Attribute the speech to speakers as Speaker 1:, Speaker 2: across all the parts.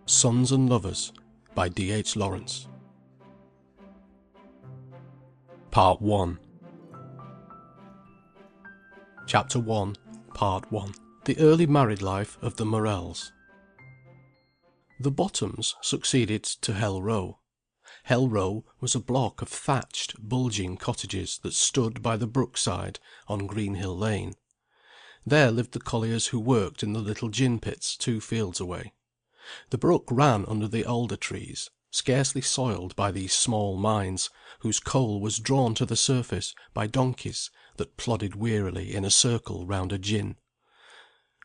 Speaker 1: Sons and Lovers by D.H. Lawrence. Part 1. Chapter 1, Part 1. The Early Married Life of the Morels. The Bottoms succeeded to Hell Row. Hell Row was a block of thatched, bulging cottages that stood by the brookside on Greenhill Lane. There lived the colliers who worked in the little gin pits 2 fields away. The brook ran under the alder trees, scarcely soiled by these small mines, whose coal was drawn to the surface by donkeys that plodded wearily in a circle round a gin.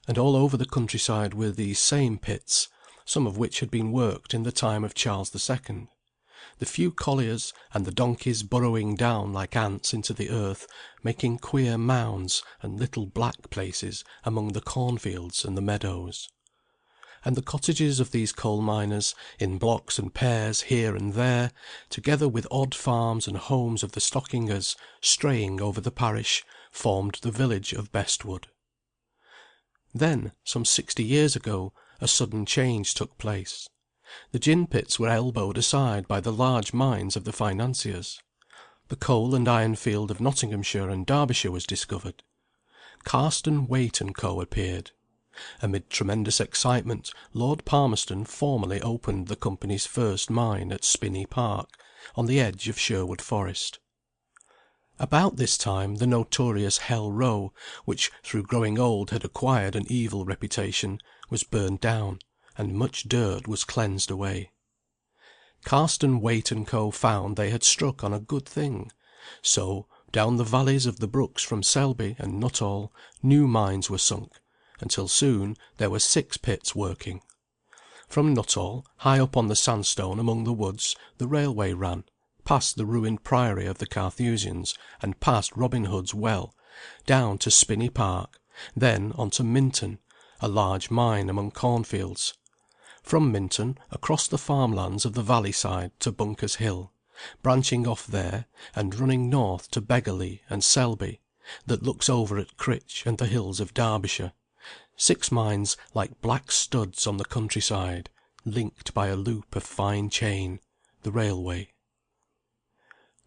Speaker 1: And all over the countryside were these same pits, some of which had been worked in the time of Charles II. The few colliers, and the donkeys burrowing down like ants into the earth, making queer mounds and little black places among the cornfields and the meadows. And the cottages of these coal miners, in blocks and pairs here and there, together with odd farms and homes of the stockingers straying over the parish, formed the village of Bestwood. Then, some 60 years ago, a sudden change took place. The gin pits were elbowed aside by the large mines of the financiers. The coal and iron field of Nottinghamshire and Derbyshire was discovered. Carston, Waite and Co. appeared. Amid tremendous excitement, Lord Palmerston formally opened the company's first mine at Spinney Park, on the edge of Sherwood Forest. About this time the notorious Hell Row, which through growing old had acquired an evil reputation, was burned down, and much dirt was cleansed away. Carston, Waite and Co. found they had struck on a good thing, so, down the valleys of the brooks from Selby and Nuttall, new mines were sunk, until soon there were 6 pits working. From Nuttall, high up on the sandstone among the woods, the railway ran, past the ruined priory of the Carthusians, and past Robin Hood's well, down to Spinney Park, then on to Minton, a large mine among cornfields. From Minton, across the farmlands of the valley side to Bunker's Hill, branching off there, and running north to Beggarly and Selby, that looks over at Critch and the hills of Derbyshire. 6 mines like black studs on the countryside, linked by a loop of fine chain, the railway.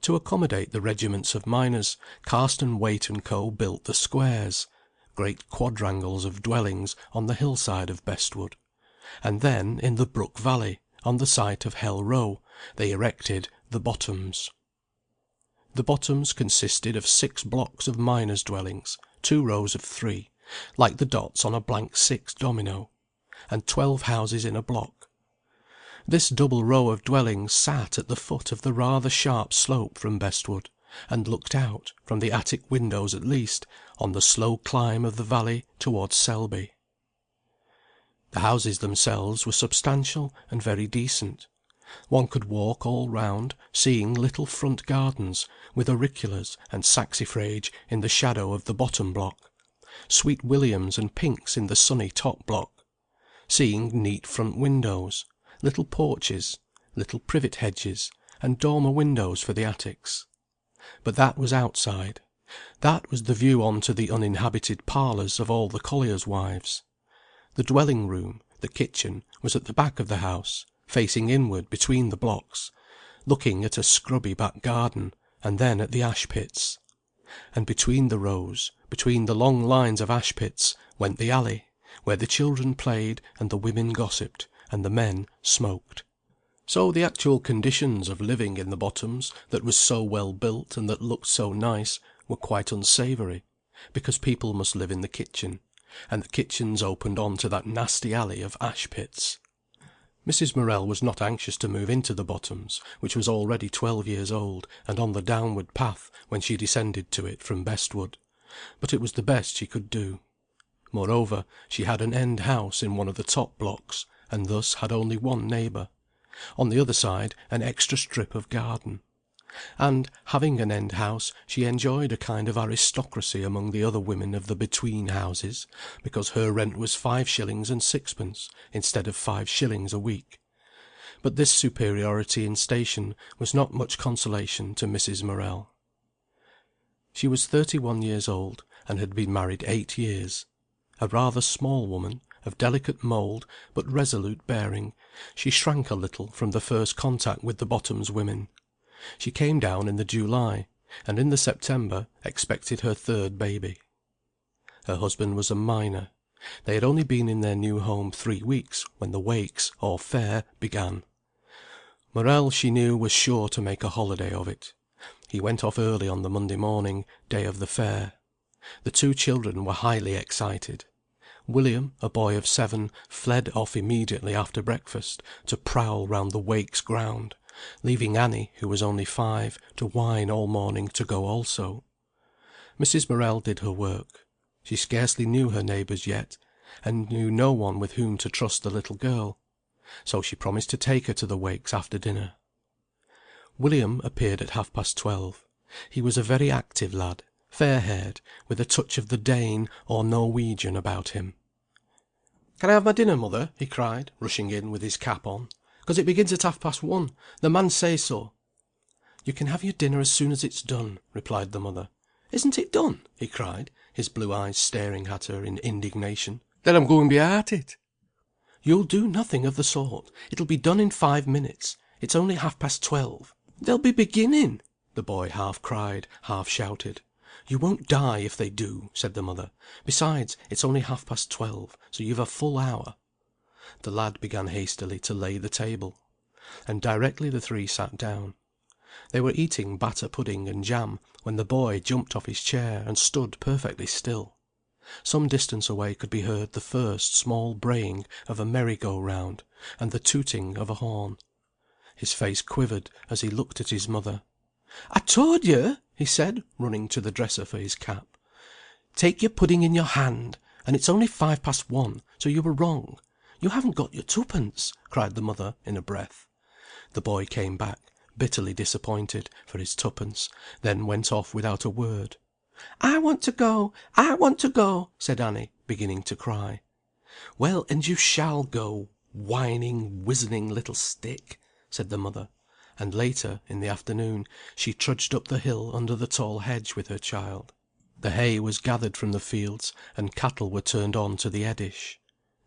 Speaker 1: To accommodate the regiments of miners, Carston, Waite and Co. built the squares, great quadrangles of dwellings on the hillside of Bestwood, and then in the brook valley, on the site of Hell Row, they erected the Bottoms. The Bottoms consisted of 6 blocks of miners' dwellings, 2 rows of 3, like the dots on a blank 6 domino, and 12 houses in a block. This double row of dwellings sat at the foot of the rather sharp slope from Bestwood, and looked out, from the attic windows at least, on the slow climb of the valley towards Selby. The houses themselves were substantial and very decent. One could walk all round, seeing little front gardens, with auriculas and saxifrage in the shadow of the bottom block, sweet williams and pinks in the sunny top block, seeing neat front windows, little porches, little privet hedges, and dormer windows for the attics. But that was outside. That was the view on to the uninhabited parlours of all the colliers' wives. The dwelling room, the kitchen, was at the back of the house, facing inward between the blocks, looking at a scrubby back garden, and then at the ash pits. And between the rows, between the long lines of ash pits, went the alley, where the children played and the women gossiped, and the men smoked. So the actual conditions of living in the Bottoms, that was so well built and that looked so nice, were quite unsavoury, because people must live in the kitchen, and the kitchens opened on to that nasty alley of ash pits. Mrs. Morel was not anxious to move into the Bottoms, which was already 12 years old, and on the downward path when she descended to it from Bestwood, but it was the best she could do. Moreover, she had an end house in one of the top blocks, and thus had only one neighbour. On the other side an extra strip of garden. And, having an end house, she enjoyed a kind of aristocracy among the other women of the between houses, because her rent was 5 shillings and 6pence, instead of 5 shillings a week. But this superiority in station was not much consolation to Mrs. Morel. She was 31 years old, and had been married 8 years. A rather small woman, of delicate mould but resolute bearing, she shrank a little from the first contact with the Bottoms women. She came down in the July, and in the September expected her third baby. Her husband was a miner. They had only been in their new home 3 weeks when the wakes, or fair, began. Morel, she knew, was sure to make a holiday of it. He went off early on the Monday morning, day of the fair. The 2 children were highly excited. William, a boy of 7, fled off immediately after breakfast to prowl round the wakes ground, leaving Annie, who was only 5, to whine all morning to go also. Mrs. Morel did her work. She scarcely knew her neighbours yet, and knew no one with whom to trust the little girl. So she promised to take her to the wakes after dinner. William appeared at 12:30. He was a very active lad, fair-haired, with a touch of the Dane or Norwegian about him. "Can I have my dinner, mother?" he cried, rushing in with his cap on. "'Cause it begins at 1:30. The man says so." "You can have your dinner as soon as it's done," replied the mother. "Isn't it done?" he cried, his blue eyes staring at her in indignation. "Then I'm going to be at it." "You'll do nothing of the sort. It'll be done in 5 minutes. It's only 12:30. "They'll be beginning!" the boy half cried, half shouted. "You won't die if they do," said the mother. "Besides, it's only 12:30, so you've a full hour." The lad began hastily to lay the table, and directly the 3 sat down. They were eating batter pudding and jam, when the boy jumped off his chair and stood perfectly still. Some distance away could be heard the first small braying of a merry-go-round, and the tooting of a horn. His face quivered as he looked at his mother. "I told you!" he said, running to the dresser for his cap. "Take your pudding in your hand, and it's only 1:05, so you were wrong. You haven't got your twopence," cried the mother in a breath. The boy came back, bitterly disappointed, for his twopence, then went off without a word. "I want to go! I want to go!" said Annie, beginning to cry. "Well, and you shall go, whining, wizening little stick," said the mother; and later, in the afternoon, she trudged up the hill under the tall hedge with her child. The hay was gathered from the fields, and cattle were turned on to the Eddish.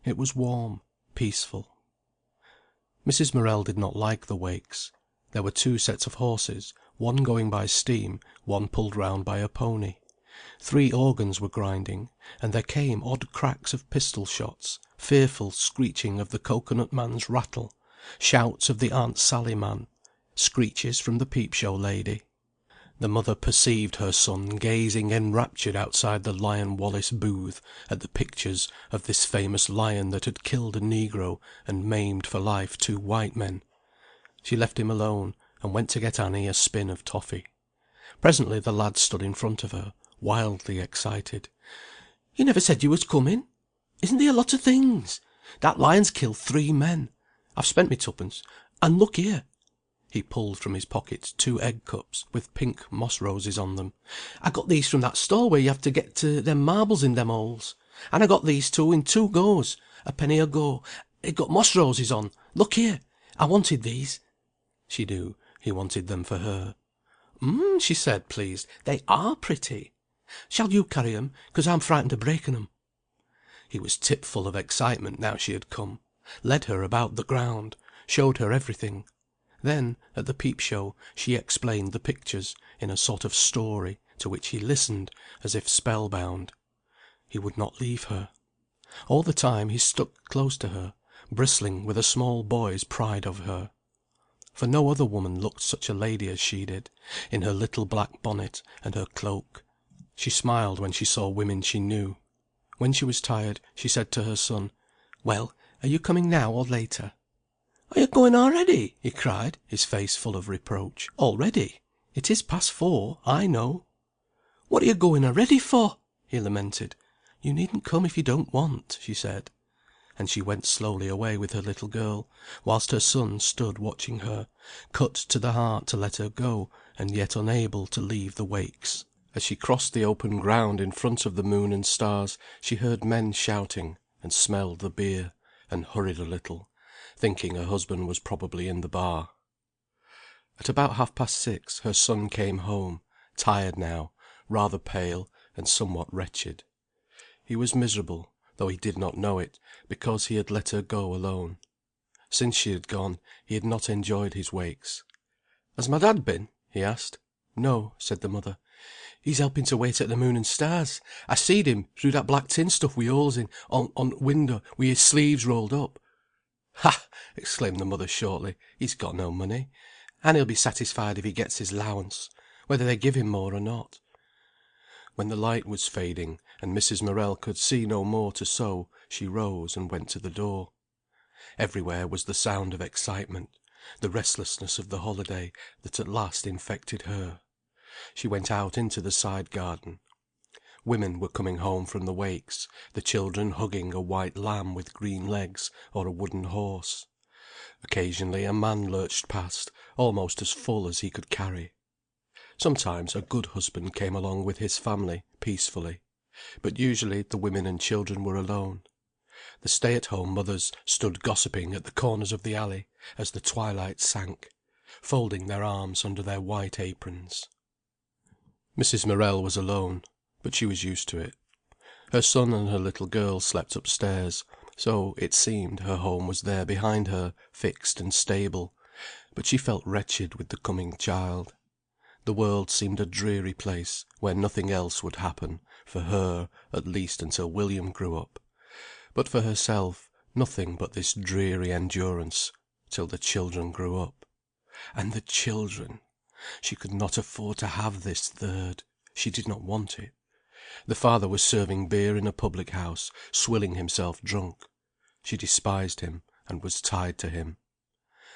Speaker 1: It was warm, peaceful. Mrs. Morel did not like the wakes. There were 2 sets of horses, one going by steam, one pulled round by a pony. 3 organs were grinding, and there came odd cracks of pistol shots, fearful screeching of the cocoa-nut man's rattle, shouts of the Aunt Sally man, screeches from the peep-show lady. The mother perceived her son gazing enraptured outside the Lion Wallace booth at the pictures of this famous lion that had killed a negro and maimed for life 2 white men. She left him alone, and went to get Annie a spin of toffee. Presently the lad stood in front of her, wildly excited. "You never said you was coming. Isn't there a lot of things? That lion's killed 3 men. I've spent me twopence, and look here." He pulled from his pocket 2 egg cups with pink moss roses on them. "I got these from that store where you have to get them marbles in them holes. And I got these 2 in 2 goes, a penny a go. It got moss roses on. Look here, I wanted these." She knew he wanted them for her. She said, pleased. "They are pretty. Shall you carry 'em, 'cause I'm frightened of breaking 'em?" He was tip-full of excitement now she had come, led her about the ground, showed her everything. Then, at the peep-show, she explained the pictures, in a sort of story, to which he listened, as if spell-bound. He would not leave her. All the time he stuck close to her, bristling with a small boy's pride of her. For no other woman looked such a lady as she did, in her little black bonnet and her cloak. She smiled when she saw women she knew. When she was tired, she said to her son, "Well, are you coming now or later?" "Are you going already?" he cried, his face full of reproach. "Already? It is past 4, I know." "What are you going already for?" he lamented. "You needn't come if you don't want," she said. And she went slowly away with her little girl, whilst her son stood watching her, cut to the heart to let her go, and yet unable to leave the wakes. As she crossed the open ground in front of the Moon and Stars, she heard men shouting, and smelled the beer, and hurried a little, thinking her husband was probably in the bar. At about 6:30 her son came home, tired now, rather pale, and somewhat wretched. He was miserable, though he did not know it, because he had let her go alone. Since she had gone, he had not enjoyed his wakes. "Has my dad been?" he asked. "No," said the mother. "He's helping to wait at the Moon and Stars. I seed him through that black tin stuff wi' holes in, on window, wi' his sleeves rolled up." "Ha!" exclaimed the mother shortly. "He's got no money, and he'll be satisfied if he gets his 'lowance, whether they give him more or not." When the light was fading, and Mrs. Morel could see no more to sew, she rose and went to the door. Everywhere was the sound of excitement, the restlessness of the holiday that at last infected her. She went out into the side garden. Women were coming home from the wakes, the children hugging a white lamb with green legs, or a wooden horse. Occasionally a man lurched past, almost as full as he could carry. Sometimes a good husband came along with his family, peacefully; but usually the women and children were alone. The stay-at-home mothers stood gossiping at the corners of the alley, as the twilight sank, folding their arms under their white aprons. Mrs. Morel was alone, but she was used to it. Her son and her little girl slept upstairs, so, it seemed, her home was there behind her, fixed and stable; but she felt wretched with the coming child. The world seemed a dreary place, where nothing else would happen, for her, at least until William grew up; but for herself, nothing but this dreary endurance, till the children grew up. And the children! She could not afford to have this third. She did not want it. The father was serving beer in a public house, swilling himself drunk. She despised him, and was tied to him.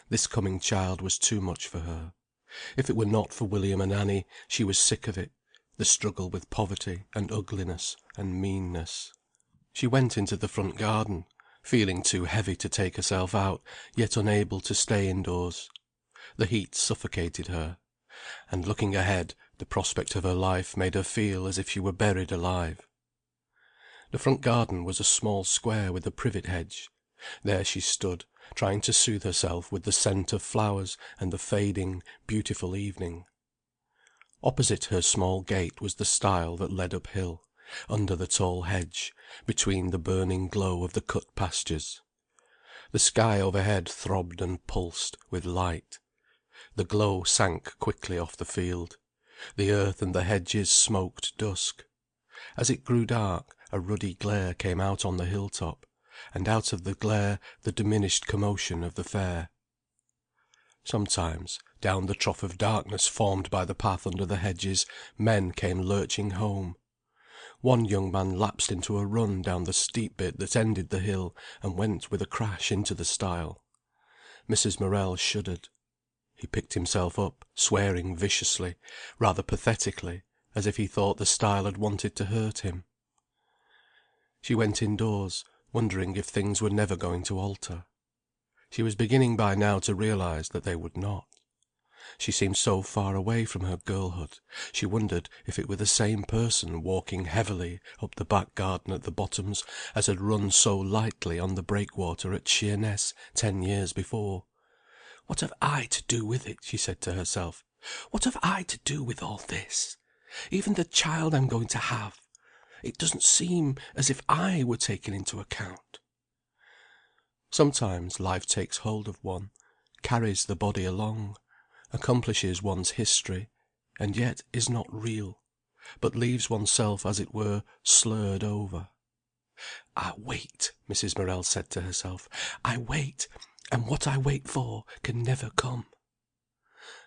Speaker 1: This coming child was too much for her. If it were not for William and Annie, she was sick of it, the struggle with poverty, and ugliness, and meanness. She went into the front garden, feeling too heavy to take herself out, yet unable to stay indoors. The heat suffocated her; and looking ahead, the prospect of her life made her feel as if she were buried alive. The front garden was a small square with a privet hedge. There she stood, trying to soothe herself with the scent of flowers and the fading, beautiful evening. Opposite her small gate was the stile that led uphill, under the tall hedge, between the burning glow of the cut pastures. The sky overhead throbbed and pulsed with light. The glow sank quickly off the field. The earth and the hedges smoked dusk. As it grew dark, a ruddy glare came out on the hill-top, and out of the glare the diminished commotion of the fair. Sometimes, down the trough of darkness formed by the path under the hedges, men came lurching home. One young man lapsed into a run down the steep bit that ended the hill, and went with a crash into the stile. Mrs. Morel shuddered. He picked himself up, swearing viciously, rather pathetically, as if he thought the stile had wanted to hurt him. She went indoors, wondering if things were never going to alter. She was beginning by now to realise that they would not. She seemed so far away from her girlhood, she wondered if it were the same person walking heavily up the back garden at the Bottoms as had run so lightly on the breakwater at Sheerness 10 years before. "What have I to do with it?" she said to herself. "What have I to do with all this? Even the child I'm going to have. It doesn't seem as if I were taken into account." Sometimes life takes hold of one, carries the body along, accomplishes one's history, and yet is not real, but leaves oneself as it were slurred over. "I wait," Mrs. Morel said to herself. "I wait, and what I wait for can never come."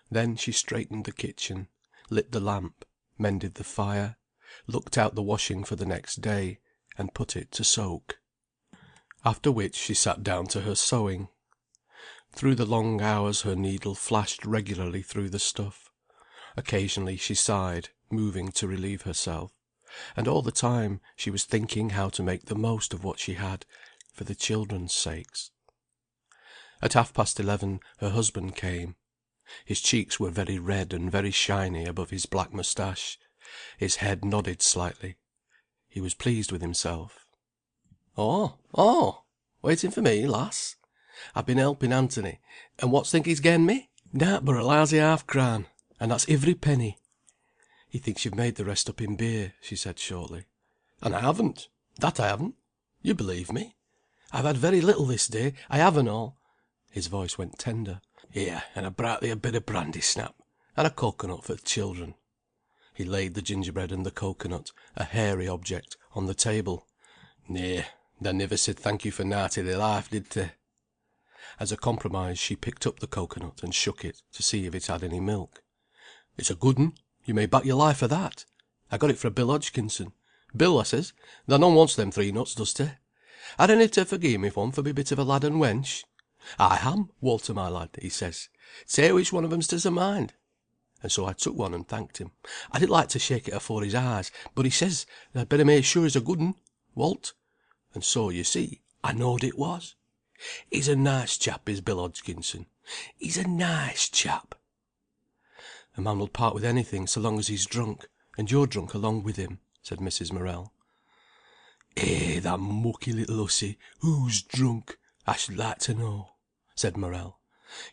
Speaker 1: Then she straightened the kitchen, lit the lamp, mended the fire, looked out the washing for the next day, and put it to soak. After which she sat down to her sewing. Through the long hours her needle flashed regularly through the stuff. Occasionally she sighed, moving to relieve herself; and all the time she was thinking how to make the most of what she had, for the children's sakes. At 11:30 her husband came. His cheeks were very red and very shiny above his black moustache. His head nodded slightly. He was pleased with himself. "Oh, oh! Waiting for me, lass? I've been helping Anthony, and what's think he's gen me? Nought but a lousy half-crown, and that's ivery penny." "He thinks you've made the rest up in beer," she said shortly. "And I haven't. That I haven't. You believe me? I've had very little this day, I have and all." His voice went tender. "Here, and I brought thee a bit of brandy snap, and a cocoa nut for th' children." He laid the gingerbread and the cocoa nut, a hairy object, on the table. "Nay, thou niver said thank you for naught i' thy life, did te?" As a compromise she picked up the cocoa nut and shook it, to see if it had any milk. "It's a good un, you may back your life o' that. I got it fra Bill Hodgkinson. 'Bill,' I says, 'thou none wants them 3 nuts, does te? Hadda need to forgie me one for my bit of a lad and wench?' 'I ham, Walter, my lad,' he says. 'Say which one of 'em's to's a mind.' And so I took one and thanked him. I didn't like to shake it afore his eyes, but he says I'd better make sure it's a good un, Walt. And so, you see, I knowed it was. He's a nice chap, is Bill Hodgkinson. He's a nice chap." "A man will part with anything so long as he's drunk, and you're drunk along with him," said Mrs. Morel. "Eh, thou mucky little hussy, who's drunk, I should like to know?" said Morel.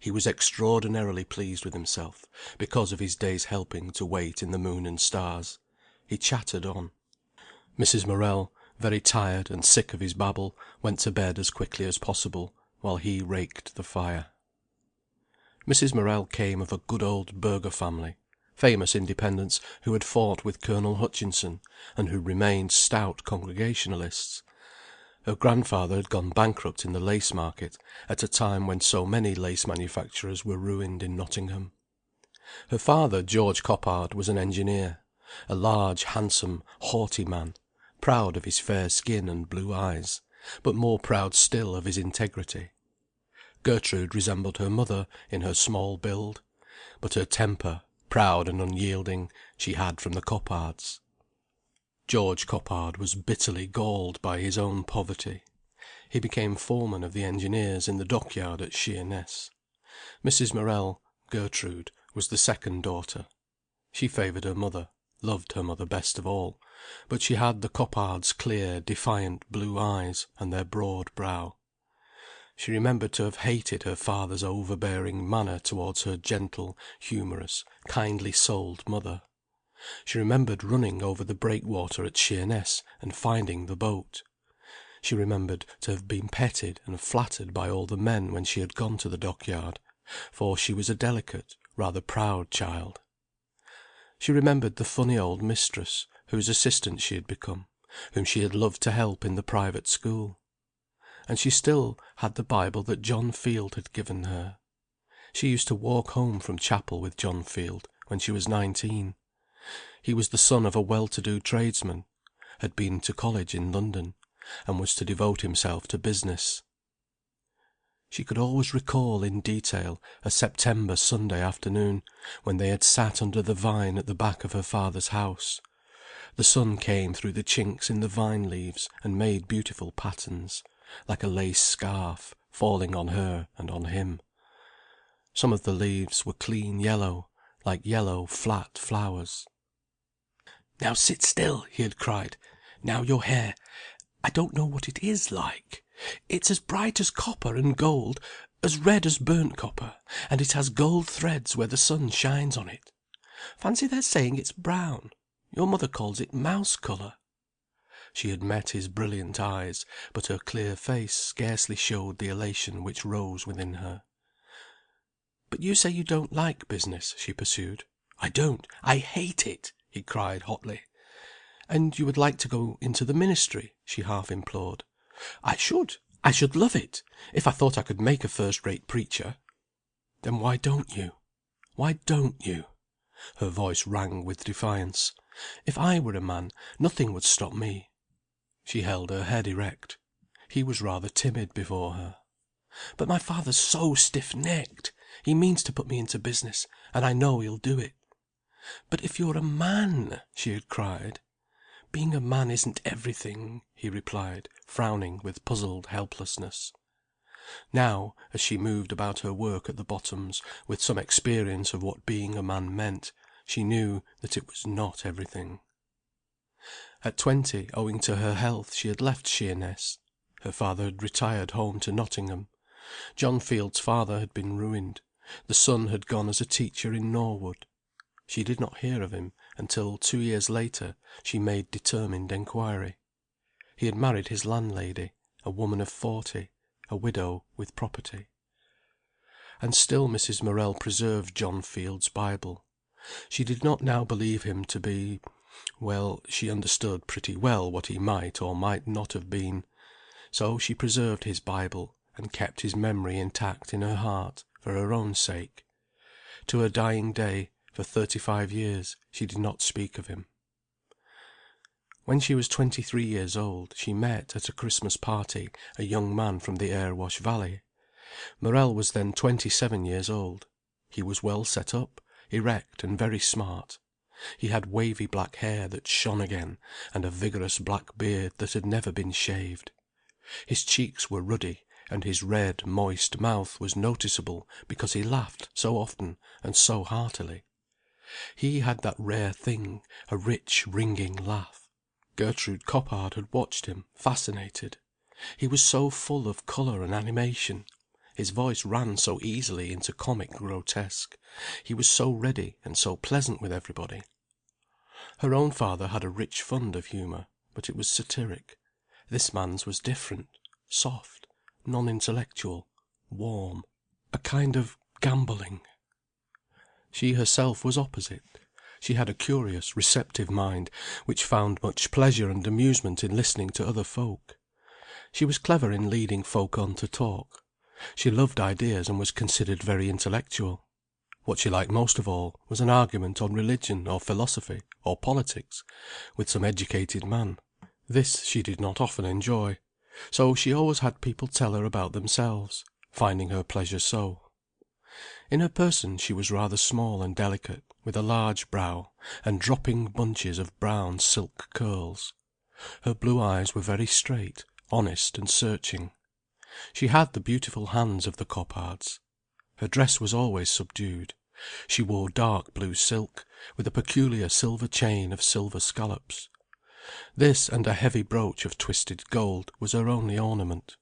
Speaker 1: He was extraordinarily pleased with himself, because of his day's helping to wait in the moon and stars. He chattered on. Mrs. Morel, very tired and sick of his babble, went to bed as quickly as possible, while he raked the fire. Mrs. Morel came of a good old burgher family, famous independents who had fought with Colonel Hutchinson, and who remained stout Congregationalists. Her grandfather had gone bankrupt in the lace market, at a time when so many lace manufacturers were ruined in Nottingham. Her father, George Coppard, was an engineer, a large, handsome, haughty man, proud of his fair skin and blue eyes, but more proud still of his integrity. Gertrude resembled her mother in her small build, but her temper, proud and unyielding, she had from the Coppards. George Coppard was bitterly galled by his own poverty. He became foreman of the engineers in the dockyard at Sheerness. Mrs. Morel, Gertrude, was the second daughter. She favoured her mother, loved her mother best of all, but she had the Coppards' clear, defiant blue eyes, and their broad brow. She remembered to have hated her father's overbearing manner towards her gentle, humorous, kindly-souled mother. She remembered running over the breakwater at Sheerness and finding the boat. She remembered to have been petted and flattered by all the men when she had gone to the dockyard, for she was a delicate, rather proud child. She remembered the funny old mistress, whose assistant she had become, whom she had loved to help in the private school. And she still had the Bible that John Field had given her. She used to walk home from chapel with John Field when she was 19. He was the son of a well-to-do tradesman, had been to college in London, and was to devote himself to business. She could always recall in detail a September Sunday afternoon, when they had sat under the vine at the back of her father's house. The sun came through the chinks in the vine leaves and made beautiful patterns, like a lace scarf, falling on her and on him. Some of the leaves were clean yellow, like yellow flat flowers. "Now sit still," he had cried. "Now your hair, I don't know what it is like. It's as bright as copper and gold, as red as burnt copper, and it has gold threads where the sun shines on it. Fancy their saying it's brown. Your mother calls it mouse colour." She had met his brilliant eyes, but her clear face scarcely showed the elation which rose within her. "But you say you don't like business," she pursued. "I don't. I hate it!" he cried hotly. "And you would like to go into the ministry?" she half implored. "I should. I should love it, if I thought I could make a first-rate preacher." "Then why don't you? Why don't you?" Her voice rang with defiance. "If I were a man, nothing would stop me." She held her head erect. He was rather timid before her. "But my father's so stiff-necked. He means to put me into business, and I know he'll do it." "But if you're a man!" she had cried. "Being a man isn't everything," he replied, frowning with puzzled helplessness. Now, as she moved about her work at the Bottoms, with some experience of what being a man meant, she knew that it was not everything. At 20, owing to her health, she had left Sheerness. Her father had retired home to Nottingham. John Field's father had been ruined. The son had gone as a teacher in Norwood. She did not hear of him until 2 years later she made determined enquiry. He had married his landlady, a woman of 40, a widow with property. And still Mrs. Morel preserved John Field's Bible. She did not now believe him to be well, she understood pretty well what he might or might not have been. So she preserved his Bible, and kept his memory intact in her heart, for her own sake. To her dying day, for 35 years, she did not speak of him. When she was 23 years old, she met, at a Christmas party, a young man from the Airwash Valley. Morel was then 27 years old. He was well set up, erect and very smart. He had wavy black hair that shone again, and a vigorous black beard that had never been shaved. His cheeks were ruddy, and his red, moist mouth was noticeable because he laughed so often and so heartily. He had that rare thing, a rich, ringing laugh. Gertrude Coppard had watched him, fascinated. He was so full of colour and animation. His voice ran so easily into comic grotesque. He was so ready and so pleasant with everybody. Her own father had a rich fund of humour, but it was satiric. This man's was different, soft, non-intellectual, warm, a kind of gambolling. She herself was opposite. She had a curious, receptive mind, which found much pleasure and amusement in listening to other folk. She was clever in leading folk on to talk. She loved ideas and was considered very intellectual. What she liked most of all was an argument on religion or philosophy or politics with some educated man. This she did not often enjoy, so she always had people tell her about themselves, finding her pleasure so. In her person she was rather small and delicate, with a large brow, and dropping bunches of brown silk curls. Her blue eyes were very straight, honest and searching. She had the beautiful hands of the Coppards. Her dress was always subdued. She wore dark blue silk, with a peculiar silver chain of silver scallops. This and a heavy brooch of twisted gold was her only ornament.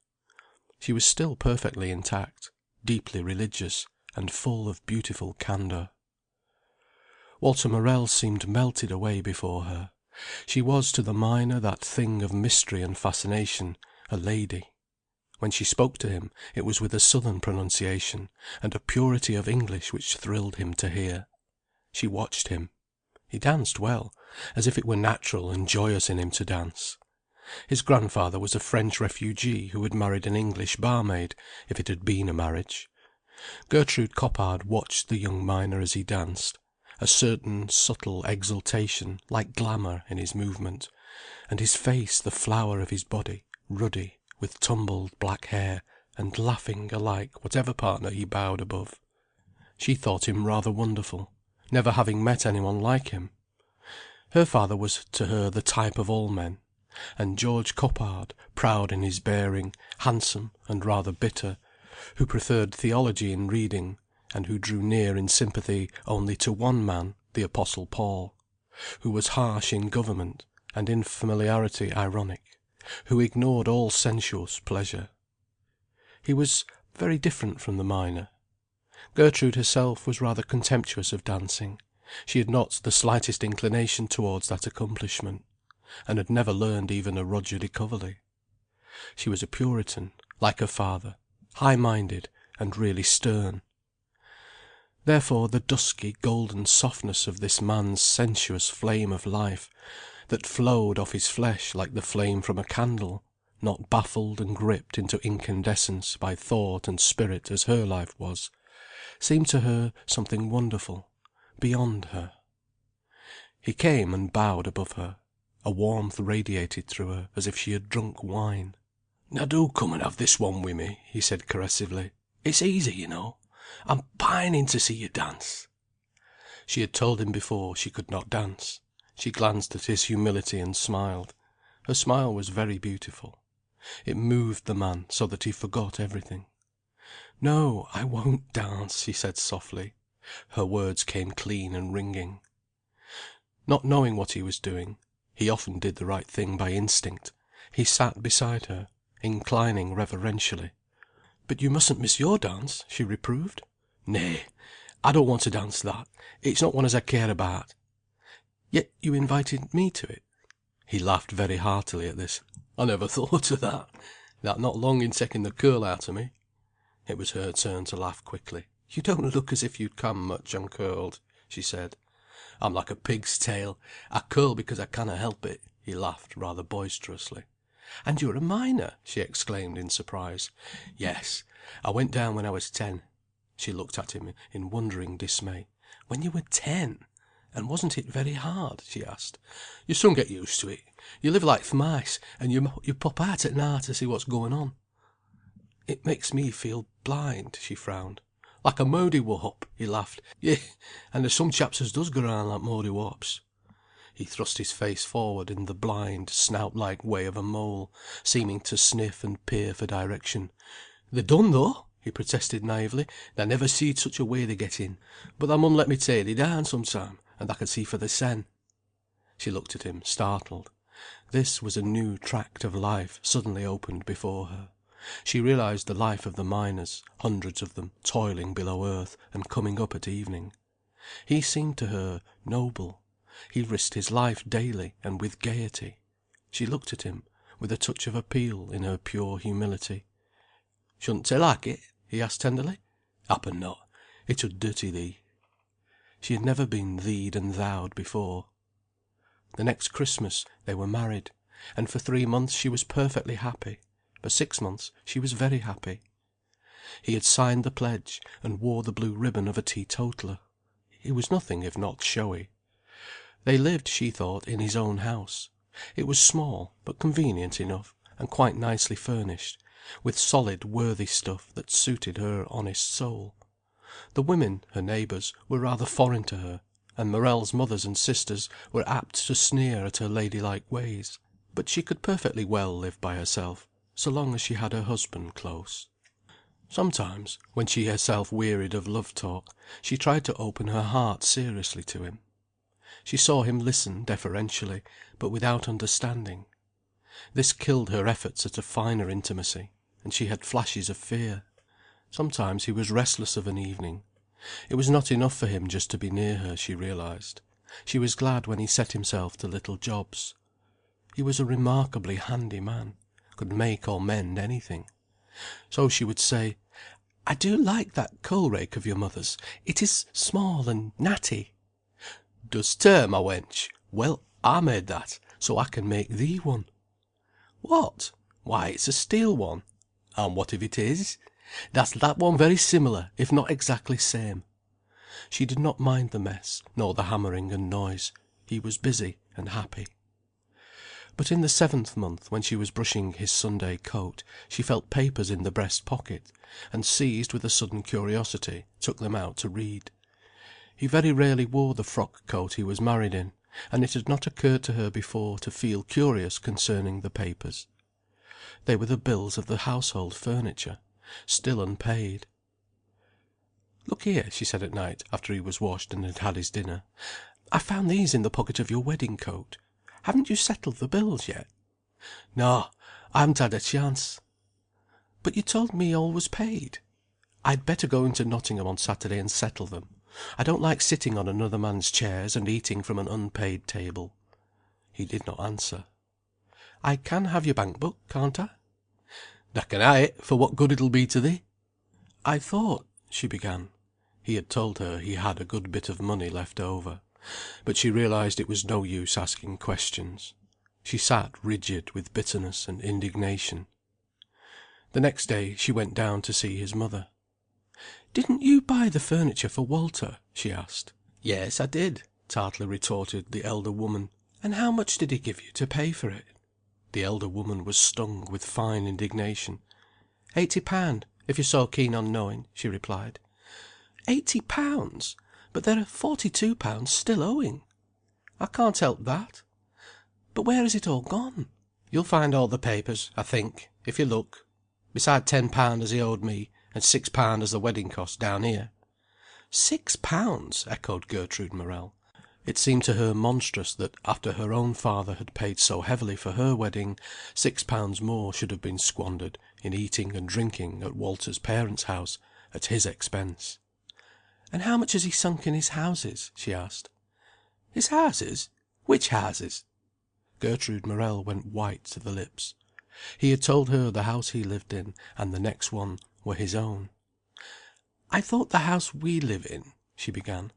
Speaker 1: She was still perfectly intact, deeply religious, and full of beautiful candour. Walter Morel seemed melted away before her. She was to the miner that thing of mystery and fascination, a lady. When she spoke to him, it was with a southern pronunciation, and a purity of English which thrilled him to hear. She watched him. He danced well, as if it were natural and joyous in him to dance. His grandfather was a French refugee who had married an English barmaid, if it had been a marriage. Gertrude Coppard watched the young miner as he danced, a certain subtle exultation, like glamour, in his movement, and his face the flower of his body, ruddy, with tumbled black hair, and laughing alike whatever partner he bowed above. She thought him rather wonderful, never having met anyone like him. Her father was to her the type of all men, and George Coppard, proud in his bearing, handsome and rather bitter, who preferred theology in reading, and who drew near in sympathy only to one man, the Apostle Paul, who was harsh in government, and in familiarity ironic, who ignored all sensuous pleasure. He was very different from the miner. Gertrude herself was rather contemptuous of dancing. She had not the slightest inclination towards that accomplishment, and had never learned even a Roger de Coverley. She was a Puritan, like her father, high-minded and really stern. Therefore the dusky golden softness of this man's sensuous flame of life, that flowed off his flesh like the flame from a candle, not baffled and gripped into incandescence by thought and spirit as her life was, seemed to her something wonderful, beyond her. He came and bowed above her. A warmth radiated through her as if she had drunk wine. "Now do come and have this one with me," he said caressively. "It's easy, you know. I'm pining to see you dance." She had told him before she could not dance. She glanced at his humility and smiled. Her smile was very beautiful. It moved the man so that he forgot everything. "No, I won't dance," he said softly. Her words came clean and ringing. Not knowing what he was doing, he often did the right thing by instinct, he sat beside her, inclining reverentially. "But you mustn't miss your dance," she reproved. "Nay, I don't want to dance that. It's not one as I care about." "Yet you invited me to it." He laughed very heartily at this. I never thought of that. That not long in taking the curl out of me." It was her turn to laugh quickly. "You don't look as if you'd come much uncurled," she said. "I'm like a pig's tail. I curl because I cannot help it." He laughed rather boisterously. "And you're a miner!" she exclaimed in surprise. "Yes. I went down when I was 10." She looked at him in wondering dismay. "When you were 10? And wasn't it very hard?" she asked. "You soon get used to it. You live like th' mice, and you pop out at night to see what's going on." "It makes me feel blind," she frowned. "Like a mowdy-wop," he laughed. "Yea, and there's some chaps as does go round like mowdy-wops." He thrust his face forward in the blind, snout-like way of a mole, seeming to sniff and peer for direction. "They done, though," he protested naively. "Thou never seed such a way they get in. But thou mun let me take thee down some time, and thou can see for thysen." She looked at him, startled. This was a new tract of life suddenly opened before her. She realized the life of the miners, hundreds of them, toiling below earth, and coming up at evening. He seemed to her noble. He risked his life daily, and with gaiety. She looked at him, with a touch of appeal in her pure humility. "Shouldn't they like it?" he asked tenderly. "Happen not. It 'ud dirty thee." She had never been thee'd and thou'd before. The next Christmas they were married, and for 3 months she was perfectly happy. For 6 months she was very happy. He had signed the pledge, and wore the blue ribbon of a teetotaler. He was nothing if not showy. They lived, she thought, in his own house. It was small, but convenient enough, and quite nicely furnished, with solid worthy stuff that suited her honest soul. The women, her neighbours, were rather foreign to her, and Morel's mothers and sisters were apt to sneer at her ladylike ways. But she could perfectly well live by herself, so long as she had her husband close. Sometimes, when she herself wearied of love talk, she tried to open her heart seriously to him. She saw him listen deferentially, but without understanding. This killed her efforts at a finer intimacy, and she had flashes of fear. Sometimes he was restless of an evening. It was not enough for him just to be near her, she realized. She was glad when he set himself to little jobs. He was a remarkably handy man, could make or mend anything. So she would say, "I do like that coal rake of your mother's. It is small and natty." "Does ter, my wench? Well, I made that, so I can make thee one." "What? Why, it's a steel one." "And what if it is? That's that one very similar, if not exactly same." She did not mind the mess, nor the hammering and noise. He was busy and happy. But in the 7th month, when she was brushing his Sunday coat, she felt papers in the breast pocket, and seized with a sudden curiosity, took them out to read. He very rarely wore the frock coat he was married in, and it had not occurred to her before to feel curious concerning the papers. They were the bills of the household furniture, still unpaid. "Look here," she said at night, after he was washed and had had his dinner. "I found these in the pocket of your wedding coat. Haven't you settled the bills yet?" "No, I haven't had a chance." "But you told me all was paid." "I'd better go into Nottingham on Saturday and settle them. I don't like sitting on another man's chairs, and eating from an unpaid table." He did not answer. "I can have your bank book, can't I?" "Thou can ha' it, for what good it'll be to thee." "I thought—" she began. He had told her he had a good bit of money left over. But she realized it was no use asking questions. She sat rigid with bitterness and indignation. The next day she went down to see his mother. "Didn't you buy the furniture for Walter?" she asked. "Yes, I did," tartly retorted the elder woman. "And how much did he give you to pay for it?" The elder woman was stung with fine indignation. £80, if you're so keen on knowing," she replied. £80? But there are £42 still owing." "I can't help that." "But where has it all gone?" "You'll find all the papers, I think, if you look. Beside £10 as he owed me, and £6 as the wedding cost down here." "£6?" echoed Gertrude Morel. It seemed to her monstrous that, after her own father had paid so heavily for her wedding, £6 more should have been squandered in eating and drinking at Walter's parents' house, at his expense. "And how much has he sunk in his houses?" she asked. "His houses? Which houses?" Gertrude Morel went white to the lips. He had told her the house he lived in, and the next one, were his own. "I thought the house we live in," she began.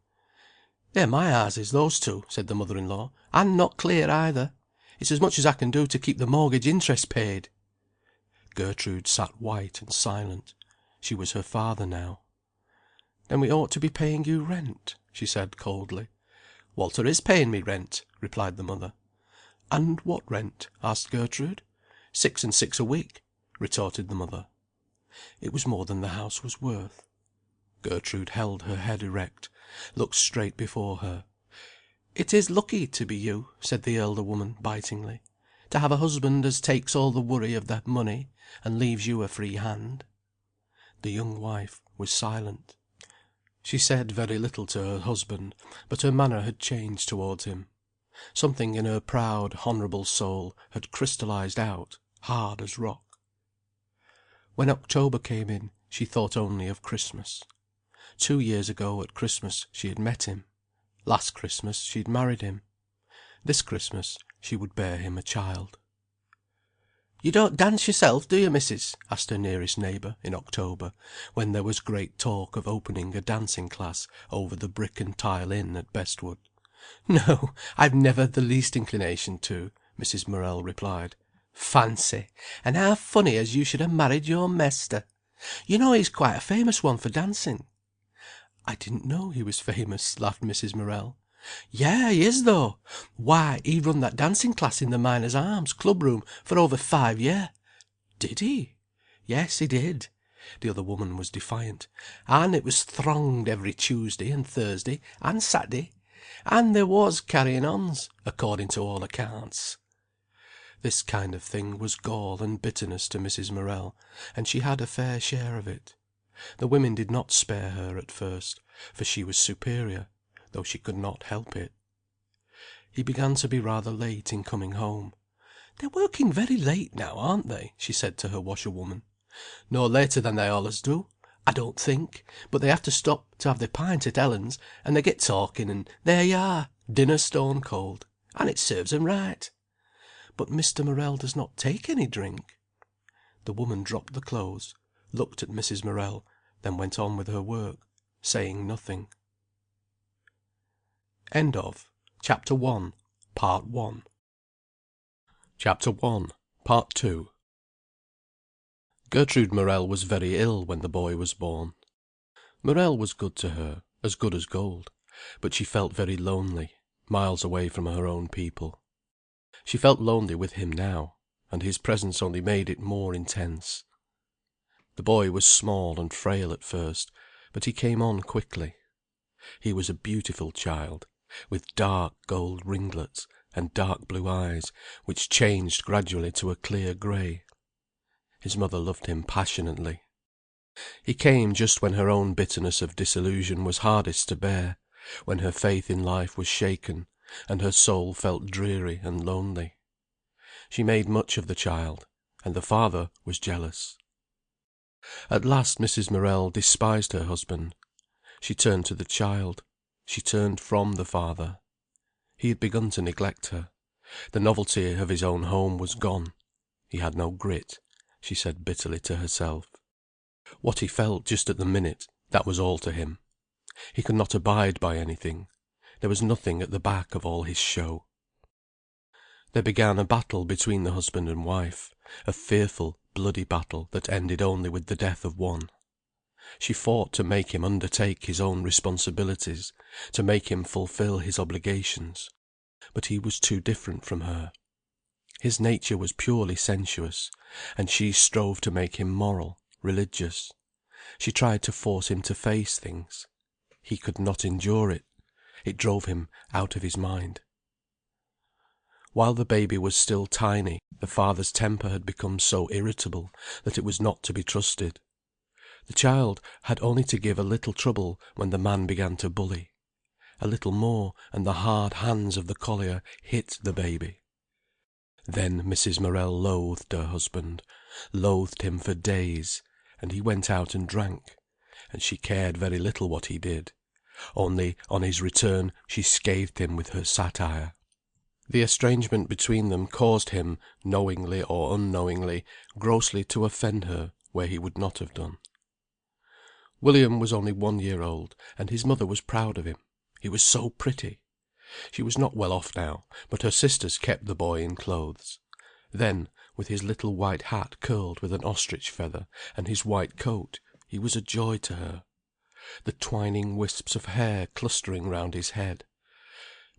Speaker 1: "They're my houses, those two," said the mother-in-law. "And not clear either. It's as much as I can do to keep the mortgage interest paid." Gertrude sat white and silent. She was her father now. "Then we ought to be paying you rent," she said, coldly. "Walter is paying me rent," replied the mother. "And what rent?" asked Gertrude. 6 and 6 a week," retorted the mother. It was more than the house was worth. Gertrude held her head erect, looked straight before her. "It is lucky to be you," said the elder woman, bitingly. "To have a husband as takes all the worry of the money, and leaves you a free hand." The young wife was silent. She said very little to her husband, but her manner had changed towards him. Something in her proud, honourable soul had crystallized out, hard as rock. When October came in, she thought only of Christmas. 2 years ago at Christmas she had met him. Last Christmas she had married him. This Christmas she would bear him a child. "You don't dance yourself, do you, missus?" asked her nearest neighbour, in October, when there was great talk of opening a dancing class over the brick and tile inn at Bestwood. "No, I've never the least inclination to," Mrs. Morel replied. "Fancy! And how funny as you should have married your mester. You know he's quite a famous one for dancing." "I didn't know he was famous," laughed Mrs. Morel. "Yah, he is though. Why, he run that dancing class in the Miners' Arms club room for over 5 year." "Did he?" "Yes, he did." The other woman was defiant. "And it was thronged every Tuesday and Thursday and Saturday. And there was carrying-ons, according to all accounts." This kind of thing was gall and bitterness to Mrs. Morel, and she had a fair share of it. The women did not spare her at first, for she was superior, though she could not help it. He began to be rather late in coming home. "They're working very late now, aren't they?" she said to her washerwoman. "No later than they allers do, I don't think; but they have to stop to have their pint at Ellen's, and they get talking, and there you are, dinner stone cold. And it serves 'em right." "But Mr. Morel does not take any drink." The woman dropped the clothes, looked at Mrs. Morel, then went on with her work, saying nothing. CHAPTER I. Part 1. CHAPTER I. Part 2. Gertrude Morel was very ill when the boy was born. Morel was good to her, as good as gold, but she felt very lonely, miles away from her own people. She felt lonely with him now, and his presence only made it more intense. The boy was small and frail at first, but he came on quickly. He was a beautiful child, with dark gold ringlets, and dark blue eyes, which changed gradually to a clear grey. His mother loved him passionately. He came just when her own bitterness of disillusion was hardest to bear, when her faith in life was shaken, and her soul felt dreary and lonely. She made much of the child, and the father was jealous. At last Mrs. Morel despised her husband. She turned to the child. She turned from the father. He had begun to neglect her. The novelty of his own home was gone. He had no grit, she said bitterly to herself. What he felt just at the minute, that was all to him. He could not abide by anything. There was nothing at the back of all his show. There began a battle between the husband and wife, a fearful, bloody battle that ended only with the death of one. She fought to make him undertake his own responsibilities, to make him fulfil his obligations. But he was too different from her. His nature was purely sensuous, and she strove to make him moral, religious. She tried to force him to face things. He could not endure it. It drove him out of his mind. While the baby was still tiny, the father's temper had become so irritable that it was not to be trusted. The child had only to give a little trouble when the man began to bully. A little more, and the hard hands of the collier hit the baby. Then Mrs. Morel loathed her husband, loathed him for days, and he went out and drank, and she cared very little what he did, only on his return she scathed him with her satire. The estrangement between them caused him, knowingly or unknowingly, grossly to offend her where he would not have done. William was only 1 year old, and his mother was proud of him. He was so pretty. She was not well off now, but her sisters kept the boy in clothes. Then, with his little white hat curled with an ostrich feather, and his white coat, he was a joy to her. The twining wisps of hair clustering round his head.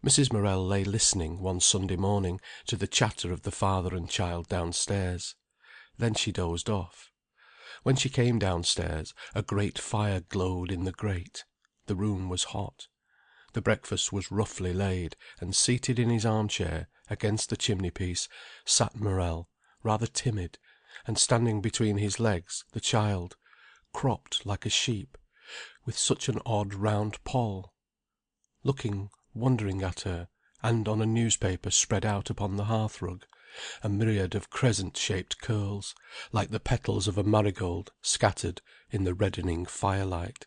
Speaker 1: Mrs. Morel lay listening one Sunday morning to the chatter of the father and child downstairs. Then she dozed off. When she came downstairs, a great fire glowed in the grate. The room was hot. The breakfast was roughly laid, and seated in his arm-chair, against the chimney-piece, sat Morel, rather timid, and standing between his legs the child, cropped like a sheep, with such an odd round poll, looking wondering at her, and on a newspaper spread out upon the hearth-rug, a myriad of crescent-shaped curls, like the petals of a marigold scattered in the reddening firelight.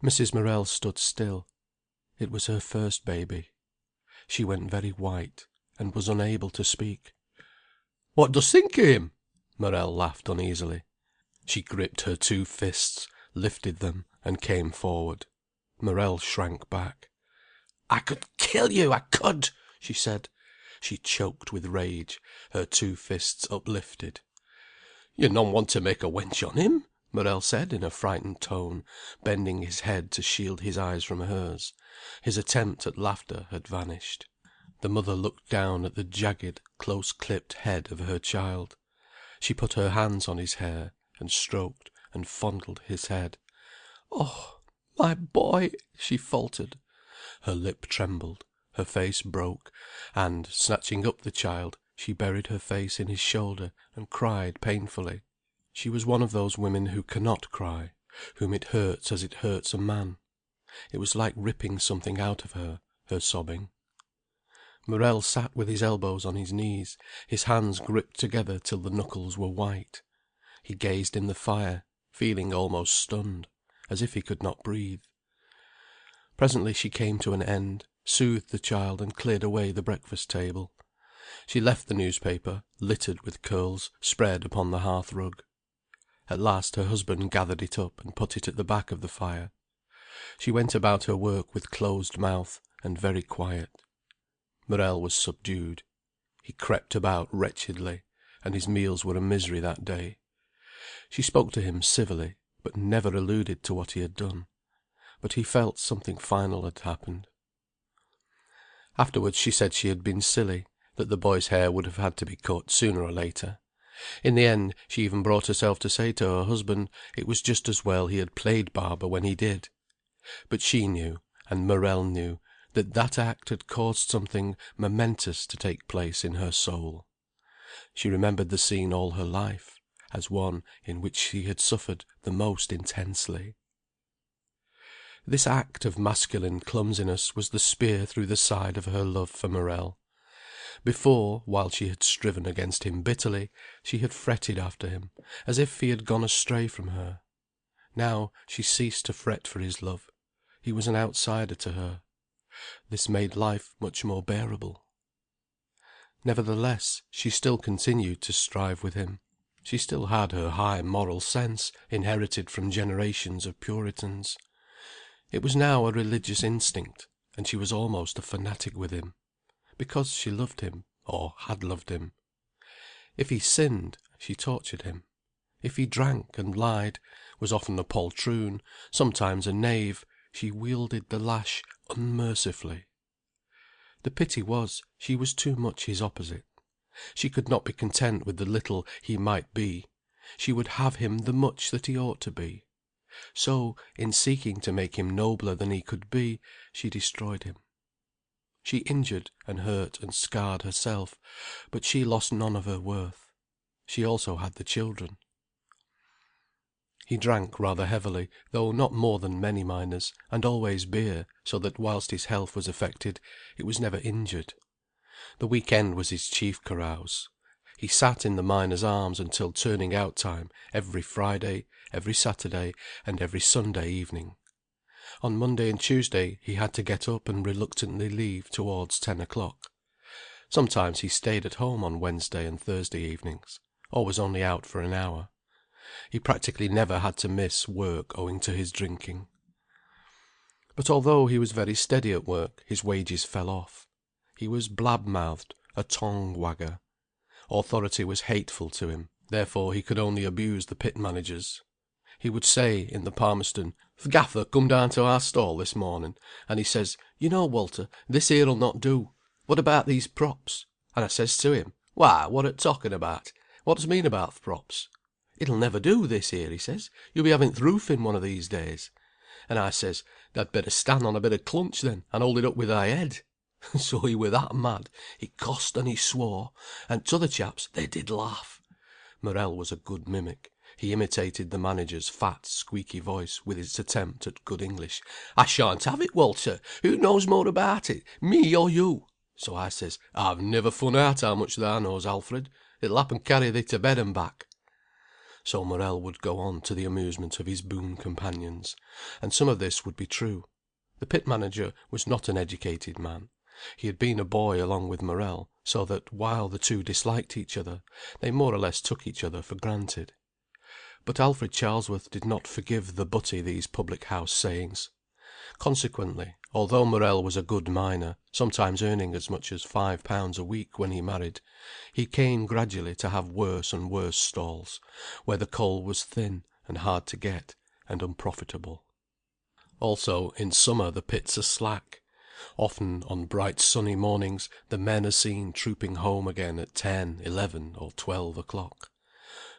Speaker 1: Mrs. Morel stood still. It was her first baby. She went very white, and was unable to speak. "What dost think o' him?" Morel laughed uneasily. She gripped her 2 fists, lifted them, and came forward. Morel shrank back. "I could kill you, I could!" she said. She choked with rage, her 2 fists uplifted. "You none want to make a wench on him?" Morel said in a frightened tone, bending his head to shield his eyes from hers. His attempt at laughter had vanished. The mother looked down at the jagged, close-clipped head of her child. She put her hands on his hair, and stroked and fondled his head. "Oh, my boy!" she faltered. Her lip trembled, her face broke, and, snatching up the child, she buried her face in his shoulder, and cried painfully. She was one of those women who cannot cry, whom it hurts as it hurts a man. It was like ripping something out of her, her sobbing. Morel sat with his elbows on his knees, his hands gripped together till the knuckles were white. He gazed in the fire, feeling almost stunned, as if he could not breathe. Presently she came to an end, soothed the child, and cleared away the breakfast-table. She left the newspaper, littered with curls, spread upon the hearth-rug. At last her husband gathered it up and put it at the back of the fire. She went about her work with closed mouth, and very quiet. Morel was subdued. He crept about wretchedly, and his meals were a misery that day. She spoke to him civilly, but never alluded to what he had done. But he felt something final had happened. Afterwards she said she had been silly, that the boy's hair would have had to be cut sooner or later. In the end she even brought herself to say to her husband it was just as well he had played barber when he did. But she knew, and Morel knew, that that act had caused something momentous to take place in her soul. She remembered the scene all her life, as one in which she had suffered the most intensely. This act of masculine clumsiness was the spear through the side of her love for Morel. Before, while she had striven against him bitterly, she had fretted after him, as if he had gone astray from her. Now she ceased to fret for his love. He was an outsider to her. This made life much more bearable. Nevertheless, she still continued to strive with him. She still had her high moral sense, inherited from generations of Puritans. It was now a religious instinct, and she was almost a fanatic with him, because she loved him, or had loved him. If he sinned, she tortured him. If he drank and lied, was often a poltroon, sometimes a knave, she wielded the lash unmercifully. The pity was, she was too much his opposite. She could not be content with the little he might be. She would have him the much that he ought to be. So, in seeking to make him nobler than he could be, she destroyed him. She injured and hurt and scarred herself, but she lost none of her worth. She also had the children. He drank rather heavily, though not more than many miners, and always beer, so that whilst his health was affected, it was never injured. The week-end was his chief carouse. He sat in the Miners' Arms until turning out time every Friday, every Saturday, and every Sunday evening. On Monday and Tuesday he had to get up and reluctantly leave towards 10 o'clock. Sometimes he stayed at home on Wednesday and Thursday evenings, or was only out for an hour. He practically never had to miss work owing to his drinking. But although he was very steady at work, his wages fell off. He was blab-mouthed, a tongue-wagger. Authority was hateful to him, therefore he could only abuse the pit managers. He would say, in the Palmerston, "Th' gaffer come down to our stall this morning, and he says, 'You know, Walter, this here'll not do. What about these props?' And I says to him, 'Why, what art talking about? What does mean about th' props?' 'It'll never do, this here,' he says. 'You'll be having th' roof in one of these days.' And I says, 'Tha'd better stand on a bit of clunch then, and hold it up with thy head.' So he were that mad, he cussed and he swore, and t'other chaps, they did laugh." Morel was a good mimic. He imitated the manager's fat, squeaky voice with its attempt at good English. "I shan't have it, Walter. Who knows more about it, me or you?" So I says, "I've never fun out how much thou knows, Alfred. It'll happen carry thee to bed and back." So Morel would go on to the amusement of his boon companions, and some of this would be true. The pit manager was not an educated man. He had been a boy along with Morel, so that, while the two disliked each other, they more or less took each other for granted. But Alfred Charlesworth did not forgive the butty these public-house sayings. Consequently, although Morel was a good miner, sometimes earning as much as £5 a week when he married, he came gradually to have worse and worse stalls, where the coal was thin, and hard to get, and unprofitable. Also, in summer the pits are slack. Often, on bright sunny mornings, the men are seen trooping home again at 10, 11, or 12 o'clock.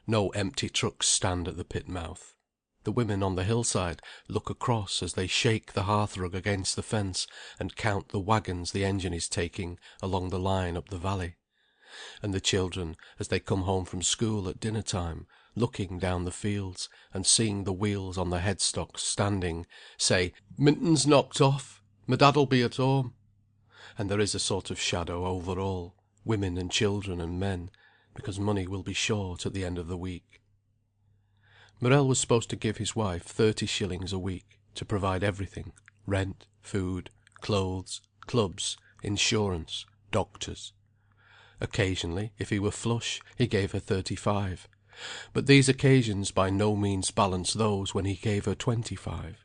Speaker 1: No empty trucks stand at the pit mouth. The women on the hillside look across as they shake the hearthrug against the fence and count the waggons the engine is taking along the line up the valley. And the children, as they come home from school at dinner time, looking down the fields, and seeing the wheels on the headstocks standing, say, "Minton's knocked off. My dad'll be at home." And there is a sort of shadow over all, women and children and men, because money will be short at the end of the week. Morel was supposed to give his wife 30 shillings a week, to provide everything: rent, food, clothes, clubs, insurance, doctors. Occasionally, if he were flush, he gave her 35, but these occasions by no means balanced those when he gave her 25.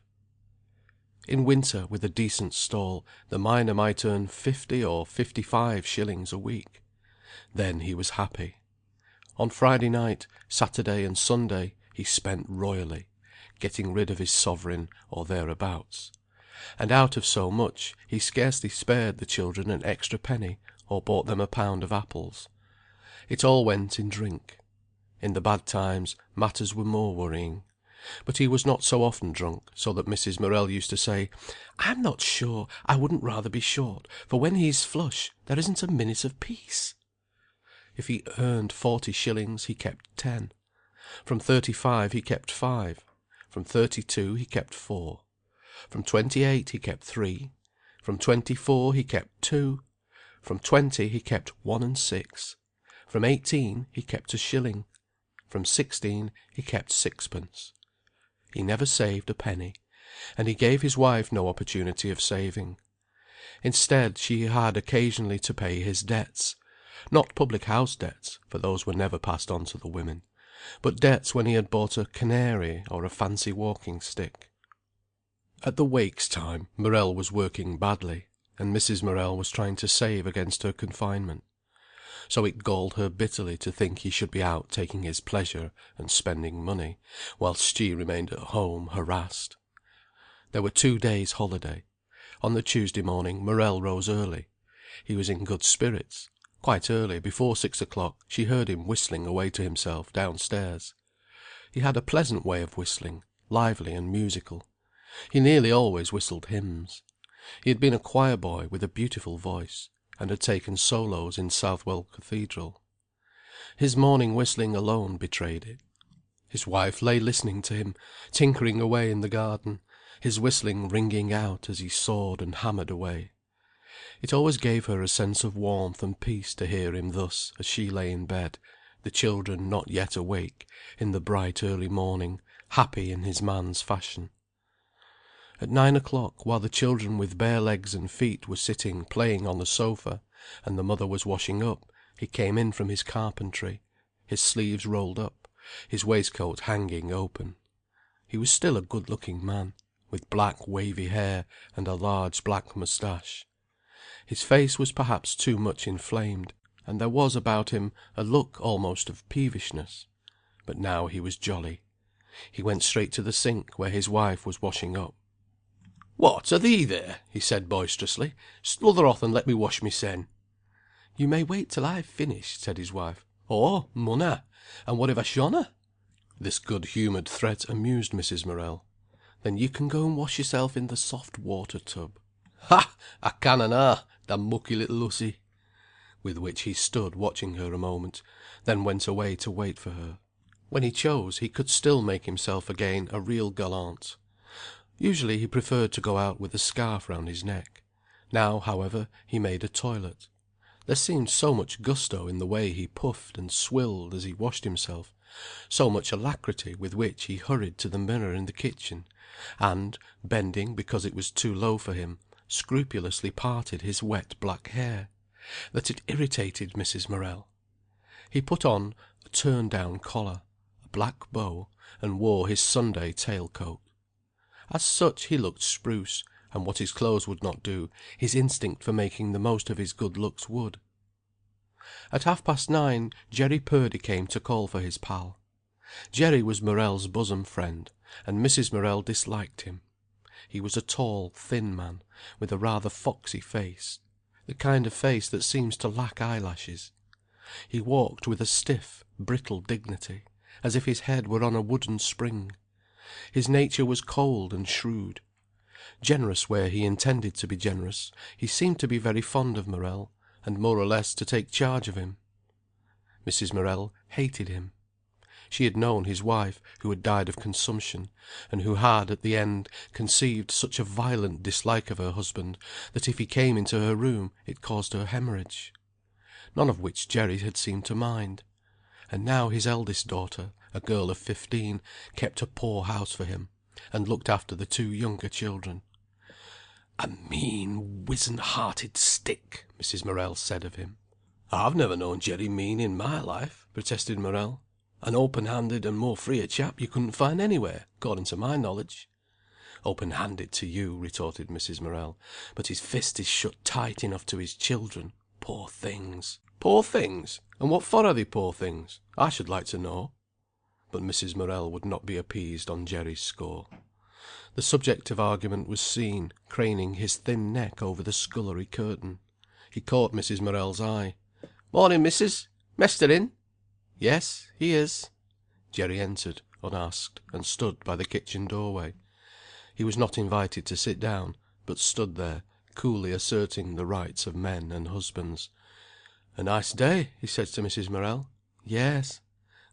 Speaker 1: In winter, with a decent stall, the miner might earn 50 or 55 shillings a week. Then he was happy. On Friday night, Saturday, and Sunday he spent royally, getting rid of his sovereign or thereabouts. And out of so much he scarcely spared the children an extra penny, or bought them a pound of apples. It all went in drink. In the bad times matters were more worrying. But he was not so often drunk, so that Mrs. Morel used to say, "I'm not sure I wouldn't rather be short, for when he's flush there isn't a minute of peace." If he earned 40 shillings he kept 10. From 35 he kept 5. From 32 he kept 4. From 28 he kept 3. From 24 he kept 2. From 20 he kept 1 and 6. From 18 he kept a shilling. From 16 he kept 6pence. He never saved a penny, and he gave his wife no opportunity of saving. Instead, she had occasionally to pay his debts. Not public-house debts, for those were never passed on to the women, but debts when he had bought a canary or a fancy walking-stick. At the Wakes time, Morel was working badly, and Mrs. Morel was trying to save against her confinement. So it galled her bitterly to think he should be out taking his pleasure and spending money, whilst she remained at home harassed. There were 2 days' holiday. On the Tuesday morning Morel rose early. He was in good spirits. Quite early, before 6 o'clock, she heard him whistling away to himself downstairs. He had a pleasant way of whistling, lively and musical. He nearly always whistled hymns. He had been a choir boy with a beautiful voice, and had taken solos in Southwell Cathedral. His morning whistling alone betrayed it. His wife lay listening to him, tinkering away in the garden, his whistling ringing out as he sawed and hammered away. It always gave her a sense of warmth and peace to hear him thus as she lay in bed, the children not yet awake, in the bright early morning, happy in his man's fashion. At 9 o'clock, while the children with bare legs and feet were sitting playing on the sofa, and the mother was washing up, he came in from his carpentry, his sleeves rolled up, his waistcoat hanging open. He was still a good-looking man, with black wavy hair and a large black moustache. His face was perhaps too much inflamed, and there was about him a look almost of peevishness. But now he was jolly. He went straight to the sink where his wife was washing up. "What, are thee there?" he said boisterously. "Sluther off and let me wash mysen." "You may wait till I've finished," said his wife. "Oh, munna! And what if I shonna?" This good-humoured threat amused Mrs. Morel. "Then you can go and wash yourself in the soft water tub." "Ha! I canna na, the mucky little hussy." With which he stood watching her a moment, then went away to wait for her. When he chose, he could still make himself again a real gallant. Usually he preferred to go out with a scarf round his neck. Now, however, he made a toilet. There seemed so much gusto in the way he puffed and swilled as he washed himself, so much alacrity with which he hurried to the mirror in the kitchen, and, bending because it was too low for him, scrupulously parted his wet black hair, that it irritated Mrs. Morel. He put on a turn-down collar, a black bow, and wore his Sunday tail-coat. As such he looked spruce, and what his clothes would not do, his instinct for making the most of his good looks would. At 9:30 Jerry Purdy came to call for his pal. Jerry was Morel's bosom friend, and Mrs. Morel disliked him. He was a tall, thin man, with a rather foxy face, the kind of face that seems to lack eyelashes. He walked with a stiff, brittle dignity, as if his head were on a wooden spring. His nature was cold and shrewd. Generous where he intended to be generous, he seemed to be very fond of Morel, and more or less to take charge of him. Mrs. Morel hated him. She had known his wife, who had died of consumption, and who had, at the end, conceived such a violent dislike of her husband that if he came into her room it caused her hemorrhage. None of which Jerry had seemed to mind. And now his eldest daughter, a girl of 15, kept a poor house for him, and looked after the two younger children. "A mean, wizen-hearted stick," Mrs. Morel said of him. "I've never known Jerry mean in my life," protested Morel. "An open-handed and more free a chap you couldn't find anywhere, according to my knowledge." "Open-handed to you," retorted Mrs. Morel, "but his fist is shut tight enough to his children. Poor things!" "Poor things! And what for are they poor things, I should like to know?" But Mrs. Morel would not be appeased on Jerry's score. The subject of argument was seen, craning his thin neck over the scullery curtain. He caught Mrs. Morel's eye. "Morning, missus. Mester in?" "Yes, he is." Jerry entered, unasked, and stood by the kitchen doorway. He was not invited to sit down, but stood there, coolly asserting the rights of men and husbands. "A nice day," he said to Mrs. Morel. "Yes."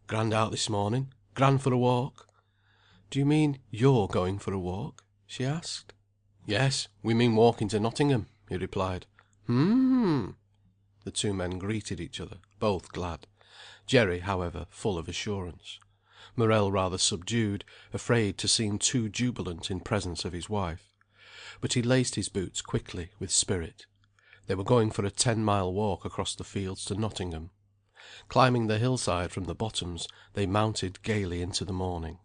Speaker 1: "Grand out this morning? Grand for a walk?" "Do you mean you're going for a walk?" she asked. "Yes, we mean walking to Nottingham," he replied. "H'm." The two men greeted each other, both glad. Jerry, however, full of assurance. Morel rather subdued, afraid to seem too jubilant in presence of his wife. But he laced his boots quickly, with spirit. They were going for a 10-mile walk across the fields to Nottingham. Climbing the hillside from the Bottoms, they mounted gaily into the morning.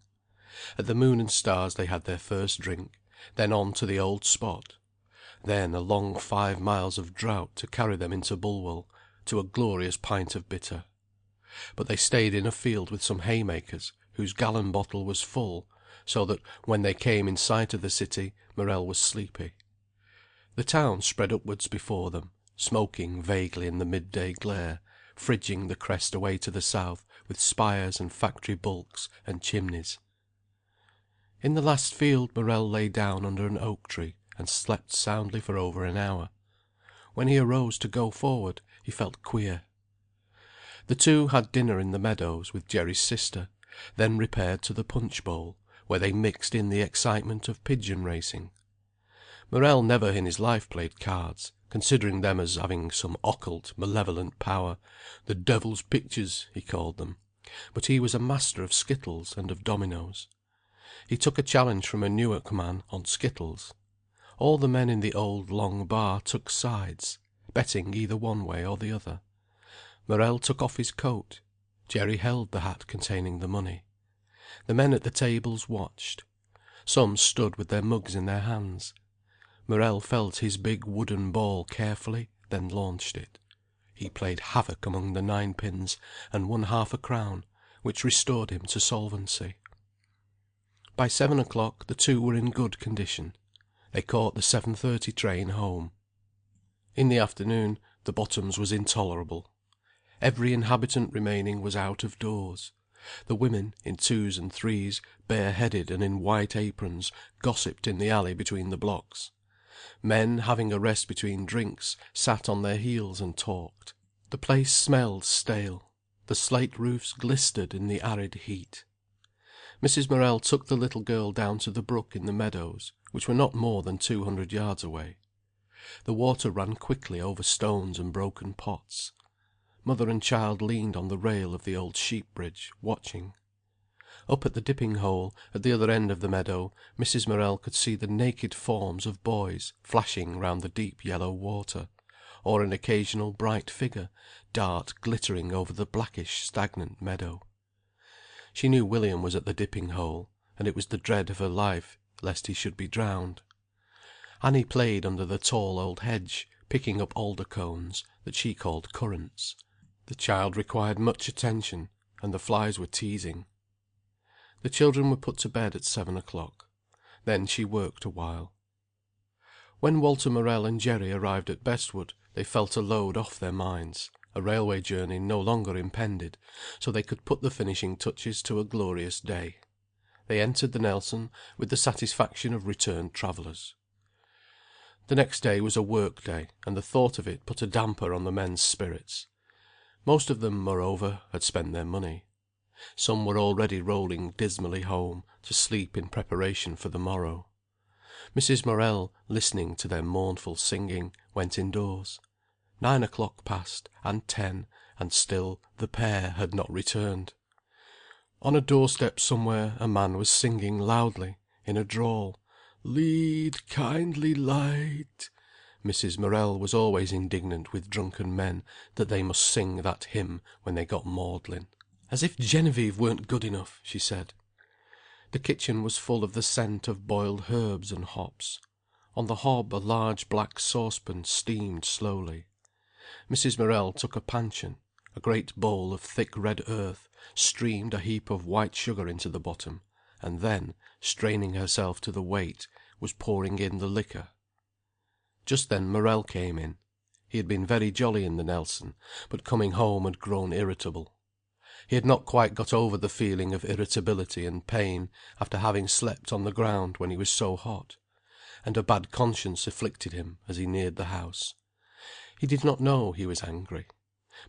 Speaker 1: At the Moon and Stars they had their first drink, then on to the old spot. Then a long 5 miles of drought to carry them into Bulwell, to a glorious pint of bitter. But they stayed in a field with some haymakers, whose gallon bottle was full, so that, when they came in sight of the city, Morel was sleepy. The town spread upwards before them, smoking vaguely in the midday glare, fridging the crest away to the south with spires and factory bulks and chimneys. In the last field Morel lay down under an oak tree, and slept soundly for over an hour. When he arose to go forward, he felt queer. The two had dinner in the meadows with Jerry's sister, then repaired to the punch bowl, where they mixed in the excitement of pigeon racing. Morel never in his life played cards, considering them as having some occult, malevolent power, the devil's pictures, he called them, but he was a master of skittles and of dominoes. He took a challenge from a Newark man on skittles. All the men in the old long bar took sides, betting either one way or the other. Morel took off his coat. Jerry held the hat containing the money. The men at the tables watched. Some stood with their mugs in their hands. Morel felt his big wooden ball carefully, then launched it. He played havoc among the 9 pins, and won half a crown, which restored him to solvency. By 7 o'clock the two were in good condition. They caught the 7:30 train home. In the afternoon the Bottoms was intolerable. Every inhabitant remaining was out of doors. The women, in 2s and 3s, bareheaded and in white aprons, gossiped in the alley between the blocks. Men, having a rest between drinks, sat on their heels and talked. The place smelled stale. The slate roofs glistered in the arid heat. Mrs. Morel took the little girl down to the brook in the meadows, which were not more than 200 yards away. The water ran quickly over stones and broken pots. Mother and child leaned on the rail of the old sheep bridge, watching. Up at the dipping hole, at the other end of the meadow, Mrs. Morel could see the naked forms of boys flashing round the deep yellow water, or an occasional bright figure dart glittering over the blackish stagnant meadow. She knew William was at the dipping hole, and it was the dread of her life lest he should be drowned. Annie played under the tall old hedge, picking up alder cones, that she called currants. The child required much attention, and the flies were teasing. The children were put to bed at 7 o'clock. Then she worked a while. When Walter Morel and Jerry arrived at Bestwood, they felt a load off their minds. A railway journey no longer impended, so they could put the finishing touches to a glorious day. They entered the Nelson with the satisfaction of returned travellers. The next day was a work day, and the thought of it put a damper on the men's spirits. Most of them, moreover, had spent their money. Some were already rolling dismally home, to sleep in preparation for the morrow. Mrs. Morel, listening to their mournful singing, went indoors. 9 o'clock passed, and 10, and still the pair had not returned. On a doorstep somewhere a man was singing loudly, in a drawl, "Lead, kindly light." Mrs. Morel was always indignant with drunken men that they must sing that hymn when they got maudlin. "As if Genevieve weren't good enough," she said. The kitchen was full of the scent of boiled herbs and hops. On the hob a large black saucepan steamed slowly. Mrs. Morel took a panchion, a great bowl of thick red earth, streamed a heap of white sugar into the bottom, and then, straining herself to the weight, was pouring in the liquor. Just then Morel came in. He had been very jolly in the Nelson, but coming home had grown irritable. He had not quite got over the feeling of irritability and pain after having slept on the ground when he was so hot, and a bad conscience afflicted him as he neared the house. He did not know he was angry,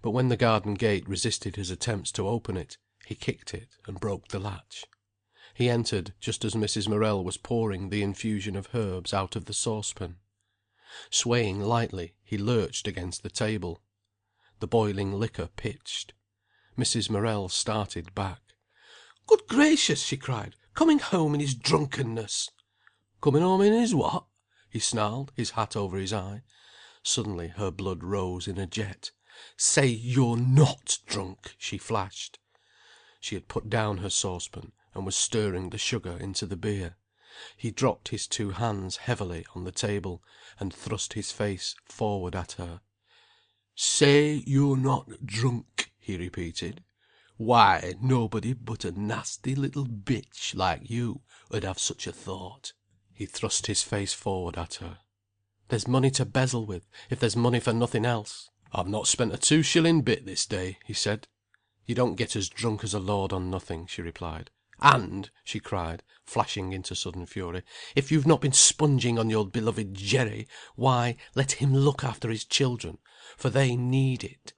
Speaker 1: but when the garden gate resisted his attempts to open it, he kicked it and broke the latch. He entered just as Mrs. Morel was pouring the infusion of herbs out of the saucepan. Swaying lightly, he lurched against the table. The boiling liquor pitched. Mrs. Morel started back. "Good gracious!" she cried. "Coming home in his drunkenness!" "Coming home in his what?" he snarled, his hat over his eye. Suddenly her blood rose in a jet. "Say you're not drunk!" she flashed. She had put down her saucepan, and was stirring the sugar into the beer. He dropped his 2 hands heavily on the table, and thrust his face forward at her. "Say you're not drunk!" he repeated. "Why, nobody but a nasty little bitch like you would have such a thought." He thrust his face forward at her. "There's money to bezzle with, if there's money for nothing else. I've not spent a 2-shilling bit this day," he said. "You don't get as drunk as a lord on nothing," she replied. "And," she cried, flashing into sudden fury, "if you've not been sponging on your beloved Jerry, why, let him look after his children, for they need it."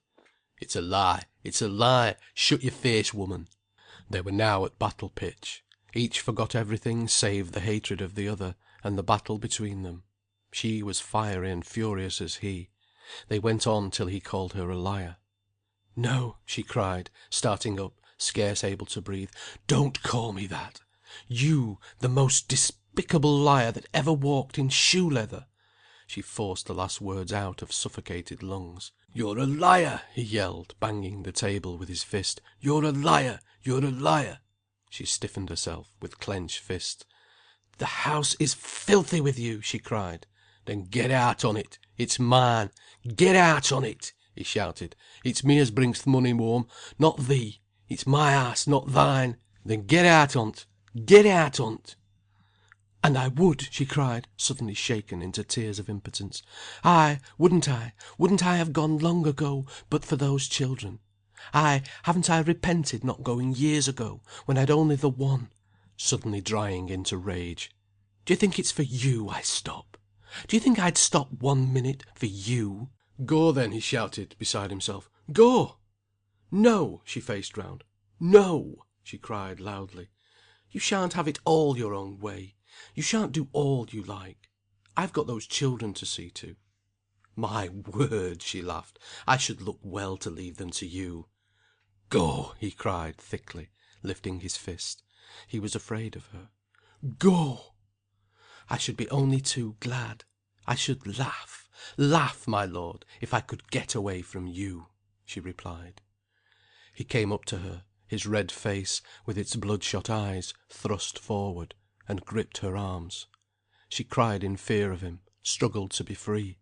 Speaker 1: "It's a lie! It's a lie! Shut your face, woman!" They were now at battle pitch. Each forgot everything save the hatred of the other, and the battle between them. She was fiery and furious as he. They went on till he called her a liar. "No!" she cried, starting up, scarce able to breathe. "Don't call me that! You, the most despicable liar that ever walked in shoe leather!" She forced the last words out of suffocated lungs. "You're a liar!" he yelled, banging the table with his fist. "You're a liar! You're a liar!" She stiffened herself, with clenched fist. "The house is filthy with you!" she cried. "Then get out on it! It's mine! Get out on it!" he shouted. "It's me as brings th' money whoam, not thee. It's my house, not thine. Then get out on't! Get out on't!" "And I would!" she cried, suddenly shaken into tears of impotence. Wouldn't I? Wouldn't I have gone long ago, but for those children? Haven't I repented not going years ago, when I'd only the one?" Suddenly drying into rage. "Do you think it's for you I stop? Do you think I'd stop 1 minute for you?" "Go then!" he shouted, beside himself. "Go!" "No!" She faced round. "No!" she cried, loudly. "You shan't have it all your own way. You shan't do all you like. I've got those children to see to." "My word!" she laughed. "I should look well to leave them to you." "Go!" he cried, thickly, lifting his fist. He was afraid of her. "Go!" "I should be only too glad. I should laugh, my lord, if I could get away from you," she replied. He came up to her, his red face, with its bloodshot eyes, thrust forward, and gripped her arms. She cried in fear of him, struggled to be free.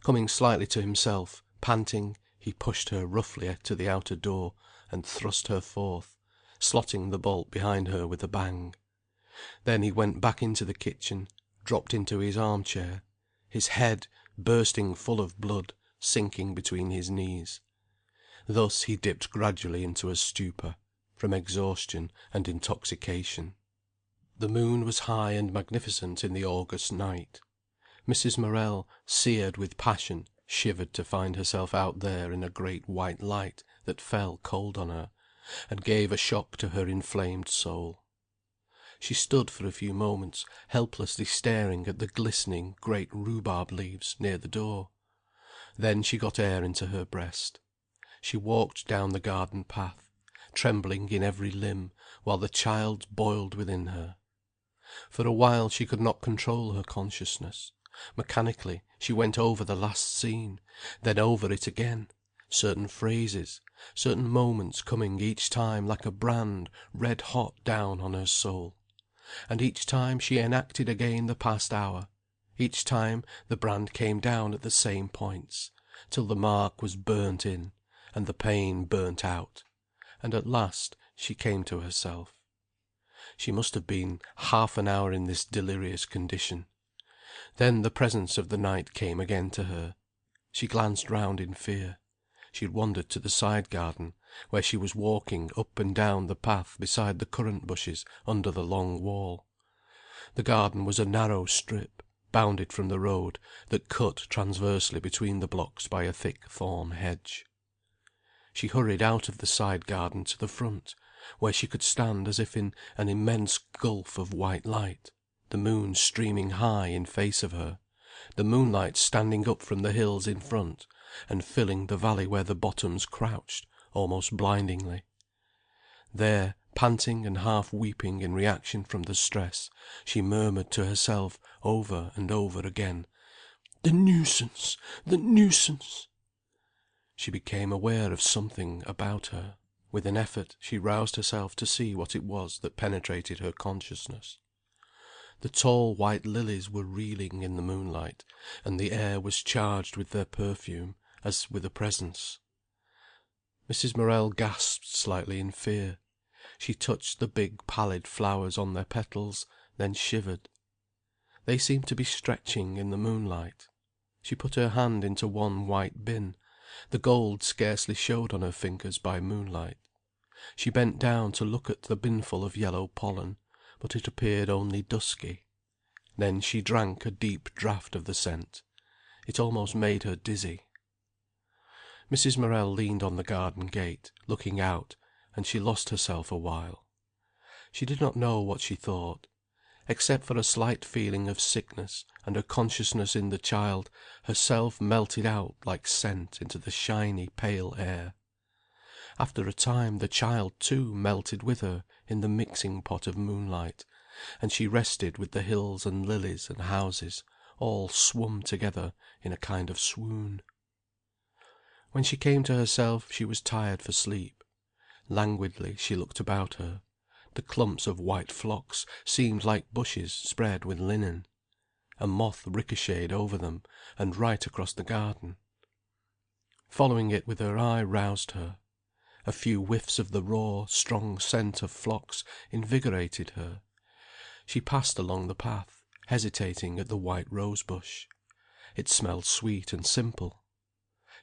Speaker 1: Coming slightly to himself, panting, he pushed her roughly to the outer door, and thrust her forth, slotting the bolt behind her with a bang. Then he went back into the kitchen, dropped into his arm chair, his head, bursting full of blood, sinking between his knees. Thus he dipped gradually into a stupor, from exhaustion and intoxication. The moon was high and magnificent in the August night. Mrs. Morel, seared with passion, shivered to find herself out there in a great white light that fell cold on her, and gave a shock to her inflamed soul. She stood for a few moments helplessly staring at the glistening great rhubarb leaves near the door. Then she got air into her breast. She walked down the garden path, trembling in every limb, while the child boiled within her. For a while she could not control her consciousness. Mechanically she went over the last scene, then over it again, certain phrases, certain moments coming each time like a brand red hot down on her soul. And each time she enacted again the past hour; each time the brand came down at the same points, till the mark was burnt in, and the pain burnt out, and at last she came to herself. She must have been half an hour in this delirious condition. Then the presence of the night came again to her. She glanced round in fear. She had wandered to the side garden, where she was walking up and down the path beside the currant bushes under the long wall. The garden was a narrow strip, bounded from the road, that cut transversely between the blocks by a thick thorn hedge. She hurried out of the side garden to the front, where she could stand as if in an immense gulf of white light, the moon streaming high in face of her, the moonlight standing up from the hills in front, and filling the valley where the bottoms crouched, almost blindingly. There, panting and half weeping in reaction from the stress, she murmured to herself over and over again, "The nuisance! The nuisance!" She became aware of something about her. With an effort she roused herself to see what it was that penetrated her consciousness. The tall white lilies were reeling in the moonlight, and the air was charged with their perfume, as with a presence. Mrs. Morel gasped slightly in fear. She touched the big pallid flowers on their petals, then shivered. They seemed to be stretching in the moonlight. She put her hand into one white bin. The gold scarcely showed on her fingers by moonlight. She bent down to look at the binful of yellow pollen, but it appeared only dusky. Then she drank a deep draught of the scent. It almost made her dizzy. Mrs. Morel leaned on the garden gate, looking out, and she lost herself a while. She did not know what she thought. Except for a slight feeling of sickness and a consciousness in the child, herself melted out like scent into the shiny pale air. After a time the child too melted with her in the mixing pot of moonlight, and she rested with the hills and lilies and houses, all swum together in a kind of swoon. When she came to herself she was tired for sleep. Languidly she looked about her. The clumps of white phlox seemed like bushes spread with linen. A moth ricocheted over them and right across the garden. Following it with her eye roused her. A few whiffs of the raw, strong scent of phlox invigorated her. She passed along the path, hesitating at the white rose bush. It smelled sweet and simple.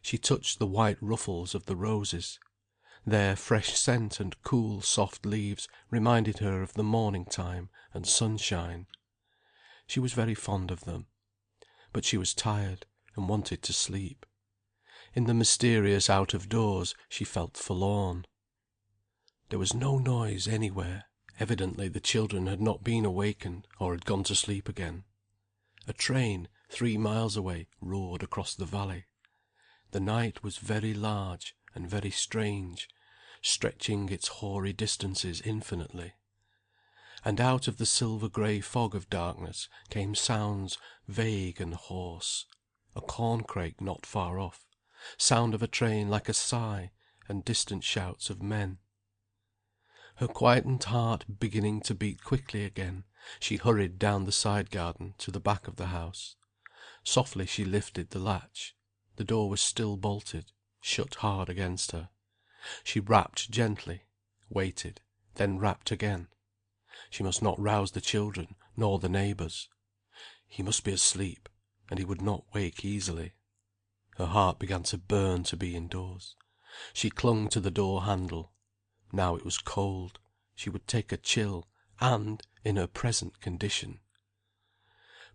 Speaker 1: She touched the white ruffles of the roses. Their fresh scent and cool soft leaves reminded her of the morning time and sunshine. She was very fond of them. But she was tired, and wanted to sleep. In the mysterious out of doors she felt forlorn. There was no noise anywhere. Evidently the children had not been awakened, or had gone to sleep again. A train 3 miles away roared across the valley. The night was very large and very strange, stretching its hoary distances infinitely. And out of the silver-grey fog of darkness came sounds vague and hoarse. A corncrake not far off, sound of a train like a sigh, and distant shouts of men. Her quietened heart beginning to beat quickly again, she hurried down the side garden to the back of the house. Softly she lifted the latch. The door was still bolted, shut hard against her. She rapped gently, waited, then rapped again. She must not rouse the children, nor the neighbours. He must be asleep, and he would not wake easily. Her heart began to burn to be indoors. She clung to the door handle. Now it was cold. She would take a chill, and in her present condition.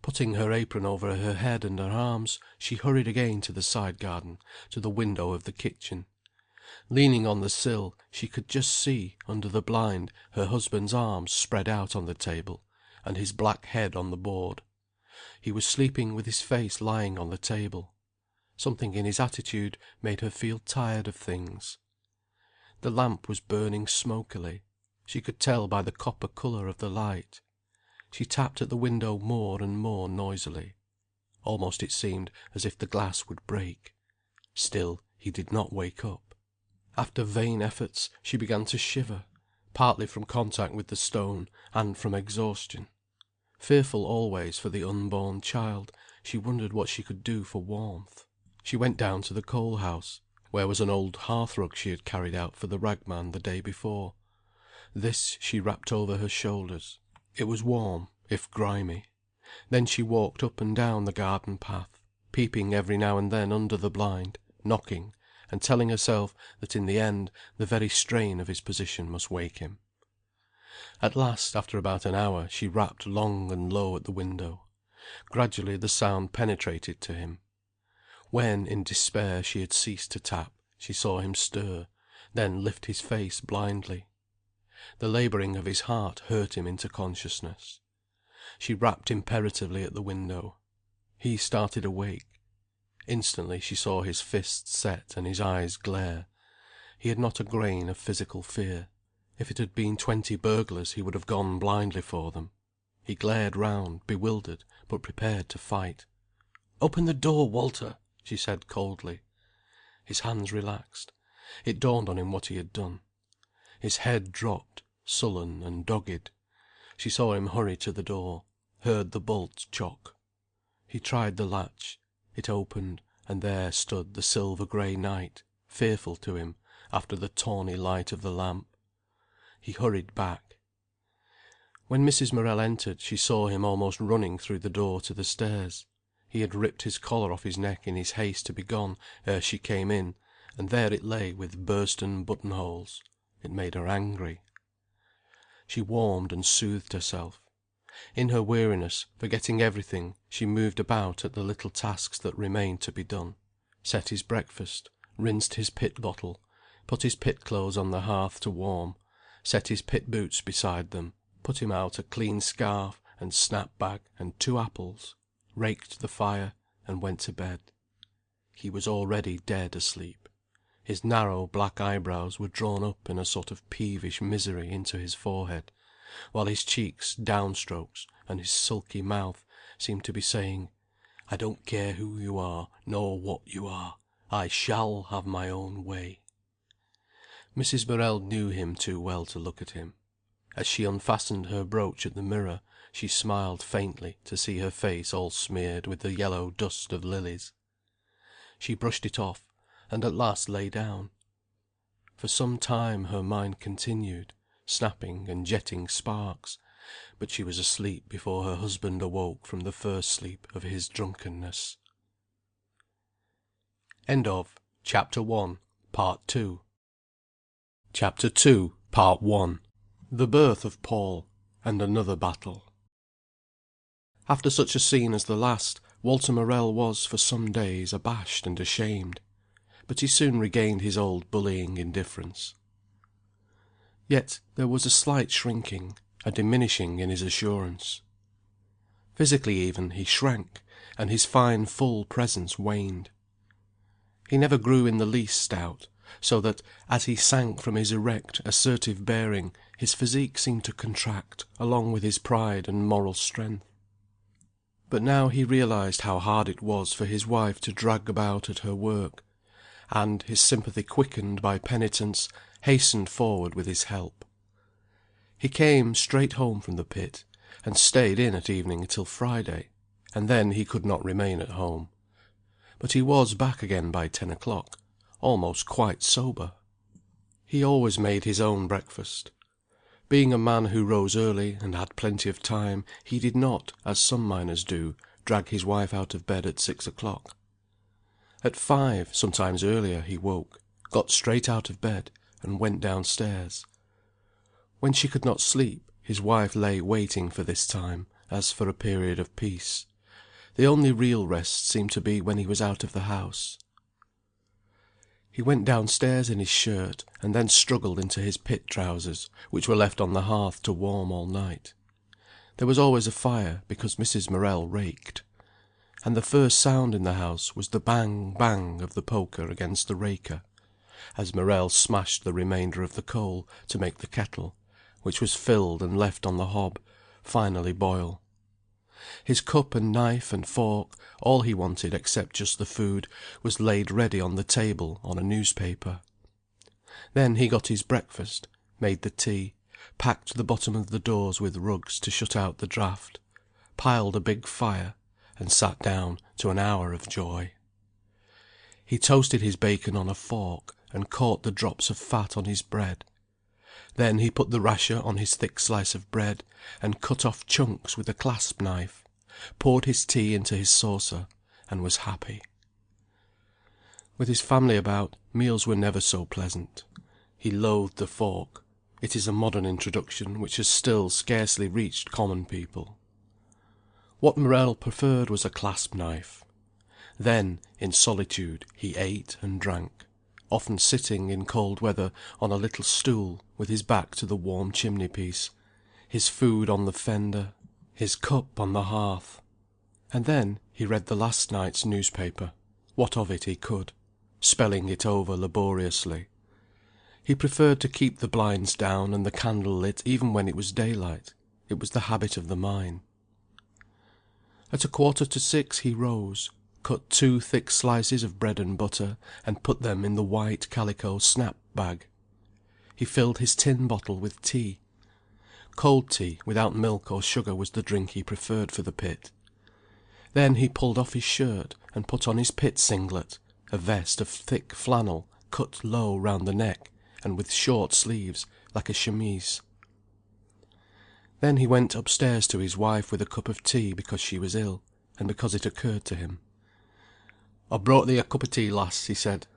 Speaker 1: Putting her apron over her head and her arms, she hurried again to the side garden, to the window of the kitchen. Leaning on the sill, she could just see, under the blind, her husband's arms spread out on the table, and his black head on the board. He was sleeping with his face lying on the table. Something in his attitude made her feel tired of things. The lamp was burning smokily. She could tell by the copper colour of the light. She tapped at the window more and more noisily. Almost it seemed as if the glass would break. Still he did not wake up. After vain efforts she began to shiver, partly from contact with the stone, and from exhaustion. Fearful always for the unborn child, she wondered what she could do for warmth. She went down to the coal house, where was an old hearthrug she had carried out for the ragman the day before. This she wrapped over her shoulders. It was warm, if grimy. Then she walked up and down the garden path, peeping every now and then under the blind, knocking, and telling herself that in the end the very strain of his position must wake him. At last, after about an hour, she rapped long and low at the window. Gradually the sound penetrated to him. When, in despair, she had ceased to tap, she saw him stir, then lift his face blindly. The labouring of his heart hurt him into consciousness. She rapped imperatively at the window. He started awake. Instantly she saw his fists set and his eyes glare. He had not a grain of physical fear. If it had been 20 burglars he would have gone blindly for them. He glared round, bewildered, but prepared to fight. "Open the door, Walter!" she said coldly. His hands relaxed. It dawned on him what he had done. His head dropped, sullen and dogged. She saw him hurry to the door, heard the bolt chock. He tried the latch. It opened, and there stood the silver-grey night, fearful to him, after the tawny light of the lamp. He hurried back. When Mrs. Morel entered she saw him almost running through the door to the stairs. He had ripped his collar off his neck in his haste to be gone ere she came in, and there it lay with bursten buttonholes. It made her angry. She warmed and soothed herself. In her weariness, forgetting everything, she moved about at the little tasks that remained to be done, set his breakfast, rinsed his pit bottle, put his pit clothes on the hearth to warm, set his pit boots beside them, put him out a clean scarf and snap bag and 2 apples, raked the fire, and went to bed. He was already dead asleep. His narrow black eyebrows were drawn up in a sort of peevish misery into his forehead, while his cheeks downstrokes and his sulky mouth seemed to be saying, "I don't care who you are, nor what you are. I shall have my own way." Mrs. Morel knew him too well to look at him. As she unfastened her brooch at the mirror, she smiled faintly to see her face all smeared with the yellow dust of lilies. She brushed it off, and at last lay down. For some time her mind continued, snapping and jetting sparks, but she was asleep before her husband awoke from the first sleep of his drunkenness. End of Chapter 1, Part 2. Chapter 2, Part 1. The birth of Paul, and another battle. After such a scene as the last, Walter Morel was for some days abashed and ashamed, but he soon regained his old bullying indifference. Yet there was a slight shrinking, a diminishing in his assurance. Physically even he shrank, and his fine full presence waned. He never grew in the least stout, so that, as he sank from his erect, assertive bearing, his physique seemed to contract, along with his pride and moral strength. But now he realized how hard it was for his wife to drag about at her work, and, his sympathy quickened by penitence, hastened forward with his help. He came straight home from the pit, and stayed in at evening till Friday, and then he could not remain at home. But he was back again by 10 o'clock, almost quite sober. He always made his own breakfast. Being a man who rose early, and had plenty of time, he did not, as some miners do, drag his wife out of bed at 6 o'clock. At 5, sometimes earlier, he woke, got straight out of bed, and went downstairs. When she could not sleep, his wife lay waiting for this time, as for a period of peace. The only real rest seemed to be when he was out of the house. He went downstairs in his shirt, and then struggled into his pit trousers, which were left on the hearth to warm all night. There was always a fire, because Mrs. Morel raked. And the first sound in the house was the bang, bang of the poker against the raker, as Morel smashed the remainder of the coal to make the kettle, which was filled and left on the hob, finally boil. His cup and knife and fork, all he wanted except just the food, was laid ready on the table on a newspaper. Then he got his breakfast, made the tea, packed the bottom of the doors with rugs to shut out the draught, piled a big fire, and sat down to an hour of joy. He toasted his bacon on a fork, and caught the drops of fat on his bread. Then he put the rasher on his thick slice of bread, and cut off chunks with a clasp knife, poured his tea into his saucer, and was happy. With his family about, meals were never so pleasant. He loathed the fork. It is a modern introduction which has still scarcely reached common people. What Morel preferred was a clasp knife. Then, in solitude, he ate and drank, often sitting in cold weather on a little stool with his back to the warm chimney-piece, his food on the fender, his cup on the hearth. And then he read the last night's newspaper, what of it he could, spelling it over laboriously. He preferred to keep the blinds down and the candle lit even when it was daylight. It was the habit of the mine. At 5:45 he rose, cut 2 thick slices of bread and butter, and put them in the white calico snap bag. He filled his tin bottle with tea. Cold tea, without milk or sugar, was the drink he preferred for the pit. Then he pulled off his shirt, and put on his pit singlet, a vest of thick flannel, cut low round the neck, and with short sleeves, like a chemise. Then he went upstairs to his wife with a cup of tea because she was ill, and because it occurred to him. "I've brought thee a cup of tea, lass," he said.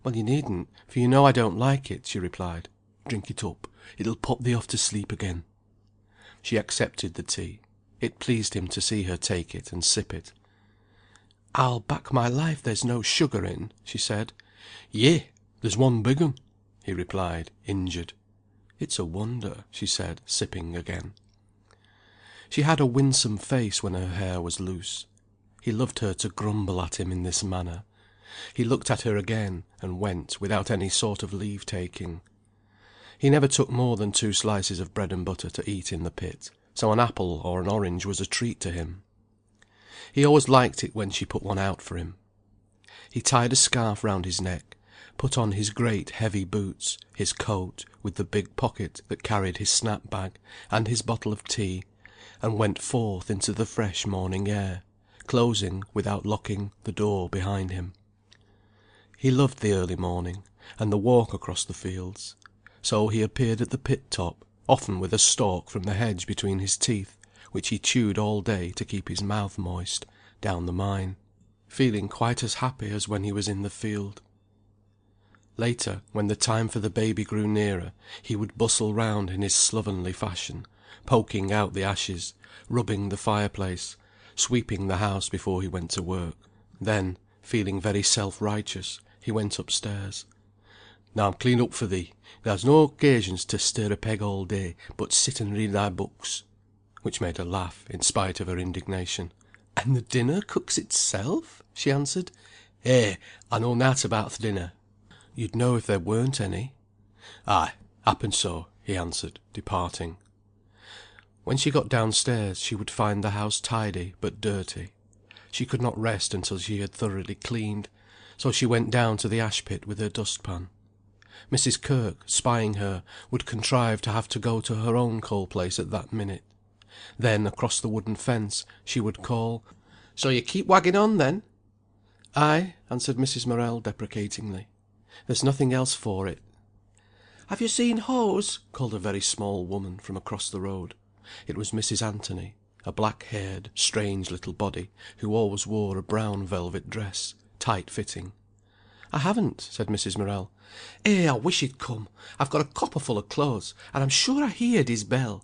Speaker 1: "Well, you needn't, for you know I don't like it," she replied. "Drink it up. It'll pop thee off to sleep again." She accepted the tea. It pleased him to see her take it and sip it. "I'll back my life there's no sugar in," she said. "Yeh, there's one big un," he replied, injured. "It's a wonder," she said, sipping again. She had a winsome face when her hair was loose. He loved her to grumble at him in this manner. He looked at her again, and went without any sort of leave-taking. He never took more than 2 slices of bread and butter to eat in the pit, so an apple or an orange was a treat to him. He always liked it when she put one out for him. He tied a scarf round his neck, put on his great heavy boots, his coat with the big pocket that carried his snap-bag, and his bottle of tea, and went forth into the fresh morning air, closing without locking the door behind him. He loved the early morning, and the walk across the fields. So he appeared at the pit top, often with a stalk from the hedge between his teeth, which he chewed all day to keep his mouth moist, down the mine, feeling quite as happy as when he was in the field. Later, when the time for the baby grew nearer, he would bustle round in his slovenly fashion, poking out the ashes, rubbing the fireplace, sweeping the house before he went to work. Then, feeling very self-righteous, he went upstairs. "Now I'm clean up for thee. There's no occasions to stir a peg all day, but sit and read thy books." Which made her laugh, in spite of her indignation. "And the dinner cooks itself?" she answered. I know nowt about th' dinner." "You'd know if there weren't any." "Ay, happen so," he answered, departing. When she got downstairs she would find the house tidy but dirty. She could not rest until she had thoroughly cleaned, so she went down to the ash-pit with her dustpan. Mrs. Kirk, spying her, would contrive to have to go to her own coal-place at that minute. Then across the wooden fence she would call, "So you keep wagging on, then?" "Ay," answered Mrs. Morel deprecatingly. "There's nothing else for it." "Have you seen Hose?" called a very small woman from across the road. It was Mrs. Anthony, a black-haired, strange little body, who always wore a brown velvet dress, tight-fitting. "I haven't," said Mrs. Morel. I wish he'd come. I've got a copper full of clothes, and I'm sure I heard his bell."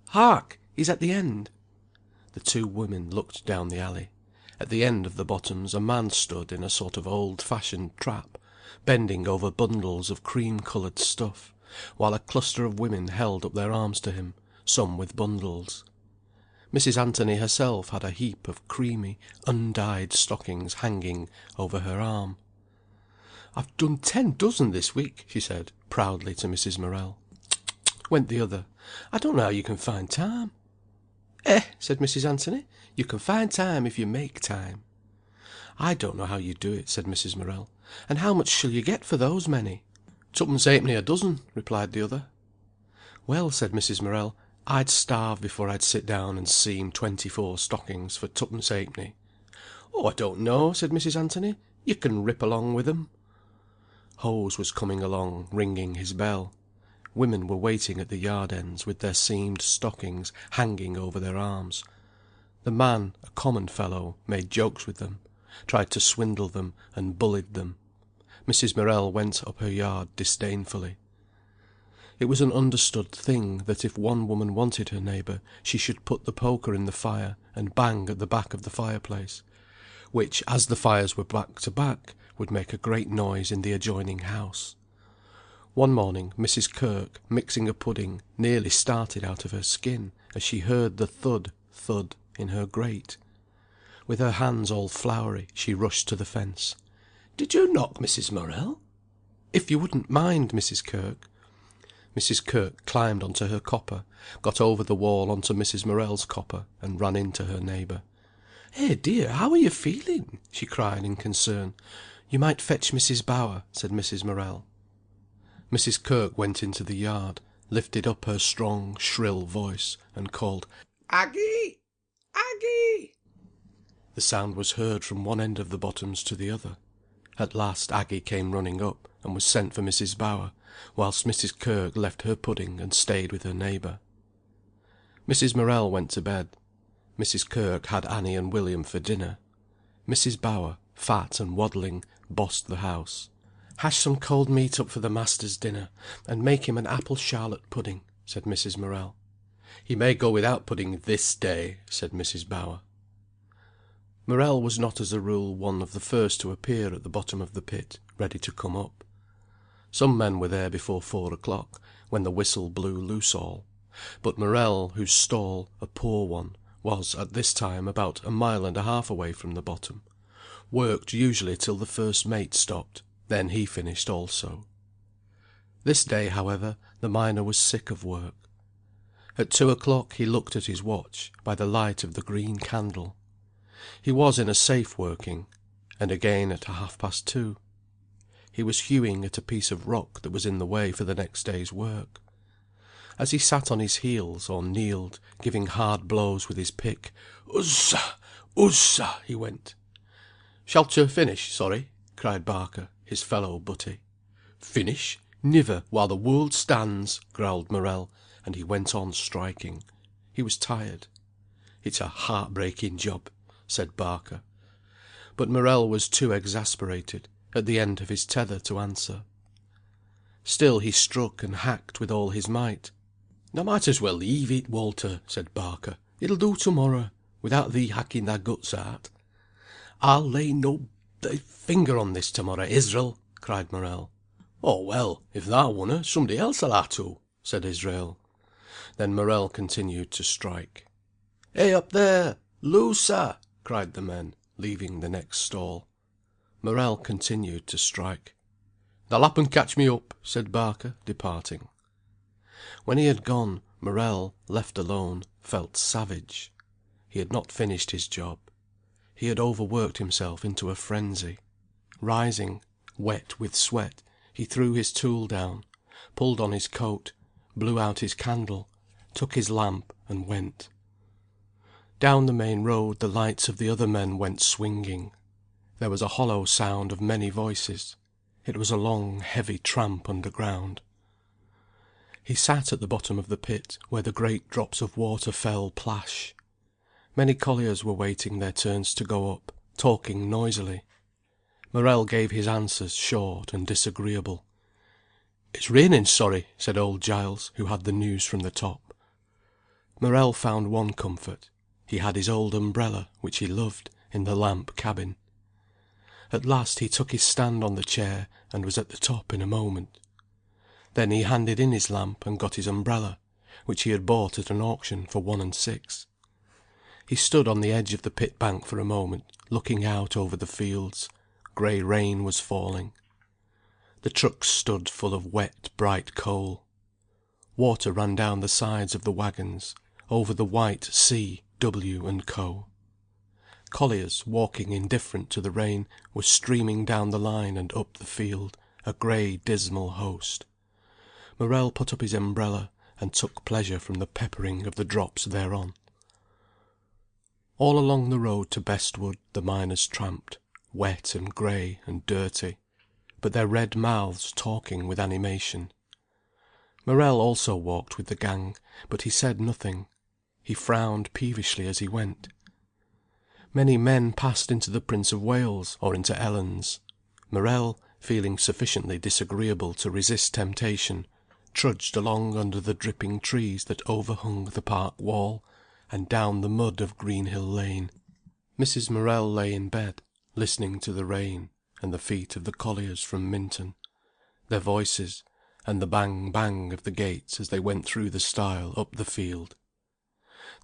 Speaker 1: "Hark! He's at the end." The 2 women looked down the alley. At the end of the bottoms a man stood in a sort of old-fashioned trap, bending over bundles of cream-coloured stuff, while a cluster of women held up their arms to him, some with bundles. Mrs. Anthony herself had a heap of creamy, undyed stockings hanging over her arm. "I've done 10 dozen this week," she said, proudly, to Mrs. Morel. "Tut, went the other. "I don't know how you can find time." Said Mrs. Anthony. "You can find time if you make time." "I don't know how you do it," said Mrs. Morel. "And how much shall you get for those many?" "Twopence halfpenny a dozen," replied the other. "Well," said Mrs. Morel, "I'd starve before I'd sit down and seam 24 stockings for twopence halfpenny." "I don't know," said Mrs. Anthony. "You can rip along with 'em." Hose was coming along, ringing his bell. Women were waiting at the yard ends with their seamed stockings hanging over their arms. The man, a common fellow, made jokes with them, tried to swindle them, and bullied them. Mrs. Morel went up her yard disdainfully. It was an understood thing that if one woman wanted her neighbour, she should put the poker in the fire and bang at the back of the fireplace, which, as the fires were back to back, would make a great noise in the adjoining house. One morning Mrs. Kirk, mixing a pudding, nearly started out of her skin as she heard the thud, thud in her grate. With her hands all floury she rushed to the fence. "Did you knock, Mrs. Morel?" "If you wouldn't mind, Mrs. Kirk." Mrs. Kirk climbed on to her copper, got over the wall on to Mrs. Morel's copper, and ran in to her neighbour. Dear, how are you feeling?" she cried in concern. "You might fetch Mrs. Bower," said Mrs. Morel. Mrs. Kirk went into the yard, lifted up her strong, shrill voice, and called, "Aggie! Aggie!" The sound was heard from one end of the bottoms to the other. At last Aggie came running up, and was sent for Mrs. Bower, whilst Mrs. Kirk left her pudding and stayed with her neighbour. Mrs. Morel went to bed. Mrs. Kirk had Annie and William for dinner. Mrs. Bower, fat and waddling, bossed the house. "Hash some cold meat up for the master's dinner, and make him an apple charlotte pudding," said Mrs. Morel. "He may go without pudding this day," said Mrs. Bower. Morel was not as a rule one of the first to appear at the bottom of the pit, ready to come up. Some men were there before 4 o'clock, when the whistle blew loose all; but Morel, whose stall, a poor one, was at this time about 1.5 miles away from the bottom, worked usually till the first mate stopped, then he finished also. This day, however, the miner was sick of work. At 2 o'clock he looked at his watch, by the light of the green candle. He was in a safe working, and again at 2:30. He was hewing at a piece of rock that was in the way for the next day's work. As he sat on his heels, or kneeled, giving hard blows with his pick, "Uzza! Uzza!" he went. "Shalt you finish, sorry?" cried Barker, his fellow butty. "Finish? Niver, while the world stands," growled Morel, and he went on striking. He was tired. "It's a heart-breaking job," said Barker. But Morel was too exasperated, at the end of his tether, to answer. Still he struck and hacked with all his might. "Thou might as well leave it, Walter," said Barker. "It'll do to-morrow, without thee hacking thy guts out." "I'll lay no thy finger on this to-morrow, Israel," cried Morel. "Oh, well, if thou wunna, somebody else'll ha' to," said Israel. Then Morel continued to strike. "Hey, up there! Looser!" cried the men, leaving the next stall. Morel continued to strike. "They'll happen catch me up," said Barker, departing. When he had gone, Morel, left alone, felt savage. He had not finished his job. He had overworked himself into a frenzy. Rising, wet with sweat, he threw his tool down, pulled on his coat, blew out his candle, took his lamp, and went. Down the main road the lights of the other men went swinging. There was a hollow sound of many voices. It was a long, heavy tramp underground. He sat at the bottom of the pit, where the great drops of water fell plash. Many colliers were waiting their turns to go up, talking noisily. Morel gave his answers short and disagreeable. "It's raining, sorry," said old Giles, who had the news from the top. Morel found one comfort. He had his old umbrella, which he loved, in the lamp cabin. At last he took his stand on the chair, and was at the top in a moment. Then he handed in his lamp and got his umbrella, which he had bought at an auction for 1 and 6. He stood on the edge of the pit bank for a moment, looking out over the fields. Grey rain was falling. The trucks stood full of wet, bright coal. Water ran down the sides of the wagons, over the white C, W and Co. Colliers, walking indifferent to the rain, were streaming down the line and up the field, a grey dismal host. Morel put up his umbrella, and took pleasure from the peppering of the drops thereon. All along the road to Bestwood the miners tramped, wet and grey and dirty, but their red mouths talking with animation. Morel also walked with the gang, but he said nothing. He frowned peevishly as he went. Many men passed into the Prince of Wales, or into Ellen's. Morel, feeling sufficiently disagreeable to resist temptation, trudged along under the dripping trees that overhung the park wall, and down the mud of Greenhill Lane. Mrs. Morel lay in bed, listening to the rain, and the feet of the colliers from Minton, their voices, and the bang-bang of the gates as they went through the stile up the field.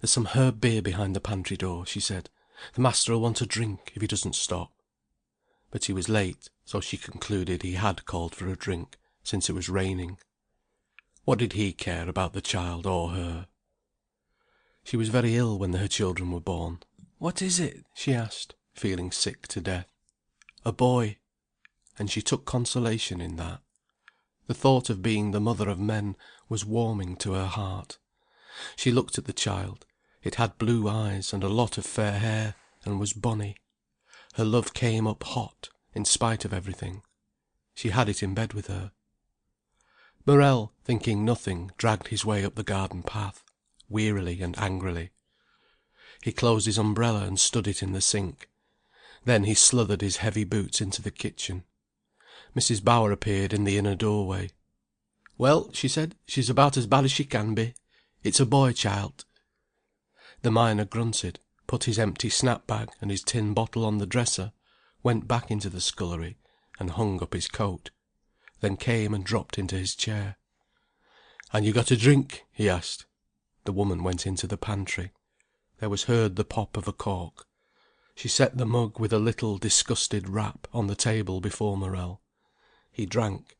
Speaker 1: "There's some herb beer behind the pantry door," she said. "The master'll want a drink, if he doesn't stop." But he was late, so she concluded he had called for a drink, since it was raining. What did he care about the child or her? She was very ill when her children were born. "What is it?" she asked, feeling sick to death. "A boy." And she took consolation in that. The thought of being the mother of men was warming to her heart. She looked at the child. It had blue eyes and a lot of fair hair, and was bonny. Her love came up hot, in spite of everything. She had it in bed with her. Morel, thinking nothing, dragged his way up the garden path, wearily and angrily. He closed his umbrella and stood it in the sink. Then he sluthered his heavy boots into the kitchen. Mrs. Bower appeared in the inner doorway. "Well," she said, "she's about as bad as she can be. It's a boy child." The miner grunted, put his empty snap-bag and his tin bottle on the dresser, went back into the scullery, and hung up his coat, then came and dropped into his chair. "And you got a drink?" he asked. The woman went into the pantry. There was heard the pop of a cork. She set the mug with a little disgusted rap on the table before Morel. He drank,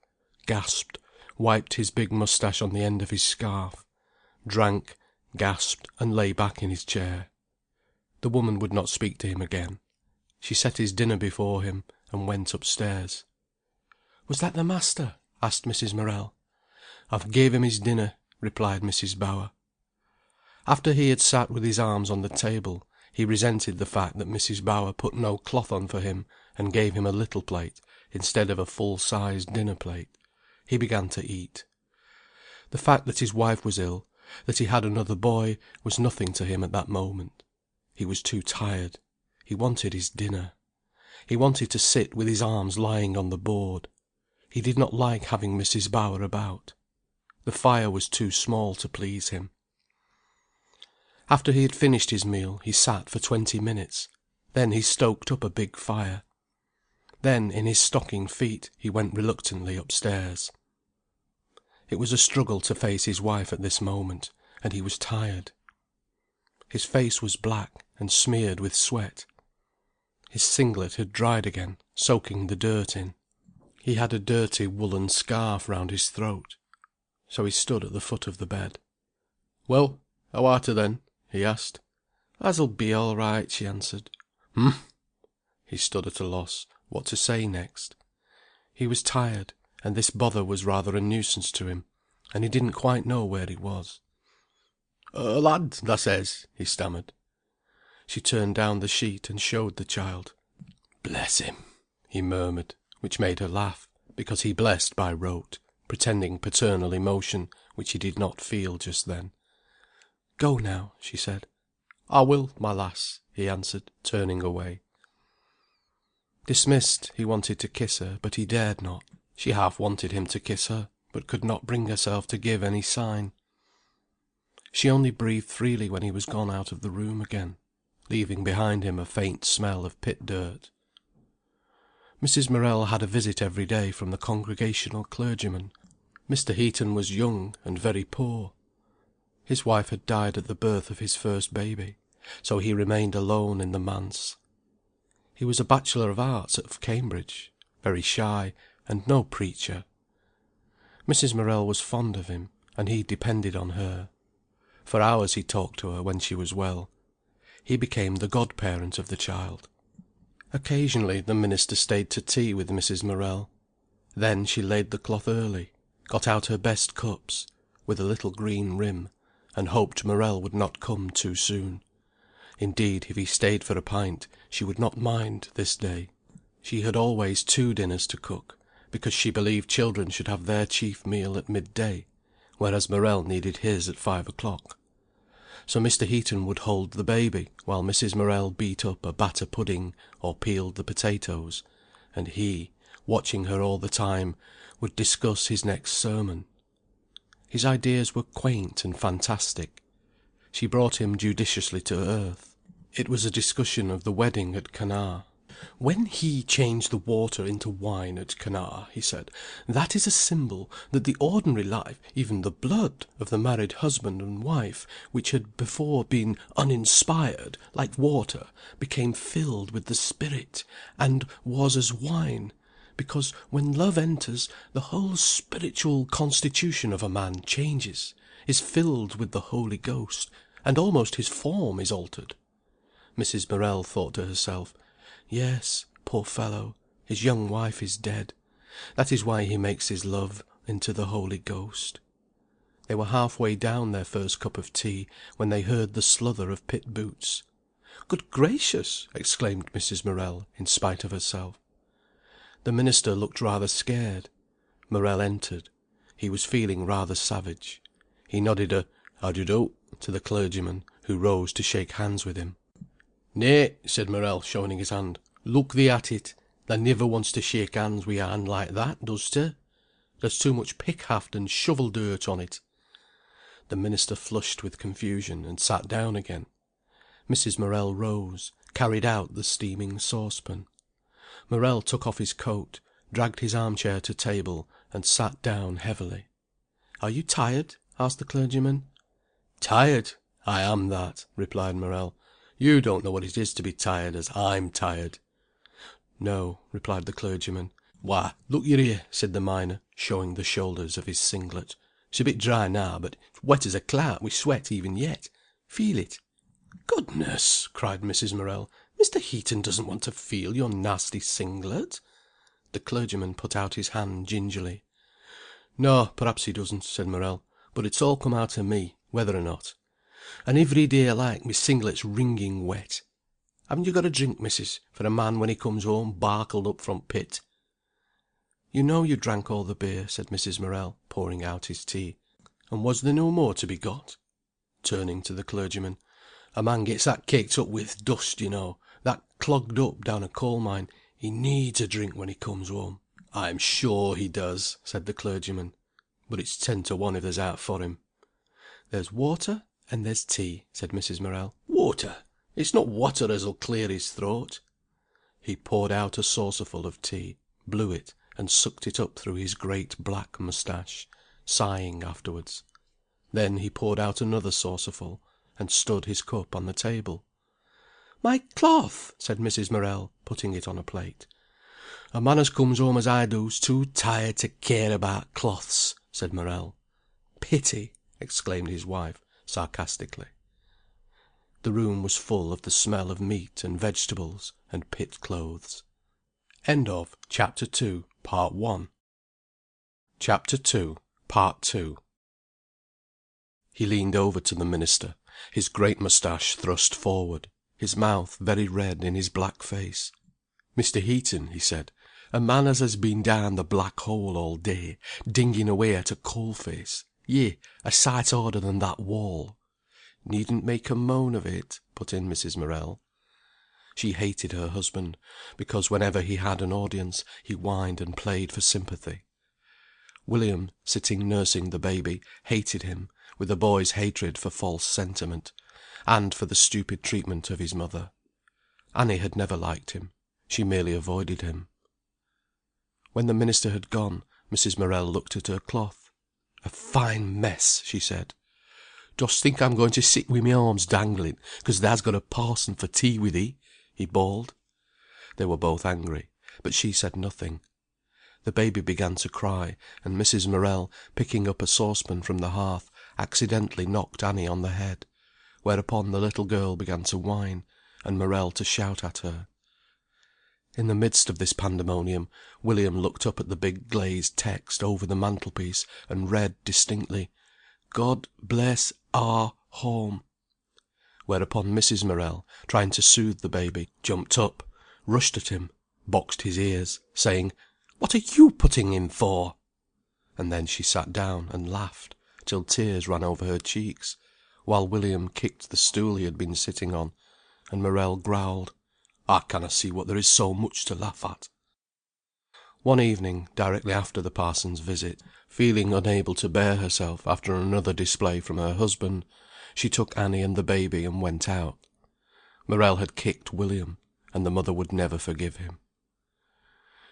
Speaker 1: gasped, wiped his big moustache on the end of his scarf, drank, gasped, and lay back in his chair. The woman would not speak to him again. She set his dinner before him, and went upstairs. "Was that the master?" asked Mrs. Morel. "I've gave him his dinner," replied Mrs. Bower. After he had sat with his arms on the table, he resented the fact that Mrs. Bower put no cloth on for him, and gave him a little plate, instead of a full-sized dinner plate. He began to eat. The fact that his wife was ill, that he had another boy, was nothing to him at that moment. He was too tired. He wanted his dinner. He wanted to sit with his arms lying on the board. He did not like having Mrs. Bower about. The fire was too small to please him. After he had finished his meal, he sat for 20 minutes. Then he stoked up a big fire. Then, in his stocking feet, he went reluctantly upstairs. It was a struggle to face his wife at this moment, and he was tired. His face was black and smeared with sweat. His singlet had dried again, soaking the dirt in. He had a dirty woollen scarf round his throat. So he stood at the foot of the bed. "Well, how art her then?" he asked. "As'll be all right," she answered. He stood at a loss what to say next. He was tired, and this bother was rather a nuisance to him, and he didn't quite know where he was. "A lad, tha says," he stammered. She turned down the sheet and showed the child. "Bless him," he murmured, which made her laugh, because he blessed by rote, pretending paternal emotion which he did not feel just then. "Go now," she said. "I will, my lass," he answered, turning away. Dismissed, he wanted to kiss her, but he dared not. She half wanted him to kiss her, but could not bring herself to give any sign. She only breathed freely when he was gone out of the room again, leaving behind him a faint smell of pit dirt. Mrs. Morel had a visit every day from the Congregational clergyman. Mr. Heaton was young and very poor. His wife had died at the birth of his first baby, so he remained alone in the manse. He was a Bachelor of Arts at Cambridge, very shy, and no preacher. Mrs. Morel was fond of him, and he depended on her. For hours he talked to her when she was well. He became the godparent of the child. Occasionally the minister stayed to tea with Mrs. Morel. Then she laid the cloth early, got out her best cups, with a little green rim, and hoped Morel would not come too soon. Indeed, if he stayed for a pint, she would not mind this day. She had always 2 dinners to cook, because she believed children should have their chief meal at midday, whereas Morel needed his at 5 o'clock. So Mr. Heaton would hold the baby, while Mrs. Morel beat up a batter pudding or peeled the potatoes, and he, watching her all the time, would discuss his next sermon. His ideas were quaint and fantastic. She brought him judiciously to earth. It was a discussion of the wedding at Cana. "When he changed the water into wine at Cana," he said, "that is a symbol that the ordinary life, even the blood, of the married husband and wife, which had before been uninspired, like water, became filled with the Spirit, and was as wine, because when love enters, the whole spiritual constitution of a man changes, is filled with the Holy Ghost, and almost his form is altered." Mrs. Morel thought to herself, "Yes, poor fellow, his young wife is dead. That is why he makes his love into the Holy Ghost." They were half way down their first cup of tea, when they heard the sluther of pit boots. "Good gracious!" exclaimed Mrs. Morel, in spite of herself. The minister looked rather scared. Morel entered. He was feeling rather savage. He nodded a "How do you do?" to the clergyman, who rose to shake hands with him. "Nay," said Morel, showing his hand. "Look thee at it. Thou niver wants to shake hands wi' a hand like that, does ter? There's too much pick-haft and shovel-dirt on it." The minister flushed with confusion, and sat down again. Mrs. Morel rose, carried out the steaming saucepan. Morel took off his coat, dragged his arm-chair to table, and sat down heavily. "Are you tired?" asked the clergyman. "Tired? I am that," replied Morel. You don't know what it is to be tired as I'm tired." "No," replied the clergyman. "Why, look you here," said the miner, showing the shoulders of his singlet. "It's a bit dry now, but it's wet as a clout with sweat even yet. Feel it." "Goodness!" cried Mrs. Morel. "Mr. Heaton doesn't want to feel your nasty singlet." The clergyman put out his hand gingerly. "No, perhaps he doesn't," said Morel. "But it's all come out of me, whether or not. And ivery day alike my singlet's wringing wet. Haven't you got a drink, missus, for a man when he comes home barkled up from pit?" "You know you drank all the beer," said Mrs. Morel, pouring out his tea. "And was there no more to be got?" Turning to the clergyman. "A man gets that caked up with dust, you know, that clogged up down a coal mine, he needs a drink when he comes home." "I'm sure he does," said the clergyman. "But it's 10-1 if there's out for him." "There's water and there's tea," said Mrs. Morel.
Speaker 2: "Water! It's not water as'll clear his throat."
Speaker 1: He poured out a saucerful of tea, blew it, and sucked it up through his great black moustache, sighing afterwards. Then he poured out another saucerful, and stood his cup on the table. "My cloth!" said Mrs. Morel, putting it on a plate. "A man as comes home as I do's too tired to care about cloths," said Morel. "Pity!" exclaimed his wife, sarcastically. The room was full of the smell of meat and vegetables and pit clothes. Chapter 2, Part 1. Chapter 2, Part 2. He leaned over to the minister, his great moustache thrust forward, his mouth very red in his black face. "Mr. Heaton," he said, "a man as has been down the black hole all day, dinging away at a coal face, yea, a sight harder than that wall." "Needn't make a moan of it," put in Mrs. Morel. She hated her husband, because whenever he had an audience he whined and played for sympathy. William, sitting nursing the baby, hated him, with a boy's hatred for false sentiment, and for the stupid treatment of his mother. Annie had never liked him; she merely avoided him. When the minister had gone, Mrs. Morel looked at her cloth. "A fine mess!" she said. "Dost think I'm going to sit wi' my arms dangling, 'cause thou's got a parson for tea with 'ee?" he bawled. They were both angry, but she said nothing. The baby began to cry, and Mrs. Morel, picking up a saucepan from the hearth, accidentally knocked Annie on the head, whereupon the little girl began to whine, and Morel to shout at her. In the midst of this pandemonium, William looked up at the big glazed text over the mantelpiece, and read distinctly, "God bless our home." Whereupon Mrs. Morel, trying to soothe the baby, jumped up, rushed at him, boxed his ears, saying, "What are you putting him for?" And then she sat down and laughed, till tears ran over her cheeks, while William kicked the stool he had been sitting on, and Morel growled, "I canna see what there is so much to laugh at." One evening, directly after the parson's visit, feeling unable to bear herself after another display from her husband, she took Annie and the baby and went out. Morel had kicked William, and the mother would never forgive him.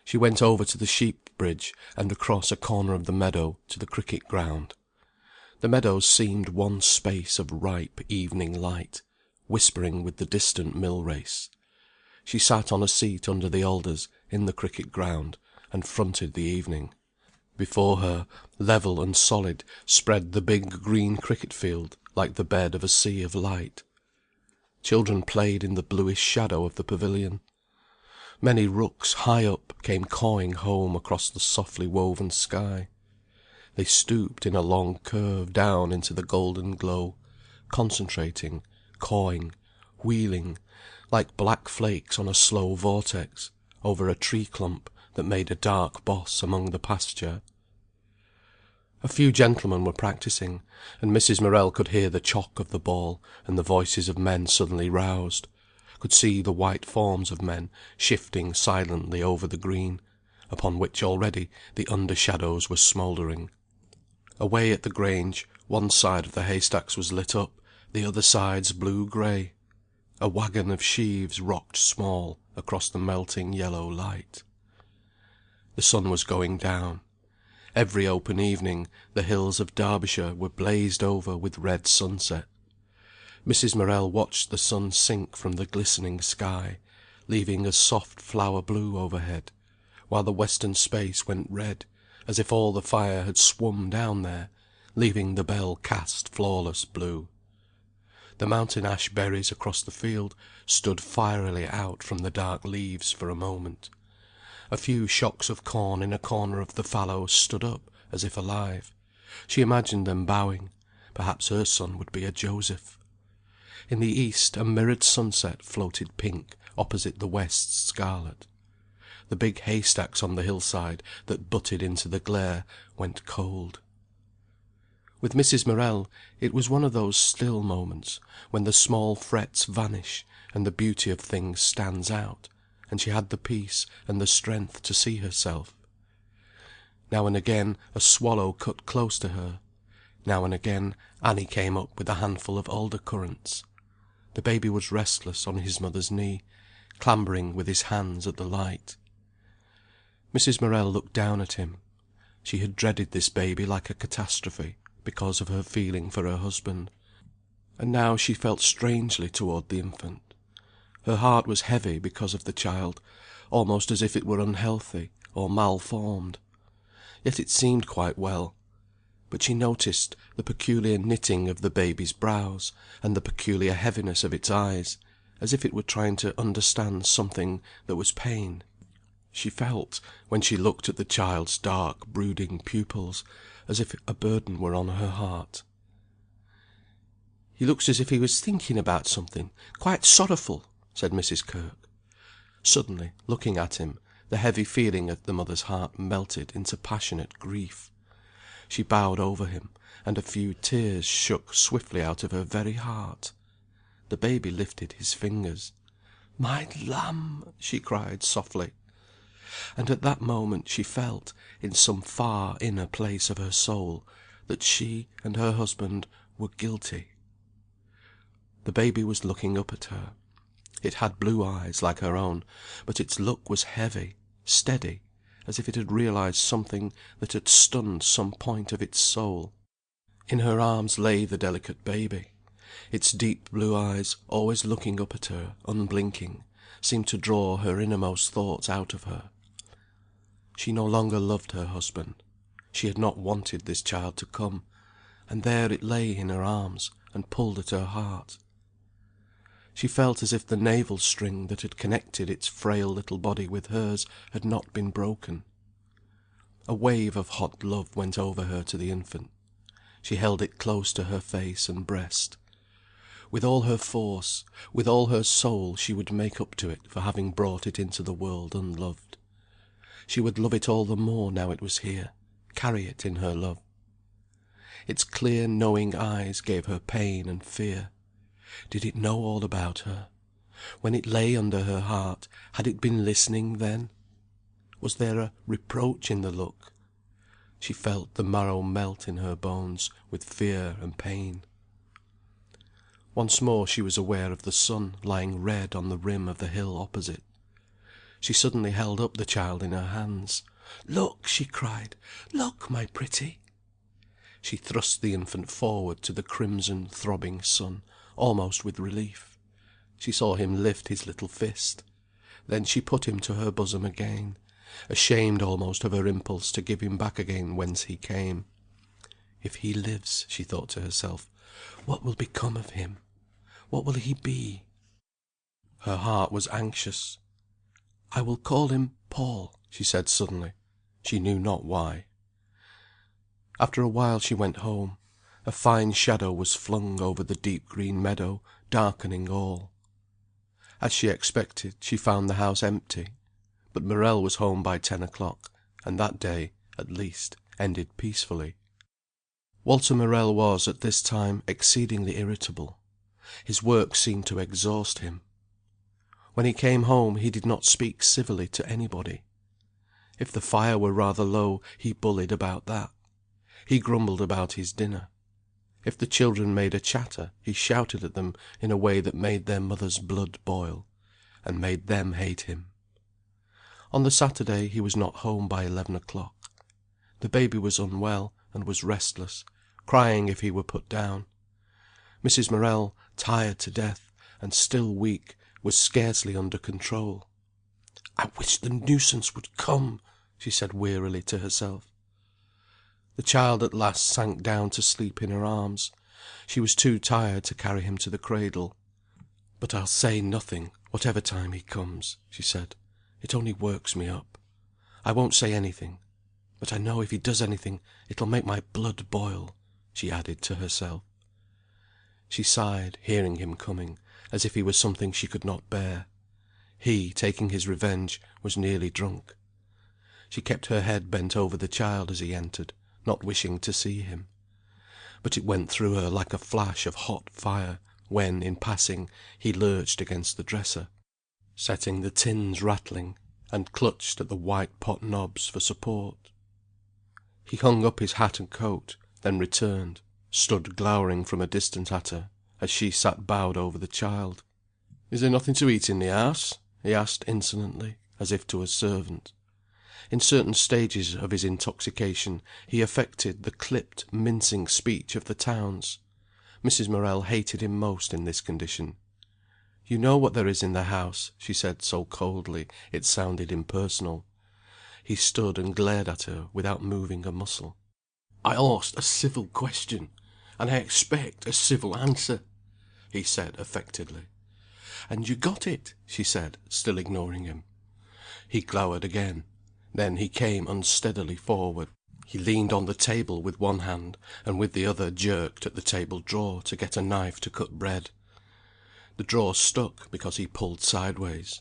Speaker 1: She went over to the sheep bridge, and across a corner of the meadow to the cricket ground. The meadows seemed one space of ripe evening light, whispering with the distant mill race. She sat on a seat under the alders, in the cricket ground, and fronted the evening. Before her, level and solid, spread the big green cricket field like the bed of a sea of light. Children played in the bluish shadow of the pavilion. Many rooks high up came cawing home across the softly woven sky. They stooped in a long curve down into the golden glow, concentrating, cawing, wheeling, like black flakes on a slow vortex, over a tree clump that made a dark boss among the pasture. A few gentlemen were practising, and Mrs. Morel could hear the chock of the ball, and the voices of men suddenly roused, could see the white forms of men shifting silently over the green, upon which already the under shadows were smouldering. Away at the Grange, one side of the haystacks was lit up, the other sides blue-grey. A waggon of sheaves rocked small across the melting yellow light. The sun was going down. Every open evening the hills of Derbyshire were blazed over with red sunset. Mrs. Morel watched the sun sink from the glistening sky, leaving a soft flower blue overhead, while the western space went red, as if all the fire had swum down there, leaving the bell cast flawless blue. The mountain ash berries across the field stood fierily out from the dark leaves for a moment. A few shocks of corn in a corner of the fallow stood up, as if alive. She imagined them bowing. Perhaps her son would be a Joseph. In the east a mirrored sunset floated pink opposite the west's scarlet. The big haystacks on the hillside that butted into the glare went cold. With Mrs. Morel it was one of those still moments, when the small frets vanish and the beauty of things stands out, and she had the peace and the strength to see herself. Now and again a swallow cut close to her. Now and again Annie came up with a handful of alder currants. The baby was restless on his mother's knee, clambering with his hands at the light. Mrs. Morel looked down at him. She had dreaded this baby like a catastrophe, because of her feeling for her husband. And now she felt strangely toward the infant. Her heart was heavy because of the child, almost as if it were unhealthy or malformed. Yet it seemed quite well. But she noticed the peculiar knitting of the baby's brows, and the peculiar heaviness of its eyes, as if it were trying to understand something that was pain. She felt, when she looked at the child's dark brooding pupils, as if a burden were on her heart. "He looks as if he was thinking about something, quite sorrowful," said Mrs. Kirk. Suddenly, looking at him, the heavy feeling at the mother's heart melted into passionate grief. She bowed over him, and a few tears shook swiftly out of her very heart. The baby lifted his fingers. "My lamb!" she cried softly. And at that moment she felt, in some far inner place of her soul, that she and her husband were guilty. The baby was looking up at her. It had blue eyes like her own, but its look was heavy, steady, as if it had realized something that had stunned some point of its soul. In her arms lay the delicate baby. Its deep blue eyes, always looking up at her, unblinking, seemed to draw her innermost thoughts out of her. She no longer loved her husband. She had not wanted this child to come, and there it lay in her arms and pulled at her heart. She felt as if the navel string that had connected its frail little body with hers had not been broken. A wave of hot love went over her to the infant. She held it close to her face and breast. With all her force, with all her soul, she would make up to it for having brought it into the world unloved. She would love it all the more now it was here, carry it in her love. Its clear knowing eyes gave her pain and fear. Did it know all about her? When it lay under her heart, had it been listening then? Was there a reproach in the look? She felt the marrow melt in her bones with fear and pain. Once more she was aware of the sun lying red on the rim of the hill opposite. She suddenly held up the child in her hands. "Look!" she cried. "Look, my pretty!" She thrust the infant forward to the crimson throbbing sun, almost with relief. She saw him lift his little fist. Then she put him to her bosom again, ashamed almost of her impulse to give him back again whence he came. "If he lives," she thought to herself, "what will become of him? What will he be?" Her heart was anxious. "I will call him Paul," she said suddenly. She knew not why. After a while she went home. A fine shadow was flung over the deep green meadow, darkening all. As she expected, she found the house empty. But Morel was home by 10 o'clock, and that day, at least, ended peacefully. Walter Morel was, at this time, exceedingly irritable. His work seemed to exhaust him. When he came home he did not speak civilly to anybody. If the fire were rather low, he bullied about that. He grumbled about his dinner. If the children made a chatter, he shouted at them in a way that made their mother's blood boil, and made them hate him. On the Saturday he was not home by 11 o'clock. The baby was unwell, and was restless, crying if he were put down. Mrs. Morel, tired to death, and still weak, was scarcely under control. "I wish the nuisance would come," she said wearily to herself. The child at last sank down to sleep in her arms. She was too tired to carry him to the cradle. "But I'll say nothing, whatever time he comes," she said. "It only works me up. I won't say anything. But I know if he does anything, it'll make my blood boil," she added to herself. She sighed, hearing him coming, as if he was something she could not bear. He, taking his revenge, was nearly drunk. She kept her head bent over the child as he entered, not wishing to see him. But it went through her like a flash of hot fire, when, in passing, he lurched against the dresser, setting the tins rattling, and clutched at the white pot knobs for support. He hung up his hat and coat, then returned, stood glowering from a distance at her, as she sat bowed over the child. "Is there nothing to eat in the house?" he asked insolently, as if to a servant. In certain stages of his intoxication he affected the clipped, mincing speech of the towns. Mrs. Morel hated him most in this condition. "You know what there is in the house," she said so coldly it sounded impersonal. He stood and glared at her without moving a muscle. "I asked a civil question, and I expect a civil answer," he said affectedly. "And you got it," she said, still ignoring him. He glowered again. Then he came unsteadily forward. He leaned on the table with one hand, and with the other jerked at the table drawer to get a knife to cut bread. The drawer stuck because he pulled sideways.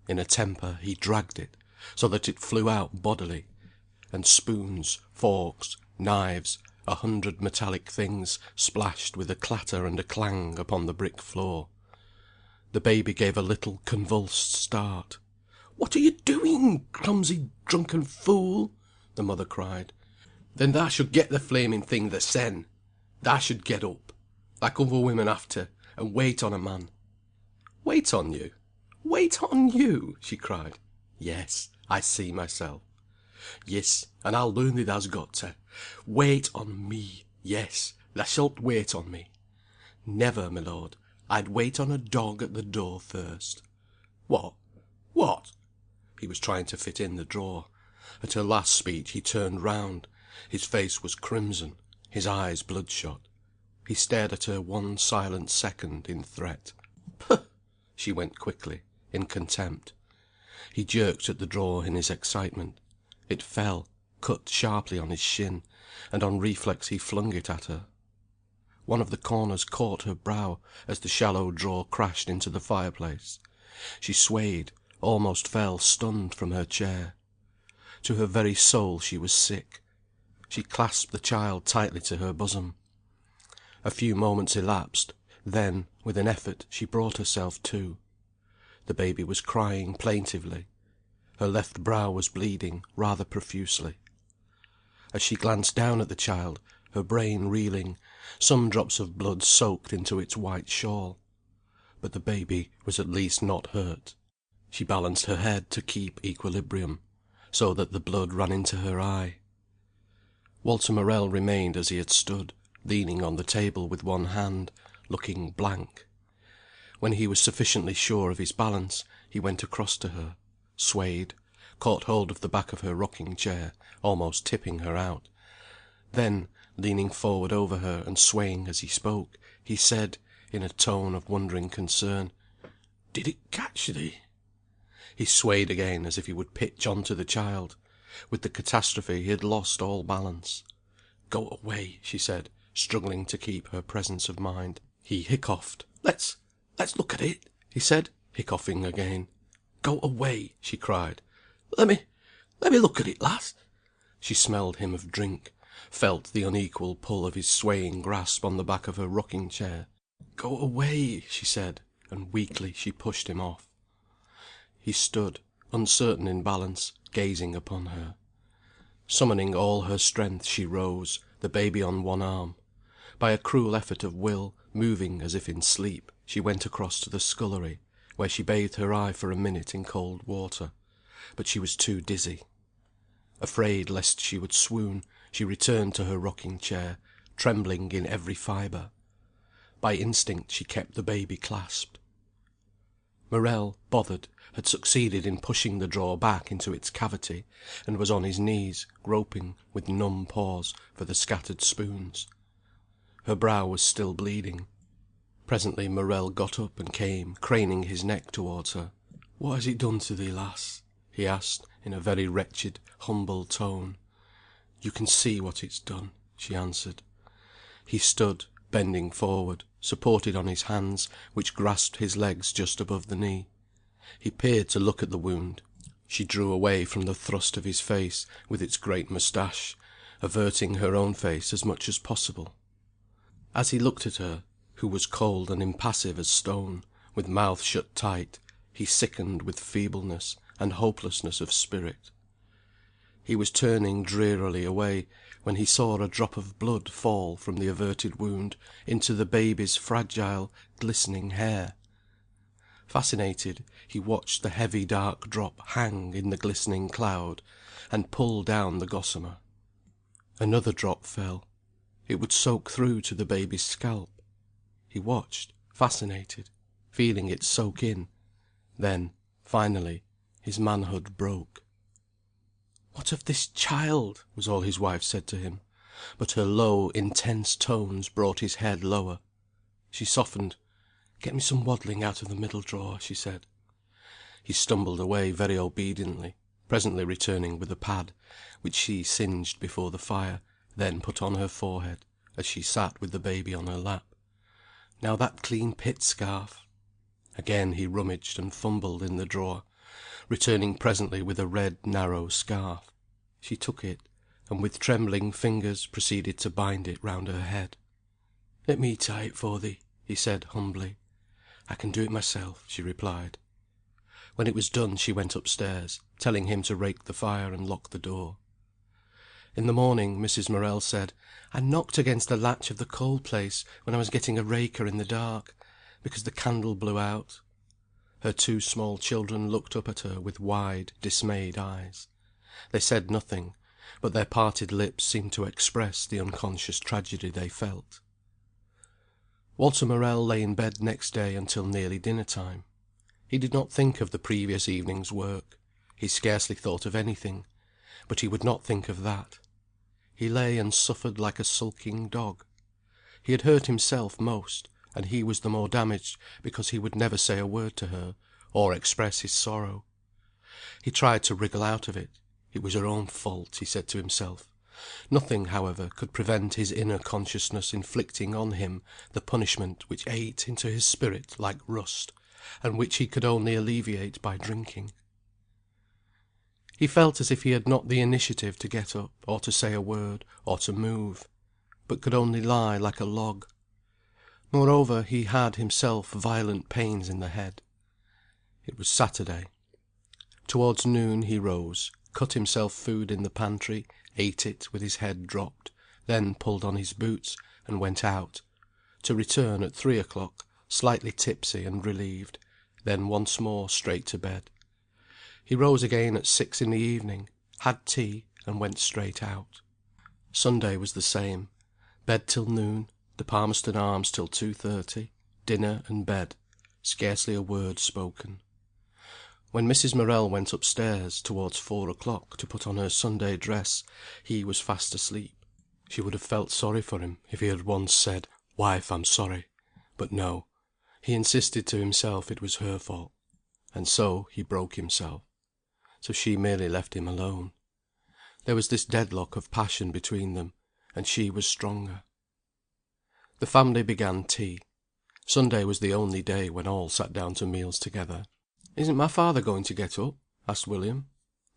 Speaker 1: In a temper he dragged it, so that it flew out bodily, and spoons, forks, knives, 100 metallic things splashed with a clatter and a clang upon the brick floor. The baby gave a little convulsed start. "What are you doing, clumsy drunken fool?" the mother cried. "Then thou should get the flaming thing the sen. Thou should get up, like other women after, and wait on a man." "Wait on you? Wait on you?" she cried. "Yes, I see myself. Yes, and I'll learn thee thou's got to. Wait on me. Yes, thou shalt wait on me. Never, my lord. I'd wait on a dog at the door first." "What? What?" He was trying to fit in the drawer. At her last speech he turned round. His face was crimson, his eyes bloodshot. He stared at her one silent second in threat. "Puh!" she went quickly, in contempt. He jerked at the drawer in his excitement. It fell, cut sharply on his shin, and on reflex he flung it at her. One of the corners caught her brow as the shallow drawer crashed into the fireplace. She swayed, almost fell stunned from her chair. To her very soul she was sick. She clasped the child tightly to her bosom. A few moments elapsed, then, with an effort, she brought herself to. The baby was crying plaintively. Her left brow was bleeding rather profusely. As she glanced down at the child, her brain reeling, some drops of blood soaked into its white shawl. But the baby was at least not hurt. She balanced her head to keep equilibrium, so that the blood ran into her eye. Walter Morel remained as he had stood, leaning on the table with one hand, looking blank. When he was sufficiently sure of his balance, he went across to her, swayed, caught hold of the back of her rocking chair, almost tipping her out. Then, leaning forward over her and swaying as he spoke, he said, in a tone of wondering concern, "Did it catch thee?" He swayed again as if he would pitch on to the child. With the catastrophe he had lost all balance. "Go away," she said, struggling to keep her presence of mind. He hiccoughed. Let's look at it," he said, hiccoughing again. "Go away," she cried. Let me look at it, lass." She smelled him of drink, felt the unequal pull of his swaying grasp on the back of her rocking chair. "Go away," she said, and weakly she pushed him off. He stood, uncertain in balance, gazing upon her. Summoning all her strength she rose, the baby on one arm. By a cruel effort of will, moving as if in sleep, she went across to the scullery, where she bathed her eye for a minute in cold water. But she was too dizzy. Afraid lest she would swoon, she returned to her rocking chair, trembling in every fibre. By instinct she kept the baby clasped. Morel, bothered, had succeeded in pushing the drawer back into its cavity, and was on his knees, groping with numb paws for the scattered spoons. Her brow was still bleeding. Presently Morel got up and came, craning his neck towards her. "What has it done to thee, lass?" he asked, in a very wretched, humble tone. "You can see what it's done," she answered. He stood, bending forward, supported on his hands, which grasped his legs just above the knee. He peered to look at the wound. She drew away from the thrust of his face, with its great moustache, averting her own face as much as possible. As he looked at her, who was cold and impassive as stone, with mouth shut tight, he sickened with feebleness and hopelessness of spirit. He was turning drearily away, when he saw a drop of blood fall from the averted wound into the baby's fragile, glistening hair. Fascinated, he watched the heavy dark drop hang in the glistening cloud, and pull down the gossamer. Another drop fell. It would soak through to the baby's scalp. He watched, fascinated, feeling it soak in. Then, finally, his manhood broke. "What of this child?" was all his wife said to him. But her low, intense tones brought his head lower. She softened. "Get me some waddling out of the middle drawer," she said. He stumbled away very obediently, presently returning with a pad, which she singed before the fire, then put on her forehead, as she sat with the baby on her lap. "Now that clean pit scarf." Again he rummaged and fumbled in the drawer, returning presently with a red narrow scarf. She took it, and with trembling fingers proceeded to bind it round her head. "Let me tie it for thee," he said, humbly. "I can do it myself," she replied. When it was done she went upstairs, telling him to rake the fire and lock the door. In the morning Mrs. Morel said, "I knocked against the latch of the coal place when I was getting a raker in the dark, because the candle blew out." Her two small children looked up at her with wide, dismayed eyes. They said nothing, but their parted lips seemed to express the unconscious tragedy they felt. Walter Morel lay in bed next day until nearly dinner time. He did not think of the previous evening's work. He scarcely thought of anything, but he would not think of that. He lay and suffered like a sulking dog. He had hurt himself most, and he was the more damaged because he would never say a word to her, or express his sorrow. He tried to wriggle out of it. It was her own fault, he said to himself. Nothing, however, could prevent his inner consciousness inflicting on him the punishment which ate into his spirit like rust, and which he could only alleviate by drinking. He felt as if he had not the initiative to get up, or to say a word, or to move, but could only lie like a log. Moreover, he had himself violent pains in the head. It was Saturday. Towards noon he rose, cut himself food in the pantry, ate it with his head dropped, then pulled on his boots, and went out, to return at 3 o'clock, slightly tipsy and relieved, then once more straight to bed. He rose again at 6 in the evening, had tea, and went straight out. Sunday was the same. Bed till noon, the Palmerston Arms till 2:30, dinner and bed, scarcely a word spoken. When Mrs. Morel went upstairs, towards 4 o'clock, to put on her Sunday dress, he was fast asleep. She would have felt sorry for him if he had once said, "Wife, I'm sorry." But no, he insisted to himself it was her fault. And so he broke himself. So she merely left him alone. There was this deadlock of passion between them, and she was stronger. The family began tea. Sunday was the only day when all sat down to meals together. "Isn't my father going to get up?" asked William.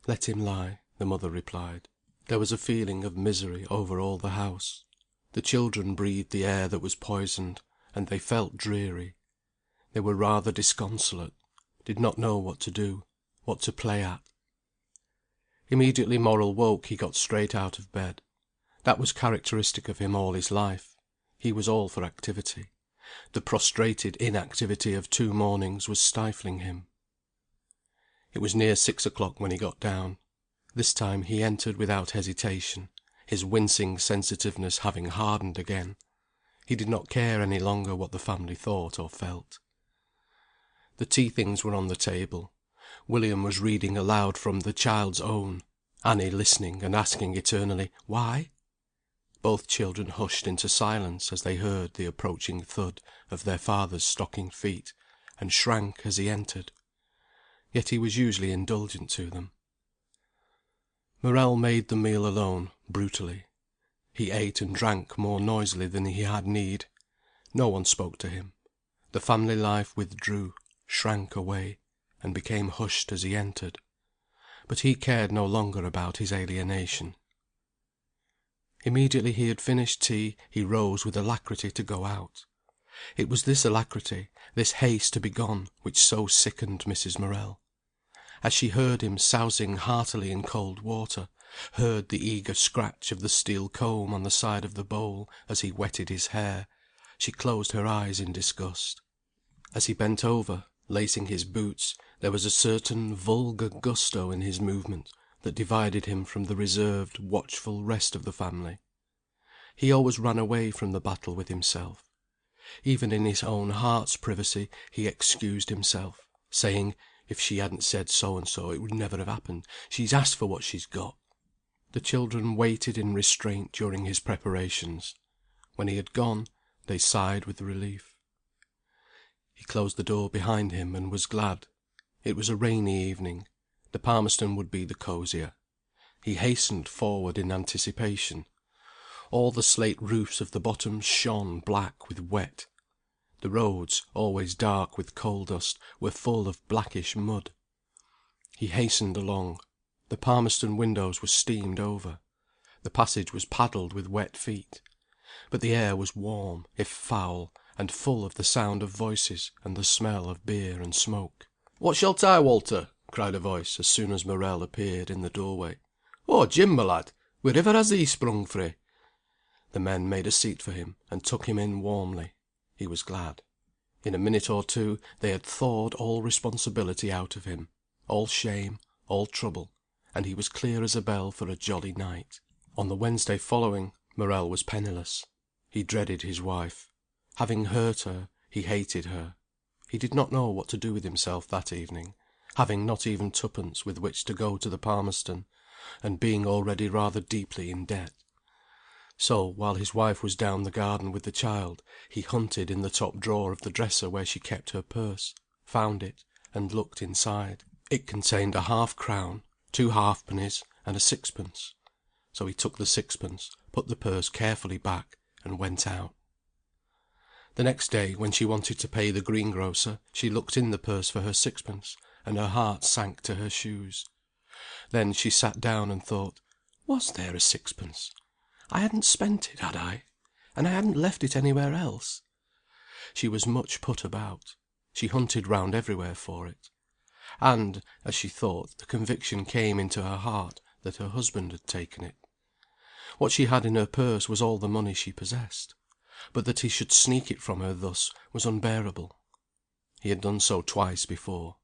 Speaker 1: "Let him lie," the mother replied. There was a feeling of misery over all the house. The children breathed the air that was poisoned, and they felt dreary. They were rather disconsolate, did not know what to do, what to play at. Immediately Morel woke he got straight out of bed. That was characteristic of him all his life. He was all for activity. The prostrated inactivity of 2 mornings was stifling him. It was near 6 o'clock when he got down. This time he entered without hesitation, his wincing sensitiveness having hardened again. He did not care any longer what the family thought or felt. The tea things were on the table. William was reading aloud from "The Child's Own," Annie listening and asking eternally, "Why?" Both children hushed into silence as they heard the approaching thud of their father's stocking feet, and shrank as he entered. Yet he was usually indulgent to them. Morel made the meal alone, brutally. He ate and drank more noisily than he had need. No one spoke to him. The family life withdrew, shrank away, and became hushed as he entered. But he cared no longer about his alienation. Immediately he had finished tea, he rose with alacrity to go out. It was this alacrity, this haste to be gone, which so sickened Mrs. Morel. As she heard him sousing heartily in cold water, heard the eager scratch of the steel comb on the side of the bowl as he wetted his hair, she closed her eyes in disgust. As he bent over, lacing his boots, there was a certain vulgar gusto in his movement that divided him from the reserved, watchful rest of the family. He always ran away from the battle with himself. Even in his own heart's privacy he excused himself, saying, "If she hadn't said so and so, it would never have happened. She's asked for what she's got." The children waited in restraint during his preparations. When he had gone, they sighed with relief. He closed the door behind him, and was glad. It was a rainy evening. The Palmerston would be the cosier. He hastened forward in anticipation. All the slate roofs of the bottoms shone black with wet. The roads, always dark with coal dust, were full of blackish mud. He hastened along. The Palmerston windows were steamed over. The passage was paddled with wet feet. But the air was warm, if foul, and full of the sound of voices and the smell of beer and smoke.
Speaker 2: "What shall I, Walter?" cried a voice as soon as Morel appeared in the doorway. "Oh, Jim, my lad, wherever has he sprung frae?"
Speaker 1: The men made a seat for him, and took him in warmly. He was glad. In a minute or two they had thawed all responsibility out of him, all shame, all trouble, and he was clear as a bell for a jolly night. On the Wednesday following, Morel was penniless. He dreaded his wife. Having hurt her, he hated her. He did not know what to do with himself that evening, having not even twopence with which to go to the Palmerston, and being already rather deeply in debt. So, while his wife was down the garden with the child, he hunted in the top drawer of the dresser where she kept her purse, found it, and looked inside. It contained a half-crown, 2 halfpennies, and a sixpence. So he took the sixpence, put the purse carefully back, and went out. The next day, when she wanted to pay the greengrocer, she looked in the purse for her sixpence, and her heart sank to her shoes. Then she sat down and thought, was there a sixpence? I hadn't spent it, had I? And I hadn't left it anywhere else. She was much put about. She hunted round everywhere for it. And, as she thought, the conviction came into her heart that her husband had taken it. What she had in her purse was all the money she possessed. But that he should sneak it from her thus was unbearable. He had done so twice before.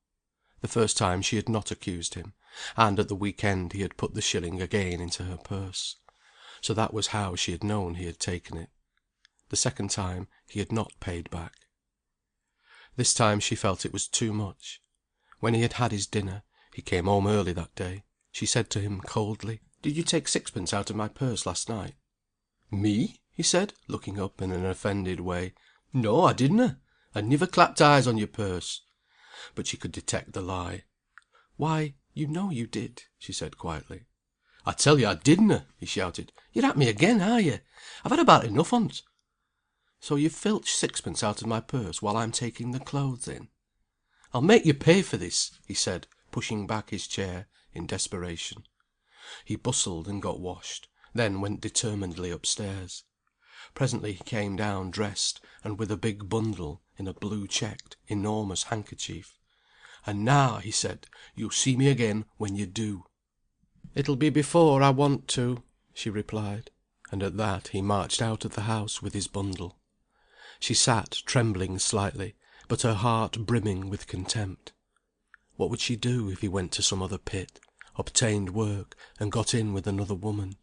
Speaker 1: The first time she had not accused him, and at the week-end he had put the shilling again into her purse. So that was how she had known he had taken it. The second time he had not paid back. This time she felt it was too much. When he had had his dinner (he came home early that day), she said to him coldly, "Did you take sixpence out of my purse last night?"
Speaker 2: "Me?" he said,
Speaker 1: looking up in an offended way.
Speaker 2: "No, I didna. I niver clapped eyes on your purse."
Speaker 1: But she could detect the lie. "Why, you know you did," she said quietly.
Speaker 2: "I tell you I didna!" he shouted. "You're at me again, are you? I've had about enough on't."
Speaker 1: "So you've filched sixpence out of my purse while I'm taking the clothes in?"
Speaker 2: "I'll make you pay for this,"
Speaker 1: he said, pushing back his chair in desperation. He bustled and got washed, then went determinedly upstairs. Presently he came down dressed, and with a big bundle in a blue checked, enormous handkerchief. "And now," he said, "you'll see me again when you do." "It'll be before I want to," she replied. And at that he marched out of the house with his bundle. She sat trembling slightly, but her heart brimming with contempt. What would she do if he went to some other pit, obtained work, and got in with another woman?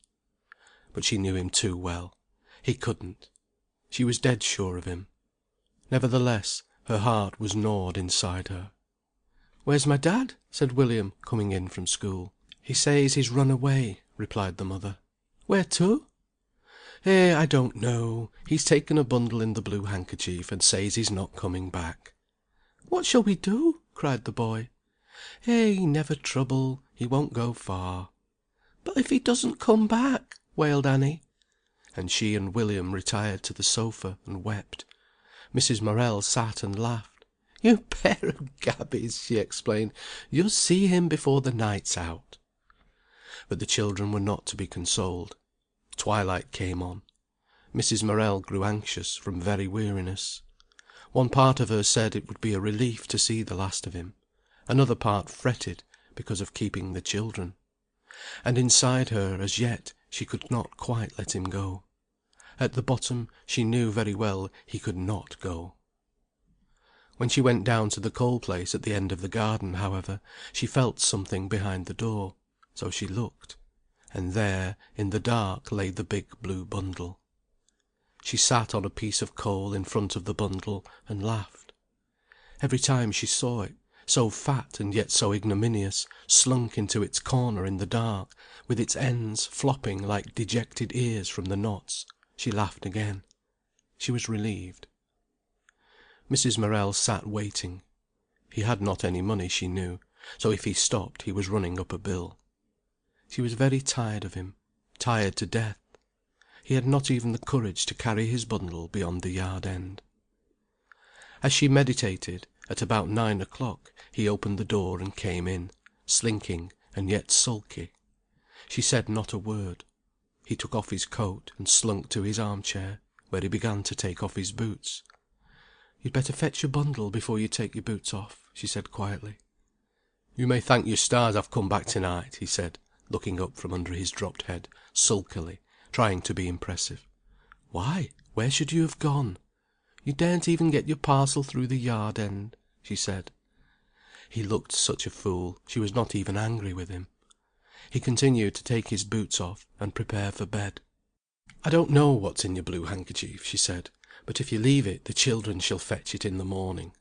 Speaker 1: But she knew him too well. He couldn't. She was dead sure of him. Nevertheless, her heart was gnawed inside her. "Where's my dad?" said William, coming in from school. "He says he's run away," replied the mother. "Where to?" I don't know. He's taken a bundle in the blue handkerchief, and says he's not coming back." "What shall we do?" cried the boy. Never trouble. He won't go far." "But if he doesn't come back?" wailed Annie. And she and William retired to the sofa and wept. Mrs. Morel sat and laughed. "You pair of gabbies," she explained. "You'll see him before the night's out." But the children were not to be consoled. Twilight came on. Mrs. Morel grew anxious from very weariness. One part of her said it would be a relief to see the last of him. Another part fretted because of keeping the children. And inside her, as yet, she could not quite let him go. At the bottom she knew very well he could not go. When she went down to the coal place at the end of the garden, however, she felt something behind the door. So she looked. And there, in the dark, lay the big blue bundle. She sat on a piece of coal in front of the bundle, and laughed. Every time she saw it, so fat and yet so ignominious, slunk into its corner in the dark, with its ends flopping like dejected ears from the knots, she laughed again. She was relieved. Mrs. Morel sat waiting. He had not any money, she knew, so if he stopped he was running up a bill. She was very tired of him, tired to death. He had not even the courage to carry his bundle beyond the yard end. As she meditated, at about 9 o'clock he opened the door and came in, slinking and yet sulky. She said not a word. He took off his coat and slunk to his arm-chair, where he began to take off his boots. "You'd better fetch your bundle before you take your boots off," she said quietly. "You may thank your stars I've come back to-night," he said, looking up from under his dropped head, sulkily, trying to be impressive. "Why, where should you have gone? You daren't even get your parcel through the yard end," she said. He looked such a fool, she was not even angry with him. He continued to take his boots off, and prepare for bed. "I don't know what's in your blue handkerchief," she said, "but if you leave it, the children shall fetch it in the morning."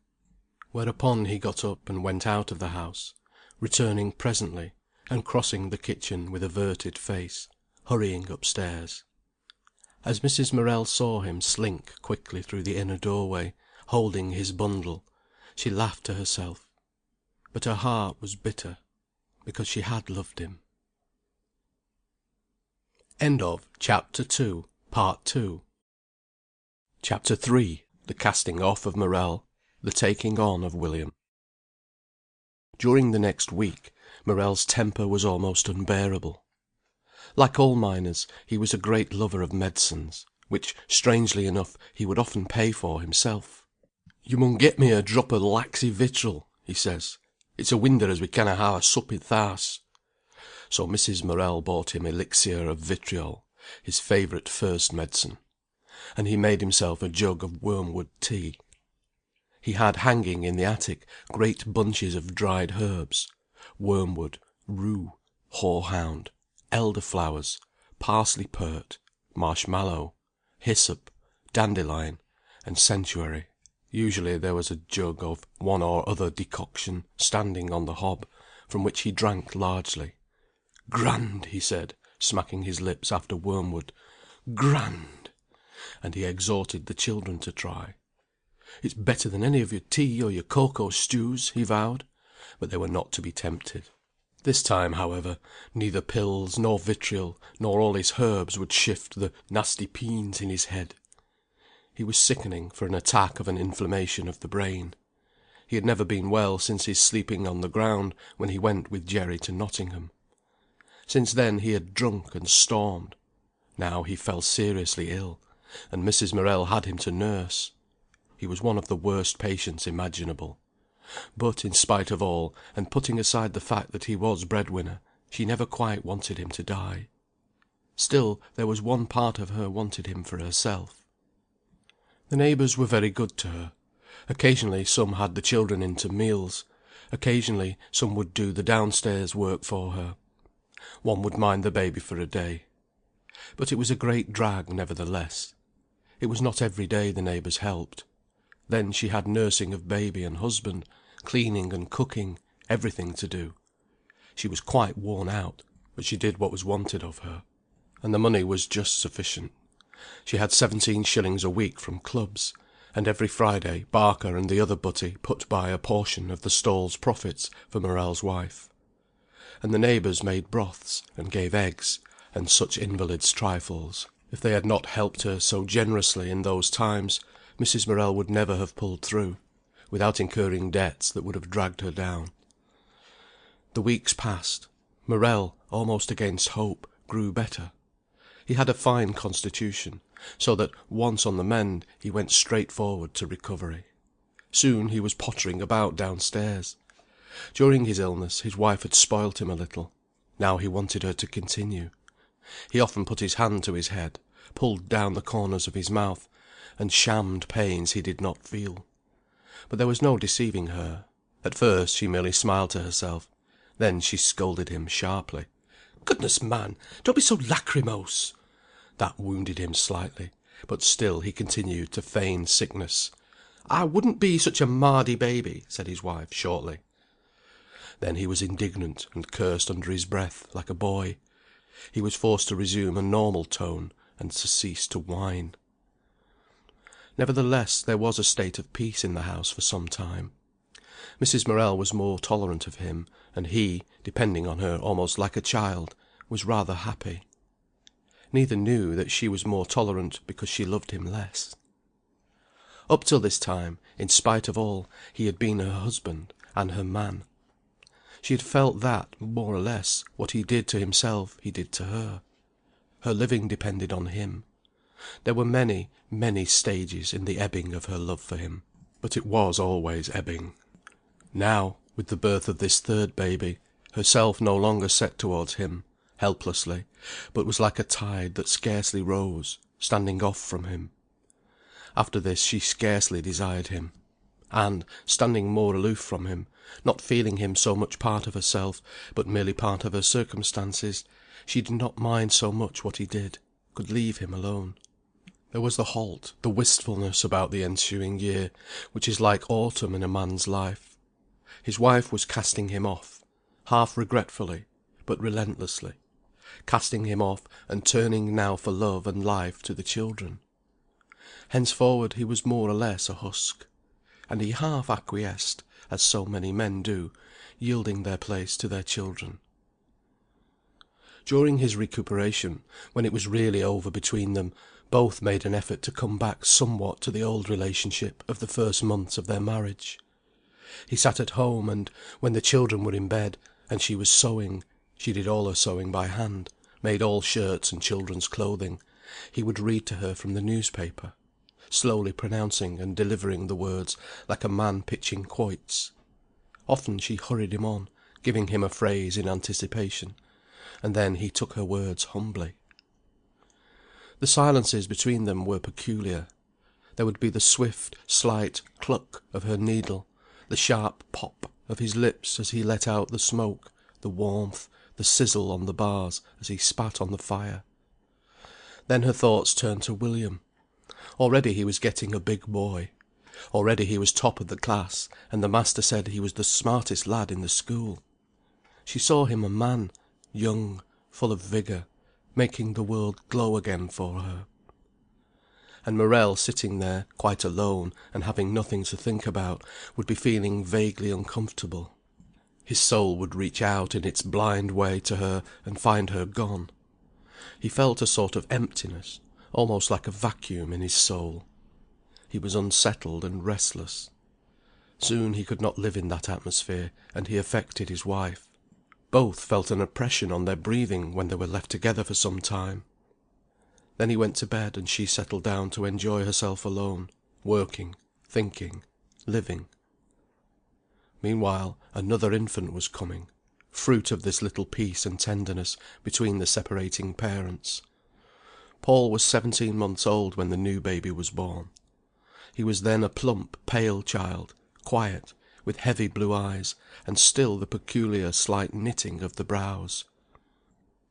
Speaker 1: Whereupon he got up and went out of the house, returning presently, and crossing the kitchen with averted face, hurrying upstairs. As Mrs. Morel saw him slink quickly through the inner doorway, holding his bundle, she laughed to herself. But her heart was bitter, because she had loved him. End of Chapter 2, Part 2. Chapter 3. The casting off of Morel, the taking on of William. During the next week, Morel's temper was almost unbearable. Like all miners, he was a great lover of medicines, which, strangely enough, he would often pay for himself. "You mun get me a drop of laxy vitral," he says. "It's a winder as we canna have a sup i' th' house." So Mrs. Morel bought him elixir of vitriol, his favourite first medicine, and he made himself a jug of wormwood tea. He had hanging in the attic great bunches of dried herbs, wormwood, rue, horehound, elder-flowers, parsley-purt, marshmallow, hyssop, dandelion, and centaury. Usually there was a jug of one or other decoction standing on the hob, from which he drank largely. "Grand!" he said, smacking his lips after wormwood. "Grand!" And he exhorted the children to try. "It's better than any of your tea or your cocoa stews," he vowed. But they were not to be tempted. This time, however, neither pills, nor vitriol, nor all his herbs would shift the nasty peens in his head. He was sickening for an attack of an inflammation of the brain. He had never been well since his sleeping on the ground when he went with Jerry to Nottingham. Since then he had drunk and stormed. Now he fell seriously ill, and Mrs. Morel had him to nurse. He was one of the worst patients imaginable. But, in spite of all, and putting aside the fact that he was breadwinner, she never quite wanted him to die. Still, there was one part of her wanted him for herself. The neighbours were very good to her. Occasionally some had the children in to meals. Occasionally some would do the downstairs work for her. One would mind the baby for a day. But it was a great drag, nevertheless. It was not every day the neighbours helped. Then she had nursing of baby and husband, cleaning and cooking, everything to do. She was quite worn out, but she did what was wanted of her. And the money was just sufficient. She had 17 shillings a week from clubs, and every Friday Barker and the other butty put by a portion of the stall's profits for Morel's wife. And the neighbours made broths, and gave eggs, and such invalids' trifles. If they had not helped her so generously in those times, Mrs. Morel would never have pulled through, without incurring debts that would have dragged her down. The weeks passed. Morel, almost against hope, grew better. He had a fine constitution, so that, once on the mend, he went straight forward to recovery. Soon he was pottering about downstairs. During his illness his wife had spoilt him a little. Now he wanted her to continue. He often put his hand to his head, pulled down the corners of his mouth, and shammed pains he did not feel. But there was no deceiving her. At first she merely smiled to herself. Then she scolded him sharply. "Goodness, man, don't be so lachrymose!" That wounded him slightly, but still he continued to feign sickness. "I wouldn't be such a mardy baby," said his wife, shortly. Then he was indignant, and cursed under his breath, like a boy. He was forced to resume a normal tone, and to cease to whine. Nevertheless, there was a state of peace in the house for some time. Mrs. Morel was more tolerant of him, and he, depending on her almost like a child, was rather happy. Neither knew that she was more tolerant because she loved him less. Up till this time, in spite of all, he had been her husband, and her man. She had felt that, more or less, what he did to himself he did to her. Her living depended on him. There were many, many stages in the ebbing of her love for him, but it was always ebbing. Now, with the birth of this third baby, herself no longer set towards him, helplessly, but was like a tide that scarcely rose, standing off from him. After this she scarcely desired him; and, standing more aloof from him, not feeling him so much part of herself, but merely part of her circumstances, she did not mind so much what he did, could leave him alone. There was the halt, the wistfulness about the ensuing year, which is like autumn in a man's life. His wife was casting him off, half regretfully, but relentlessly; casting him off, and turning now for love and life to the children. Henceforward he was more or less a husk; and he half acquiesced, as so many men do, yielding their place to their children. During his recuperation, when it was really over between them, both made an effort to come back somewhat to the old relationship of the first months of their marriage. He sat at home, and, when the children were in bed, and she was sewing (she did all her sewing by hand, made all shirts and children's clothing), he would read to her from the newspaper, slowly pronouncing and delivering the words like a man pitching quoits. Often she hurried him on, giving him a phrase in anticipation, and then he took her words humbly. The silences between them were peculiar. There would be the swift, slight cluck of her needle, the sharp pop of his lips as he let out the smoke, the warmth, the sizzle on the bars as he spat on the fire. Then her thoughts turned to William. Already he was getting a big boy. Already he was top of the class, and the master said he was the smartest lad in the school. She saw him a man, young, full of vigour, making the world glow again for her. And Morel, sitting there, quite alone, and having nothing to think about, would be feeling vaguely uncomfortable. His soul would reach out in its blind way to her, and find her gone. He felt a sort of emptiness, almost like a vacuum in his soul. He was unsettled and restless. Soon he could not live in that atmosphere, and he affected his wife. Both felt an oppression on their breathing when they were left together for some time. Then he went to bed, and she settled down to enjoy herself alone, working, thinking, living. Meanwhile another infant was coming, fruit of this little peace and tenderness between the separating parents. Paul was 17 months old when the new baby was born. He was then a plump, pale child, quiet, with heavy blue eyes, and still the peculiar slight knitting of the brows.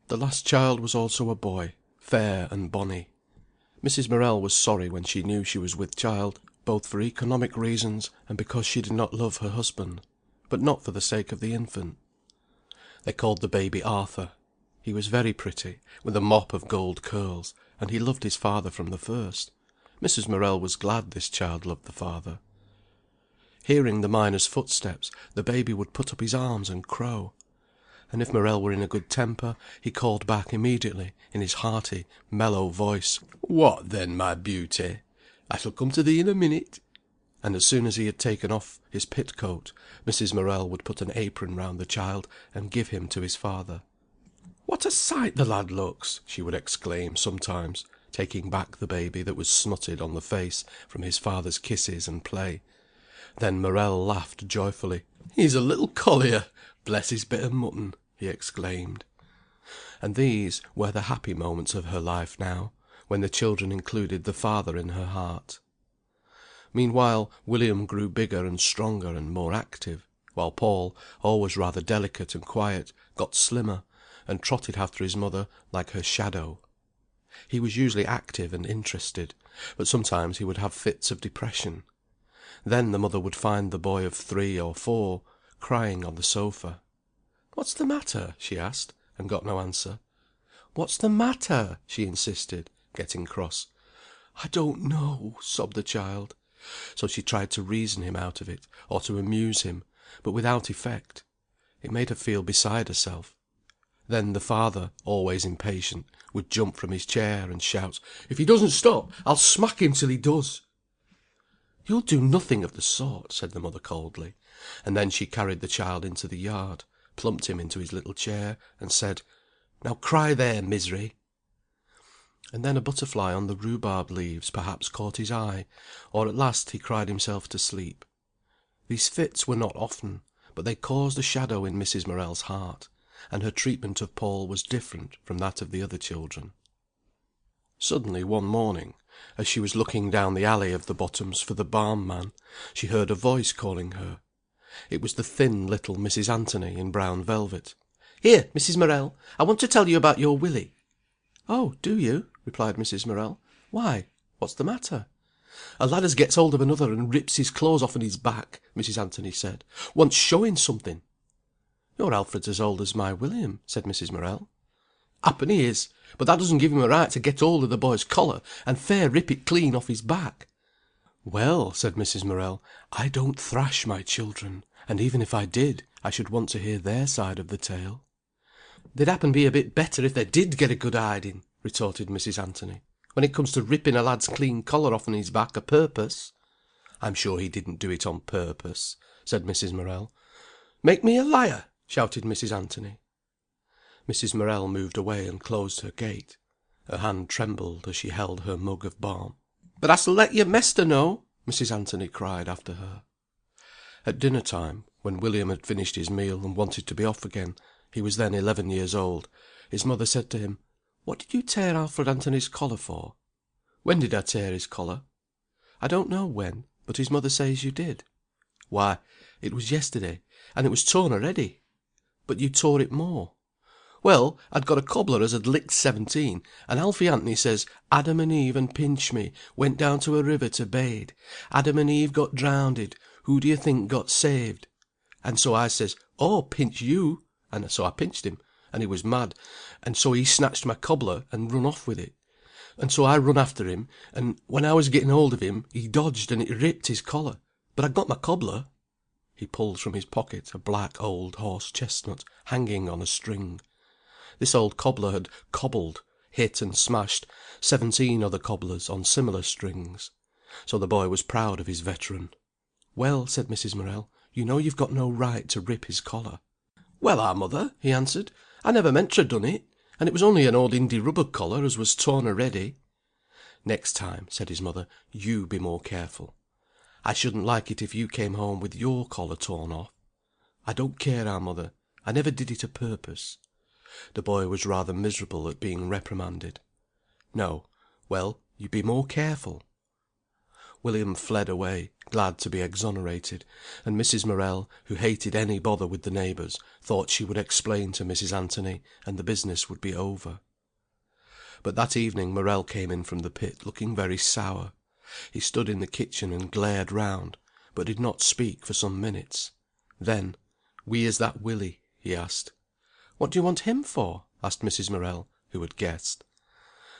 Speaker 1: The last child was also a boy, fair and bonny. Mrs. Morel was sorry when she knew she was with child, both for economic reasons and because she did not love her husband, but not for the sake of the infant. They called the baby Arthur. He was very pretty, with a mop of gold curls, and he loved his father from the first. Mrs. Morel was glad this child loved the father. Hearing the miner's footsteps, the baby would put up his arms and crow. And if Morel were in a good temper, he called back immediately, in his hearty, mellow voice, "What then, my beauty? I shall come to thee in a minute." And as soon as he had taken off his pit coat, Mrs. Morel would put an apron round the child and give him to his father. "What a sight the lad looks!" she would exclaim sometimes, taking back the baby that was smutted on the face from his father's kisses and play. Then Morel laughed joyfully. "He's a little collier, bless his bit of mutton!" he exclaimed. And these were the happy moments of her life now, when the children included the father in her heart. Meanwhile, William grew bigger and stronger and more active, while Paul, always rather delicate and quiet, got slimmer, and trotted after his mother like her shadow. He was usually active and interested, but sometimes he would have fits of depression. Then the mother would find the boy of 3 or 4 crying on the sofa. "What's the matter?" she asked, and got no answer. "What's the matter?" she insisted, getting cross. "I don't know," sobbed the child. So she tried to reason him out of it, or to amuse him, but without effect. It made her feel beside herself. Then the father, always impatient, would jump from his chair and shout, "If he doesn't stop, I'll smack him till he does." "You'll do nothing of the sort," said the mother coldly, and then she carried the child into the yard, plumped him into his little chair, and said, "Now cry there, misery." And then a butterfly on the rhubarb leaves perhaps caught his eye, or at last he cried himself to sleep. These fits were not often, but they caused a shadow in Mrs. Morel's heart, and her treatment of Paul was different from that of the other children. Suddenly one morning, as she was looking down the alley of the Bottoms for the barn man, she heard a voice calling her. It was the thin little Mrs. Anthony in brown velvet. "Here, Mrs. Morel, I want to tell you about your Willie." "Oh, do you?" replied Mrs. Morel. "Why, what's the matter?" "A lad as gets hold of another and rips his clothes off on his back," Mrs. Anthony said. "Wants showing something." "Your Alfred's as old as my William," said Mrs. Morel. "Happen he is, but that doesn't give him a right to get hold of the boy's collar and fair rip it clean off his back." "Well," said Mrs. Morel, "I don't thrash my children, and even if I did, I should want to hear their side of the tale." "They'd happen be a bit better if they did get a good hiding," retorted Mrs. Anthony, "when it comes to ripping a lad's clean collar off on his back o' purpose." "I'm sure he didn't do it on purpose," said Mrs. Morel. "Make me a liar!" shouted Mrs. Anthony. Mrs. Morel moved away and closed her gate. Her hand trembled as she held her mug of balm. "But I s'll let your mester know," Mrs. Anthony cried after her. At dinner time, when William had finished his meal and wanted to be off again, he was then 11 years old, his mother said to him, "What did you tear Alfred Anthony's collar for?" "When did I tear his collar?" "I don't know when, but his mother says you did." "Why, it was yesterday, and it was torn already." "But you tore it more." "Well, I'd got a cobbler as had licked 17, and Alfie Anthony says, 'Adam and Eve and Pinch me went down to a river to bathe. Adam and Eve got drownded. Who do you think got saved?' And so I says, 'Oh, pinch you.' And so I pinched him, and he was mad, and so he snatched my cobbler and run off with it. And so I run after him, and when I was getting hold of him, he dodged and it ripped his collar. But I got my cobbler." He pulled from his pocket a black old horse chestnut, hanging on a string. This old cobbler had cobbled, hit and smashed 17 other cobblers on similar strings. So the boy was proud of his veteran. "Well," said Mrs. Morel, "you know you've got no right to rip his collar." "Well, our mother," he answered, "I never meant to done it, and it was only an old Indy rubber collar as was torn already." "Next time," said his mother, "you be more careful. I shouldn't like it if you came home with your collar torn off." "I don't care, our mother. I never did it a purpose." The boy was rather miserable at being reprimanded. "No. Well, you be more careful." William fled away, glad to be exonerated, and Mrs. Morel, who hated any bother with the neighbours, thought she would explain to Mrs. Anthony, and the business would be over. But that evening Morel came in from the pit looking very sour. He stood in the kitchen and glared round, but did not speak for some minutes. Then, "Where's that Willie?" he asked. "What do you want him for?" asked Mrs. Morel, who had guessed.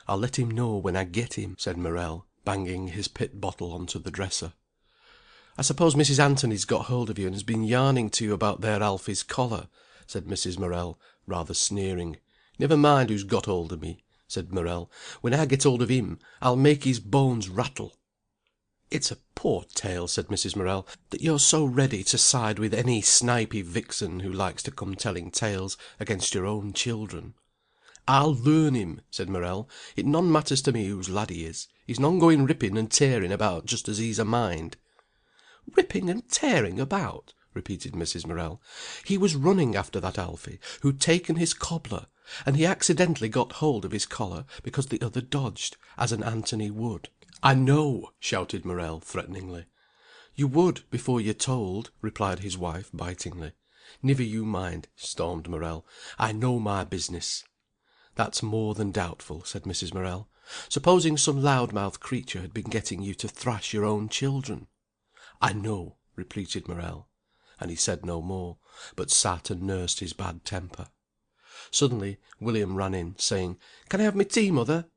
Speaker 1: "I'll let him know when I get him," said Morel, banging his pit bottle on to the dresser. "I suppose Mrs. Anthony's got hold of you and has been yarning to you about their Alfie's collar," said Mrs. Morel, rather sneering. "Never mind who's got hold of me," said Morel. "When I get hold of him, I'll make his bones rattle." "It's a poor tale," said Mrs. Morel, "that you're so ready to side with any snipey vixen who likes to come telling tales against your own children." "I'll learn him," said Morel. "It none matters to me whose lad he is. He's none going ripping and tearing about just as he's a mind." "Ripping and tearing about?" repeated Mrs. Morel. "He was running after that Alfie, who'd taken his cobbler, and he accidentally got hold of his collar because the other dodged, as an Anthony would." "I know!" shouted Morel, threateningly. "You would, before you're told," replied his wife, bitingly. "Niver you mind," stormed Morel. "I know my business." "That's more than doubtful," said Mrs. Morel. "Supposing some loud-mouthed creature had been getting you to thrash your own children?" "I know," repeated Morel. And he said no more, but sat and nursed his bad temper. Suddenly William ran in, saying, "Can I have my tea, mother?"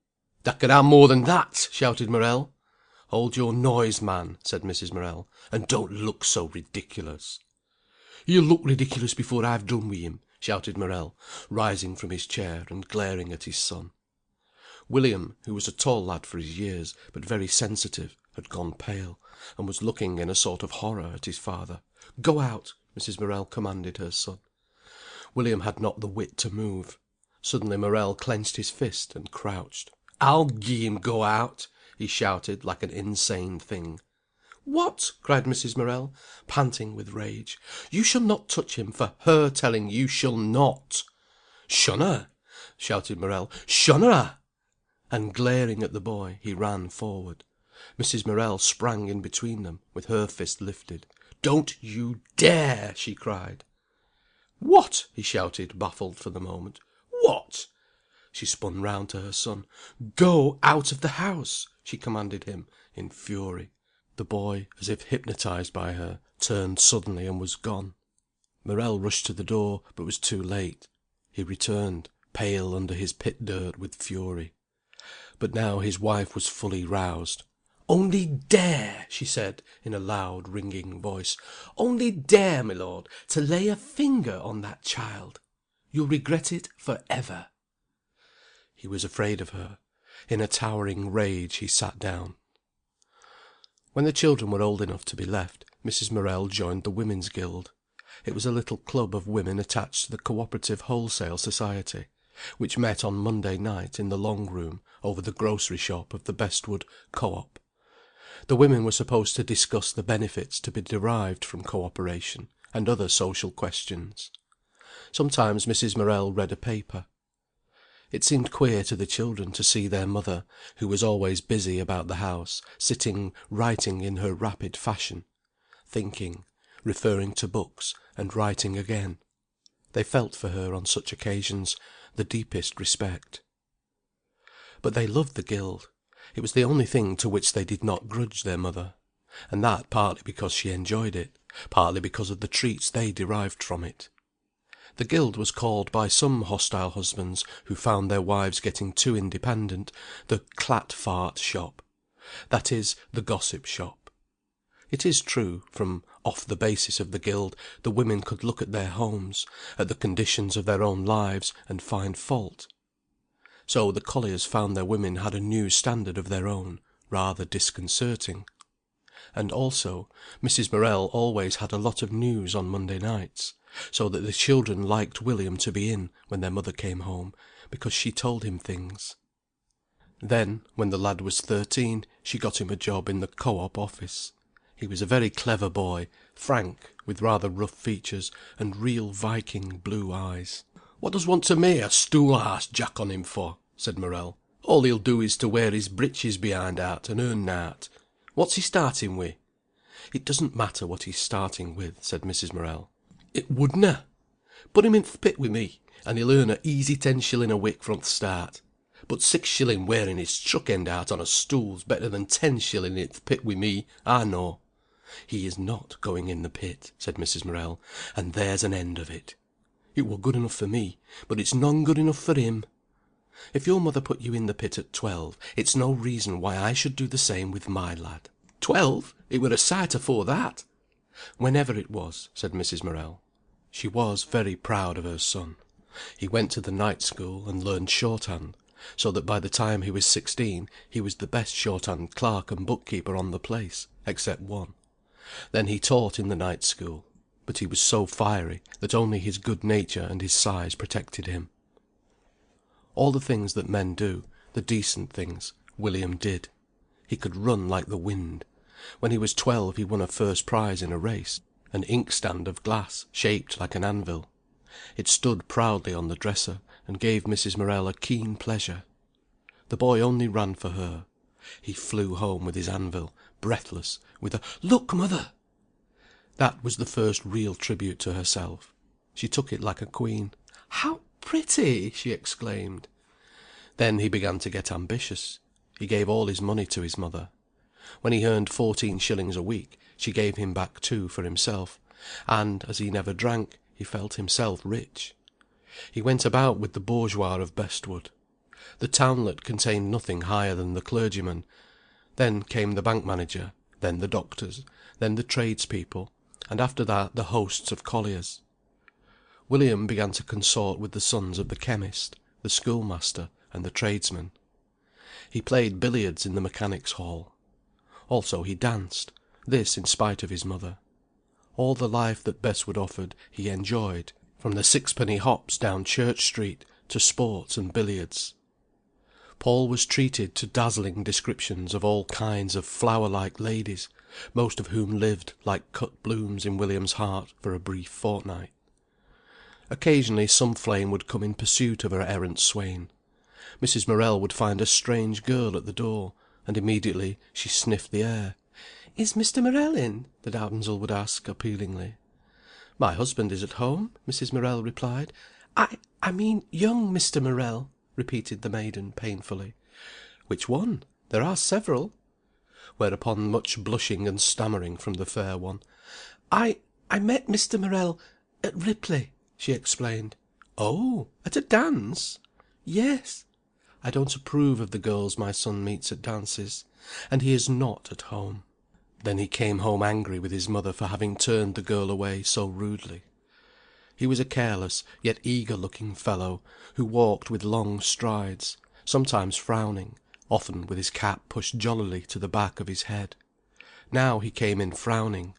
Speaker 1: "Thou can have more than that!" shouted Morel. "Hold your noise, man," said Mrs. Morel, "and don't look so ridiculous." "He'll look ridiculous before I've done with him," shouted Morel, rising from his chair and glaring at his son. William, who was a tall lad for his years, but very sensitive, had gone pale, and was looking in a sort of horror at his father. "Go out!" Mrs. Morel commanded her son. William had not the wit to move. Suddenly Morel clenched his fist and crouched. "I'll gie him go out!" he shouted like an insane thing. "What?" cried Mrs. Morel, panting with rage. "You shall not touch him, for her telling you shall not." "Shun her!" shouted Morel. "Shun her!" And glaring at the boy, he ran forward. Mrs. Morel sprang in between them, with her fist lifted. "Don't you dare!" she cried. "What?" he shouted, baffled for the moment. "What?" She spun round to her son. "Go out of the house!" she commanded him, in fury. The boy, as if hypnotized by her, turned suddenly and was gone. Morel rushed to the door, but was too late. He returned, pale under his pit dirt with fury. But now his wife was fully roused. "Only dare," she said, in a loud, ringing voice, "only dare, my lord, to lay a finger on that child! You'll regret it for ever." He was afraid of her. In a towering rage he sat down. When the children were old enough to be left, Mrs. Morel joined the Women's Guild. It was a little club of women attached to the Co-operative Wholesale Society, which met on Monday night in the long room over the grocery shop of the Bestwood Co-op. The women were supposed to discuss the benefits to be derived from co-operation, and other social questions. Sometimes Mrs. Morel read a paper. It seemed queer to the children to see their mother, who was always busy about the house, sitting writing in her rapid fashion, thinking, referring to books, and writing again. They felt for her on such occasions the deepest respect. But they loved the Guild. It was the only thing to which they did not grudge their mother, and that partly because she enjoyed it, partly because of the treats they derived from it. The Guild was called by some hostile husbands, who found their wives getting too independent, the clat fart shop, that is, the gossip shop. It is true, from off the basis of the Guild, the women could look at their homes, at the conditions of their own lives, and find fault. So the colliers found their women had a new standard of their own, rather disconcerting. And also, Mrs. Morel always had a lot of news on Monday nights, so that the children liked William to be in when their mother came home, because she told him things. Then, when the lad was 13, she got him a job in the Co-op office. He was a very clever boy, frank, with rather rough features, and real Viking blue eyes. "What does want to make a stool-house jack on him for?" said Morel. "All he'll do is to wear his breeches behind out, and earn nowt. What's he starting with?" "It doesn't matter what he's starting with," said Mrs. Morel. "It wouldna. Put him in th' pit wi' me, and he'll earn a easy 10 shilling a week from th' start.
Speaker 2: But 6 shilling wearing his truck end out on a stool's better than 10 shilling i' th' pit wi' me, I know." "He is not going in the pit," said Mrs. Morel, "and there's an end of it. It were good enough for me, but it's none good enough for him. If your mother put you in the pit at 12, it's no reason why I should do the same with my lad." "12! It were a sight afore that."
Speaker 1: "Whenever it was," said Mrs. Morel. She was very proud of her son. He went to the night school, and learned shorthand, so that by the time he was 16 he was the best shorthand clerk and book keeper on the place, except one. Then he taught in the night school, but he was so fiery that only his good nature and his size protected him. All the things that men do, the decent things, William did. He could run like the wind. When he was 12 he won a first prize in a race, an inkstand of glass shaped like an anvil. It stood proudly on the dresser, and gave Mrs. Morel a keen pleasure. The boy only ran for her. He flew home with his anvil, breathless, with a "Look, mother!" That was the first real tribute to herself. She took it like a queen. "How pretty!" she exclaimed. Then he began to get ambitious. He gave all his money to his mother. When he earned 14 shillings a week, she gave him back 2 for himself, and, as he never drank, he felt himself rich. He went about with the bourgeois of Bestwood. The townlet contained nothing higher than the clergyman. Then came the bank manager, then the doctors, then the tradespeople, and after that the hosts of colliers. William began to consort with the sons of the chemist, the schoolmaster, and the tradesman. He played billiards in the mechanics' hall. Also he danced, this in spite of his mother. All the life that Bestwood offered he enjoyed, from the sixpenny hops down Church Street to sports and billiards. Paul was treated to dazzling descriptions of all kinds of flower-like ladies, most of whom lived like cut blooms in William's heart for a brief fortnight. Occasionally some flame would come in pursuit of her errant swain. Mrs. Morel would find a strange girl at the door, and immediately she sniffed the air. "Is Mr. Morel in?" the damsel would ask, appealingly. "My husband is at home," Mrs. Morel replied. I mean young Mr. Morel," repeated the maiden, painfully. "Which one? There are several." Whereupon much blushing and stammering from the fair one. I met Mr. Morel at Ripley," she explained. "Oh! At a dance?" "Yes." "I don't approve of the girls my son meets at dances. And he is not at home." Then he came home angry with his mother for having turned the girl away so rudely. He was a careless, yet eager-looking fellow, who walked with long strides, sometimes frowning, often with his cap pushed jollily to the back of his head. Now he came in frowning.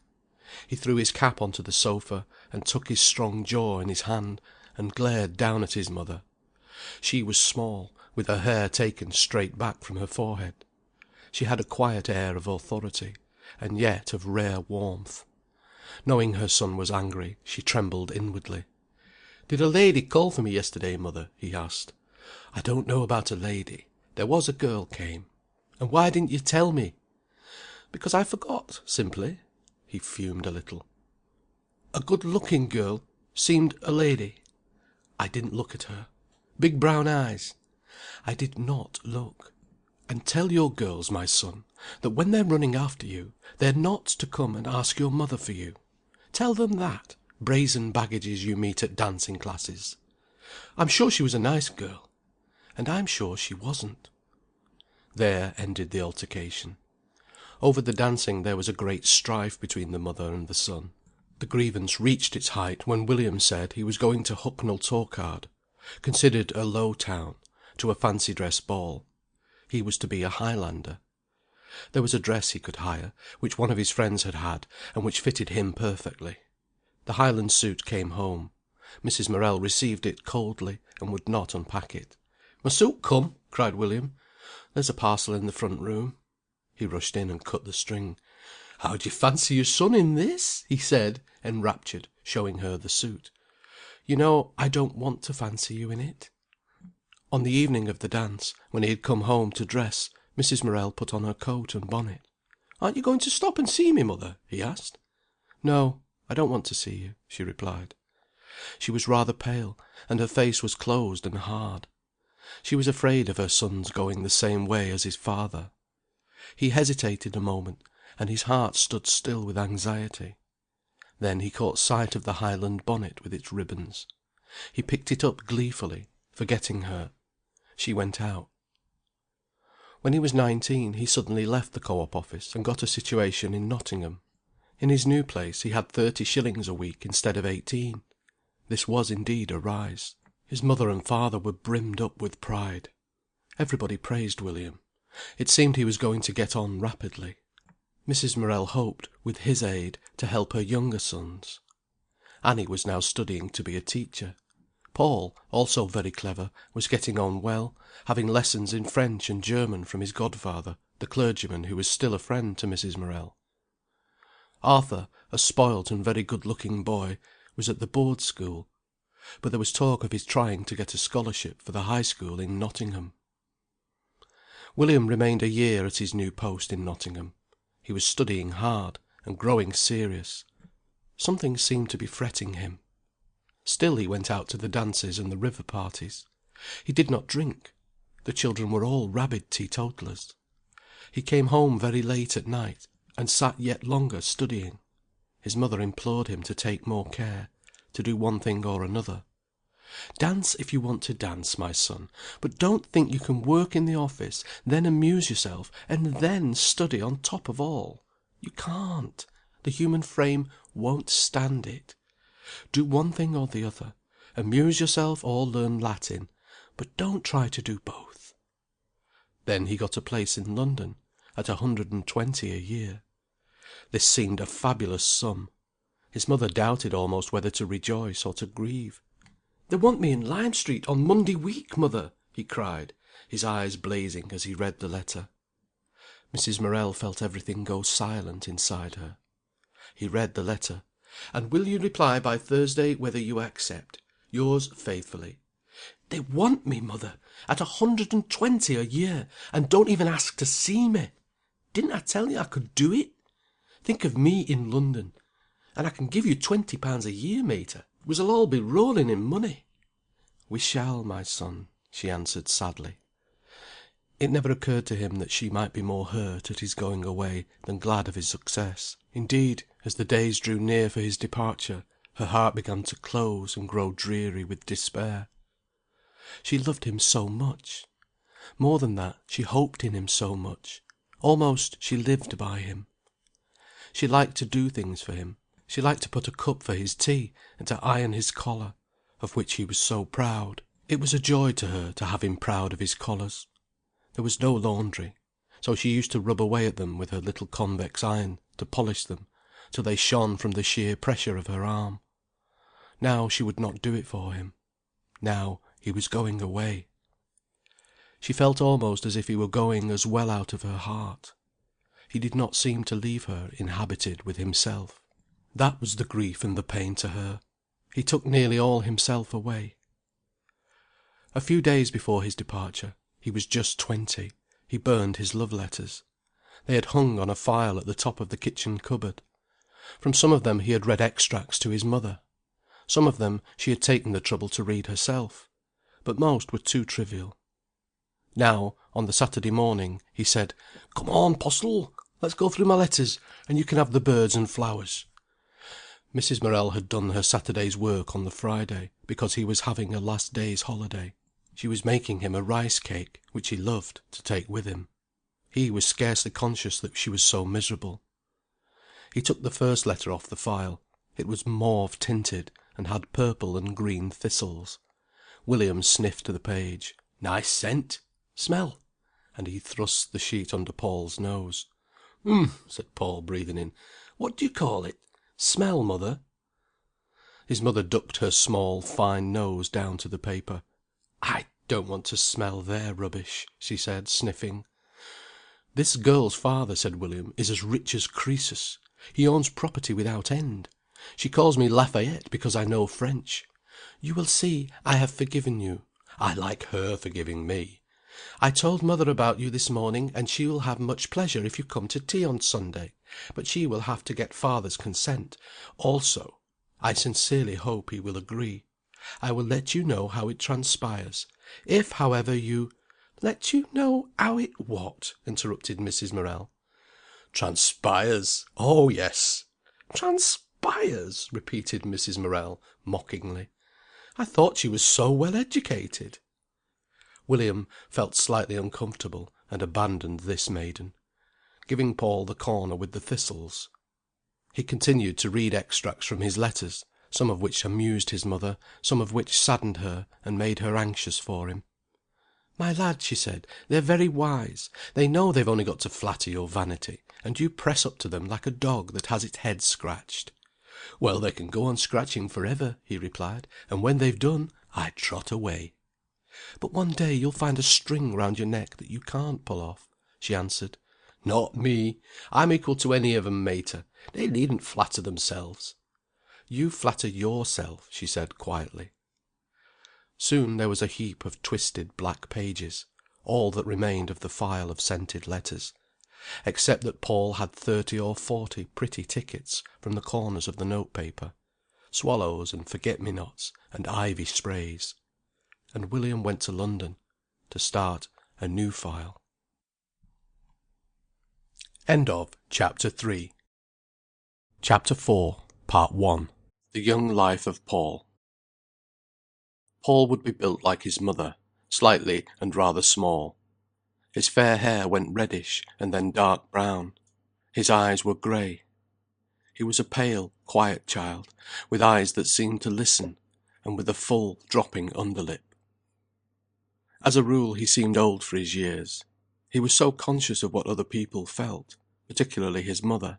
Speaker 1: He threw his cap onto the sofa, and took his strong jaw in his hand, and glared down at his mother. She was small, with her hair taken straight back from her forehead. She had a quiet air of authority, and yet of rare warmth. Knowing her son was angry, she trembled inwardly. "Did a lady call for me yesterday, mother?" he asked. "I don't know about a lady. There was a girl came." "And why didn't you tell me?" "Because I forgot, simply." He fumed a little. "A good-looking girl seemed a lady." "I didn't look at her." "Big brown eyes." "I did not look. And tell your girls, my son, that when they're running after you, they're not to come and ask your mother for you. Tell them that, brazen baggages you meet at dancing classes. I'm sure she was a nice girl." "And I'm sure she wasn't." There ended the altercation. Over the dancing there was a great strife between the mother and the son. The grievance reached its height when William said he was going to Hucknall Torkard, considered a low town, to a fancy dress ball. He was to be a Highlander. There was a dress he could hire, which one of his friends had had, and which fitted him perfectly. The Highland suit came home. Mrs. Morel received it coldly, and would not unpack it. "My suit come?" cried William. "There's a parcel in the front room." He rushed in and cut the string. "How do you fancy your son in this?" he said, enraptured, showing her the suit. "You know I don't want to fancy you in it." On the evening of the dance, when he had come home to dress, Mrs. Morel put on her coat and bonnet. "Aren't you going to stop and see me, mother?" he asked. "No, I don't want to see you," she replied. She was rather pale, and her face was closed and hard. She was afraid of her son's going the same way as his father. He hesitated a moment, and his heart stood still with anxiety. Then he caught sight of the Highland bonnet with its ribbons. He picked it up gleefully, forgetting her. She went out. When he was 19 he suddenly left the Co-op office and got a situation in Nottingham. In his new place he had 30 shillings a week instead of 18. This was indeed a rise. His mother and father were brimmed up with pride. Everybody praised William. It seemed he was going to get on rapidly. Mrs. Morel hoped, with his aid, to help her younger sons. Annie was now studying to be a teacher. Paul, also very clever, was getting on well, having lessons in French and German from his godfather, the clergyman who was still a friend to Mrs. Morel. Arthur, a spoilt and very good-looking boy, was at the board school, but there was talk of his trying to get a scholarship for the high school in Nottingham. William remained a year at his new post in Nottingham. He was studying hard, and growing serious. Something seemed to be fretting him. Still he went out to the dances and the river parties. He did not drink. The children were all rabid teetotalers. He came home very late at night, and sat yet longer studying. His mother implored him to take more care, to do one thing or another. "Dance if you want to dance, my son, but don't think you can work in the office, then amuse yourself, and then study on top of all. You can't. The human frame won't stand it. Do one thing or the other. Amuse yourself or learn Latin, but don't try to do both." Then he got a place in London, at 120 a year. This seemed a fabulous sum. His mother doubted almost whether to rejoice or to grieve. "They want me in Lime Street on Monday week, mother!" he cried, his eyes blazing as he read the letter. Mrs. Morel felt everything go silent inside her. He read the letter. "And will you reply by Thursday whether you accept? Yours faithfully." "They want me, mother, at 120 a year, and don't even ask to see me. Didn't I tell you I could do it? Think of me in London. And I can give you £20 a year, mater. We shall all be rolling in money." "We shall, my son," she answered sadly. It never occurred to him that she might be more hurt at his going away than glad of his success. Indeed, as the days drew near for his departure, her heart began to close and grow dreary with despair. She loved him so much. More than that, she hoped in him so much. Almost she lived by him. She liked to do things for him. She liked to put a cup for his tea, and to iron his collar, of which he was so proud. It was a joy to her to have him proud of his collars. There was no laundry, so she used to rub away at them with her little convex iron, to polish them, till they shone from the sheer pressure of her arm. Now she would not do it for him. Now he was going away. She felt almost as if he were going as well out of her heart. He did not seem to leave her inhabited with himself. That was the grief and the pain to her. He took nearly all himself away. A few days before his departure, he was just 20, he burned his love letters. They had hung on a file at the top of the kitchen cupboard. From some of them he had read extracts to his mother. Some of them she had taken the trouble to read herself, but most were too trivial. Now, on the Saturday morning, he said, "Come on, Postle, let's go through my letters, and you can have the birds and flowers." Mrs. Morel had done her Saturday's work on the Friday, because he was having a last day's holiday. She was making him a rice cake, which he loved, to take with him. He was scarcely conscious that she was so miserable. He took the first letter off the file. It was mauve tinted, and had purple and green thistles. William sniffed the page. "Nice scent. Smell." And he thrust the sheet under Paul's nose. Said Paul, breathing in. "What do you call it? Smell, mother?" His mother ducked her small, fine nose down to the paper. "I don't want to smell their rubbish," she said, sniffing. "This girl's father," said William, "is as rich as Croesus. He owns property without end. She calls me Lafayette because I know French. You will see I have forgiven you. I like her forgiving me. I told mother about you this morning, and she will have much pleasure if you come to tea on Sunday, but she will have to get father's consent. Also, I sincerely hope he will agree. I will let you know how it transpires. If, however, you—" "Let you know how it what?" interrupted Mrs. Morel.
Speaker 2: "Transpires. Oh, yes."
Speaker 1: "Transpires!" repeated Mrs. Morel, mockingly. "I thought she was so well educated." William felt slightly uncomfortable, and abandoned this maiden, giving Paul the corner with the thistles. He continued to read extracts from his letters, some of which amused his mother, some of which saddened her and made her anxious for him. "My lad," she said, "they're very wise. They know they've only got to flatter your vanity, and you press up to them like a dog that has its head scratched." "Well, they can go on scratching for ever," he replied, "and when they've done, I trot away." "But one day you'll find a string round your neck that you can't pull off," she answered.
Speaker 2: "Not me. I'm equal to any of 'em, mater. They needn't flatter themselves."
Speaker 1: "You flatter yourself," she said, quietly. Soon there was a heap of twisted black pages, all that remained of the file of scented letters, except that Paul had 30 or 40 pretty tickets from the corners of the note paper, swallows and forget me nots and ivy sprays. And William went to London to start a new file. End of Chapter 3. Chapter 4, Part 1. The Young Life of Paul. Paul would be built like his mother, slightly and rather small. His fair hair went reddish and then dark brown. His eyes were grey. He was a pale, quiet child, with eyes that seemed to listen, and with a full, dropping underlip. As a rule he seemed old for his years. He was so conscious of what other people felt, particularly his mother.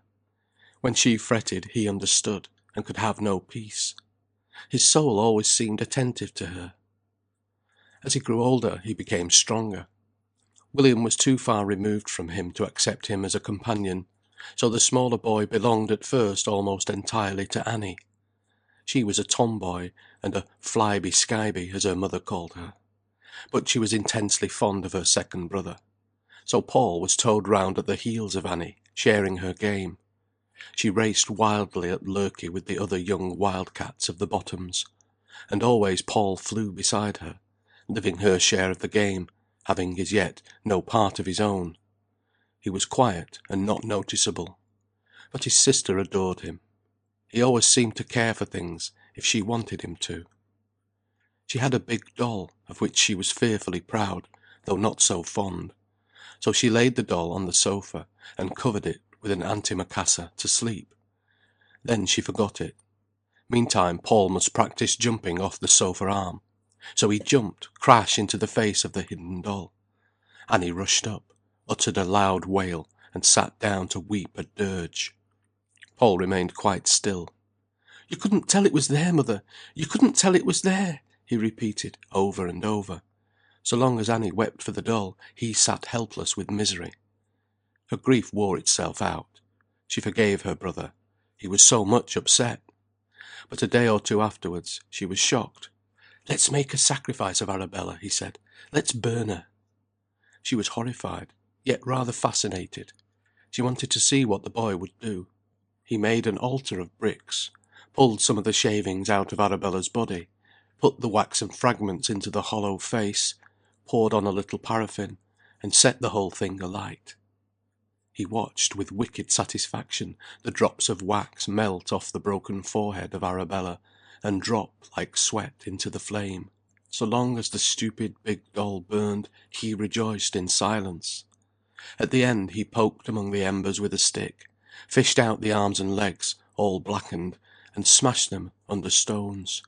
Speaker 1: When she fretted he understood, and could have no peace. His soul always seemed attentive to her. As he grew older he became stronger. William was too far removed from him to accept him as a companion, so the smaller boy belonged at first almost entirely to Annie. She was a tomboy, and a flyby-skyby, as her mother called her. But she was intensely fond of her second brother. So Paul was towed round at the heels of Annie, sharing her game. She raced wildly at Lurky with the other young wildcats of the bottoms, and always Paul flew beside her, living her share of the game, having as yet no part of his own. He was quiet and not noticeable, but his sister adored him. He always seemed to care for things if she wanted him to. She had a big doll, of which she was fearfully proud, though not so fond. So she laid the doll on the sofa, and covered it with an antimacassar to sleep. Then she forgot it. Meantime Paul must practise jumping off the sofa arm. So he jumped crash into the face of the hidden doll. Annie rushed up, uttered a loud wail, and sat down to weep a dirge. Paul remained quite still. "You couldn't tell it was there, mother! You couldn't tell it was there!" he repeated over and over. So long as Annie wept for the doll, he sat helpless with misery. Her grief wore itself out. She forgave her brother. He was so much upset. But a day or two afterwards she was shocked. "Let's make a sacrifice of Arabella," he said. "Let's burn her." She was horrified, yet rather fascinated. She wanted to see what the boy would do. He made an altar of bricks, pulled some of the shavings out of Arabella's body, put the waxen fragments into the hollow face, poured on a little paraffin, and set the whole thing alight. He watched with wicked satisfaction the drops of wax melt off the broken forehead of Arabella, and drop like sweat into the flame. So long as the stupid big doll burned, he rejoiced in silence. At the end he poked among the embers with a stick, fished out the arms and legs, all blackened, and smashed them under stones.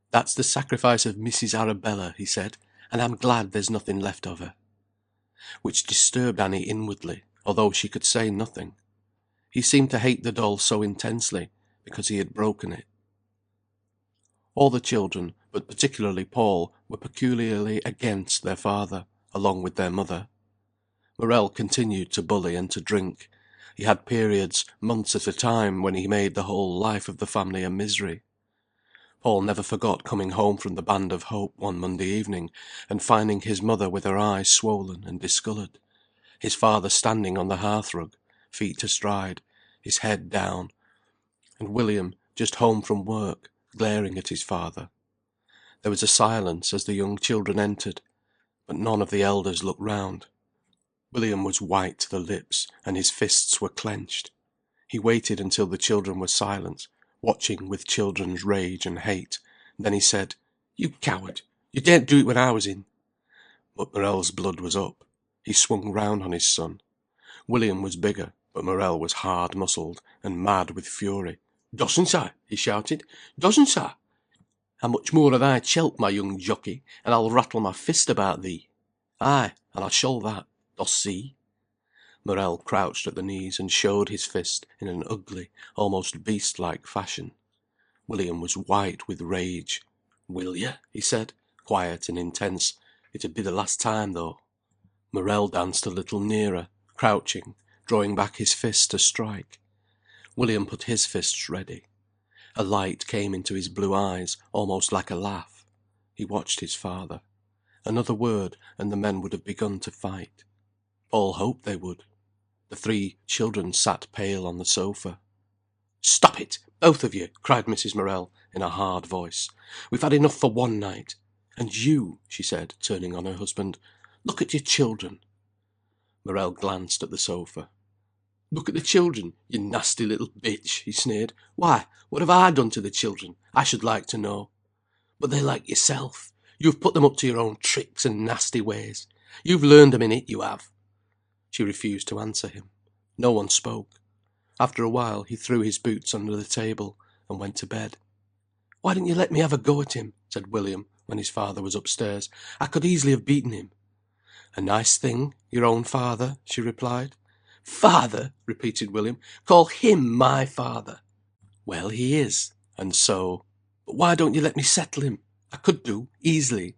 Speaker 1: "That's the sacrifice of Mrs. Arabella," he said, "and I'm glad there's nothing left of her." Which disturbed Annie inwardly, although she could say nothing. He seemed to hate the doll so intensely, because he had broken it. All the children, but particularly Paul, were peculiarly against their father, along with their mother. Morel continued to bully and to drink. He had periods, months at a time, when he made the whole life of the family a misery. Paul never forgot coming home from the Band of Hope one Monday evening, and finding his mother with her eyes swollen and discoloured, his father standing on the hearthrug, feet astride, his head down, and William, just home from work, glaring at his father, There was a silence as the young children entered, but none of the elders looked round. William was white to the lips, and his fists were clenched. He waited until the children were silent, watching with children's rage and hate. Then he said, "You coward! You daren't do it when I was in." But Morel's blood was up. He swung round on his son. William was bigger, but Morel was hard-muscled and mad with fury. "Doesn't I?" he shouted. "Doesn't I? How much more have I chelp, my young jockey, and I'll rattle my fist about thee. Ay, and I shall that, dost see?" Morel crouched at the knees and showed his fist in an ugly, almost beast-like fashion. William was white with rage. "Will ye?" he said, quiet and intense. "It'd be the last time, though." Morel danced a little nearer, crouching, drawing back his fist to strike. William put his fists ready. A light came into his blue eyes, almost like a laugh. He watched his father. Another word, and the men would have begun to fight. Paul hoped they would. The three children sat pale on the sofa. "Stop it, both of you!" cried Mrs. Morel, in a hard voice. "We've had enough for one night. And you," she said, turning on her husband, "look at your children." Morel glanced at the sofa. "Look at the children, you nasty little bitch!" he sneered. "Why, what have I done to the children, I should like to know? But they're like yourself. You've put them up to your own tricks and nasty ways. You've learned them in it, you have." She refused to answer him. No one spoke. After a while he threw his boots under the table, and went to bed. "Why didn't you let me have a go at him?" said William, when his father was upstairs. "I could easily have beaten him." "A nice thing, your own father," she replied. "Father!" repeated William. "Call him my father." "Well, he is, and so But why don't you let me settle him? I could do, easily."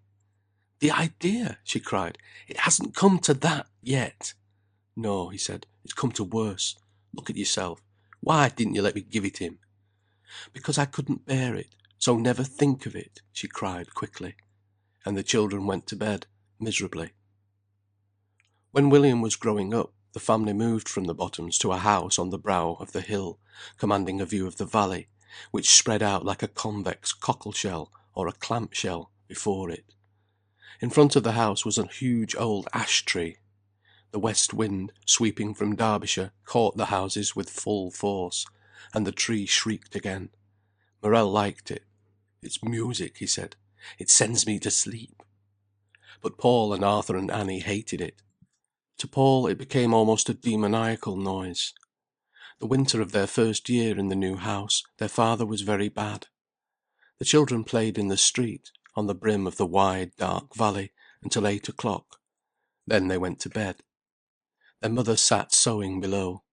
Speaker 1: "The idea!" she cried. "It hasn't come to that, yet." "No," he said. "It's come to worse. Look at yourself. Why didn't you let me give it him?" "Because I couldn't bear it, so never think of it," she cried quickly. And the children went to bed, miserably. When William was growing up, the family moved from the Bottoms to a house on the brow of the hill, commanding a view of the valley, which spread out like a convex cockle shell or a clamp shell before it. In front of the house was a huge old ash tree. The west wind, sweeping from Derbyshire, caught the houses with full force, and the tree shrieked again. Morel liked it. "It's music," he said. "It sends me to sleep." But Paul and Arthur and Annie hated it. To Paul it became almost a demoniacal noise. The winter of their first year in the new house, their father was very bad. The children played in the street, on the brim of the wide, dark valley, until 8 o'clock. Then they went to bed. Their mother sat sewing below.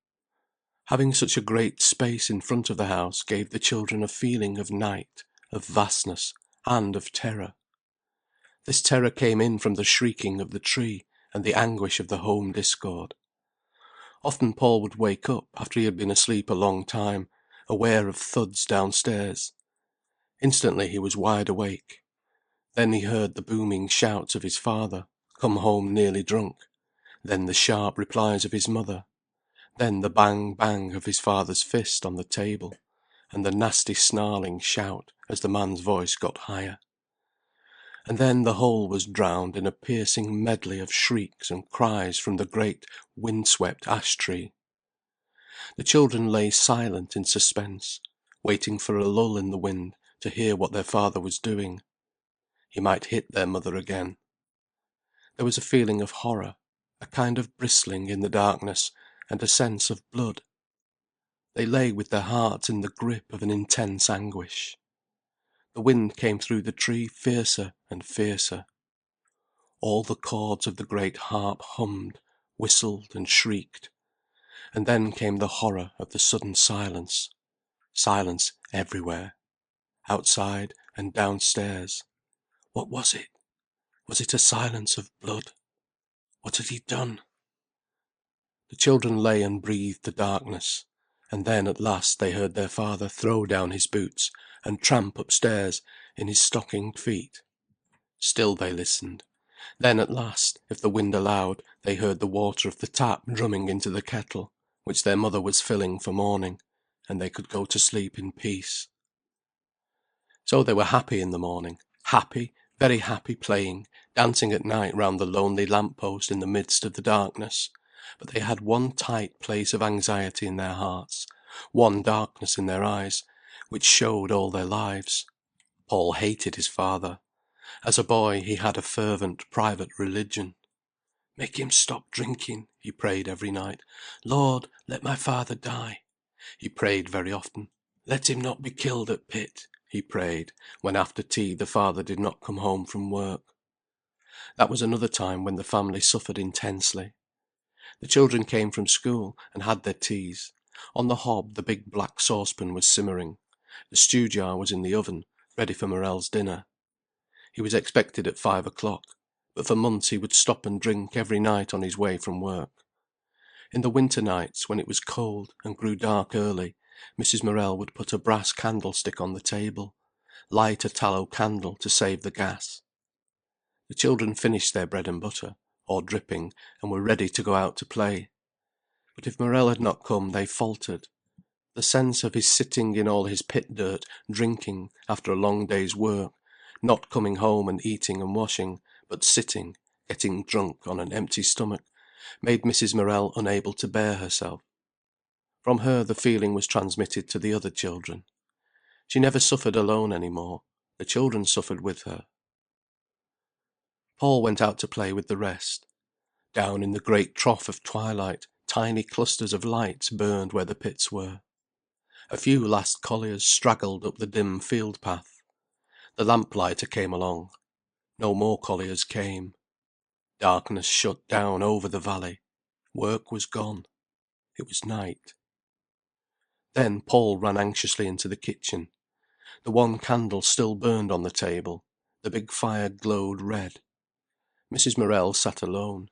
Speaker 1: Having such a great space in front of the house gave the children a feeling of night, of vastness, and of terror. This terror came in from the shrieking of the tree, and the anguish of the home discord. Often Paul would wake up, after he had been asleep a long time, aware of thuds downstairs. Instantly he was wide awake. Then he heard the booming shouts of his father, come home nearly drunk. Then the sharp replies of his mother. Then the bang bang of his father's fist on the table, and the nasty snarling shout as the man's voice got higher. And then the whole was drowned in a piercing medley of shrieks and cries from the great wind-swept ash tree. The children lay silent in suspense, waiting for a lull in the wind to hear what their father was doing. He might hit their mother again. There was a feeling of horror, a kind of bristling in the darkness, and a sense of blood. They lay with their hearts in the grip of an intense anguish. The wind came through the tree fiercer and fiercer. All the chords of the great harp hummed, whistled, and shrieked. And then came the horror of the sudden silence. Silence everywhere. Outside and downstairs. What was it? Was it a silence of blood? What had he done? The children lay and breathed the darkness. And then at last they heard their father throw down his boots and tramp upstairs in his stockinged feet. Still they listened. Then at last, if the wind allowed, they heard the water of the tap drumming into the kettle, which their mother was filling for morning, and they could go to sleep in peace. So they were happy in the morning, happy, very happy playing, dancing at night round the lonely lamp post in the midst of the darkness. But they had one tight place of anxiety in their hearts, one darkness in their eyes, which showed all their lives. Paul hated his father. As a boy he had a fervent private religion. "Make him stop drinking," he prayed every night. "Lord, let my father die." He prayed very often. "Let him not be killed at pit," he prayed, when after tea the father did not come home from work. That was another time when the family suffered intensely. The children came from school, and had their teas. On the hob the big black saucepan was simmering. The stew jar was in the oven, ready for Morel's dinner. He was expected at 5 o'clock, but for months he would stop and drink every night on his way from work. In the winter nights, when it was cold and grew dark early, Mrs. Morel would put a brass candlestick on the table, light a tallow candle to save the gas. The children finished their bread and butter, or dripping, and were ready to go out to play. But if Morel had not come they faltered. The sense of his sitting in all his pit dirt, drinking, after a long day's work, not coming home and eating and washing, but sitting, getting drunk on an empty stomach, made Mrs. Morel unable to bear herself. From her the feeling was transmitted to the other children. She never suffered alone any more. The children suffered with her. Paul went out to play with the rest. Down in the great trough of twilight, tiny clusters of lights burned where the pits were. A few last colliers straggled up the dim field path. The lamplighter came along. No more colliers came. Darkness shut down over the valley. Work was gone. It was night. Then Paul ran anxiously into the kitchen. The one candle still burned on the table. The big fire glowed red. Mrs. Morel sat alone.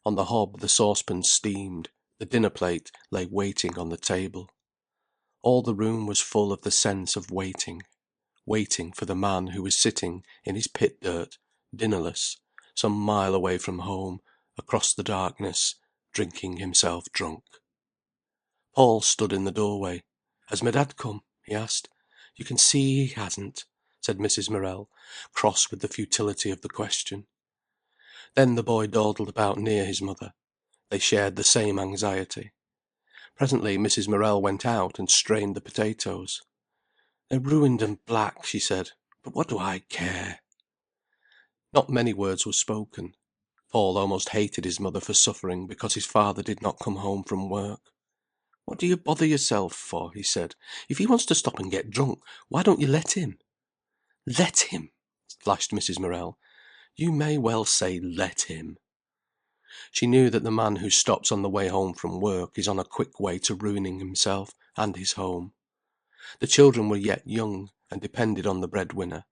Speaker 1: On the hob the saucepan steamed. The dinner plate lay waiting on the table. All the room was full of the sense of waiting. Waiting for the man who was sitting in his pit dirt, dinnerless, some mile away from home, across the darkness, drinking himself drunk. Paul stood in the doorway. "Has my dad come?" he asked. "You can see he hasn't," said Mrs. Morel, cross with the futility of the question. Then the boy dawdled about near his mother. They shared the same anxiety. Presently Mrs. Morel went out and strained the potatoes. "They're ruined and black," she said. "But what do I care?" Not many words were spoken. Paul almost hated his mother for suffering because his father did not come home from work. "What do you bother yourself for?" he said. "If he wants to stop and get drunk, why don't you let him?" "Let him!" flashed Mrs. Morel. "You may well say let him." She knew that the man who stops on the way home from work is on a quick way to ruining himself and his home. The children were yet young, and depended on the breadwinner.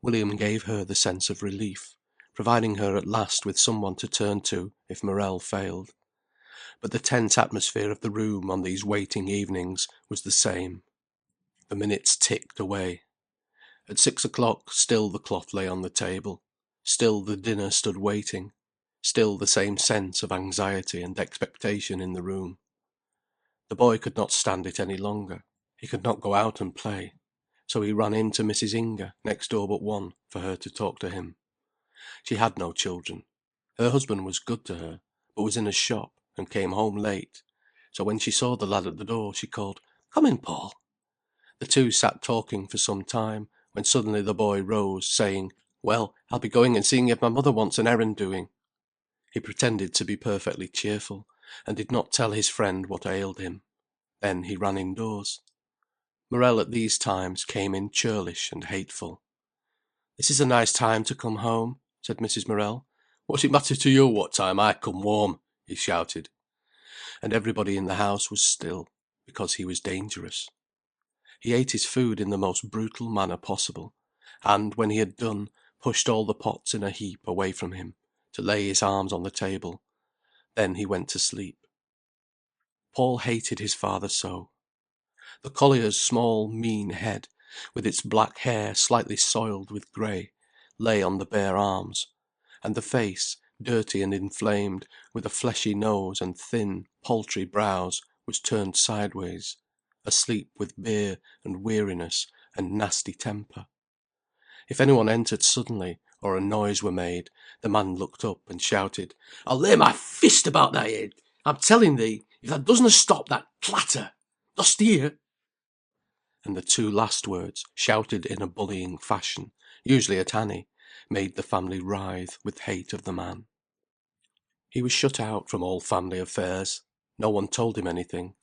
Speaker 1: William gave her the sense of relief, providing her at last with some one to turn to if Morel failed. But the tense atmosphere of the room on these waiting evenings was the same. The minutes ticked away. At 6 o'clock still the cloth lay on the table, still the dinner stood waiting, still the same sense of anxiety and expectation in the room. The boy could not stand it any longer. He could not go out and play. So he ran in to Mrs. Inger, next door but one, for her to talk to him. She had no children. Her husband was good to her, but was in a shop, and came home late. So when she saw the lad at the door, she called, "Come in, Paul." The two sat talking for some time, when suddenly the boy rose, saying, "Well, I'll be going and seeing if my mother wants an errand doing." He pretended to be perfectly cheerful, and did not tell his friend what ailed him. Then he ran indoors. Morel at these times came in churlish and hateful. "This is a nice time to come home," said Mrs. Morel. "What's it matter to you what time I come home?" he shouted. And everybody in the house was still, because he was dangerous. He ate his food in the most brutal manner possible, and, when he had done, pushed all the pots in a heap away from him, to lay his arms on the table. Then he went to sleep. Paul hated his father so. The collier's small mean head, with its black hair slightly soiled with grey, lay on the bare arms, and the face, dirty and inflamed, with a fleshy nose and thin, paltry brows, was turned sideways, asleep with beer and weariness and nasty temper. If anyone entered suddenly, or a noise were made, the man looked up and shouted,
Speaker 2: "I'll lay my fist about thy head. I'm telling thee, if thou doesna stop that clatter. Dost hear?"
Speaker 1: and the two last words, shouted in a bullying fashion, usually at Annie, made the family writhe with hate of the man. He was shut out from all family affairs. No one told him anything.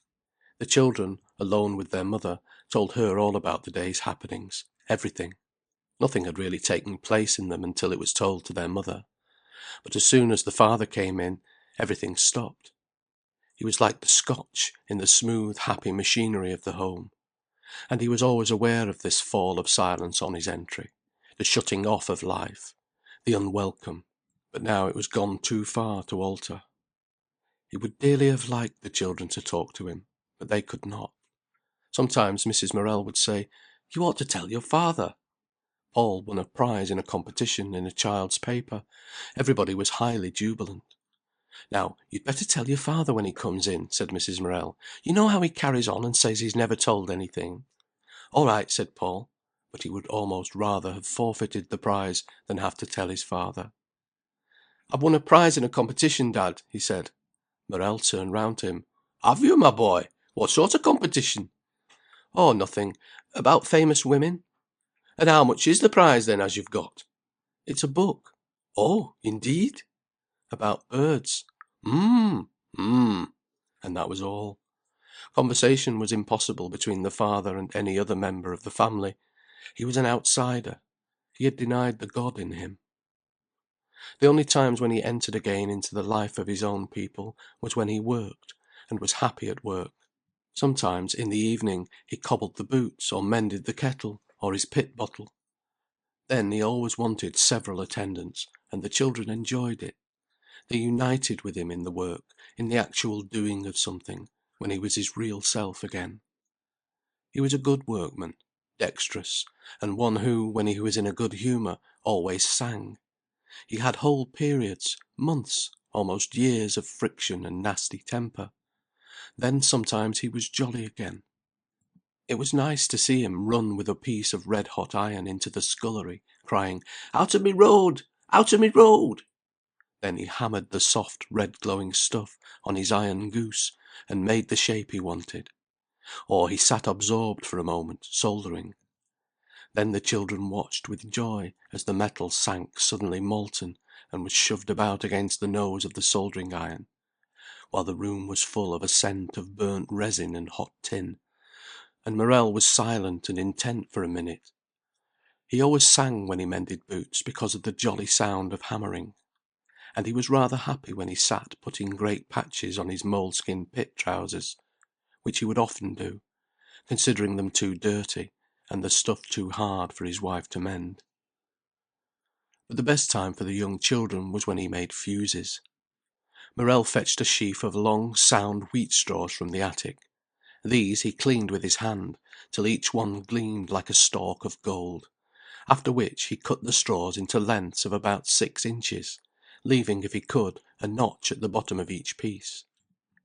Speaker 1: The children, alone with their mother, told her all about the day's happenings, everything. Nothing had really taken place in them until it was told to their mother. But as soon as the father came in, everything stopped. He was like the Scotch in the smooth, happy machinery of the home. And he was always aware of this fall of silence on his entry, the shutting off of life, the unwelcome. But now it was gone too far to alter. He would dearly have liked the children to talk to him, but they could not. Sometimes Mrs. Morel would say, "You ought to tell your father." Paul won a prize in a competition in a child's paper. Everybody was highly jubilant. "Now, you'd better tell your father when he comes in," said Mrs. Morel. "You know how he carries on and says he's never told anything." "All right," said Paul, but he would almost rather have forfeited the prize than have to tell his father. "I've won a prize in a competition, Dad," he said. Morel turned round to him.
Speaker 2: "Have you, my boy? What sort of competition?"
Speaker 1: "Oh, nothing. About famous women."
Speaker 2: "And how much is the prize, then, as you've got?"
Speaker 1: "It's a book."
Speaker 2: "Oh, indeed?"
Speaker 1: "About birds."
Speaker 2: "Hmm. Hmm."
Speaker 1: And that was all. Conversation was impossible between the father and any other member of the family. He was an outsider. He had denied the God in him. The only times when he entered again into the life of his own people was when he worked, and was happy at work. Sometimes, in the evening, he cobbled the boots, or mended the kettle, or his pit bottle. Then he always wanted several attendants, and the children enjoyed it. They united with him in the work, in the actual doing of something, when he was his real self again. He was a good workman, dexterous, and one who, when he was in a good humour, always sang. He had whole periods, months, almost years of friction and nasty temper. Then sometimes he was jolly again. It was nice to see him run with a piece of red hot iron into the scullery, crying, "Out of me road! Out of me road!" Then he hammered the soft red glowing stuff on his iron goose, and made the shape he wanted. Or he sat absorbed for a moment, soldering. Then the children watched with joy as the metal sank suddenly molten, and was shoved about against the nose of the soldering iron, while the room was full of a scent of burnt resin and hot tin. And Morel was silent and intent for a minute. He always sang when he mended boots because of the jolly sound of hammering. And he was rather happy when he sat putting great patches on his moleskin pit trousers, which he would often do, considering them too dirty, and the stuff too hard for his wife to mend. But the best time for the young children was when he made fuses. Morel fetched a sheaf of long sound wheat straws from the attic. These he cleaned with his hand, till each one gleamed like a stalk of gold, after which he cut the straws into lengths of about 6 inches, leaving, if he could, a notch at the bottom of each piece.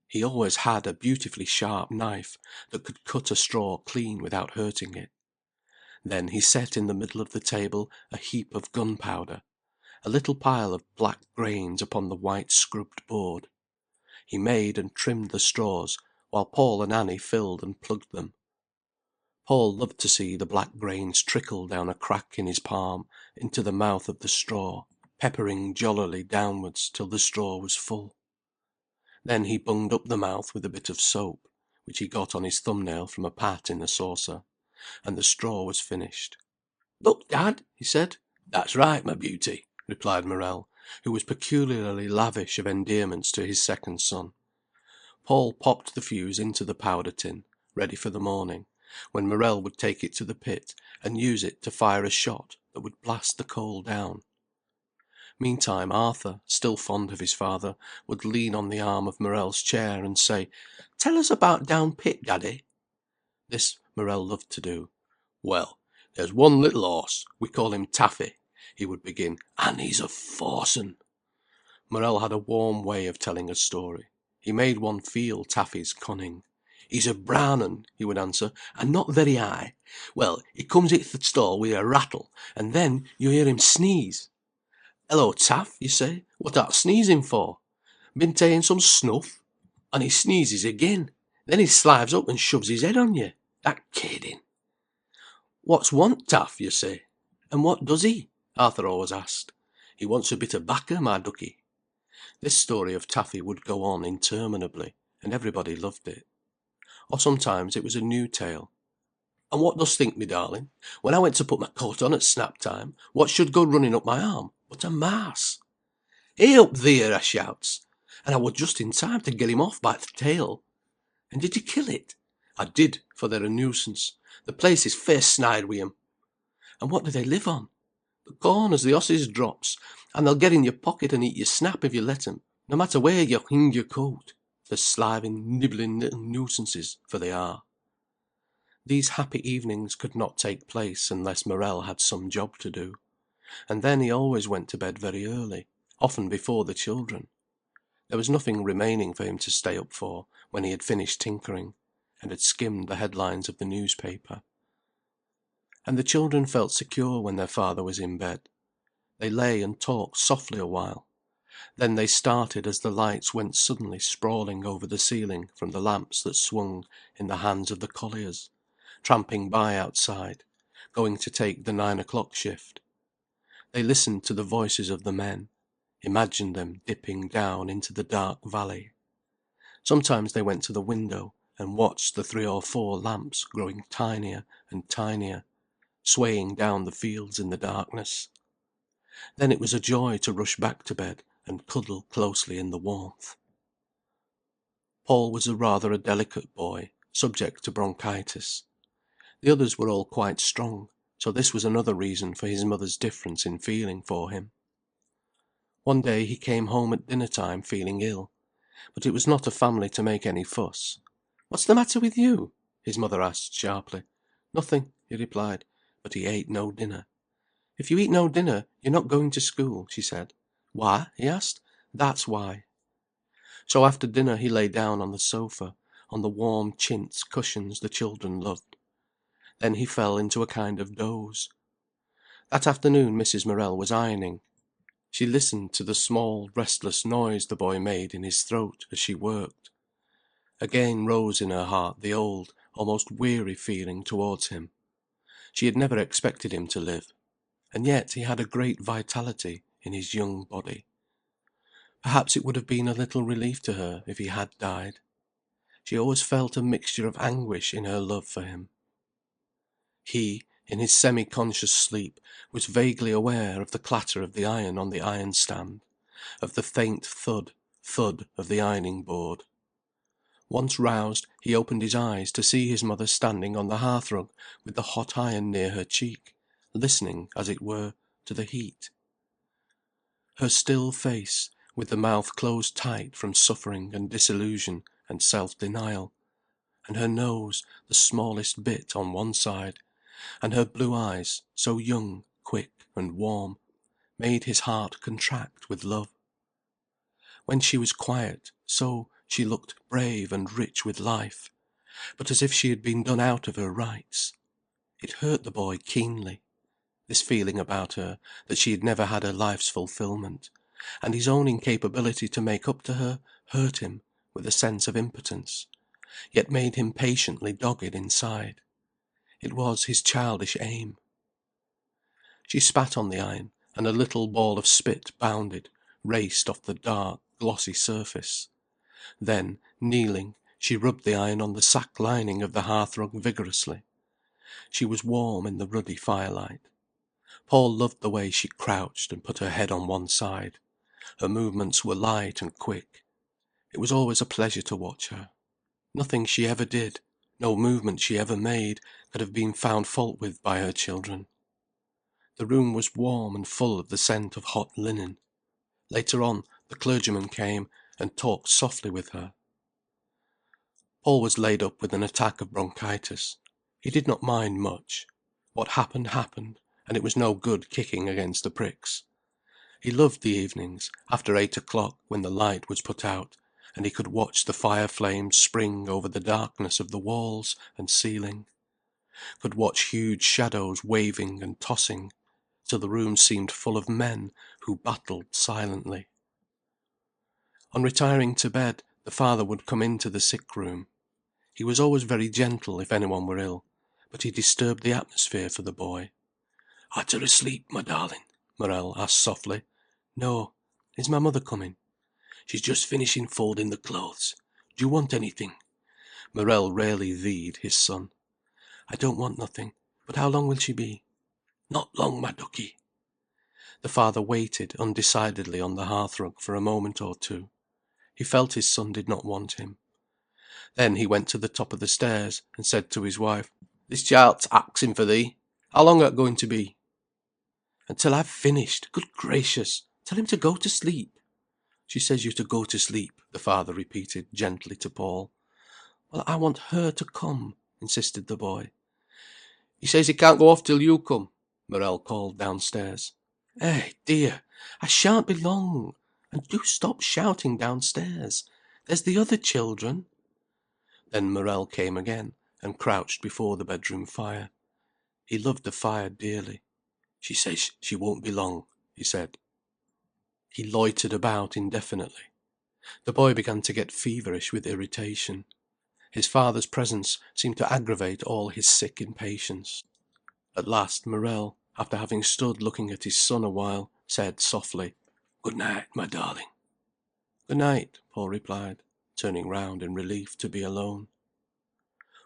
Speaker 1: He always had a beautifully sharp knife that could cut a straw clean without hurting it. Then he set in the middle of the table a heap of gunpowder, a little pile of black grains upon the white scrubbed board. He made and trimmed the straws, while Paul and Annie filled and plugged them. Paul loved to see the black grains trickle down a crack in his palm into the mouth of the straw, peppering jollily downwards till the straw was full. Then he bunged up the mouth with a bit of soap, which he got on his thumbnail from a pat in the saucer, and the straw was finished.
Speaker 2: "Look, Dad," he said. "That's right, my beauty," replied Morel, who was peculiarly lavish of endearments to his second son.
Speaker 1: Paul popped the fuse into the powder tin, ready for the morning, when Morel would take it to the pit, and use it to fire a shot that would blast the coal down. Meantime Arthur, still fond of his father, would lean on the arm of Morel's chair, and say,
Speaker 2: "Tell us about down pit, Daddy."
Speaker 1: This Morel loved to do.
Speaker 2: "Well, there's one little horse, we call him Taffy," he would begin, "and he's a foursome."
Speaker 1: Morel had a warm way of telling a story. He made one feel Taffy's cunning.
Speaker 2: "He's a brown un," he would answer, "and not very high. Well, he comes into th' stall wi' a rattle, and then you hear him sneeze. 'Hello, Taff,' you say, 'what art sneezing for? Been taking some snuff?' And he sneezes again. Then he slives up and shoves his head on you. That kidding. 'What's want, Taff?' you say. 'And what does he?' Arthur always asked. 'He wants a bit of bacca, my ducky.'" This story of Taffy would go on interminably, and everybody loved it. Or sometimes it was a new tale. "And what dost think, me darling, when I went to put my coat on at snap time, what should go running up my arm but a mouse? 'Hey up theer!' I shouts, and I was just in time to get him off by th' tail." "And did you kill it?" "I did, for they're a nuisance. The place is fair snide wi' 'em." "And what do they live on?" "The corn as the osses drops, and they'll get in your pocket and eat your snap if you let 'em, no matter where you hing your coat. The sliving, nibbling little nuisances, for they are." These happy evenings could not take place unless Morel had some job to do, and then he always went to bed very early, often before the children. There was nothing remaining for him to stay up for when he had finished tinkering, and had skimmed the headlines of the newspaper. And the children felt secure when their father was in bed. They lay and talked softly a while. Then they started as the lights went suddenly sprawling over the ceiling from the lamps that swung in the hands of the colliers, tramping by outside, going to take the 9 o'clock shift. They listened to the voices of the men, imagined them dipping down into the dark valley. Sometimes they went to the window and watched the 3 or 4 lamps growing tinier and tinier, swaying down the fields in the darkness. Then it was a joy to rush back to bed and cuddle closely in the warmth. Paul was rather a delicate boy, subject to bronchitis. The others were all quite strong, so this was another reason for his mother's difference in feeling for him. One day he came home at dinner time feeling ill, but it was not a family to make any fuss. "What's the matter with you?" his mother asked sharply. "Nothing," he replied, but he ate no dinner. "If you eat no dinner, you're not going to school," she said. "Why?" he asked. "That's why." So after dinner he lay down on the sofa, on the warm chintz cushions the children loved. Then he fell into a kind of doze. That afternoon Mrs. Morel was ironing. She listened to the small restless noise the boy made in his throat as she worked. Again rose in her heart the old, almost weary feeling towards him. She had never expected him to live, and yet he had a great vitality in his young body. Perhaps it would have been a little relief to her if he had died. She always felt a mixture of anguish in her love for him. He, in his semi-conscious sleep, was vaguely aware of the clatter of the iron on the iron-stand, of the faint thud, thud of the ironing-board. Once roused, he opened his eyes to see his mother standing on the hearth-rug with the hot iron near her cheek, listening, as it were, to the heat. Her still face, with the mouth closed tight from suffering and disillusion and self-denial, and her nose the smallest bit on one side, and her blue eyes, so young, quick, and warm, made his heart contract with love. When she was quiet, so she looked brave and rich with life, but as if she had been done out of her rights. It hurt the boy keenly, this feeling about her that she had never had her life's fulfilment, and his own incapability to make up to her hurt him with a sense of impotence, yet made him patiently dogged inside. It was his childish aim. She spat on the iron, and a little ball of spit bounded, raced off the dark, glossy surface. Then, kneeling, she rubbed the iron on the sack lining of the hearth-rug vigorously. She was warm in the ruddy firelight. Paul loved the way she crouched and put her head on one side. Her movements were light and quick. It was always a pleasure to watch her. Nothing she ever did, no movement she ever made, could have been found fault with by her children. The room was warm and full of the scent of hot linen. Later on, the clergyman came and talked softly with her. Paul was laid up with an attack of bronchitis. He did not mind much. What happened happened, and it was no good kicking against the pricks. He loved the evenings, after 8 o'clock, when the light was put out,
Speaker 1: and he could watch the fire flames spring over the darkness of the walls and ceiling, could watch huge shadows waving and tossing, till the room seemed full of men who battled silently. On retiring to bed, the father would come into the sick room. He was always very gentle if anyone were ill, but he disturbed the atmosphere for the boy. "Are you asleep, my darling?" Morel asked softly. "No. Is my mother coming?" "She's just finishing folding the clothes. Do you want anything?" Morel rarely "thee'd" his son. "I don't want nothing. But how long will she be?" "Not long, my ducky." The father waited undecidedly on the hearthrug for a moment or two. He felt his son did not want him. Then he went to the top of the stairs, and said to his wife, "This child's axing for thee. How long art going to be?" "Until I've finished. Good gracious! Tell him to go to sleep." "She says you're to go to sleep," the father repeated gently to Paul. "Well, I want her to come," insisted the boy. "He says he can't go off till you come," Morel called downstairs. Dear, I shan't be long. And do stop shouting downstairs. There's the other children." Then Morel came again, and crouched before the bedroom fire. He loved the fire dearly. "She says she won't be long," he said. He loitered about indefinitely. The boy began to get feverish with irritation. His father's presence seemed to aggravate all his sick impatience. At last Morel, after having stood looking at his son a while, said softly, "Good night, my darling." "Good night," Paul replied, turning round in relief to be alone.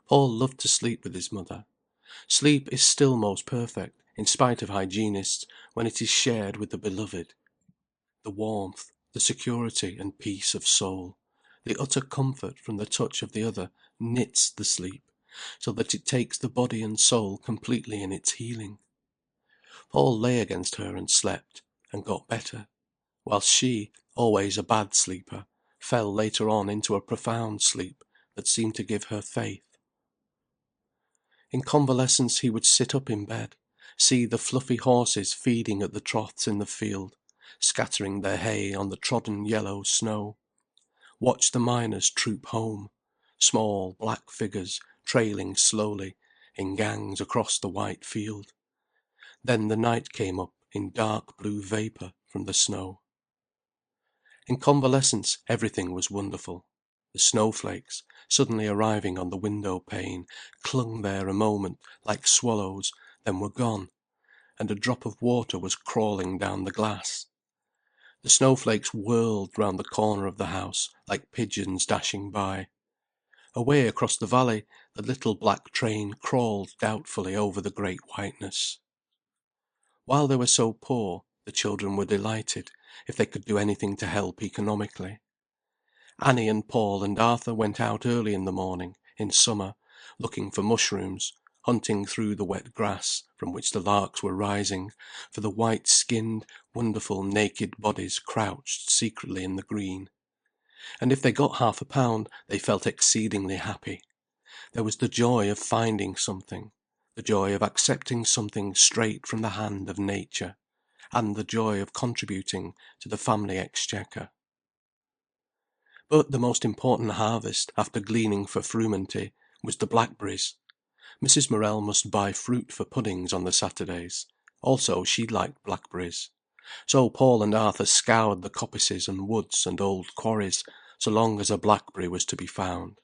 Speaker 1: Paul loved to sleep with his mother. Sleep is still most perfect, in spite of hygienists, when it is shared with the beloved. The warmth, the security and peace of soul, the utter comfort from the touch of the other, knits the sleep, so that it takes the body and soul completely in its healing. Paul lay against her and slept, and got better, whilst she, always a bad sleeper, fell later on into a profound sleep that seemed to give her faith. In convalescence he would sit up in bed, see the fluffy horses feeding at the troughs in the field, scattering their hay on the trodden yellow snow, watch the miners troop home, small black figures trailing slowly in gangs across the white field. Then the night came up in dark blue vapour from the snow. In convalescence everything was wonderful. The snowflakes, suddenly arriving on the window pane, clung there a moment like swallows, then were gone, and a drop of water was crawling down the glass. The snowflakes whirled round the corner of the house like pigeons dashing by. Away across the valley the little black train crawled doubtfully over the great whiteness. While they were so poor, the children were delighted, if they could do anything to help economically. Annie and Paul and Arthur went out early in the morning, in summer, looking for mushrooms, hunting through the wet grass, from which the larks were rising, for the white-skinned, wonderful naked bodies crouched secretly in the green. And if they got £1 they felt exceedingly happy. There was the joy of finding something, the joy of accepting something straight from the hand of nature, and the joy of contributing to the family exchequer. But the most important harvest, after gleaning for frumenty, was the blackberries. Mrs. Morel must buy fruit for puddings on the Saturdays. Also she liked blackberries. So Paul and Arthur scoured the coppices and woods and old quarries, so long as a blackberry was to be found.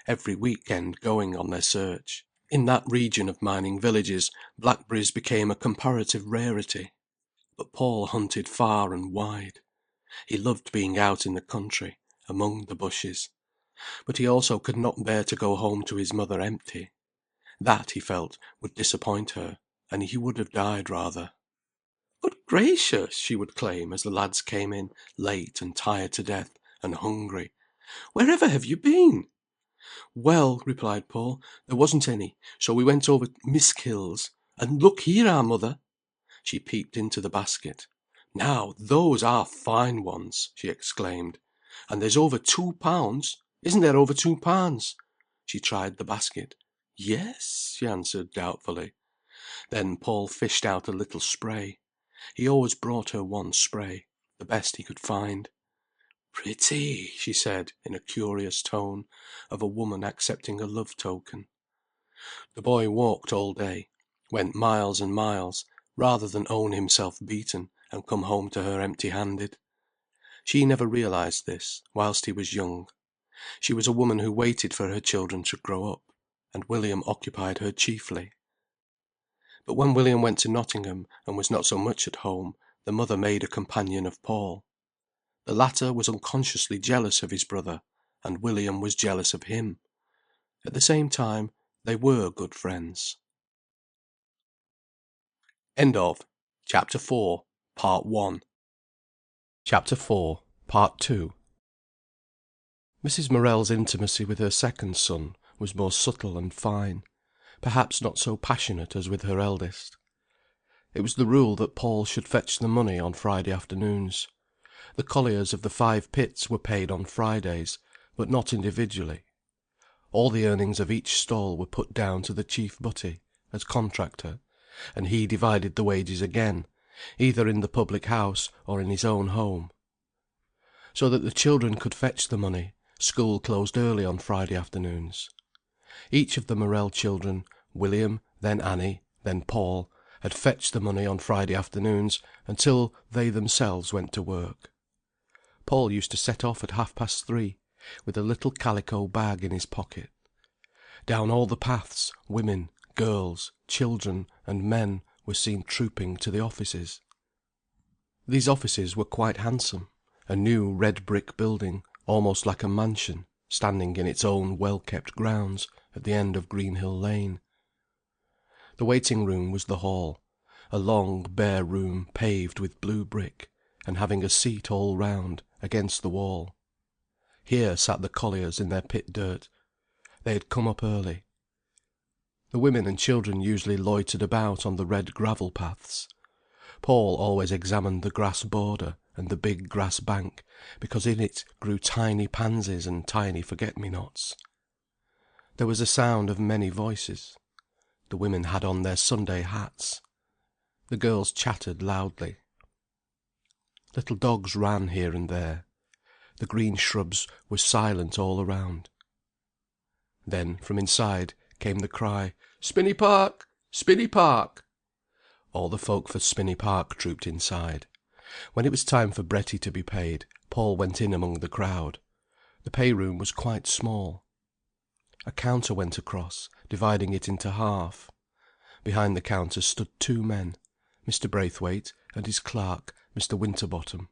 Speaker 1: Every week end going on their search. In that region of mining villages, blackberries became a comparative rarity. But Paul hunted far and wide. He loved being out in the country, among the bushes. But he also could not bear to go home to his mother empty. That, he felt, would disappoint her, and he would have died rather. "Good gracious!" she would claim as the lads came in, late and tired to death, and hungry. "Wherever have you been?" "Well," replied Paul, "there wasn't any, so we went over Miss Kills. And look here, our mother!" She peeped into the basket. "Now, those are fine ones!" she exclaimed. "And there's over £2. Isn't there over £2?" She tried the basket. "Yes," she answered doubtfully. Then Paul fished out a little spray. He always brought her one spray, the best he could find. Pretty, she said, in a curious tone of a woman accepting a love token. The boy walked all day, went miles and miles, rather than own himself beaten and come home to her empty handed. She never realized this, whilst he was young. She was a woman who waited for her children to grow up, and William occupied her chiefly. But when William went to Nottingham and was not so much at home, the mother made a companion of Paul. The latter was unconsciously jealous of his brother, and William was jealous of him. At the same time, they were good friends. End of Chapter 4, Part 1. Chapter 4, Part 2. Mrs. Morel's intimacy with her second son was more subtle and fine, perhaps not so passionate as with her eldest. It was the rule that Paul should fetch the money on Friday afternoons. The colliers of the 5 pits were paid on Fridays, but not individually. All the earnings of each stall were put down to the chief butty, as contractor, and he divided the wages again, either in the public house or in his own home. So that the children could fetch the money, school closed early on Friday afternoons. Each of the Morel children, William, then Annie, then Paul, had fetched the money on Friday afternoons until they themselves went to work. Paul used to set off at 3:30, with a little calico bag in his pocket. Down all the paths, women, girls, children, and men were seen trooping to the offices. These offices were quite handsome, a new red brick building, almost like a mansion, standing in its own well-kept grounds at the end of Greenhill Lane. The waiting room was the hall, a long bare room paved with blue brick, and having a seat all round, against the wall. Here sat the colliers in their pit dirt. They had come up early. The women and children usually loitered about on the red gravel paths. Paul always examined the grass border and the big grass bank, because in it grew tiny pansies and tiny forget-me-nots. There was a sound of many voices. The women had on their Sunday hats. The girls chattered loudly. Little dogs ran here and there. The green shrubs were silent all around. Then, from inside, came the cry, "Spinney Park! Spinney Park!" All the folk for Spinney Park trooped inside. When it was time for Bretty to be paid, Paul went in among the crowd. The pay-room was quite small. A counter went across, dividing it into half. Behind the counter stood 2 men, Mr. Braithwaite and his clerk, Mr. Winterbottom.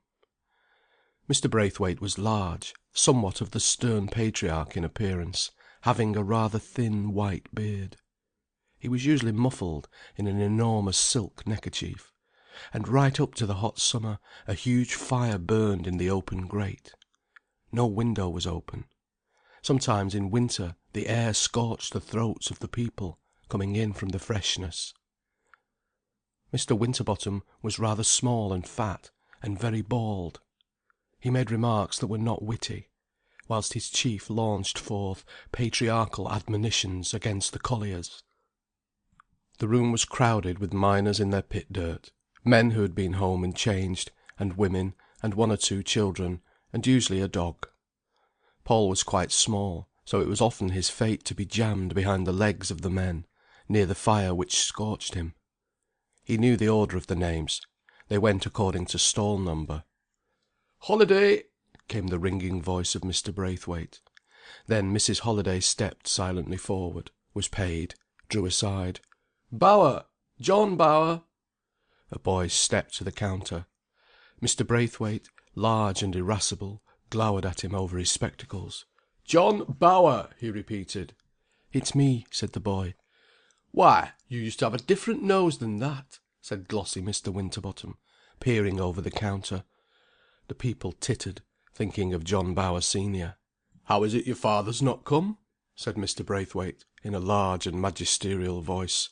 Speaker 1: Mr. Braithwaite was large, somewhat of the stern patriarch in appearance, having a rather thin white beard. He was usually muffled in an enormous silk neckerchief, and right up to the hot summer a huge fire burned in the open grate. No window was open. Sometimes in winter the air scorched the throats of the people, coming in from the freshness. Mr. Winterbottom was rather small and fat, and very bald. He made remarks that were not witty, whilst his chief launched forth patriarchal admonitions against the colliers. The room was crowded with miners in their pit dirt, men who had been home and changed, and women, and 1 or 2 children, and usually a dog. Paul was quite small, so it was often his fate to be jammed behind the legs of the men, near the fire which scorched him. He knew the order of the names. They went according to stall number. "Holiday!" came the ringing voice of Mr. Braithwaite. Then Mrs. Holiday stepped silently forward, was paid, drew aside. "Bower! John Bower!" A boy stepped to the counter. Mr. Braithwaite, large and irascible, glowered at him over his spectacles. "John Bower!" he repeated. "It's me," said the boy. "Why, you used to have a different nose than that," said glossy Mr. Winterbottom, peering over the counter. The people tittered, thinking of John Bower senior. "How is it your father's not come?" said Mr. Braithwaite, in a large and magisterial voice.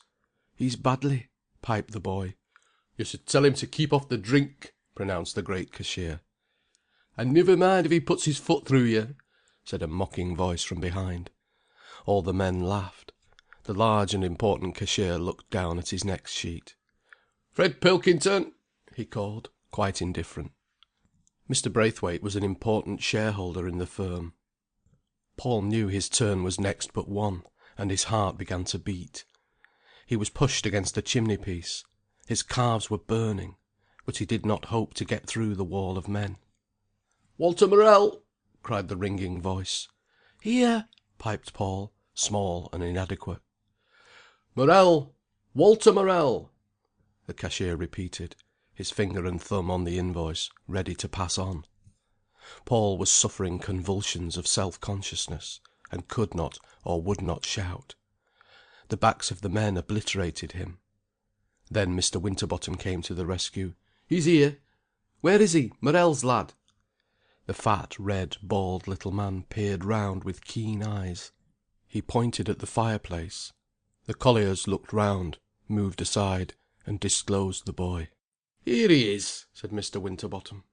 Speaker 1: "He's badly," piped the boy. "You should tell him to keep off the drink," pronounced the great cashier. "And niver mind if he puts his foot through you," said a mocking voice from behind. All the men laughed. The large and important cashier looked down at his next sheet. "Fred Pilkington!" he called, quite indifferent. Mr. Braithwaite was an important shareholder in the firm. Paul knew his turn was next but one, and his heart began to beat. He was pushed against a chimney-piece. His calves were burning, but he did not hope to get through the wall of men.
Speaker 2: "Walter Morel!"
Speaker 1: cried the ringing voice.
Speaker 2: "Here!"
Speaker 1: piped Paul, small and inadequate.
Speaker 2: "Morel! Walter Morel!"
Speaker 1: The cashier repeated, his finger and thumb on the invoice, ready to pass on. Paul was suffering convulsions of self-consciousness, and could not or would not shout. The backs of the men obliterated him. Then Mr. Winterbottom came to the rescue.
Speaker 2: "He's here. Where is he, Morel's lad?"
Speaker 1: The fat, red, bald little man peered round with keen eyes. He pointed at the fireplace. The colliers looked round, moved aside, and disclosed the boy.
Speaker 2: "Here he is," said Mr. Winterbottom.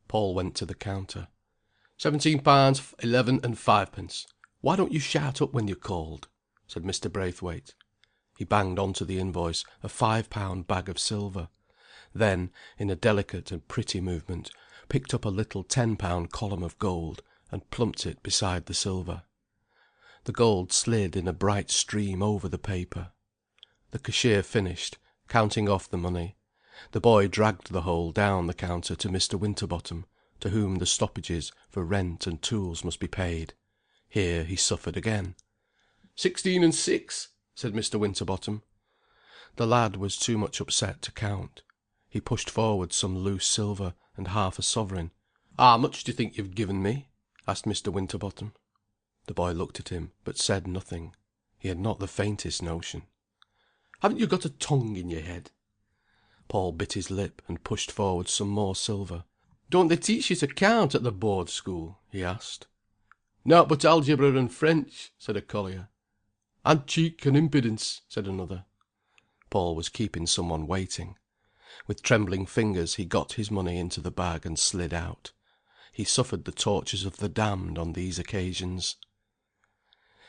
Speaker 1: Paul went to the counter.
Speaker 2: £17, 11 and 5 pence.
Speaker 1: "Why don't you shout up when you're called?" said Mr. Braithwaite. He banged on to the invoice a £5 bag of silver; then, in a delicate and pretty movement, picked up a little £10 column of gold, and plumped it beside the silver. The gold slid in a bright stream over the paper. The cashier finished, counting off the money. The boy dragged the whole down the counter to Mr. Winterbottom, to whom the stoppages for rent and tools must be paid. Here he suffered again.
Speaker 2: 16 and 6, said Mr. Winterbottom.
Speaker 1: The lad was too much upset to count. He pushed forward some loose silver and half a sovereign.
Speaker 2: "How much do you think you've given me?"
Speaker 1: asked Mr. Winterbottom. The boy looked at him, but said nothing. He had not the faintest notion.
Speaker 2: "Haven't you got a tongue in your head?"
Speaker 1: Paul bit his lip, and pushed forward some more silver.
Speaker 2: "Don't they teach you to count at the board school?" he asked. "Naught but algebra and French," said a collier. "And cheek and impudence," said another.
Speaker 1: Paul was keeping some one waiting. With trembling fingers he got his money into the bag and slid out. He suffered the tortures of the damned on these occasions.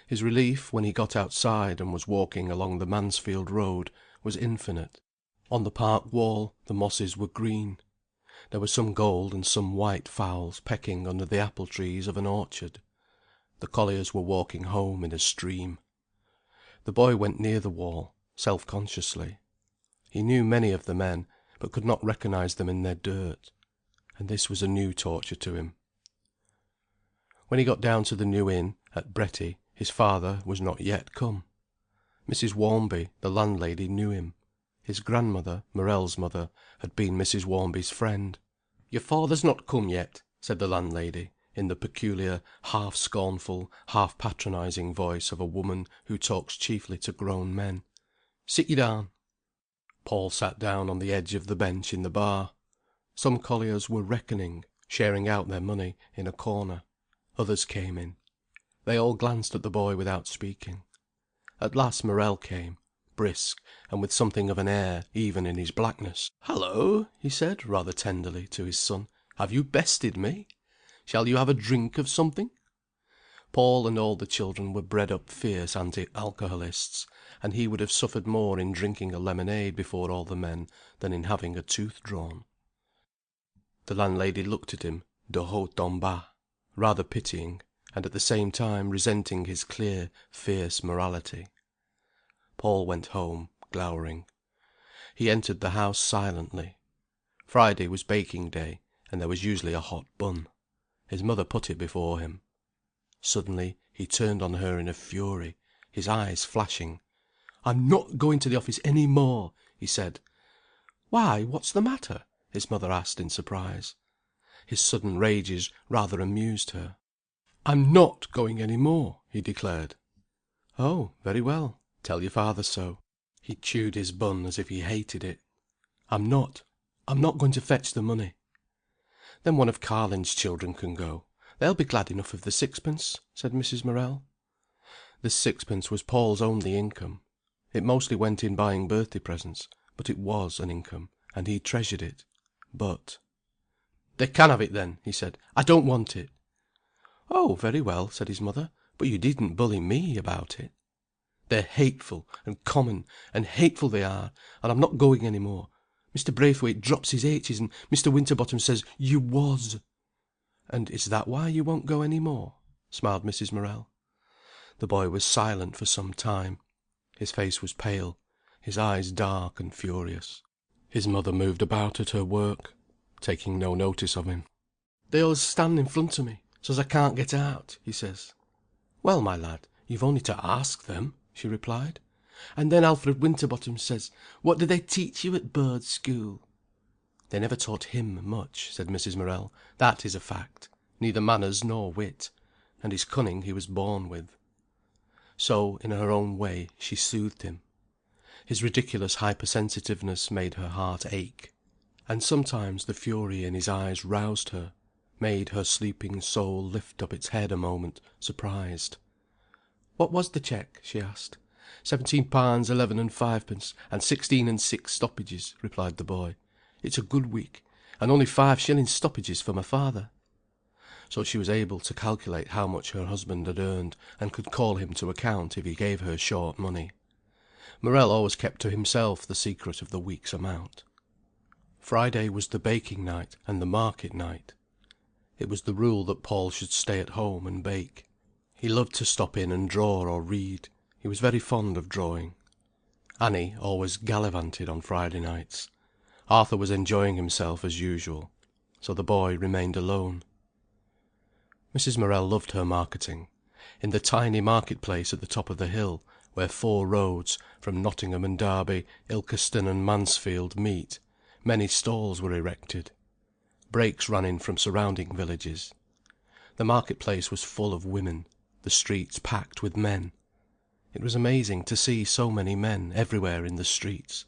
Speaker 1: His relief, when he got outside and was walking along the Mansfield Road, was infinite. On the park wall the mosses were green. There were some gold and some white fowls pecking under the apple trees of an orchard. The colliers were walking home in a stream. The boy went near the wall, self-consciously. He knew many of the men, but could not recognize them in their dirt. And this was a new torture to him. When he got down to the New Inn, at Bretty, his father was not yet come. Mrs. Warmby, the landlady, knew him. His grandmother, Morel's mother, had been Mrs. Warmby's friend. "Your father's not come yet," said the landlady, in the peculiar, half-scornful, half-patronizing voice of a woman who talks chiefly to grown men. "Sit you down." Paul sat down on the edge of the bench in the bar. Some colliers were reckoning, sharing out their money, in a corner. Others came in. They all glanced at the boy without speaking. At last Morel came, brisk, and with something of an air, even in his blackness. "Hallo!" he said, rather tenderly, to his son. "Have you bested me? Shall you have a drink of something?" Paul and all the children were bred up fierce anti-alcoholists, and he would have suffered more in drinking a lemonade before all the men than in having a tooth drawn. The landlady looked at him de haut en bas, rather pitying, and at the same time resenting his clear, fierce morality. Paul went home, glowering. He entered the house silently. Friday was baking day, and there was usually a hot bun. His mother put it before him. Suddenly he turned on her in a fury, his eyes flashing. "I'm not going to the office any more," he said. "Why, what's the matter?" his mother asked in surprise. His sudden rages rather amused her. "I'm not going any more," he declared. "Oh, very well. Tell your father so." He chewed his bun as if he hated it. I'm not going to fetch the money." "Then one of Carlin's children can go. They'll be glad enough of the sixpence," said Mrs. Morel. The sixpence was Paul's only income. It mostly went in buying birthday presents, but it was an income, and he treasured it. But "They can have it then," he said. "I don't want it." "Oh, very well," said his mother. "But you needn't bully me about it." "They're hateful, and common, and hateful they are, and I'm not going any more.
Speaker 2: Mr. Braithwaite drops his H's, and Mr. Winterbottom says you was." "And is that why you won't go any more?" smiled Mrs. Morel. The boy was silent for some time. His face was pale, his eyes dark and furious. His mother moved about at her work, taking no notice of him. "They always stand in front of me, so's I can't get out," he says. "Well, my lad, you've only to ask them," she replied. "And then Alfred Winterbottom says, 'What do they teach you at Bird School?'" "They never taught him much," said Mrs. Morel. "That is a fact. Neither manners nor wit. And his cunning he was born with." So, in her own way, she soothed him. His ridiculous hypersensitiveness made her heart ache. And sometimes the fury in his eyes roused her, made her sleeping soul lift up its head a moment, surprised. "What was the cheque?" she asked. £17 11 and 5 pence, and 16 and 6 stoppages," replied the boy. "It's a good week, and only 5 shillings stoppages for my father." So she was able to calculate how much her husband had earned, and could call him to account if he gave her short money. Morel always kept to himself the secret of the week's amount. Friday was the baking night and the market night. It was the rule that Paul should stay at home and bake. He loved to stop in and draw or read. He was very fond of drawing. Annie always gallivanted on Friday nights. Arthur was enjoying himself as usual. So the boy remained alone. Mrs. Morel loved her marketing. In the tiny market place at the top of the hill, where 4 roads, from Nottingham and Derby, Ilkeston and Mansfield, meet, many stalls were erected. Brakes ran in from surrounding villages. The market place was full of women, the streets packed with men. It was amazing to see so many men everywhere in the streets.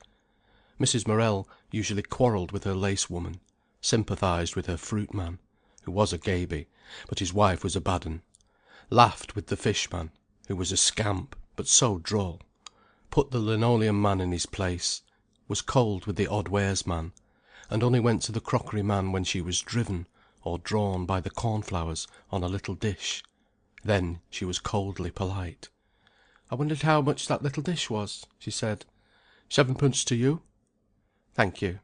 Speaker 2: Mrs. Morel usually quarrelled with her lace woman, sympathised with her fruit man, who was a gaby, but his wife was a bad 'un, laughed with the fish man, who was a scamp, but so droll, put the linoleum man in his place, was cold with the odd wares man, and only went to the crockery man when she was driven, or drawn by the cornflowers on a little dish. Then she was coldly polite. "I wondered how much that little dish was," she said. "7 pence to you." "Thank you."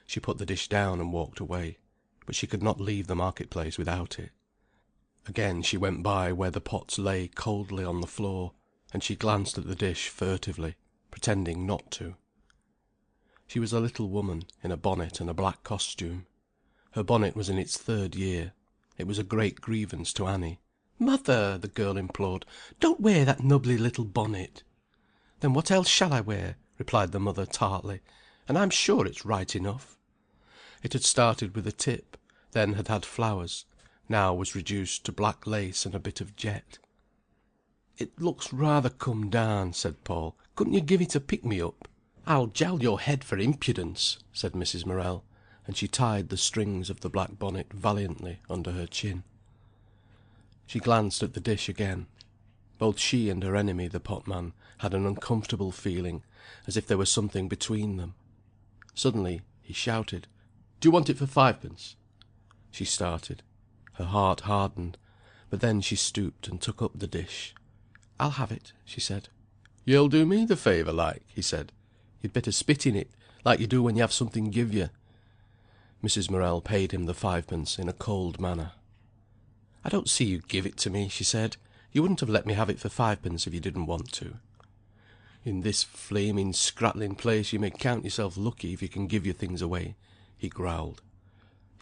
Speaker 2: She put the dish down and walked away, but she could not leave the market place without it. Again she went by where the pots lay coldly on the floor, and she glanced at the dish furtively, pretending not to. She was a little woman, in a bonnet and a black costume. Her bonnet was in its 3rd year. It was a great grievance to Annie. "Mother," the girl implored, "don't wear that nubbly little bonnet." "Then what else shall I wear?" replied the mother tartly. "And I'm sure it's right enough." It had started with a tip, then had had flowers, now was reduced to black lace and a bit of jet. "It looks rather come down," said Paul. "Couldn't you give it a pick-me-up?" "I'll jowl your head for impudence," said Mrs. Morel, and she tied the strings of the black bonnet valiantly under her chin. She glanced at the dish again. Both she and her enemy, the potman, had an uncomfortable feeling, as if there was something between them. Suddenly he shouted, "Do you want it for 5 pence?" She started. Her heart hardened, but then she stooped and took up the dish. "I'll have it," she said. "You'll do me the favour, like," he said. "You'd better spit in it, like you do when you have something give you." Mrs. Morel paid him the 5 pence in a cold manner. "I don't see you give it to me," she said. "You wouldn't have let me have it for 5 pence if you didn't want to." "In this flaming scrattling place you may count yourself lucky if you can give your things away," he growled.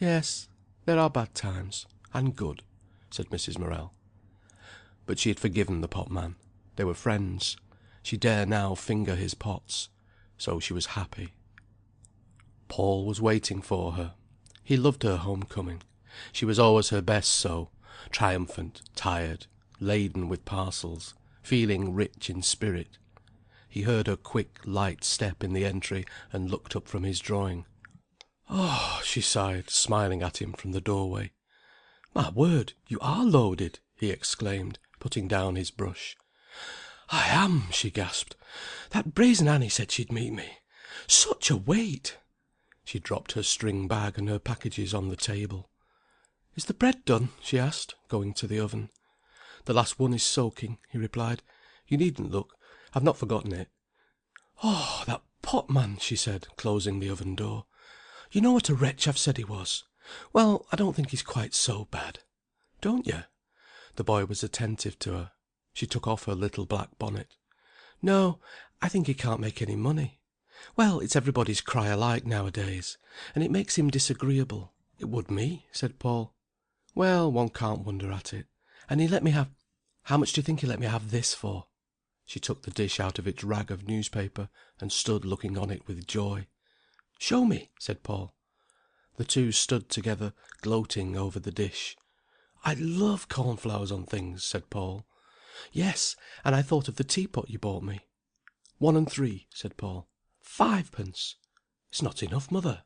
Speaker 2: "Yes, there are bad times, and good," said Mrs. Morel. But she had forgiven the potman. They were friends. She dare now finger his pots. So she was happy. Paul was waiting for her. He loved her home-coming. She was always her best so, triumphant, tired, laden with parcels, feeling rich in spirit. He heard her quick, light step in the entry, and looked up from his drawing. "Oh!" she sighed, smiling at him from the doorway. "My word, you are loaded!" he exclaimed, putting down his brush. "I am," she gasped. "That brazen Annie said she'd meet me. Such a weight!" She dropped her string bag and her packages on the table. "Is the bread done?" she asked, going to the oven. "The last one is soaking," he replied. "You needn't look. I've not forgotten it." "Oh, that
Speaker 1: Potman," she said, closing the oven door. "You know what a wretch I've said he was. Well, I don't think he's quite so bad." "Don't you?" The boy was attentive to her. She took off her little black bonnet. "No, I think he can't make any money. Well, it's everybody's cry alike nowadays, and it makes him disagreeable." "It would me," said Paul. "Well, one can't wonder at it. And he let me have how much do you think he let me have this for?" She took the dish out of its rag of newspaper, and stood looking on it with joy. "Show me," said Paul. The two stood together, gloating over the dish. "I love cornflowers on things," said Paul. "Yes, and I thought of the teapot you bought me." 1 and 3, said Paul. 5 pence. "It's not enough, mother."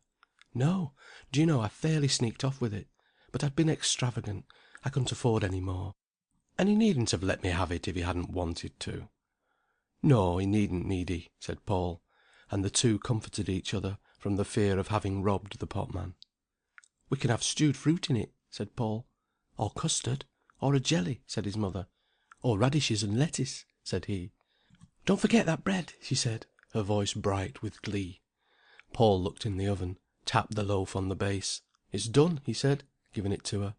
Speaker 1: "No. Do you know, I fairly sneaked off with it. But I'd been extravagant. I couldn't afford any more. And he needn't have let me have it if he hadn't wanted to." "No, he needn't, need he?" said Paul, and the two comforted each other from the fear of having robbed the potman. "We can have stewed fruit in it," said Paul. "Or custard, or a jelly," said his mother. "Or radishes and lettuce," said he. "Don't forget that bread," she said, her voice bright with glee. Paul looked in the oven, tapped the loaf on the base. "It's done," he said, giving it to her.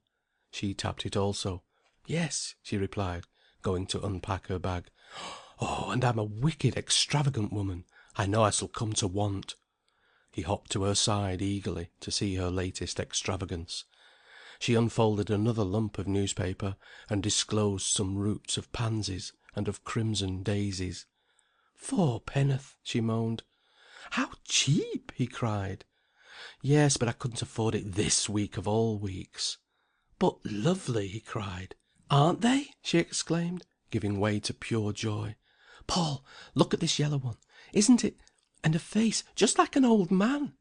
Speaker 1: She tapped it also. "Yes," she replied, going to unpack her bag. "Oh, and I'm a wicked, extravagant woman. I know I shall come to want." He hopped to her side eagerly to see her latest extravagance. She unfolded another lump of newspaper, and disclosed some roots of pansies, and of crimson daisies. "4 penn'orth," she moaned. "How cheap!" he cried. "Yes, but I couldn't afford it this week of all weeks." "But lovely!" he cried. "Aren't they?" she exclaimed, giving way to pure joy. "Paul, look at this yellow one. Isn't it? And a face just like an old man."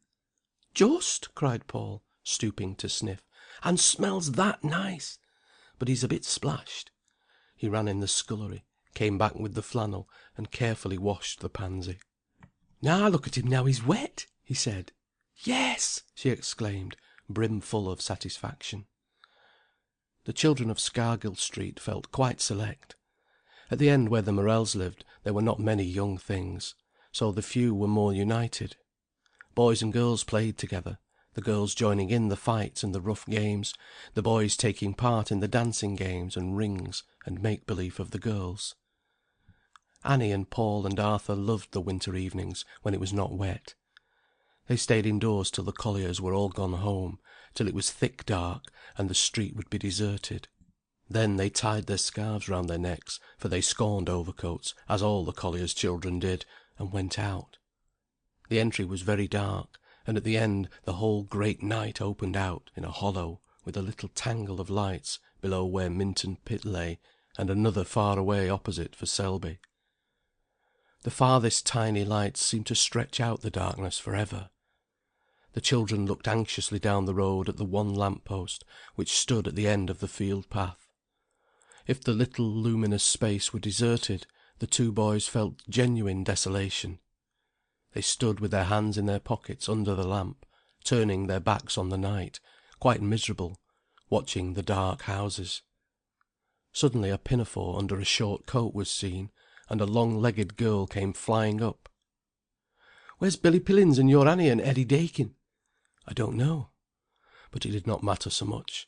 Speaker 1: "Just!" cried Paul, stooping to sniff. "And smells that nice! But he's a bit splashed." He ran in the scullery, came back with the flannel, and carefully washed the pansy. "Now look at him now he's wet!" he said. "Yes!" she exclaimed, brimful of satisfaction. The children of Scargill Street felt quite select. At the end where the Morels lived there were not many young things, so the few were more united. Boys and girls played together, the girls joining in the fights and the rough games, the boys taking part in the dancing games and rings and make-believe of the girls. Annie and Paul and Arthur loved the winter evenings when it was not wet. They stayed indoors till the colliers were all gone home, till it was thick dark, and the street would be deserted. Then they tied their scarves round their necks, for they scorned overcoats, as all the colliers' children did, and went out. The entry was very dark, and at the end the whole great night opened out in a hollow, with a little tangle of lights below where Minton Pit lay, and another far away opposite for Selby. The farthest tiny lights seemed to stretch out the darkness for ever. The children looked anxiously down the road at the one lamp post which stood at the end of the field path. If the little luminous space were deserted, the two boys felt genuine desolation. They stood with their hands in their pockets under the lamp, turning their backs on the night, quite miserable, watching the dark houses. Suddenly a pinafore under a short coat was seen, and a long-legged girl came flying up. "Where's Billy Pillins and your Annie and Eddie Dakin?" "I don't know." But it did not matter so much.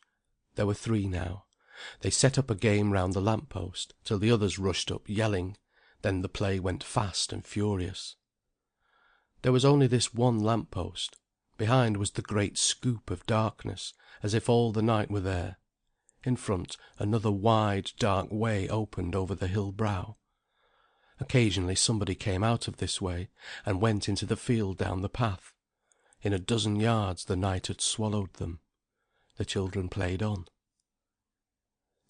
Speaker 1: There were 3 now. They set up a game round the lamp post, till the others rushed up yelling. Then the play went fast and furious. There was only this one lamp post. Behind was the great scoop of darkness, as if all the night were there. In front, another wide, dark way opened over the hill brow. Occasionally somebody came out of this way, and went into the field down the path. In a dozen yards the night had swallowed them. The children played on.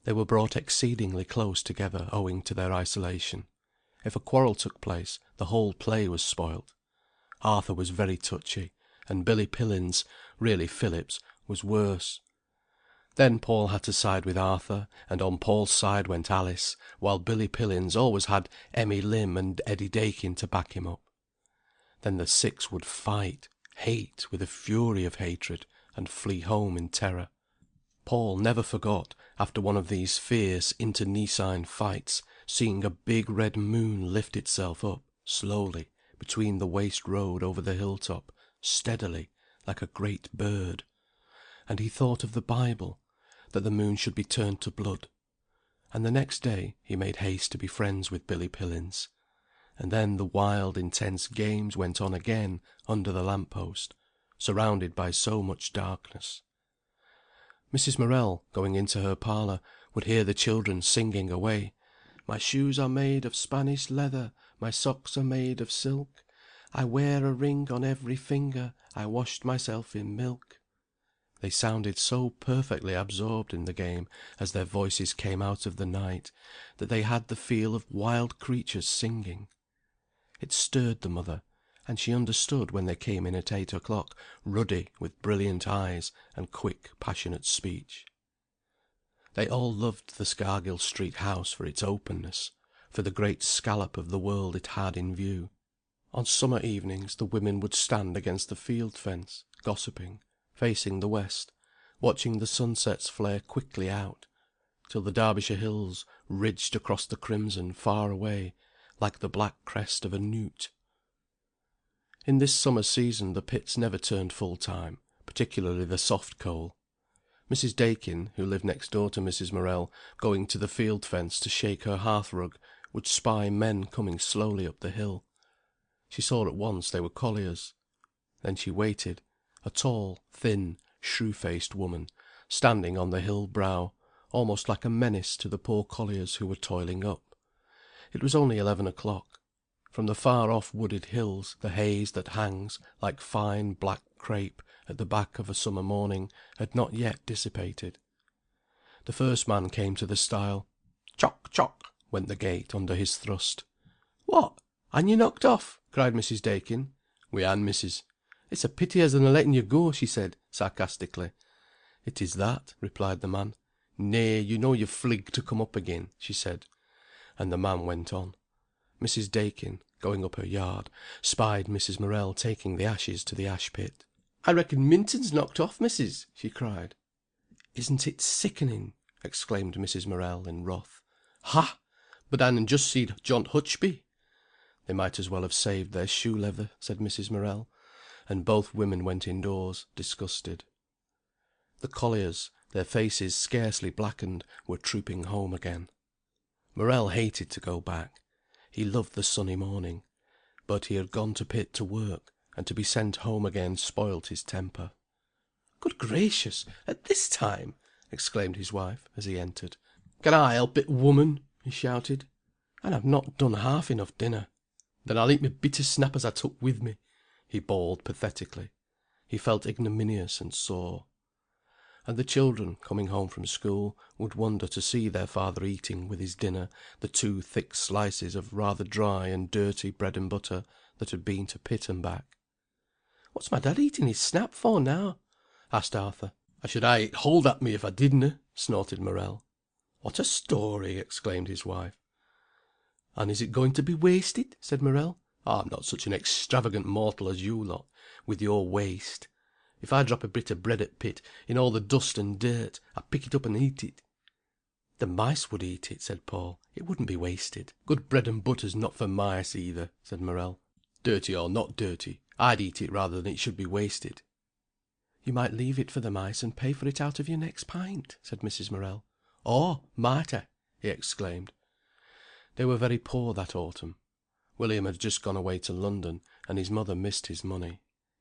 Speaker 1: They were brought exceedingly close together owing to their isolation. If a quarrel took place, the whole play was spoilt. Arthur was very touchy, and Billy Pillins, really Phillips, was worse. Then Paul had to side with Arthur, and on Paul's side went Alice, while Billy Pillins always had Emmy Limb and Eddie Dakin to back him up. Then the 6 would fight, hate with a fury of hatred, and flee home in terror. Paul never forgot, after one of these fierce internecine fights, seeing a big red moon lift itself up, slowly, between the waste road over the hilltop, steadily, like a great bird. And he thought of the Bible, that the moon should be turned to blood. And the next day he made haste to be friends with Billy Pillins. And then the wild, intense games went on again under the lamp-post, surrounded by so much darkness. Mrs. Morel, going into her parlour, would hear the children singing away. "My shoes are made of Spanish leather, my socks are made of silk. I wear a ring on every finger, I washed myself in milk." They sounded so perfectly absorbed in the game, as their voices came out of the night, that they had the feel of wild creatures singing. It stirred the mother, and she understood when they came in at 8 o'clock, ruddy, with brilliant eyes, and quick, passionate speech. They all loved the Scargill Street house for its openness, for the great scallop of the world it had in view. On summer evenings the women would stand against the field fence, gossiping, facing the west, watching the sunsets flare quickly out, till the Derbyshire hills ridged across the crimson far away, like the black crest of a newt. In this summer season the pits never turned full time, particularly the soft coal. Mrs. Dakin, who lived next door to Mrs. Morel, going to the field fence to shake her hearthrug, would spy men coming slowly up the hill. She saw at once they were colliers. Then she waited, a tall, thin, shrew-faced woman, standing on the hill brow, almost like a menace to the poor colliers who were toiling up. It was only 11 o'clock. From the far-off wooded hills the haze that hangs like fine black crape at the back of a summer morning had not yet dissipated. The first man came to the stile. "Chock, chock," went the gate under his thrust. "What, han you knocked off?" cried Mrs. Dakin. "We han, missus." "It's a pity as they're letting you go," she said, sarcastically. "It is that," replied the man. "Nay, you know you're flig to come up again," she said. And the man went on. Mrs. Dakin, going up her yard, spied Mrs. Morel taking the ashes to the ash pit. "I reckon Minton's knocked off, missus," she cried. "Isn't it sickening?" exclaimed Mrs. Morel in wrath. "Ha! But I han just seed John Hutchby." "They might as well have saved their shoe leather," said Mrs. Morel, and both women went indoors, disgusted. The colliers, their faces scarcely blackened, were trooping home again. Morel hated to go back. He loved the sunny morning. But he had gone to pit to work, and to be sent home again spoilt his temper. "Good gracious! At this time!" exclaimed his wife, as he entered. "Can I help it, woman?" he shouted. "And I've not done half enough dinner." "Then I'll eat my bit o' snap as I took with me," he bawled pathetically. He felt ignominious and sore. And the children, coming home from school, would wonder to see their father eating with his dinner the 2 thick slices of rather dry and dirty bread and butter that had been to pit and back. "What's my dad eating his snap for now?" asked Arthur. "I should ha' it hold at me if I didna," snorted Morel. "What a story!" exclaimed his wife. "And is it going to be wasted?" said Morel. "I'm not such an extravagant mortal as you lot, with your waste. If I drop a bit of bread at pit, in all the dust and dirt, I pick it up and eat it." "The mice would eat it," said Paul. "It wouldn't be wasted." "Good bread and butter's not for mice either," said Morel. "Dirty or not dirty, I'd eat it rather than it should be wasted." "You might leave it for the mice and pay for it out of your next pint," said Mrs. Morel. "Oh, might I?" he exclaimed. They were very poor that autumn. William had just gone away to London, and his mother missed his money.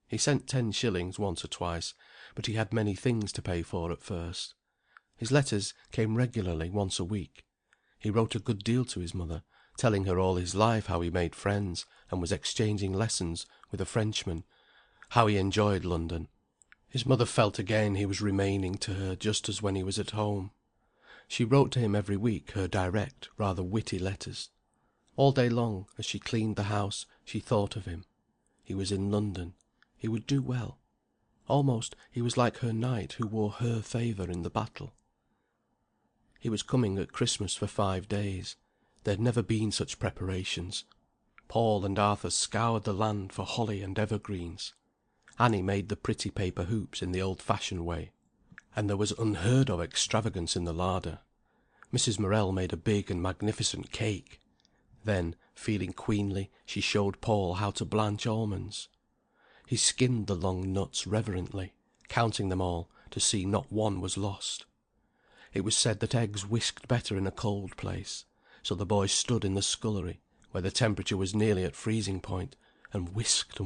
Speaker 1: He sent 10 shillings once or twice, but he had many things to pay for at first. His letters came regularly once a week. He wrote a good deal to his mother, telling her all his life how he made friends, and was exchanging lessons with a Frenchman, how he enjoyed London. His mother felt again he was remaining to her just as when he was at home. She wrote to him every week her direct, rather witty letters. All day long, as she cleaned the house, she thought of him. He was in London. He would do well. Almost he was like her knight who wore her favour in the battle. He was coming at Christmas for 5 days. There had never been such preparations. Paul and Arthur scoured the land for holly and evergreens. Annie made the pretty paper hoops in the old-fashioned way. And there was unheard of extravagance in the larder. Mrs. Morel made a big and magnificent cake. Then, feeling queenly, she showed Paul how to blanch almonds. He skinned the long nuts reverently, counting them all, to see not one was lost. It was said that eggs whisked better in a cold place, so the boy stood in the scullery, where the temperature was nearly at freezing point, and whisked,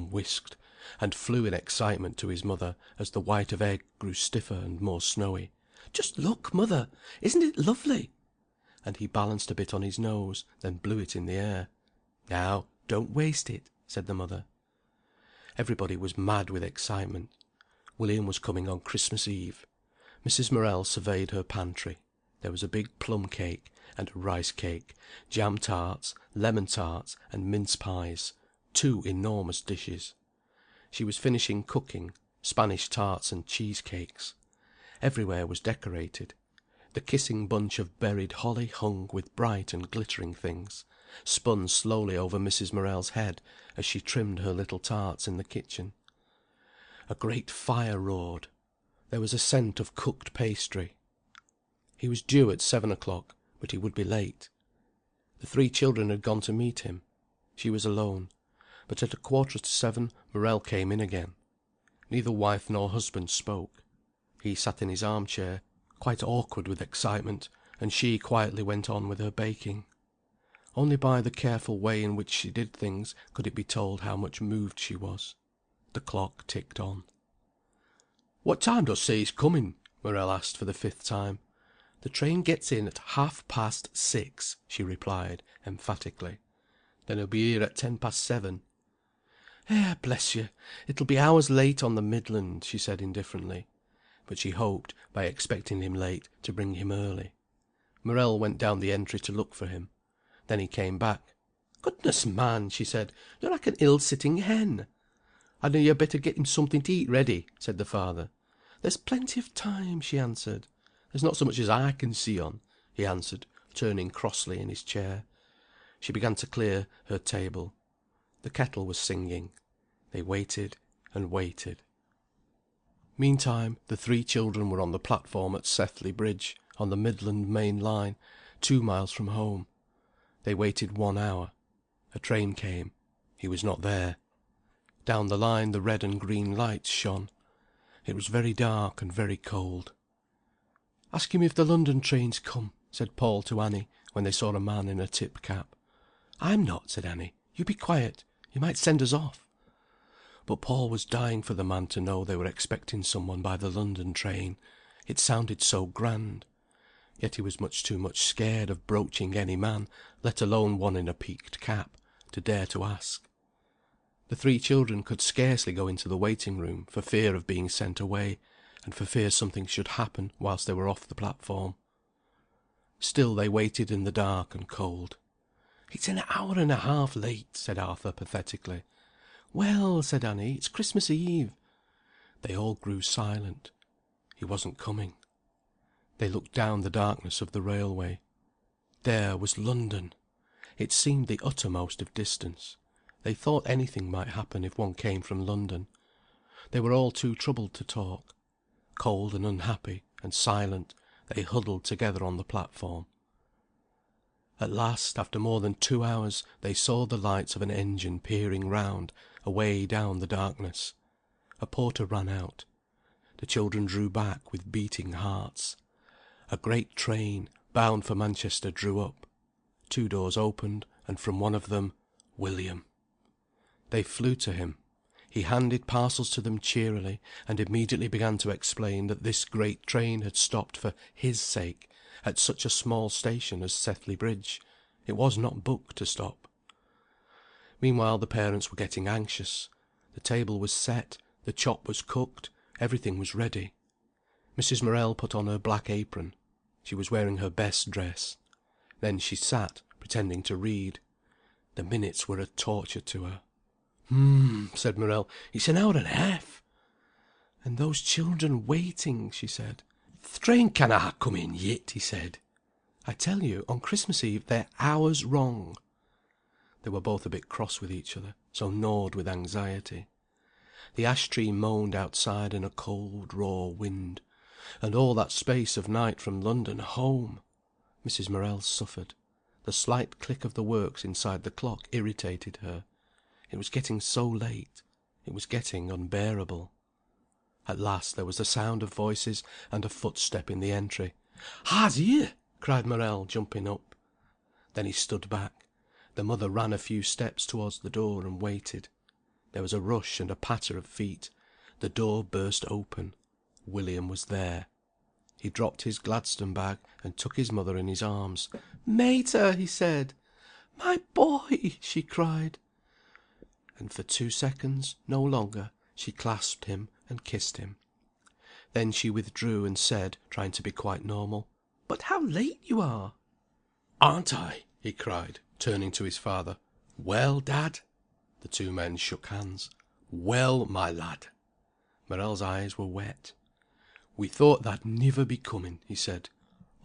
Speaker 1: and flew in excitement to his mother as the white of egg grew stiffer and more snowy. "Just look, mother! Isn't it lovely?" And he balanced a bit on his nose, then blew it in the air. "Now, don't waste it," said the mother. Everybody was mad with excitement. William was coming on Christmas Eve. Mrs. Morel surveyed her pantry. There was a big plum cake, and a rice cake, jam tarts, lemon tarts, and mince pies, 2 enormous dishes. She was finishing cooking Spanish tarts and cheese cakes. Everywhere was decorated. The kissing bunch of berried holly hung with bright and glittering things, spun slowly over Mrs. Morel's head as she trimmed her little tarts in the kitchen. A great fire roared. There was a scent of cooked pastry. He was due at 7 o'clock, but he would be late. The 3 children had gone to meet him. She was alone. But at 7:15 Morel came in again. Neither wife nor husband spoke. He sat in his arm-chair, quite awkward with excitement, and she quietly went on with her baking. Only by the careful way in which she did things could it be told how much moved she was. The clock ticked on. "What time dost say he's coming?" Morel asked for the 5th time. "The train gets in at 6:30, she replied, emphatically. "Then he'll be here at 7:10. "Bless you, it'll be hours late on the Midland," she said indifferently. But she hoped, by expecting him late, to bring him early. Morel went down the entry to look for him. Then he came back. "Goodness, man," she said, "you're like an ill-sitting hen." "Hadn't you better get him something to eat ready?" said the father. "There's plenty of time," she answered. "There's not so much as I can see on," he answered, turning crossly in his chair. She began to clear her table. The kettle was singing. They waited and waited. Meantime, the 3 children were on the platform at Sethley Bridge, on the Midland main line, 2 miles from home. They waited 1 hour. A train came. He was not there. Down the line the red and green lights shone. It was very dark and very cold. "Ask him if the London train's come," said Paul to Annie, when they saw a man in a tip cap. "I'm not," said Annie. "You be quiet. You might send us off." But Paul was dying for the man to know they were expecting some one by the London train. It sounded so grand. Yet he was too much scared of broaching any man, let alone one in a peaked cap, to dare to ask. The 3 children could scarcely go into the waiting room for fear of being sent away, and for fear something should happen whilst they were off the platform. Still they waited in the dark and cold. "It's an hour and a half late," said Arthur, pathetically. "Well," said Annie, "it's Christmas Eve." They all grew silent. He wasn't coming. They looked down the darkness of the railway. There was London. It seemed the uttermost of distance. They thought anything might happen if one came from London. They were all too troubled to talk. Cold and unhappy, and silent, they huddled together on the platform. At last, after more than 2 hours, they saw the lights of an engine peering round, away down the darkness. A porter ran out. The children drew back with beating hearts. A great train, bound for Manchester, drew up. 2 doors opened, and from one of them, William. They flew to him. He handed parcels to them cheerily, and immediately began to explain that this great train had stopped for his sake, at such a small station as Sethley Bridge. It was not booked to stop. Meanwhile the parents were getting anxious. The table was set, the chop was cooked, everything was ready. Mrs. Morel put on her black apron. She was wearing her best dress. Then she sat, pretending to read. The minutes were a torture to her. Said Morel. "It's an hour and a half." "And those children waiting," she said. "Th' train canna ha' come in yet," he said. "I tell you, on Christmas Eve they're hours wrong." They were both a bit cross with each other, so gnawed with anxiety. The ash tree moaned outside in a cold raw wind. And all that space of night from London home! Mrs. Morel suffered. The slight click of the works inside the clock irritated her. It was getting so late. It was getting unbearable. At last there was a sound of voices, and a footstep in the entry. "I's here!" cried Morel, jumping up. Then he stood back. The mother ran a few steps towards the door, and waited. There was a rush and a patter of feet. The door burst open. William was there. He dropped his Gladstone bag, and took his mother in his arms. "Mater!" he said. "My boy!" she cried. And for 2 seconds, no longer, she clasped him and kissed him. Then she withdrew, and said, trying to be quite normal, "But how late you are!" "Aren't I?" he cried, turning to his father. "Well, Dad?" The two men shook hands. "Well, my lad?" Morel's eyes were wet. "We thought tha'd niver be coming," he said.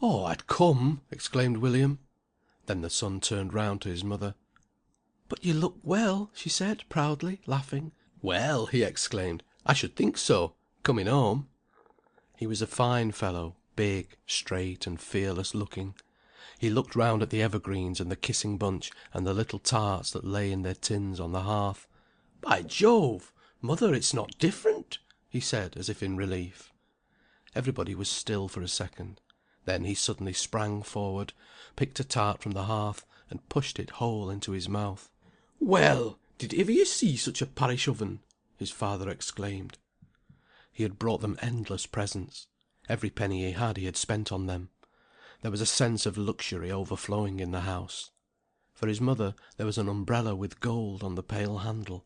Speaker 1: "Oh, I'd come!" exclaimed William. Then the son turned round to his mother. "But you look well," she said, proudly, laughing. "Well!" he exclaimed. "I should think so, coming home." He was a fine fellow, big, straight, and fearless looking. He looked round at the evergreens and the kissing bunch and the little tarts that lay in their tins on the hearth. "By Jove! Mother, it's not different!" he said, as if in relief. Everybody was still for a second. Then he suddenly sprang forward, picked a tart from the hearth, and pushed it whole into his mouth. "Well, did iver you see such a parish oven?" his father exclaimed. He had brought them endless presents. Every penny he had spent on them. There was a sense of luxury overflowing in the house. For his mother there was an umbrella with gold on the pale handle.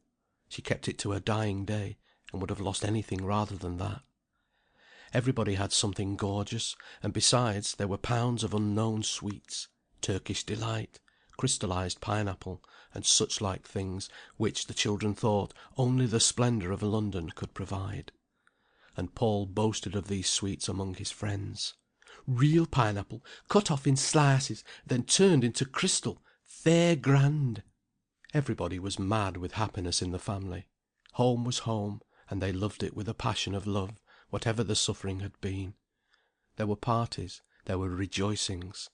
Speaker 1: She kept it to her dying day, and would have lost anything rather than that. Everybody had something gorgeous, and besides there were pounds of unknown sweets, Turkish delight, crystallized pineapple, and such like things, which the children thought only the splendour of London could provide. And Paul boasted of these sweets among his friends. "Real pineapple, cut off in slices, then turned into crystal, fair grand." Everybody was mad with happiness in the family. Home was home, and they loved it with a passion of love, whatever the suffering had been. There were parties, there were rejoicings.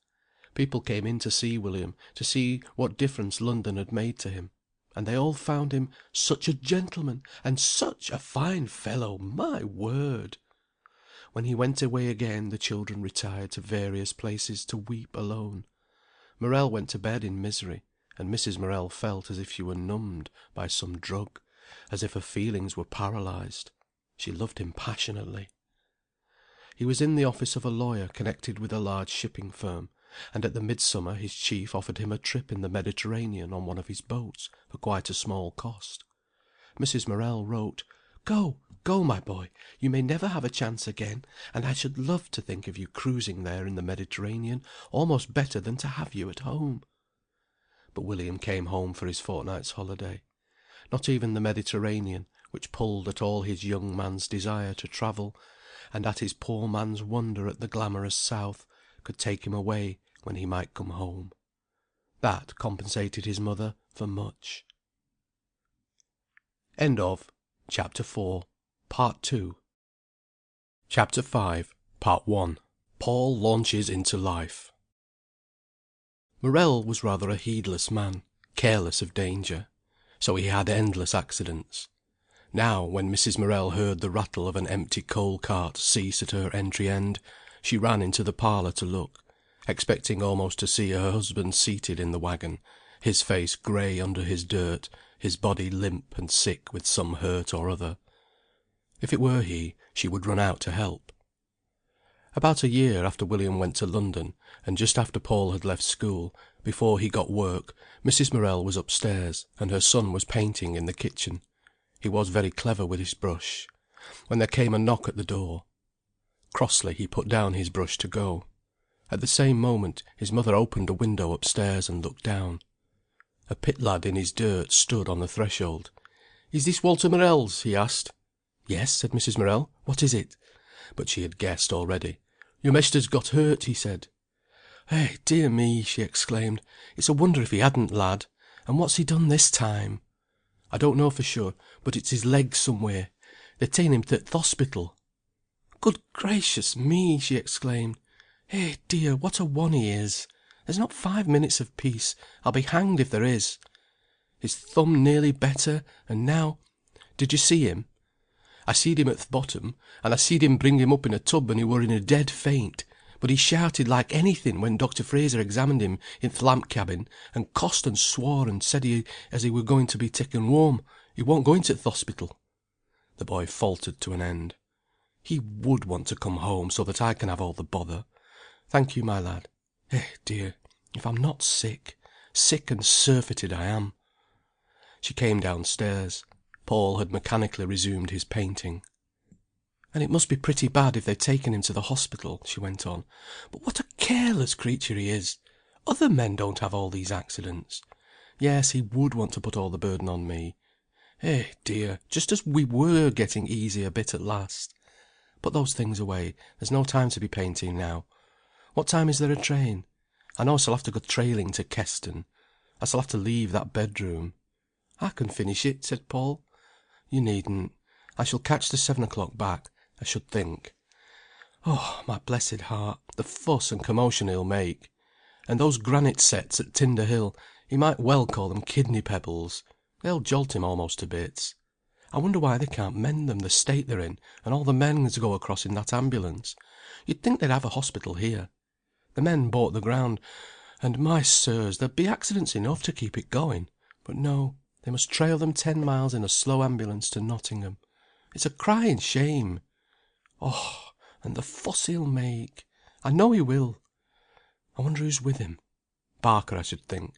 Speaker 1: People came in to see William, to see what difference London had made to him, and they all found him such a gentleman, and such a fine fellow, my word! When he went away again the children retired to various places to weep alone. Morel went to bed in misery, and Mrs. Morel felt as if she were numbed by some drug, as if her feelings were paralysed. She loved him passionately. He was in the office of a lawyer connected with a large shipping firm, and at the midsummer his chief offered him a trip in the Mediterranean on one of his boats for quite a small cost. Mrs. Morel wrote, "Go, go, my boy, you may never have a chance again, and I should love to think of you cruising there in the Mediterranean, almost better than to have you at home." But William came home for his fortnight's holiday. Not even the Mediterranean, which pulled at all his young man's desire to travel, and at his poor man's wonder at the glamorous South, could take him away when he might come home. That compensated his mother for much. End of Chapter 4, Part 2. Chapter 5, Part 1. Paul launches into life. Morel was rather a heedless man, careless of danger. So he had endless accidents. Now, when Mrs. Morel heard the rattle of an empty coal cart cease at her entry end, she ran into the parlour to look, expecting almost to see her husband seated in the waggon, his face grey under his dirt, his body limp and sick with some hurt or other. If it were he, she would run out to help. About a year after William went to London, and just after Paul had left school, before he got work, Mrs. Morel was upstairs, and her son was painting in the kitchen. He was very clever with his brush. When there came a knock at the door. Crossly he put down his brush to go. At the same moment his mother opened a window upstairs and looked down. A pit lad in his dirt stood on the threshold. "Is this Walter Morel's?" he asked. "Yes," said Mrs. Morel. "What is it?" But she had guessed already. "Your mester's got hurt," he said. "Eh, dear me!" she exclaimed. "It's a wonder if he hadn't, lad. And what's he done this time?" "I don't know for sure, but it's his leg somewhere. They're ta'en him to th' hospital." "Good gracious me!" she exclaimed. "Eh, dear, what a one he is! There's not 5 minutes of peace. I'll be hanged if there is. His thumb nearly better, and now did you see him? I seed him at th' bottom, and I seed him bring him up in a tub, and he were in a dead faint, but he shouted like anything when Dr. Fraser examined him in th' lamp cabin, and cossed and swore, and said as he were going to be taken home. He won't go into th' hospital." The boy faltered to an end. "He would want to come home, so that I can have all the bother. Thank you, my lad. Dear, if I'm not sick, sick and surfeited I am." She came downstairs. Paul had mechanically resumed his painting. "And it must be pretty bad if they've taken him to the hospital," she went on. "But what a careless creature he is! Other men don't have all these accidents. Yes, he would want to put all the burden on me. Dear, just as we were getting easy a bit at last. Put those things away. There's no time to be painting now. What time is there a train? I know I shall have to go trailing to Keston. I shall have to leave that bedroom." "I can finish it," said Paul. "You needn't. I shall catch the 7 o'clock back, I should think. Oh, my blessed heart, the fuss and commotion he'll make! And those granite sets at Tinder Hill, he might well call them kidney pebbles. They'll jolt him almost to bits. I wonder why they can't mend them, the state they're in, and all the men to go across in that ambulance. You'd think they'd have a hospital here. The men bought the ground, and my sirs, there'd be accidents enough to keep it going. But no, they must trail them 10 miles in a slow ambulance to Nottingham. It's a crying shame. Oh, and the fuss he'll make! I know he will. I wonder who's with him. Barker, I should think.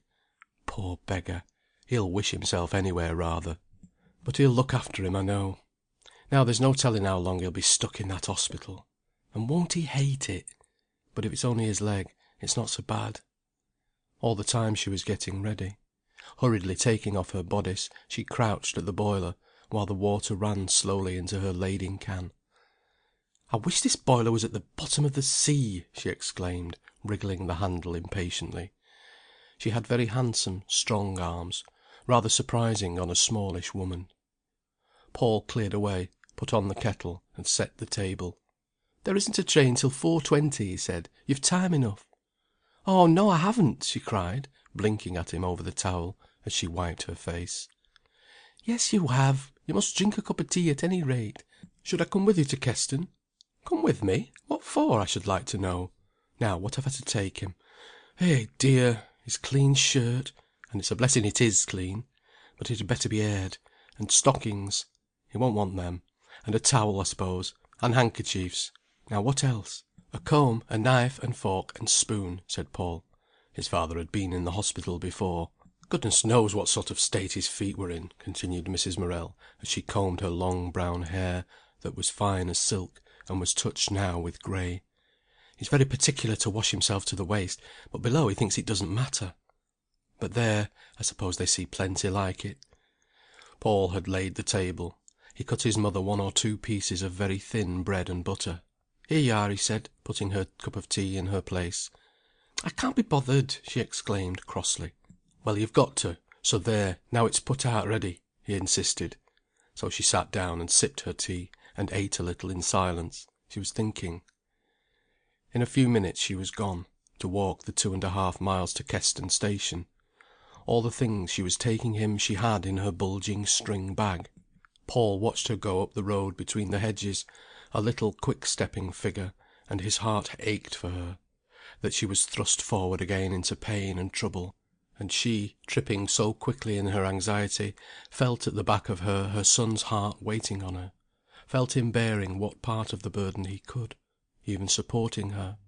Speaker 1: Poor beggar, he'll wish himself anywhere rather. But he'll look after him, I know. Now there's no telling how long he'll be stuck in that hospital. And won't he hate it? But if it's only his leg, it's not so bad." All the time she was getting ready. Hurriedly taking off her bodice, she crouched at the boiler, while the water ran slowly into her lading can. "I wish this boiler was at the bottom of the sea!" she exclaimed, wriggling the handle impatiently. She had very handsome, strong arms, rather surprising on a smallish woman. Paul cleared away, put on the kettle, and set the table. "There isn't a train till 4:20, he said. "You've time enough." "Oh, no, I haven't!" she cried, blinking at him over the towel, as she wiped her face. "Yes, you have. You must drink a cup of tea at any rate. Should I come with you to Keston?" "Come with me? What for, I should like to know? Now, what have I to take him? Dear, his clean shirt, and it's a blessing it is clean, but it had better be aired, and stockings, he won't want them, and a towel, I suppose, and handkerchiefs. Now what else?" "A comb, a knife and fork and spoon," said Paul. His father had been in the hospital before. "Goodness knows what sort of state his feet were in," continued Mrs. Morel, as she combed her long brown hair, that was fine as silk, and was touched now with grey. "He's very particular to wash himself to the waist, but below he thinks it doesn't matter. But there, I suppose they see plenty like it." Paul had laid the table. He cut his mother 1 or 2 pieces of very thin bread and butter. "Here you are," he said, putting her cup of tea in her place. "I can't be bothered," she exclaimed, crossly. "Well, you've got to, so there, now it's put out ready," he insisted. So she sat down and sipped her tea, and ate a little in silence. She was thinking. In a few minutes she was gone, to walk the 2½ miles to Keston station. All the things she was taking him she had in her bulging string bag. Paul watched her go up the road between the hedges, a little quick-stepping figure, and his heart ached for her, that she was thrust forward again into pain and trouble, and she, tripping so quickly in her anxiety, felt at the back of her her son's heart waiting on her, felt him bearing what part of the burden he could, even supporting her.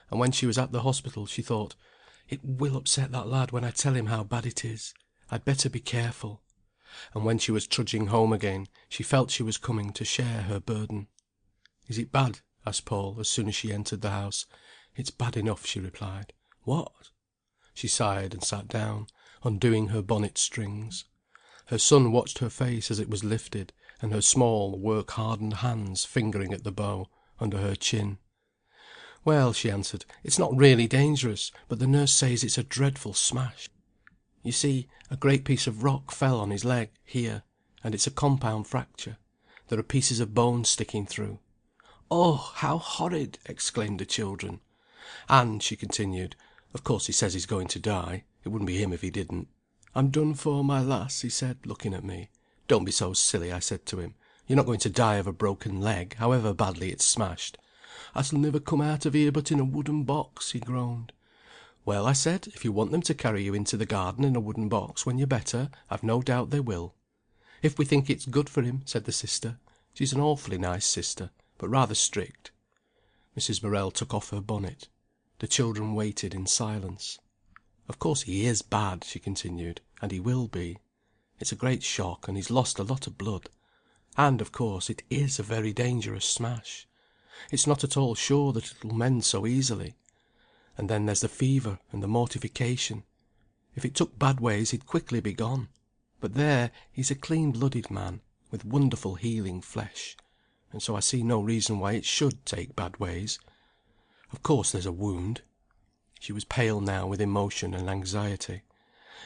Speaker 1: And when she was at the hospital she thought, "It will upset that lad when I tell him how bad it is. I'd better be careful." And when she was trudging home again, she felt she was coming to share her burden. "Is it bad?" asked Paul, as soon as she entered the house. "It's bad enough," she replied. "What?" She sighed and sat down, undoing her bonnet strings. Her son watched her face as it was lifted, and her small work-hardened hands fingering at the bow, under her chin. "Well," she answered, "it's not really dangerous, but the nurse says it's a dreadful smash. You see, a great piece of rock fell on his leg, here, and it's a compound fracture. There are pieces of bone sticking through." "Oh, how horrid!" exclaimed the children. "And," she continued,
Speaker 2: Of course he says he's going to die. It wouldn't be him if he didn't. I'm done for, my lass," he said, looking at me. "Don't be so silly," I said to him. "You're not going to die of a broken leg, however badly it's smashed." "I s'll never come out of here but in a wooden box," he groaned. "Well," I said, "if you want them to carry you into the garden in a wooden box when you're better, I've no doubt they will." "If we think it's good for him," said the sister. She's an awfully nice sister, but rather strict. Mrs. Morel took off her bonnet. The children waited in silence. "Of course he is bad," she continued, "and he will be. It's a great shock, and he's lost a lot of blood. And, of course, it is a very dangerous smash. It's not at all sure that it'll mend so easily. And then there's the fever and the mortification. If it took bad ways he'd quickly be gone. But there, he's a clean-blooded man, with wonderful healing flesh, and so I see no reason why it should take bad ways. Of course there's a wound." She was pale now with emotion and anxiety.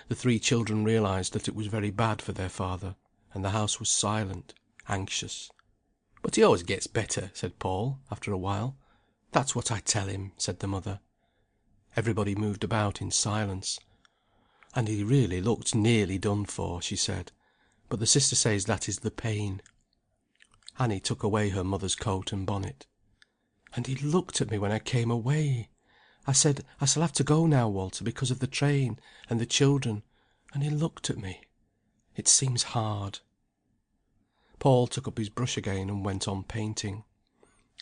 Speaker 2: The three children realized that it was very bad for their father, and the house was silent, anxious. "But he always gets better," said Paul, after a while. "That's what I tell him," said the mother. Everybody moved about in silence. "And he really looked nearly done for," she said. "But the sister says that is the pain." Annie took away her mother's coat and bonnet. "And he looked at me when I came away. I said, 'I shall have to go now, Walter, because of the train and the children,' and he looked at me. It seems hard." Paul took up his brush again and went on painting.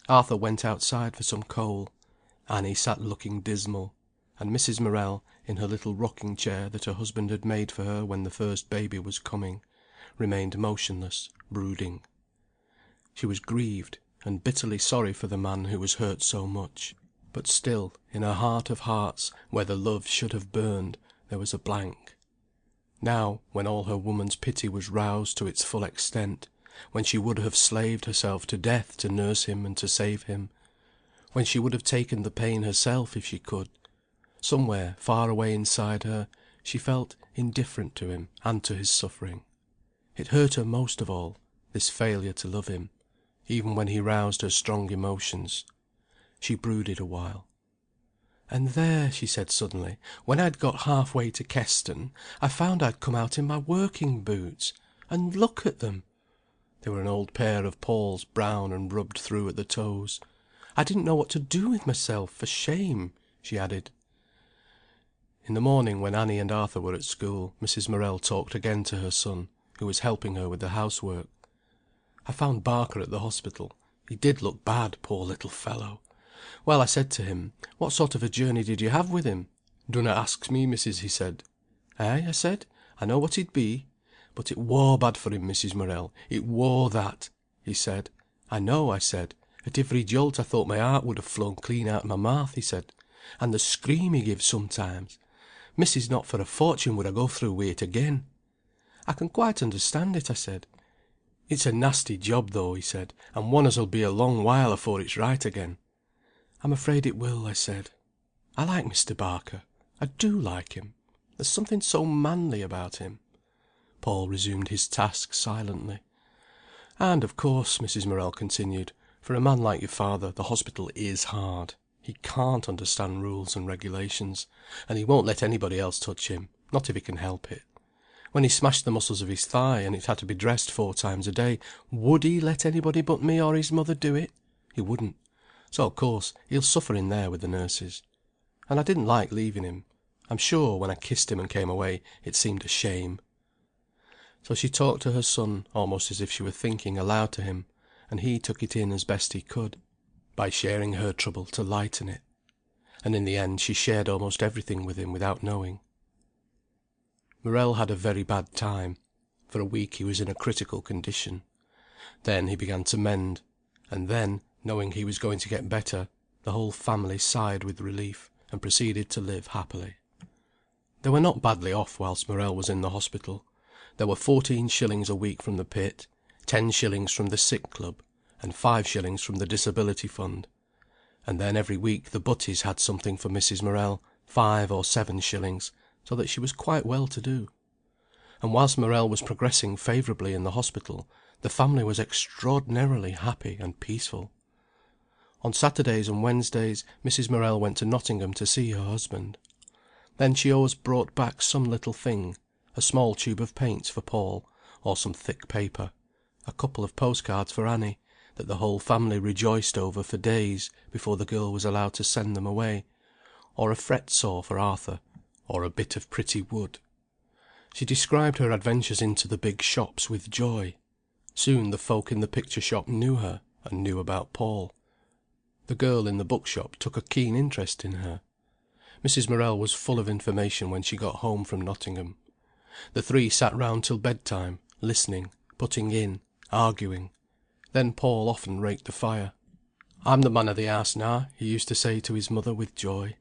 Speaker 2: Arthur went outside for some coal. Annie sat looking dismal, and Mrs. Morel, in her little rocking chair that her husband had made for her when the first baby was coming, remained motionless, brooding. She was grieved and bitterly sorry for the man who was hurt so much. But still, in her heart of hearts, where the love should have burned, there was a blank. Now, when all her woman's pity was roused to its full extent, when she would have slaved herself to death to nurse him and to save him, when she would have taken the pain herself if she could, somewhere far away inside her, she felt indifferent to him and to his suffering. It hurt her most of all, this failure to love him, even when he roused her strong emotions. She brooded a while. "And there," she said suddenly, "when I'd got half-way to Keston, I found I'd come out in my working boots. And look at them!" They were an old pair of Paul's, brown and rubbed through at the toes. "I didn't know what to do with myself, for shame," she added. In the morning, when Annie and Arthur were at school, Mrs. Morel talked again to her son, who was helping her with the housework. "I found Barker at the hospital. He did look bad, poor little fellow. Well, I said to him, 'What sort of a journey did you have with him?' 'Dunna ask me, missus,' he said. 'Ay,' I said, 'I know what he'd be. But it wor bad for him, Mrs. Morel, it wor that,' he said. 'I know,' I said. 'At every jolt I thought my heart would have flown clean out of my mouth,' he said. 'And the scream he gives sometimes. Missus, not for a fortune would I go through wi' it again.' 'I can quite understand it,' I said. 'It's a nasty job, though,' he said, 'and one as'll be a long while afore it's right again.' 'I'm afraid it will,' I said. I like Mr. Barker. I do like him. There's something so manly about him." Paul resumed his task silently. "And, of course," Mrs. Morel continued, "for a man like your father the hospital is hard. He can't understand rules and regulations, and he won't let anybody else touch him, not if he can help it. When he smashed the muscles of his thigh, and it had to be dressed 4 times a day, would he let anybody but me or his mother do it? He wouldn't. So, of course, he'll suffer in there with the nurses. And I didn't like leaving him. I'm sure, when I kissed him and came away, it seemed a shame." So she talked to her son almost as if she were thinking aloud to him, and he took it in as best he could, by sharing her trouble to lighten it. And in the end she shared almost everything with him without knowing. Morel had a very bad time. For a week he was in a critical condition. Then he began to mend, and then, knowing he was going to get better, the whole family sighed with relief, and proceeded to live happily. They were not badly off whilst Morel was in the hospital. There were 14 shillings a week from the pit, 10 shillings from the sick club, and 5 shillings from the disability fund. And then every week the Butties had something for Mrs. Morel, 5 or 7 shillings, so that she was quite well to do. And whilst Morel was progressing favourably in the hospital, the family was extraordinarily happy and peaceful. On Saturdays and Wednesdays Mrs. Morel went to Nottingham to see her husband.
Speaker 1: Then she always brought back some little thing, a small tube of paints for Paul, or some thick paper, a couple of postcards for Annie, that the whole family rejoiced over for days before the girl was allowed to send them away, or a fret saw for Arthur, or a bit of pretty wood. She described her adventures into the big shops with joy. Soon the folk in the picture shop knew her, and knew about Paul. The girl in the bookshop took a keen interest in her. Mrs. Morel was full of information when she got home from Nottingham. The three sat round till bedtime, listening, putting in, arguing. Then Paul often raked the fire. "I'm the man of the house now," he used to say to his mother with joy.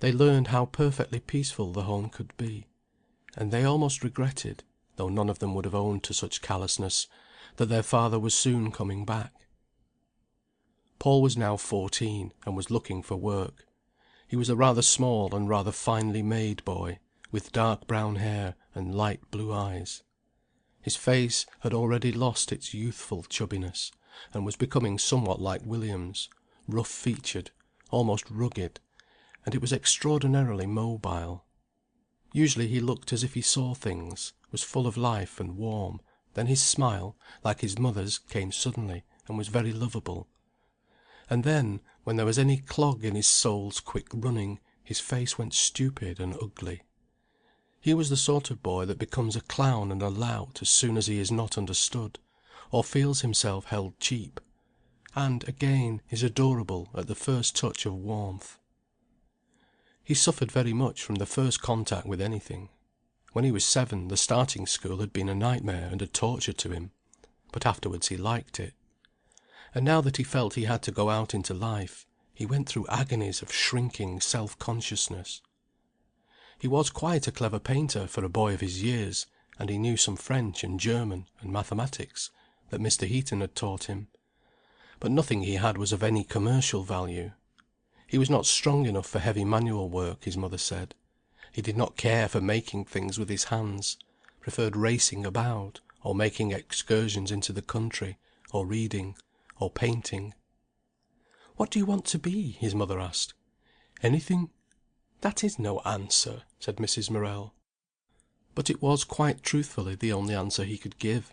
Speaker 1: They learned how perfectly peaceful the home could be. And they almost regretted, though none of them would have owned to such callousness, that their father was soon coming back. Paul was now 14, and was looking for work. He was a rather small and rather finely made boy, with dark brown hair and light blue eyes. His face had already lost its youthful chubbiness, and was becoming somewhat like William's, rough-featured, almost rugged, and it was extraordinarily mobile. Usually he looked as if he saw things, was full of life and warm, then his smile, like his mother's, came suddenly, and was very lovable. And then, when there was any clog in his soul's quick running, his face went stupid and ugly. He was the sort of boy that becomes a clown and a lout as soon as he is not understood, or feels himself held cheap, and, again, is adorable at the first touch of warmth. He suffered very much from the first contact with anything. When he was 7, the starting school had been a nightmare and a torture to him, but afterwards he liked it. And now that he felt he had to go out into life, he went through agonies of shrinking self-consciousness. He was quite a clever painter for a boy of his years, and he knew some French and German and mathematics that Mr. Heaton had taught him. But nothing he had was of any commercial value. He was not strong enough for heavy manual work, his mother said. He did not care for making things with his hands, preferred racing about, or making excursions into the country, or reading, or painting. "What do you want to be?" his mother asked. "Anything." "That is no answer," said Mrs. Morel. But it was quite truthfully the only answer he could give.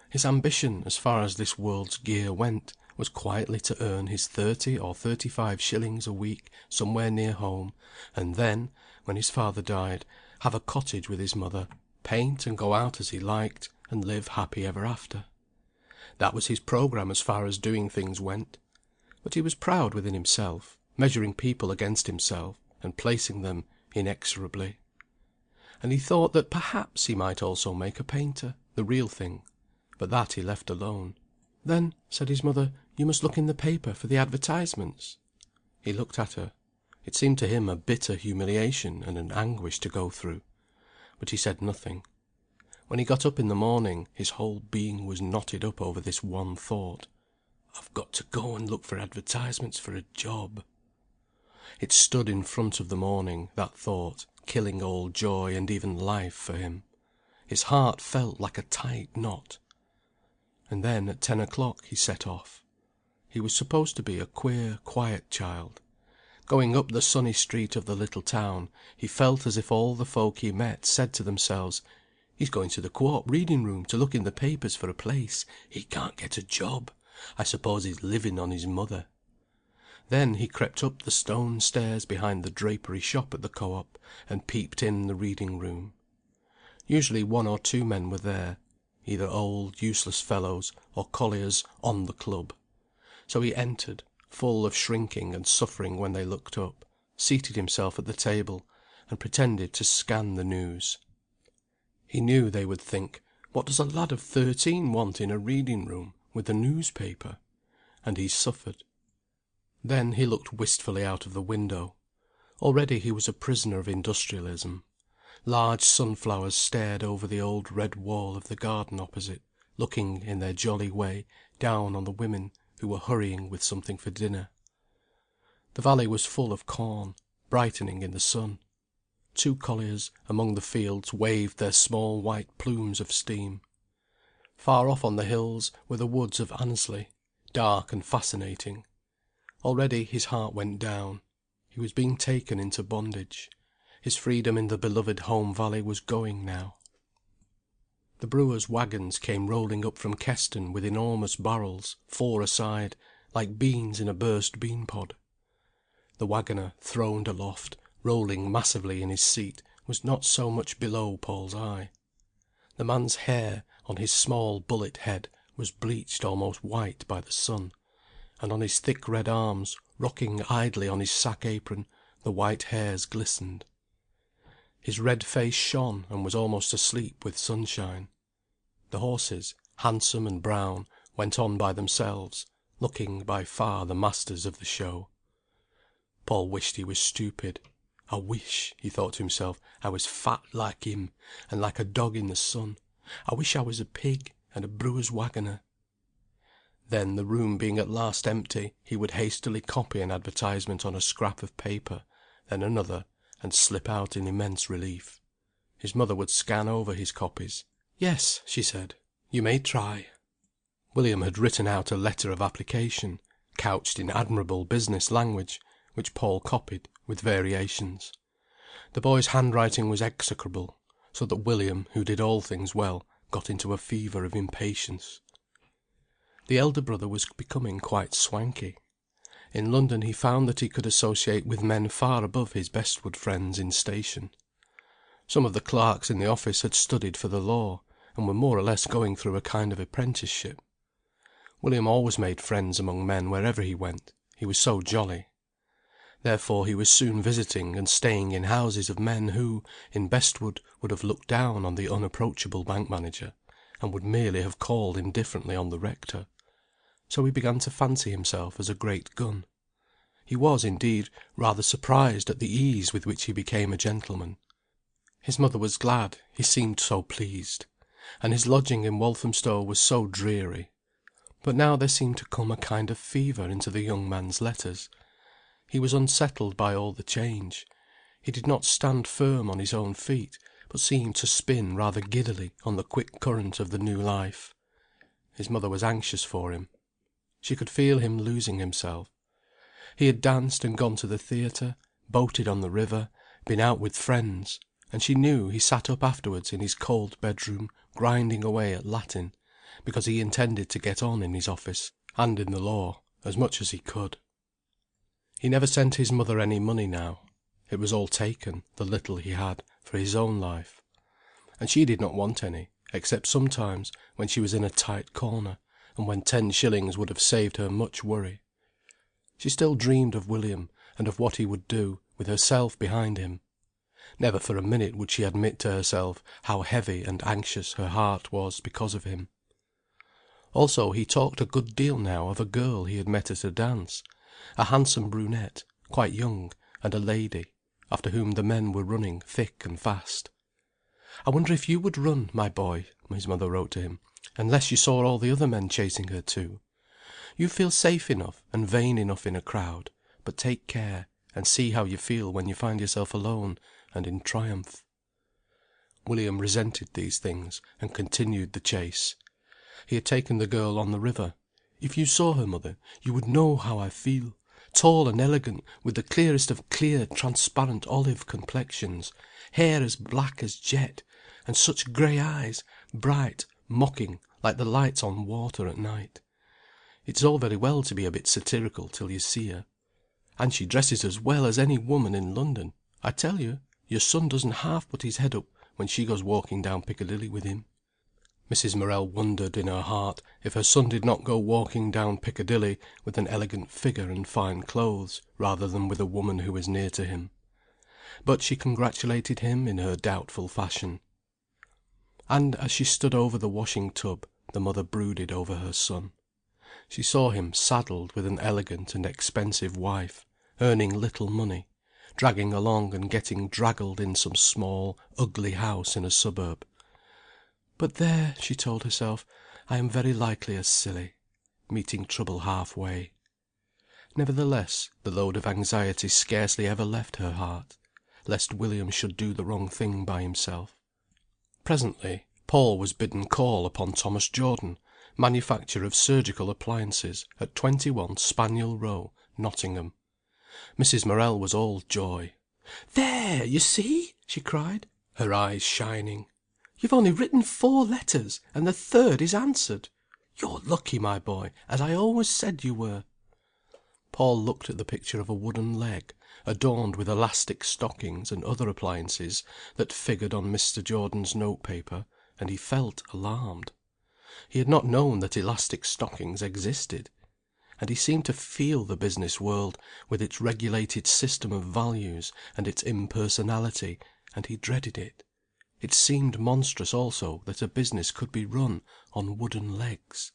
Speaker 1: His ambition, as far as this world's gear went, was quietly to earn his 30 or 35 shillings a week somewhere near home, and then, when his father died, have a cottage with his mother, paint and go out as he liked, and live happy ever after. That was his programme as far as doing things went. But he was proud within himself, measuring people against himself, and placing them inexorably. And he thought that perhaps he might also make a painter, the real thing. But that he left alone. "Then," said his mother, "you must look in the paper for the advertisements." He looked at her. It seemed to him a bitter humiliation and an anguish to go through. But he said nothing. When he got up in the morning, his whole being was knotted up over this one thought. "I've got to go and look for advertisements for a job." It stood in front of the morning, that thought, killing all joy and even life for him. His heart felt like a tight knot. And then at 10 o'clock he set off. He was supposed to be a queer, quiet child. Going up the sunny street of the little town, he felt as if all the folk he met said to themselves, "He's going to the Co-op reading room to look in the papers for a place. He can't get a job. I suppose he's living on his mother." Then he crept up the stone stairs behind the drapery shop at the Co-op, and peeped in the reading room. Usually 1 or 2 men were there, either old, useless fellows, or colliers "on the club." So he entered, full of shrinking and suffering when they looked up, seated himself at the table, and pretended to scan the news. He knew they would think, "What does a lad of 13 want in a reading room, with a newspaper?" And he suffered. Then he looked wistfully out of the window. Already he was a prisoner of industrialism. Large sunflowers stared over the old red wall of the garden opposite, looking, in their jolly way, down on the women who were hurrying with something for dinner. The valley was full of corn, brightening in the sun. 2 colliers among the fields waved their small white plumes of steam. Far off on the hills were the woods of Annesley, dark and fascinating. Already his heart went down. He was being taken into bondage. His freedom in the beloved home valley was going now. The brewers' waggons came rolling up from Keston with enormous barrels, four aside, like beans in a burst bean pod. The waggoner, throned aloft, rolling massively in his seat, was not so much below Paul's eye. The man's hair on his small bullet head was bleached almost white by the sun, and on his thick red arms, rocking idly on his sack apron, the white hairs glistened. His red face shone and was almost asleep with sunshine. The horses, handsome and brown, went on by themselves, looking by far the masters of the show. Paul wished he was stupid. I wish, he thought to himself, I was fat like him, and like a dog in the sun. I wish I was a pig, and a brewer's waggoner. Then, the room being at last empty, he would hastily copy an advertisement on a scrap of paper, then another, and slip out in immense relief. His mother would scan over his copies. "Yes," she said, "you may try." William had written out a letter of application, couched in admirable business language, which Paul copied, with variations. The boy's handwriting was execrable, so that William, who did all things well, got into a fever of impatience. The elder brother was becoming quite swanky. In London he found that he could associate with men far above his Bestwood friends in station. Some of the clerks in the office had studied for the law, and were more or less going through a kind of apprenticeship. William always made friends among men wherever he went, he was so jolly. Therefore he was soon visiting and staying in houses of men who, in Bestwood, would have looked down on the unapproachable bank manager, and would merely have called indifferently on the rector. So he began to fancy himself as a great gun. He was, indeed, rather surprised at the ease with which he became a gentleman. His mother was glad, he seemed so pleased. And his lodging in Walthamstow was so dreary. But now there seemed to come a kind of fever into the young man's letters. He was unsettled by all the change. He did not stand firm on his own feet, but seemed to spin rather giddily on the quick current of the new life. His mother was anxious for him. She could feel him losing himself. He had danced and gone to the theatre, boated on the river, been out with friends, and she knew he sat up afterwards in his cold bedroom grinding away at Latin, because he intended to get on in his office, and in the law, as much as he could. He never sent his mother any money now. It was all taken, the little he had, for his own life. And she did not want any, except sometimes when she was in a tight corner, and when 10 shillings would have saved her much worry. She still dreamed of William, and of what he would do, with herself behind him. Never for a minute would she admit to herself how heavy and anxious her heart was because of him. Also he talked a good deal now of a girl he had met at a dance, a handsome brunette, quite young, and a lady, after whom the men were running thick and fast. "I wonder if you would run, my boy," his mother wrote to him, "unless you saw all the other men chasing her too. You feel safe enough and vain enough in a crowd, but take care, and see how you feel when you find yourself alone and in triumph." William resented these things, and continued the chase. He had taken the girl on the river. "If you saw her, mother, you would know how I feel. Tall and elegant, with the clearest of clear, transparent olive complexions, hair as black as jet, and such grey eyes, bright, mocking, like the lights on water at night. It's all very well to be a bit satirical till you see her. And she dresses as well as any woman in London. I tell you, your son doesn't half put his head up when she goes walking down Piccadilly with him." Mrs. Morel wondered in her heart if her son did not go walking down Piccadilly with an elegant figure and fine clothes, rather than with a woman who was near to him. But she congratulated him in her doubtful fashion. And as she stood over the washing tub, the mother brooded over her son. She saw him saddled with an elegant and expensive wife, earning little money, dragging along and getting draggled in some small, ugly house in a suburb. "But there," she told herself, "I am very likely a silly, meeting trouble half-way." Nevertheless, the load of anxiety scarcely ever left her heart, lest William should do the wrong thing by himself. Presently, Paul was bidden call upon Thomas Jordan, manufacturer of surgical appliances, at 21 Spaniel Row, Nottingham. Mrs. Morel was all joy. "There, you see!" she cried, her eyes shining. "You've only written 4 letters, and the 3rd is answered. You're lucky, my boy, as I always said you were." Paul looked at the picture of a wooden leg, adorned with elastic stockings and other appliances that figured on Mr. Jordan's note paper, and he felt alarmed. He had not known that elastic stockings existed. And he seemed to feel the business world, with its regulated system of values and its impersonality, and he dreaded it. It seemed monstrous also that a business could be run on wooden legs.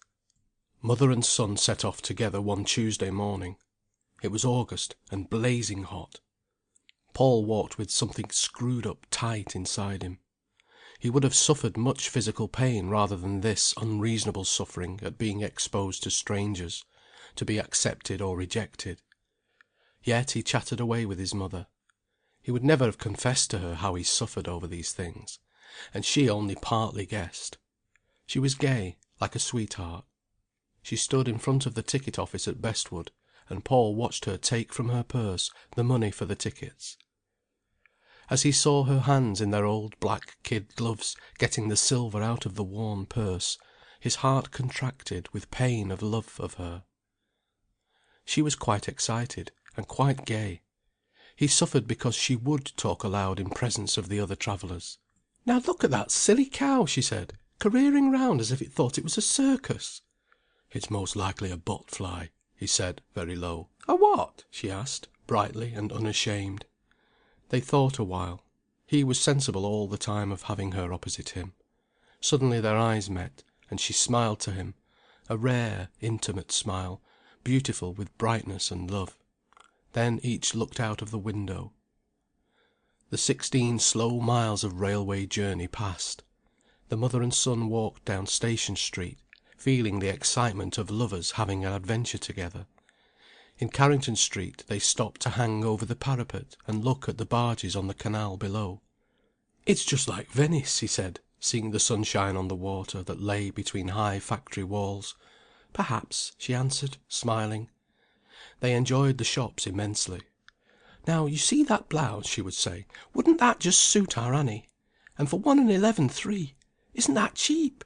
Speaker 1: Mother and son set off together one Tuesday morning. It was August, and blazing hot. Paul walked with something screwed up tight inside him. He would have suffered much physical pain rather than this unreasonable suffering at being exposed to strangers, to be accepted or rejected. Yet he chatted away with his mother. He would never have confessed to her how he suffered over these things, and she only partly guessed. She was gay, like a sweetheart. She stood in front of the ticket office at Bestwood, and Paul watched her take from her purse the money for the tickets. As he saw her hands in their old black kid gloves getting the silver out of the worn purse, his heart contracted with pain of love of her. She was quite excited, and quite gay. He suffered because she would talk aloud in presence of the other travellers. "Now look at that silly cow," she said, "careering round as if it thought it was a circus." "It's most likely a botfly," he said, very low. "A what?" she asked, brightly and unashamed. They thought a while. He was sensible all the time of having her opposite him. Suddenly their eyes met, and she smiled to him, a rare, intimate smile, beautiful with brightness and love. Then each looked out of the window. The 16 slow miles of railway journey passed. The mother and son walked down Station Street, feeling the excitement of lovers having an adventure together. In Carrington Street they stopped to hang over the parapet and look at the barges on the canal below. "It's just like Venice," he said, seeing the sunshine on the water that lay between high factory walls. "Perhaps," she answered, smiling. They enjoyed the shops immensely. "Now you see that blouse," she would say. "Wouldn't that just suit our Annie? And for 1 11/3. Isn't that cheap?"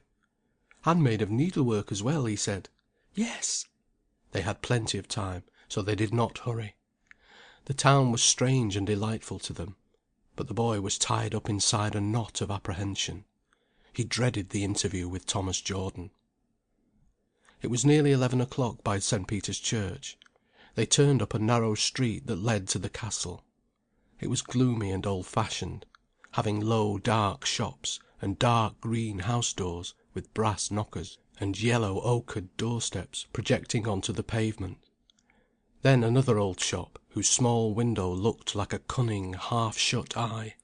Speaker 1: "Handmade of needlework as well," he said. "Yes." They had plenty of time, so they did not hurry. The town was strange and delightful to them. But the boy was tied up inside a knot of apprehension. He dreaded the interview with Thomas Jordan. It was nearly 11 o'clock by St. Peter's Church. They turned up a narrow street that led to the castle. It was gloomy and old-fashioned, having low dark shops, and dark green house doors with brass knockers, and yellow ochred doorsteps projecting on to the pavement. Then another old shop, whose small window looked like a cunning half-shut eye.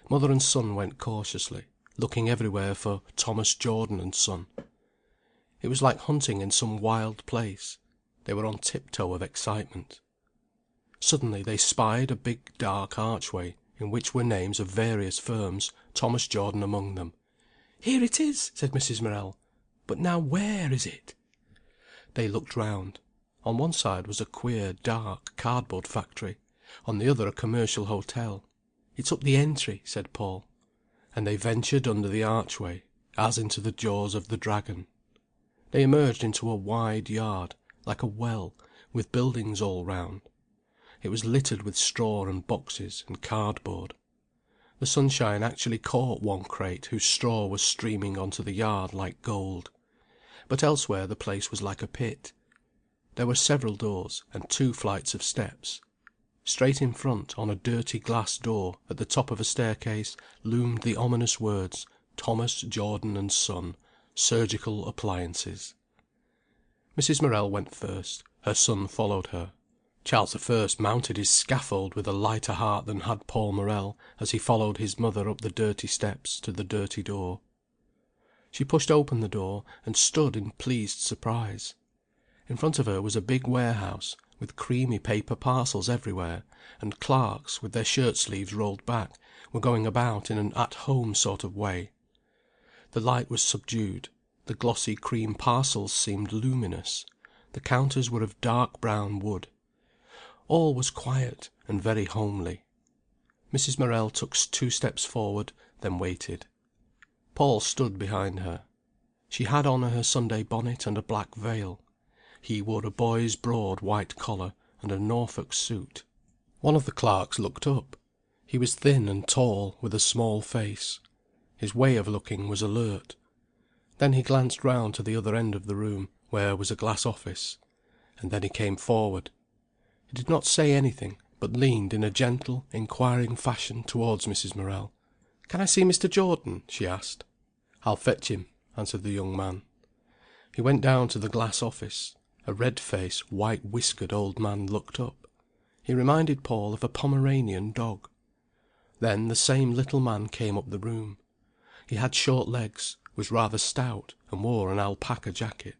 Speaker 1: Mother and son went cautiously, looking everywhere for Thomas Jordan and Son. It was like hunting in some wild place. They were on tiptoe of excitement. Suddenly they spied a big dark archway, in which were names of various firms, Thomas Jordan among them. "Here it is," said Mrs. Morel. "But now where is it?" They looked round. On one side was a queer dark cardboard factory, on the other a commercial hotel. "It's up the entry," said Paul. And they ventured under the archway, as into the jaws of the dragon. They emerged into a wide yard, like a well, with buildings all round. It was littered with straw and boxes and cardboard. The sunshine actually caught one crate whose straw was streaming on to the yard like gold. But elsewhere the place was like a pit. There were several doors, and 2 flights of steps. Straight in front, on a dirty glass door, at the top of a staircase, loomed the ominous words, "Thomas Jordan and Son, Surgical Appliances." Mrs. Morel went first. Her son followed her. Charles I. mounted his scaffold with a lighter heart than had Paul Morel, as he followed his mother up the dirty steps to the dirty door. She pushed open the door, and stood in pleased surprise. In front of her was a big warehouse, with creamy paper parcels everywhere, and clerks, with their shirt sleeves rolled back, were going about in an at-home sort of way. The light was subdued. The glossy cream parcels seemed luminous. The counters were of dark brown wood. All was quiet, and very homely. Mrs. Morel took 2 steps forward, then waited. Paul stood behind her. She had on her Sunday bonnet and a black veil. He wore a boy's broad white collar, and a Norfolk suit. One of the clerks looked up. He was thin and tall, with a small face. His way of looking was alert. Then he glanced round to the other end of the room, where was a glass office. And then he came forward. He did not say anything, but leaned in a gentle, inquiring fashion towards Mrs. Morel. "Can I see Mr. Jordan?" she asked. "I'll fetch him," answered the young man. He went down to the glass office. A red-faced, white-whiskered old man looked up. He reminded Paul of a Pomeranian dog. Then the same little man came up the room. He had short legs, was rather stout, and wore an alpaca jacket.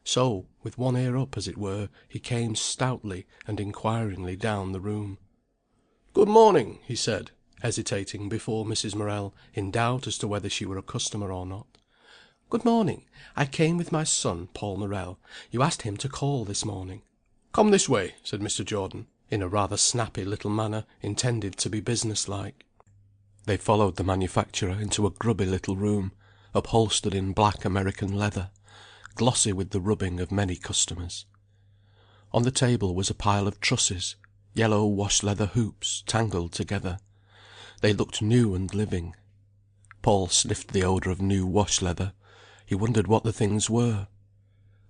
Speaker 1: So, with one ear up, as it were, he came stoutly and inquiringly down the room. "Good morning," he said, hesitating before Mrs. Morel, in doubt as to whether she were a customer or not. "Good morning. I came with my son, Paul Morel. You asked him to call this morning." "Come this way," said Mr. Jordan, in a rather snappy little manner intended to be business-like. They followed the manufacturer into a grubby little room, upholstered in black American leather, glossy with the rubbing of many customers. On the table was a pile of trusses, yellow wash-leather hoops tangled together. They looked new and living. Paul sniffed the odour of new wash-leather. He wondered what the things were.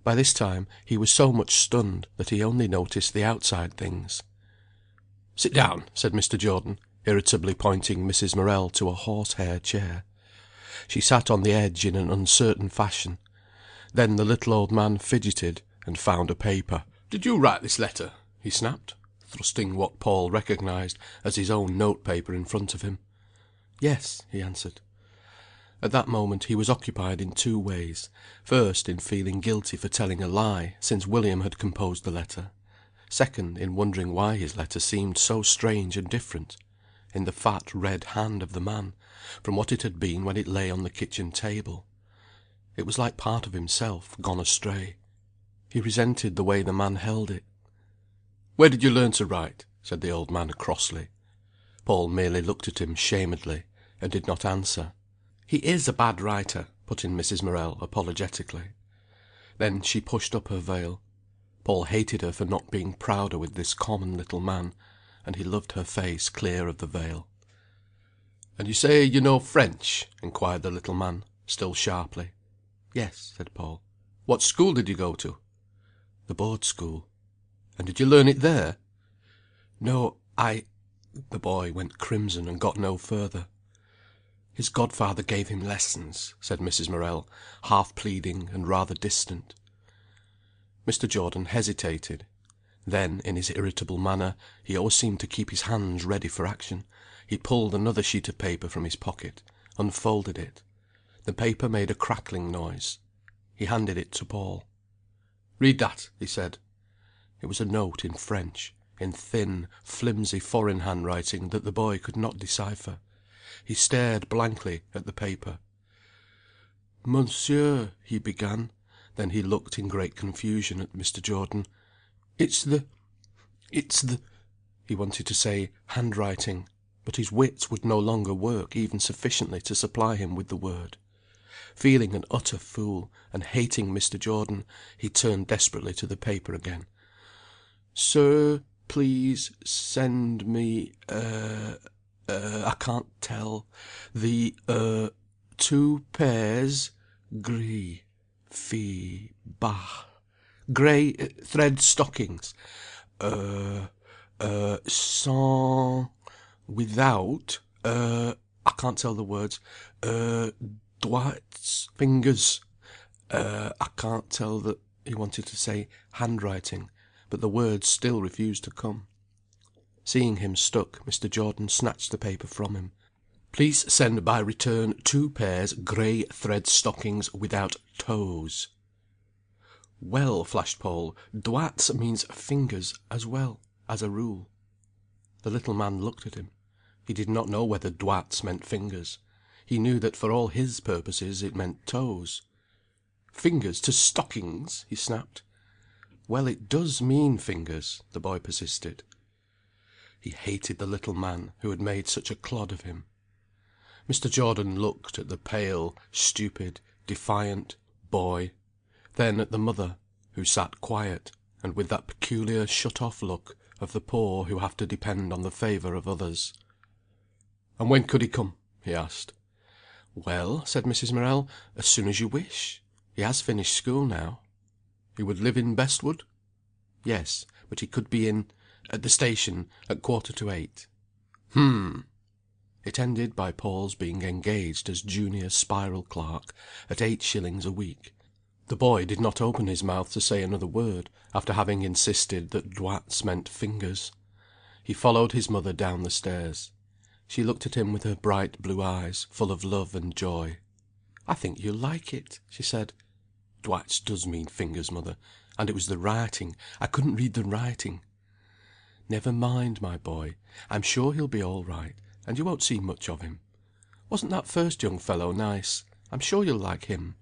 Speaker 1: By this time he was so much stunned that he only noticed the outside things. "Sit down," said Mr. Jordan, irritably pointing Mrs. Morel to a horsehair chair. She sat on the edge in an uncertain fashion. Then the little old man fidgeted, and found a paper. "Did you write this letter?" he snapped, thrusting what Paul recognised as his own note-paper in front of him. "Yes," he answered. At that moment he was occupied in 2 ways. First, in feeling guilty for telling a lie, since William had composed the letter. Second, in wondering why his letter seemed so strange and different, in the fat red hand of the man, from what it had been when it lay on the kitchen table. It was like part of himself gone astray. He resented the way the man held it. "Where did you learn to write?" said the old man crossly. Paul merely looked at him shamedly, and did not answer. "He is a bad writer," put in Mrs. Morel apologetically. Then she pushed up her veil. Paul hated her for not being prouder with this common little man, and he loved her face clear of the veil. "And you say you know French?" inquired the little man, still sharply. "Yes," said Paul. "What school did you go to?" "The board school." "And did you learn it there?" "No, The boy went crimson and got no further. "His godfather gave him lessons," said Mrs. Morel, half pleading and rather distant. Mr. Jordan hesitated. Then, in his irritable manner he always seemed to keep his hands ready for action he pulled another sheet of paper from his pocket, unfolded it. The paper made a crackling noise. He handed it to Paul. "Read that," he said. It was a note in French, in thin, flimsy foreign handwriting that the boy could not decipher. He stared blankly at the paper. "Monsieur," he began. Then he looked in great confusion at Mr. Jordan. It's the He wanted to say handwriting, but his wits would no longer work even sufficiently to supply him with the word. Feeling an utter fool, and hating Mr. Jordan, he turned desperately to the paper again. "Sir, please send me I can't tell the 2 pairs gris grey thread stockings sans without I can't tell the words doigts fingers I can't tell the." He wanted to say handwriting, but the words still refused to come. Seeing him stuck, Mr. Jordan snatched the paper from him. "Please send by return 2 pairs grey thread stockings without toes." "Well," flashed Paul, "doigts means fingers as well, as a rule." The little man looked at him. He did not know whether doigts meant fingers. He knew that for all his purposes it meant toes. "Fingers to stockings!" he snapped. "Well, it does mean fingers," the boy persisted. He hated the little man who had made such a clod of him. Mr. Jordan looked at the pale, stupid, defiant boy, then at the mother, who sat quiet, and with that peculiar shut-off look of the poor who have to depend on the favour of others. "And when could he come?" he asked. "Well," said Mrs. Morel, "as soon as you wish. He has finished school now." "He would live in Bestwood?" "Yes, but he could be at the station at 7:45." "H'm." It ended by Paul's being engaged as junior spiral clerk at 8 shillings a week. The boy did not open his mouth to say another word, after having insisted that "doigts" meant fingers. He followed his mother down the stairs. She looked at him with her bright blue eyes, full of love and joy. "I think you'll like it," she said. "Doigts does mean fingers, mother. And it was the writing. I couldn't read the writing." "Never mind, my boy. I'm sure he'll be all right, and you won't see much of him. Wasn't that first young fellow nice? I'm sure you'll like him."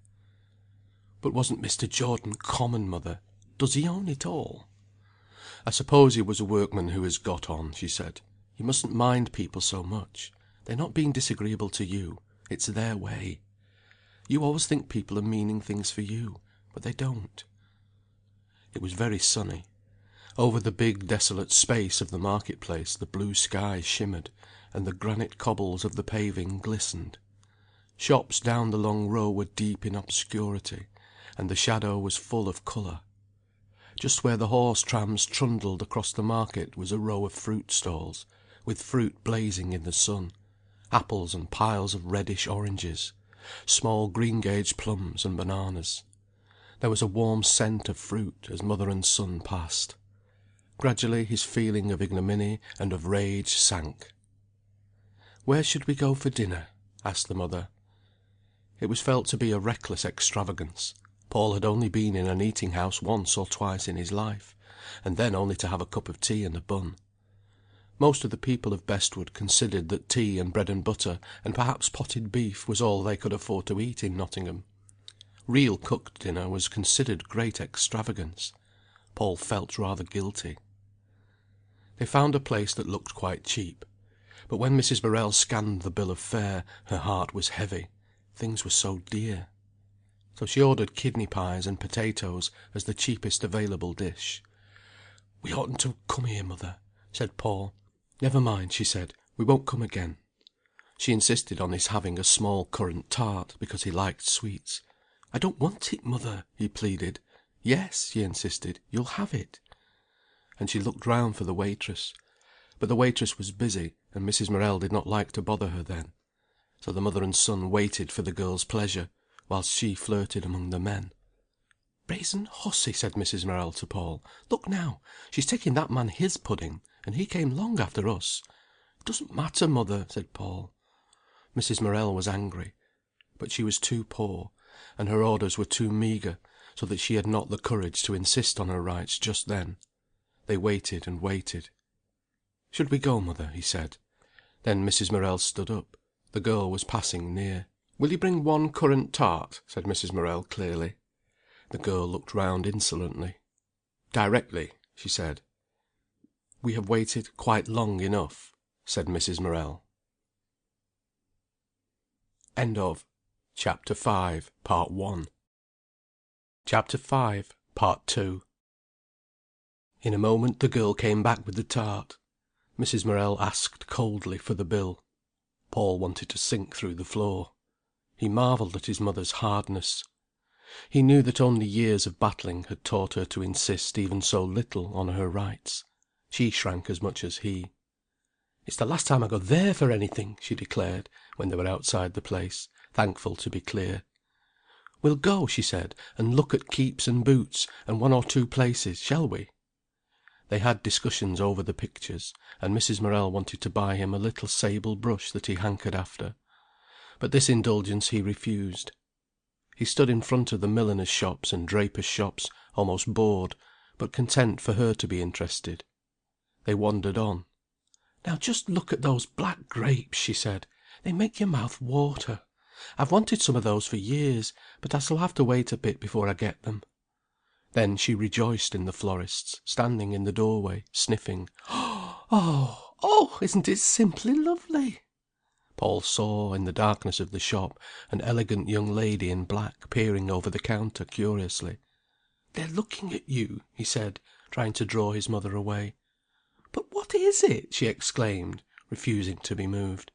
Speaker 1: "But wasn't Mr. Jordan common, mother? Does he own it all?" "I suppose he was a workman who has got on," she said. "You mustn't mind people so much. They're not being disagreeable to you. It's their way. You always think people are meaning things for you, but they don't." It was very sunny. Over the big desolate space of the market-place the blue sky shimmered, and the granite cobbles of the paving glistened. Shops down the long row were deep in obscurity, and the shadow was full of colour. Just where the horse trams trundled across the market was a row of fruit stalls, with fruit blazing in the sun, apples and piles of reddish oranges, small greengage plums and bananas. There was a warm scent of fruit as mother and son passed. Gradually his feeling of ignominy and of rage sank. "Where should we go for dinner?" asked the mother. It was felt to be a reckless extravagance. Paul had only been in an eating-house once or twice in his life, and then only to have a cup of tea and a bun. Most of the people of Bestwood considered that tea and bread and butter, and perhaps potted beef, was all they could afford to eat in Nottingham. Real cooked dinner was considered great extravagance. Paul felt rather guilty. They found a place that looked quite cheap. But when Mrs. Morel scanned the bill of fare, her heart was heavy. Things were so dear. So she ordered kidney pies and potatoes as the cheapest available dish. "We oughtn't to come here, mother," said Paul. "Never mind," she said. "We won't come again." She insisted on his having a small currant tart, because he liked sweets. "I don't want it, mother," he pleaded. "Yes," she insisted, "you'll have it." And she looked round for the waitress. But the waitress was busy, and Mrs. Morel did not like to bother her then. So the mother and son waited for the girl's pleasure, whilst she flirted among the men. "Brazen hussy," said Mrs. Morel to Paul. "Look now, she's taking that man his pudding, and he came long after us." "It doesn't matter, mother," said Paul. Mrs. Morel was angry. But she was too poor, and her orders were too meagre, so that she had not the courage to insist on her rights just then. They waited and waited. "Should we go, mother?" he said. Then Mrs. Morel stood up. The girl was passing near. "Will you bring one currant tart?" said Mrs. Morel clearly. The girl looked round insolently. "Directly," she said. "We have waited quite long enough," said Mrs. Morel. End of Chapter 5, Part 1. Chapter 5, Part 2. In a moment the girl came back with the tart. Mrs. Morel asked coldly for the bill. Paul wanted to sink through the floor. He marvelled at his mother's hardness. He knew that only years of battling had taught her to insist even so little on her rights. She shrank as much as he. "It's the last time I go there for anything," she declared, when they were outside the place, thankful to be clear. "We'll go," she said, "and look at Keeps and Boots, and one or two places, shall we?" They had discussions over the pictures, and Mrs. Morel wanted to buy him a little sable brush that he hankered after. But this indulgence he refused. He stood in front of the milliners' shops and drapers' shops, almost bored, but content for her to be interested. They wandered on. "Now just look at those black grapes," she said. "They make your mouth water. I've wanted some of those for years, but I shall have to wait a bit before I get them." Then she rejoiced in the florist's, standing in the doorway, sniffing. "Oh,
Speaker 2: Oh, isn't it simply lovely?" Paul saw, in the darkness of the shop, an elegant young lady in black peering over the counter curiously. "They're looking at you," he said, trying to draw his mother away. "But what is it?" she exclaimed, refusing to be moved.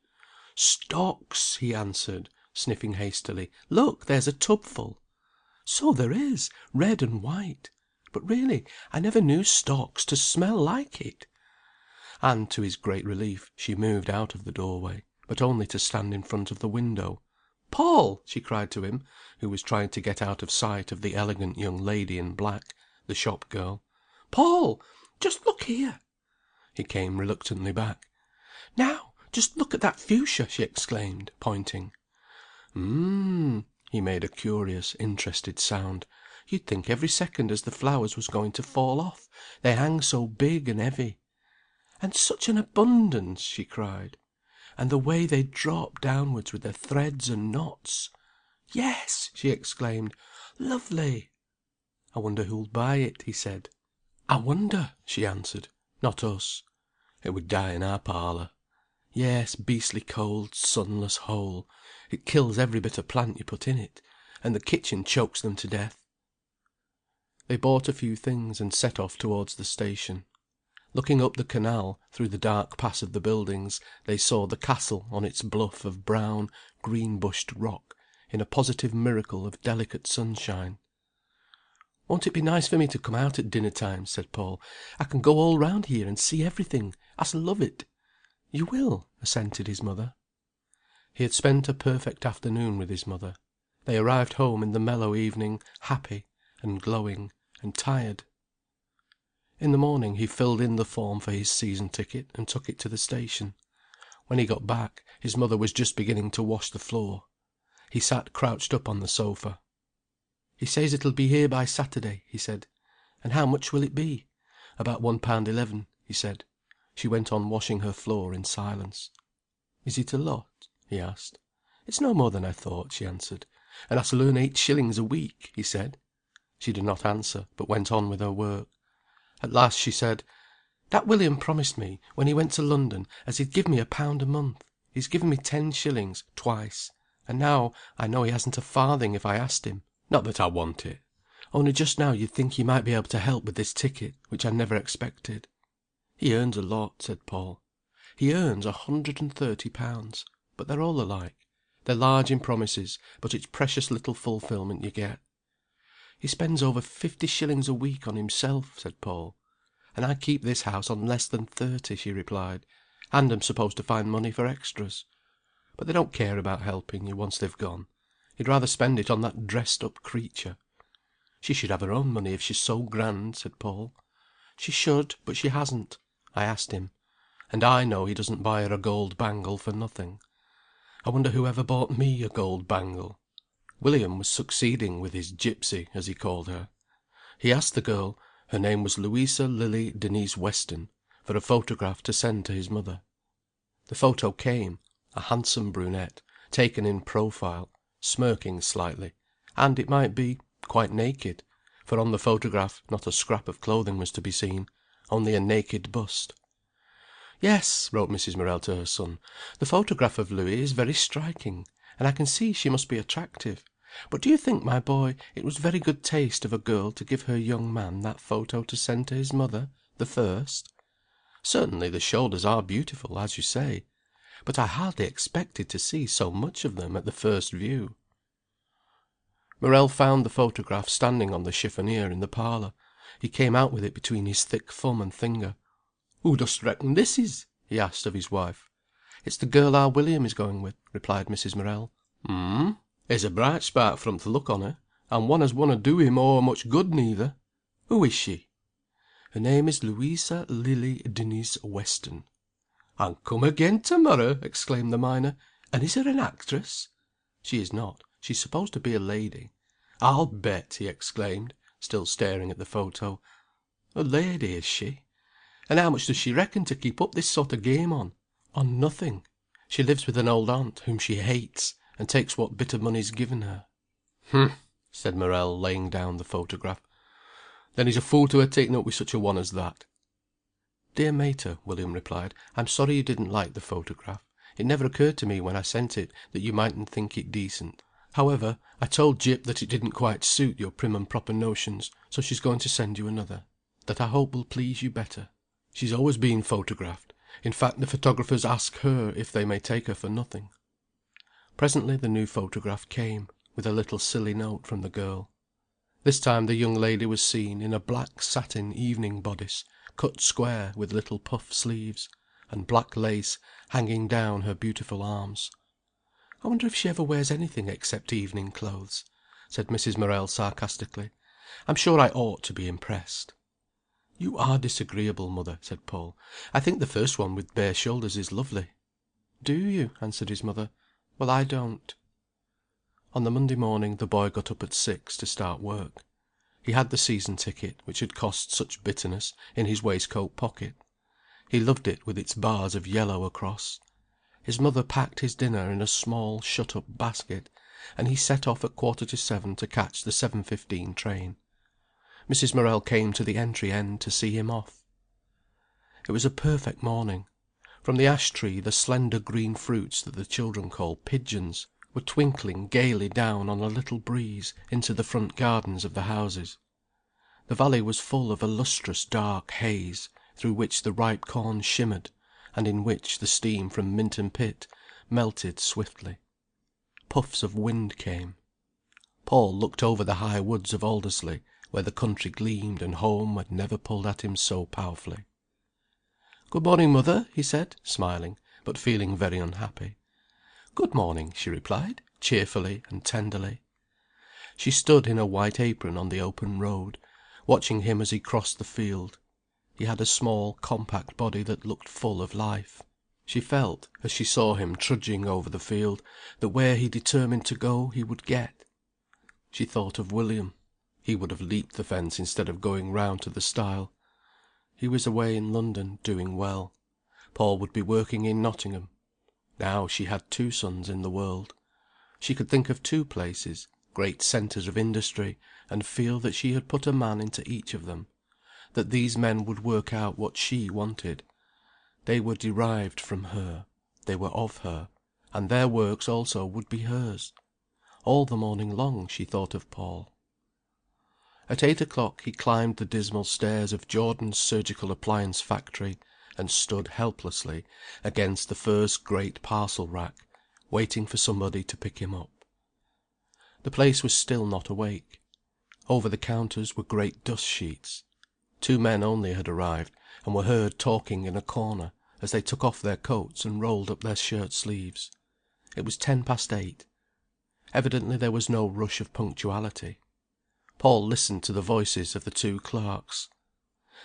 Speaker 2: "Stocks," he answered, sniffing hastily. "Look, there's a tubful." "So there is, red and white. But really, I never knew stocks to smell like it." And, to his great relief, she moved out of the doorway, but only to stand in front of the window. "Paul!" she cried to him, who was trying to get out of sight of the elegant young lady in black, the shop girl. "Paul! Just look here!" He came reluctantly back. "Now, just look at that fuchsia!" she exclaimed, pointing. He made a curious, interested sound. "You'd think every second as the flowers was going to fall off, they hang so big and heavy." "And such an abundance!" she cried. "And the way they drop downwards with their threads and knots." "Yes!" she exclaimed. "Lovely!" "I wonder who'll buy it," he said. "I wonder!" she answered. "Not us. It would die in our parlour. Yes, beastly cold, sunless hole. It kills every bit of plant you put in it, and the kitchen chokes them to death." They bought a few things, and set off towards the station. Looking up the canal, through the dark pass of the buildings, they saw the castle on its bluff of brown, green-bushed rock, in a positive miracle of delicate sunshine. "Won't it be nice for me to come out at dinner time?" said Paul. "I can go all round here and see everything. I shall love it." "You will," assented his mother. He had spent a perfect afternoon with his mother. They arrived home in the mellow evening, happy, and glowing, and tired. In the morning he filled in the form for his season ticket, and took it to the station. When he got back, his mother was just beginning to wash the floor. He sat crouched up on the sofa. "He says it'll be here by Saturday," he said. "And how much will it be?" "About £1.11," he said. She went on washing her floor in silence. "Is it a lot?" he asked. "It's no more than I thought," she answered. "And I shall earn 8 shillings a week," he said. She did not answer, but went on with her work. At last she said: "That William promised me, when he went to London, as he'd give me £1 a month. He's given me 10 shillings, twice. And now I know he hasn't a farthing if I asked him. Not that I want it. Only just now you'd think he might be able to help with this ticket, which I never expected." "He earns a lot," said Paul. "He earns £130. But they're all alike. They're large in promises, but it's precious little fulfilment you get." "He spends over 50 shillings a week on himself," said Paul. "And I keep this house on less than 30," she replied, "and am supposed to find money for extras. But they don't care about helping you, once they've gone. He'd rather spend it on that dressed-up creature." "She should have her own money if she's so grand," said Paul. "She should, but she hasn't. I asked him. And I know he doesn't buy her a gold bangle for nothing. I wonder who ever bought me a gold bangle?" William was succeeding with his gypsy, as he called her. He asked the girl, her name was Louisa Lily Denise Weston, for a photograph to send to his mother. The photo came, a handsome brunette, taken in profile, smirking slightly, and, it might be, quite naked, for on the photograph not a scrap of clothing was to be seen, only a naked bust. "Yes," wrote Mrs. Morel to her son, "the photograph of Louis is very striking, and I can see she must be attractive. But do you think, my boy, it was very good taste of a girl to give her young man that photo to send to his mother, the first? Certainly the shoulders are beautiful, as you say. But I hardly expected to see so much of them at the first view." Morel found the photograph standing on the chiffonier in the parlour. He came out with it between his thick thumb and finger. "Who dost reckon this is?" he asked of his wife. "It's the girl our William is going with," replied Mrs. Morel. He's a bright spark for 'em to look on her, and one as wunna do him o'er much good neither. Who is she?" "Her name is Louisa Lily Denise Weston." "And come again to morrow!" exclaimed the miner. "And is her an actress?" "She is not. She's supposed to be a lady." "I'll bet!" he exclaimed, still staring at the photo. "A lady, is she? And how much does she reckon to keep up this sort of game on?" "On nothing. She lives with an old aunt whom she hates, and takes what bit of money's given her." "Humph!" said Morel, laying down the photograph. "Then he's a fool to ha' taken up with such a one as that."
Speaker 1: "Dear Mater," William replied, "I'm sorry you didn't like the photograph. It never occurred to me when I sent it that you mightn't think it decent. However, I told Jip that it didn't quite suit your prim and proper notions, so she's going to send you another, that I hope will please you better. She's always been photographed. In fact, the photographers ask her if they may take her for nothing." Presently the new photograph came, with a little silly note from the girl. This time the young lady was seen in a black satin evening bodice, cut square with little puff sleeves, and black lace hanging down her beautiful arms. "I wonder if she ever wears anything except evening clothes," said Mrs. Morel sarcastically. "I'm sure I ought to be impressed." "You are disagreeable, mother," said Paul. "I think the first one with bare shoulders is lovely." "Do you?" answered his mother. "Well, I don't." On the Monday morning the boy got up at 6 to start work. He had the season ticket, which had cost such bitterness, in his waistcoat pocket. He loved it with its bars of yellow across. His mother packed his dinner in a small shut-up basket, and he set off at 6:45 to catch the 7:15 train. Mrs. Morel came to the entry end to see him off. It was a perfect morning. From the ash tree the slender green fruits that the children call pigeons were twinkling gaily down on a little breeze into the front gardens of the houses. The valley was full of a lustrous dark haze, through which the ripe corn shimmered, and in which the steam from Minton pit melted swiftly. Puffs of wind came. Paul looked over the high woods of Aldersley, where the country gleamed and home had never pulled at him so powerfully. "Good morning, mother," he said, smiling, but feeling very unhappy. "Good morning," she replied, cheerfully and tenderly. She stood in a white apron on the open road, watching him as he crossed the field. He had a small, compact body that looked full of life. She felt, as she saw him trudging over the field, that where he determined to go he would get. She thought of William. He would have leaped the fence instead of going round to the stile. He was away in London, doing well. Paul would be working in Nottingham. Now she had two sons in the world. She could think of two places, great centres of industry, and feel that she had put a man into each of them, that these men would work out what she wanted. They were derived from her, they were of her, and their works also would be hers. All the morning long she thought of Paul. At 8 o'clock he climbed the dismal stairs of Jordan's surgical appliance factory, and stood helplessly against the first great parcel rack, waiting for somebody to pick him up. The place was still not awake. Over the counters were great dust sheets. 2 men only had arrived, and were heard talking in a corner, as they took off their coats and rolled up their shirt sleeves. It was 8:10. Evidently there was no rush of punctuality. Paul listened to the voices of the 2 clerks.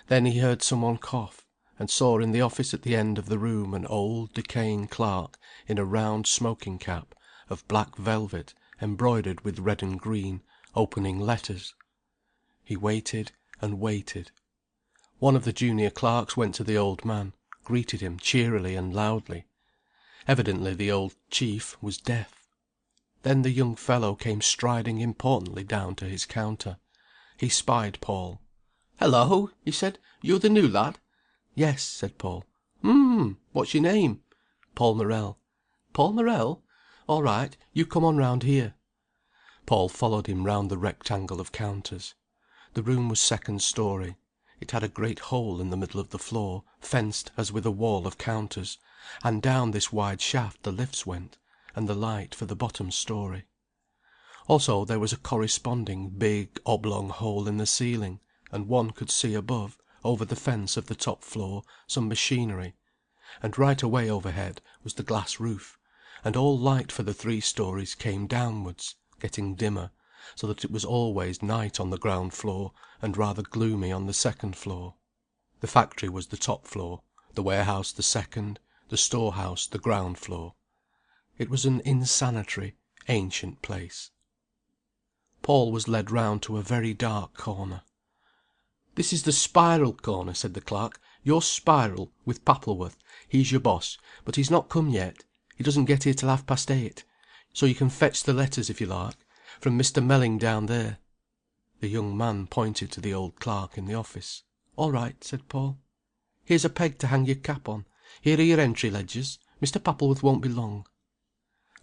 Speaker 1: Then he heard some one cough, and saw in the office at the end of the room an old decaying clerk in a round smoking cap of black velvet embroidered with red and green, opening letters. He waited and waited. One of the junior clerks went to the old man, greeted him cheerily and loudly. Evidently the old chief was deaf. Then the young fellow came striding importantly down to his counter. He spied Paul. "Hello!" he said. "You the new lad?" "Yes," said Paul. What's your name?" "Paul Morel." "Paul Morel? All right, you come on round here." Paul followed him round the rectangle of counters. The room was second story. It had a great hole in the middle of the floor, fenced as with a wall of counters, and down this wide shaft the lifts went, and the light for the bottom story. Also there was a corresponding big oblong hole in the ceiling, and one could see above, over the fence of the top floor, some machinery, and right away overhead was the glass roof, and all light for the 3 stories came downwards, getting dimmer, so that it was always night on the ground floor, and rather gloomy on the second floor. The factory was the top floor, the warehouse the second, the storehouse the ground floor. It was an insanitary, ancient place. Paul was led round to a very dark corner. "This is the Spiral corner," said the clerk. "Your Spiral, with Pappleworth. He's your boss, but he's not come yet. He doesn't get here till 8:30. So you can fetch the letters, if you like, from Mr. Melling down there." The young man pointed to the old clerk in the office. "All right," said Paul. Here's a peg to hang your cap on. Here are your entry ledgers. Mr. Pappleworth won't be long."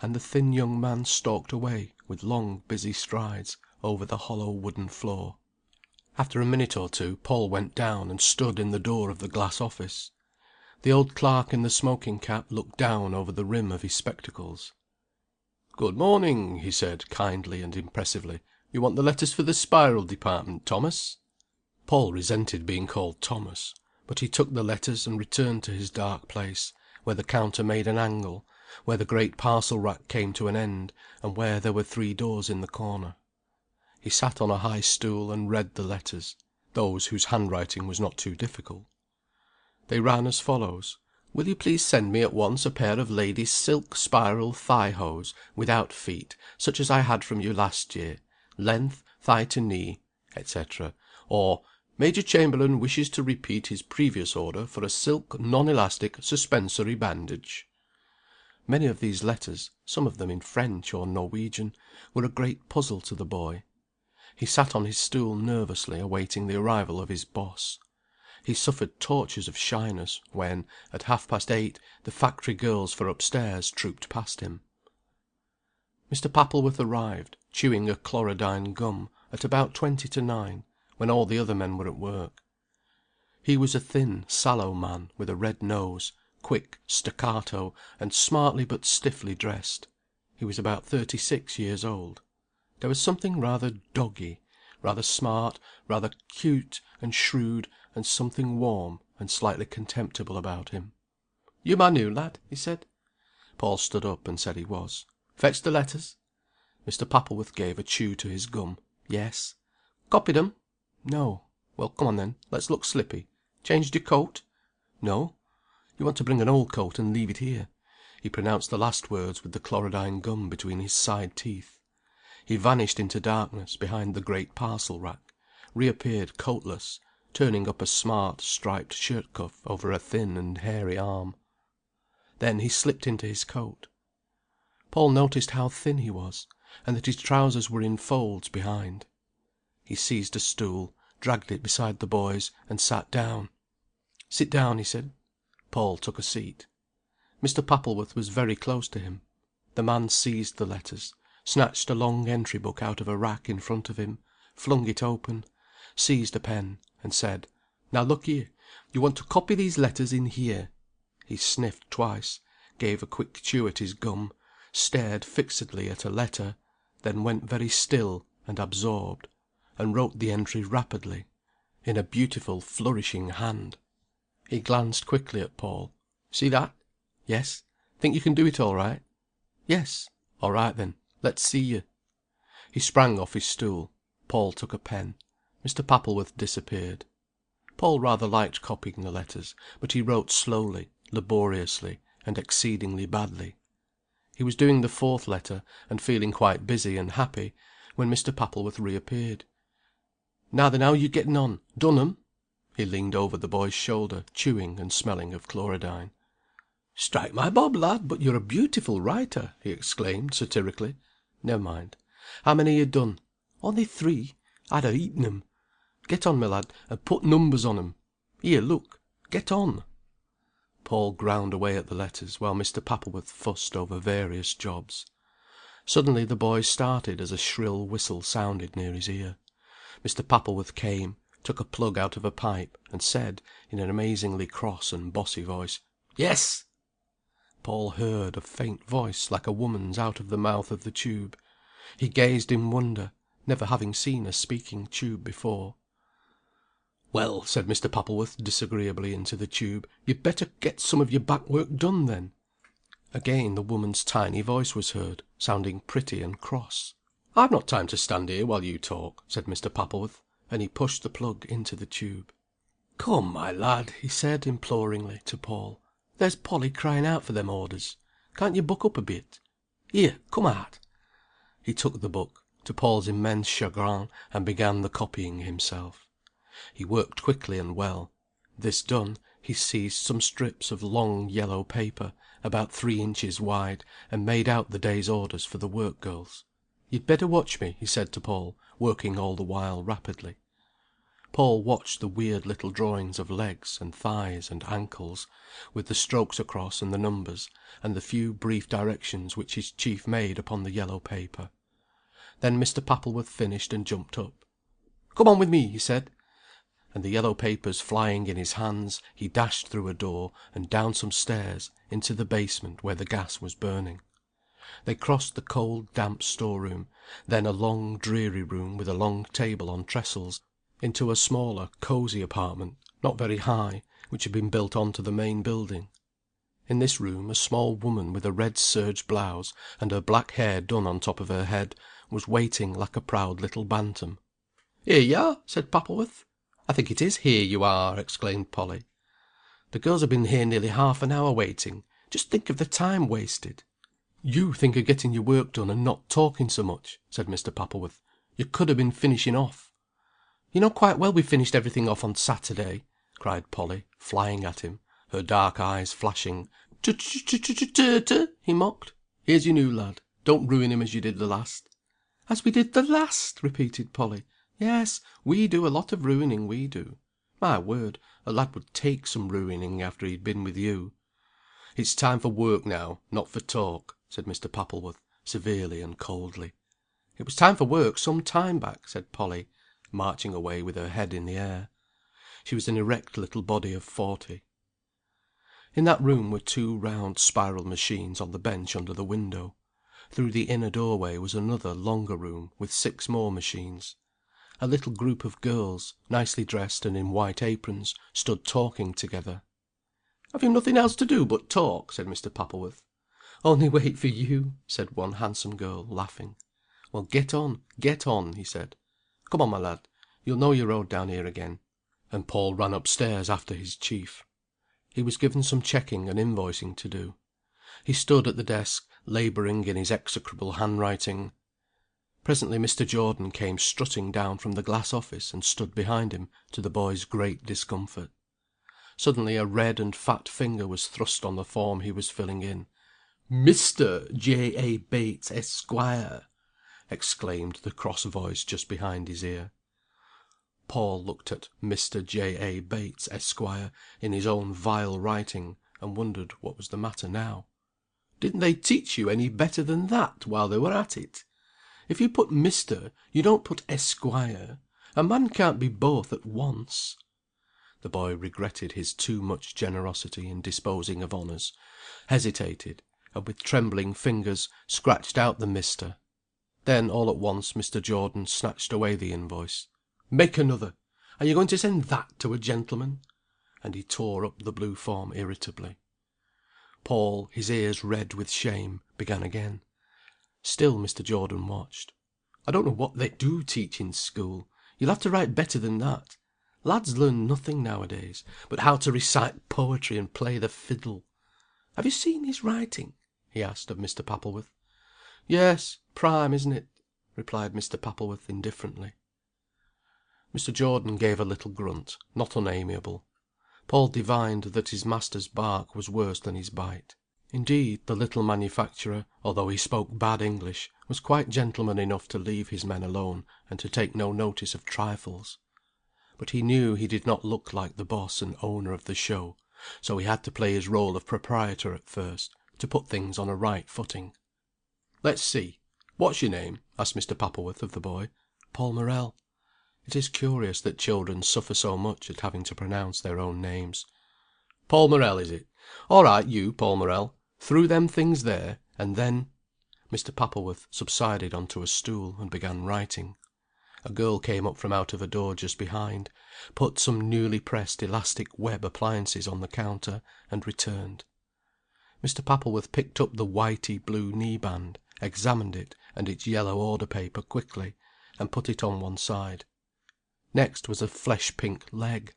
Speaker 1: And the thin young man stalked away, with long busy strides, over the hollow wooden floor. After a minute or two Paul went down and stood in the door of the glass office. The old clerk in the smoking cap looked down over the rim of his spectacles. "Good morning," he said, kindly and impressively. "You want the letters for the spiral department, Thomas?" Paul resented being called Thomas, but he took the letters and returned to his dark place, where the counter made an angle, where the great parcel rack came to an end, and where there were 3 doors in the corner. He sat on a high stool and read the letters, those whose handwriting was not too difficult. They ran as follows: "Will you please send me at once a pair of ladies' silk spiral thigh hose, without feet, such as I had from you last year, length thigh to knee," etc. Or, "Major Chamberlain wishes to repeat his previous order for a silk non-elastic suspensory bandage." Many of these letters, some of them in French or Norwegian, were a great puzzle to the boy. He sat on his stool nervously awaiting the arrival of his boss. He suffered tortures of shyness when, at 8:30, the factory girls for upstairs trooped past him. Mr. Pappleworth arrived, chewing a chlorodyne gum, at about 20 to 9, when all the other men were at work. He was a thin, sallow man, with a red nose, quick staccato, and smartly but stiffly dressed. He was about 36 years old. There was something rather doggy, rather smart, rather cute and shrewd, and something warm and slightly contemptible about him. "You my new lad?" he said. Paul stood up and said he was. "Fetched the letters?" Mr. Pappleworth gave a chew to his gum. "Yes." "Copied 'em?" "No." "Well, come on then. Let's look slippy. Changed your coat?" "No." "You want to bring an old coat and leave it here." He pronounced the last words with the chlorodyne gum between his side teeth. He vanished into darkness behind the great parcel rack, reappeared coatless, turning up a smart striped shirt cuff over a thin and hairy arm. Then he slipped into his coat. Paul noticed how thin he was, and that his trousers were in folds behind. He seized a stool, dragged it beside the boy's, and sat down. "Sit down," he said. Paul took a seat. Mr. Pappleworth was very close to him. The man seized the letters, snatched a long entry book out of a rack in front of him, flung it open, seized a pen, and said, "Now look here. You want to copy these letters in here." He sniffed twice, gave a quick chew at his gum, stared fixedly at a letter, then went very still and absorbed, and wrote the entry rapidly, in a beautiful flourishing hand. He glanced quickly at Paul. "See that?" "Yes." "Think you can do it all right?" "Yes." "All right then. Let's see you." He sprang off his stool. Paul took a pen. Mr. Pappleworth disappeared. Paul rather liked copying the letters, but he wrote slowly, laboriously, and exceedingly badly. He was doing the 4th letter, and feeling quite busy and happy, when Mr. Pappleworth reappeared. "Now then, how you getting on? Done 'em?" He leaned over the boy's shoulder, chewing and smelling of chlorodyne. "Strike my bob, lad, but you're a beautiful writer!" he exclaimed, satirically. "Never mind. How many you done?" "Only 3. I'd ha' eaten 'em. Get on, my lad, and put numbers on 'em. Here, look. Get on." Paul ground away at the letters, while Mr. Pappleworth fussed over various jobs. Suddenly the boy started as a shrill whistle sounded near his ear. Mr. Pappleworth came, took a plug out of a pipe, and said, in an amazingly cross and bossy voice, "Yes!" Paul heard a faint voice like a woman's out of the mouth of the tube. He gazed in wonder, never having seen a speaking tube before. "Well," said Mr. Pappleworth disagreeably into the tube, "you'd better get some of your back work done, then." Again the woman's tiny voice was heard, sounding pretty and cross. "I've not time to stand here while you talk," said Mr. Pappleworth, and he pushed the plug into the tube. "Come, my lad," he said, imploringly, to Paul. "There's Polly crying out for them orders. Can't you buck up a bit? Here, come out." He took the book, to Paul's immense chagrin, and began the copying himself. He worked quickly and well. This done, he seized some strips of long yellow paper, about 3 inches wide, and made out the day's orders for the work girls. "You'd better watch me," he said to Paul, working all the while rapidly. Paul watched the weird little drawings of legs and thighs and ankles, with the strokes across and the numbers, and the few brief directions which his chief made upon the yellow paper. Then Mr. Pappleworth finished and jumped up. "Come on with me," he said. And the yellow papers flying in his hands, he dashed through a door, and down some stairs, into the basement where the gas was burning. They crossed the cold damp store-room, then a long dreary room with a long table on trestles, into a smaller cosy apartment, not very high, which had been built on to the main building. In this room a small woman with a red serge blouse, and her black hair done on top of her head, was waiting like a proud little bantam. "Here you are," said Pappleworth. "I think it is here you are," exclaimed Polly. "The girls have been here nearly half an hour waiting. Just think of the time wasted." "You think of getting your work done, and not talking so much," said Mr. Pappleworth. "You could have been finishing off." "You know quite well we finished everything off on Saturday," cried Polly, flying at him, her dark eyes flashing. "Tut, he mocked. "Here's your new lad. Don't ruin him as you did the last." "As we did the last!" repeated Polly. "Yes, we do a lot of ruining, we do. My word, a lad would take some ruining after he'd been with you." "It's time for work now, not for talk," said Mr. Pappleworth, severely and coldly. "It was time for work some time back," said Polly, marching away with her head in the air. She was an erect little body of 40. In that room were two round spiral machines on the bench under the window. Through the inner doorway was another longer room with 6 more machines. A little group of girls, nicely dressed and in white aprons, stood talking together. "Have you nothing else to do but talk?" said Mr. Pappleworth. "Only wait for you," said one handsome girl, laughing. "Well, get on, he said. "Come on, my lad. You'll know your road down here again." And Paul ran upstairs after his chief. He was given some checking and invoicing to do. He stood at the desk, laboring in his execrable handwriting. Presently Mr. Jordan came strutting down from the glass office, and stood behind him, to the boy's great discomfort. Suddenly a red and fat finger was thrust on the form he was filling in. "Mr. J. A. Bates, Esquire!" exclaimed the cross voice just behind his ear. Paul looked at "Mr. J. A. Bates, Esquire," in his own vile writing, and wondered what was the matter now. "Didn't they teach you any better than that, while they were at it? If you put Mr., you don't put Esquire. A man can't be both at once." The boy regretted his too much generosity in disposing of honors, hesitated, and with trembling fingers scratched out the "Mr." Then all at once Mr. Jordan snatched away the invoice. "Make another! Are you going to send that to a gentleman?" And he tore up the blue form irritably. Paul, his ears red with shame, began again. Still Mr. Jordan watched. "I don't know what they do teach in school. You'll have to write better than that. Lads learn nothing nowadays, but how to recite poetry and play the fiddle. Have you seen his writing?" he asked of Mr. Pappleworth. "Yes, prime, isn't it?" replied Mr. Pappleworth indifferently. Mr. Jordan gave a little grunt, not unamiable. Paul divined that his master's bark was worse than his bite. Indeed, the little manufacturer, although he spoke bad English, was quite gentleman enough to leave his men alone, and to take no notice of trifles. But he knew he did not look like the boss and owner of the show, so he had to play his role of proprietor at first, to put things on a right footing. "Let's see. What's your name?" asked Mr. Pappleworth of the boy. "Paul Morel." It is curious that children suffer so much at having to pronounce their own names. "Paul Morel, is it? All right, you, Paul Morel. Through them things there, and then—" Mr. Pappleworth subsided on to a stool, and began writing. A girl came up from out of a door just behind, put some newly pressed elastic web appliances on the counter, and returned. Mr. Pappleworth picked up the whitey blue knee band, examined it and its yellow order paper quickly, and put it on one side. Next was a flesh pink leg.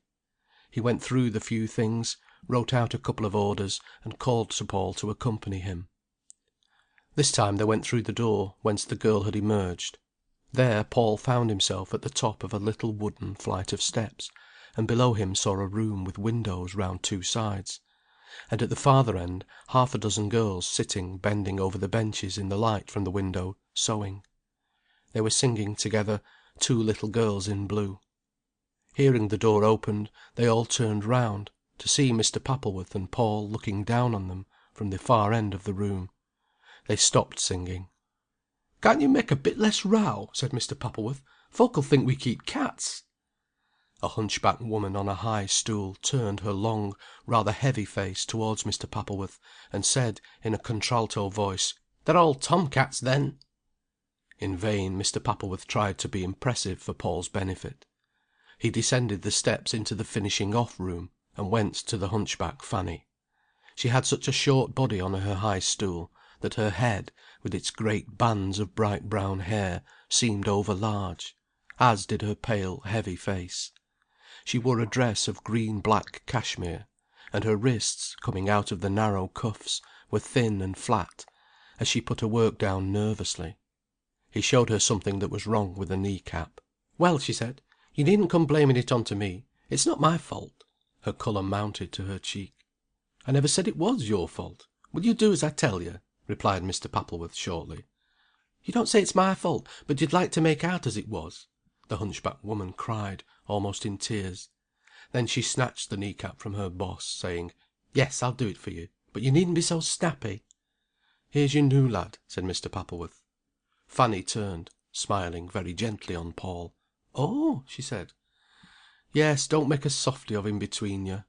Speaker 1: He went through the few things, wrote out a couple of orders, and called to Paul to accompany him. This time they went through the door whence the girl had emerged. There Paul found himself at the top of a little wooden flight of steps, and below him saw a room with windows round 2 sides, and at the farther end half a dozen girls sitting bending over the benches in the light from the window, sewing. They were singing together "Two Little Girls in Blue." Hearing the door opened, they all turned round, to see Mr. Pappleworth and Paul looking down on them from the far end of the room. They stopped singing. "Can't you make a bit less row?" said Mr. Pappleworth. "Folk'll think we keep cats." A hunchbacked woman on a high stool turned her long, rather heavy face towards Mr. Pappleworth, and said, in a contralto voice, "They're all tom cats, then." In vain Mr. Pappleworth tried to be impressive for Paul's benefit. He descended the steps into the finishing off room, and went to the hunchback Fanny. She had such a short body on her high stool, that her head, with its great bands of bright brown hair, seemed over large, as did her pale heavy face. She wore a dress of green black cashmere, and her wrists, coming out of the narrow cuffs, were thin and flat, as she put her work down nervously. He showed her something that was wrong with a knee cap. "Well," she said, "you needn't come blaming it on to me. It's not my fault." Her colour mounted to her cheek. "I never said it was your fault. Will you do as I tell you?" replied Mr. Pappleworth shortly. "You don't say it's my fault, but you'd like to make out as it was?" the hunchbacked woman cried, almost in tears. Then she snatched the knee cap from her boss, saying, "Yes, I'll do it for you. But you needn't be so snappy." "Here's your new lad," said Mr. Pappleworth. Fanny turned, smiling very gently on Paul. "Oh!" she said. "Yes, don't make a softy of him between you."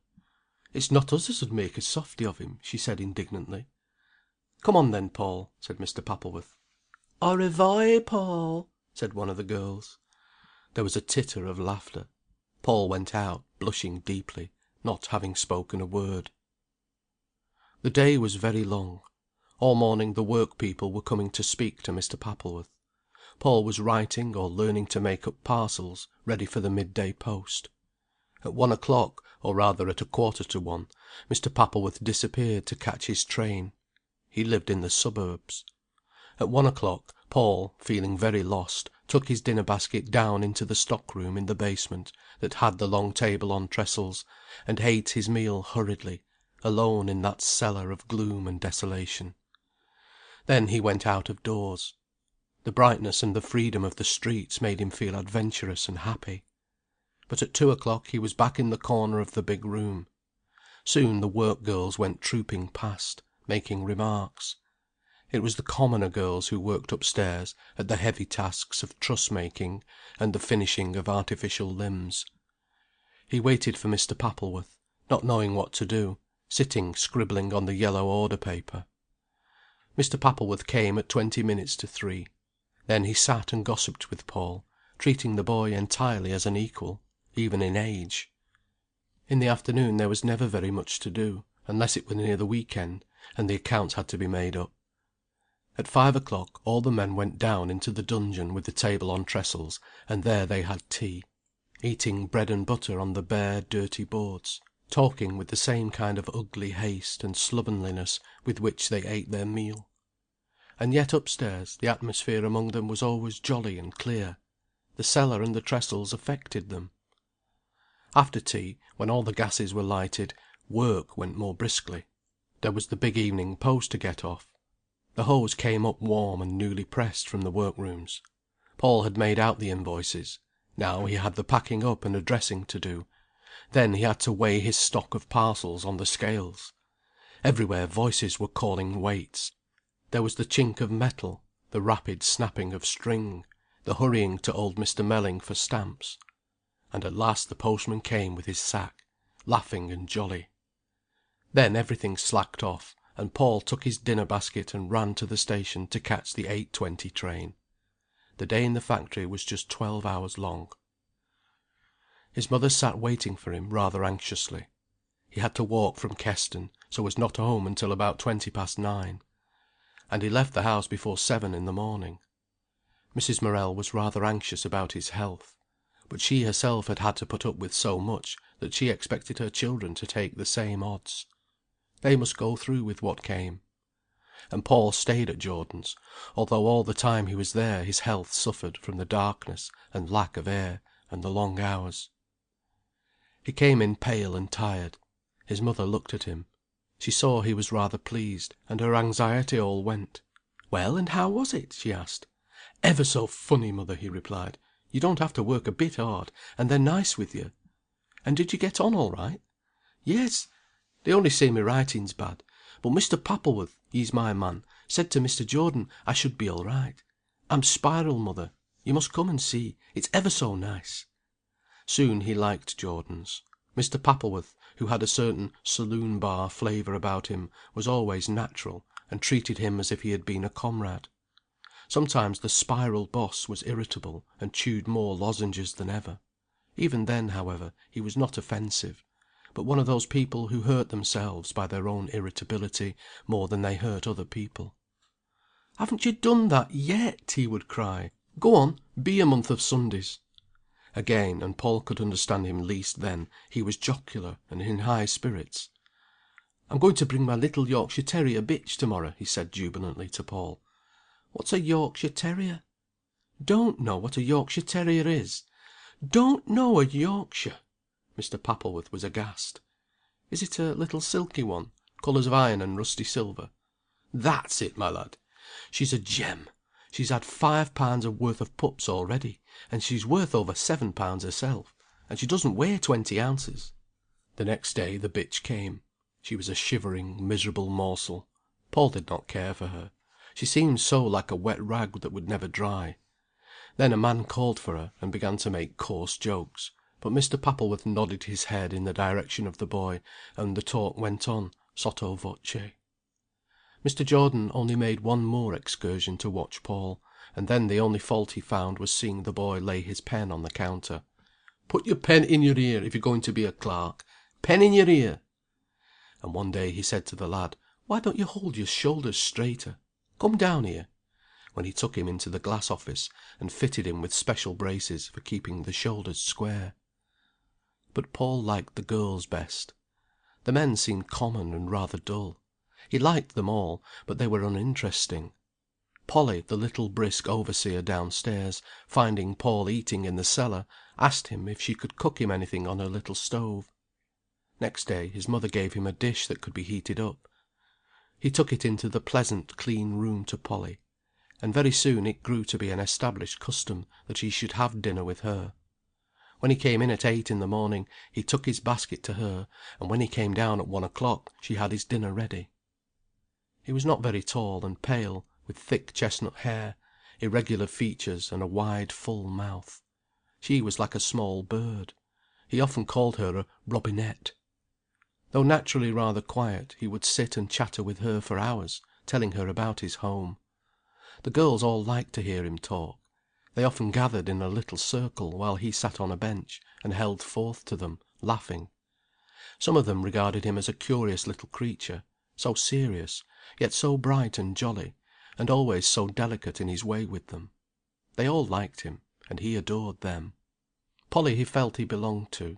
Speaker 1: "It's not us as 'ud make a softy of him," she said indignantly. "Come on then, Paul," said Mr. Pappleworth. "Au revoir, Paul," said one of the girls. There was a titter of laughter. Paul went out, blushing deeply, not having spoken a word. The day was very long. All morning the work people were coming to speak to Mr. Pappleworth. Paul was writing or learning to make up parcels, ready for the mid‐day post. At 1 o'clock, or rather at 1:45, Mr. Pappleworth disappeared to catch his train. He lived in the suburbs. At 1 o'clock, Paul, feeling very lost, took his dinner basket down into the stock room in the basement, that had the long table on trestles, and ate his meal hurriedly, alone in that cellar of gloom and desolation. Then he went out of doors. The brightness and the freedom of the streets made him feel adventurous and happy. But at 2 o'clock he was back in the corner of the big room. Soon the work girls went trooping past, making remarks. It was the commoner girls who worked upstairs at the heavy tasks of truss making and the finishing of artificial limbs. He waited for Mr. Pappleworth, not knowing what to do, sitting scribbling on the yellow order paper. Mr. Pappleworth came at 3:20. Then he sat and gossiped with Paul, treating the boy entirely as an equal, even in age. In the afternoon there was never very much to do, unless it were near the week‐end, and the accounts had to be made up. At 5 o'clock all the men went down into the dungeon with the table on trestles, and there they had tea, eating bread and butter on the bare dirty boards, talking with the same kind of ugly haste and slovenliness with which they ate their meal. And yet upstairs the atmosphere among them was always jolly and clear. The cellar and the trestles affected them. After tea, when all the gases were lighted, work went more briskly. There was the big evening post to get off. The hose came up warm and newly pressed from the workrooms. Paul had made out the invoices. Now he had the packing up and addressing to do. Then he had to weigh his stock of parcels on the scales. Everywhere voices were calling weights. There was the chink of metal, the rapid snapping of string, the hurrying to old Mr. Melling for stamps. And at last the postman came with his sack, laughing and jolly. Then everything slacked off, and Paul took his dinner basket and ran to the station to catch the 8:20 train. The day in the factory was just 12 hours long. His mother sat waiting for him rather anxiously. He had to walk from Keston, so was not home until about 9:20. And he left the house before 7 in the morning. Mrs. Morel was rather anxious about his health. But she herself had had to put up with so much that she expected her children to take the same odds. They must go through with what came. And Paul stayed at Jordan's, although all the time he was there his health suffered from the darkness and lack of air and the long hours. He came in pale and tired. His mother looked at him. She saw he was rather pleased, and her anxiety all went. "Well, and how was it?" she asked. "Ever so funny, mother," he replied. You don't have to work a bit hard, and they're nice with you. And did you get on all right?" "Yes. They only say my writing's bad. But Mr. Pappleworth he's my man said to Mr. Jordan I should be all right. I'm Spiral, mother. You must come and see. It's ever so nice." Soon he liked Jordan's. Mr. Pappleworth, who had a certain saloon bar flavour about him, was always natural, and treated him as if he had been a comrade. Sometimes the Spiral boss was irritable, and chewed more lozenges than ever. Even then, however, he was not offensive, but one of those people who hurt themselves by their own irritability more than they hurt other people. "Haven't you done that yet?" he would cry. "Go on, be a month of Sundays." Again, and Paul could understand him least then, he was jocular and in high spirits. "I'm going to bring my little Yorkshire terrier bitch to morrow," he said jubilantly to Paul. "What's a Yorkshire terrier?" "Don't know what a Yorkshire terrier is? Don't know a Yorkshire?" Mr. Pappleworth was aghast. "Is it a little silky one, colours of iron and rusty silver?" "That's it, my lad. She's a gem. She's had £5 worth of pups already, and she's worth over £7 herself, and she doesn't weigh 20 ounces." The next day the bitch came. She was a shivering, miserable morsel. Paul did not care for her. She seemed so like a wet rag that would never dry. Then a man called for her, and began to make coarse jokes, but Mr. Pappleworth nodded his head in the direction of the boy, and the talk went on, sotto voce. Mr. Jordan only made one more excursion to watch Paul, and then the only fault he found was seeing the boy lay his pen on the counter. "Put your pen in your ear, if you're going to be a clerk. Pen in your ear." And one day he said to the lad, "Why don't you hold your shoulders straighter? Come down here," when he took him into the glass office, and fitted him with special braces for keeping the shoulders square. But Paul liked the girls best. The men seemed common and rather dull. He liked them all, but they were uninteresting. Polly, the little brisk overseer downstairs, finding Paul eating in the cellar, asked him if she could cook him anything on her little stove. Next day his mother gave him a dish that could be heated up. He took it into the pleasant, clean room to Polly, and very soon it grew to be an established custom that he should have dinner with her. When he came in at 8 in the morning, he took his basket to her, and when he came down at 1 o'clock she had his dinner ready. He was not very tall, and pale, with thick chestnut hair, irregular features, and a wide, full mouth. She was like a small bird. He often called her a robinette. Though naturally rather quiet, he would sit and chatter with her for hours, telling her about his home. The girls all liked to hear him talk. They often gathered in a little circle while he sat on a bench, and held forth to them, laughing. Some of them regarded him as a curious little creature, so serious, yet so bright and jolly, and always so delicate in his way with them. They all liked him, and he adored them. Polly he felt he belonged to.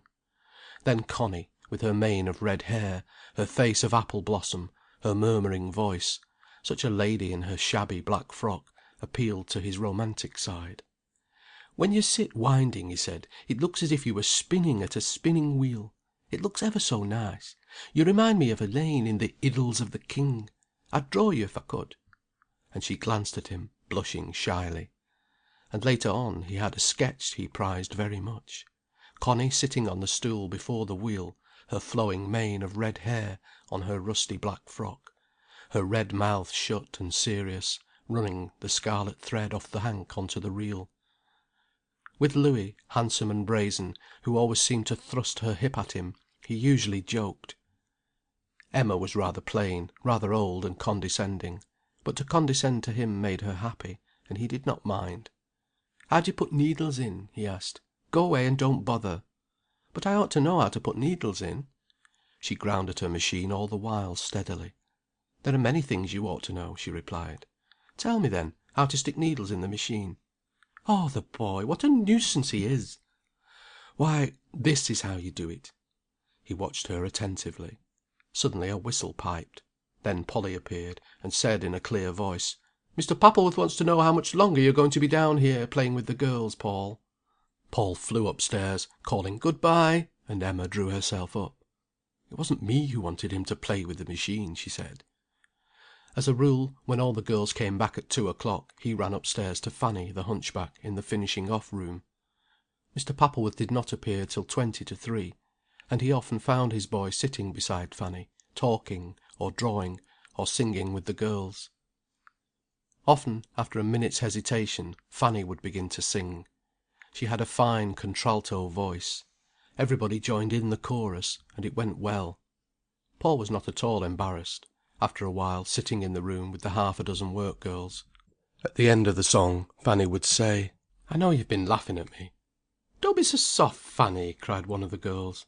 Speaker 1: Then Connie, with her mane of red hair, her face of apple blossom, her murmuring voice, such a lady in her shabby black frock, appealed to his romantic side. "When you sit winding," he said, "it looks as if you were spinning at a spinning wheel. It looks ever so nice. You remind me of Elaine in the 'Idylls of the King.' I'd draw you if I could." And she glanced at him, blushing shyly. And later on he had a sketch he prized very much. Connie sitting on the stool before the wheel, her flowing mane of red hair on her rusty black frock, her red mouth shut and serious, running the scarlet thread off the hank on to the reel. With Louis, handsome and brazen, who always seemed to thrust her hip at him, he usually joked. Emma was rather plain, rather old and condescending, but to condescend to him made her happy, and he did not mind. "How do you put needles in?" he asked. "Go away and don't bother." "But I ought to know how to put needles in." She ground at her machine all the while steadily. "There are many things you ought to know," she replied. "Tell me, then, how to stick needles in the machine." "Oh, the boy! What a nuisance he is!" "Why, this is how you do it." He watched her attentively. Suddenly a whistle piped. Then Polly appeared, and said in a clear voice, "Mr. Pappleworth wants to know how much longer you're going to be down here, playing with the girls, Paul." Paul flew upstairs, calling "Good bye," and Emma drew herself up. "It wasn't me who wanted him to play with the machine," she said. As a rule, when all the girls came back at 2 o'clock, he ran upstairs to Fanny, the hunchback, in the finishing off room. Mr. Pappleworth did not appear till 3:20, and he often found his boy sitting beside Fanny, talking, or drawing, or singing with the girls. Often, after a minute's hesitation, Fanny would begin to sing. She had a fine contralto voice. Everybody joined in the chorus, and it went well. Paul was not at all embarrassed, after a while sitting in the room with the half a dozen work girls. At the end of the song, Fanny would say, "I know you've been laughing at me." "Don't be so soft, Fanny," cried one of the girls.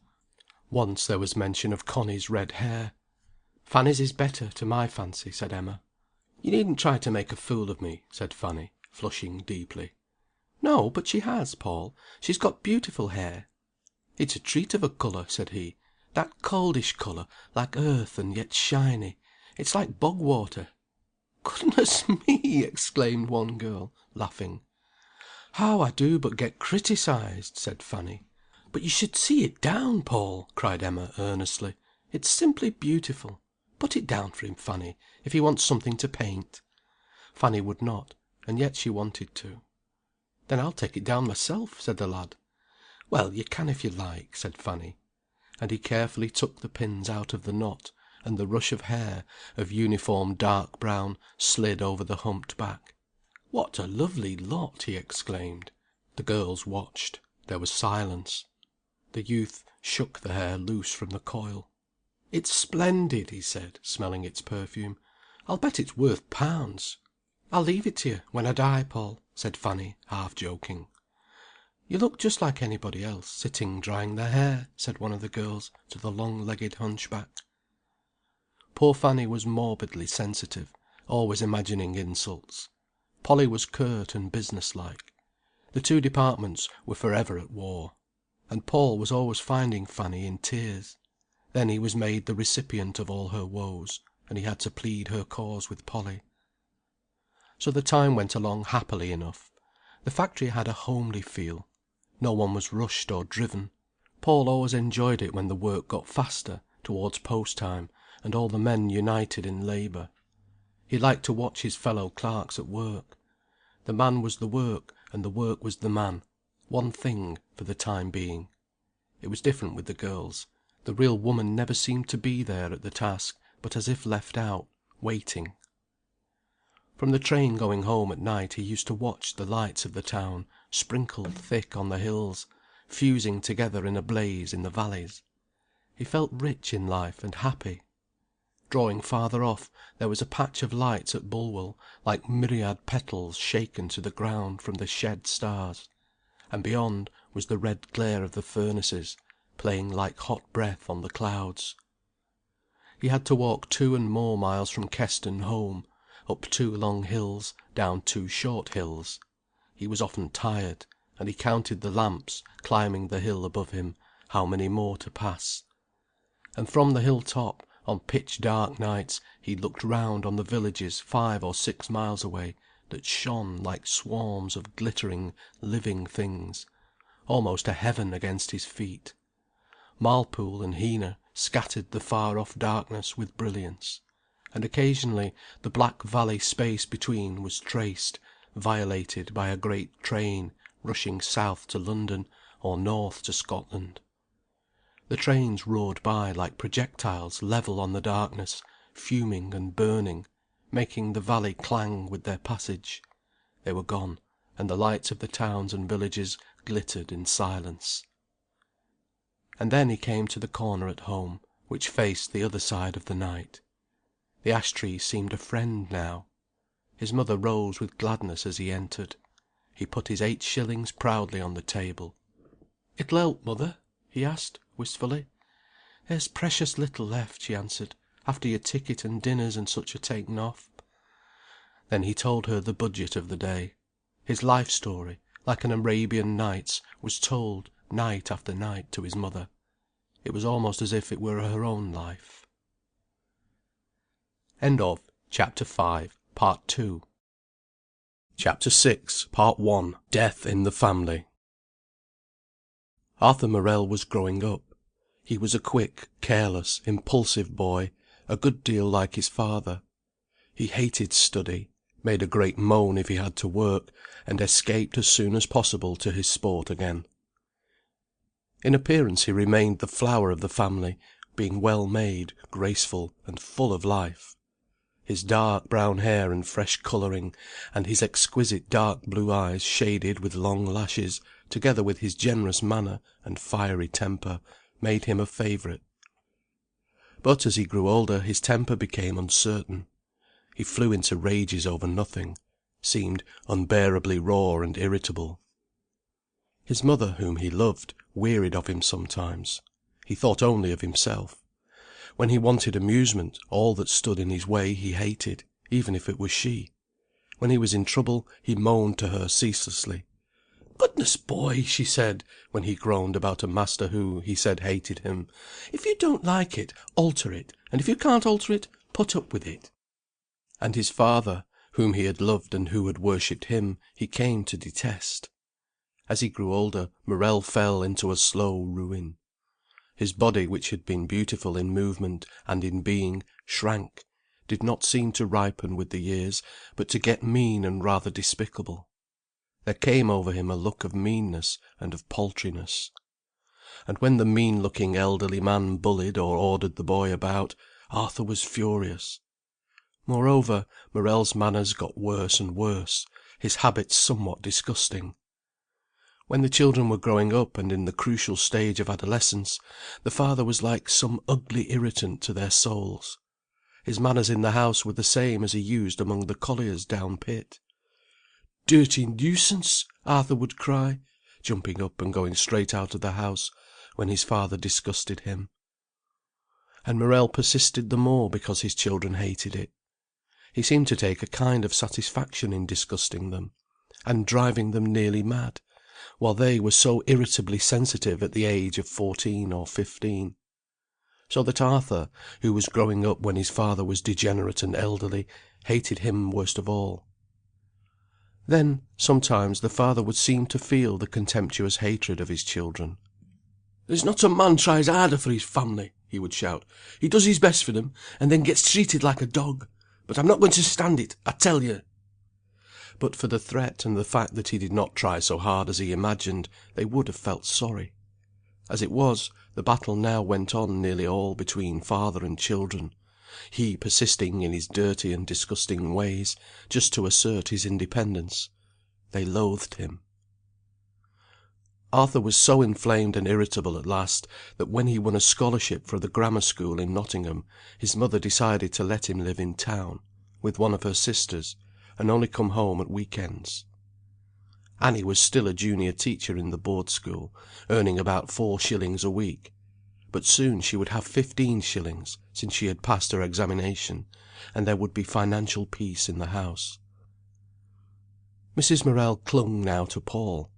Speaker 1: Once there was mention of Connie's red hair. "Fanny's is better, to my fancy," said Emma. "You needn't try to make a fool of me," said Fanny, flushing deeply. "No, but she has, Paul. She's got beautiful hair." "It's a treat of a colour," said he. "That coldish colour, like earth and yet shiny. It's like bog water." "Goodness me!" exclaimed one girl, laughing. "How I do but get criticised!" said Fanny. "But you should see it down, Paul!" cried Emma, earnestly. "It's simply beautiful. Put it down for him, Fanny, if he wants something to paint." Fanny would not, and yet she wanted to. "Then I'll take it down myself," said the lad. "Well, you can if you like," said Fanny. And he carefully took the pins out of the knot, and the rush of hair, of uniform dark brown, slid over the humped back. "What a lovely lot!" he exclaimed. The girls watched. There was silence. The youth shook the hair loose from the coil. "It's splendid," he said, smelling its perfume. "I'll bet it's worth pounds." "I'll leave it to you, when I die, Paul," said Fanny, half joking. "You look just like anybody else, sitting drying their hair," said one of the girls to the long-legged hunchback. Poor Fanny was morbidly sensitive, always imagining insults. Polly was curt and business-like. The two departments were for ever at war. And Paul was always finding Fanny in tears. Then he was made the recipient of all her woes, and he had to plead her cause with Polly. So the time went along happily enough. The factory had a homely feel. No one was rushed or driven. Paul always enjoyed it when the work got faster, towards post-time, and all the men united in labour. He liked to watch his fellow clerks at work. The man was the work, and the work was the man. One thing, for the time being. It was different with the girls. The real woman never seemed to be there at the task, but as if left out, waiting. From the train going home at night he used to watch the lights of the town, sprinkled thick on the hills, fusing together in a blaze in the valleys. He felt rich in life and happy. Drawing farther off, there was a patch of lights at Bulwell, like myriad petals shaken to the ground from the shed stars. And beyond was the red glare of the furnaces, playing like hot breath on the clouds. He had to walk 2 and more miles from Keston home, up 2 long hills, down 2 short hills. He was often tired, and he counted the lamps, climbing the hill above him, how many more to pass. And from the hill top, on pitch-dark nights, he looked round on the villages 5 or 6 miles away, that shone like swarms of glittering, living things, almost a heaven against his feet. Marlpool and Heanor scattered the far-off darkness with brilliance, and occasionally the black valley space between was traced, violated by a great train rushing south to London or north to Scotland. The trains roared by like projectiles level on the darkness, fuming and burning, making the valley clang with their passage. They were gone, and the lights of the towns and villages glittered in silence. And then he came to the corner at home, which faced the other side of the night. The ash-tree seemed a friend now. His mother rose with gladness as he entered. He put his 8 shillings proudly on the table. "It'll help, mother?" he asked, wistfully. "There's precious little left," she answered, "after your ticket and dinners and such are taken off." Then he told her the budget of the day. His life story, like an Arabian Nights, was told, night after night, to his mother. It was almost as if it were her own life. End of Chapter 5, Part 2. Chapter 6, Part 1. Death in the Family. Arthur Morel was growing up. He was a quick, careless, impulsive boy, a good deal like his father. He hated study, made a great moan if he had to work, and escaped as soon as possible to his sport again. In appearance he remained the flower of the family, being well made, graceful, and full of life. His dark brown hair and fresh colouring, and his exquisite dark blue eyes shaded with long lashes, together with his generous manner and fiery temper, made him a favourite. But as he grew older his temper became uncertain. He flew into rages over nothing, seemed unbearably raw and irritable. His mother, whom he loved, wearied of him sometimes. He thought only of himself. When he wanted amusement, all that stood in his way he hated, even if it was she. When he was in trouble, he moaned to her ceaselessly. "Goodness, boy," she said, when he groaned about a master who, he said, hated him, "if you don't like it, alter it, and if you can't alter it, put up with it." And his father, whom he had loved and who had worshipped him, he came to detest. As he grew older, Morel fell into a slow ruin. His body, which had been beautiful in movement and in being, shrank, did not seem to ripen with the years, but to get mean and rather despicable. There came over him a look of meanness and of paltriness. And when the mean-looking elderly man bullied or ordered the boy about, Arthur was furious. Moreover, Morel's manners got worse and worse, his habits somewhat disgusting. When the children were growing up and in the crucial stage of adolescence, the father was like some ugly irritant to their souls. His manners in the house were the same as he used among the colliers down pit. "Dirty nuisance!" Arthur would cry, jumping up and going straight out of the house, when his father disgusted him. And Morel persisted the more because his children hated it. He seemed to take a kind of satisfaction in disgusting them, and driving them nearly mad, while they were so irritably sensitive at the age of 14 or 15. So that Arthur, who was growing up when his father was degenerate and elderly, hated him worst of all. Then, sometimes, the father would seem to feel the contemptuous hatred of his children. "There's not a man tries harder for his family," he would shout. "He does his best for them, and then gets treated like a dog. But I'm not going to stand it, I tell you." But for the threat and the fact that he did not try so hard as he imagined, they would have felt sorry. As it was, the battle now went on nearly all between father and children, he persisting in his dirty and disgusting ways, just to assert his independence. They loathed him. Arthur was so inflamed and irritable at last, that when he won a scholarship for the grammar school in Nottingham, his mother decided to let him live in town, with one of her sisters, and only come home at week-ends. Annie was still a junior teacher in the board school, earning about 4 shillings a week. But soon she would have 15 shillings, since she had passed her examination, and there would be financial peace in the house. Mrs. Morel clung now to Paul.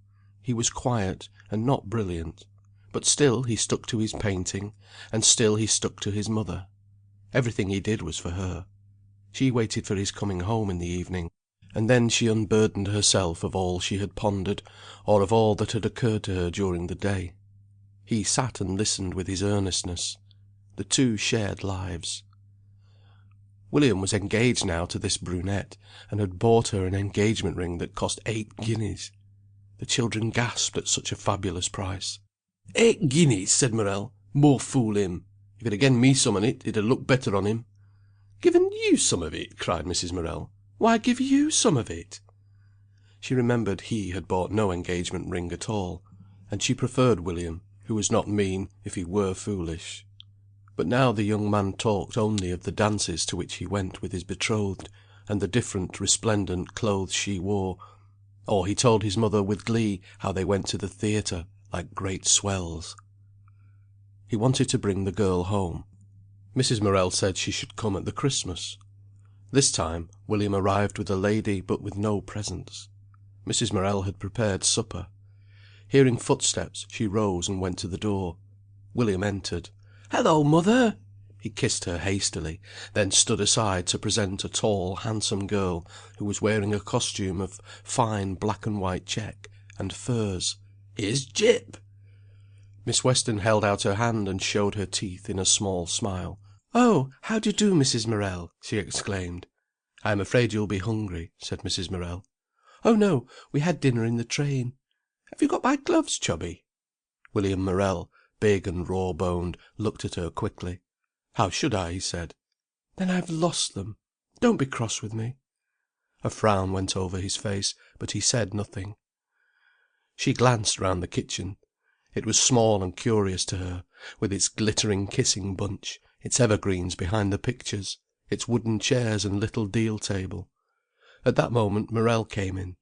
Speaker 1: He was quiet, and not brilliant; but still he stuck to his painting, and still he stuck to his mother. Everything he did was for her. She waited for his coming home in the evening, and then she unburdened herself of all she had pondered, or of all that had occurred to her during the day. He sat and listened with his earnestness. The two shared lives. William was engaged now to this brunette, and had bought her an engagement ring that cost 8 guineas. The children gasped at such a fabulous price. "8 guineas!" said Morel. "More fool him. If he'd given me some on it, it'd look better on him." "Given you some of it!" cried Mrs. Morel. "Why give you some of it?" She remembered he had bought no engagement ring at all, and she preferred William, who was not mean if he were foolish. But now the young man talked only of the dances to which he went with his betrothed, and the different resplendent clothes she wore, or he told his mother with glee how they went to the theatre like great swells. He wanted to bring the girl home. Mrs. Morel said she should come at the Christmas. This time William arrived with a lady, but with no presents. Mrs. Morel had prepared supper. Hearing footsteps, she rose and went to the door. William entered. "Hello, mother!" He kissed her hastily, then stood aside to present a tall, handsome girl, who was wearing a costume of fine black and white check, and furs. "Here's Jip!" Miss Weston held out her hand and showed her teeth in a small smile. "Oh, how do you do, Mrs. Morel?" she exclaimed. "I am afraid you'll be hungry," said Mrs. Morel. "Oh no, we had dinner in the train. Have you got my gloves, Chubby?"
Speaker 2: William Morel, big and raw-boned, looked at her quickly. "How should I?" he said.
Speaker 1: "Then I've lost them. Don't be cross with me."
Speaker 2: A frown went over his face, but he said nothing. She glanced round the kitchen. It was small and curious to her, with its glittering kissing bunch, its evergreens behind the pictures, its wooden chairs and little deal table. At that moment Morel came in.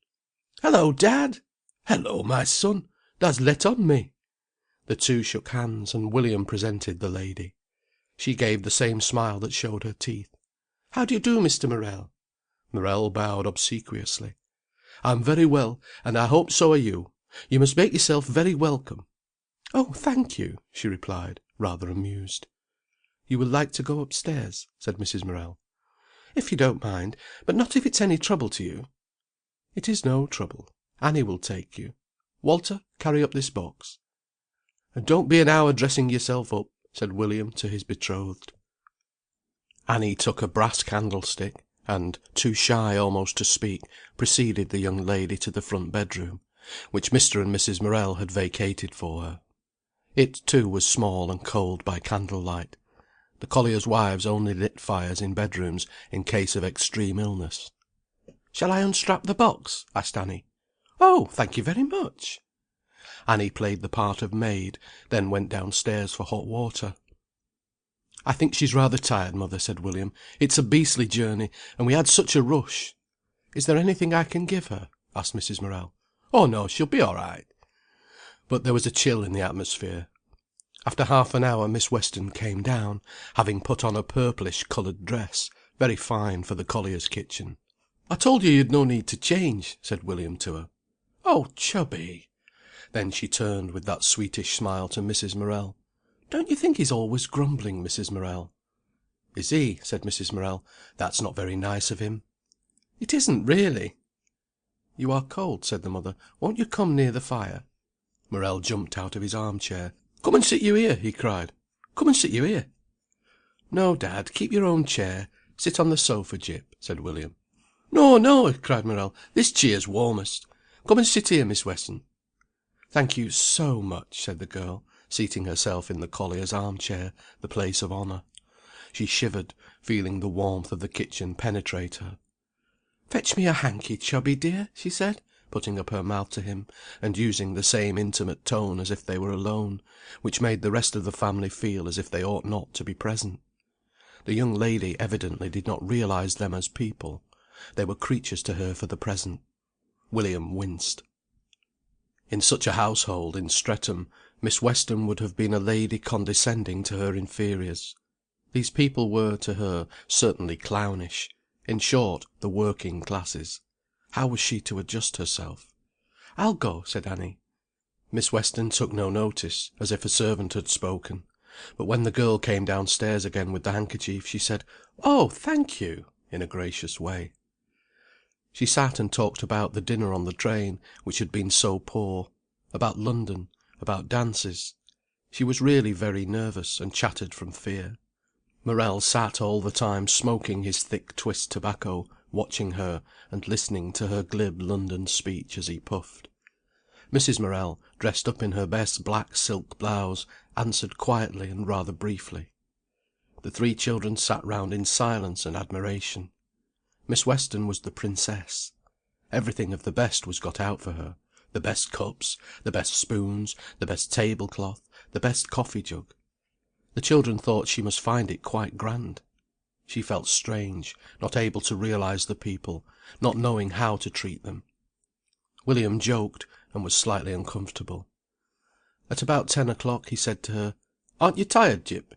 Speaker 1: "Hello, Dad!"
Speaker 2: "Hello, my son! Thou's let on me."
Speaker 1: The two shook hands, and William presented the lady. She gave the same smile that showed her teeth. "How do you do, Mr. Morel?"
Speaker 2: Morel bowed obsequiously.
Speaker 1: "I'm very well, and I hope so are you. You must make yourself very welcome." "Oh, thank you," she replied, rather amused. "You will like to go up stairs?" said Mrs. Morel. "If you don't mind, but not if it's any trouble to you." "It is no trouble. Annie will take you. Walter, carry up this box." "And don't be an hour dressing yourself up," said William to his betrothed. Annie took a brass candlestick, and, too shy almost to speak, preceded the young lady to the front bedroom, which Mr. and Mrs. Morel had vacated for her. It, too, was small and cold by candle light. The colliers' wives only lit fires in bedrooms in case of extreme illness. "Shall I unstrap the box?" asked Annie. "Oh, thank you very much." Annie played the part of maid, then went downstairs for hot water. "I think she's rather tired, mother," said William. "It's a beastly journey, and we had such a rush." "Is there anything I can give her?" asked Mrs. Morel.
Speaker 2: "Oh no, she'll be all right."
Speaker 1: But there was a chill in the atmosphere. After half an hour Miss Weston came down, having put on a purplish coloured dress, very fine for the collier's kitchen. "I told you you'd no need to change," said William to her.
Speaker 2: "Oh, Chubby!"
Speaker 1: Then she turned with that sweetish smile to Mrs. Morel. "Don't you think he's always grumbling, Mrs. Morel?"
Speaker 2: "Is he?" said Mrs. Morel. "That's not very nice of him."
Speaker 1: "It isn't, really." "You are cold," said the mother. "Won't you come near the fire?"
Speaker 2: Morel jumped out of his arm chair.
Speaker 1: "Come and sit you here," he cried. "Come and sit you here." "No, Dad, keep your own chair. Sit on the sofa, Jip," said William.
Speaker 2: "No, no!" cried Morel. "This cheer's warmest. Come and sit here, Miss Weston."
Speaker 1: "Thank you so much," said the girl, seating herself in the collier's arm chair, the place of honour. She shivered, feeling the warmth of the kitchen penetrate her. "Fetch me a hanky, Chubby dear," she said, putting up her mouth to him, and using the same intimate tone as if they were alone, which made the rest of the family feel as if they ought not to be present. The young lady evidently did not realize them as people. They were creatures to her for the present. William winced. In such a household in Streatham, Miss Weston would have been a lady condescending to her inferiors. These people were, to her, certainly clownish; in short, the working classes. How was she to adjust herself? "I'll go," said Annie. Miss Weston took no notice, as if a servant had spoken; but when the girl came downstairs again with the handkerchief, she said, "Oh, thank you!" in a gracious way. She sat and talked about the dinner on the train, which had been so poor; about London; about dances. She was really very nervous, and chattered from fear. Morel sat all the time smoking his thick twist tobacco, watching her, and listening to her glib London speech as he puffed. Mrs. Morel, dressed up in her best black silk blouse, answered quietly and rather briefly. The three children sat round in silence and admiration. Miss Weston was the princess. Everything of the best was got out for her; the best cups, the best spoons, the best table cloth, the best coffee jug. The children thought she must find it quite grand. She felt strange, not able to realize the people, not knowing how to treat them. William joked, and was slightly uncomfortable. At about 10 o'clock he said to her, "Aren't you tired, Jip?"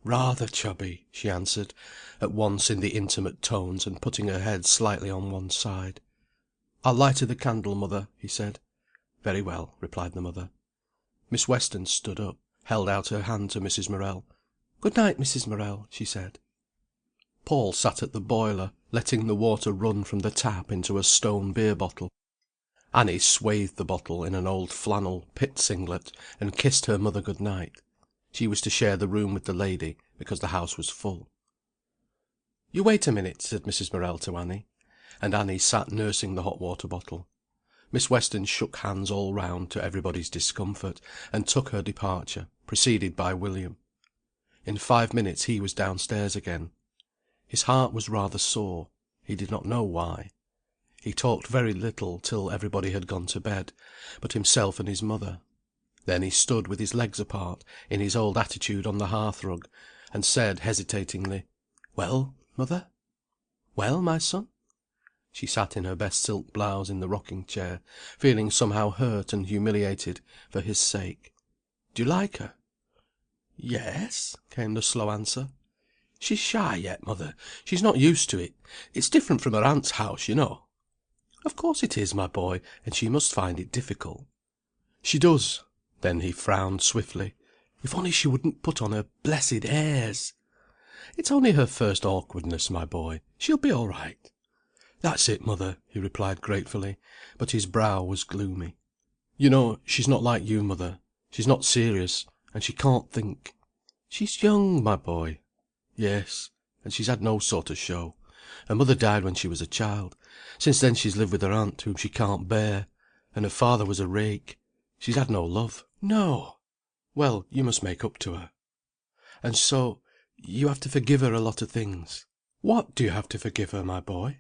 Speaker 1: "Rather, Chubby," she answered, at once in the intimate tones, and putting her head slightly on one side. "I'll light the candle, mother," he said. "Very well," replied the mother. Miss Weston stood up, held out her hand to Mrs. Morel. "Good night, Mrs. Morel," she said. Paul sat at the boiler, letting the water run from the tap into a stone beer bottle. Annie swathed the bottle in an old flannel pit singlet, and kissed her mother good night. She was to share the room with the lady, because the house was full. "You wait a minute," said Mrs. Morel to Annie; and Annie sat nursing the hot water bottle. Miss Weston shook hands all round to everybody's discomfort, and took her departure, preceded by William. In 5 minutes he was downstairs again. His heart was rather sore; he did not know why. He talked very little till everybody had gone to bed, but himself and his mother. Then he stood with his legs apart, in his old attitude on the hearth rug, and said hesitatingly, "Well, mother?" "Well, my son?" She sat in her best silk blouse in the rocking chair, feeling somehow hurt and humiliated for his sake. "Do you like her?" "Yes," came the slow answer. "She's shy yet, mother. She's not used to it. It's different from her aunt's house, you know." "Of course it is, my boy, and she must find it difficult." "She does." Then he frowned swiftly. "If only she wouldn't put on her blessed airs!" "It's only her first awkwardness, my boy. She'll be all right." "That's it, mother," he replied gratefully, but his brow was gloomy. "You know, she's not like you, mother. She's not serious, and she can't think." "She's young, my boy." "Yes, and she's had no sort of show. Her mother died when she was a child. Since then she's lived with her aunt, whom she can't bear. And her father was a rake. She's had no love." "No!" "Well, you must make up to her. And so, you have to forgive her a lot of things." "What do you have to forgive her, my boy?"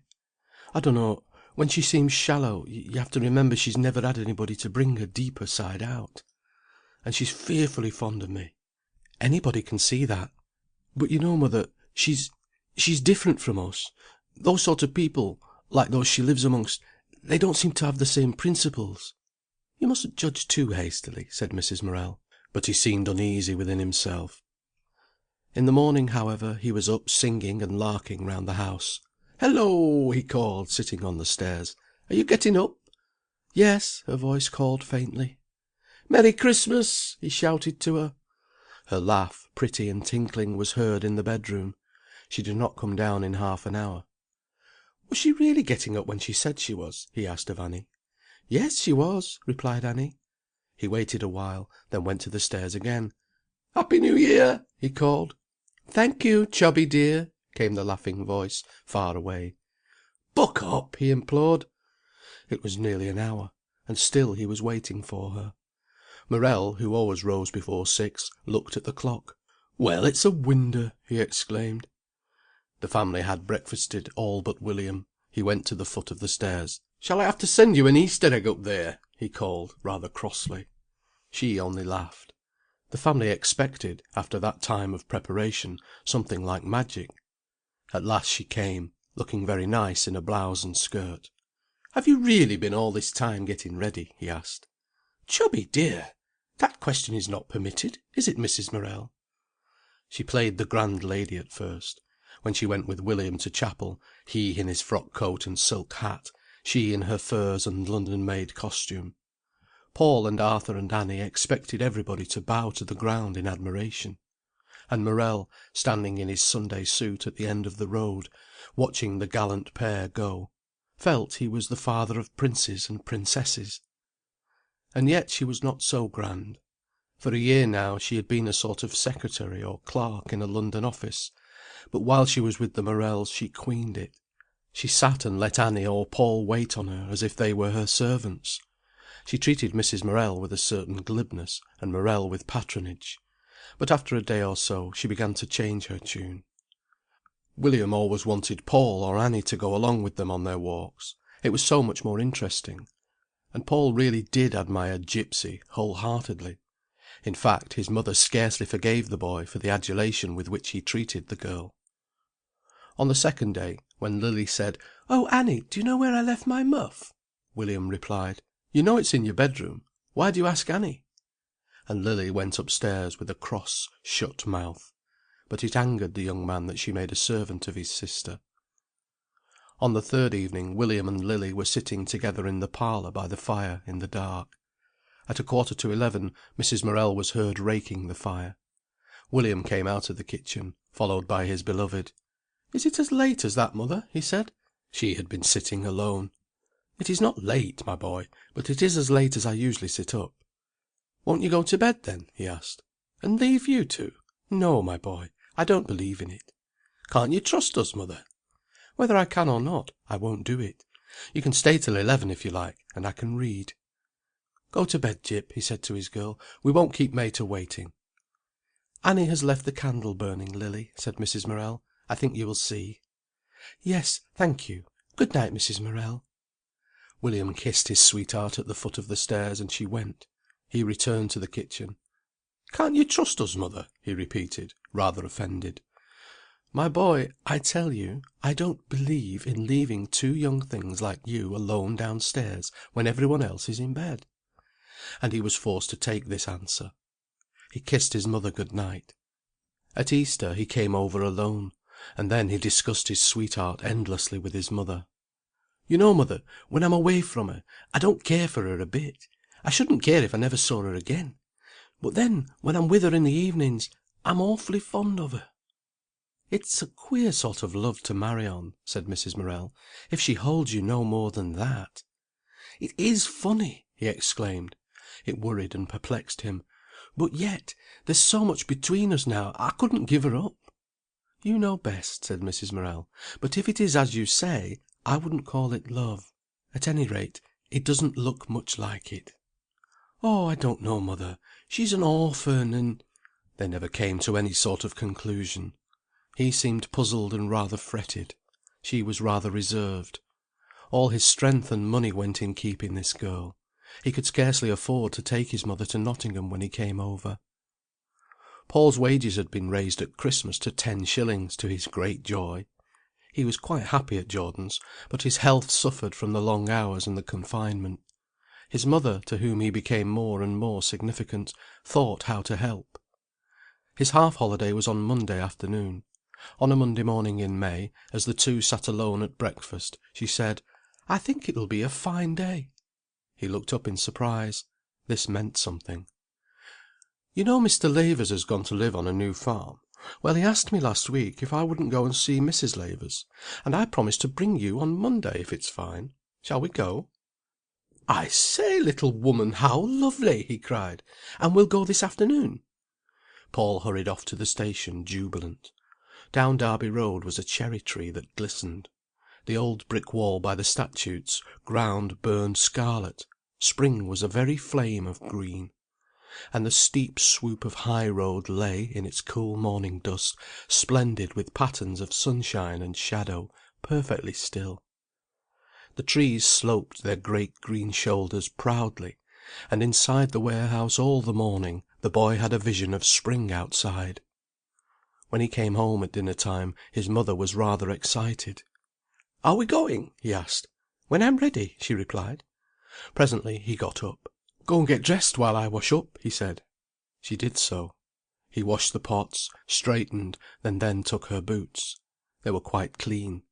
Speaker 1: "I don't know. When she seems shallow, you have to remember she's never had anybody to bring her deeper side out. And she's fearfully fond of me. Anybody can see that. But you know, mother, she's different from us. Those sort of people, like those she lives amongst, they don't seem to have the same principles." "You mustn't judge too hastily," said Mrs. Morel. But he seemed uneasy within himself. In the morning, however, he was up singing and larking round the house. "Hello!" he called, sitting on the stairs. "Are you getting up?" "Yes," her voice called faintly. "Merry Christmas!" he shouted to her. Her laugh, pretty and tinkling, was heard in the bedroom. She did not come down in half an hour. "Was she really getting up when she said she was?" he asked of Annie. "Yes, she was," replied Annie. He waited a while, then went to the stairs again. "Happy New Year!" he called. "Thank you, Chubby dear," came the laughing voice, far away. "Buck up!" he implored. It was nearly an hour, and still he was waiting for her. Morel, who always rose before 6, looked at the clock. "Well, it's a winder!" he exclaimed. The family had breakfasted, all but William. He went to the foot of the stairs. "Shall I have to send you an Easter egg up there?" he called, rather crossly. She only laughed. The family expected, after that time of preparation, something like magic. At last she came, looking very nice in a blouse and skirt. "Have you really been all this time getting ready?" he asked. "Chubby dear! That question is not permitted, is it, Mrs. Morel?" She played the grand lady at first. When she went with William to chapel, he in his frock coat and silk hat, she in her furs and London-made costume. Paul and Arthur and Annie expected everybody to bow to the ground in admiration. And Morel, standing in his Sunday suit at the end of the road, watching the gallant pair go, felt he was the father of princes and princesses. And yet she was not so grand. For a year now she had been a sort of secretary or clerk in a London office, but while she was with the Morels she queened it. She sat and let Annie or Paul wait on her as if they were her servants. She treated Mrs. Morel with a certain glibness, and Morel with patronage. But after a day or so she began to change her tune. William always wanted Paul or Annie to go along with them on their walks. It was so much more interesting. And Paul really did admire Gypsy whole-heartedly. In fact, his mother scarcely forgave the boy for the adulation with which he treated the girl. On the second day, when Lily said, "Oh, Annie, do you know where I left my muff?" William replied, "You know it's in your bedroom. Why do you ask Annie?" And Lily went upstairs with a cross, shut mouth. But it angered the young man that she made a servant of his sister. On the third evening William and Lily were sitting together in the parlour by the fire, in the dark. At 11:15 Mrs. Morel was heard raking the fire. William came out of the kitchen, followed by his beloved. "Is it as late as that, mother?" he said. She had been sitting alone. "It is not late, my boy, but it is as late as I usually sit up." "Won't you go to bed, then?" he asked. "And leave you two? No, my boy, I don't believe in it." "Can't you trust us, mother?" "Whether I can or not, I won't do it. You can stay till 11 if you like, and I can read." "Go to bed, Jip," he said to his girl. "We won't keep Mater waiting." "Annie has left the candle burning, Lily," said Mrs. Morel. "I think you will see." "Yes, thank you. Good night, Mrs. Morel." William kissed his sweetheart at the foot of the stairs, and she went. He returned to the kitchen. "Can't you trust us, mother?" he repeated, rather offended. "My boy, I tell you, I don't believe in leaving two young things like you alone downstairs when every one else is in bed." And he was forced to take this answer. He kissed his mother good night. At Easter he came over alone, and then he discussed his sweetheart endlessly with his mother. "You know, mother, when I'm away from her, I don't care for her a bit. I shouldn't care if I never saw her again. But then, when I'm with her in the evenings, I'm awfully fond of her." "It's a queer sort of love to marry on," said Mrs. Morel, "if she holds you no more than that." "It is funny!" he exclaimed. It worried and perplexed him. "But yet, there's so much between us now, I couldn't give her up." "You know best," said Mrs. Morel. "But if it is as you say, I wouldn't call it love. At any rate, it doesn't look much like it." "Oh, I don't know, mother. She's an orphan, and—" They never came to any sort of conclusion. He seemed puzzled and rather fretted. She was rather reserved. All his strength and money went in keeping this girl. He could scarcely afford to take his mother to Nottingham when he came over. Paul's wages had been raised at Christmas to 10 shillings, to his great joy. He was quite happy at Jordan's, but his health suffered from the long hours and the confinement. His mother, to whom he became more and more significant, thought how to help. His half holiday was on Monday afternoon. On a Monday morning in May, as the two sat alone at breakfast, she said, "I think it will be a fine day." He looked up in surprise. This meant something. "You know Mr. Lavers has gone to live on a new farm? Well, he asked me last week if I wouldn't go and see Mrs. Lavers, and I promised to bring you on Monday if it's fine. Shall we go?" "I say, little woman, how lovely!" he cried. "And we'll go this afternoon?" Paul hurried off to the station, jubilant. Down Derby Road was a cherry tree that glistened. The old brick wall by the statutes ground burned scarlet; spring was a very flame of green. And the steep swoop of high road lay, in its cool morning dust, splendid with patterns of sunshine and shadow, perfectly still. The trees sloped their great green shoulders proudly, and inside the warehouse all the morning the boy had a vision of spring outside. When he came home at dinner time his mother was rather excited. "Are we going?" he asked. "When I'm ready," she replied. Presently he got up. "Go and get dressed while I wash up," he said. She did so. He washed the pots, straightened, and then took her boots. They were quite clean.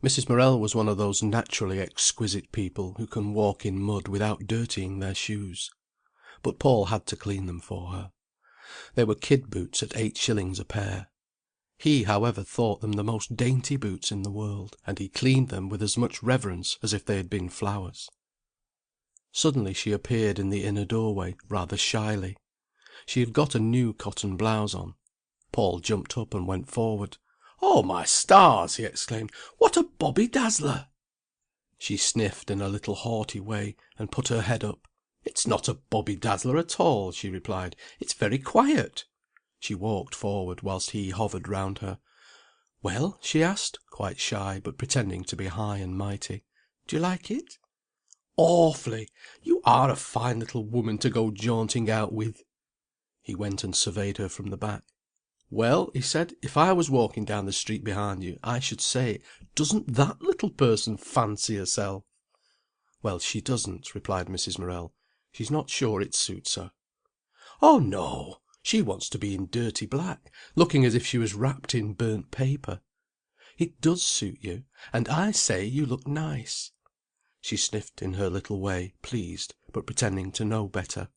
Speaker 1: Mrs. Morel was one of those naturally exquisite people who can walk in mud without dirtying their shoes. But Paul had to clean them for her. They were kid boots at 8 shillings a pair. He, however, thought them the most dainty boots in the world, and he cleaned them with as much reverence as if they had been flowers. Suddenly she appeared in the inner doorway, rather shyly. She had got a new cotton blouse on. Paul jumped up and went forward. "Oh, my stars!" he exclaimed. "What a Bobby Dazzler!" She sniffed in a little haughty way, and put her head up. "It's not a Bobby Dazzler at all," she replied. "It's very quiet." She walked forward, whilst he hovered round her. "Well?" she asked, quite shy, but pretending to be high and mighty. "Do you like it?" "Awfully! You are a fine little woman to go jaunting out with." He went and surveyed her from the back. "Well," he said, "if I was walking down the street behind you, I should say, 'Doesn't that little person fancy herself?'" "Well, she doesn't," replied Mrs. Morel. "She's not sure it suits her." "Oh, no! She wants to be in dirty black, looking as if she was wrapped in burnt paper. It does suit you, and I say you look nice." She sniffed in her little way, pleased, but pretending to know better.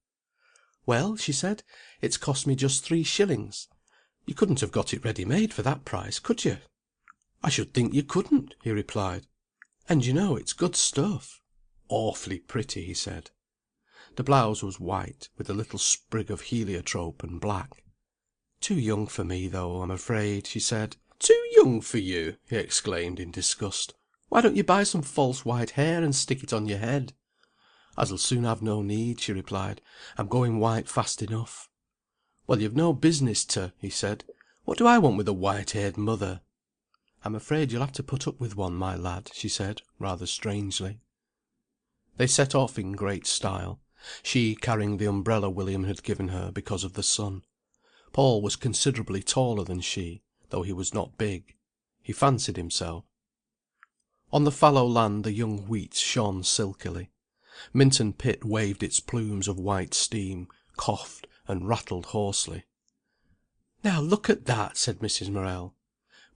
Speaker 1: "Well," she said, "it's cost me just 3 shillings. You couldn't have got it ready made for that price, could you?" "I should think you couldn't," he replied. "And you know it's good stuff." "Awfully pretty," he said. The blouse was white, with a little sprig of heliotrope and black. "Too young for me, though, I'm afraid," she said. "Too young for you!" he exclaimed in disgust.
Speaker 2: Why don't you buy some false white hair and stick it on your head?" "I shall soon have no need," she replied. "I'm going white fast enough." "Well, you've no business to," he said. "What do I want with a white-haired mother?" "I'm afraid you'll have to put up with one, my lad," she said, rather strangely. They set off in great style, she carrying the umbrella William had given her because of the sun. Paul was considerably taller than she, though he was not big. He fancied himself. On the fallow land the young wheat shone silkily. Minton Pit waved its plumes of white steam, coughed, and rattled hoarsely. "Now look at that!" said Mrs. Morel.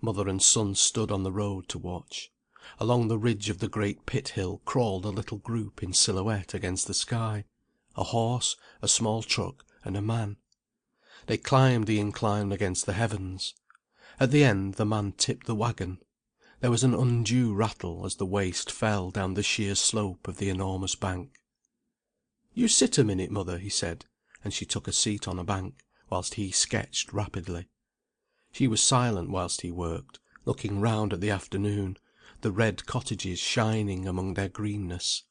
Speaker 2: Mother and son stood on the road to watch. Along the ridge of the great pit hill crawled a little group in silhouette against the sky: a horse, a small truck, and a man. They climbed the incline against the heavens. At the end the man tipped the waggon. There was an undue rattle as the waste fell down the sheer slope of the enormous bank. "You sit a minute, mother," he said, and she took a seat on a bank, whilst he sketched rapidly. She was silent whilst he worked, looking round at the afternoon, the red cottages shining among their greenness.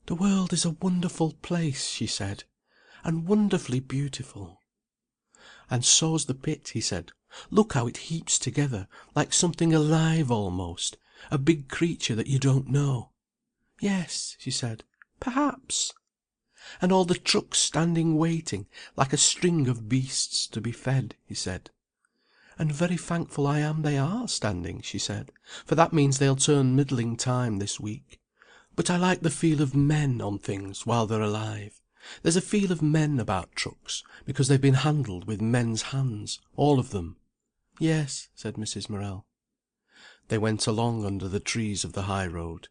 Speaker 2: "The world is a wonderful place," she said, "and wonderfully beautiful." "And so's the pit," he said. "Look how it heaps together, like something alive almost, a big creature that you don't know." "Yes," she said, "perhaps." "And all the trucks standing waiting, like a string of beasts to be fed," he said. "And very thankful I am they are standing," she said, "for that means they'll turn middling time this week. But I like the feel of men on things while they're alive. There's a feel of men about trucks, because they've been handled with men's hands, all of them." "Yes," said Mrs. Morel. They went along under the trees of the high road.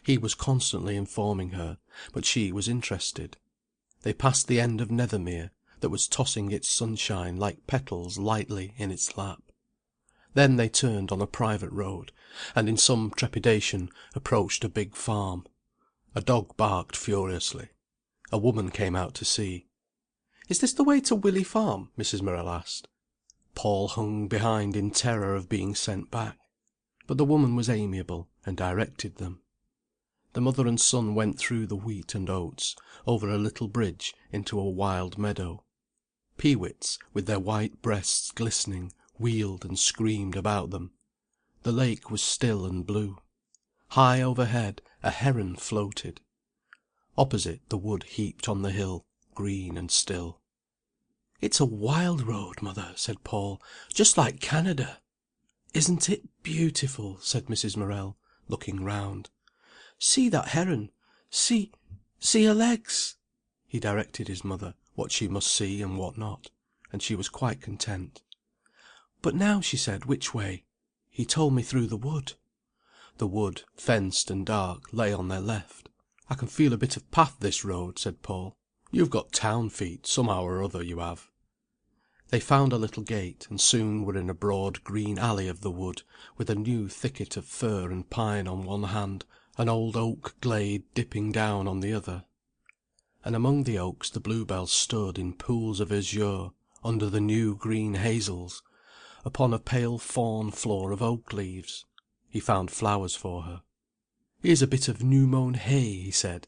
Speaker 2: He was constantly informing her, but she was interested. They passed the end of Nethermere, that was tossing its sunshine like petals lightly in its lap. Then they turned on a private road, and in some trepidation approached a big farm. A dog barked furiously. A woman came out to see. "Is this the way to Willey Farm?" Mrs. Morel asked. Paul hung behind in terror of being sent back. But the woman was amiable, and directed them. The mother and son went through the wheat and oats, over a little bridge, into a wild meadow. Peewits, with their white breasts glistening, wheeled and screamed about them. The lake was still and blue. High overhead a heron floated. Opposite the wood heaped on the hill, green and still. "It's a wild road, mother," said Paul, "just like Canada." "Isn't it beautiful?" said Mrs. Morel, looking round. "See that heron! See her legs!" He directed his mother what she must see and what not, and she was quite content. "But now," she said, "which way? He told me through the wood." The wood, fenced and dark, lay on their left. "I can feel a bit of path this road," said Paul. "You've got town feet, somehow or other you have." They found a little gate, and soon were in a broad green alley of the wood, with a new thicket of fir and pine on one hand, an old oak glade dipping down on the other. And among the oaks the bluebells stood in pools of azure, under the new green hazels, upon a pale fawn floor of oak leaves. He found flowers for her. "Here's a bit of new mown hay," he said.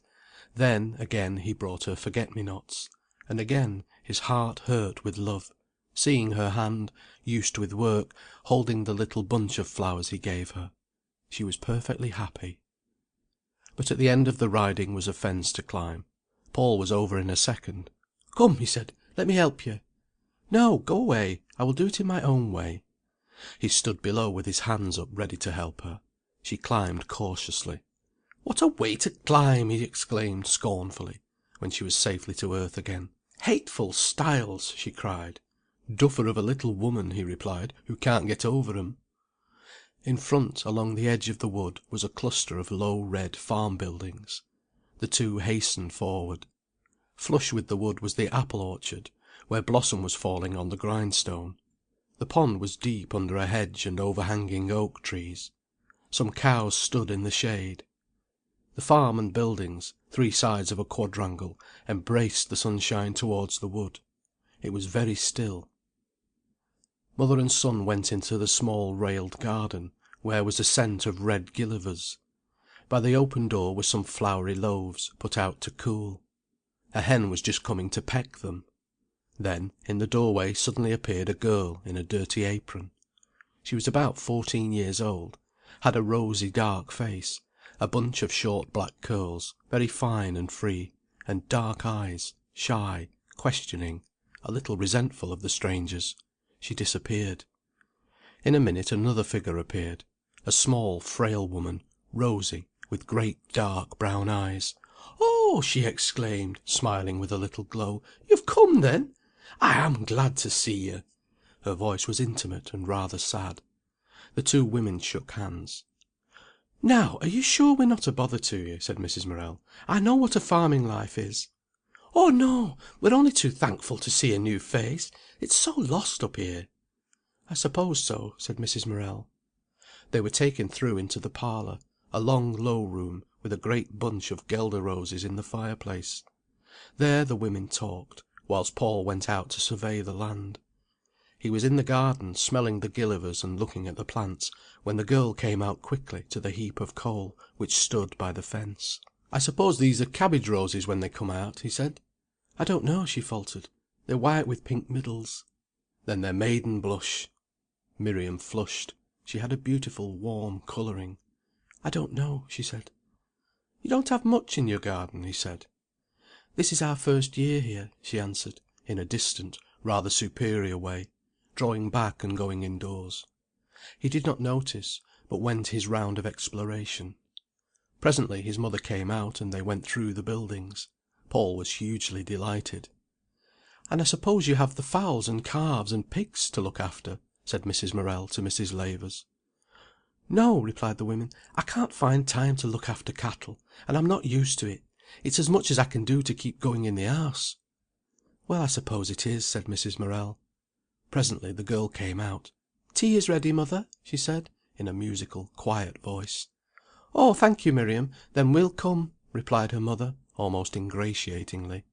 Speaker 2: Then, again, he brought her forget-me-nots. And again his heart hurt with love, seeing her hand, used with work, holding the little bunch of flowers he gave her. She was perfectly happy. But at the end of the riding was a fence to climb. Paul was over in a second. "Come," he said, "let me help you." "No, go away. I will do it in my own way." He stood below with his hands up ready to help her. She climbed cautiously. "What a way to climb!" he exclaimed scornfully, when she was safely to earth again. "Hateful stiles!" she cried. "Duffer of a little woman," he replied, "who can't get over 'em." In front, along the edge of the wood, was a cluster of low red farm buildings. The two hastened forward. Flush with the wood was the apple orchard, where blossom was falling on the grindstone. The pond was deep under a hedge and overhanging oak trees. Some cows stood in the shade. The farm and buildings, three sides of a quadrangle, embraced the sunshine towards the wood. It was very still. Mother and son went into the small railed garden,
Speaker 1: where was a scent of red gillivers. By the open door were some floury loaves, put out to cool. A hen was just coming to peck them. Then, in the doorway suddenly appeared a girl in a dirty apron. She was about 14 years old, had a rosy dark face, a bunch of short black curls, very fine and free, and dark eyes, shy, questioning, a little resentful of the strangers. She disappeared. In a minute another figure appeared, a small frail woman, rosy, with great dark brown eyes. "Oh!" she exclaimed, smiling with a little glow. "You've come, then? I am glad to see you." Her voice was intimate and rather sad. The two women shook hands. "Now, are you sure we're not a bother to you?" said Mrs. Morel. "I know what a farming life is." "Oh no! We're only too thankful to see a new face. It's so lost up here." "I suppose so," said Mrs. Morel. They were taken through into the parlour, a long low room, with a great bunch of Guelder roses in the fireplace. There the women talked, whilst Paul went out to survey the land. He was in the garden, smelling the gillivers and looking at the plants, when the girl came out quickly to the heap of coal which stood by the fence. "I suppose these are cabbage roses when they come out?" he said. "I don't know," she faltered. "They're white with pink middles." "Then they're maiden blush." Miriam flushed. She had a beautiful warm colouring. "I don't know," she said. "You don't have much in your garden?" he said. "This is our first year here," she answered, in a distant, rather superior way, drawing back and going indoors. He did not notice, but went his round of exploration. Presently his mother came out, and they went through the buildings. Paul was hugely delighted. "And I suppose you have the fowls and calves and pigs to look after?" said Mrs. Morel to Mrs. Lavers. "No," replied the women. "I can't find time to look after cattle, and I'm not used to it. It's as much as I can do to keep going in the house." "Well, I suppose it is," said Mrs. Morel. Presently the girl came out. "Tea is ready, mother," she said, in a musical, quiet voice. "Oh, thank you, Miriam. Then we'll come," replied her mother, almost ingratiatingly.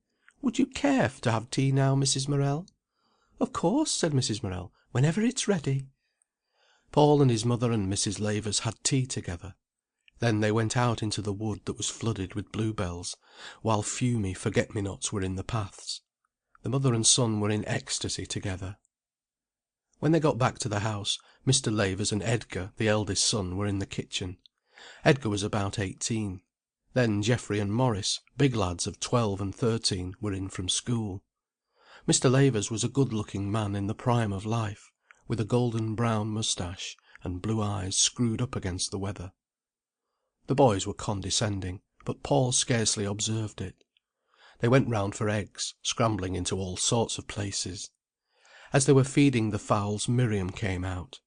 Speaker 1: "Would you care to have tea now, Mrs. Morel?" "Of course," said Mrs. Morel. "Whenever it's ready." Paul and his mother and Mrs. Lavers had tea together. Then they went out into the wood that was flooded with bluebells, while fumy forget-me-nots were in the paths. The mother and son were in ecstasy together. When they got back to the house, Mr. Lavers and Edgar, the eldest son, were in the kitchen. Edgar was about 18. Then Geoffrey and Maurice, big lads of 12 and 13, were in from school. Mr. Lavers was a good-looking man in the prime of life, with a golden brown moustache, and blue eyes screwed up against the weather. The boys were condescending, but Paul scarcely observed it. They went round for eggs, scrambling into all sorts of places. As they were feeding the fowls Miriam came out.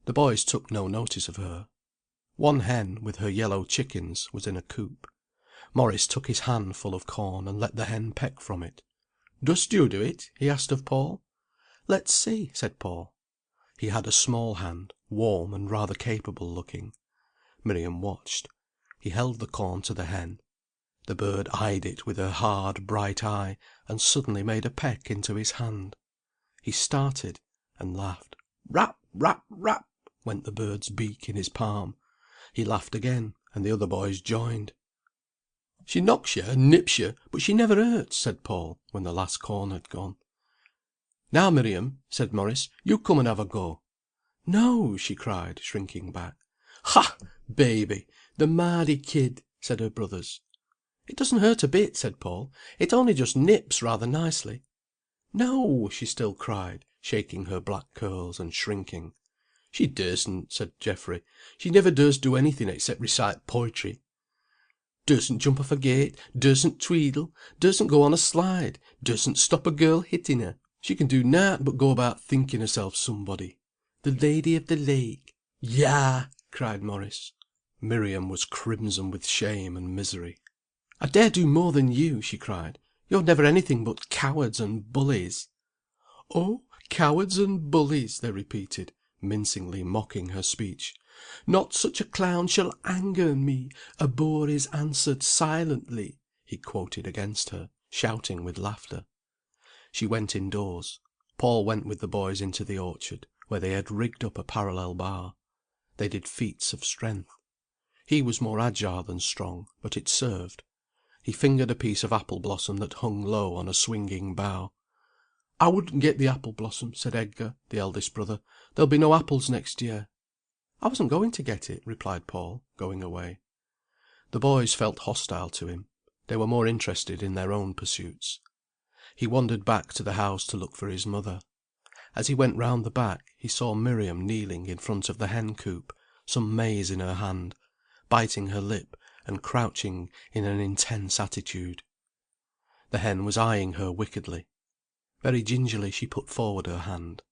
Speaker 1: The boys took no notice of her. One hen, with her yellow chickens, was in a coop. Maurice took his hand full of corn and let the hen peck from it. "Dost you do it?" he asked of Paul. "Let's see," said Paul. He had a small hand, warm and rather capable looking. Miriam watched. He held the corn to the hen. The bird eyed it with her hard, bright eye, and suddenly made a peck into his hand. He started, and laughed. "Rap, rap, rap," went the bird's beak in his palm. He laughed again, and the other boys joined. "She knocks you and nips you, but she never hurts," said Paul, when the last corn had gone. "Now, Miriam," said Maurice, "you come and have a go." "No!" she cried, shrinking back. "Ha! baby! The mardy kid!" said her brothers. "It doesn't hurt a bit," said Paul. "It only just nips rather nicely." "No!" she still cried, shaking her black curls, and shrinking. "She dursn't," said Geoffrey. "She never does do anything except recite poetry. Dursn't jump off a gate, dursn't tweedle, dursn't go on a slide, dursn't stop a girl hitting her. She can do nat but go about thinking herself somebody. The Lady of the Lake." "Yah!" cried Maurice. Miriam was crimson with shame and misery. "I dare do more than you!" she cried. "You're never anything but cowards and bullies." "Oh, cowards and bullies!" they repeated, mincingly mocking her speech. "Not such a clown shall anger me. A boor is answered silently," he quoted against her, shouting with laughter. She went indoors. Paul went with the boys into the orchard, where they had rigged up a parallel bar. They did feats of strength. He was more agile than strong, but it served. He fingered a piece of apple blossom that hung low on a swinging bough. "I wouldn't get the apple blossom," said Edgar, the eldest brother. "There'll be no apples next year." "I wasn't going to get it," replied Paul, going away. The boys felt hostile to him. They were more interested in their own pursuits. He wandered back to the house to look for his mother. As he went round the back, he saw Miriam kneeling in front of the hen coop, some maize in her hand, biting her lip and crouching in an intense attitude. The hen was eyeing her wickedly. Very gingerly she put forward her hand.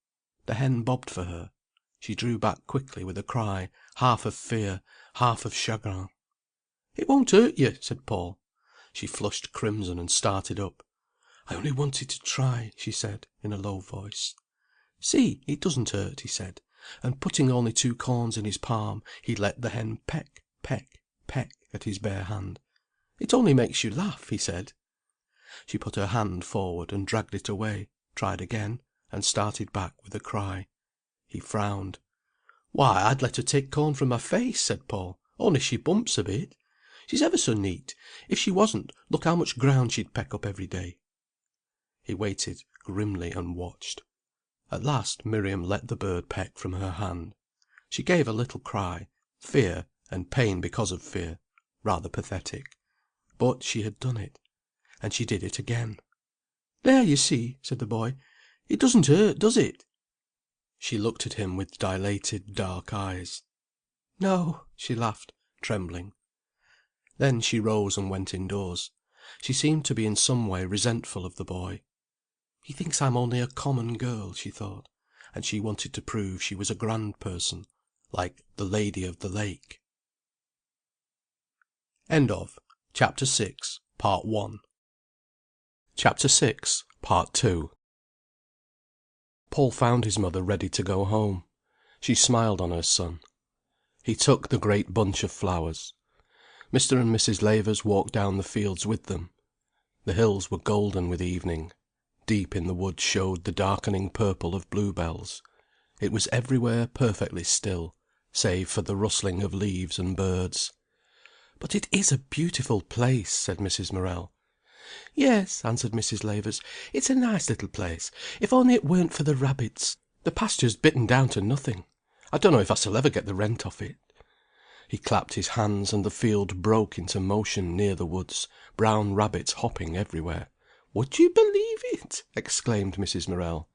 Speaker 1: The hen bobbed for her. She drew back quickly with a cry, half of fear, half of chagrin. "It won't hurt you," said Paul. She flushed crimson and started up. "I only wanted to try," she said, in a low voice. "See, it doesn't hurt," he said, and putting only 2 corns in his palm, he let the hen peck, peck, peck at his bare hand. "It only makes you laugh," he said. She put her hand forward and dragged it away, tried again, and started back with a cry. He frowned. "Why, I'd let her take corn from my face," said Paul, "only she bumps a bit. She's ever so neat. If she wasn't, look how much ground she'd peck up every day." He waited grimly and watched. At last Miriam let the bird peck from her hand. She gave a little cry, fear, and pain because of fear, rather pathetic. But she had done it. And she did it again. "There, you see," said the boy. "It doesn't hurt, does it?" She looked at him with dilated dark eyes. "No," she laughed, trembling. Then she rose and went indoors. She seemed to be in some way resentful of the boy. "He thinks I'm only a common girl," she thought, and she wanted to prove she was a grand person, like the Lady of the Lake. End of Chapter 6, Part 1. Chapter 6, Part 2. Paul found his mother ready to go home. She smiled on her son. He took the great bunch of flowers. Mr. and Mrs. Lavers walked down the fields with them. The hills were golden with evening. Deep in the wood showed the darkening purple of bluebells. It was everywhere perfectly still, save for the rustling of leaves and birds. "But it is a beautiful place," said Mrs. Morel. "Yes," answered Mrs. Lavers, "it's a nice little place, if only it weren't for the rabbits. The pasture's bitten down to nothing. I don't know if I shall ever get the rent off it." He clapped his hands, and the field broke into motion near the woods, brown rabbits hopping everywhere. "Would you believe it?" exclaimed Mrs. Morel.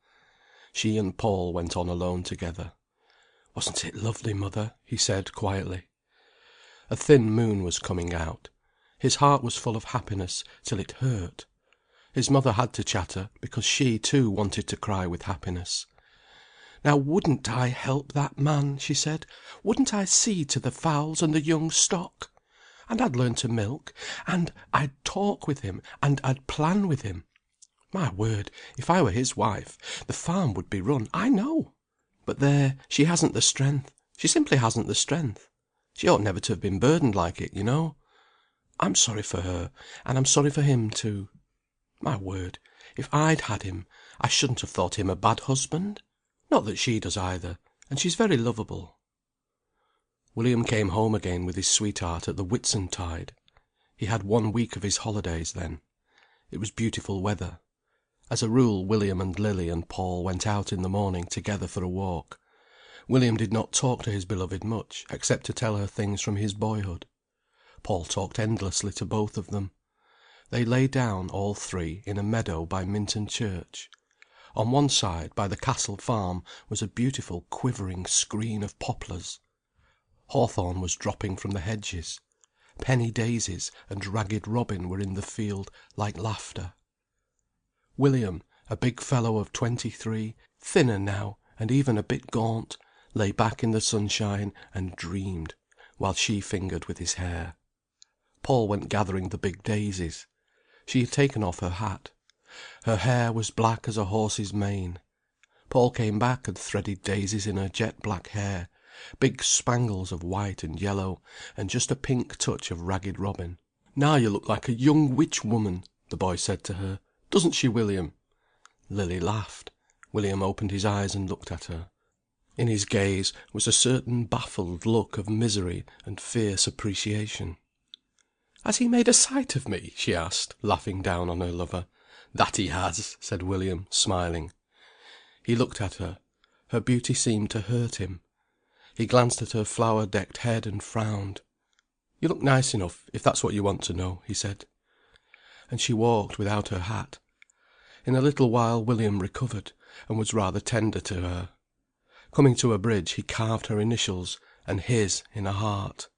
Speaker 1: She and Paul went on alone together. "Wasn't it lovely, mother?" he said, quietly. A thin moon was coming out. His heart was full of happiness till it hurt. His mother had to chatter, because she, too, wanted to cry with happiness. "Now wouldn't I help that man?" she said. "Wouldn't I see to the fowls and the young stock? And I'd learn to milk, and I'd talk with him, and I'd plan with him. My word, if I were his wife, the farm would be run, I know. But there, she hasn't the strength. She simply hasn't the strength. She ought never to have been burdened like it, you know. I'm sorry for her, and I'm sorry for him too. My word, if I'd had him, I shouldn't have thought him a bad husband. Not that she does either, and she's very lovable." William came home again with his sweetheart at the Whitsuntide. He had 1 week of his holidays then. It was beautiful weather. As a rule William and Lily and Paul went out in the morning together for a walk. William did not talk to his beloved much, except to tell her things from his boyhood. Paul talked endlessly to both of them. They lay down, all 3, in a meadow by Minton Church. On one side, by the Castle Farm, was a beautiful quivering screen of poplars. Hawthorn was dropping from the hedges. Penny daisies and ragged robin were in the field like laughter. William, a big fellow of 23, thinner now and even a bit gaunt, lay back in the sunshine and dreamed, while she fingered with his hair. Paul went gathering the big daisies. She had taken off her hat. Her hair was black as a horse's mane. Paul came back and threaded daisies in her jet black hair, big spangles of white and yellow, and just a pink touch of ragged robin. "Now you look like a young witch woman," the boy said to her. "Doesn't she, William?" Lily laughed. William opened his eyes and looked at her. In his gaze was a certain baffled look of misery and fierce appreciation. "Has he made a sight of me?" she asked, laughing down on her lover. "That he has," said William, smiling. He looked at her. Her beauty seemed to hurt him. He glanced at her flower-decked head and frowned. "You look nice enough, if that's what you want to know," he said. And she walked without her hat. In a little while William recovered, and was rather tender to her. Coming to a bridge, he carved her initials and his in a heart.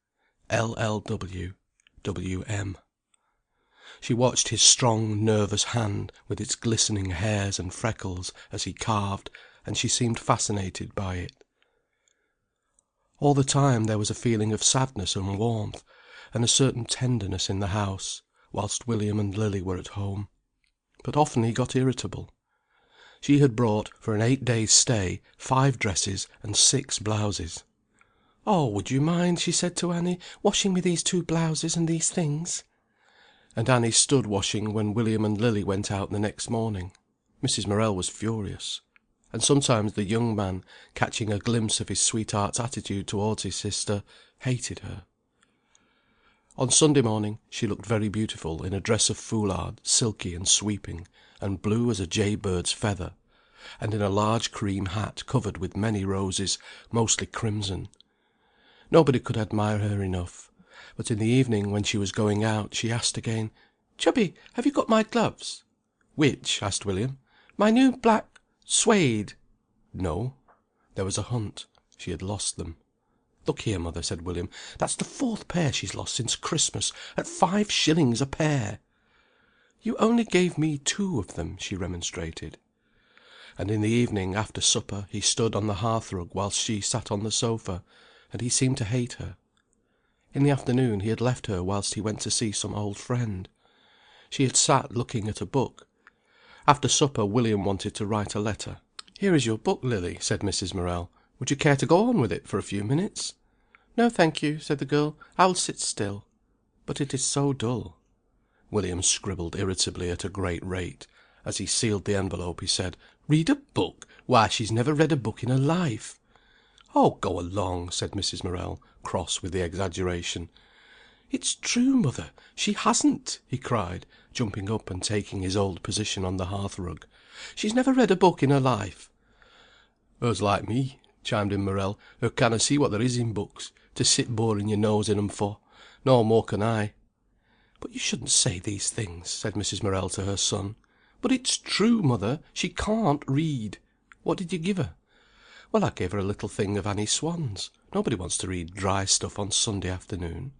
Speaker 1: LLW. WM. She watched his strong, nervous hand, with its glistening hairs and freckles, as he carved, and she seemed fascinated by it. All the time there was a feeling of sadness and warmth, and a certain tenderness in the house, whilst William and Lily were at home. But often he got irritable. She had brought, for an 8 days' stay, 5 dresses and 6 blouses. "Oh, would you mind," she said to Annie, "washing me these 2 blouses and these things?" And Annie stood washing when William and Lily went out the next morning. Mrs. Morel was furious. And sometimes the young man, catching a glimpse of his sweetheart's attitude towards his sister, hated her. On Sunday morning she looked very beautiful in a dress of foulard, silky and sweeping, and blue as a jay bird's feather, and in a large cream hat covered with many roses, mostly crimson. Nobody could admire her enough. But in the evening, when she was going out, she asked again, "Chubby, have you got my gloves?" "Which?" asked William. "My new black suede." "No." There was a hunt. She had lost them. "Look here, mother," said William, "that's the 4th pair she's lost since Christmas, at 5 shillings a pair." "You only gave me 2 of them," she remonstrated. And in the evening, after supper, he stood on the hearth-rug whilst she sat on the sofa, and he seemed to hate her. In the afternoon he had left her whilst he went to see some old friend. She had sat looking at a book. After supper William wanted to write a letter. "Here is your book, Lily," said Mrs. Morel. "Would you care to go on with it for a few minutes?" "No, thank you," said the girl. "I will sit still." "But it is so dull." William scribbled irritably at a great rate. As he sealed the envelope he said, "Read a book! Why, she's never read a book in her life." "Oh, go along," said Mrs. Morel, cross with the exaggeration. "It's true, mother, she hasn't!" he cried, jumping up and taking his old position on the hearth-rug. "She's never read a book in her life." "Her's like me," chimed in Morel. "Her canna see what there is in books, to sit boring your nose in 'em for. No more can I." "But you shouldn't say these things," said Mrs. Morel to her son. "But it's true, mother, she can't read. What did you give her?" "Well, I gave her a little thing of Annie Swan's. Nobody wants to read dry stuff on Sunday afternoon."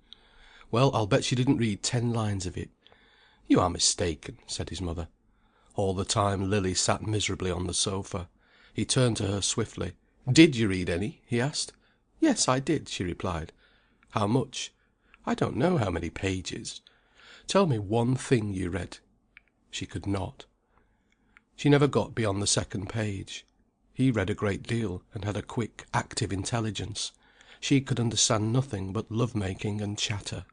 Speaker 1: "Well, I'll bet she didn't read 10 lines of it." "You are mistaken," said his mother. All the time Lily sat miserably on the sofa. He turned to her swiftly. "Did you read any?" he asked. "Yes, I did," she replied. "How much?" "I don't know how many pages." "Tell me one thing you read." She could not. She never got beyond the 2nd page. He read a great deal, and had a quick, active intelligence. She could understand nothing but love-making and chatter.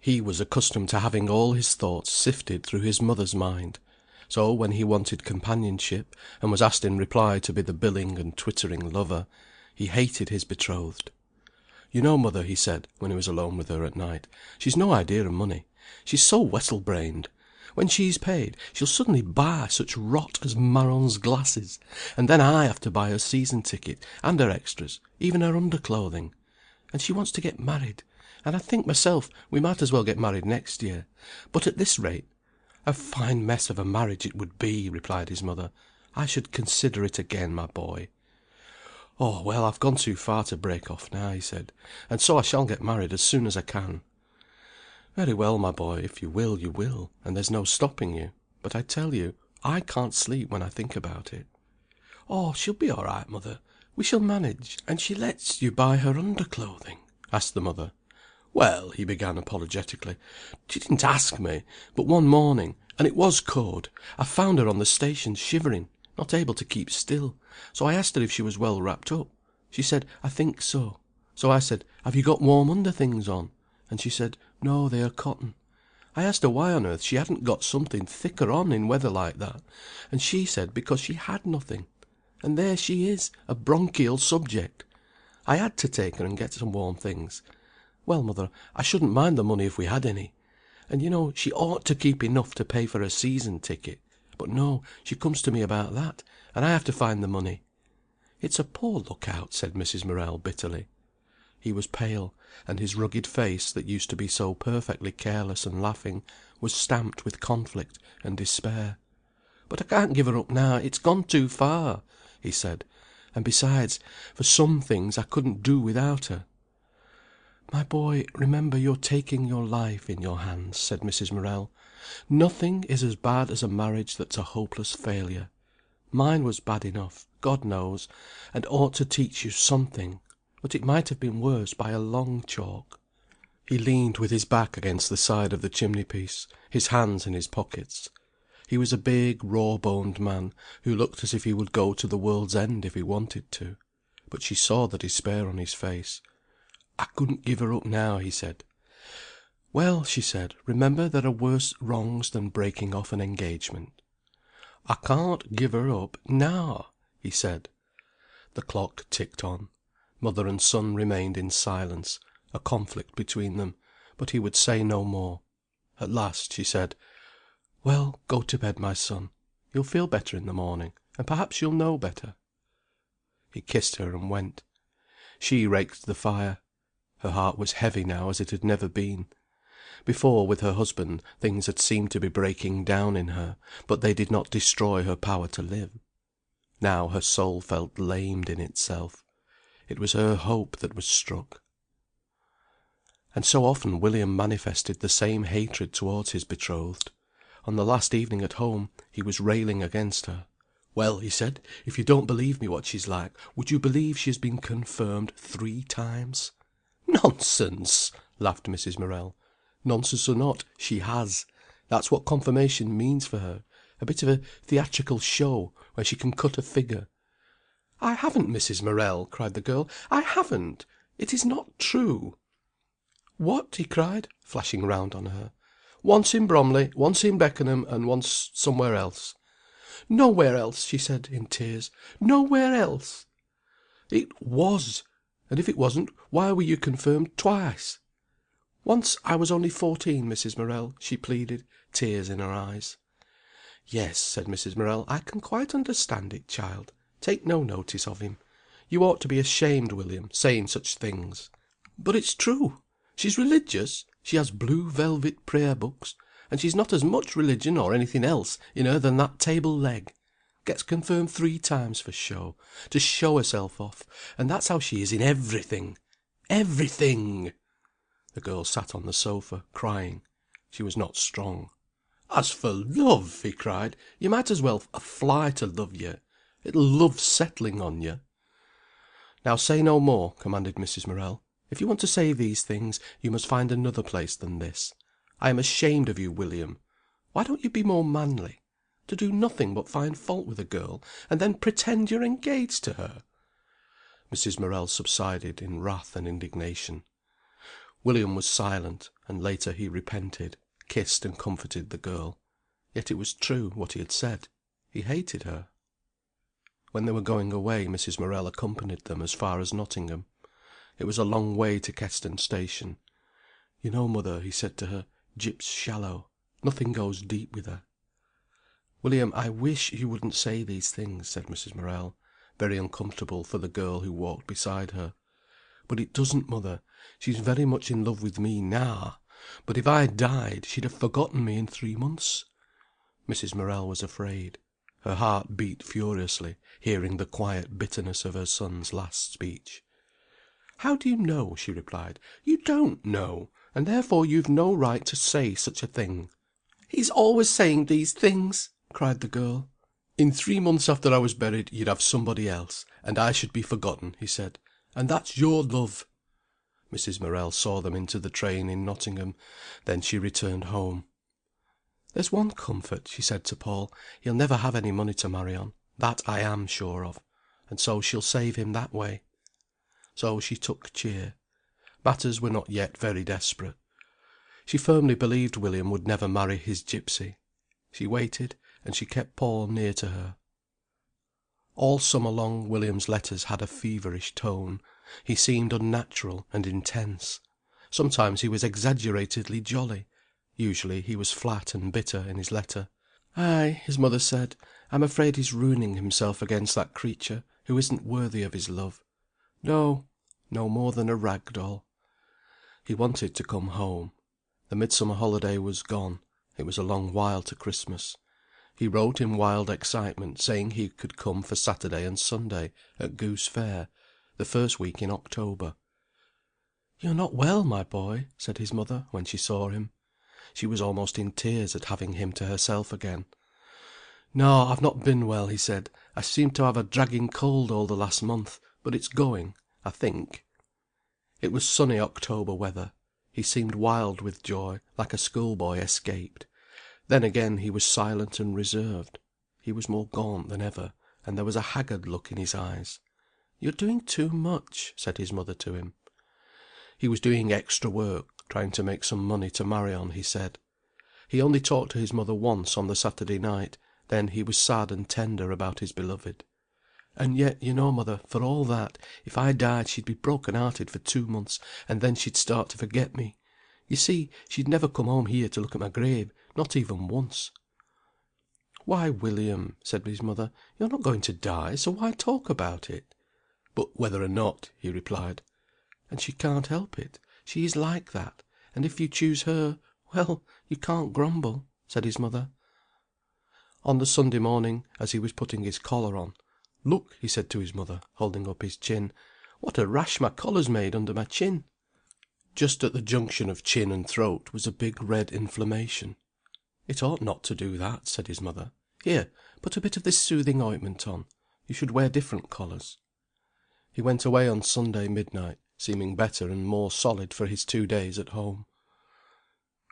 Speaker 1: He was accustomed to having all his thoughts sifted through his mother's mind. So when he wanted companionship, and was asked in reply to be the billing and twittering lover, he hated his betrothed. "You know, mother," he said, when he was alone with her at night, "she's no idea of money. She's so wettle-brained. When she's paid, she'll suddenly buy such rot as Maron's glasses, and then I have to buy her season ticket, and her extras, even her underclothing. And she wants to get married, and I think myself we might as well get married next year. But at this rate—" "A fine mess of a marriage it would be," replied his mother. "I should consider it again, my boy." "Oh, well, I've gone too far to break off now," he said, "and so I shall get married as soon as I can." "Very well, my boy, if you will, you will, and there's no stopping you. But I tell you, I can't sleep when I think about it." "Oh, she'll be all right, mother. We shall manage." "And she lets you buy her underclothing?" asked the mother. "Well," he began apologetically, "she didn't ask me, but one morning, and it was cold, I found her on the station shivering, not able to keep still, so I asked her if she was well wrapped up. She said, 'I think so.' So I said, 'Have you got warm underthings on?' And she said, 'No, they are cotton.' I asked her why on earth she hadn't got something thicker on in weather like that, and she said because she had nothing.
Speaker 2: And there she is, a bronchial subject. I had to take her and get some warm things. Well, mother, I shouldn't mind the money if we had any. And she ought to keep enough to pay for a season ticket. But no, she comes to me about that, and I have to find the money." "It's a poor look out," said Mrs. Morel, bitterly. He was pale, and his rugged face, that used to be so perfectly careless and laughing, was stamped with conflict and despair. "But I can't give her up now, it's gone too far," he said. "And besides, for some things I couldn't do without her." "My boy, remember you're taking your life in your hands," said Mrs. Morel. "Nothing is as bad as a marriage that's a hopeless failure. Mine was bad enough, God knows, and ought to teach you something, but it might have been worse by a long chalk." He leaned with his back against the side of the chimney-piece, his hands in his pockets. He was a big, raw-boned man, who looked as if he would go to the world's end if he wanted to. But she saw the despair on his face. "I couldn't give her up now," he said. "Well," she said, "remember there are worse wrongs than breaking off an engagement." "I can't give her up now," he said. The clock ticked on. Mother and son remained in silence, a conflict between them, but he would say no more. At last she said, "Well, go to bed, my son. You'll feel better in the morning, and perhaps you'll know better." He kissed her and went. She raked the fire. Her heart was heavy now as it had never been. Before, with her husband, things had seemed to be breaking down in her, but they did not destroy her power to live. Now her soul felt lamed in itself. It was her hope that was struck. And so often William manifested the same hatred towards his betrothed. On the last evening at home, he was railing against her. "Well," he said, "if you don't believe me what she's like, would you believe she has been confirmed 3 times?" "Nonsense!" laughed Mrs. Morel. "Nonsense or not, she has. That's what confirmation means for her. A bit of a theatrical show, where she can cut a figure." "I haven't, Mrs. Morel!" cried the girl. "I haven't! It is not true!" "What?" he cried, flashing round on her. "Once in Bromley, once in Beckenham, and once somewhere else." "Nowhere else!" she said, in tears. "Nowhere else!" "It was! And if it wasn't, why were you confirmed twice?" "Once I was only 14, Mrs. Morel," she pleaded, tears in her eyes. "Yes," said Mrs. Morel, "I can quite understand it, child. Take no notice of him. You ought to be ashamed, William, saying such things." "But it's true. She's religious. She has blue velvet prayer books, and she's not as much religion or anything else in her than that table leg. Gets confirmed 3 times for show, to show herself off, and that's how she is in everything. Everything!" The girl sat on the sofa, crying. She was not strong. "As for love," he cried, "you might as well a fly to love you. It'll love settling on you." "Now say no more," commanded Mrs. Morel. "If you want to say these things, you must find another place than this. I am ashamed of you, William. Why don't you be more manly? To do nothing but find fault with a girl, and then pretend you're engaged to her!" Mrs. Morel subsided in wrath and indignation. William was silent, and later he repented, kissed and comforted the girl. Yet it was true, what he had said. He hated her. When they were going away, Mrs. Morel accompanied them as far as Nottingham. It was a long way to Keston station. "You know, mother," he said to her, "Gyp's shallow. Nothing goes deep with her." "William, I wish you wouldn't say these things," said Mrs. Morel, very uncomfortable for the girl who walked beside her. "But it doesn't, mother. She's very much in love with me now. But if I died, she'd have forgotten me in 3 months." Mrs. Morel was afraid. Her heart beat furiously, hearing the quiet bitterness of her son's last speech. "How do you know?" she replied. "You don't know, and therefore you've no right to say such a thing." "He's always saying these things!" cried the girl. "In 3 months after I was buried you'd have somebody else, and I should be forgotten," he said. "And that's your love." Mrs. Morel saw them into the train in Nottingham. Then she returned home. "There's one comfort," she said to Paul. "He'll never have any money to marry on. That I am sure of. And so she'll save him that way." So she took cheer. Matters were not yet very desperate. She firmly believed William would never marry his gipsy. She waited, and she kept Paul near to her.
Speaker 1: All summer long William's letters had a feverish tone. He seemed unnatural and intense. Sometimes he was exaggeratedly jolly. Usually he was flat and bitter in his letter. "Ay," his mother said, "I'm afraid he's ruining himself against that creature, who isn't worthy of his love. No more than a rag doll." He wanted to come home. The midsummer holiday was gone. It was a long while to Christmas. He wrote in wild excitement, saying he could come for Saturday and Sunday, at Goose Fair, the first week in October. "You're not well, my boy," said his mother, when she saw him. She was almost in tears at having him to herself again. "No, I've not been well," he said. "I seem to have a dragging cold all the last month, but it's going, I think." It was sunny October weather. He seemed wild with joy, like a schoolboy escaped. Then again he was silent and reserved. He was more gaunt than ever, and there was a haggard look in his eyes. "You're doing too much," said his mother to him. He was doing extra work, trying to make some money to marry on, he said. He only talked to his mother once on the Saturday night, then he was sad and tender about his beloved. "And yet, you know, mother, for all that, if I died she'd be broken-hearted for 2 months, and then she'd start to forget me. You see, she'd never come home here to look at my grave, not even once." "Why, William," said his mother, "you're not going to die, so why talk about it?" "But whether or not," he replied. "And she can't help it. She is like that. And if you choose her, well, you can't grumble," said his mother. On the Sunday morning, as he was putting his collar on, "Look," he said to his mother, holding up his chin, "what a rash my collar's made under my chin." Just at the junction of chin and throat was a big red inflammation. "It ought not to do that," said his mother. "Here, put a bit of this soothing ointment on. You should wear different collars." He went away on Sunday midnight, seeming better and more solid for his 2 days at home.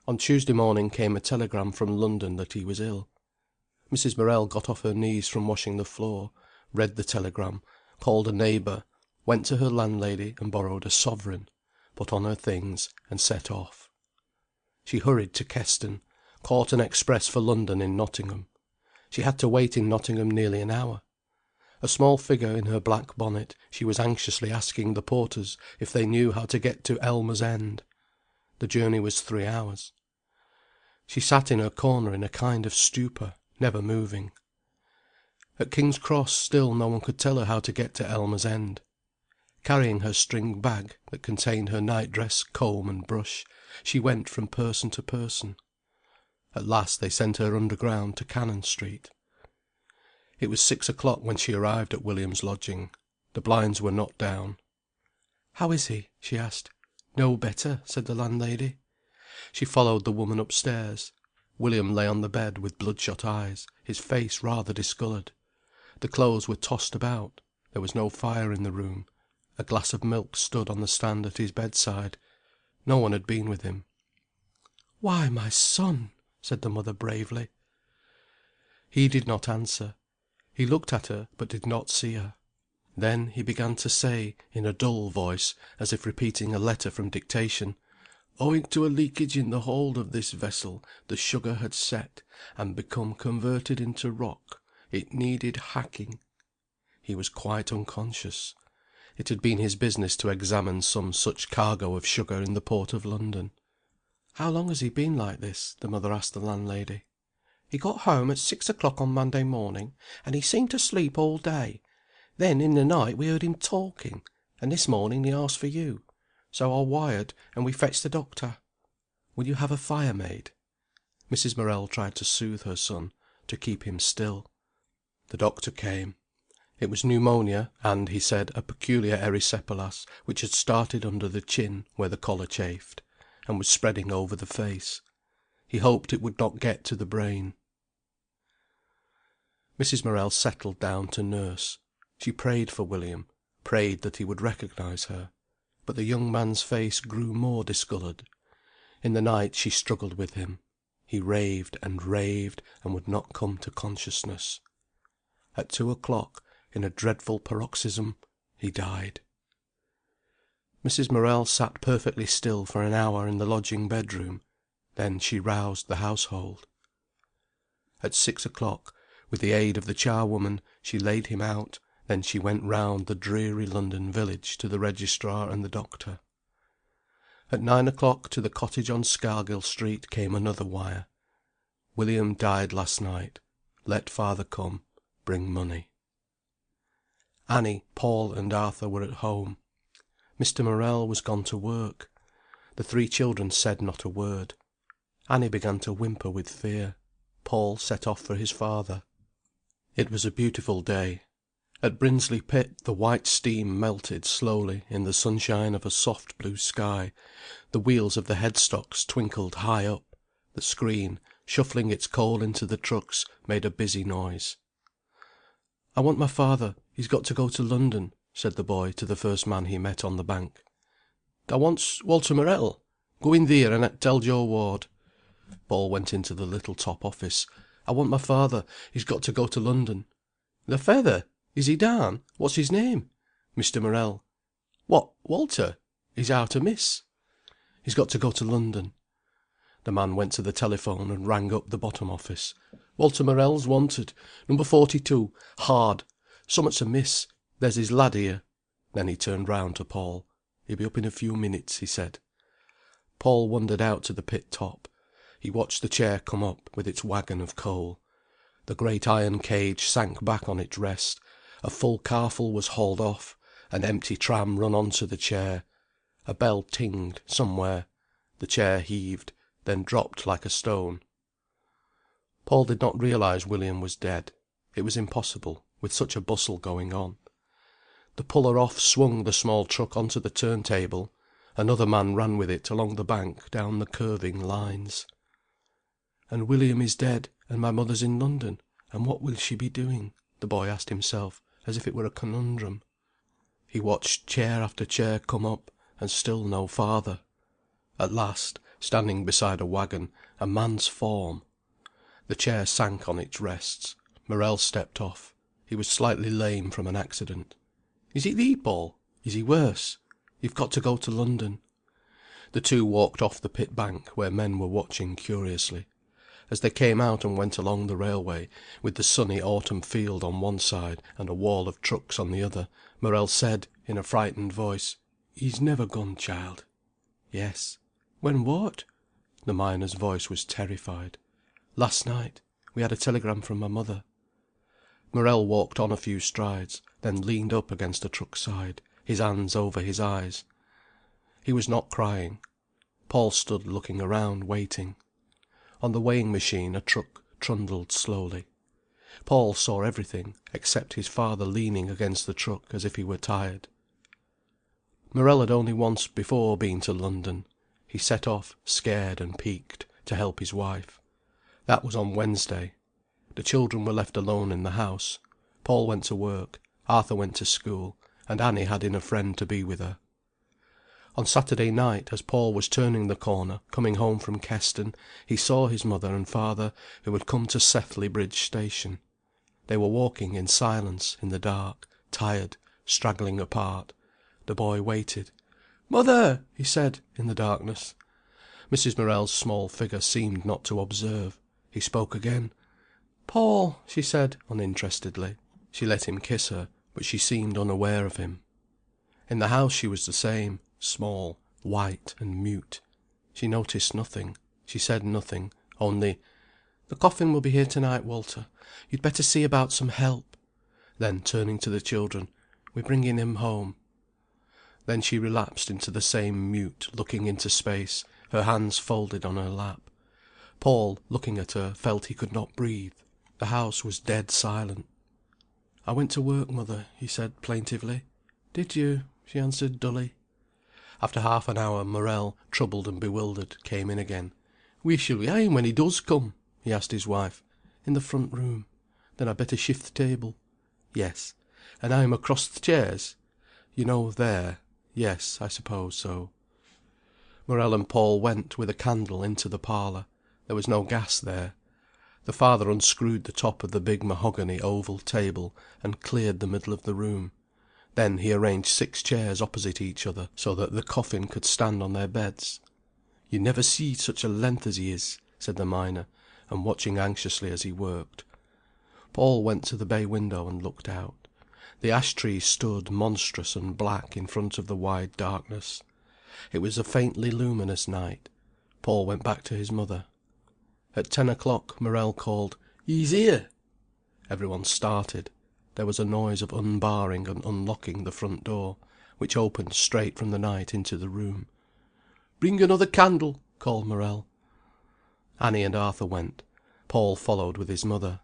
Speaker 1: On Tuesday morning came a telegram from London that he was ill. Mrs. Morel got off her knees from washing the floor, read the telegram, called a neighbour, went to her landlady and borrowed a sovereign, put on her things, and set off. She hurried to Keston, caught an express for London in Nottingham. She had to wait in Nottingham nearly an hour. A small figure in her black bonnet, she was anxiously asking the porters if they knew how to get to Elmer's End. The journey was 3 hours. She sat in her corner in a kind of stupor, never moving. At King's Cross still no one could tell her how to get to Elmer's End. Carrying her string bag, that contained her night-dress, comb and brush, she went from person to person. At last they sent her underground to Cannon Street. It was 6 o'clock when she arrived at William's lodging. The blinds were not down. "How is he?" she asked. "No better," said the landlady. She followed the woman upstairs. William lay on the bed with bloodshot eyes, his face rather discoloured. The clothes were tossed about. There was no fire in the room. A glass of milk stood on the stand at his bedside. No one had been with him. "Why, my son!" said the mother bravely. He did not answer. He looked at her, but did not see her. Then he began to say, in a dull voice, as if repeating a letter from dictation, "Owing to a leakage in the hold of this vessel, the sugar had set, and become converted into rock. It needed hacking." He was quite unconscious. It had been his business to examine some such cargo of sugar in the port of London. "How long has he been like this?" the mother asked the landlady. "He got home at 6 o'clock on Monday morning, and he seemed to sleep all day. Then in the night we heard him talking, and this morning he asked for you. So I wired, and we fetched the doctor. Will you have a fire made?" Mrs. Morel tried to soothe her son, to keep him still. The doctor came. It was pneumonia, and, he said, a peculiar erysipelas, which had started under the chin, where the collar chafed, and was spreading over the face. He hoped it would not get to the brain. Mrs. Morel settled down to nurse. She prayed for William, prayed that he would recognize her. But the young man's face grew more discoloured. In the night she struggled with him. He raved and would not come to consciousness. At 2 o'clock, in a dreadful paroxysm, he died. Mrs. Morel sat perfectly still for an hour in the lodging bedroom. Then she roused the household. At 6 o'clock, With the aid of the charwoman, she laid him out, then she went round the dreary London village to the registrar and the doctor. At 9 o'clock to the cottage on Scargill Street came another wire. "William died last night. Let father come. Bring money." Annie, Paul, and Arthur were at home. Mr. Morel was gone to work. The three children said not a word. Annie began to whimper with fear. Paul set off for his father. It was a beautiful day. At Brinsley Pit the white steam melted slowly in the sunshine of a soft blue sky. The wheels of the headstocks twinkled high up. The screen, shuffling its coal into the trucks, made a busy noise. "I want my father. He's got to go to London," said the boy to the first man he met on the bank. "Thou wants Walter Morel? Go in theer and tell Joe Ward." Paul went into the little top office. "I want my father. He's got to go to London." "The feather? Is he down? What's his name?" "Mr. Morel." "What, Walter? He's out amiss." "He's got to go to London." The man went to the telephone and rang up the bottom office. "Walter Morel's wanted. Number 42. Hard. Summat's amiss. There's his lad here." Then he turned round to Paul. "He'll be up in a few minutes," he said. Paul wandered out to the pit top. He watched the chair come up, with its waggon of coal. The great iron cage sank back on its rest. A full carful was hauled off. An empty tram run on to the chair. A bell tinged somewhere. The chair heaved, then dropped like a stone. Paul did not realise William was dead. It was impossible, with such a bustle going on. The puller off swung the small truck onto the turntable. Another man ran with it along the bank down the curving lines. "And William is dead, and my mother's in London, and what will she be doing?" the boy asked himself, as if it were a conundrum. He watched chair after chair come up, and still no father. At last, standing beside a waggon, a man's form. The chair sank on its rests. Morel stepped off. He was slightly lame from an accident. "Is it thee, Paul? Is he worse? You've got to go to London." The two walked off the pit bank, where men were watching curiously. As they came out and went along the railway, with the sunny autumn field on one side and a wall of trucks on the other, Morel said, in a frightened voice, "He's never gone, child?" "Yes." "When what?" The miner's voice was terrified. "Last night. We had a telegram from my mother." Morel walked on a few strides, then leaned up against a truck side, his hands over his eyes. He was not crying. Paul stood looking around, waiting. On the weighing machine a truck trundled slowly. Paul saw everything, except his father leaning against the truck as if he were tired. Morel had only once before been to London. He set off, scared and piqued, to help his wife. That was on Wednesday. The children were left alone in the house. Paul went to work, Arthur went to school, and Annie had in a friend to be with her. On Saturday night, as Paul was turning the corner, coming home from Keston, he saw his mother and father, who had come to Sethley Bridge Station. They were walking in silence, in the dark, tired, straggling apart. The boy waited. "Mother!" he said, in the darkness. Mrs. Morel's small figure seemed not to observe. He spoke again. "Paul!" she said, uninterestedly. She let him kiss her, but she seemed unaware of him. In the house she was the same, small, white, and mute. She noticed nothing. She said nothing, only, "The coffin will be here to night, Walter. You'd better see about some help." Then turning to the children, "We're bringing him home." Then she relapsed into the same mute looking into space, her hands folded on her lap. Paul, looking at her, felt he could not breathe. The house was dead silent. "I went to work, mother," he said, plaintively. "Did you?" she answered, dully. After half an hour Morel, troubled and bewildered, came in again. "Where shall we hae him when he does come?" he asked his wife. "In the front room." "Then I'd better shift the table." "Yes." "And hae him across the chairs?" "You know there. Yes, I suppose so." Morel and Paul went, with a candle, into the parlour. There was no gas there. The father unscrewed the top of the big mahogany oval table, and cleared the middle of the room. Then he arranged 6 chairs opposite each other, so that the coffin could stand on their beds. "You never seed such a length as he is," said the miner, and watching anxiously as he worked. Paul went to the bay window and looked out. The ash tree stood monstrous and black in front of the wide darkness. It was a faintly luminous night. Paul went back to his mother. At 10 o'clock Morel called, "He's here!" Every one started. There was a noise of unbarring and unlocking the front door, which opened straight from the night into the room. "Bring another candle," called Morel. Annie and Arthur went. Paul followed with his mother.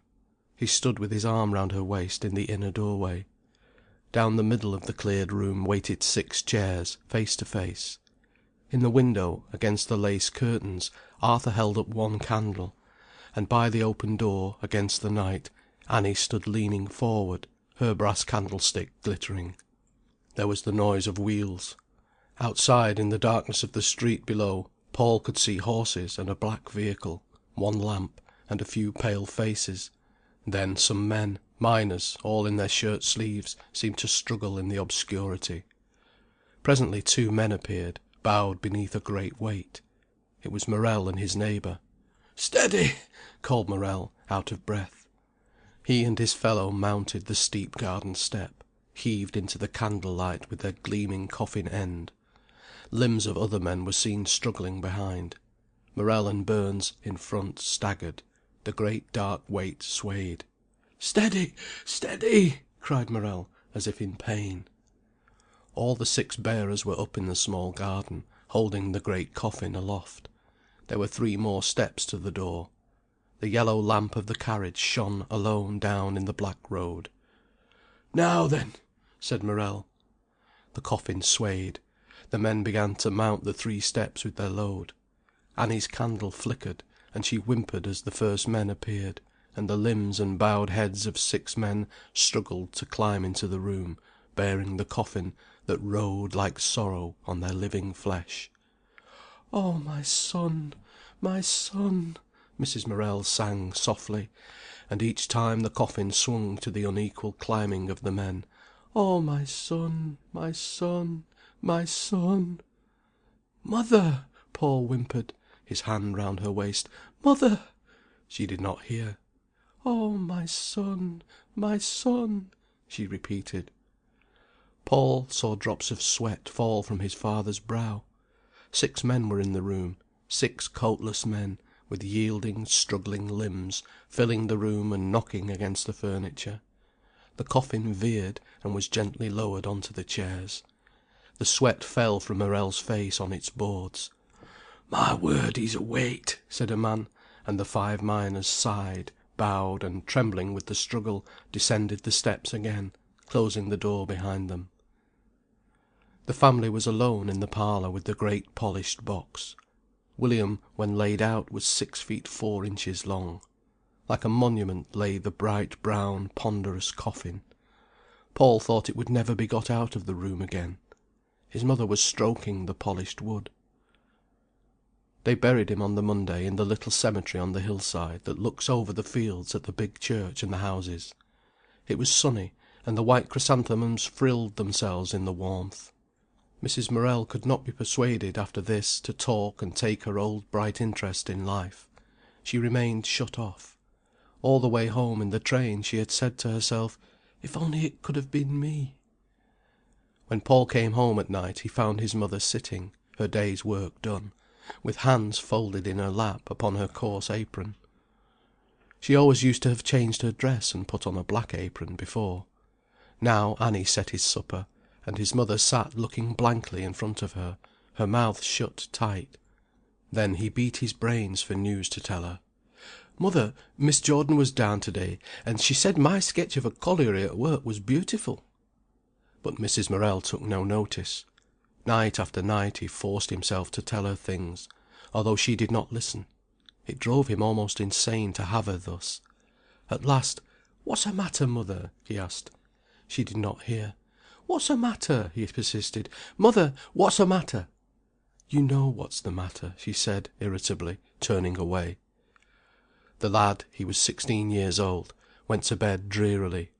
Speaker 1: He stood with his arm round her waist in the inner doorway. Down the middle of the cleared room waited 6 chairs, face to face. In the window, against the lace curtains, Arthur held up one candle, and by the open door, against the night, Annie stood leaning forward, her brass candlestick glittering. There was the noise of wheels. Outside, in the darkness of the street below, Paul could see horses and a black vehicle, one lamp, and a few pale faces. Then some men, miners, all in their shirt sleeves, seemed to struggle in the obscurity. Presently 2 men appeared, bowed beneath a great weight. It was Morel and his neighbour. "Steady!" called Morel, out of breath. He and his fellow mounted the steep garden step, heaved into the candle light with their gleaming coffin end. Limbs of other men were seen struggling behind. Morel and Burns, in front, staggered. The great dark weight swayed. "Steady! Steady!" cried Morel, as if in pain. All the 6 bearers were up in the small garden, holding the great coffin aloft. There were 3 more steps to the door. The yellow lamp of the carriage shone alone down in the black road. "Now then," said Morel. The coffin swayed. The men began to mount the 3 steps with their load. Annie's candle flickered, and she whimpered as the first men appeared, and the limbs and bowed heads of 6 men struggled to climb into the room, bearing the coffin that rode like sorrow on their living flesh. "Oh, my son, my son!" Mrs. Morel sang softly, and each time the coffin swung to the unequal climbing of the men. "Oh, my son, my son, my son!" "Mother!" Paul whimpered, his hand round her waist. "Mother!" She did not hear. "Oh, my son, my son!" she repeated. Paul saw drops of sweat fall from his father's brow. 6 men were in the room, 6 coatless men, with yielding, struggling limbs, filling the room and knocking against the furniture. The coffin veered and was gently lowered on to the chairs. The sweat fell from Morel's face on its boards. "My word, he's a weight," said a man, and the 5 miners sighed, bowed, and, trembling with the struggle, descended the steps again, closing the door behind them. The family was alone in the parlour with the great polished box. William, when laid out, was 6 feet 4 inches long. Like a monument lay the bright brown ponderous coffin. Paul thought it would never be got out of the room again. His mother was stroking the polished wood. They buried him on the Monday in the little cemetery on the hillside that looks over the fields at the big church and the houses. It was sunny, and the white chrysanthemums frilled themselves in the warmth. Mrs. Morel could not be persuaded after this to talk and take her old bright interest in life. She remained shut off. All the way home in the train she had said to herself, "If only it could have been me." When Paul came home at night he found his mother sitting, her day's work done, with hands folded in her lap upon her coarse apron. She always used to have changed her dress and put on a black apron before. Now Annie set his supper, and his mother sat looking blankly in front of her, her mouth shut tight. Then he beat his brains for news to tell her. "Mother, Miss Jordan was down to-day, and she said my sketch of a colliery at work was beautiful." But Mrs. Morel took no notice. Night after night he forced himself to tell her things, although she did not listen. It drove him almost insane to have her thus. At last, "What's the matter, mother?" he asked. She did not hear. "What's the matter?" he persisted. "Mother, what's the matter?" "You know what's the matter," she said, irritably, turning away. The lad, he was 16 years old, went to bed drearily.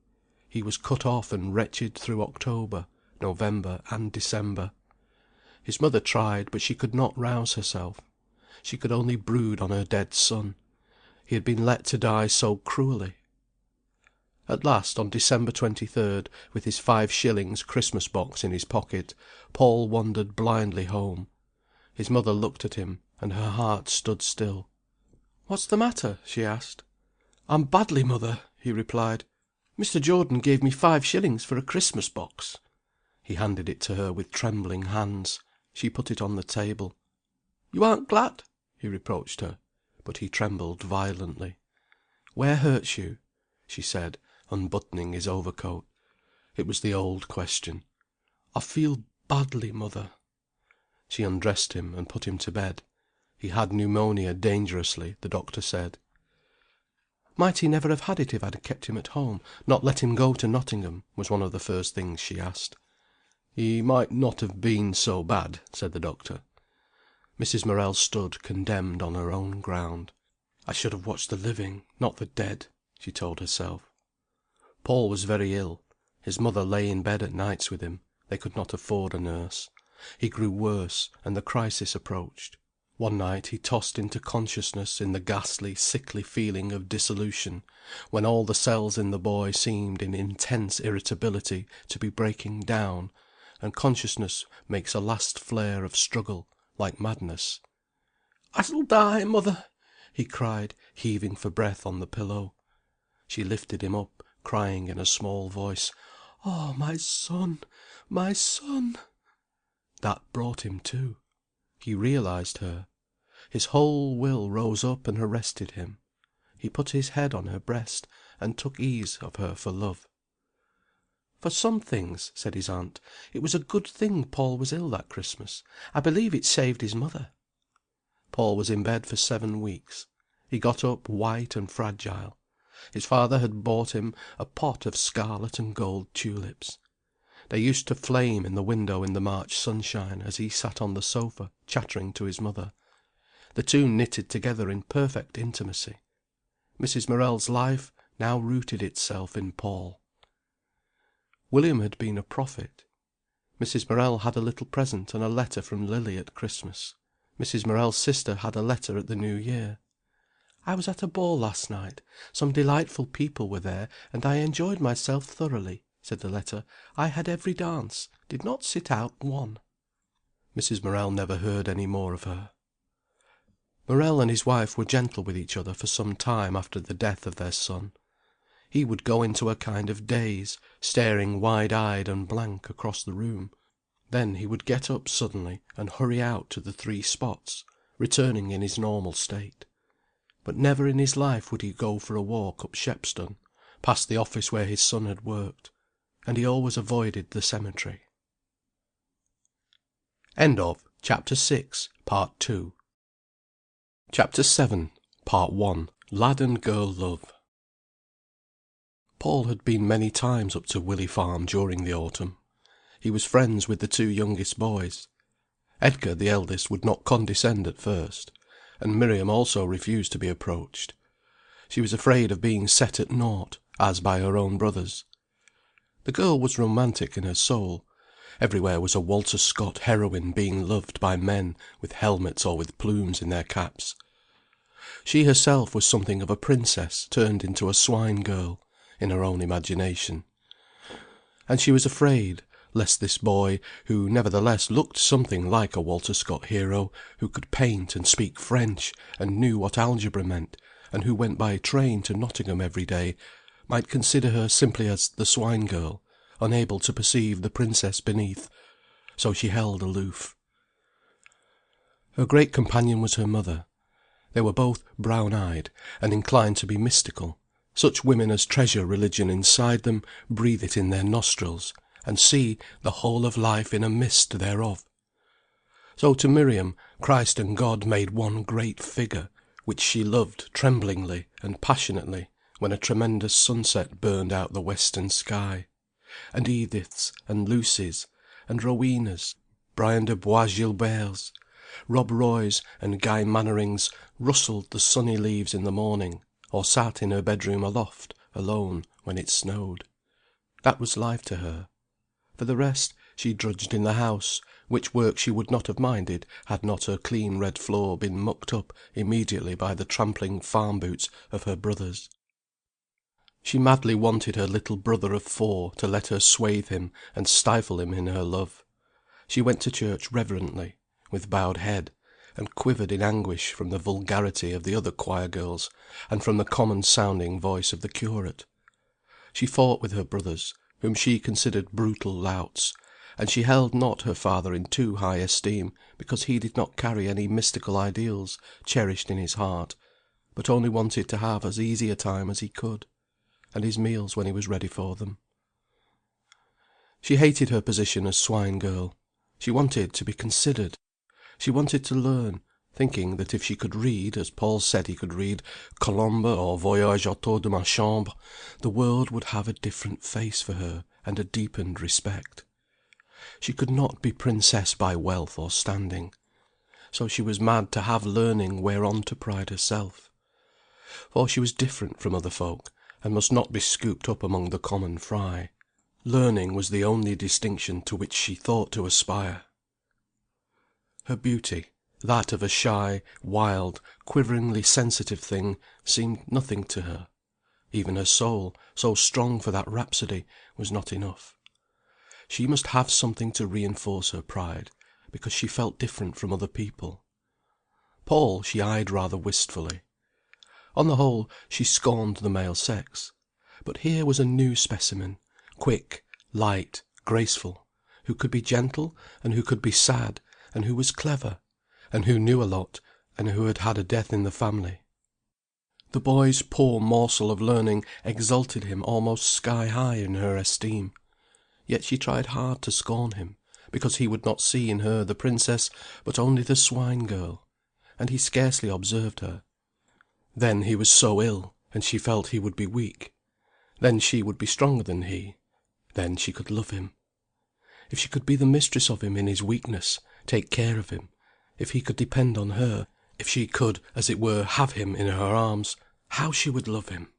Speaker 1: He was cut off and wretched through October, November, and December. His mother tried, but she could not rouse herself. She could only brood on her dead son. He had been let to die so cruelly. At last, on December 23rd, with his 5 shillings Christmas box in his pocket, Paul wandered blindly home. His mother looked at him, and her heart stood still. "What's the matter?" she asked. "I'm badly, mother," he replied. "Mr. Jordan gave me 5 shillings for a Christmas box." He handed it to her with trembling hands. She put it on the table. "You aren't glad?" he reproached her. But he trembled violently. "Where hurts you?" she said, unbuttoning his overcoat. It was the old question. "I feel badly, mother." She undressed him and put him to bed. He had pneumonia dangerously, the doctor said. Might he never have had it if I'd kept him at home, not let him go to Nottingham, was one of the first things she asked. "He might not have been so bad," said the doctor. Mrs. Morel stood condemned on her own ground. "I should have watched the living, not the dead," she told herself. Paul was very ill. His mother lay in bed at nights with him. They could not afford a nurse. He grew worse, and the crisis approached. One night he tossed into consciousness in the ghastly, sickly feeling of dissolution, when all the cells in the boy seemed in intense irritability to be breaking down, and consciousness makes a last flare of struggle, like madness. "I shall die, mother!" he cried, heaving for breath on the pillow. She lifted him up, crying in a small voice, "Oh, my son, my son!" That brought him to. He realized her. His whole will rose up and arrested him. He put his head on her breast, and took ease of her for love. "For some things," said his aunt, "it was a good thing Paul was ill that Christmas. I believe it saved his mother." Paul was in bed for 7 weeks. He got up white and fragile. His father had bought him a pot of scarlet and gold tulips. They used to flame in the window in the March sunshine as he sat on the sofa chattering to his mother. The two knitted together in perfect intimacy. Mrs. Morel's life now rooted itself in Paul. William had been a prophet. Mrs. Morel had a little present and a letter from Lily at Christmas. Mrs. Morel's sister had a letter at the New Year. "I was at a ball last night. Some delightful people were there, and I enjoyed myself thoroughly," said the letter. "I had every dance. Did not sit out one." Mrs. Morel never heard any more of her. Morel and his wife were gentle with each other for some time after the death of their son. He would go into a kind of daze, staring wide-eyed and blank across the room. Then he would get up suddenly and hurry out to the 3 spots, returning in his normal state. But never in his life would he go for a walk up Shepstone, past the office where his son had worked. And he always avoided the cemetery. End of Chapter 6, Part 2. Chapter 7, Part 1. Lad and Girl Love. Paul had been many times up to Willey Farm during the autumn. He was friends with the 2 youngest boys. Edgar, the eldest, would not condescend at first, and Miriam also refused to be approached. She was afraid of being set at naught, as by her own brothers. The girl was romantic in her soul. Everywhere was a Walter Scott heroine being loved by men with helmets or with plumes in their caps. She herself was something of a princess turned into a swine girl, in her own imagination. And she was afraid lest this boy, who nevertheless looked something like a Walter Scott hero, who could paint and speak French, and knew what algebra meant, and who went by train to Nottingham every day, might consider her simply as the swine girl, unable to perceive the princess beneath. So she held aloof. Her great companion was her mother. They were both brown-eyed, and inclined to be mystical. Such women as treasure religion inside them, breathe it in their nostrils, and see the whole of life in a mist thereof. So to Miriam, Christ and God made one great figure, which she loved tremblingly and passionately when a tremendous sunset burned out the western sky. And Ediths, and Lucys, and Rowenas, Brian de Bois Gilberts, Rob Roys and Guy Mannerings rustled the sunny leaves in the morning, or sat in her bedroom aloft, alone, when it snowed. That was life to her. For the rest, she drudged in the house, which work she would not have minded had not her clean red floor been mucked up immediately by the trampling farm boots of her brothers. She madly wanted her little brother of 4 to let her swathe him and stifle him in her love. She went to church reverently, with bowed head, and quivered in anguish from the vulgarity of the other choir girls, and from the common sounding voice of the curate. She fought with her brothers, whom she considered brutal louts, and she held not her father in too high esteem because he did not carry any mystical ideals cherished in his heart, but only wanted to have as easy a time as he could, and his meals when he was ready for them. She hated her position as swine girl. She wanted to be considered. She wanted to learn, thinking that if she could read, as Paul said he could read, Colombe or Voyage autour de ma chambre, the world would have a different face for her and a deepened respect. She could not be princess by wealth or standing. So she was mad to have learning whereon to pride herself. For she was different from other folk, and must not be scooped up among the common fry. Learning was the only distinction to which she thought to aspire. Her beauty, that of a shy, wild, quiveringly sensitive thing, seemed nothing to her. Even her soul, so strong for that rhapsody, was not enough. She must have something to reinforce her pride, because she felt different from other people. Paul she eyed rather wistfully. On the whole, she scorned the male sex. But here was a new specimen, quick, light, graceful, who could be gentle, and who could be sad, and who was clever, and who knew a lot, and who had had a death in the family. The boy's poor morsel of learning exalted him almost sky high in her esteem. Yet she tried hard to scorn him, because he would not see in her the princess, but only the swine girl, and he scarcely observed her. Then he was so ill, and she felt he would be weak. Then she would be stronger than he. Then she could love him. If she could be the mistress of him in his weakness, take care of him, if he could depend on her, if she could, as it were, have him in her arms, how she would love him!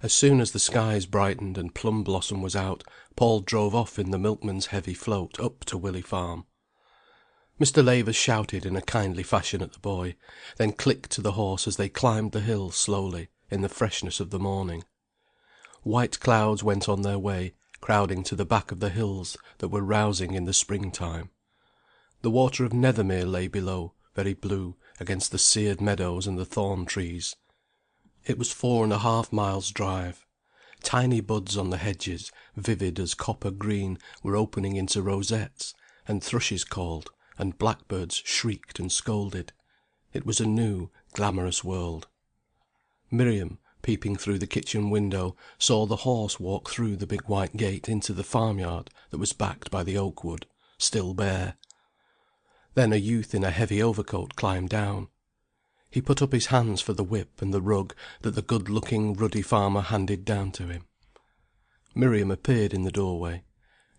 Speaker 1: As soon as the skies brightened and plum blossom was out, Paul drove off in the milkman's heavy float up to Willey Farm. Mr. Lavers shouted in a kindly fashion at the boy, then clicked to the horse as they climbed the hill slowly, in the freshness of the morning. White clouds went on their way, crowding to the back of the hills that were rousing in the spring time. The water of Nethermere lay below, very blue, against the seared meadows and the thorn trees. It was 4½ miles' drive. Tiny buds on the hedges, vivid as copper green, were opening into rosettes, and thrushes called, and blackbirds shrieked and scolded. It was a new, glamorous world. Miriam, peeping through the kitchen window, saw the horse walk through the big white gate into the farmyard that was backed by the oak wood, still bare. Then a youth in a heavy overcoat climbed down. He put up his hands for the whip and the rug that the good-looking ruddy farmer handed down to him. Miriam appeared in the doorway.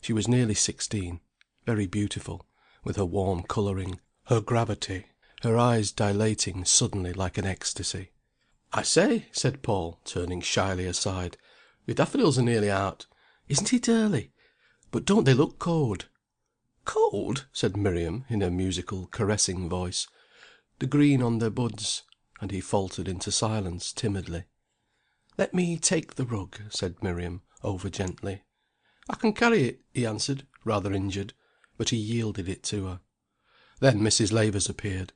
Speaker 1: She was nearly 16, very beautiful, with her warm colouring, her gravity, her eyes dilating suddenly like an ecstasy. "I say," said Paul, turning shyly aside, "your daffodils are nearly out. Isn't it early? But don't they look cold?" "Cold?" said Miriam, in her musical, caressing voice. "The green on their buds," and he faltered into silence timidly. "Let me take the rug," said Miriam, over gently. "I can carry it," he answered, rather injured, but he yielded it to her. Then Mrs. Lavers appeared.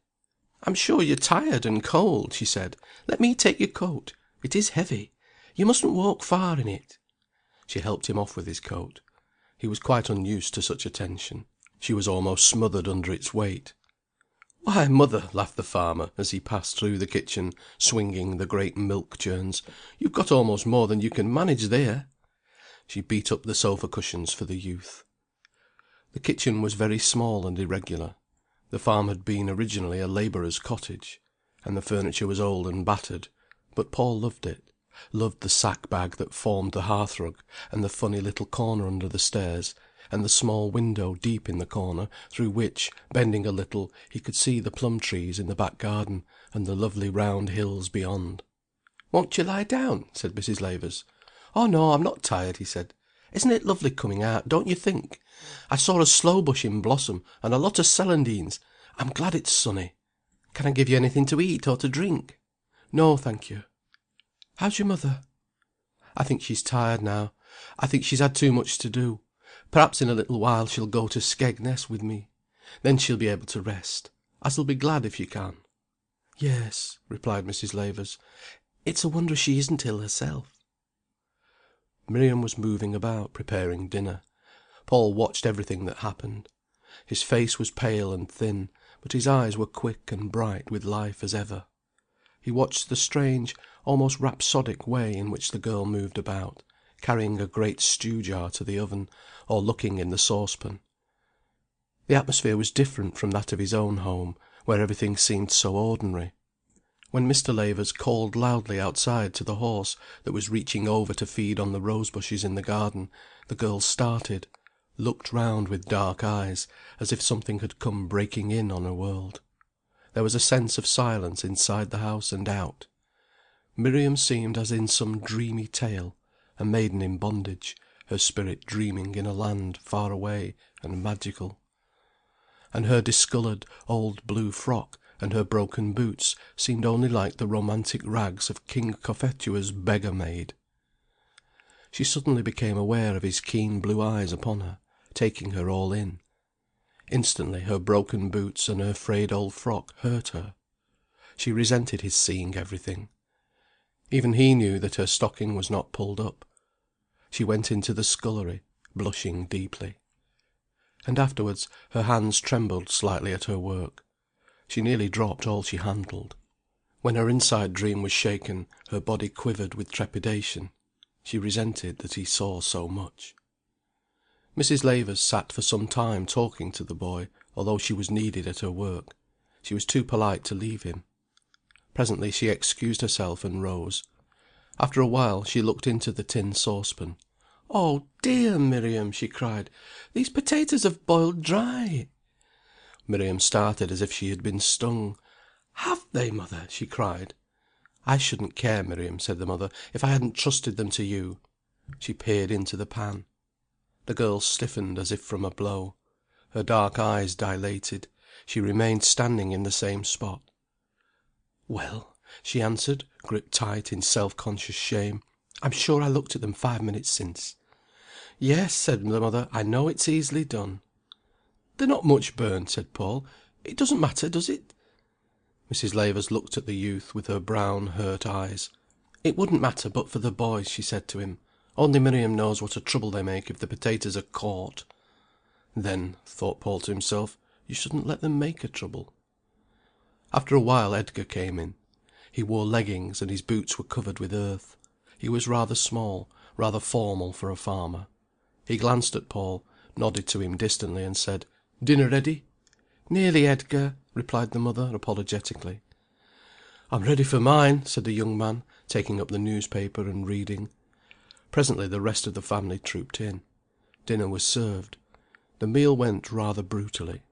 Speaker 1: "I'm sure you're tired and cold," she said. "Let me take your coat. It is heavy. You mustn't walk far in it." She helped him off with his coat. He was quite unused to such attention. She was almost smothered under its weight. "Why, mother," laughed the farmer, as he passed through the kitchen, swinging the great milk churns, "you've got almost more than you can manage there." She beat up the sofa cushions for the youth. The kitchen was very small and irregular. The farm had been originally a labourer's cottage, and the furniture was old and battered, but Paul loved it, loved the sack bag that formed the hearthrug, and the funny little corner under the stairs, and the small window deep in the corner, through which, bending a little, he could see the plum trees in the back garden, and the lovely round hills beyond. "Won't you lie down?" said Mrs. Lavers. "Oh no, I'm not tired," he said. "Isn't it lovely coming out, don't you think? I saw a sloe bush in blossom, and a lot of celandines. I'm glad it's sunny. Can I give you anything to eat or to drink?" "No, thank you." "How's your mother?" I think she's tired now. I think she's had too much to do. Perhaps in a little while she'll go to Skegness with me. Then she'll be able to rest. I shall be glad if you can." "Yes," replied Mrs. Lavers. "It's a wonder she isn't ill herself." Miriam was moving about, preparing dinner. Paul watched everything that happened. His face was pale and thin, but his eyes were quick and bright with life as ever. He watched the strange, almost rhapsodic way in which the girl moved about, carrying a great stew jar to the oven, or looking in the saucepan. The atmosphere was different from that of his own home, where everything seemed so ordinary. When Mr. Lavers called loudly outside to the horse that was reaching over to feed on the rose-bushes in the garden, the girl started, looked round with dark eyes, as if something had come breaking in on her world. There was a sense of silence inside the house and out. Miriam seemed as in some dreamy tale, a maiden in bondage, her spirit dreaming in a land far away and magical. And her discoloured old blue frock and her broken boots seemed only like the romantic rags of King Cophetua's beggar maid. She suddenly became aware of his keen blue eyes upon her, taking her all in. Instantly her broken boots and her frayed old frock hurt her. She resented his seeing everything. Even he knew that her stocking was not pulled up. She went into the scullery, blushing deeply. And afterwards her hands trembled slightly at her work. She nearly dropped all she handled. When her inside dream was shaken, her body quivered with trepidation. She resented that he saw so much. Mrs. Lavers sat for some time talking to the boy, although she was needed at her work. She was too polite to leave him. Presently she excused herself and rose. After a while she looked into the tin saucepan. "Oh, dear, Miriam!" she cried. "These potatoes have boiled dry." Miriam started as if she had been stung. "Have they, mother?" she cried. "I shouldn't care, Miriam," said the mother, "if I hadn't trusted them to you." She peered into the pan. The girl stiffened as if from a blow. Her dark eyes dilated. She remained standing in the same spot. "Well," she answered, gripped tight in self-conscious shame, "I'm sure I looked at them 5 minutes since." "Yes," said the mother, "I know it's easily done." "They're not much burnt," said Paul. "It doesn't matter, does it?" Mrs. Lavers looked at the youth with her brown, hurt eyes. "It wouldn't matter but for the boys," she said to him. "Only Miriam knows what a trouble they make if the potatoes are caught." "Then," thought Paul to himself, "you shouldn't let them make a trouble." After a while Edgar came in. He wore leggings, and his boots were covered with earth. He was rather small, rather formal for a farmer. He glanced at Paul, nodded to him distantly, and said, "Dinner ready?" "Nearly, Edgar," replied the mother, apologetically. "I'm ready for mine," said the young man, taking up the newspaper and reading. Presently the rest of the family trooped in. Dinner was served. The meal went rather brutally.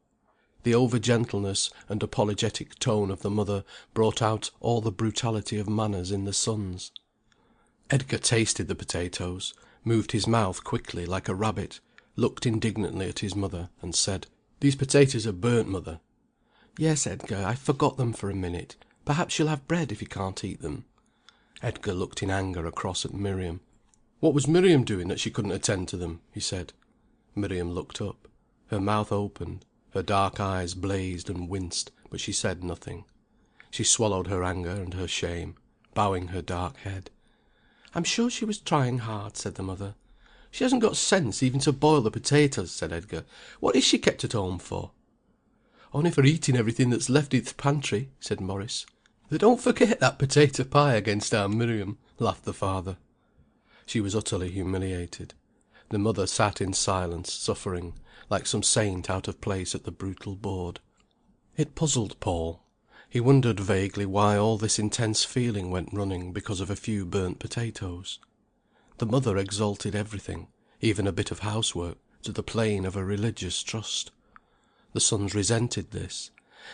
Speaker 1: The over-gentleness and apologetic tone of the mother brought out all the brutality of manners in the sons. Edgar tasted the potatoes, moved his mouth quickly like a rabbit, looked indignantly at his mother, and said, "These potatoes are burnt, mother." "Yes, Edgar, I forgot them for a minute. Perhaps you'll have bread if you can't eat them." Edgar looked in anger across at Miriam. "What was Miriam doing that she couldn't attend to them?" he said. Miriam looked up. Her mouth opened, her dark eyes blazed and winced, but she said nothing. She swallowed her anger and her shame, bowing her dark head. "I'm sure she was trying hard," said the mother. "She hasn't got sense even to boil the potatoes," said Edgar. "What is she kept at home for?" "Only for eating everything that's left i' th' pantry," said Maurice. "They don't forget that potato pie against our Miriam," laughed the father. She was utterly humiliated. The mother sat in silence, suffering, like some saint out of place at the brutal board. It puzzled Paul. He wondered vaguely why all this intense feeling went running because of a few burnt potatoes. The mother exalted everything, even a bit of housework, to the plane of a religious trust. The sons resented this.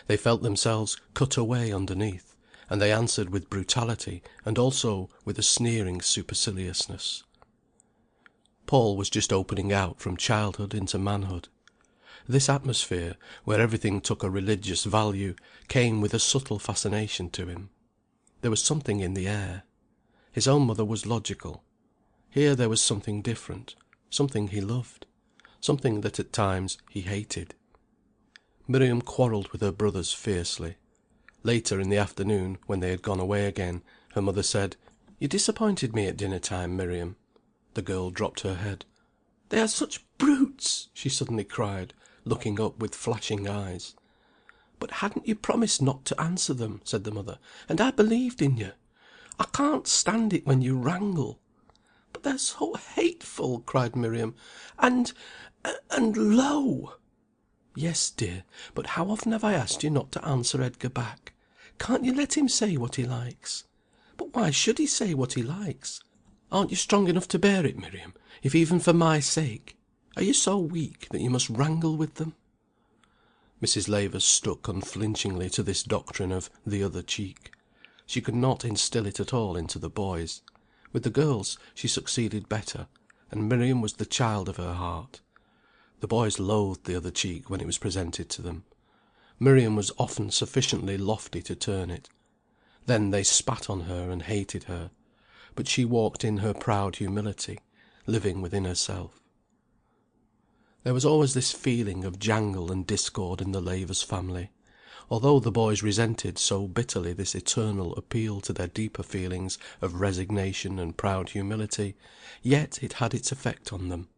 Speaker 1: They felt themselves cut away underneath, and they answered with brutality and also with a sneering superciliousness. Paul was just opening out from childhood into manhood. This atmosphere, where everything took a religious value, came with a subtle fascination to him. There was something in the air. His own mother was logical. Here there was something different, something he loved, something that at times he hated. Miriam quarrelled with her brothers fiercely. Later in the afternoon, when they had gone away again, her mother said, "You disappointed me at dinner time, Miriam." The girl dropped her head. "They are such brutes!" she suddenly cried, looking up with flashing eyes. "But hadn't you promised not to answer them?" said the mother. "And I believed in you. I can't stand it when you wrangle." "But they're so hateful!" cried Miriam. And low." "Yes, dear, but how often have I asked you not to answer Edgar back? Can't you let him say what he likes?" "But why should he say what he likes?" "Aren't you strong enough to bear it, Miriam, if even for my sake? Are you so weak that you must wrangle with them?" Mrs. Lavers stuck unflinchingly to this doctrine of "the other cheek." She could not instil it at all into the boys. With the girls she succeeded better, and Miriam was the child of her heart. The boys loathed the other cheek when it was presented to them. Miriam was often sufficiently lofty to turn it. Then they spat on her and hated her. But she walked in her proud humility, living within herself. There was always this feeling of jangle and discord in the Lavers family. Although the boys resented so bitterly this eternal appeal to their deeper feelings of resignation and proud humility, yet it had its effect on them.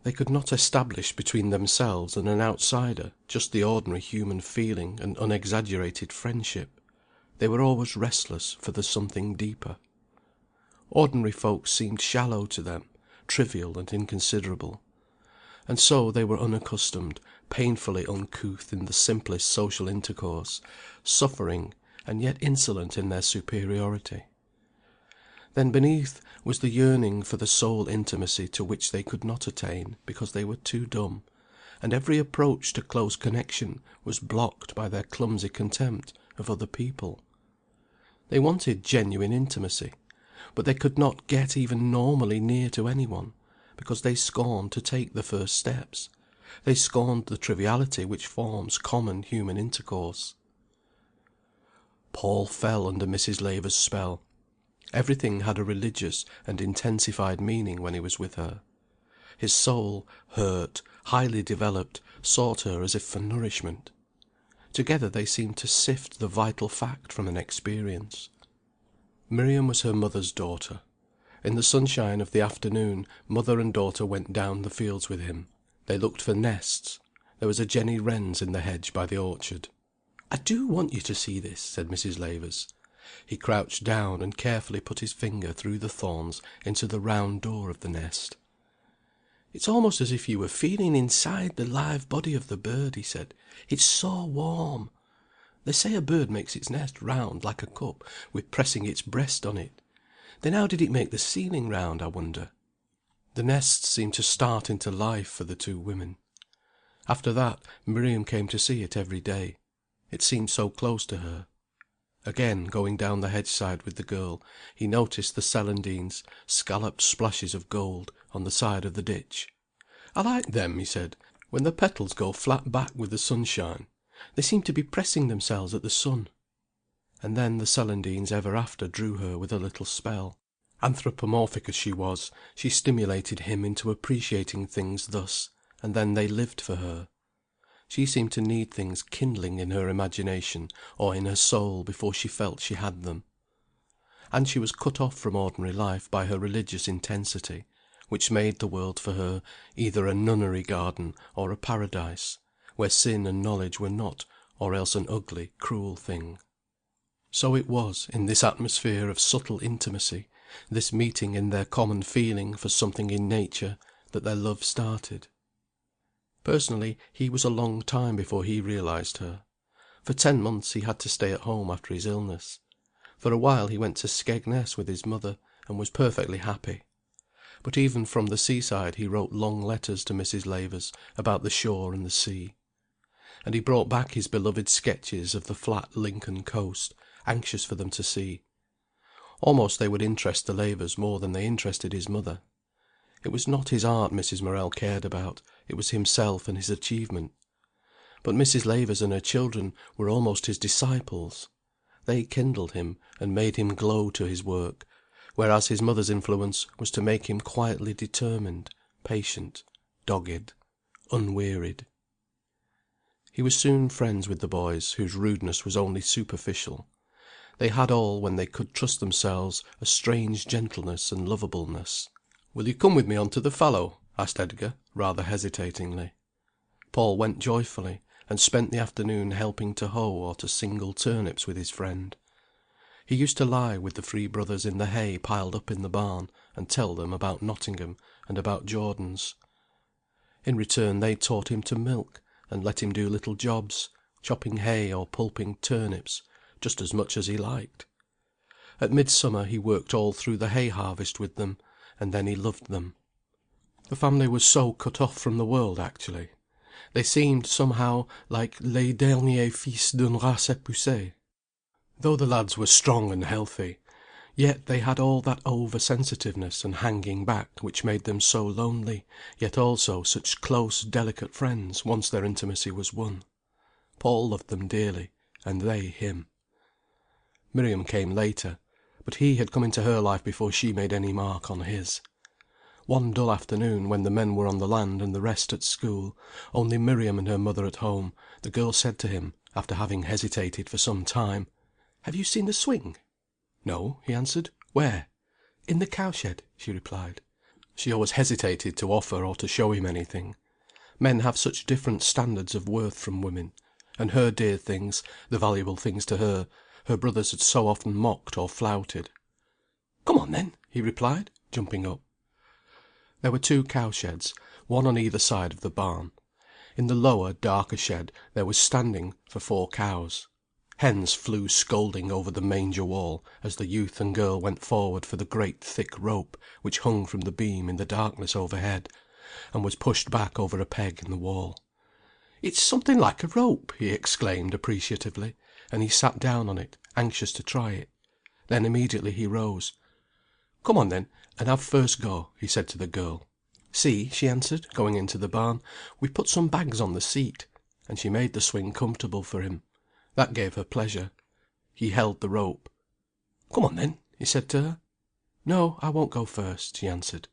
Speaker 1: They could not establish between themselves and an outsider just the ordinary human feeling and unexaggerated friendship. They were always restless for the something deeper. Ordinary folk seemed shallow to them, trivial and inconsiderable. And so they were unaccustomed, painfully uncouth in the simplest social intercourse, suffering, and yet insolent in their superiority. Then beneath was the yearning for the soul intimacy to which they could not attain because they were too dumb, and every approach to close connection was blocked by their clumsy contempt of other people. They wanted genuine intimacy, but they could not get even normally near to any one, because they scorned to take the first steps. They scorned the triviality which forms common human intercourse. Paul fell under Mrs. Lavers' spell. Everything had a religious and intensified meaning when he was with her. His soul, hurt, highly developed, sought her as if for nourishment. Together they seemed to sift the vital fact from an experience. Miriam was her mother's daughter. In the sunshine of the afternoon mother and daughter went down the fields with him. They looked for nests. There was a Jenny Wren's in the hedge by the orchard. "I do want you to see this," said Mrs. Lavers. He crouched down and carefully put his finger through the thorns into the round door of the nest. "It's almost as if you were feeling inside the live body of the bird," he said. "It's so warm. They say a bird makes its nest round like a cup, with pressing its breast on it. Then how did it make the ceiling round, I wonder?" The nest seemed to start into life for the two women. After that Miriam came to see it every day. It seemed so close to her. Again, going down the hedge-side with the girl, he noticed the celandines, scalloped splashes of gold, on the side of the ditch. "I like them," he said, "when the petals go flat back with the sunshine. They seem to be pressing themselves at the sun." And then the celandines ever after drew her with a little spell. Anthropomorphic as she was, she stimulated him into appreciating things thus, and then they lived for her. She seemed to need things kindling in her imagination or in her soul before she felt she had them. And she was cut off from ordinary life by her religious intensity, which made the world for her either a nunnery garden or a paradise, where sin and knowledge were not, or else an ugly, cruel thing. So it was, in this atmosphere of subtle intimacy, this meeting in their common feeling for something in nature, that their love started. Personally, he was a long time before he realized her. For 10 months he had to stay at home after his illness. For a while he went to Skegness with his mother, and was perfectly happy. But even from the seaside he wrote long letters to Mrs. Lavers about the shore and the sea. And he brought back his beloved sketches of the flat Lincoln coast, anxious for them to see. Almost they would interest the Lavers more than they interested his mother. It was not his art Mrs. Morel cared about, it was himself and his achievement. But Mrs. Lavers and her children were almost his disciples. They kindled him and made him glow to his work, whereas his mother's influence was to make him quietly determined, patient, dogged, unwearied. He was soon friends with the boys, whose rudeness was only superficial. They had all, when they could trust themselves, a strange gentleness and lovableness. "Will you come with me on to the fallow?" asked Edgar, rather hesitatingly. Paul went joyfully, and spent the afternoon helping to hoe or to single turnips with his friend. He used to lie with the three brothers in the hay piled up in the barn, and tell them about Nottingham and about Jordan's. In return they taught him to milk, and let him do little jobs, chopping hay or pulping turnips, just as much as he liked. At midsummer he worked all through the hay harvest with them, and then he loved them. The family was so cut off from the world actually. They seemed, somehow, like les derniers fils d'une race épuisée. Though the lads were strong and healthy, yet they had all that over-sensitiveness and hanging back which made them so lonely, yet also such close delicate friends once their intimacy was won. Paul loved them dearly, and they him. Miriam came later, but he had come into her life before she made any mark on his. One dull afternoon, when the men were on the land and the rest at school, only Miriam and her mother at home, the girl said to him, after having hesitated for some time, "Have you seen the swing?" "No," he answered. "Where?" "In the cowshed," she replied. She always hesitated to offer or to show him anything. Men have such different standards of worth from women, and her dear things, the valuable things to her, her brothers had so often mocked or flouted. "Come on, then," he replied, jumping up. There were two cowsheds, one on either side of the barn. In the lower, darker shed there was standing for 4 cows. Hens flew scolding over the manger wall as the youth and girl went forward for the great thick rope which hung from the beam in the darkness overhead, and was pushed back over a peg in the wall. "It's something like a rope," he exclaimed appreciatively, and he sat down on it, anxious to try it. Then immediately he rose. "Come on, then, and have first go," he said to the girl. "See," she answered, going into the barn, "we've put some bags on the seat." And she made the swing comfortable for him. That gave her pleasure. He held the rope. "Come on, then," he said to her. "No, I won't go first," she answered.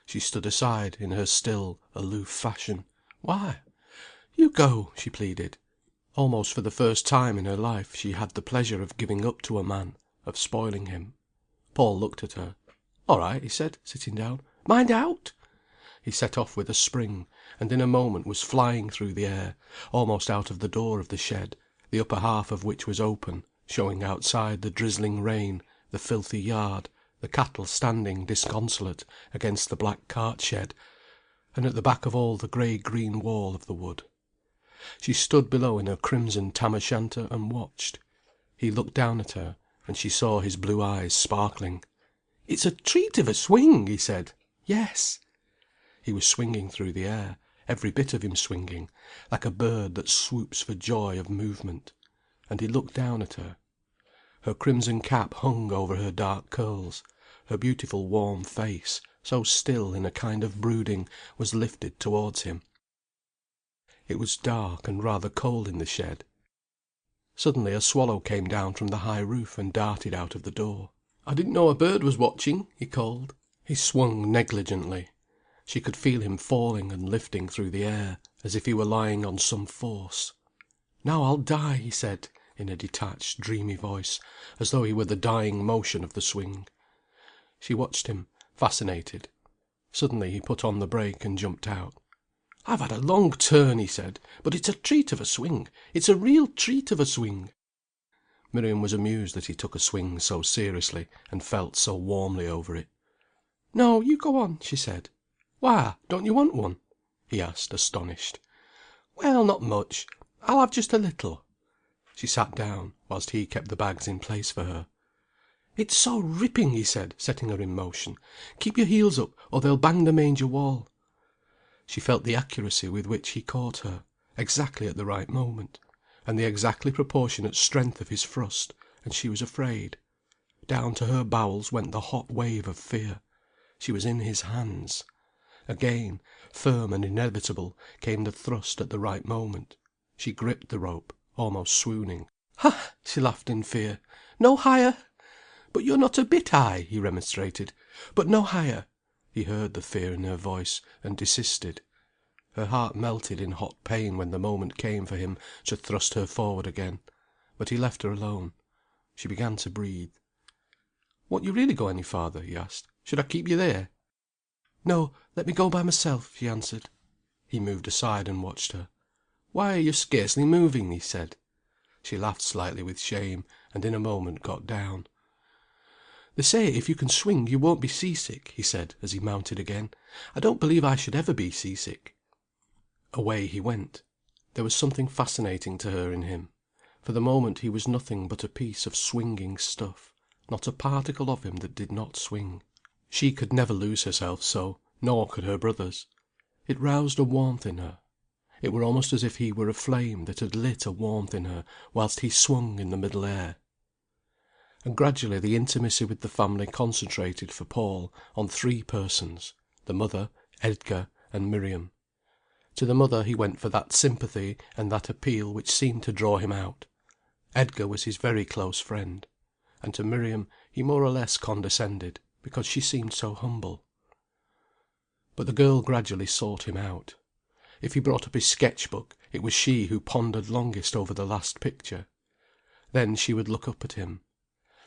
Speaker 1: She stood aside, in her still, aloof fashion. "Why?" "You go," she pleaded. Almost for the first time in her life she had the pleasure of giving up to a man, of spoiling him. Paul looked at her. "All right," he said, sitting down. "Mind out!" He set off with a spring, and in a moment was flying through the air, almost out of the door of the shed, the upper half of which was open, showing outside the drizzling rain, the filthy yard, the cattle standing disconsolate against the black cart shed, and at the back of all the grey-green wall of the wood. She stood below in her crimson tam o' shanter and watched. He looked down at her, and she saw his blue eyes sparkling. "It's a treat of a swing," he said. "Yes." He was swinging through the air, every bit of him swinging, like a bird that swoops for joy of movement. And he looked down at her. Her crimson cap hung over her dark curls. Her beautiful warm face, so still in a kind of brooding, was lifted towards him. It was dark and rather cold in the shed. Suddenly a swallow came down from the high roof and darted out of the door. "I didn't know a bird was watching," he called. He swung negligently. She could feel him falling and lifting through the air, as if he were lying on some force. "Now I'll die," he said, in a detached, dreamy voice, as though he were the dying motion of the swing. She watched him, fascinated. Suddenly he put on the brake and jumped out. "I've had a long turn," he said, "but it's a treat of a swing. It's a real treat of a swing." Miriam was amused that he took a swing so seriously, and felt so warmly over it. "No, you go on," she said. "Why, don't you want one?" he asked, astonished. "Well, not much. I'll have just a little." She sat down, whilst he kept the bags in place for her. "It's so ripping," he said, setting her in motion. "Keep your heels up, or they'll bang the manger wall." She felt the accuracy with which he caught her, exactly at the right moment, and the exactly proportionate strength of his thrust, and she was afraid. Down to her bowels went the hot wave of fear. She was in his hands. Again, firm and inevitable, came the thrust at the right moment. She gripped the rope, almost swooning. "Ha!" she laughed in fear. "No higher!"
Speaker 2: "But you're not a bit high," he remonstrated. "But no higher." He heard the fear in her voice, and desisted. Her heart melted in hot pain when the moment came for him to thrust her forward again. But he left her alone. She began to breathe. "Won't you really go any farther?" he asked. "Should I keep you there?" "No, let me go by myself," she answered. He moved aside and watched her. "Why, you're scarcely moving," he said. She laughed slightly with shame, and in a moment got down. "They say if you can swing you won't be sea-sick," he said, as he mounted again. "I don't believe I should ever be sea-sick." Away he went. There was something fascinating to her in him. For the moment he was nothing but a piece of swinging stuff not a particle of him that did not swing. She could never lose herself so, nor could her brothers. It roused a warmth in her. It were almost as if he were a flame that had lit a warmth in her whilst he swung in the middle air. And gradually the intimacy with the family concentrated for Paul on three persons: the mother, Edgar, and Miriam. To the mother he went for that sympathy and that appeal which seemed to draw him out. Edgar was his very close friend. And to Miriam he more or less condescended, because she seemed so humble. But the girl gradually sought him out. If he brought up his sketch book, it was she who pondered longest over the last picture. Then she would look up at him.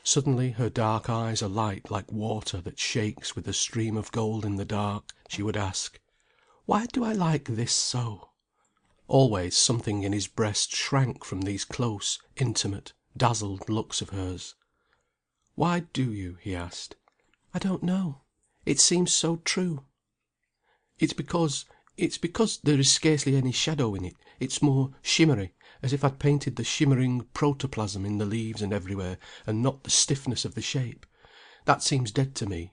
Speaker 2: Suddenly her dark eyes alight like water that shakes with a stream of gold in the dark, she would ask, "Why do I like this so?" Always something in his breast shrank from these close, intimate, dazzled looks of hers. "Why do you?" he asked. "I don't know. It seems so true." It's because there is scarcely any shadow in it. It's more shimmery, as if I'd painted the shimmering protoplasm in the leaves and everywhere, and not the stiffness of the shape. That seems dead to me.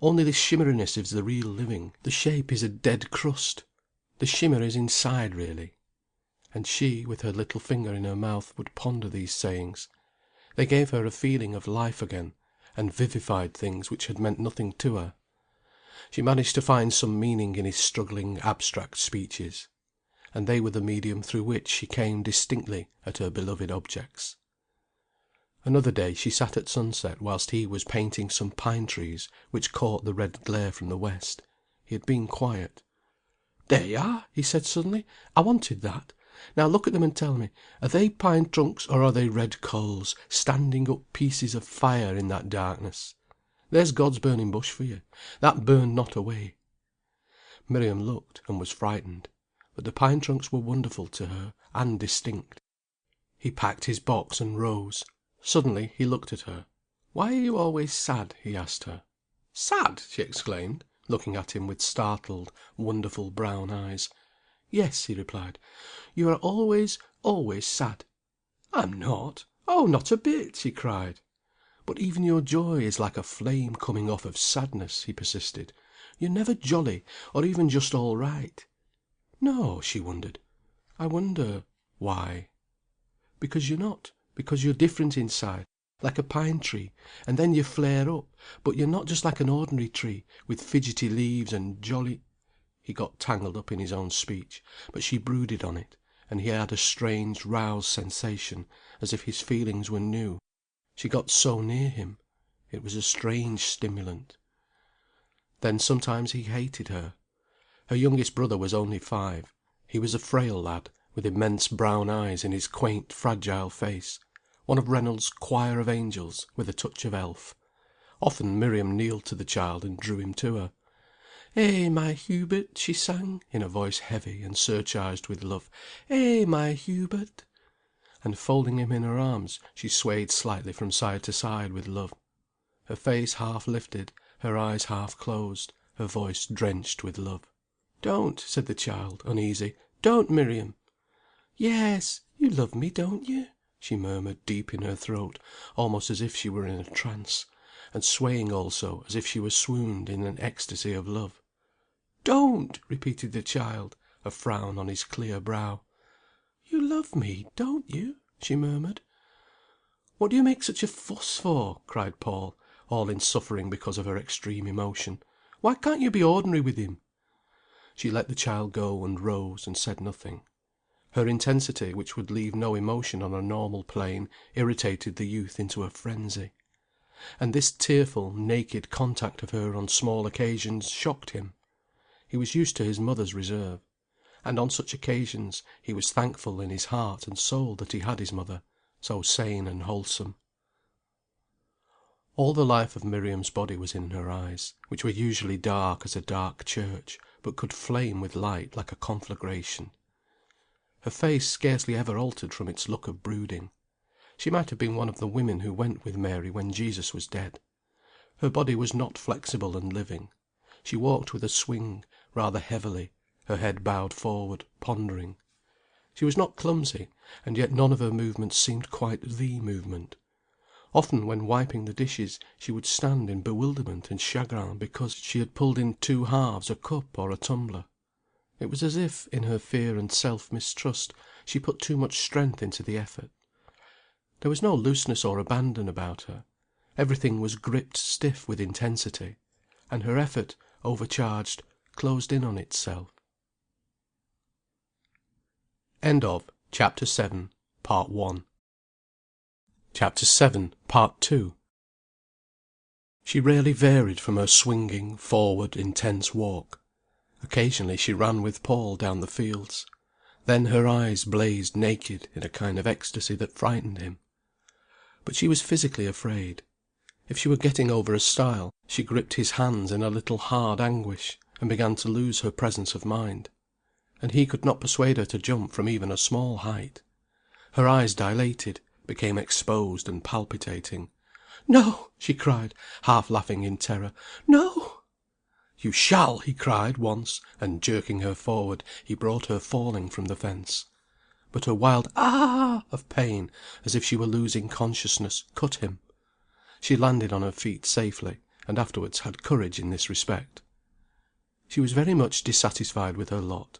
Speaker 2: Only the shimmeriness is the real living. The shape is a dead crust. The shimmer is inside, really." And she, with her little finger in her mouth, would ponder these sayings. They gave her a feeling of life again, and vivified things which had meant nothing to her. She managed to find some meaning in his struggling abstract speeches. And they were the medium through which she came distinctly at her beloved objects. Another day she sat at sunset whilst he was painting some pine trees which caught the red glare from the west. He had been quiet. "There you are!" he said suddenly. "I wanted that. Now look at them and tell me, are they pine trunks or are they red coals, standing up pieces of fire in that darkness? There's God's burning bush for you, that burned not away." Miriam looked, and was frightened. But the pine trunks were wonderful to her, and distinct. He packed his box and rose. Suddenly he looked at her. "Why are you always sad?" he asked her. "Sad!" she exclaimed, looking at him with startled, wonderful brown eyes. "Yes," he replied. "You are always, always sad." "I'm not. Oh, not a bit!" she cried. "But even your joy is like a flame coming off of sadness," he persisted. "You're never jolly, or even just all right." "No," she wondered. "I wonder why?" "Because you're not. Because you're different inside, like a pine tree, and then you flare up, but you're not just like an ordinary tree, with fidgety leaves and jolly—" He got tangled up in his own speech, but she brooded on it, and he had a strange roused sensation, as if his feelings were new. She got so near him. It was a strange stimulant. Then sometimes he hated her. Her youngest brother was only 5. He was a frail lad, with immense brown eyes in his quaint fragile face, one of Reynolds' choir of angels, with a touch of elf. Often Miriam kneeled to the child and drew him to her. "Eh, my Hubert," she sang, in a voice heavy and surcharged with love. "Eh, my Hubert." And folding him in her arms, she swayed slightly from side to side with love. Her face half lifted, her eyes half closed, her voice drenched with love. "Don't," said the child, uneasy. "Don't, Miriam." "Yes, you love me, don't you?" she murmured deep in her throat, almost as if she were in a trance, and swaying also as if she were swooned in an ecstasy of love. "Don't!" repeated the child, a frown on his clear brow. "You love me, don't you?" she murmured. "What do you make such a fuss for?" cried Paul, all in suffering because of her extreme emotion. "Why can't you be ordinary with him?" She let the child go and rose, and said nothing. Her intensity, which would leave no emotion on a normal plane, irritated the youth into a frenzy.
Speaker 1: and this tearful, naked contact of her on small occasions shocked him. He was used to his mother's reserve, and on such occasions he was thankful in his heart and soul that he had his mother, so sane and wholesome. All the life of Miriam's body was in her eyes, which were usually dark as a dark church, but could flame with light like a conflagration. Her face scarcely ever altered from its look of brooding. She might have been one of the women who went with Mary when Jesus was dead. Her body was not flexible and living. She walked with a swing, rather heavily, her head bowed forward, pondering. She was not clumsy, and yet none of her movements seemed quite the movement. Often when wiping the dishes she would stand in bewilderment and chagrin because she had pulled in two halves a cup or a tumbler. It was as if, in her fear and self-mistrust, she put too much strength into the effort. There was no looseness or abandon about her. Everything was gripped stiff with intensity, and her effort, overcharged, closed in on itself. End of Chapter 7, Part 1. Chapter 7, Part 2. She rarely varied from her swinging, forward, intense walk. Occasionally she ran with Paul down the fields. Then her eyes blazed naked in a kind of ecstasy that frightened him. But she was physically afraid. If she were getting over a stile, she gripped his hands in a little hard anguish, and began to lose her presence of mind. And he could not persuade her to jump from even a small height. Her eyes dilated, became exposed and palpitating. "No!" she cried, half laughing in terror. "No!" "You shall!" he cried once, and jerking her forward, he brought her falling from the fence. But her wild "Ah!" of pain, as if she were losing consciousness, cut him. She landed on her feet safely, and afterwards had courage in this respect. She was very much dissatisfied with her lot.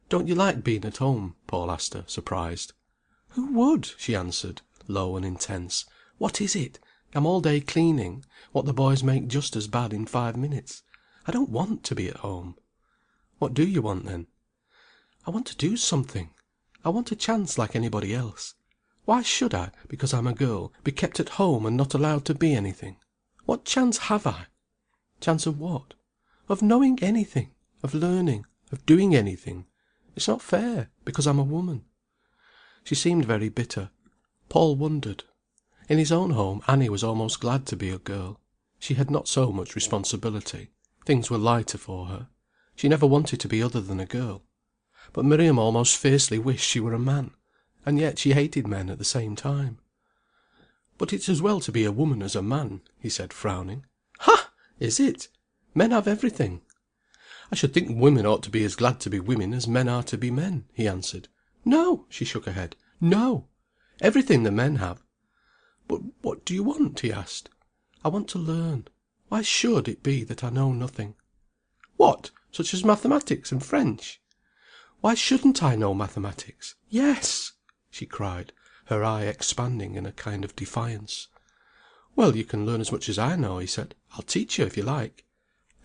Speaker 1: "Don't you like being at home?" Paul asked her, surprised. "Who would?" she answered, low and intense. "What is it? I'm all day cleaning, what the boys make just as bad in 5 minutes. I don't want to be at home." "What do you want, then?" "I want to do something. I want a chance like anybody else. Why should I, because I'm a girl, be kept at home and not allowed to be anything? What chance have I?" "Chance of what?" "Of knowing anything, of learning, of doing anything. It's not fair, because I'm a woman." She seemed very bitter. Paul wondered. In his own home Annie was almost glad to be a girl. She had not so much responsibility. Things were lighter for her. She never wanted to be other than a girl. But Miriam almost fiercely wished she were a man, and yet she hated men at the same time. "But it's as well to be a woman as a man," he said, frowning. "Ha! Is it? Men have everything." "I should think women ought to be as glad to be women as men are to be men," he answered. "No!" she shook her head. "No! Everything the men have." "But what do you want?" he asked. "I want to learn. Why should it be that I know nothing?" "What, such as mathematics and French?" "Why shouldn't I know mathematics? Yes!" she cried, her eye expanding in a kind of defiance. "Well, you can learn as much as I know," he said. "I'll teach you if you like."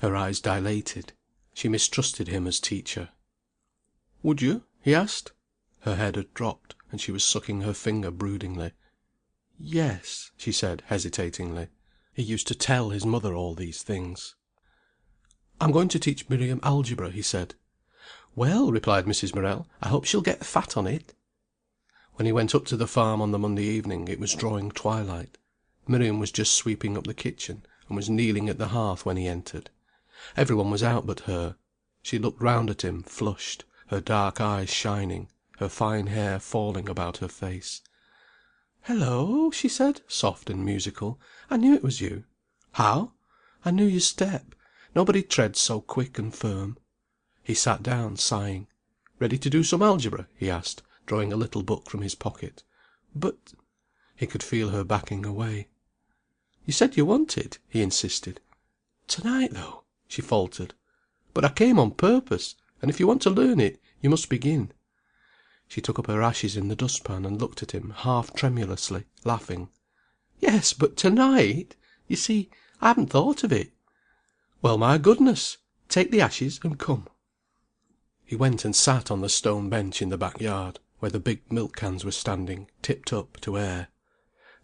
Speaker 1: Her eyes dilated. She mistrusted him as teacher. "Would you?" he asked. Her head had dropped, and she was sucking her finger broodingly. "Yes," she said, hesitatingly. He used to tell his mother all these things. "I'm going to teach Miriam algebra," he said. "Well," replied Mrs. Morel, "I hope she'll get fat on it." When he went up to the farm on the Monday evening it was drawing twilight. Miriam was just sweeping up the kitchen, and was kneeling at the hearth when he entered. Every one was out but her. She looked round at him, flushed, her dark eyes shining, her fine hair falling about her face. "Hello!" she said, soft and musical. "I knew it was you." "How?" "I knew your step. Nobody treads so quick and firm." He sat down, sighing. "Ready to do some algebra?" he asked, drawing a little book from his pocket. "But—" He could feel her backing away. "You said you wanted," he insisted. "To night, though," she faltered. "But I came on purpose, and if you want to learn it, you must begin." She took up her ashes in the dustpan and looked at him half tremulously, laughing. "Yes, but to night! You see, I haven't thought of it." "Well, my goodness! Take the ashes and come." He went and sat on the stone bench in the back yard, where the big milk cans were standing, tipped up to air.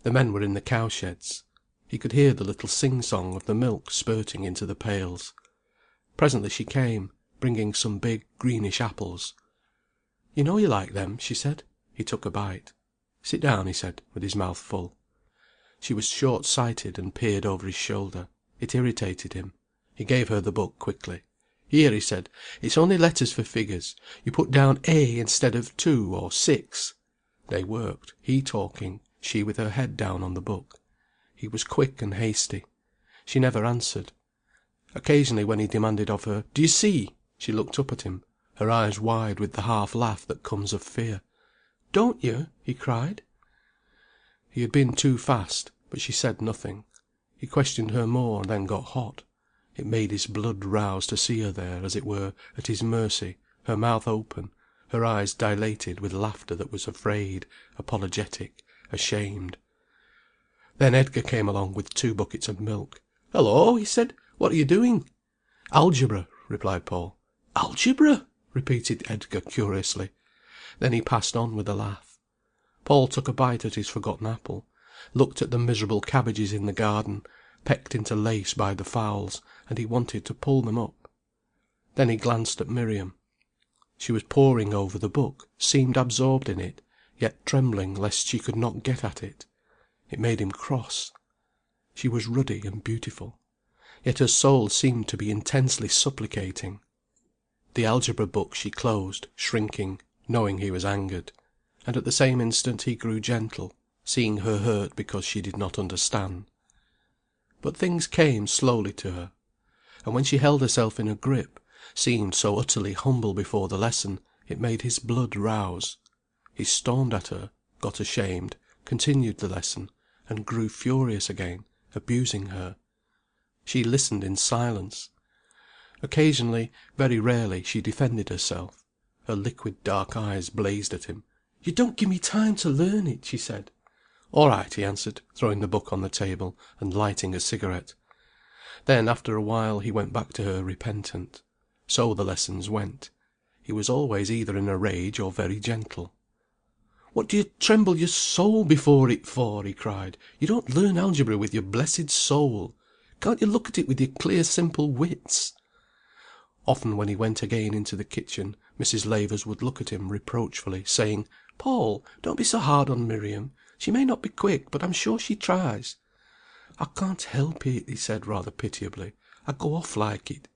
Speaker 1: The men were in the cow sheds. He could hear the little sing-song of the milk spurting into the pails. Presently she came, bringing some big greenish apples. "You know you like them," she said. He took a bite. "Sit down," he said, with his mouth full. She was short-sighted, and peered over his shoulder. It irritated him. He gave her the book quickly. "Here," he said. "It's only letters for figures. You put down A instead of 2 or 6." They worked, he talking, she with her head down on the book. He was quick and hasty. She never answered. Occasionally, when he demanded of her, "Do you see?" she looked up at him, her eyes wide with the half laugh that comes of fear. "Don't you?" he cried. He had been too fast, but she said nothing. He questioned her more, and then got hot. It made his blood rouse to see her there, as it were, at his mercy, her mouth open, her eyes dilated with laughter that was afraid, apologetic, ashamed. Then Edgar came along with 2 buckets of milk. "Hullo!" he said. "What are you doing?" "Algebra," replied Paul. "Algebra?" repeated Edgar curiously. Then he passed on with a laugh. Paul took a bite at his forgotten apple, looked at the miserable cabbages in the garden, pecked into lace by the fowls, and he wanted to pull them up. Then he glanced at Miriam. She was poring over the book, seemed absorbed in it, yet trembling lest she could not get at it. It made him cross. She was ruddy and beautiful, yet her soul seemed to be intensely supplicating. The algebra book she closed, shrinking, knowing he was angered. And at the same instant he grew gentle, seeing her hurt because she did not understand. But things came slowly to her. And when she held herself in a grip, seemed so utterly humble before the lesson, it made his blood rouse. He stormed at her, got ashamed, continued the lesson, and grew furious again, abusing her. She listened in silence. Occasionally, very rarely, she defended herself. Her liquid dark eyes blazed at him. "You don't give me time to learn it," she said. "All right," he answered, throwing the book on the table, and lighting a cigarette. Then, after a while, he went back to her repentant. So the lessons went. He was always either in a rage or very gentle. "What do you tremble your soul before it for?" he cried. "You don't learn algebra with your blessed soul. Can't you look at it with your clear simple wits?" Often when he went again into the kitchen, Mrs. Lavers would look at him reproachfully, saying, "Paul, don't be so hard on Miriam. She may not be quick, but I'm sure she tries." "I can't help it," he said, rather pitiably. "I go off like it."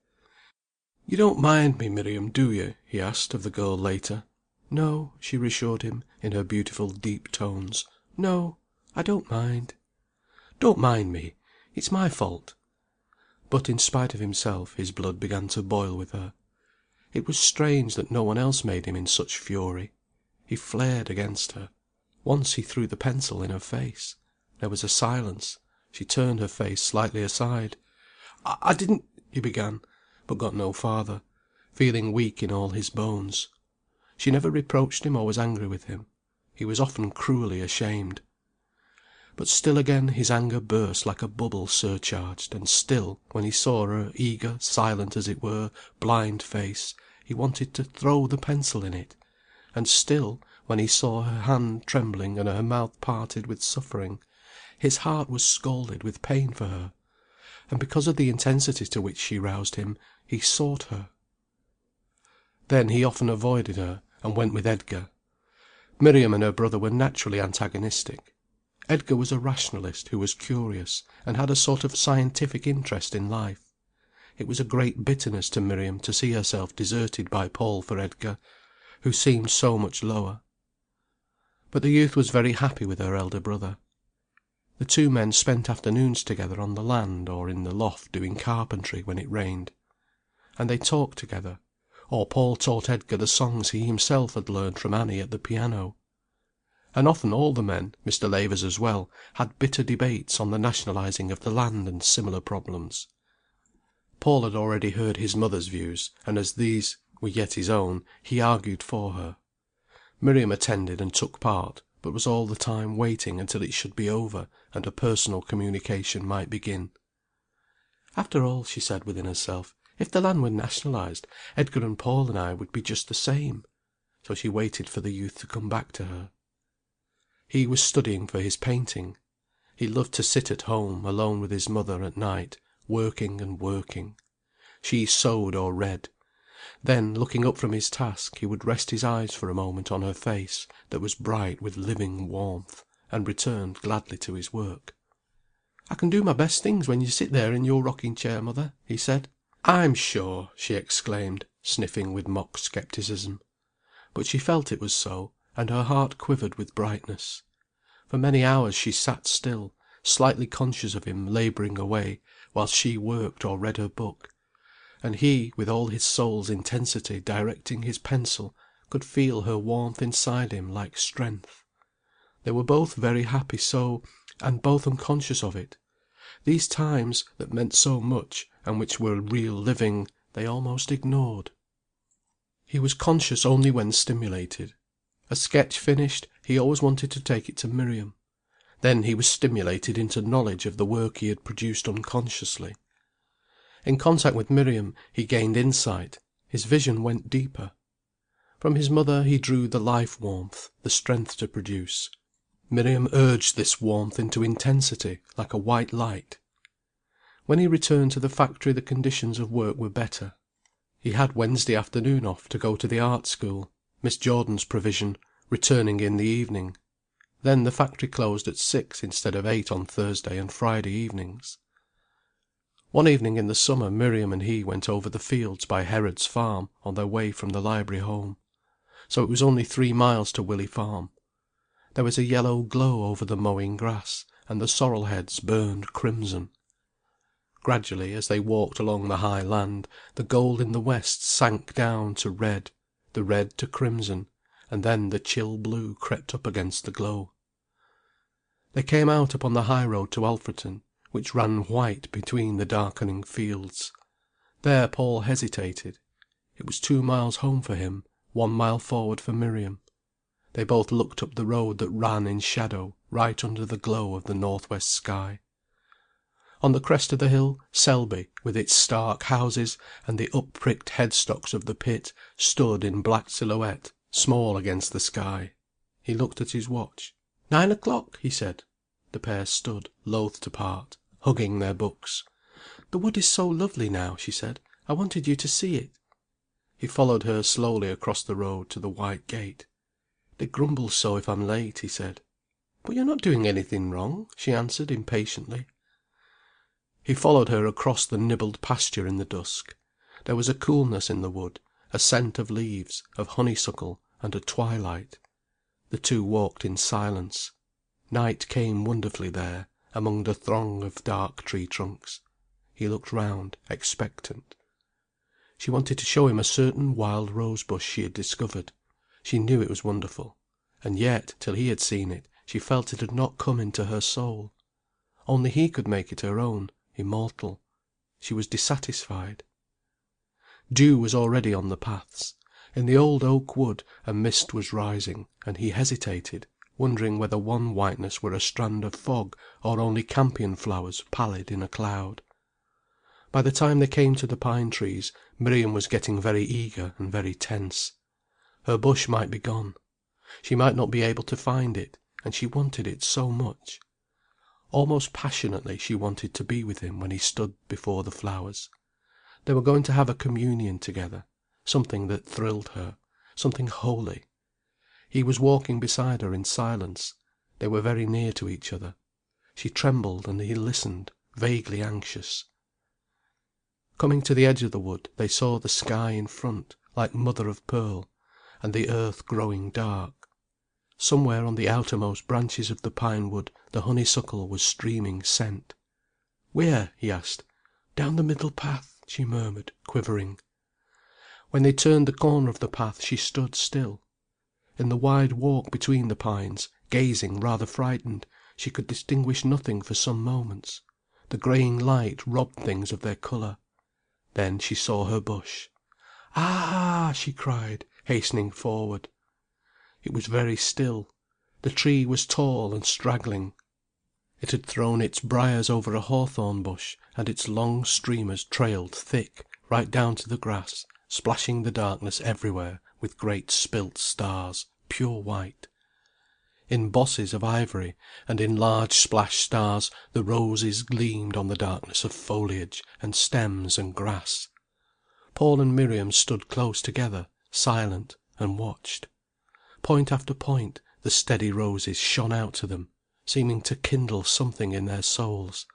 Speaker 1: "You don't mind me, Miriam, do you?" he asked of the girl later. "No," she reassured him, in her beautiful deep tones. "No, I don't mind." "Don't mind me. It's my fault." But in spite of himself his blood began to boil with her. It was strange that no one else made him in such fury. He flared against her. Once he threw the pencil in her face. There was a silence. She turned her face slightly aside. I didn't " he began, but got no farther, feeling weak in all his bones. She never reproached him or was angry with him. He was often cruelly ashamed. But still again his anger burst like a bubble surcharged, and still, when he saw her eager, silent as it were, blind face, he wanted to throw the pencil in it. And still, when he saw her hand trembling and her mouth parted with suffering, his heart was scalded with pain for her. And because of the intensity to which she roused him, he sought her. Then he often avoided her, and went with Edgar. Miriam and her brother were naturally antagonistic. Edgar was a rationalist who was curious, and had a sort of scientific interest in life. It was a great bitterness to Miriam to see herself deserted by Paul for Edgar, who seemed so much lower. But the youth was very happy with her elder brother. The 2 men spent afternoons together on the land or in the loft doing carpentry when it rained. And they talked together, or Paul taught Edgar the songs he himself had learned from Annie at the piano. And often all the men, Mr. Lavers as well, had bitter debates on the nationalizing of the land and similar problems. Paul had already heard his mother's views, and as these were yet his own, he argued for her. Miriam attended and took part, but was all the time waiting until it should be over and a personal communication might begin. "After all," she said within herself, "if the land were nationalized, Edgar and Paul and I would be just the same." So she waited for the youth to come back to her. He was studying for his painting. He loved to sit at home, alone with his mother, at night, working and working. She sewed or read. Then, looking up from his task, he would rest his eyes for a moment on her face, that was bright with living warmth, and returned gladly to his work. "I can do my best things when you sit there in your rocking chair, mother," he said. "I'm sure!" she exclaimed, sniffing with mock scepticism. But she felt it was so, and her heart quivered with brightness. For many hours she sat still, slightly conscious of him labouring away, while she worked or read her book. And he, with all his soul's intensity directing his pencil, could feel her warmth inside him like strength. They were both very happy so, and both unconscious of it. These times, that meant so much, and which were real living, they almost ignored. He was conscious only when stimulated. A sketch finished, he always wanted to take it to Miriam. Then he was stimulated into knowledge of the work he had produced unconsciously. In contact with Miriam he gained insight, his vision went deeper. From his mother he drew the life warmth, the strength to produce. Miriam urged this warmth into intensity, like a white light. When he returned to the factory the conditions of work were better. He had Wednesday afternoon off to go to the art school, Miss Jordan's provision, returning in the evening. Then the factory closed at 6 instead of 8 on Thursday and Friday evenings. One evening in the summer Miriam and he went over the fields by Herod's farm on their way from the library home. So it was only 3 miles to Willey Farm. There was a yellow glow over the mowing grass, and the sorrel heads burned crimson. Gradually, as they walked along the high land, the gold in the west sank down to red, the red to crimson, and then the chill blue crept up against the glow. They came out upon the high road to Alfreton, which ran white between the darkening fields. There Paul hesitated. It was 2 miles home for him, 1 mile forward for Miriam. They both looked up the road that ran in shadow right under the glow of the north-west sky. On the crest of the hill, Selby, with its stark houses, and the up-pricked headstocks of the pit, stood in black silhouette, small against the sky. He looked at his watch. 9 o'clock, he said. The pair stood, loath to part, hugging their books. "The wood is so lovely now," she said. "I wanted you to see it." He followed her slowly across the road to the white gate. "They grumble so if I'm late," he said. "But you're not doing anything wrong," she answered impatiently. He followed her across the nibbled pasture in the dusk. There was a coolness in the wood, a scent of leaves, of honeysuckle, and a twilight. The two walked in silence. Night came wonderfully there, among the throng of dark tree trunks. He looked round, expectant. She wanted to show him a certain wild rose-bush she had discovered. She knew it was wonderful. And yet, till he had seen it, she felt it had not come into her soul. Only he could make it her own, immortal. She was dissatisfied. Dew was already on the paths. In the old oak wood a mist was rising, and he hesitated, wondering whether one whiteness were a strand of fog, or only campion flowers pallid in a cloud. By the time they came to the pine trees, Miriam was getting very eager and very tense. Her bush might be gone. She might not be able to find it, and she wanted it so much. Almost passionately she wanted to be with him when he stood before the flowers. They were going to have a communion together, something that thrilled her, something holy. He was walking beside her in silence. They were very near to each other. She trembled and he listened, vaguely anxious. Coming to the edge of the wood they saw the sky in front, like mother of pearl, and the earth growing dark. Somewhere on the outermost branches of the pine wood the honeysuckle was streaming scent. "Where?" he asked. "Down the middle path," she murmured, quivering. When they turned the corner of the path she stood still. In the wide walk between the pines, gazing rather frightened, she could distinguish nothing for some moments. The greying light robbed things of their colour. Then she saw her bush. "Ah!" she cried, hastening forward. It was very still. The tree was tall and straggling. It had thrown its briars over a hawthorn bush, and its long streamers trailed thick, right down to the grass, splashing the darkness everywhere with great spilt stars, pure white. In bosses of ivory, and in large splash stars, the roses gleamed on the darkness of foliage, and stems, and grass. Paul and Miriam stood close together, silent, and watched. Point after point, the steady roses shone out to them, seeming to kindle something in their souls.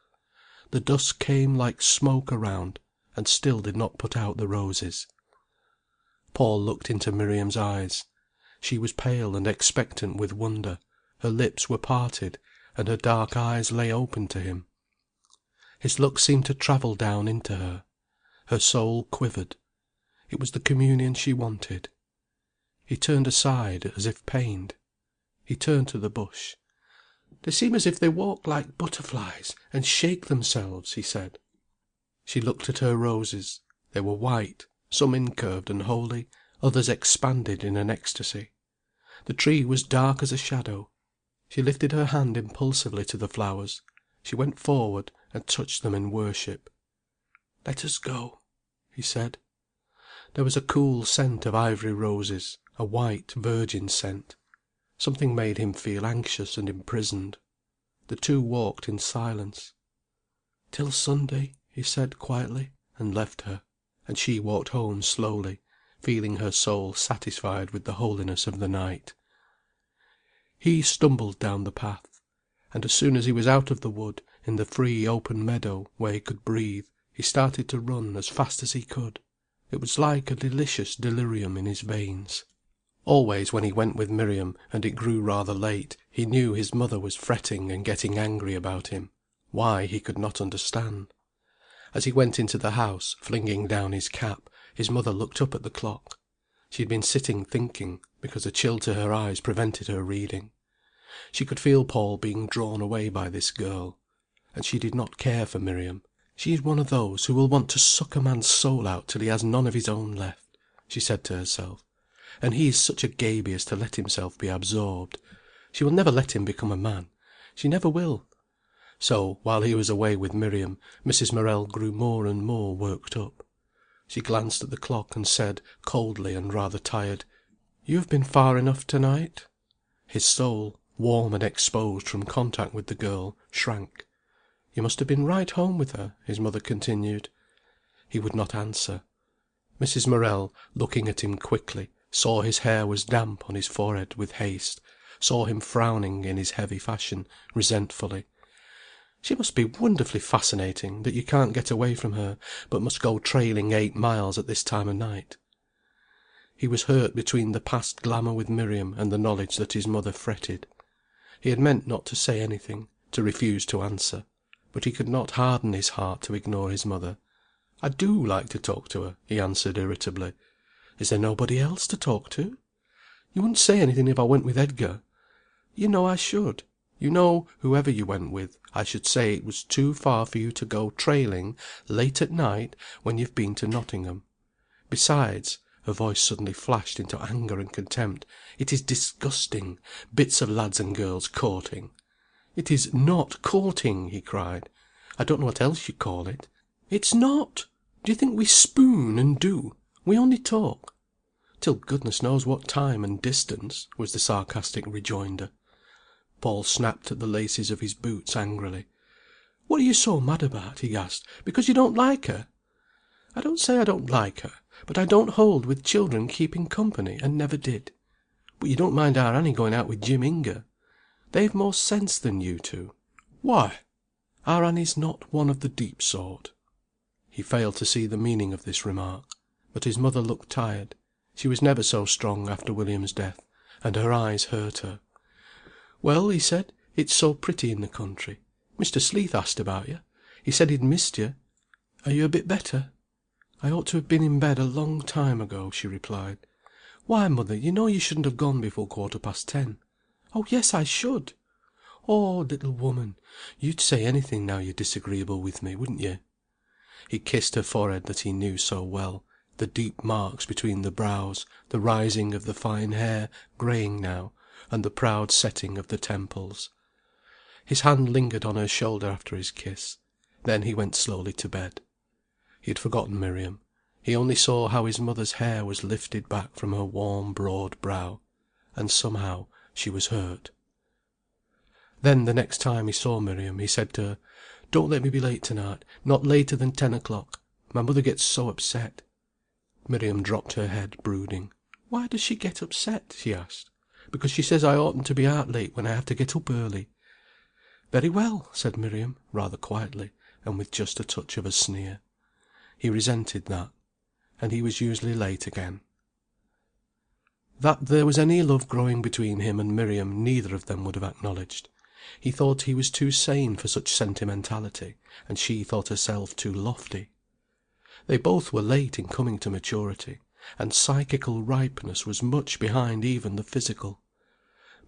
Speaker 1: The dusk came like smoke around, and still did not put out the roses. Paul looked into Miriam's eyes. She was pale and expectant with wonder, her lips were parted, and her dark eyes lay open to him. His look seemed to travel down into her. Her soul quivered. It was the communion she wanted. He turned aside, as if pained. He turned to the bush. "They seem as if they walk like butterflies, and shake themselves," he said. She looked at her roses. They were white, some incurved and holy, others expanded in an ecstasy. The tree was dark as a shadow. She lifted her hand impulsively to the flowers. She went forward and touched them in worship. "Let us go," he said. There was a cool scent of ivory roses, a white, virgin scent. Something made him feel anxious and imprisoned. The two walked in silence. "Till Sunday," he said quietly, and left her, and she walked home slowly, feeling her soul satisfied with the holiness of the night. He stumbled down the path, and as soon as he was out of the wood, in the free open meadow where he could breathe, he started to run as fast as he could. It was like a delicious delirium in his veins. Always when he went with Miriam, and it grew rather late, he knew his mother was fretting and getting angry about him. Why, he could not understand. As he went into the house, flinging down his cap, his mother looked up at the clock. She had been sitting thinking, because a chill to her eyes prevented her reading. She could feel Paul being drawn away by this girl. And she did not care for Miriam. "She is one of those who will want to suck a man's soul out till he has none of his own left," she said to herself. "And he is such a gaby as to let himself be absorbed. She will never let him become a man. She never will." So, while he was away with Miriam, Mrs. Morel grew more and more worked up. She glanced at the clock and said, coldly and rather tired, "You have been far enough to night." His soul, warm and exposed from contact with the girl, shrank. "You must have been right home with her," his mother continued. He would not answer. Mrs. Morel, looking at him quickly, saw his hair was damp on his forehead with haste, saw him frowning in his heavy fashion, resentfully. "She must be wonderfully fascinating, that you can't get away from her, but must go trailing 8 miles at this time of night." He was hurt between the past glamour with Miriam and the knowledge that his mother fretted. He had meant not to say anything, to refuse to answer. But he could not harden his heart to ignore his mother. "I do like to talk to her," he answered irritably. "Is there nobody else to talk to?" "You wouldn't say anything if I went with Edgar." "You know I should. You know, whoever you went with, I should say it was too far for you to go trailing, late at night, when you've been to Nottingham. Besides," her voice suddenly flashed into anger and contempt, "it is disgusting, bits of lads and girls courting." "It is not courting!" he cried. "I don't know what else you call it." "It's not! Do you think we spoon and do? We only talk." "Till goodness knows what time and distance," was the sarcastic rejoinder. Paul snapped at the laces of his boots angrily. "What are you so mad about?" he asked. "Because you don't like her?" "I don't say I don't like her. But I don't hold with children keeping company, and never did. But you don't mind our Annie going out with Jim Inger? They've more sense than you two." "Why?" "Our Annie's not one of the deep sort." He failed to see the meaning of this remark. But his mother looked tired. She was never so strong after William's death, and her eyes hurt her. "Well," he said, "it's so pretty in the country. Mr. Sleath asked about you. He said he'd missed you. Are you a bit better?" "I ought to have been in bed a long time ago," she replied. "Why, mother, you know you shouldn't have gone before 10:15." "Oh, yes, I should." "Oh, little woman, you'd say anything now you're disagreeable with me, wouldn't you?" He kissed her forehead that he knew so well, the deep marks between the brows, the rising of the fine hair, greying now, and the proud setting of the temples. His hand lingered on her shoulder after his kiss. Then he went slowly to bed. He had forgotten Miriam. He only saw how his mother's hair was lifted back from her warm broad brow. And somehow she was hurt. Then the next time he saw Miriam, he said to her, "Don't let me be late tonight, not later than 10 o'clock. My mother gets so upset." Miriam dropped her head, brooding. "Why does she get upset?" she asked. "Because she says I oughtn't to be out late when I have to get up early." "Very well," said Miriam, rather quietly, and with just a touch of a sneer. He resented that. And he was usually late again. That there was any love growing between him and Miriam neither of them would have acknowledged. He thought he was too sane for such sentimentality, and she thought herself too lofty. They both were late in coming to maturity, and psychical ripeness was much behind even the physical.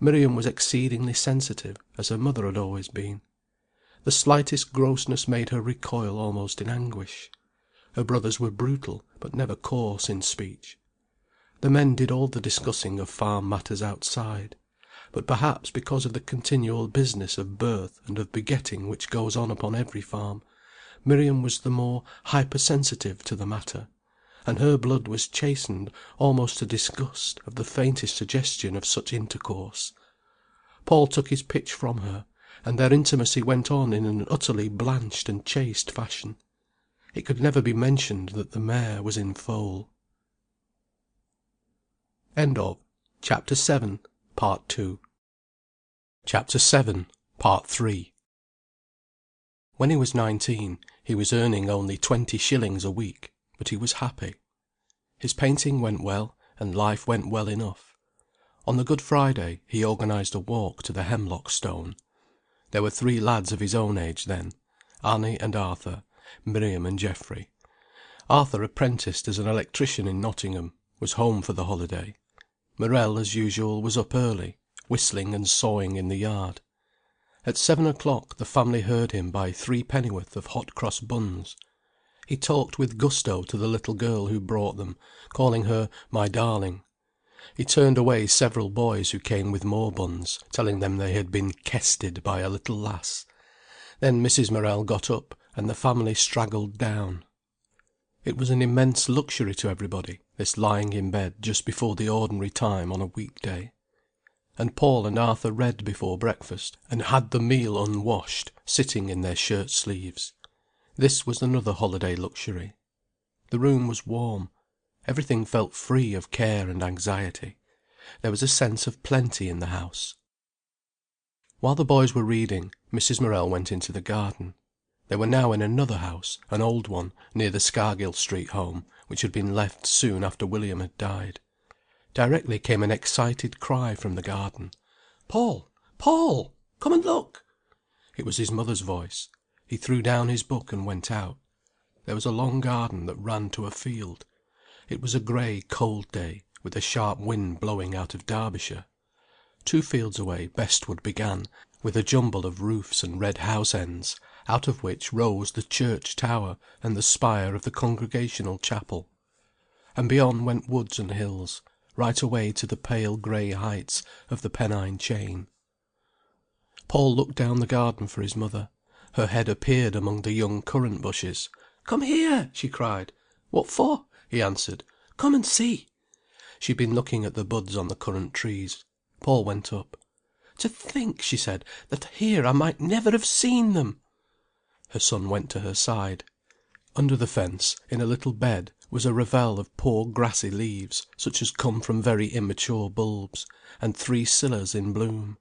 Speaker 1: Miriam was exceedingly sensitive, as her mother had always been. The slightest grossness made her recoil almost in anguish. Her brothers were brutal, but never coarse in speech. The men did all the discussing of farm matters outside. But perhaps because of the continual business of birth and of begetting which goes on upon every farm, Miriam was the more hypersensitive to the matter, and her blood was chastened almost to disgust of the faintest suggestion of such intercourse. Paul took his pitch from her, and their intimacy went on in an utterly blanched and chaste fashion. It could never be mentioned that the mare was in foal. Chapter 7, Part 2. Chapter 7, Part 3. When he was 19, he was earning only 20 shillings a week, but he was happy. His painting went well, and life went well enough. On the Good Friday he organised a walk to the Hemlock Stone. There were 3 lads of his own age then: Annie and Arthur, Miriam and Geoffrey. Arthur apprenticed as an electrician in Nottingham, was home for the holiday. Morel, as usual, was up early, whistling and sawing in the yard. At 7 o'clock the family heard him buy 3 pennyworth of hot cross buns. He talked with gusto to the little girl who brought them, calling her "my darling." He turned away several boys who came with more buns, telling them they had been "kested" by a little lass. Then Mrs. Morel got up, and the family straggled down. It was an immense luxury to everybody, this lying in bed just before the ordinary time on a week day. And Paul and Arthur read before breakfast, and had the meal unwashed, sitting in their shirt sleeves. This was another holiday luxury. The room was warm. Everything felt free of care and anxiety. There was a sense of plenty in the house. While the boys were reading, Mrs. Morel went into the garden. They were now in another house, an old one, near the Scargill Street home, which had been left soon after William had died. Directly came an excited cry from the garden. "Paul! Paul! Come and look!" It was his mother's voice. He threw down his book and went out. There was a long garden that ran to a field. It was a grey, cold day, with a sharp wind blowing out of Derbyshire. 2 fields away Bestwood began, with a jumble of roofs and red house ends, out of which rose the church tower and the spire of the Congregational chapel. And beyond went woods and hills, right away to the pale grey heights of the Pennine Chain. Paul looked down the garden for his mother. Her head appeared among the young currant bushes. "Come here!" she cried. "What for?" he answered. "Come and see." She had been looking at the buds on the currant trees. Paul went up. "To think," she said, "that here I might never have seen them!" Her son went to her side. Under the fence, in a little bed, was a ravel of poor grassy leaves, such as come from very immature bulbs, and 3 scillas in bloom.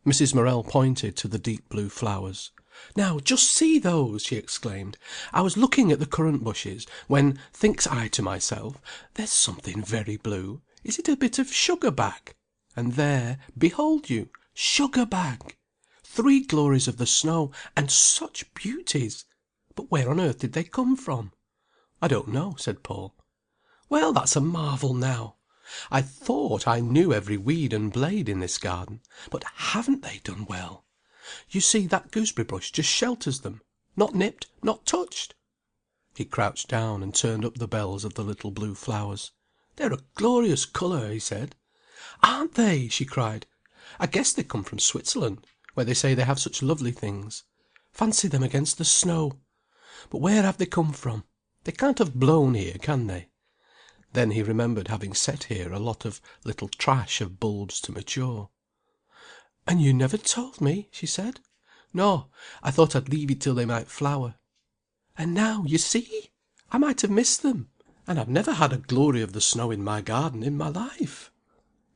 Speaker 1: Mrs. Morel pointed to the deep blue flowers. "Now just see those!" she exclaimed. "I was looking at the currant bushes, when, thinks I to myself, there's something very blue. Is it a bit of sugar bag? And there, behold you, sugar bag! 3 glories of the snow, and such beauties! But where on earth did they come from?" "I don't know," said Paul. "Well, that's a marvel now. I thought I knew every weed and blade in this garden, but haven't they done well? You see that gooseberry bush just shelters them, not nipped, not touched." He crouched down and turned up the bells of the little blue flowers. "They're a glorious colour," he said. "Aren't they?" she cried. "I guess they come from Switzerland, where they say they have such lovely things. Fancy them against the snow! But where have they come from? They can't have blown here, can they?" Then he remembered having set here a lot of little trash of bulbs to mature. "And you never told me," she said. "No, I thought I'd leave it till they might flower. And now, you see! I might have missed them. And I've never had a glory of the snow in my garden in my life."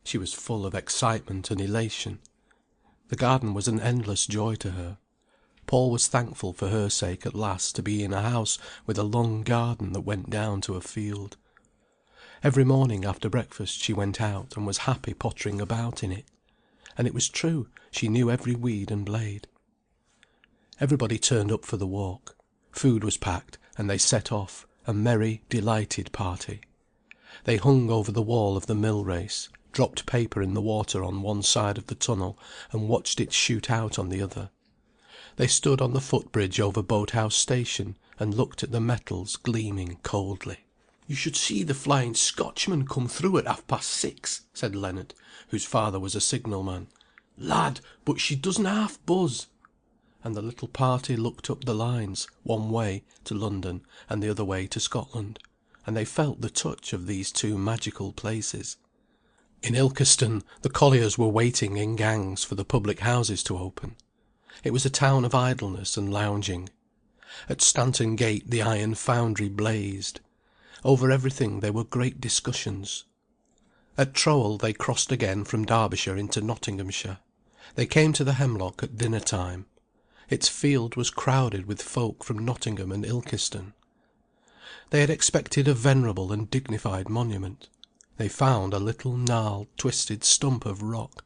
Speaker 1: She was full of excitement and elation. The garden was an endless joy to her. Paul was thankful for her sake at last to be in a house with a long garden that went down to a field. Every morning after breakfast she went out and was happy pottering about in it. And it was true, she knew every weed and blade. Everybody turned up for the walk. Food was packed, and they set off, a merry, delighted party. They hung over the wall of the mill race, dropped paper in the water on one side of the tunnel, and watched it shoot out on the other. They stood on the footbridge over Boathouse Station, and looked at the metals gleaming coldly. "You should see the Flying Scotchman come through at 6:30," said Leonard, whose father was a signalman. "Lad, but she doesn't half buzz." And the little party looked up the lines, one way to London and the other way to Scotland, and they felt the touch of these two magical places. In Ilkeston the colliers were waiting in gangs for the public houses to open. It was a town of idleness and lounging. At Stanton Gate the iron foundry blazed. Over everything there were great discussions. At Trowell they crossed again from Derbyshire into Nottinghamshire. They came to the Hemlock at dinner time. Its field was crowded with folk from Nottingham and Ilkeston. They had expected a venerable and dignified monument. They found a little gnarled twisted stump of rock,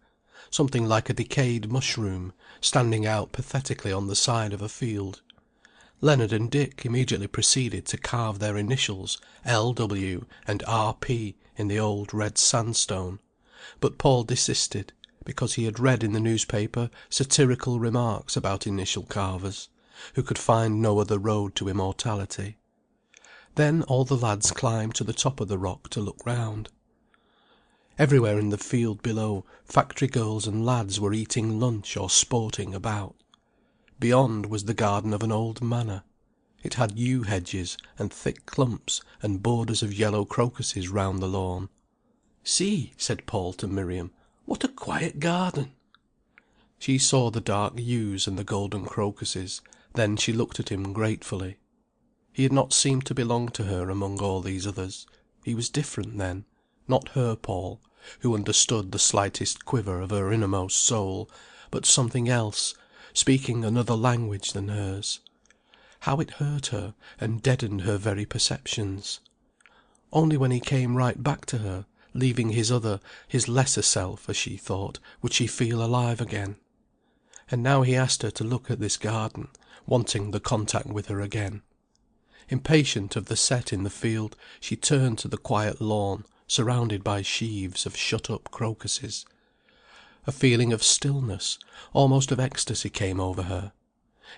Speaker 1: something like a decayed mushroom, standing out pathetically on the side of a field. Leonard and Dick immediately proceeded to carve their initials L.W. and R.P. in the old red sandstone, but Paul desisted, because he had read in the newspaper satirical remarks about initial carvers, who could find no other road to immortality. Then all the lads climbed to the top of the rock to look round. Everywhere in the field below, factory girls and lads were eating lunch or sporting about. Beyond was the garden of an old manor. It had yew hedges and thick clumps and borders of yellow crocuses round the lawn. "See," said Paul to Miriam, "what a quiet garden!" She saw the dark yews and the golden crocuses, then she looked at him gratefully. He had not seemed to belong to her among all these others. He was different then, not her Paul, who understood the slightest quiver of her innermost soul, but something else, speaking another language than hers. How it hurt her and deadened her very perceptions. Only when he came right back to her, leaving his other, his lesser self, as she thought, would she feel alive again. And now he asked her to look at this garden, wanting the contact with her again. Impatient of the set in the field, she turned to the quiet lawn, surrounded by sheaves of shut-up crocuses. A feeling of stillness, almost of ecstasy, came over her.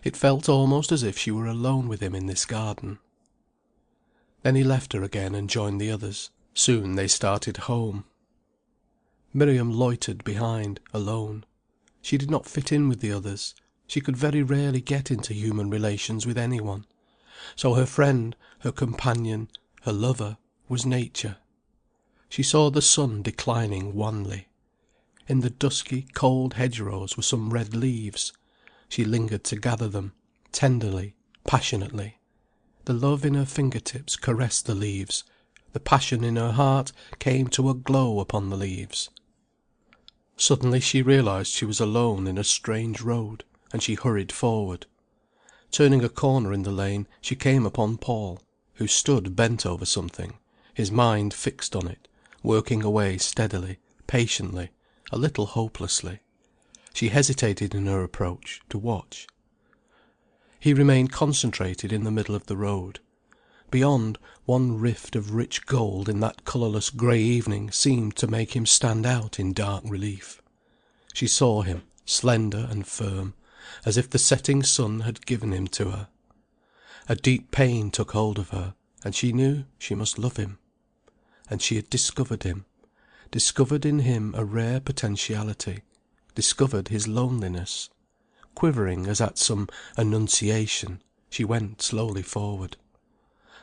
Speaker 1: It felt almost as if she were alone with him in this garden. Then he left her again and joined the others. Soon they started home. Miriam loitered behind, alone. She did not fit in with the others. She could very rarely get into human relations with any one. So her friend, her companion, her lover, was nature. She saw the sun declining wanly. In the dusky, cold hedgerows were some red leaves. She lingered to gather them, tenderly, passionately. The love in her fingertips caressed the leaves. The passion in her heart came to a glow upon the leaves. Suddenly she realised she was alone in a strange road, and she hurried forward. Turning a corner in the lane, she came upon Paul, who stood bent over something, his mind fixed on it, working away steadily, patiently, a little hopelessly. She hesitated in her approach, to watch. He remained concentrated in the middle of the road. Beyond, one rift of rich gold in that colourless grey evening seemed to make him stand out in dark relief. She saw him, slender and firm, as if the setting sun had given him to her. A deep pain took hold of her, and she knew she must love him. And she had discovered him, discovered in him a rare potentiality, discovered his loneliness. Quivering as at some annunciation, she went slowly forward.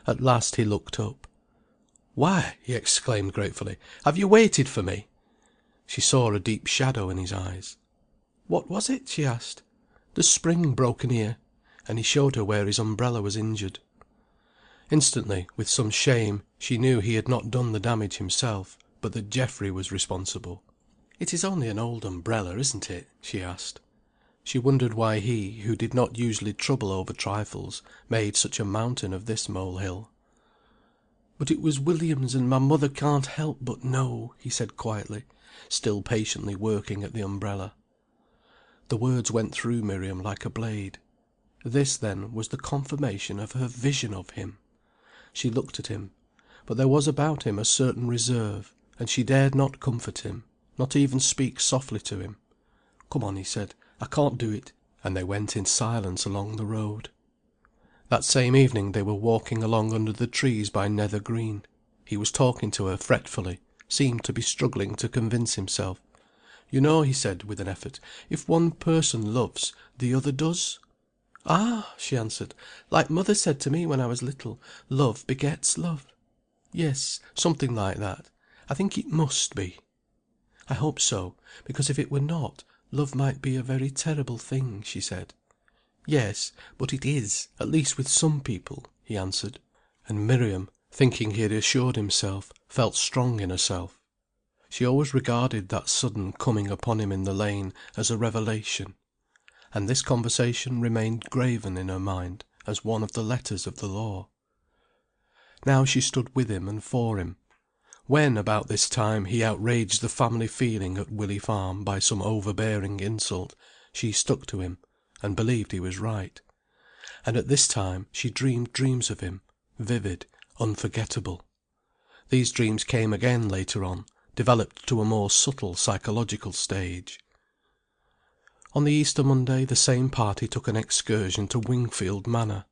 Speaker 1: At last he looked up. "Why," he exclaimed gratefully, "have you waited for me?" She saw a deep shadow in his eyes. "What was it?" she asked. "The spring broken here," and he showed her where his umbrella was injured. Instantly, with some shame, she knew he had not done the damage himself, but that Geoffrey was responsible. "It is only an old umbrella, isn't it?" she asked. She wondered why he, who did not usually trouble over trifles, made such a mountain of this molehill. "But it was William's, and my mother can't help but know," he said quietly, still patiently working at the umbrella. The words went through Miriam like a blade. This, then, was the confirmation of her vision of him! She looked at him, but there was about him a certain reserve, and she dared not comfort him, not even speak softly to him. "Come on," he said. "I can't do it." And they went in silence along the road. That same evening they were walking along under the trees by Nether Green. He was talking to her fretfully, seemed to be struggling to convince himself. "You know," he said, with an effort, "if one person loves, the other does." "Ah!" she answered. "Like mother said to me when I was little, love begets love." "Yes, something like that. I think it must be." "I hope so, because if it were not, love might be a very terrible thing," she said. "Yes, but it is, at least with some people," he answered. And Miriam, thinking he had assured himself, felt strong in herself. She always regarded that sudden coming upon him in the lane as a revelation. And this conversation remained graven in her mind as one of the letters of the law. Now she stood with him and for him. When, about this time, he outraged the family feeling at Willey Farm by some overbearing insult, she stuck to him, and believed he was right. And at this time she dreamed dreams of him, vivid, unforgettable. These dreams came again later on, developed to a more subtle psychological stage. On the Easter Monday the same party took an excursion to Wingfield Manor.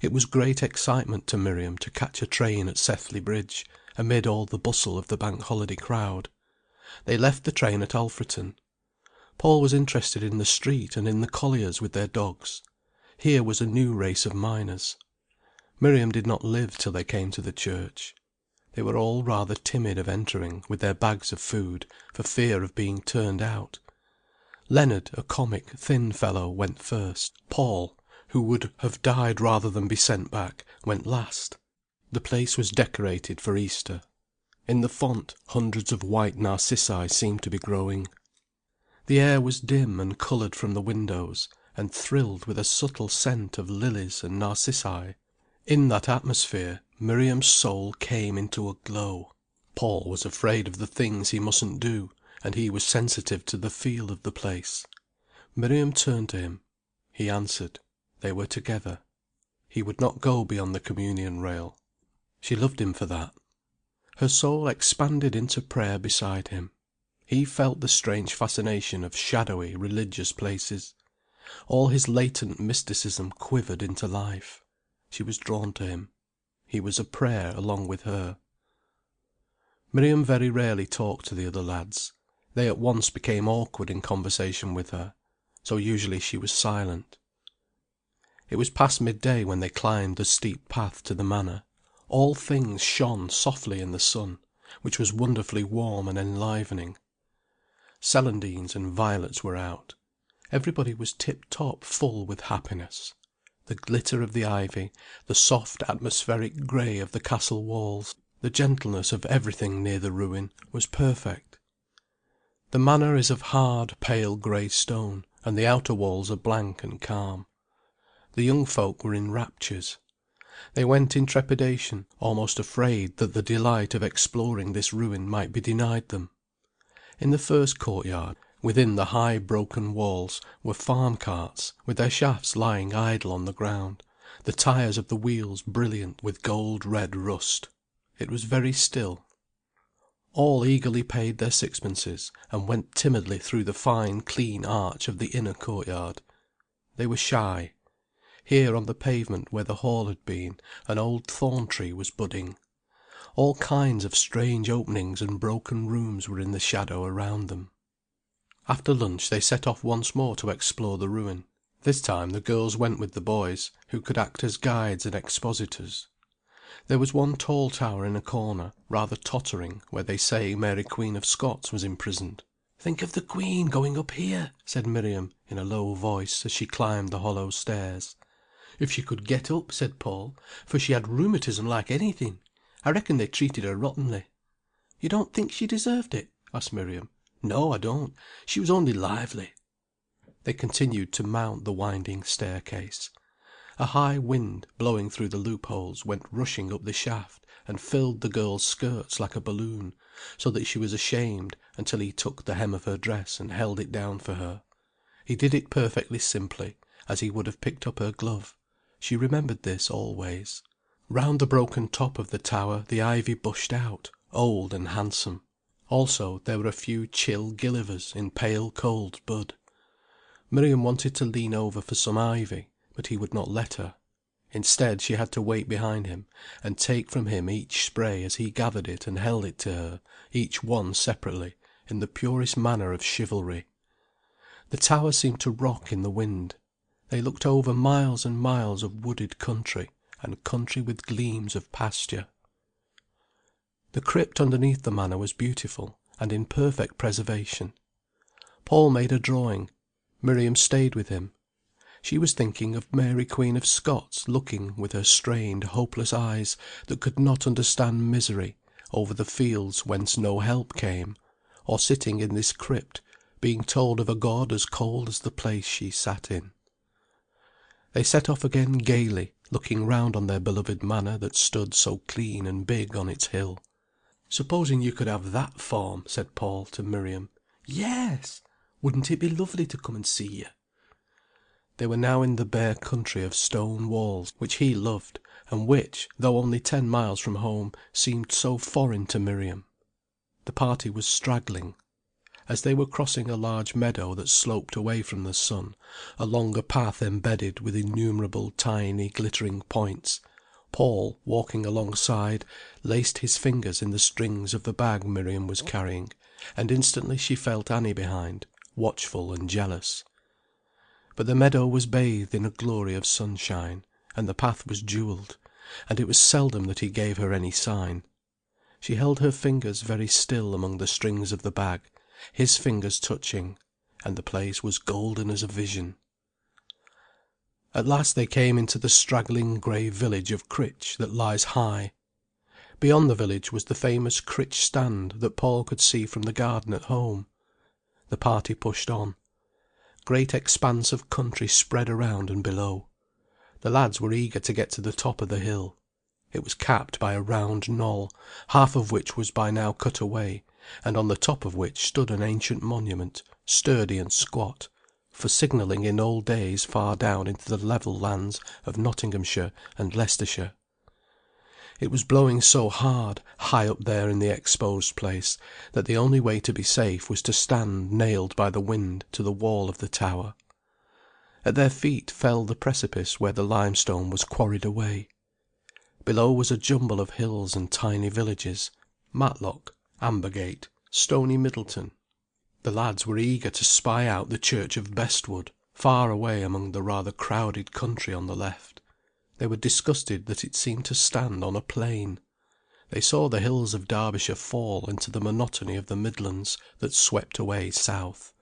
Speaker 1: It was great excitement to Miriam to catch a train at Sethley Bridge, amid all the bustle of the Bank Holiday crowd. They left the train at Alfreton. Paul was interested in the street and in the colliers with their dogs. Here was a new race of miners. Miriam did not live till they came to the church. They were all rather timid of entering with their bags of food, for fear of being turned out. Leonard, a comic, thin fellow, went first. Paul, who would have died rather than be sent back, went last. The place was decorated for Easter. In the font hundreds of white narcissi seemed to be growing. The air was dim and coloured from the windows, and thrilled with a subtle scent of lilies and narcissi. In that atmosphere Miriam's soul came into a glow. Paul was afraid of the things he mustn't do, and he was sensitive to the feel of the place. Miriam turned to him. He answered. They were together. He would not go beyond the communion rail. She loved him for that. Her soul expanded into prayer beside him. He felt the strange fascination of shadowy religious places. All his latent mysticism quivered into life. She was drawn to him. He was a prayer along with her. Miriam very rarely talked to the other lads. They at once became awkward in conversation with her, so usually she was silent. It was past midday when they climbed the steep path to the manor. All things shone softly in the sun, which was wonderfully warm and enlivening. Celandines and violets were out. Everybody was tip-top full with happiness. The glitter of the ivy, the soft atmospheric grey of the castle walls, the gentleness of everything near the ruin, was perfect. The manor is of hard, pale grey stone, and the outer walls are blank and calm. The young folk were in raptures. They went in trepidation, almost afraid that the delight of exploring this ruin might be denied them. In the first courtyard, within the high broken walls, were farm carts, with their shafts lying idle on the ground, the tyres of the wheels brilliant with gold red rust. It was very still. All eagerly paid their sixpences, and went timidly through the fine clean arch of the inner courtyard. They were shy. Here on the pavement where the hall had been, an old thorn tree was budding. All kinds of strange openings and broken rooms were in the shadow around them. After lunch they set off once more to explore the ruin. This time the girls went with the boys, who could act as guides and expositors. There was one tall tower in a corner, rather tottering, where they say Mary Queen of Scots was imprisoned. "Think of the Queen going up here," said Miriam, in a low voice, as she climbed the hollow stairs.
Speaker 2: "If she could get up," said Paul, "for she had rheumatism like anything. I reckon they treated her rottenly."
Speaker 1: "You don't think she deserved it?" asked Miriam.
Speaker 2: "No, I don't. She was only lively."
Speaker 1: They continued to mount the winding staircase. A high wind, blowing through the loopholes, went rushing up the shaft, and filled the girl's skirts like a balloon, so that she was ashamed, until he took the hem of her dress and held it down for her. He did it perfectly simply, as he would have picked up her glove. She remembered this always. Round the broken top of the tower the ivy bushed out, old and handsome. Also there were a few chill gillivers in pale cold bud. Miriam wanted to lean over for some ivy, but he would not let her. Instead she had to wait behind him, and take from him each spray as he gathered it and held it to her, each one separately, in the purest manner of chivalry. The tower seemed to rock in the wind. They looked over miles and miles of wooded country, and country with gleams of pasture. The crypt underneath the manor was beautiful, and in perfect preservation. Paul made a drawing. Miriam stayed with him. She was thinking of Mary Queen of Scots looking with her strained hopeless eyes that could not understand misery, over the fields whence no help came, or sitting in this crypt, being told of a God as cold as the place she sat in. They set off again gaily, looking round on their beloved manor that stood so clean and big on its hill.
Speaker 2: "Supposing you could have that farm," said Paul to Miriam.
Speaker 1: "Yes!
Speaker 2: Wouldn't it be lovely to come and see you?"
Speaker 1: They were now in the bare country of stone walls, which he loved, and which, though only 10 miles from home, seemed so foreign to Miriam. The party was straggling. As they were crossing a large meadow that sloped away from the sun, along a path embedded with innumerable tiny glittering points, Paul, walking alongside, laced his fingers in the strings of the bag Miriam was carrying, and instantly she felt Annie behind, watchful and jealous. But the meadow was bathed in a glory of sunshine, and the path was jewelled, and it was seldom that he gave her any sign. She held her fingers very still among the strings of the bag, his fingers touching, and the place was golden as a vision. At last they came into the straggling grey village of Critch that lies high. Beyond the village was the famous Critch stand that Paul could see from the garden at home. The party pushed on. Great expanse of country spread around and below. The lads were eager to get to the top of the hill. It was capped by a round knoll, half of which was by now cut away, and on the top of which stood an ancient monument, sturdy and squat, for signalling in old days far down into the level lands of Nottinghamshire and Leicestershire. It was blowing so hard, high up there in the exposed place, that the only way to be safe was to stand nailed by the wind to the wall of the tower. At their feet fell the precipice where the limestone was quarried away. Below was a jumble of hills and tiny villages, Matlock, Ambergate, Stony Middleton. The lads were eager to spy out the church of Bestwood, far away among the rather crowded country on the left. They were disgusted that it seemed to stand on a plain. They saw the hills of Derbyshire fall into the monotony of the Midlands that swept away south.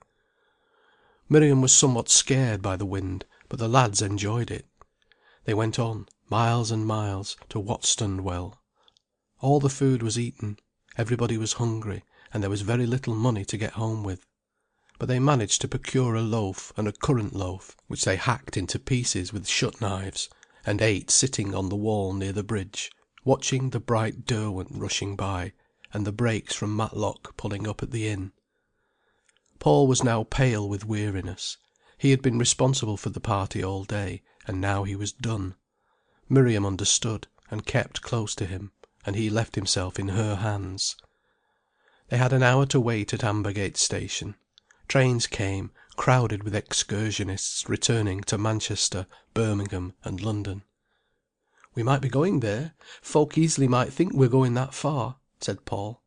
Speaker 1: Miriam was somewhat scared by the wind, but the lads enjoyed it. They went on, miles and miles, to Whatstanwell. All the food was eaten, everybody was hungry, and there was very little money to get home with. But they managed to procure a loaf and a currant loaf, which they hacked into pieces with shut knives, and ate sitting on the wall near the bridge, watching the bright Derwent rushing by, and the brakes from Matlock pulling up at the inn. Paul was now pale with weariness. He had been responsible for the party all day, and now he was done. Miriam understood, and kept close to him, and he left himself in her hands. They had an hour to wait at Ambergate station. Trains came, crowded with excursionists returning to Manchester, Birmingham, and London. "We might be going there. Folk easily might think we're going that far," said Paul.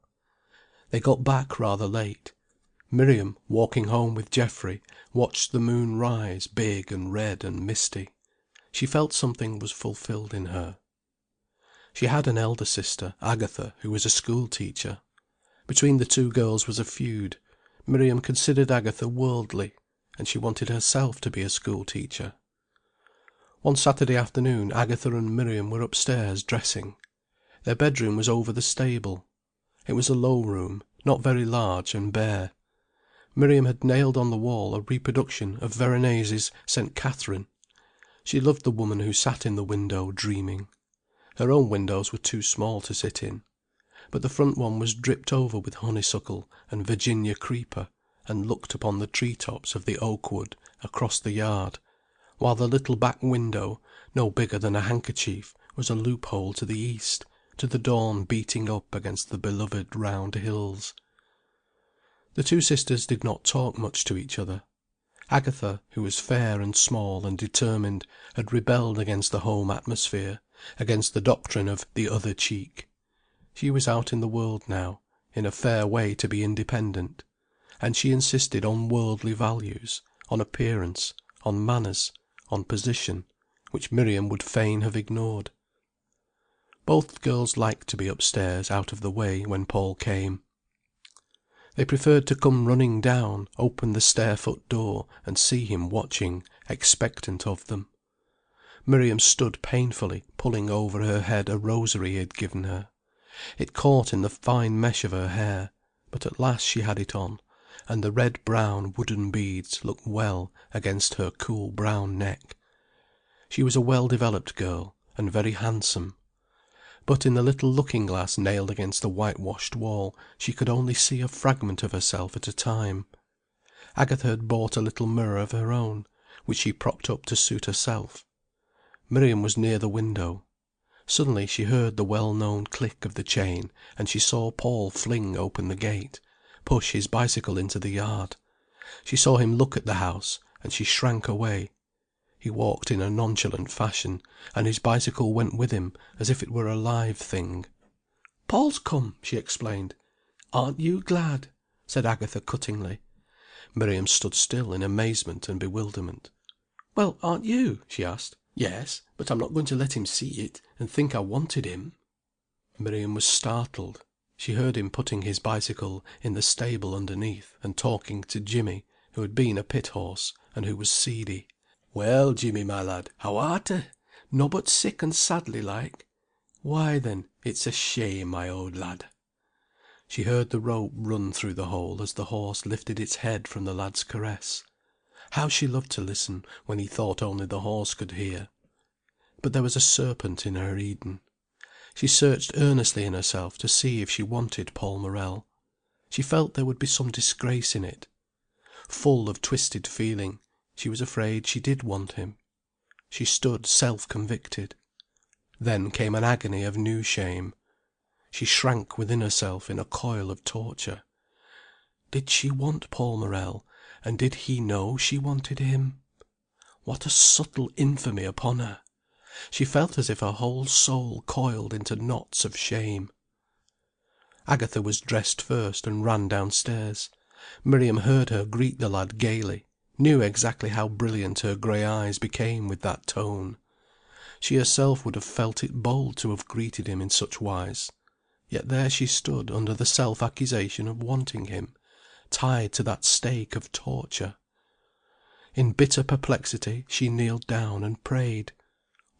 Speaker 1: They got back rather late. Miriam, walking home with Geoffrey, watched the moon rise big and red and misty. She felt something was fulfilled in her. She had an elder sister, Agatha, who was a school teacher. Between the two girls was a feud, Miriam considered Agatha worldly, and she wanted herself to be a school-teacher. One Saturday afternoon Agatha and Miriam were upstairs dressing. Their bedroom was over the stable. It was a low room, not very large, and bare. Miriam had nailed on the wall a reproduction of Veronese's St. Catherine. She loved the woman who sat in the window dreaming. Her own windows were too small to sit in. But the front one was dripped over with honeysuckle and Virginia creeper, and looked upon the tree-tops of the oak wood across the yard, while the little back window, no bigger than a handkerchief, was a loophole to the east, to the dawn beating up against the beloved round hills. The two sisters did not talk much to each other. Agatha, who was fair and small and determined, had rebelled against the home atmosphere, against the doctrine of the other cheek. She was out in the world now, in a fair way to be independent. And she insisted on worldly values, on appearance, on manners, on position, which Miriam would fain have ignored. Both girls liked to be upstairs out of the way when Paul came. They preferred to come running down, open the stair-foot door, and see him watching, expectant of them. Miriam stood painfully pulling over her head a rosary he had given her. It caught in the fine mesh of her hair, but at last she had it on, and the red-brown wooden beads looked well against her cool brown neck. She was a well-developed girl, and very handsome. But in the little looking-glass nailed against the whitewashed wall she could only see a fragment of herself at a time. Agatha had bought a little mirror of her own, which she propped up to suit herself. Miriam was near the window. Suddenly she heard the well-known click of the chain, and she saw Paul fling open the gate, push his bicycle into the yard. She saw him look at the house, and she shrank away. He walked in a nonchalant fashion, and his bicycle went with him as if it were a live thing. "Paul's come," she explained. "Aren't you glad?" said Agatha cuttingly. Miriam stood still in amazement and bewilderment. "Well, aren't you?" she asked. "Yes, but I'm not going to let him see it, and think I wanted him." Miriam was startled. She heard him putting his bicycle in the stable underneath, and talking to Jimmy, who had been a pit horse, and who was seedy. "Well, Jimmy, my lad, how arter? Nobbut sick and sadly like? Why then, it's a shame, my old lad." She heard the rope run through the hole as the horse lifted its head from the lad's caress. How she loved to listen when he thought only the horse could hear. But there was a serpent in her Eden. She searched earnestly in herself to see if she wanted Paul Morel. She felt there would be some disgrace in it. Full of twisted feeling, she was afraid she did want him. She stood self-convicted. Then came an agony of new shame. She shrank within herself in a coil of torture. Did she want Paul Morel, and did he know she wanted him? What a subtle infamy upon her! She felt as if her whole soul coiled into knots of shame. Agatha was dressed first and ran downstairs. Miriam heard her greet the lad gaily, knew exactly how brilliant her grey eyes became with that tone. She herself would have felt it bold to have greeted him in such wise. Yet there she stood under the self-accusation of wanting him, tied to that stake of torture. In bitter perplexity she kneeled down and prayed.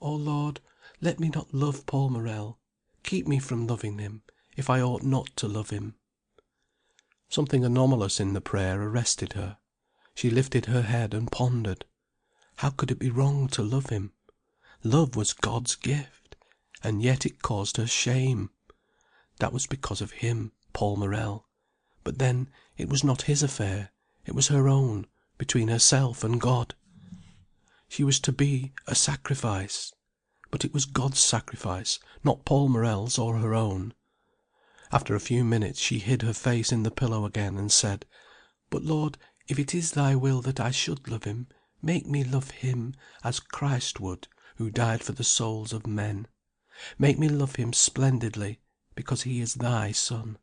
Speaker 1: "O Lord, let me not love Paul Morel. Keep me from loving him, if I ought not to love him." Something anomalous in the prayer arrested her. She lifted her head and pondered. How could it be wrong to love him? Love was God's gift, and yet it caused her shame. That was because of him, Paul Morel. But then, it was not his affair, it was her own, between herself and God. She was to be a sacrifice. But it was God's sacrifice, not Paul Morel's or her own. After a few minutes she hid her face in the pillow again and said, "But Lord, if it is thy will that I should love him, make me love him as Christ would, who died for the souls of men. Make me love him splendidly, because he is thy Son."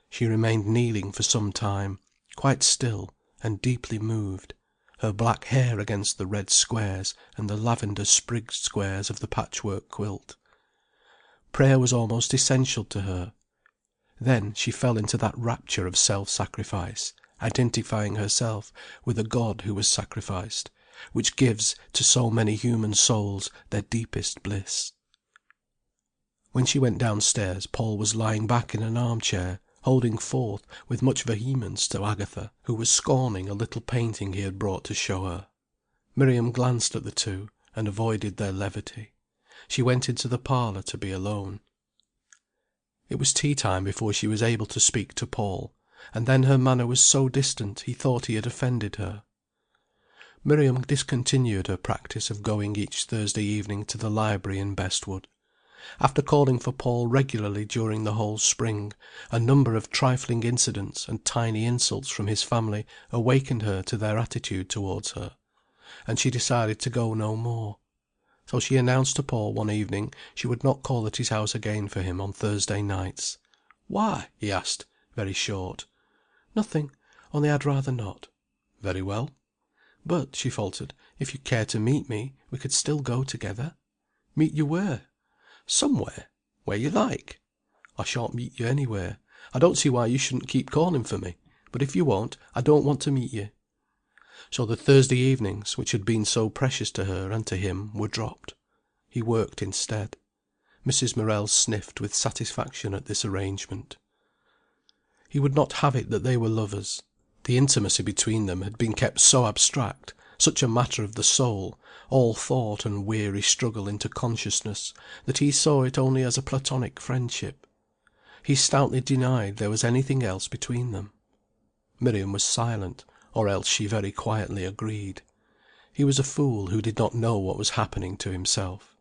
Speaker 1: She remained kneeling for some time, quite still and deeply moved, her black hair against the red squares and the lavender sprigged squares of the patchwork quilt. Prayer was almost essential to her. Then she fell into that rapture of self-sacrifice, identifying herself with a God who was sacrificed, which gives to so many human souls their deepest bliss. When she went downstairs Paul was lying back in an arm-chair, holding forth with much vehemence to Agatha, who was scorning a little painting he had brought to show her. Miriam glanced at the two, and avoided their levity. She went into the parlour to be alone. It was tea-time before she was able to speak to Paul, and then her manner was so distant he thought he had offended her. Miriam discontinued her practice of going each Thursday evening to the library in Bestwood. After calling for Paul regularly during the whole spring, a number of trifling incidents and tiny insults from his family awakened her to their attitude towards her, and she decided to go no more. So she announced to Paul one evening she would not call at his house again for him on Thursday nights. "Why?" he asked, very short. "Nothing, only I'd rather not." "Very well." "But," she faltered, "if you care to meet me, we could still go together." "Meet you where?" "Somewhere. Where you like." "I shan't meet you anywhere. I don't see why you shouldn't keep calling for me. But if you won't, I don't want to meet you." So the Thursday evenings, which had been so precious to her and to him, were dropped. He worked instead. Mrs. Morel sniffed with satisfaction at this arrangement. He would not have it that they were lovers. The intimacy between them had been kept so abstract, such a matter of the soul, all thought and weary struggle into consciousness, that he saw it only as a platonic friendship. He stoutly denied there was anything else between them. Miriam was silent, or else she very quietly agreed. He was a fool who did not know what was happening to himself.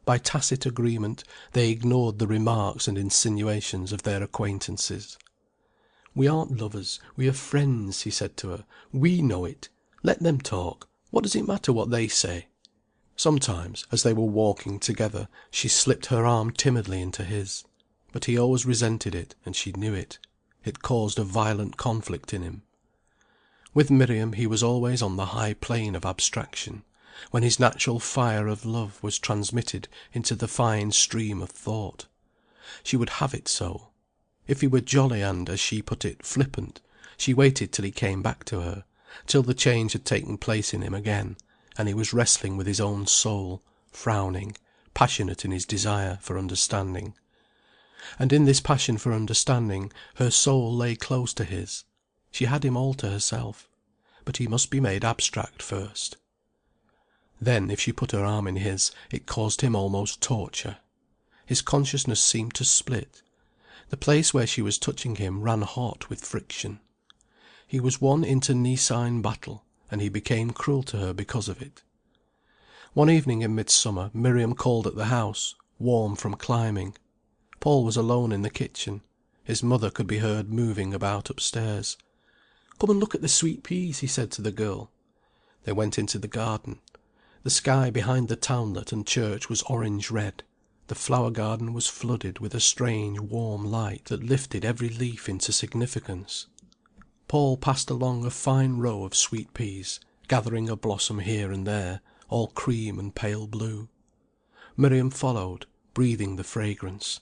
Speaker 1: By tacit agreement they ignored the remarks and insinuations of their acquaintances. "We aren't lovers, we are friends," he said to her. "We know it. Let them talk. What does it matter what they say?" Sometimes, as they were walking together, she slipped her arm timidly into his. But he always resented it, and she knew it. It caused a violent conflict in him. With Miriam he was always on the high plane of abstraction, when his natural fire of love was transmitted into the fine stream of thought. She would have it so. If he were jolly and, as she put it, flippant, she waited till he came back to her, till the change had taken place in him again, and he was wrestling with his own soul, frowning, passionate in his desire for understanding. And in this passion for understanding her soul lay close to his. She had him all to herself. But he must be made abstract first. Then, if she put her arm in his, it caused him almost torture. His consciousness seemed to split. The place where she was touching him ran hot with friction. He was one internecine battle, and he became cruel to her because of it. One evening in midsummer Miriam called at the house, warm from climbing. Paul was alone in the kitchen. His mother could be heard moving about upstairs. "Come and look at the sweet peas," he said to the girl. They went into the garden. The sky behind the townlet and church was orange red. The flower garden was flooded with a strange warm light that lifted every leaf into significance. Paul passed along a fine row of sweet peas, gathering a blossom here and there, all cream and pale blue. Miriam followed, breathing the fragrance.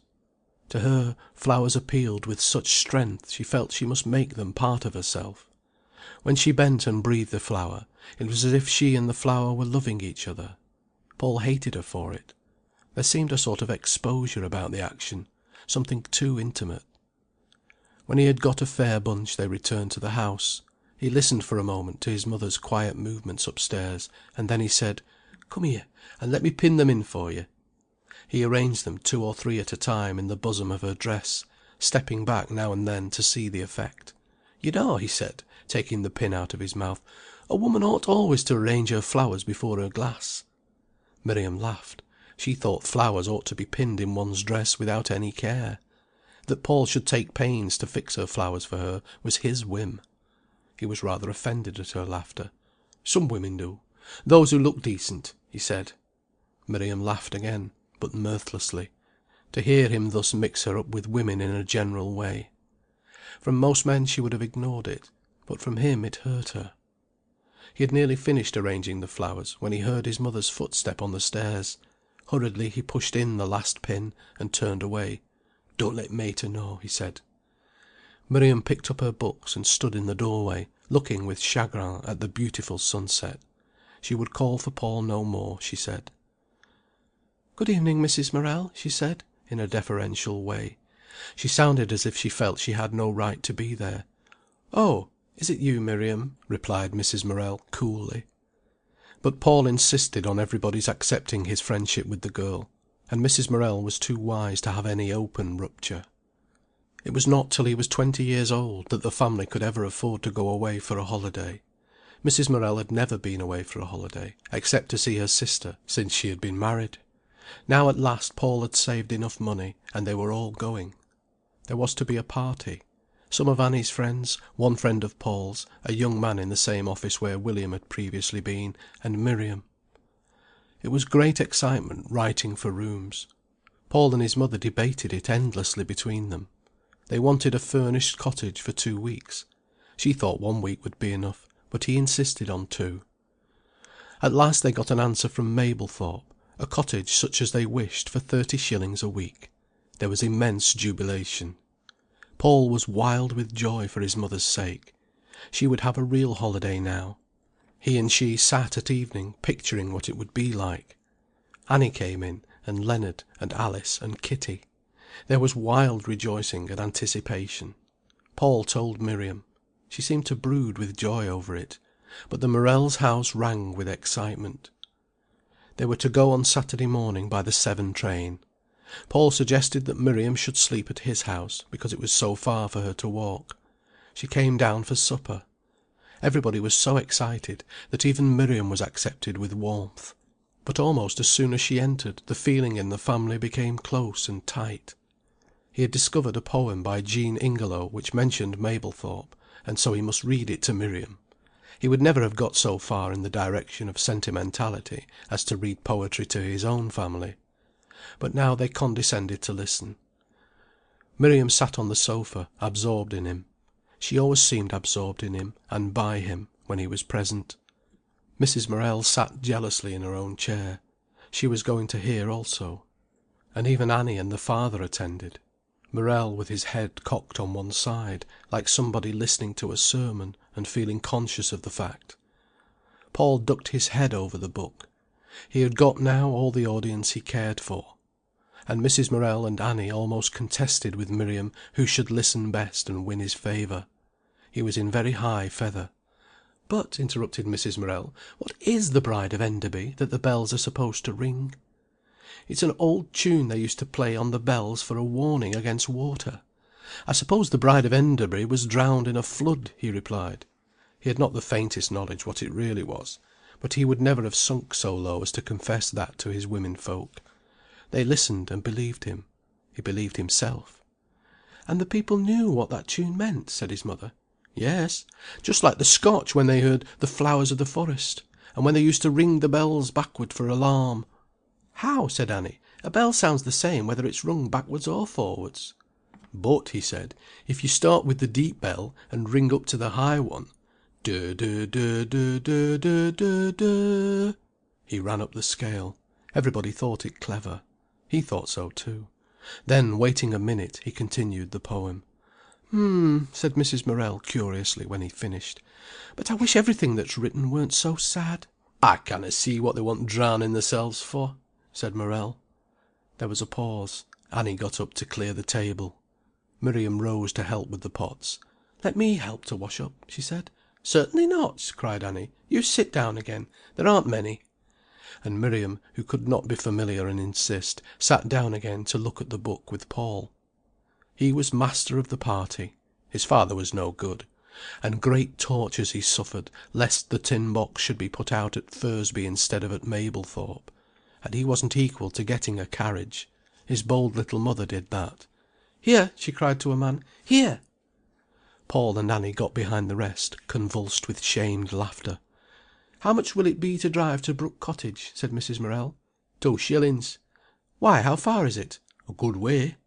Speaker 1: To her, flowers appealed with such strength she felt she must make them part of herself. When she bent and breathed the flower, it was as if she and the flower were loving each other. Paul hated her for it. There seemed a sort of exposure about the action, something too intimate. When he had got a fair bunch they returned to the house. He listened for a moment to his mother's quiet movements upstairs, and then he said, "Come here, and let me pin them in for you." He arranged them 2 or 3 at a time in the bosom of her dress, stepping back now and then to see the effect. "You know," he said, taking the pin out of his mouth, "a woman ought always to arrange her flowers before her glass." Miriam laughed. She thought flowers ought to be pinned in one's dress without any care. That Paul should take pains to fix her flowers for her was his whim. He was rather offended at her laughter. "Some women do. Those who look decent," he said. Miriam laughed again, but mirthlessly. To hear him thus mix her up with women in a general way. From most men she would have ignored it, but from him it hurt her. He had nearly finished arranging the flowers when he heard his mother's footstep on the stairs. Hurriedly he pushed in the last pin, and turned away. "Don't let Mater know," he said. Miriam picked up her books and stood in the doorway, looking with chagrin at the beautiful sunset. She would call for Paul no more, she said. "Good evening, Mrs. Morel," she said, in a deferential way. She sounded as if she felt she had no right to be there. "Oh, is it you, Miriam?" replied Mrs. Morel, coolly. But Paul insisted on everybody's accepting his friendship with the girl, and Mrs. Morel was too wise to have any open rupture. It was not till he was 20 years old that the family could ever afford to go away for a holiday. Mrs. Morel had never been away for a holiday, except to see her sister, since she had been married. Now at last Paul had saved enough money, and they were all going. There was to be a party. Some of Annie's friends, one friend of Paul's, a young man in the same office where William had previously been, and Miriam. It was great excitement writing for rooms. Paul and his mother debated it endlessly between them. They wanted a furnished cottage for 2 weeks. She thought 1 week would be enough, but he insisted on 2. At last they got an answer from Mablethorpe, a cottage such as they wished for 30 shillings a week. There was immense jubilation. Paul was wild with joy for his mother's sake. She would have a real holiday now. He and she sat at evening picturing what it would be like. Annie came in, and Leonard, and Alice, and Kitty. There was wild rejoicing and anticipation. Paul told Miriam. She seemed to brood with joy over it, but the Morels' house rang with excitement. They were to go on Saturday morning by the 7 train. Paul suggested that Miriam should sleep at his house, because it was so far for her to walk. She came down for supper. Everybody was so excited that even Miriam was accepted with warmth. But almost as soon as she entered, the feeling in the family became close and tight. He had discovered a poem by Jean Ingelow which mentioned Mablethorpe, and so he must read it to Miriam. He would never have got so far in the direction of sentimentality as to read poetry to his own family. But now they condescended to listen. Miriam sat on the sofa, absorbed in him. She always seemed absorbed in him, and by him, when he was present. Mrs. Morel sat jealously in her own chair. She was going to hear also. And even Annie and the father attended. Morel with his head cocked on one side, like somebody listening to a sermon and feeling conscious of the fact. Paul ducked his head over the book. He had got now all the audience he cared for. And Mrs. Morel and Annie almost contested with Miriam who should listen best and win his favour. He was in very high feather. "But," interrupted Mrs. Morel, "what is the Bride of Enderby that the bells are supposed to ring?" "It's an old tune they used to play on the bells for a warning against water. I suppose the Bride of Enderby was drowned in a flood," he replied. He had not the faintest knowledge what it really was, but he would never have sunk so low as to confess that to his women folk. They listened and believed him. He believed himself. "And the people knew what that tune meant?" said his mother. "Yes, just like the Scotch when they heard 'The Flowers of the Forest,' and when they used to ring the bells backward for alarm." "How?" said Annie. "A bell sounds the same whether it's rung backwards or forwards." "But," he said, "if you start with the deep bell and ring up to the high one, duh, duh, duh, duh, duh, duh, duh, duh." He ran up the scale. Everybody thought it clever. He thought so too. Then, waiting a minute, he continued the poem. Said Mrs. Morel curiously when he finished. "But I wish everything that's written weren't so sad." "I canna see what they want drowning themselves for," said Morel. There was a pause. Annie got up to clear the table. Miriam rose to help with the pots. "Let me help to wash up," she said. "Certainly not," cried Annie. "You sit down again. There aren't many." And Miriam, who could not be familiar and insist, sat down again to look at the book with Paul. He was master of the party. His father was no good. And great tortures he suffered lest the tin box should be put out at Thursby instead of at Mablethorpe. And he wasn't equal to getting a carriage. His bold little mother did that. "Here!" she cried to a man. "Here!" Paul and Annie got behind the rest, convulsed with shamed laughter. "How much will it be to drive to Brook Cottage?" said Mrs. Morel. "2 shillings." "Why, how far is it?" "A good way."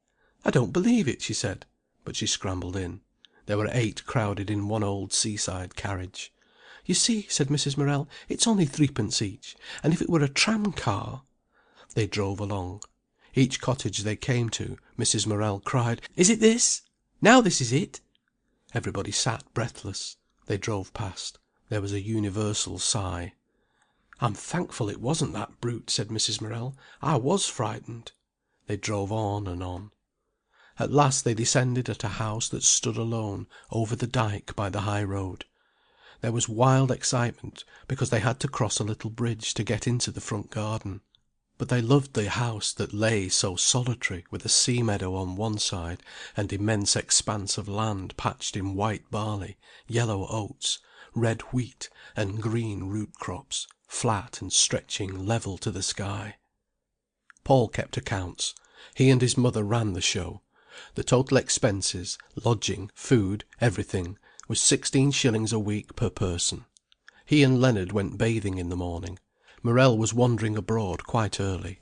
Speaker 1: "I don't believe it," she said. But she scrambled in. There were 8 crowded in one old seaside carriage. "You see," said Mrs. Morel, "it's only 3d. each, and if it were a tram car—" They drove along. Each cottage they came to, Mrs. Morel cried, "Is it this? Now this is it?" Everybody sat breathless. They drove past. There was a universal sigh. "I'm thankful it wasn't that brute," said Mrs. Morel. "I was frightened." They drove on and on. At last they descended at a house that stood alone over the dyke by the high road. There was wild excitement, because they had to cross a little bridge to get into the front garden. But they loved the house that lay so solitary, with a sea meadow on one side, and immense expanse of land patched in white barley, yellow oats, red wheat, and green root crops, flat and stretching level to the sky. Paul kept accounts. He and his mother ran the show. The total expenses, lodging, food, everything, was 16 shillings a week per person. He and Leonard went bathing in the morning. Morel was wandering abroad quite early.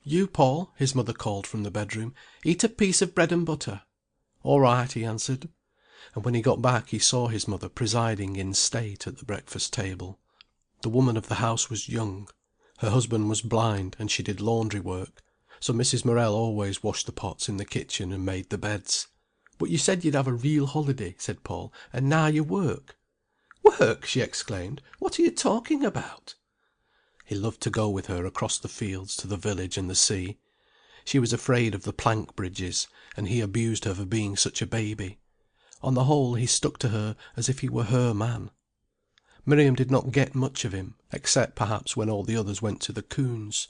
Speaker 1: "You, Paul," his mother called from the bedroom, "eat a piece of bread and butter." "All right," he answered. And when he got back he saw his mother presiding in state at the breakfast table. The woman of the house was young. Her husband was blind, and she did laundry work. So Mrs. Morel always washed the pots in the kitchen and made the beds. "But you said you'd have a real holiday," said Paul, "and now you work." "Work!" she exclaimed. "What are you talking about?" He loved to go with her across the fields to the village and the sea. She was afraid of the plank bridges, and he abused her for being such a baby. On the whole he stuck to her as if he were her man. Miriam did not get much of him, except perhaps when all the others went to the Coons.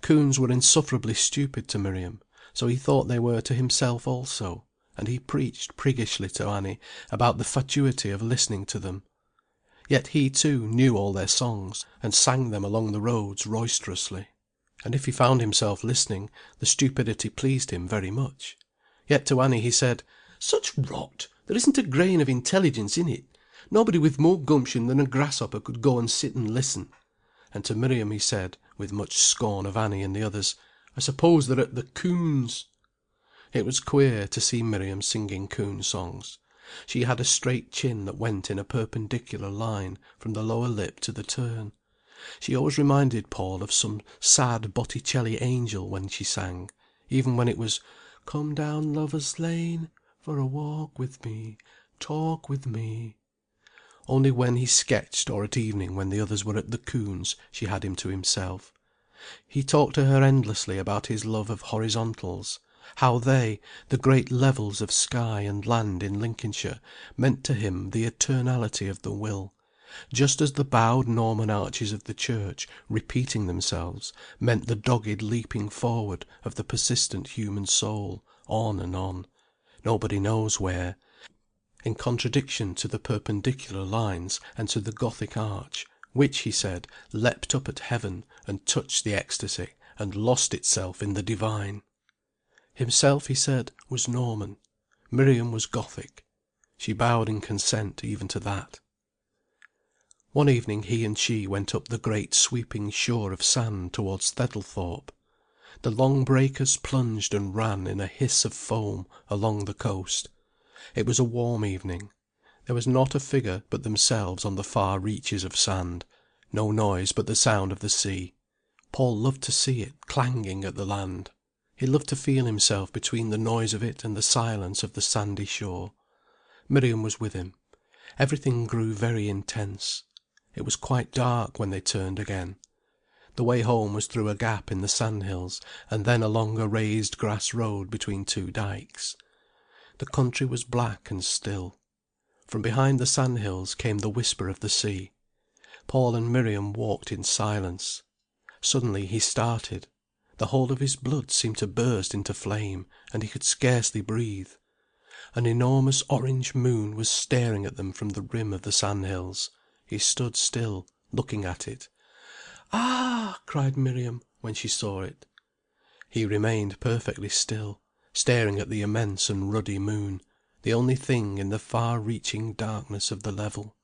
Speaker 1: Coons were insufferably stupid to Miriam, so he thought they were to himself also, and he preached priggishly to Annie about the fatuity of listening to them. Yet he too knew all their songs, and sang them along the roads roisterously. And if he found himself listening, the stupidity pleased him very much. Yet to Annie he said, "Such rot! There isn't a grain of intelligence in it. Nobody with more gumption than a grasshopper could go and sit and listen." And to Miriam he said, with much scorn of Annie and the others, "I suppose they're at the Coons." It was queer to see Miriam singing coon songs. She had a straight chin that went in a perpendicular line from the lower lip to the turn. She always reminded Paul of some sad Botticelli angel when she sang, even when it was "Come down Lover's Lane, for a walk with me, talk with me." Only when he sketched, or at evening when the others were at the Coons, she had him to himself. He talked to her endlessly about his love of horizontals, how they, the great levels of sky and land in Lincolnshire, meant to him the eternality of the will, just as the bowed Norman arches of the church, repeating themselves, meant the dogged leaping forward of the persistent human soul, on and on, nobody knows where, in contradiction to the perpendicular lines and to the Gothic arch, which, he said, leapt up at heaven and touched the ecstasy and lost itself in the divine. Himself, he said, was Norman. Miriam was Gothic. She bowed in consent even to that. One evening he and she went up the great sweeping shore of sand towards Theddlethorpe. The long breakers plunged and ran in a hiss of foam along the coast. It was a warm evening. There was not a figure but themselves on the far reaches of sand, no noise but the sound of the sea. Paul loved to see it clanging at the land. He loved to feel himself between the noise of it and the silence of the sandy shore. Miriam was with him. Everything grew very intense. It was quite dark when they turned again. The way home was through a gap in the sandhills, and then along a raised grass road between two dykes. The country was black and still. From behind the sandhills came the whisper of the sea. Paul and Miriam walked in silence. Suddenly he started. The whole of his blood seemed to burst into flame, and he could scarcely breathe. An enormous orange moon was staring at them from the rim of the sandhills. He stood still, looking at it. "Ah!" cried Miriam, when she saw it. He remained perfectly still, staring at the immense and ruddy moon, the only thing in the far-reaching darkness of the level.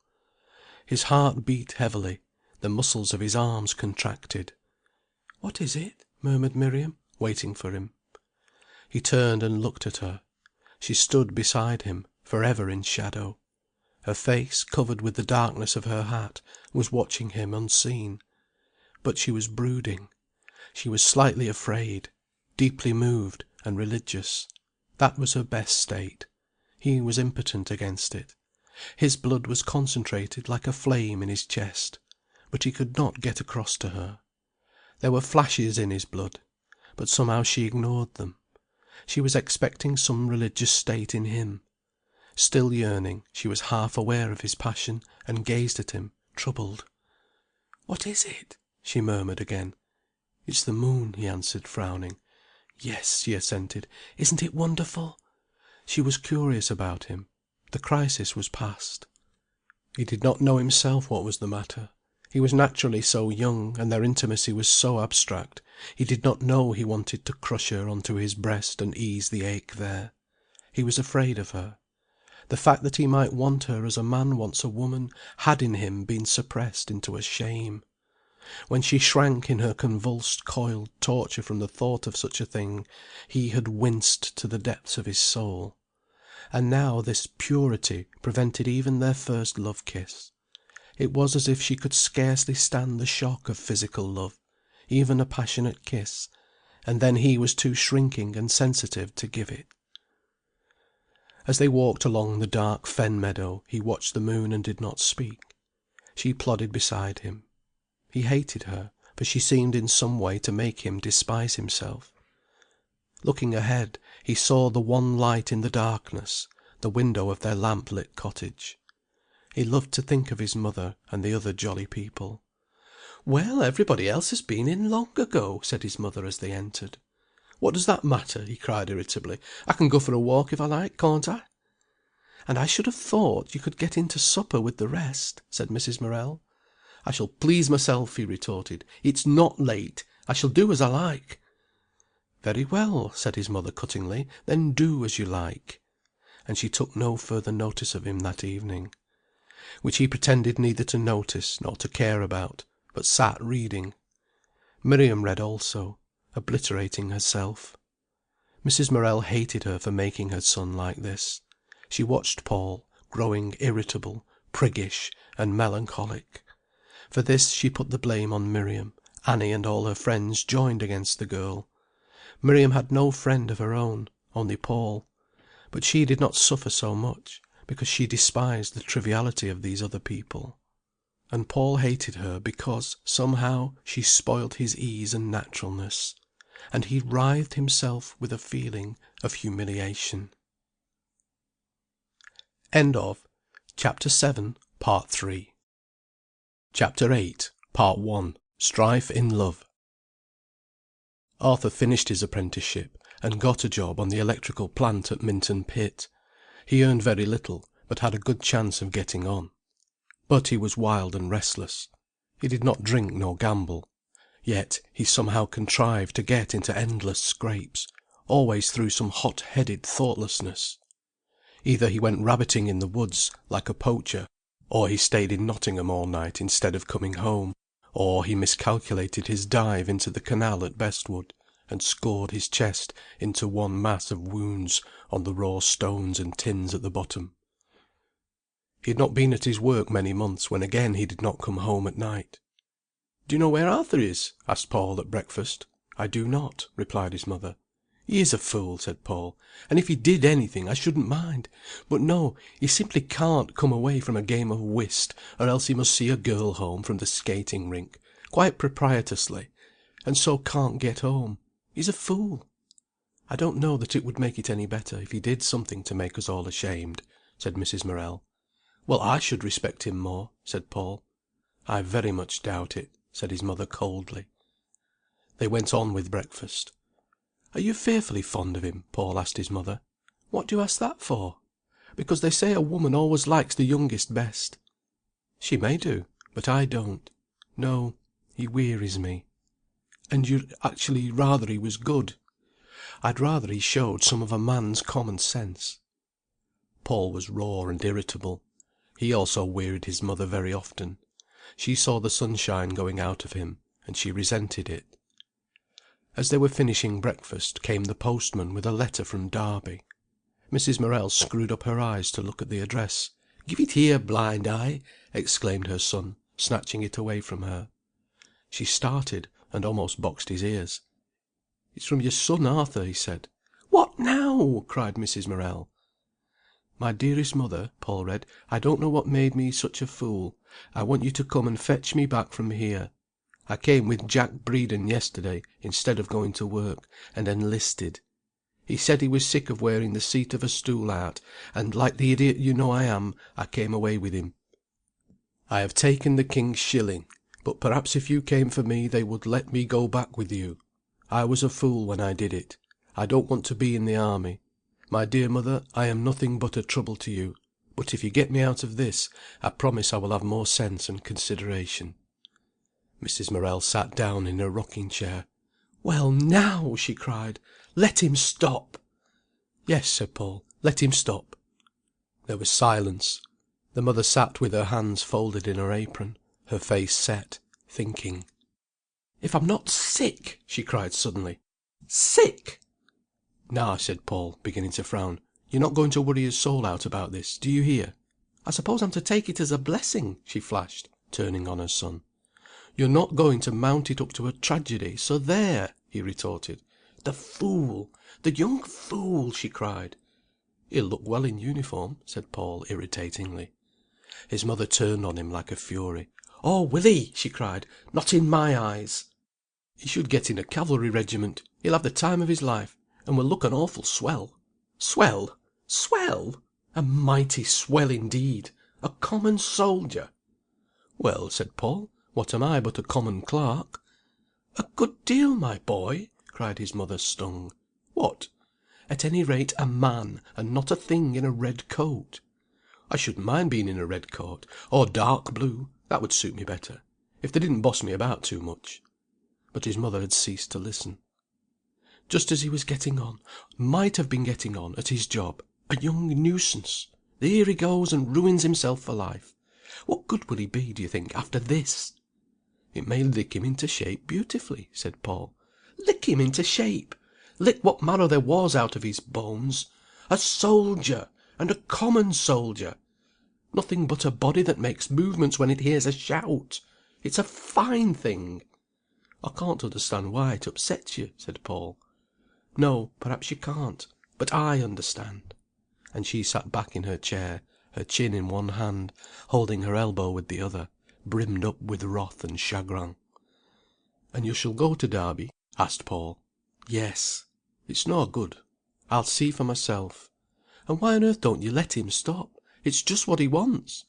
Speaker 1: His heart beat heavily, the muscles of his arms contracted. "What is it?" murmured Miriam, waiting for him. He turned and looked at her. She stood beside him, for ever in shadow. Her face, covered with the darkness of her hat, was watching him unseen. But she was brooding. She was slightly afraid, deeply moved and religious. That was her best state. He was impotent against it. His blood was concentrated like a flame in his chest. But he could not get across to her. There were flashes in his blood. But somehow she ignored them. She was expecting some religious state in him. Still yearning, she was half aware of his passion, and gazed at him, troubled. "What is it?" she murmured again. "It's the moon," he answered, frowning. "Yes," she assented. "Isn't it wonderful?" She was curious about him. The crisis was past. He did not know himself what was the matter. He was naturally so young, and their intimacy was so abstract, he did not know he wanted to crush her onto his breast and ease the ache there. He was afraid of her. The fact that he might want her as a man wants a woman had in him been suppressed into a shame. When she shrank in her convulsed coiled torture from the thought of such a thing, he had winced to the depths of his soul. And now this purity prevented even their first love kiss. It was as if she could scarcely stand the shock of physical love, even a passionate kiss, and then he was too shrinking and sensitive to give it. As they walked along the dark fen meadow he watched the moon and did not speak. She plodded beside him. He hated her, for she seemed in some way to make him despise himself. Looking ahead, he saw the one light in the darkness, the window of their lamp-lit cottage. He loved to think of his mother and the other jolly people. "Well, everybody else has been in long ago," said his mother as they entered. "What does that matter?" he cried irritably. "I can go for a walk if I like, can't I?" "And I should have thought you could get in to supper with the rest," said Mrs. Morel. "I shall please myself," he retorted. "It's not late. I shall do as I like." "Very well," said his mother cuttingly. "Then do as you like." And she took no further notice of him that evening. Which he pretended neither to notice nor to care about, but sat reading. Miriam read also, obliterating herself. Mrs. Morel hated her for making her son like this. She watched Paul, growing irritable, priggish, and melancholic. For this she put the blame on Miriam. Annie and all her friends joined against the girl. Miriam had no friend of her own, only Paul. But she did not suffer so much, because she despised the triviality of these other people. And Paul hated her because, somehow, she spoilt his ease and naturalness. And he writhed himself with a feeling of humiliation. End of Chapter 7, Part 3. Chapter 8, Part 1. Strife in Love. Arthur finished his apprenticeship, and got a job on the electrical plant at Minton Pit. He earned very little, but had a good chance of getting on. But he was wild and restless. He did not drink nor gamble. Yet he somehow contrived to get into endless scrapes, always through some hot-headed thoughtlessness. Either he went rabbiting in the woods, like a poacher, or he stayed in Nottingham all night instead of coming home, or he miscalculated his dive into the canal at Bestwood, and scored his chest into one mass of wounds on the raw stones and tins at the bottom. He had not been at his work many months when again he did not come home at night. "Do you know where Arthur is?" asked Paul at breakfast. "I do not," replied his mother. "He is a fool," said Paul, "and if he did anything I shouldn't mind. But no, he simply can't come away from a game of whist, or else he must see a girl home from the skating rink, quite proprietously, and so can't get home. He's a fool." "I don't know that it would make it any better if he did something to make us all ashamed," said Mrs. Morel. "Well, I should respect him more," said Paul. "I very much doubt it," said his mother coldly. They went on with breakfast. "Are you fearfully fond of him?" Paul asked his mother. "What do you ask that for?" "Because they say a woman always likes the youngest best." "She may do, but I don't. No, he wearies me." "And you'd actually rather he was good?" "I'd rather he showed some of a man's common sense." Paul was raw and irritable. He also wearied his mother very often. She saw the sunshine going out of him, and she resented it. As they were finishing breakfast came the postman with a letter from Derby. Mrs. Morel screwed up her eyes to look at the address. "Give it here, blind eye!" exclaimed her son, snatching it away from her. She started, and almost boxed his ears. "It's from your son Arthur," he said. "What now?" cried Mrs. Morel. "My dearest mother," Paul read, "I don't know what made me such a fool. I want you to come and fetch me back from here. I came with Jack Breeden yesterday, instead of going to work, and enlisted. He said he was sick of wearing the seat of a stool out, and, like the idiot you know I am, I came away with him. I have taken the king's shilling, but perhaps if you came for me they would let me go back with you. I was a fool when I did it. I don't want to be in the army. My dear mother, I am nothing but a trouble to you, but if you get me out of this, I promise I will have more sense and consideration." Mrs. Morel sat down in her rocking chair. "Well, now!" she cried. "Let him stop!" "Yes," said Paul, "let him stop." There was silence. The mother sat with her hands folded in her apron, her face set, thinking. "If I'm not sick!" she cried suddenly. "Sick!" "Now," said Paul, beginning to frown, "you're not going to worry your soul out about this, do you hear?" "I suppose I'm to take it as a blessing," she flashed, turning on her son. "You're not going to mount it up to a tragedy, so there!" he retorted. "The fool! The young fool!" she cried. "He'll look well in uniform," said Paul, irritatingly. His mother turned on him like a fury. "Oh, will he?" she cried. "Not in my eyes!" "He should get in a cavalry regiment. He'll have the time of his life, and will look an awful swell." "Swell! Swell! A mighty swell indeed! A common soldier!" "Well," said Paul, "what am I but a common clerk?" "A good deal, my boy!" cried his mother, stung. "What?" "At any rate a man, and not a thing in a red coat." "I shouldn't mind being in a red coat, or dark blue. That would suit me better, if they didn't boss me about too much." But his mother had ceased to listen. "Just as he was getting on, might have been getting on, at his job. A young nuisance. Here he goes and ruins himself for life. What good will he be, do you think, after this?" "It may lick him into shape beautifully," said Paul. "Lick him into shape! Lick what marrow there was out of his bones. A soldier, and a common soldier! Nothing but a body that makes movements when it hears a shout. It's a fine thing." "I can't understand why it upsets you," said Paul. "No, perhaps you can't. But I understand." And she sat back in her chair, her chin in one hand, holding her elbow with the other, brimmed up with wrath and chagrin. "And you shall go to Derby?" asked Paul. "Yes." "It's no good. I'll see for myself." "And why on earth don't you let him stop? It's just what he wants."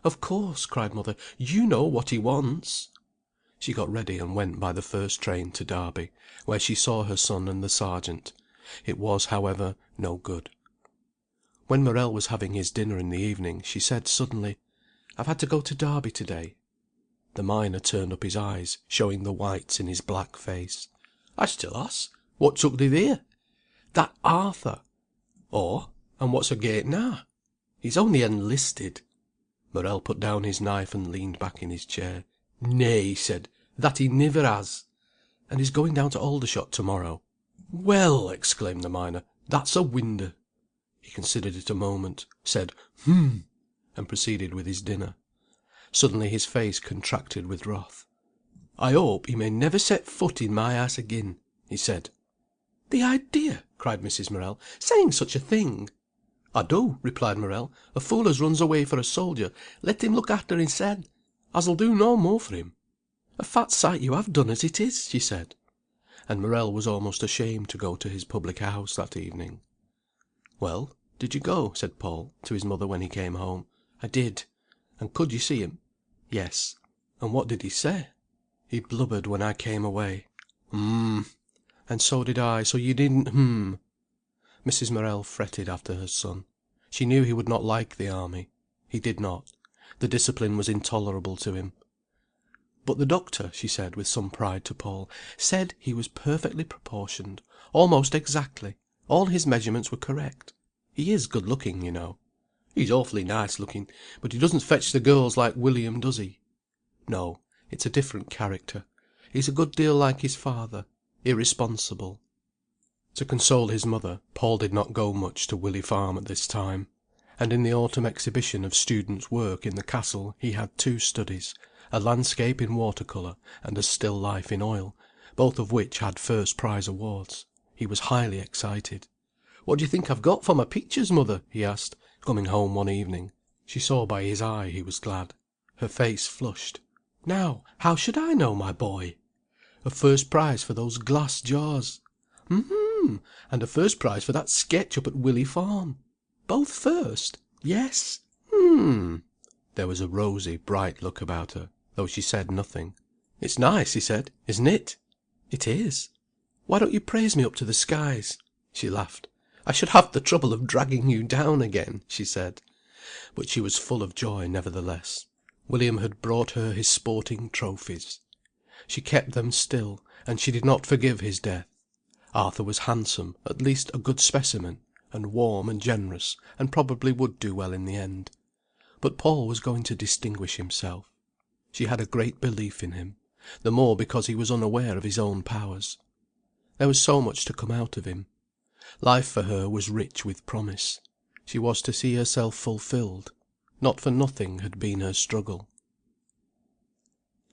Speaker 1: "Of course," cried mother, "you know what he wants." She got ready and went by the first train to Derby, where she saw her son and the Sergeant. It was, however, no good. When Morel was having his dinner in the evening, she said suddenly, "I've had to go to Derby to day." The miner turned up his eyes, showing the whites in his black face. "I still ask, what took thee there?" "That Arthur." "Oh, and what's agait now?" "He's only enlisted." Morel put down his knife and leaned back in his chair. "Nay," he said, "that he niver has." "And he's going down to Aldershot to morrow." "Well!" exclaimed the miner, "that's a winder." He considered it a moment, said "H'm," and proceeded with his dinner. Suddenly his face contracted with wrath. "I hope he may never set foot in my house again," he said. "The idea!" cried Mrs. Morel. "Saying such a thing!" "I do," replied Morel. "A fool as runs away for a soldier, let him look after hisseln, as'll do no more for him." "A fat sight you have done as it is," she said. And Morel was almost ashamed to go to his public house that evening. "Well, did you go?" said Paul, to his mother when he came home. "I did." "And could you see him?" "Yes." "And what did he say?" "He blubbered when I came away." "H'm. And so did I, so you needn't h'm." Mrs. Morel fretted after her son. She knew he would not like the army. He did not. The discipline was intolerable to him. "But the doctor," she said, with some pride to Paul, "said he was perfectly proportioned, almost exactly. All his measurements were correct. He is good looking, you know." "He's awfully nice looking, but he doesn't fetch the girls like William, does he?" "No, it's a different character. He's a good deal like his father, irresponsible." To console his mother, Paul did not go much to Willey Farm at this time. And in the autumn exhibition of students' work in the castle he had two studies, a landscape in water colour and a still life in oil, both of which had first prize awards. He was highly excited. "What do you think I've got for my pictures, mother?" he asked. coming home one evening. She saw by his eye he was glad. Her face flushed. "Now, how should I know, my boy?" "A first prize for those glass jars." "Hm! And a first prize for that sketch up at Willey Farm." "Both first?" "Yes." "Hm!" There was a rosy, bright look about her, though she said nothing. "It's nice," he said, "isn't it?" "It is." "Why don't you praise me up to the skies?" She laughed. "I should have the trouble of dragging you down again," she said. But she was full of joy nevertheless. William had brought her his sporting trophies. She kept them still, and she did not forgive his death. Arthur was handsome, at least a good specimen, and warm and generous, and probably would do well in the end. But Paul was going to distinguish himself. She had a great belief in him, the more because he was unaware of his own powers. There was so much to come out of him. Life for her was rich with promise. She was to see herself fulfilled. Not for nothing had been her struggle.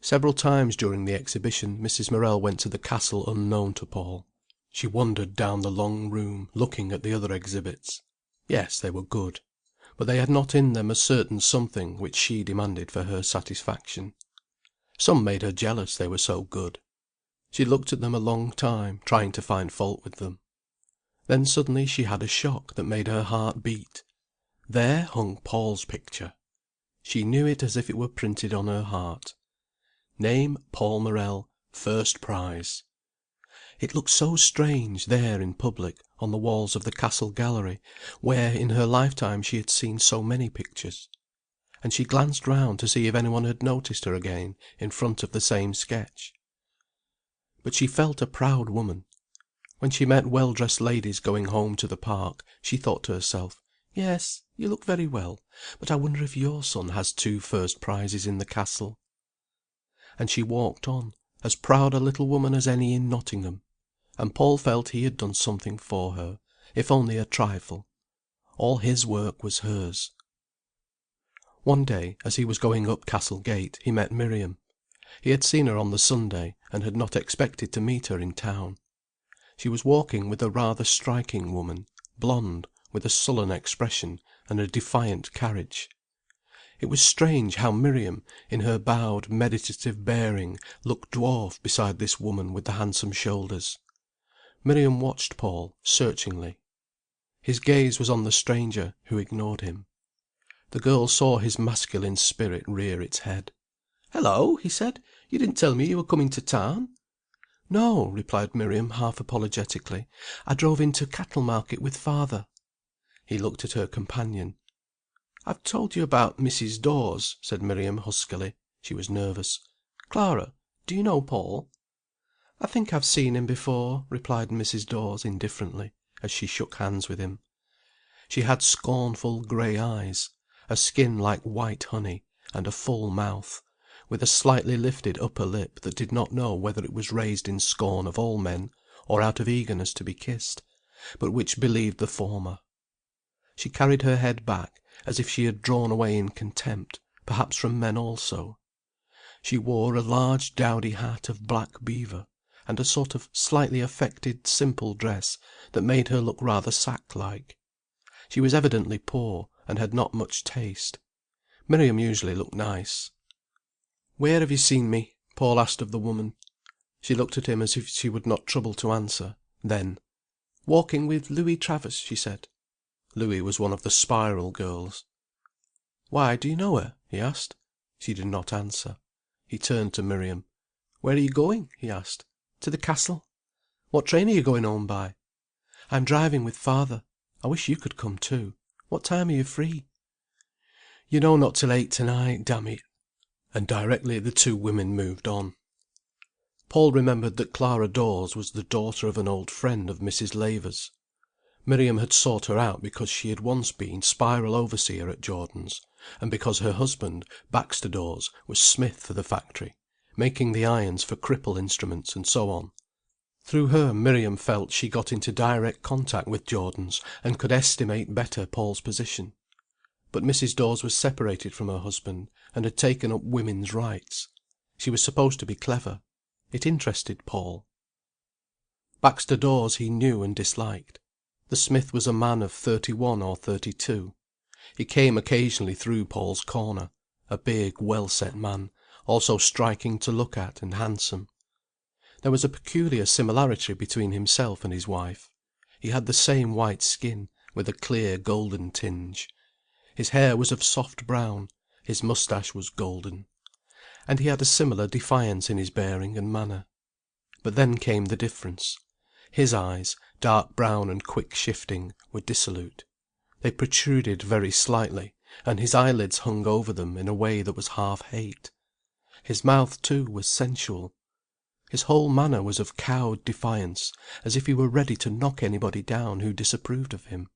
Speaker 1: Several times during the exhibition Mrs. Morel went to the castle unknown to Paul. She wandered down the long room, looking at the other exhibits. Yes, they were good. But they had not in them a certain something which she demanded for her satisfaction. Some made her jealous, they were so good. She looked at them a long time, trying to find fault with them. Then suddenly she had a shock that made her heart beat. There hung Paul's picture. She knew it as if it were printed on her heart. Name Paul Morel, first prize. It looked so strange, there in public, on the walls of the castle gallery, where in her lifetime she had seen so many pictures. And she glanced round to see if any one had noticed her again in front of the same sketch. But she felt a proud woman. When she met well-dressed ladies going home to the park, she thought to herself, "Yes, you look very well, but I wonder if your son has 2 first prizes in the castle." And she walked on, as proud a little woman as any in Nottingham. And Paul felt he had done something for her, if only a trifle. All his work was hers. One day, as he was going up Castle Gate, he met Miriam. He had seen her on the Sunday, and had not expected to meet her in town. She was walking with a rather striking woman, blonde, with a sullen expression and a defiant carriage. It was strange how Miriam, in her bowed, meditative bearing, looked dwarfed beside this woman with the handsome shoulders. Miriam watched Paul, searchingly. His gaze was on the stranger, who ignored him. The girl saw his masculine spirit rear its head. "Hello!" he said. "You didn't tell me you were coming to town." "No," replied Miriam half apologetically. "I drove into Cattle Market with father." He looked at her companion. "I've told you about Mrs. Dawes," said Miriam huskily. She was nervous. "Clara, do you know Paul?" "I think I've seen him before," replied Mrs. Dawes indifferently, as she shook hands with him. She had scornful grey eyes, a skin like white honey, and a full mouth, with a slightly lifted upper lip that did not know whether it was raised in scorn of all men, or out of eagerness to be kissed, but which believed the former. She carried her head back, as if she had drawn away in contempt, perhaps from men also. She wore a large dowdy hat of black beaver, and a sort of slightly affected simple dress that made her look rather sack-like. She was evidently poor, and had not much taste. Miriam usually looked nice. "Where have you seen me?" Paul asked of the woman. She looked at him as if she would not trouble to answer. Then, "Walking with Louis Travers," she said. Louis was one of the Spiral girls. "Why, do you know her?" he asked. She did not answer. He turned to Miriam. "Where are you going?" he asked. "To the castle." "What train are you going home by?" "I'm driving with father. I wish you could come too. What time are you free?" "You know not till 8 to-night, damn it." And directly the 2 women moved on. Paul remembered that Clara Dawes was the daughter of an old friend of Mrs. Laver's. Miriam had sought her out because she had once been spiral overseer at Jordan's, and because her husband, Baxter Dawes, was smith for the factory, making the irons for cripple instruments, and so on. Through her Miriam felt she got into direct contact with Jordan's, and could estimate better Paul's position. But Mrs. Dawes was separated from her husband, and had taken up women's rights. She was supposed to be clever. It interested Paul. Baxter Dawes he knew and disliked. The smith was a man of 31 or 32. He came occasionally through Paul's corner, a big, well-set man, also striking to look at and handsome. There was a peculiar similarity between himself and his wife. He had the same white skin, with a clear golden tinge. His hair was of soft brown, his moustache was golden. And he had a similar defiance in his bearing and manner. But then came the difference. His eyes, dark brown and quick-shifting, were dissolute. They protruded very slightly, and his eyelids hung over them in a way that was half hate. His mouth, too, was sensual. His whole manner was of cowed defiance, as if he were ready to knock anybody down who disapproved of him,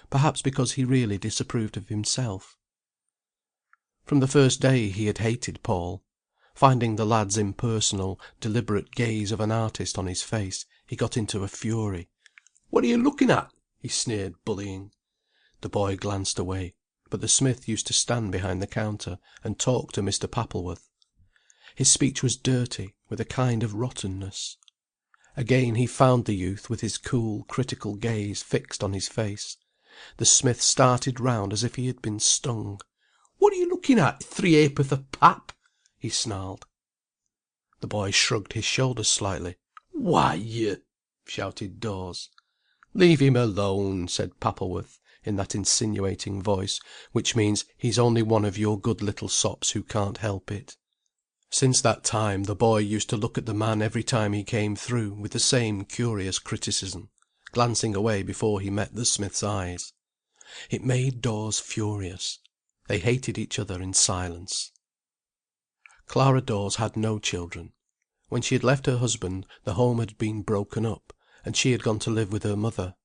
Speaker 1: perhaps because he really disapproved of himself. From the first day he had hated Paul. Finding the lad's impersonal, deliberate gaze of an artist on his face, he got into a fury.
Speaker 2: "What are you looking at?"
Speaker 1: he sneered, bullying. The boy glanced away, but the smith used to stand behind the counter and talk to Mr. Pappleworth. His speech was dirty, with a kind of rottenness. Again he found the youth with his cool, critical gaze fixed on his face. The smith started round as if he had been stung.
Speaker 2: "What are you looking at, threepennyworth of pap?"
Speaker 1: he snarled. The boy shrugged his shoulders slightly.
Speaker 2: "Why, you—"
Speaker 1: shouted Dawes.
Speaker 2: "Leave him alone," said
Speaker 1: Pappleworth, in that insinuating voice which means he's only one of your good little sops who can't help it. Since that time the boy used to look at the man every time he came through with the same curious criticism, glancing away before he met the smith's eyes. It made Dawes furious. They hated each other in silence. Clara Dawes had no children. When she had left her husband the home had been broken up, and she had gone to live with her mother.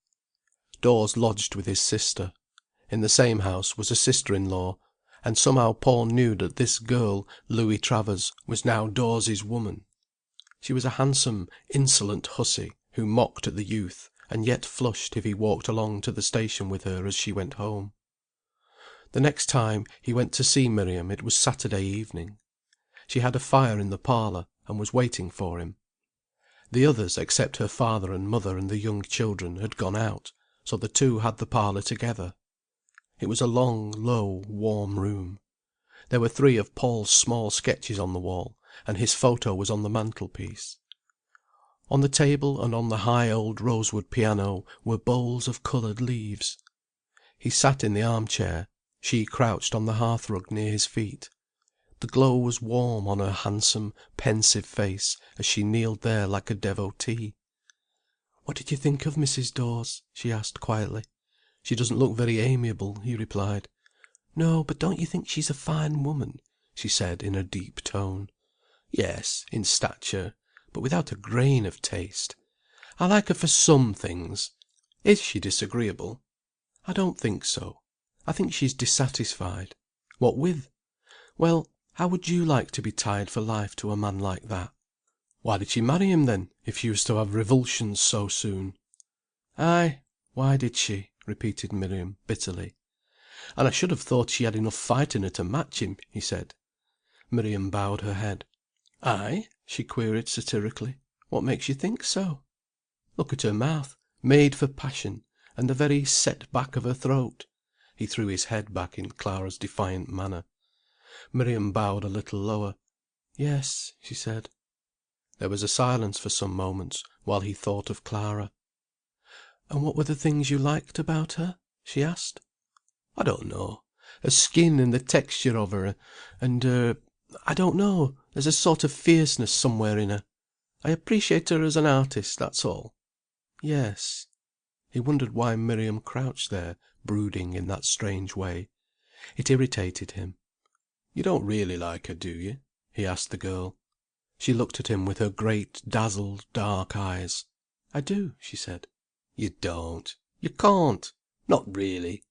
Speaker 1: Dawes lodged with his sister. In the same house was a sister-in-law, and somehow Paul knew that this girl, Louis Travers, was now Dawes's woman. She was a handsome, insolent hussy, who mocked at the youth, and yet flushed if he walked along to the station with her as she went home. The next time he went to see Miriam it was Saturday evening. She had a fire in the parlour, and was waiting for him. The others, except her father and mother and the young children, had gone out, so the two had the parlour together. It was a long, low, warm room. There were 3 of Paul's small sketches on the wall, and his photo was on the mantelpiece. On the table and on the high old rosewood piano were bowls of coloured leaves. He sat in the arm-chair, she crouched on the hearthrug near his feet. The glow was warm on her handsome, pensive face as she kneeled there like a devotee. "What did you think of Mrs. Dawes?" she asked quietly. "She doesn't look very amiable," he replied. "No, but don't you think she's a fine woman?" she said in a deep tone. "Yes, in stature, but without a grain of taste. I like her for some things. Is she disagreeable?" "I don't think so. I think she's dissatisfied." "What with?" "Well, how would you like to be tied for life to a man like that?" "Why did she marry him, then, if she was to have revulsions so soon?" "Ay, why did she?" repeated Miriam bitterly. "And I should have thought she had enough fight in her to match him," he said. Miriam bowed her head. "Ay?" she queried satirically. "What makes you think so?" "Look at her mouth, made for passion, and the very set back of her throat." He threw his head back in Clara's defiant manner. Miriam bowed a little lower. "Yes," she said. There was a silence for some moments, while he thought of Clara. "And what were the things you liked about her?" she asked. "I don't know. Her skin and the texture of her, and I don't know, there's a sort of fierceness somewhere in her. I appreciate her as an artist, that's all." "Yes." He wondered why Miriam crouched there, brooding in that strange way. It irritated him. "You don't really like her, do you?" he asked the girl. She looked at him with her great, dazzled, dark eyes. "I do," she said. "You don't. You can't. Not really."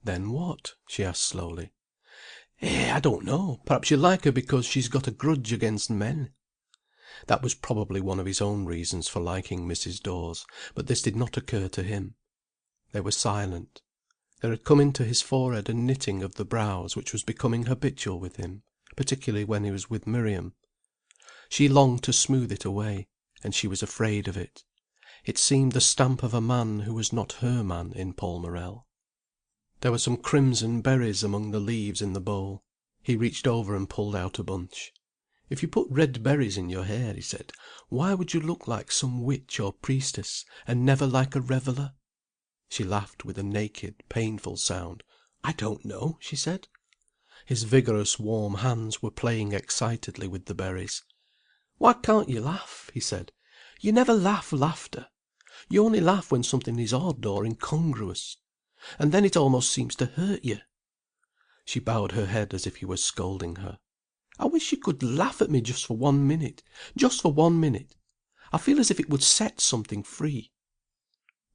Speaker 1: "Then what?" she asked slowly.
Speaker 2: I don't know. Perhaps you like her because she's got a grudge against men."
Speaker 1: That was probably one of his own reasons for liking Mrs. Dawes, but this did not occur to him. They were silent. There had come into his forehead a knitting of the brows which was becoming habitual with him, particularly when he was with Miriam. She longed to smooth it away, and she was afraid of it. It seemed the stamp of a man who was not her man in Paul Morel. There were some crimson berries among the leaves in the bowl. He reached over and pulled out a bunch. "If you put red berries in your hair," he said, "why would you look like some witch or priestess, and never like a reveller?" She laughed with a naked, painful sound. "I don't know," she said. His vigorous warm hands were playing excitedly with the berries. "Why can't you laugh?" he said. "You never laugh laughter. You only laugh when something is odd or incongruous. And then it almost seems to hurt you." She bowed her head as if he were scolding her. "I wish you could laugh at me just for 1 minute. Just for 1 minute. I feel as if it would set something free."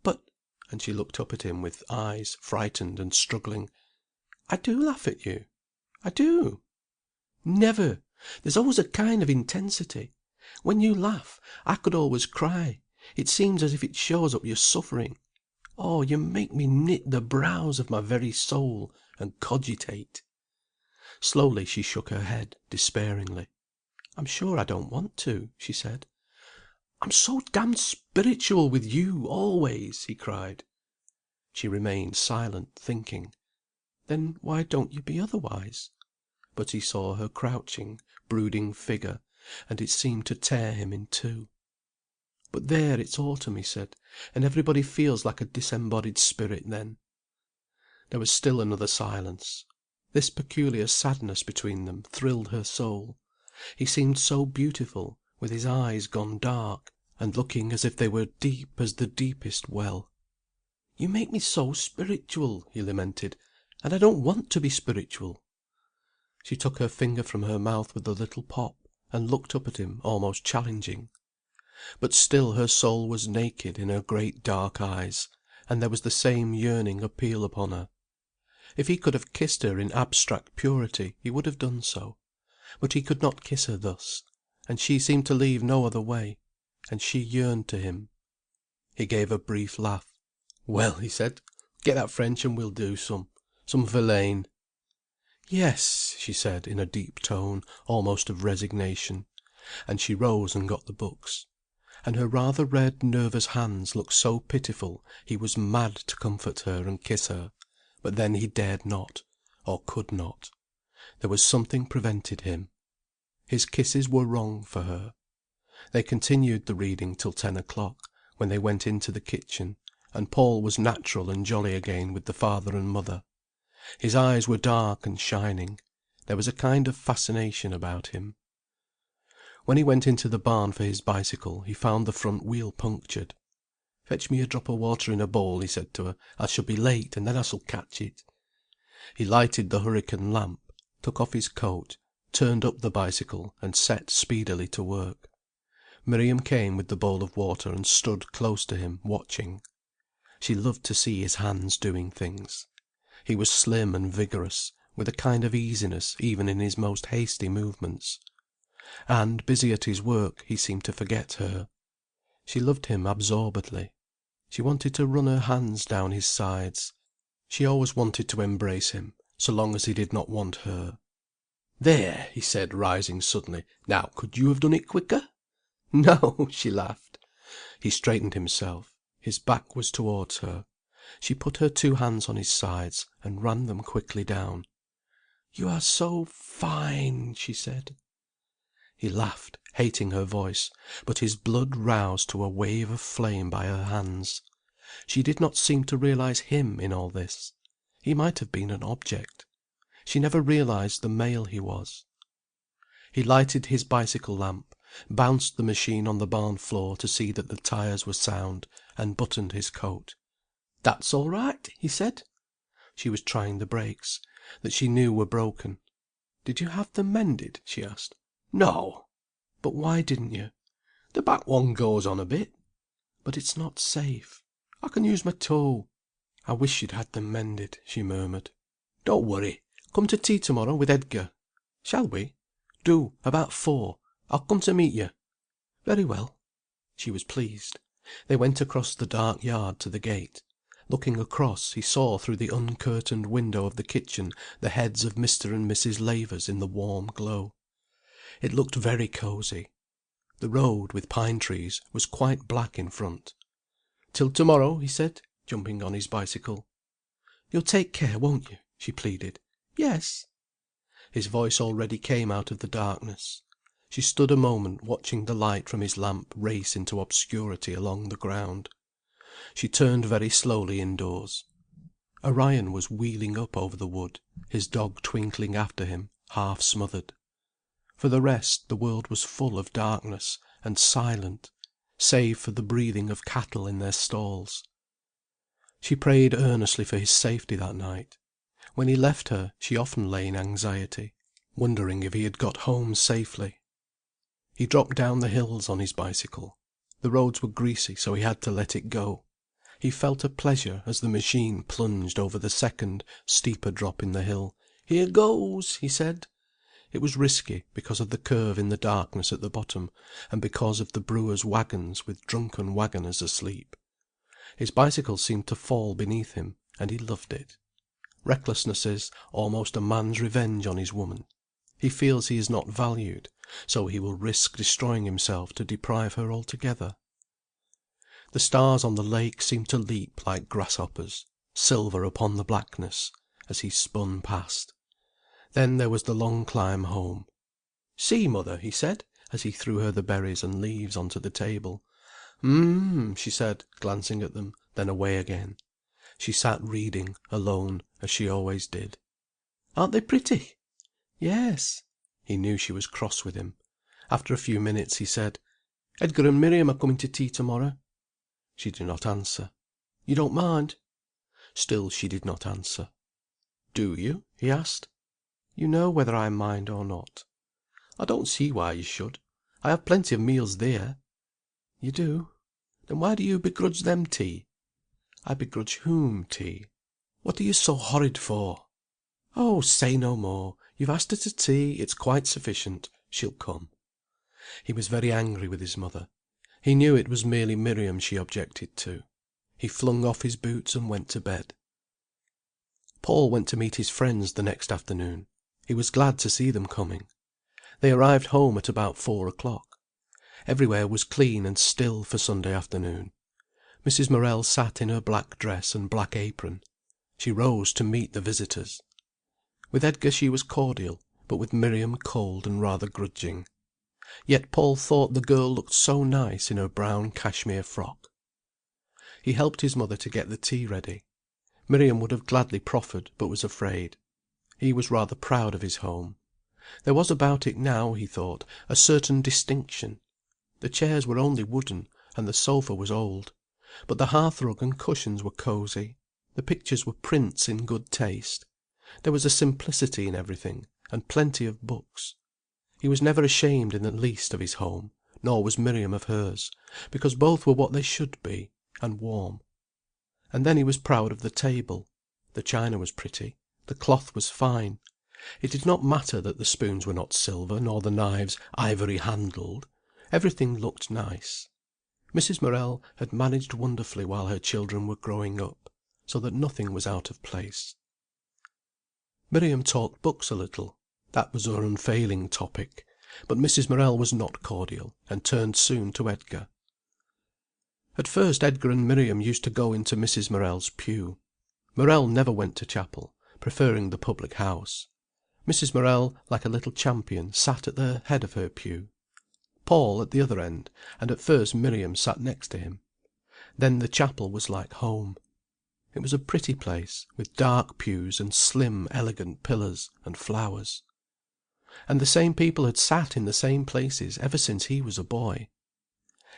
Speaker 1: "But—" and she looked up at him with eyes frightened and struggling. "I do laugh at you. I do." "Never! There's always a kind of intensity. When you laugh, I could always cry. It seems as if it shows up your suffering. Oh, you make me knit the brows of my very soul, and cogitate." Slowly she shook her head, despairingly. "I'm sure I don't want to," she said. "I'm so damned spiritual with you, always!" he cried. She remained silent, thinking. "Then why don't you be otherwise?" But he saw her crouching, brooding figure, and it seemed to tear him in two. "But there, it's autumn," he said, "and everybody feels like a disembodied spirit then." There was still another silence. This peculiar sadness between them thrilled her soul. He seemed so beautiful, with his eyes gone dark, and looking as if they were deep as the deepest well. "You make me so spiritual," he lamented, "and I don't want to be spiritual." She took her finger from her mouth with a little pop, and looked up at him almost challenging. But still her soul was naked in her great dark eyes, and there was the same yearning appeal upon her. If he could have kissed her in abstract purity he would have done so. But he could not kiss her thus, and she seemed to leave no other way, and she yearned to him. He gave a brief laugh. "Well," he said, "get that French and we'll do some Verlaine." "Yes," she said, in a deep tone, almost of resignation. And she rose and got the books. And her rather red nervous hands looked so pitiful he was mad to comfort her and kiss her. But then he dared not, or could not. There was something prevented him. His kisses were wrong for her. They continued the reading till 10 o'clock, when they went into the kitchen, and Paul was natural and jolly again with the father and mother. His eyes were dark and shining. There was a kind of fascination about him. When he went into the barn for his bicycle he found the front wheel punctured. "Fetch me a drop of water in a bowl," he said to her. "I shall be late, and then I shall catch it." He lighted the hurricane lamp, took off his coat, turned up the bicycle, and set speedily to work. Miriam came with the bowl of water and stood close to him, watching. She loved to see his hands doing things. He was slim and vigorous, with a kind of easiness even in his most hasty movements. And, busy at his work, he seemed to forget her. She loved him absorbedly. She wanted to run her hands down his sides. She always wanted to embrace him, so long as he did not want her. "There!" he said, rising suddenly. "Now, could you have done it quicker?" "No," she laughed. He straightened himself. His back was towards her. She put her two hands on his sides, and ran them quickly down. "You are so fine," she said. He laughed, hating her voice, but his blood roused to a wave of flame by her hands. She did not seem to realize him in all this. He might have been an object. She never realized the male he was. He lighted his bicycle lamp, bounced the machine on the barn floor to see that the tyres were sound, and buttoned his coat. "That's all right," he said. She was trying the brakes, that she knew were broken. "Did you have them mended?" she asked. "No." "But why didn't you?" "The back one goes on a bit." "But it's not safe." "I can use my toe." "I wish you'd had them mended," she murmured. "Don't worry. Come to tea to morrow with Edgar." "Shall we?" "Do, about 4. I'll come to meet you." "Very well." She was pleased. They went across the dark yard to the gate. Looking across, he saw through the uncurtained window of the kitchen the heads of Mr. and Mrs. Lavers in the warm glow. It looked very cosy. The road, with pine trees, was quite black in front. "Till to morrow," he said, jumping on his bicycle. You'll take care, won't you?" she pleaded. "Yes." His voice already came out of the darkness. She stood a moment watching the light from his lamp race into obscurity along the ground. She turned very slowly indoors. Orion was wheeling up over the wood, his dog twinkling after him, half smothered. For the rest, the world was full of darkness, and silent, save for the breathing of cattle in their stalls. She prayed earnestly for his safety that night. When he left her, she often lay in anxiety, wondering if he had got home safely. He dropped down the hills on his bicycle. The roads were greasy, so he had to let it go. He felt a pleasure as the machine plunged over the second, steeper drop in the hill. "Here goes!" he said. It was risky, because of the curve in the darkness at the bottom, and because of the brewers' wagons with drunken wagoners asleep. His bicycle seemed to fall beneath him, and he loved it. Recklessness is almost a man's revenge on his woman. He feels he is not valued, so he will risk destroying himself to deprive her altogether. The stars on the lake seemed to leap like grasshoppers, silver upon the blackness, as he spun past. Then there was the long climb home. "See, mother," he said, as he threw her the berries and leaves on to the table. She said, glancing at them, then away again. She sat reading, alone, as she always did. "Aren't they pretty?" "Yes." He knew she was cross with him. After a few minutes he said, "Edgar and Miriam are coming to tea to-morrow." She did not answer. "You don't mind?" Still she did not answer. "Do you?" he asked. "You know whether I mind or not." "I don't see why you should. I have plenty of meals there." "You do? Then why do you begrudge them tea?" "I begrudge whom tea?" "What are you so horrid for?" "Oh, say no more. You've asked her to tea. It's quite sufficient. She'll come." He was very angry with his mother. He knew it was merely Miriam she objected to. He flung off his boots and went to bed. Paul went to meet his friends the next afternoon. He was glad to see them coming. They arrived home at about 4 o'clock. Everywhere was clean and still for Sunday afternoon. Mrs. Morel sat in her black dress and black apron. She rose to meet the visitors. With Edgar she was cordial, but with Miriam cold and rather grudging. Yet Paul thought the girl looked so nice in her brown cashmere frock. He helped his mother to get the tea ready. Miriam would have gladly proffered, but was afraid. He was rather proud of his home. There was about it now, he thought, a certain distinction. The chairs were only wooden, and the sofa was old. But the hearthrug and cushions were cosy. The pictures were prints in good taste. There was a simplicity in everything, and plenty of books. He was never ashamed in the least of his home, nor was Miriam of hers, because both were what they should be, and warm. And then he was proud of the table. The china was pretty. The cloth was fine. It did not matter that the spoons were not silver, nor the knives ivory handled. Everything looked nice. Mrs. Morel had managed wonderfully while her children were growing up, so that nothing was out of place. Miriam talked books a little. That was her unfailing topic. But Mrs. Morel was not cordial, and turned soon to Edgar. At first Edgar and Miriam used to go into Mrs. Morel's pew. Morel never went to chapel, preferring the public house. Mrs. Morel, like a little champion, sat at the head of her pew. Paul at the other end, and at first Miriam sat next to him. Then the chapel was like home. It was a pretty place, with dark pews and slim elegant pillars and flowers. And the same people had sat in the same places ever since he was a boy.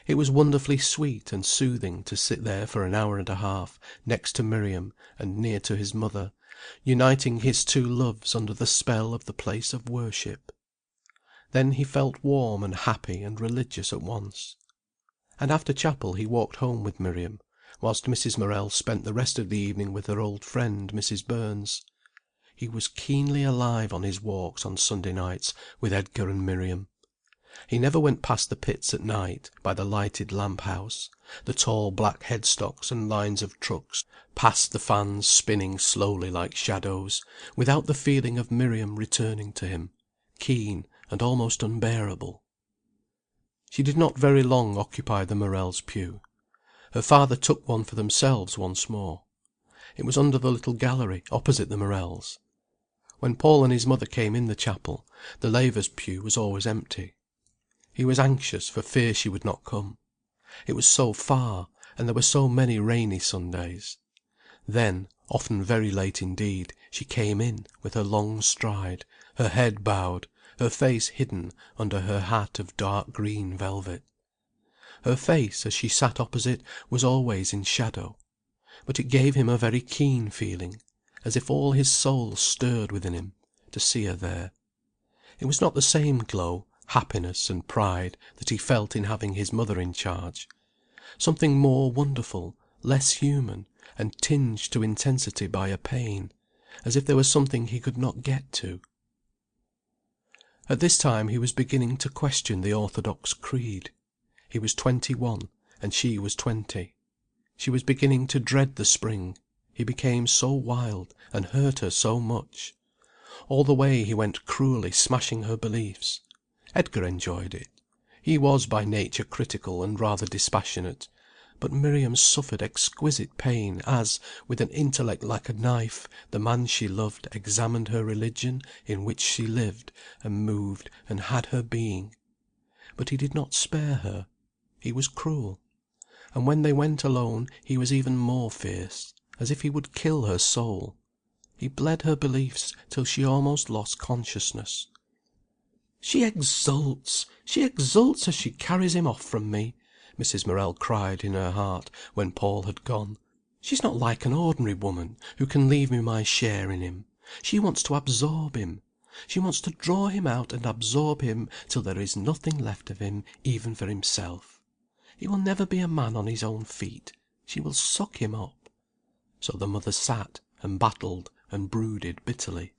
Speaker 1: It was wonderfully sweet and soothing to sit there for an hour and a half, next to Miriam and near to his mother, uniting his two loves under the spell of the place of worship. Then he felt warm and happy and religious at once. And after chapel he walked home with Miriam, whilst Mrs. Morel spent the rest of the evening with her old friend Mrs. Burns. He was keenly alive on his walks on Sunday nights with Edgar and Miriam. He never went past the pits at night, by the lighted lamp house, the tall black headstocks and lines of trucks, past the fans spinning slowly like shadows, without the feeling of Miriam returning to him, keen and almost unbearable. She did not very long occupy the Morels' pew. Her father took one for themselves once more. It was under the little gallery, opposite the MORELS. When Paul and his mother came in the chapel, the laver's pew was always empty. He was anxious for fear she would not come. It was so far, and there were so many rainy Sundays. Then, often very late indeed, she came in with her long stride, her head bowed, her face hidden under her hat of dark green velvet. Her face, as she sat opposite, was always in shadow. But it gave him a very keen feeling, as if all his soul stirred within him, to see her there. It was not the same glow, happiness, and pride that he felt in having his mother in charge. Something more wonderful, less human, and tinged to intensity by a pain, as if there was something he could not get to. At this time he was beginning to question the orthodox creed. He was 21, and she was 20. She was beginning to dread the spring. He became so wild, and hurt her so much. All the way he went cruelly smashing her beliefs. Edgar enjoyed it. He was by nature critical and rather dispassionate. But Miriam suffered exquisite pain as, with an intellect like a knife, the man she loved examined her religion in which she lived and moved and had her being. But he did not spare her. He was cruel. And when they went alone he was even more fierce, as if he would kill her soul. He bled her beliefs till she almost lost consciousness. "She exults as she carries him off from me," Mrs. Morel cried in her heart, when Paul had gone. "She's not like an ordinary woman, who can leave me my share in him. She wants to absorb him. She wants to draw him out and absorb him till there is nothing left of him even for himself. He will never be a man on his own feet. She will suck him up." So the mother sat and battled and brooded bitterly.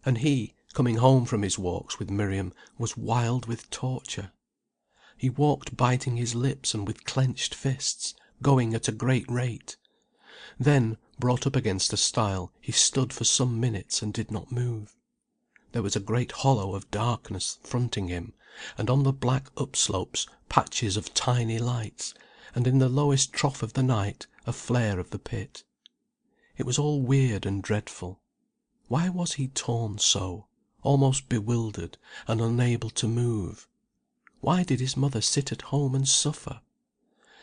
Speaker 1: And he, coming home from his walks with Miriam, was wild with torture. He walked biting his lips and with clenched fists, going at a great rate. Then, brought up against a stile, he stood for some minutes and did not move. There was a great hollow of darkness fronting him, and on the black upslopes patches of tiny lights, and in the lowest trough of the night a flare of the pit. It was all weird and dreadful. Why was he torn so, almost bewildered and unable to move? Why did his mother sit at home and suffer?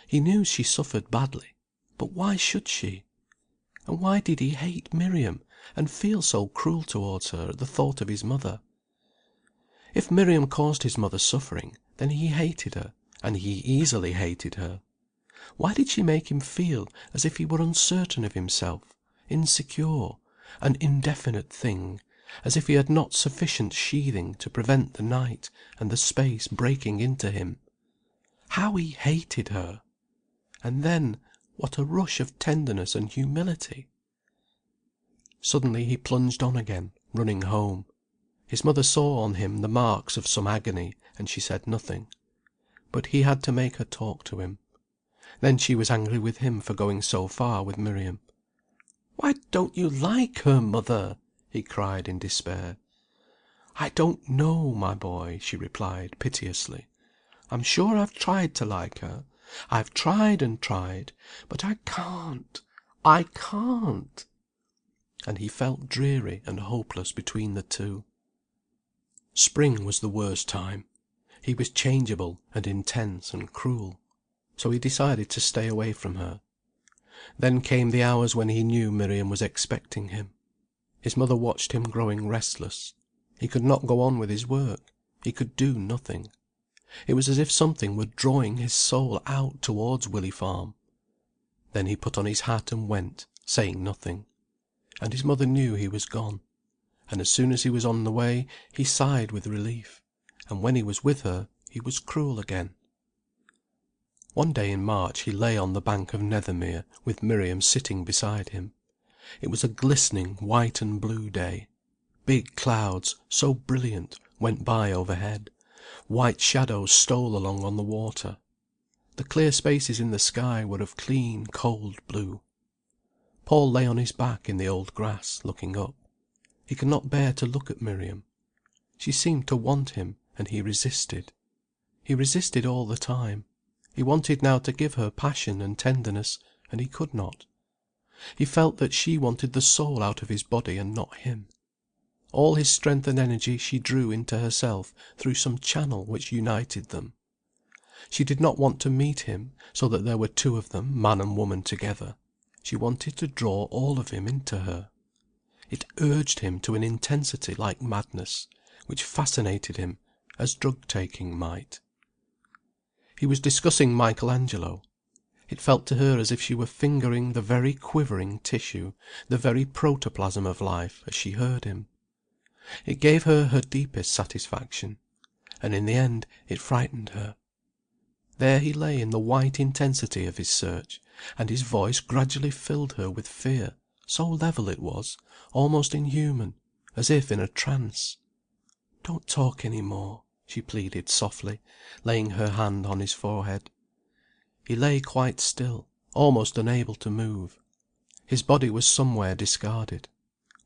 Speaker 1: He knew she suffered badly, but why should she? And why did he hate Miriam, and feel so cruel towards her at the thought of his mother? If Miriam caused his mother suffering, then he hated her, and he easily hated her. Why did she make him feel as if he were uncertain of himself, insecure, an indefinite thing, as if he had not sufficient sheathing to prevent the night and the space breaking into him? How he hated her! And then, what a rush of tenderness and humility! Suddenly he plunged on again, running home. His mother saw on him the marks of some agony, and she said nothing. But he had to make her talk to him. Then she was angry with him for going so far with Miriam. "Why don't you like her, mother?" he cried in despair. "I don't know, my boy," she replied piteously. "I'm sure I've tried to like her. I've tried and tried, but I can't. I can't." And he felt dreary and hopeless between the two. Spring was the worst time. He was changeable and intense and cruel. So he decided to stay away from her. Then came the hours when he knew Miriam was expecting him. His mother watched him growing restless. He could not go on with his work. He could do nothing. It was as if something were drawing his soul out towards Willey Farm. Then he put on his hat and went, saying nothing. And his mother knew he was gone. And as soon as he was on the way, he sighed with relief. And when he was with her, he was cruel again. One day in March he lay on the bank of Nethermere, with Miriam sitting beside him. It was a glistening white and blue day. Big clouds, so brilliant, went by overhead. White shadows stole along on the water. The clear spaces in the sky were of clean, cold blue. Paul lay on his back in the old grass, looking up. He could not bear to look at Miriam. She seemed to want him, and he resisted. He resisted all the time. He wanted now to give her passion and tenderness, and he could not. He felt that she wanted the soul out of his body and not him. All his strength and energy she drew into herself through some channel which united them. She did not want to meet him so that there were two of them, man and woman together. She wanted to draw all of him into her. It urged him to an intensity like madness, which fascinated him as drug-taking might. He was discussing Michelangelo. It felt to her as if she were fingering the very quivering tissue, the very protoplasm of life, as she heard him. It gave her her deepest satisfaction, and in the end it frightened her. There he lay in the white intensity of his search, and his voice gradually filled her with fear, so level it was, almost inhuman, as if in a trance. "Don't talk any more," she pleaded softly, laying her hand on his forehead. He lay quite still, almost unable to move. His body was somewhere discarded.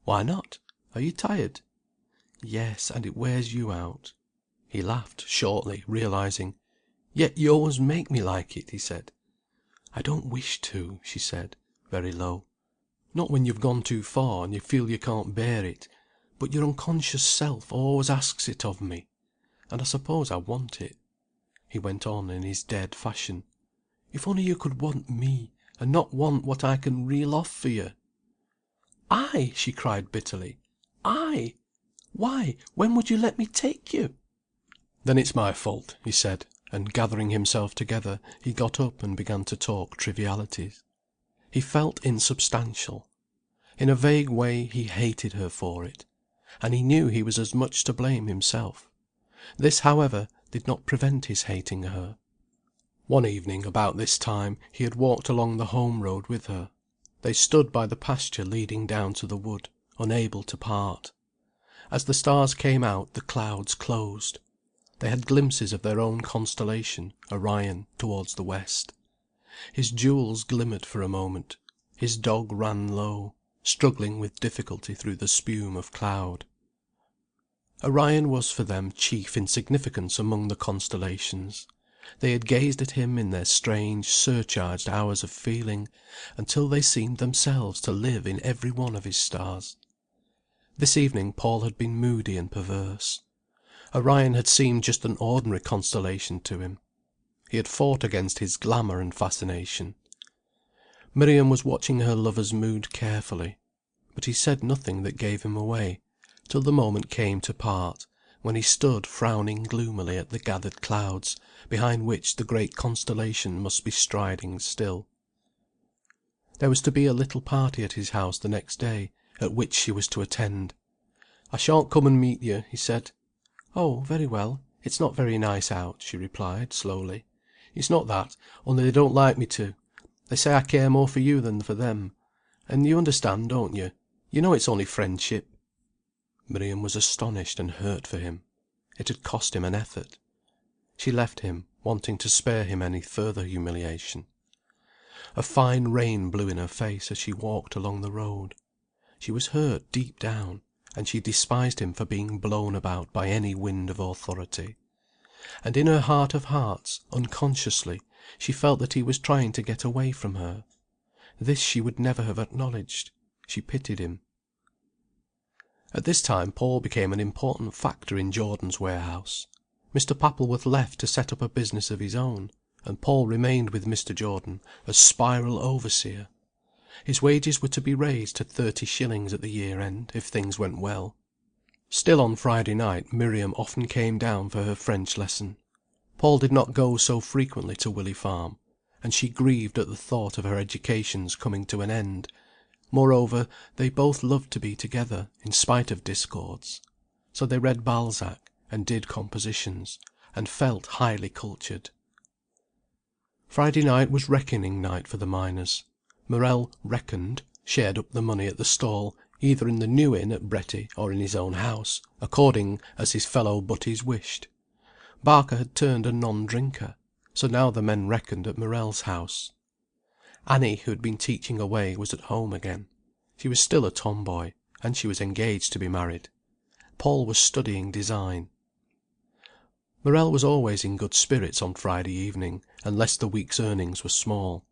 Speaker 1: "Why not? Are you tired?" "Yes, and it wears you out." He laughed shortly, realizing. "Yet you always make me like it," he said. "I don't wish to," she said, very low. "Not when you've gone too far, and you feel you can't bear it. But your unconscious self always asks it of me. And I suppose I want it." He went on in his dead fashion. "If only you could want me, and not want what I can reel off for you." "I!" she cried bitterly. "I! Why, when would you let me take you?" "Then it's my fault," he said, and gathering himself together, he got up and began to talk trivialities. He felt insubstantial. In a vague way he hated her for it, and he knew he was as much to blame himself. This, however, did not prevent his hating her. One evening about this time he had walked along the home road with her. They stood by the pasture leading down to the wood, unable to part. As the stars came out the clouds closed. They had glimpses of their own constellation, Orion, towards the west. His jewels glimmered for a moment. His dog ran low, struggling with difficulty through the spume of cloud. Orion was for them chief in significance among the constellations. They had gazed at him in their strange surcharged hours of feeling, until they seemed themselves to live in every one of his stars. This evening Paul had been moody and perverse. Orion had seemed just an ordinary constellation to him. He had fought against his glamour and fascination. Miriam was watching her lover's mood carefully, but he said nothing that gave him away, till the moment came to part, when he stood frowning gloomily at the gathered clouds, behind which the great constellation must be striding still. There was to be a little party at his house the next day, at which she was to attend. "I shan't come and meet you," he said. "Oh, very well. It's not very nice out," she replied, slowly. "It's not that, only they don't like me to. They say I care more for you than for them. And you understand, don't you? You know it's only friendship." Miriam was astonished and hurt for him. It had cost him an effort. She left him, wanting to spare him any further humiliation. A fine rain blew in her face as she walked along the road. She was hurt deep down, and she despised him for being blown about by any wind of authority. And in her heart of hearts, unconsciously, she felt that he was trying to get away from her. This she would never have acknowledged. She pitied him. At this time Paul became an important factor in Jordan's warehouse. Mr. Pappleworth left to set up a business of his own, and Paul remained with Mr. Jordan as spiral overseer. His wages were to be raised to 30 shillings at the year end, if things went well. Still on Friday night Miriam often came down for her French lesson. Paul did not go so frequently to Willey Farm, and she grieved at the thought of her education's coming to an end. Moreover, they both loved to be together, in spite of discords. So they read Balzac, and did compositions, and felt highly cultured. Friday night was reckoning night for the miners. Morel "reckoned," shared up the money at the stall, either in the New Inn at Bretty or in his own house, according as his fellow butties wished. Barker had turned a non-drinker, so now the men reckoned at Morel's house. Annie, who had been teaching away, was at home again. She was still a tomboy, and she was engaged to be married. Paul was studying design. Morel was always in good spirits on Friday evening, unless the week's earnings were small.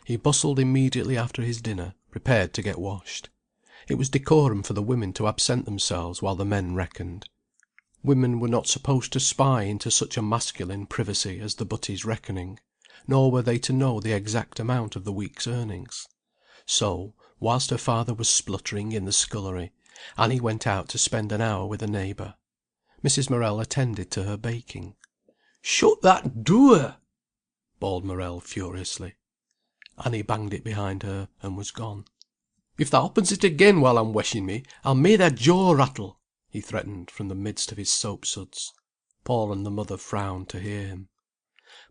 Speaker 1: He bustled immediately after his dinner, prepared to get washed. It was decorum for the women to absent themselves while the men reckoned. Women were not supposed to spy into such a masculine privacy as the butty's reckoning, nor were they to know the exact amount of the week's earnings. So, whilst her father was spluttering in the scullery, Annie went out to spend an hour with a neighbour. Mrs. Morel attended to her baking. "Shut that door!" bawled Morel furiously. Annie banged it behind her, and was gone. "If thou opens it again while I'm washing me, I'll make thy jaw rattle," he threatened from the midst of his soap suds. Paul and the mother frowned to hear him.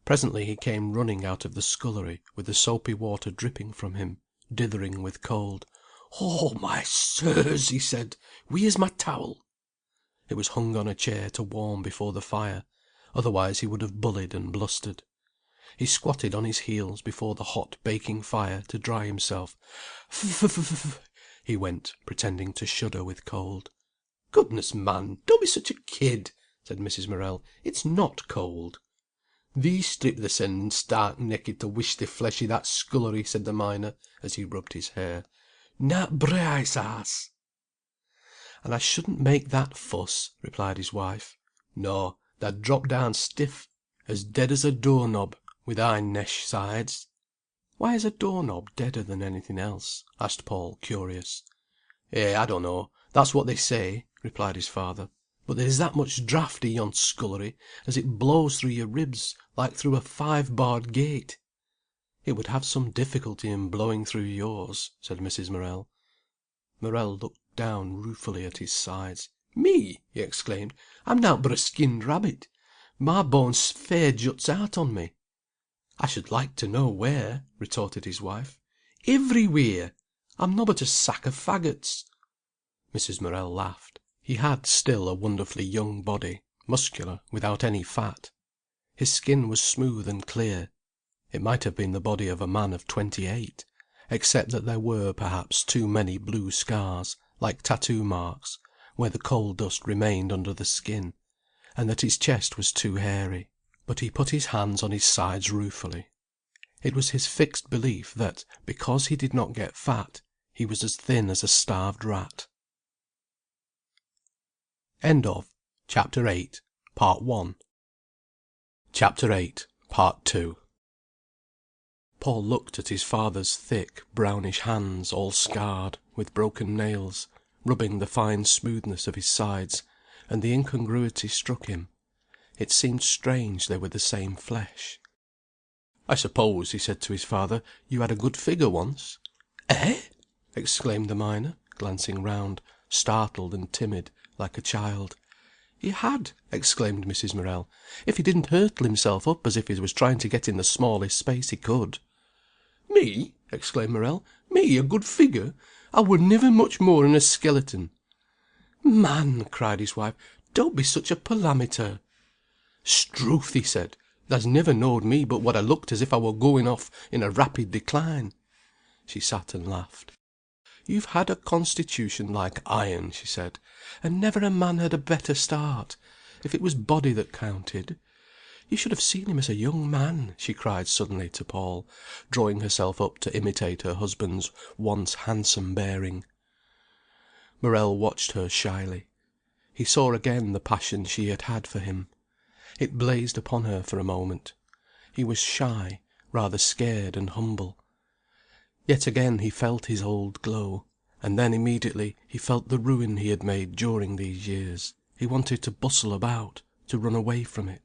Speaker 1: Presently he came running out of the scullery with the soapy water dripping from him, dithering with cold. "Oh, my sirs!" he said. "Where's my towel?" It was hung on a chair to warm before the fire, otherwise he would have bullied and blustered. He squatted on his heels before the hot baking fire to dry himself. "F-f-f-f-f," he went, pretending to shudder with cold. "Goodness, man, don't be such a kid," said Mrs. Morel. "It's not cold." "Thee strip thysen stark naked to wish the flesh i' that scullery," said the miner, as he rubbed his hair. "Not brace ass." "And I shouldn't make that fuss," replied his wife. "No, tha'd drop down stiff, as dead as a door knob, with thy nesh sides." "Why is a door knob deader than anything else?" asked Paul, curious. "I don't know. That's what they say," replied his father. "But there's that much draught i' yon scullery, as it blows through your ribs like through a 5-barred gate." "It would have some difficulty in blowing through yours," said Mrs. Morel. Morel looked down ruefully at his sides. "Me!" he exclaimed. "I'm nowt but a skinned rabbit. My bones fair juts out on me." "I should like to know where," retorted his wife. "Ivrywheere. I'm nobbut a sack o' faggots." Mrs. Morel laughed. He had still a wonderfully young body, muscular, without any fat. His skin was smooth and clear. It might have been the body of a man of 28, except that there were, perhaps, too many blue scars, like tattoo marks, where the coal dust remained under the skin, and that his chest was too hairy. But he put his hands on his sides ruefully. It was his fixed belief that, because he did not get fat, he was as thin as a starved rat. CHAPTER VIII, Part 2. Paul looked at his father's thick, brownish hands, all scarred, with broken nails, rubbing the fine smoothness of his sides, and the incongruity struck him. It seemed strange they were the same flesh. "I suppose," he said to his father, "you had a good figure once?" "Eh?" exclaimed the miner, glancing round, startled and timid, like a child. "He had," exclaimed Mrs. Morel, "if he didn't hurtle himself up as if he was trying to get in the smallest space he could." "Me!" exclaimed Morel. "Me a good figure! I were niver much more than a skeleton." "Man!" cried his wife, "don't be such a palamiter." "'Struth," he said, "thou's never knowed me but what I looked as if I were going off in a rapid decline." She sat and laughed. "You've had a constitution like iron," she said, "and never a man had a better start, if it was body that counted. You should have seen him as a young man," she cried suddenly to Paul, drawing herself up to imitate her husband's once handsome bearing. Morel watched her shyly. He saw again the passion she had had for him. It blazed upon her for a moment. He was shy, rather scared and humble. Yet again he felt his old glow, and then immediately he felt the ruin he had made during these years. He wanted to bustle about, to run away from it.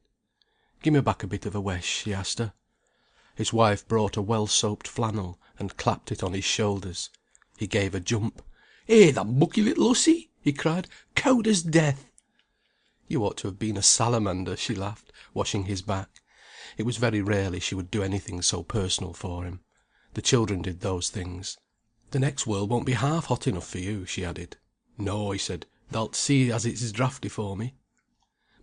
Speaker 1: "Give me back a bit of a wesh," he asked her. His wife brought a well-soaped flannel, and clapped it on his shoulders. He gave a jump. "Thou mucky little hussy!" he cried. "Cold as death!" "You ought to have been a salamander," she laughed, washing his back. It was very rarely she would do anything so personal for him. The children did those things. "The next world won't be half hot enough for you," she added. "No," he said. "Thou'lt see as it's draughty for me."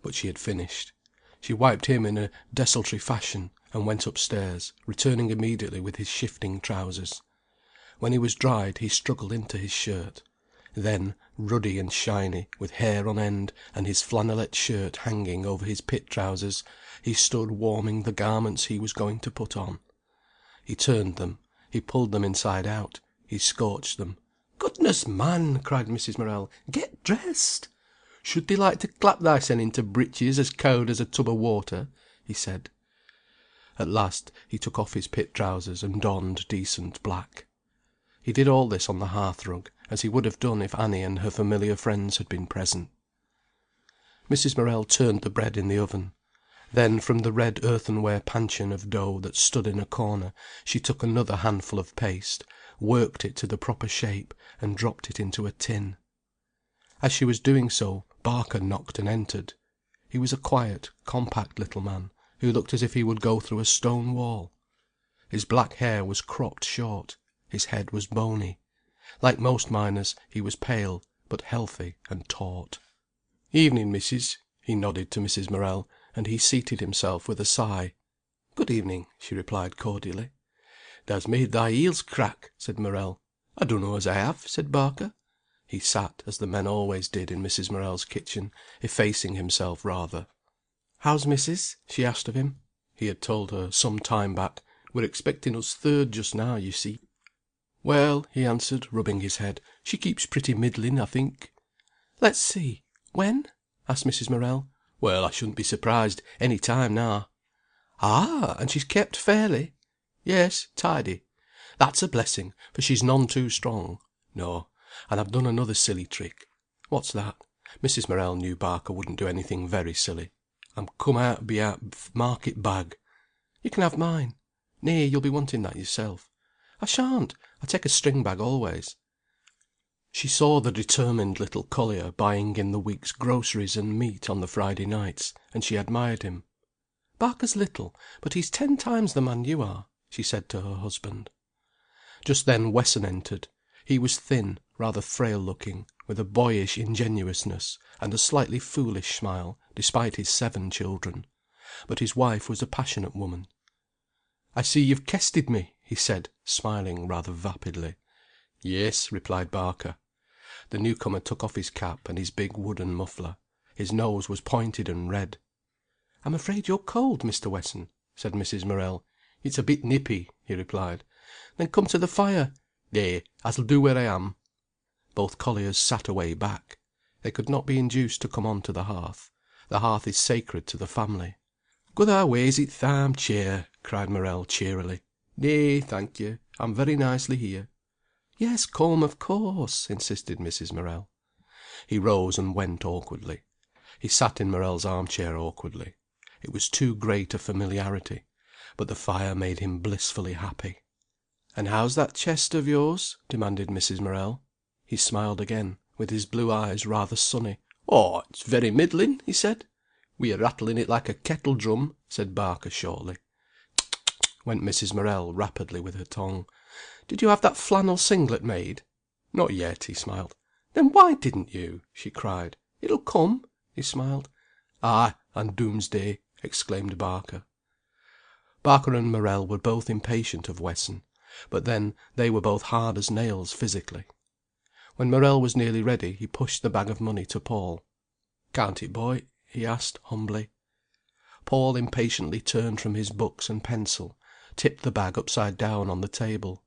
Speaker 1: But she had finished. She wiped him in a desultory fashion, and went upstairs, returning immediately with his shifting trousers. When he was dried he struggled into his shirt. Then, ruddy and shiny, with hair on end, and his flannelette shirt hanging over his pit trousers, he stood warming the garments he was going to put on. He turned them, he pulled them inside out,
Speaker 2: He scorched them. "Goodness, man!" cried Mrs. Morel. "Get dressed!" "Should thee like to clap thysen into breeches as cold as a tub o' water?" he said. At last he took off his pit trousers and donned decent black. He did all this on the hearth rug, as he would have done if Annie and her familiar friends had been present. Mrs. Morel turned the bread in the oven. Then from the red earthenware panchion of dough that stood in a corner she took another handful of paste, worked it to the proper shape, and dropped it into a tin. As she was doing so, Barker knocked and entered. He was a quiet, compact little man, who looked as if he would go through a stone wall. His black hair was cropped short, his head was bony. Like most miners, he was pale, but healthy and taut. "Evening, missus," he nodded to Mrs. Morel, and he seated himself with a sigh. "Good evening," she replied cordially. "Thou's made thy heels crack," said Morel. "I dunno as I have," said Barker. He sat, as the men always did in Mrs. Morel's kitchen, effacing himself rather. "How's missus?" she asked of him. He had told her, some time back, "We're expecting us third just now, you see." "Well," he answered, rubbing his head, "she keeps pretty middling, I think." "Let's see. When?" asked Mrs. Morel. "Well, I shouldn't be surprised any time now." "Ah! And she's kept fairly?" "Yes, tidy. That's a blessing, for she's none too strong. No. And I've done another silly trick." "What's that?" Mrs. Morel knew Barker wouldn't do anything very silly. "I'm come out be our market bag." "You can have mine." "Nay, you'll be wanting that yourself." "I shan't. I take a string bag always." She saw the determined little collier buying in the week's groceries and meat on the Friday nights, and she admired him. "Barker's little, but he's 10 times the man you are," she said to her husband. Just then Wesson entered. He was thin, rather frail looking, with a boyish ingenuousness, and a slightly foolish smile, despite his 7 children. But his wife was a passionate woman. "I see you've kested me," he said, smiling rather vapidly. "Yes," replied Barker. The new comer took off his cap and his big wooden muffler. His nose was pointed and red. "I'm afraid you're cold, Mr. Wesson," said Mrs. Morel. "It's a bit nippy," he replied. "Then come to the fire." "Nay, as'll do where I am." Both colliers sat away back. They could not be induced to come on to the hearth. The hearth is sacred to the family. "Go thy ways i' th' arm chair," cried Morel cheerily. "Nay, thank you. I'm very nicely here." "Yes, come, of course," insisted Mrs. Morel. He rose and went awkwardly. He sat in Morel's arm chair awkwardly. It was too great a familiarity. But the fire made him blissfully happy. "And how's that chest of yours?" demanded Mrs. Morel. He smiled again, with his blue eyes rather sunny. "Oh, it's very middling," he said. "We are rattling it like a kettle drum," said Barker shortly. "Tch, tch, tch," went Mrs. Morel rapidly with her tongue. "Did you have that flannel singlet made?" "Not yet," he smiled. "Then why didn't you?" she cried. "It'll come," he smiled. "Ay, and Doomsday!" exclaimed Barker. Barker and Morel were both impatient of Wesson, but then they were both hard as nails physically. When Morel was nearly ready he pushed the bag of money to Paul. "Count it, boy," he asked, humbly. Paul impatiently turned from his books and pencil, tipped the bag upside down on the table.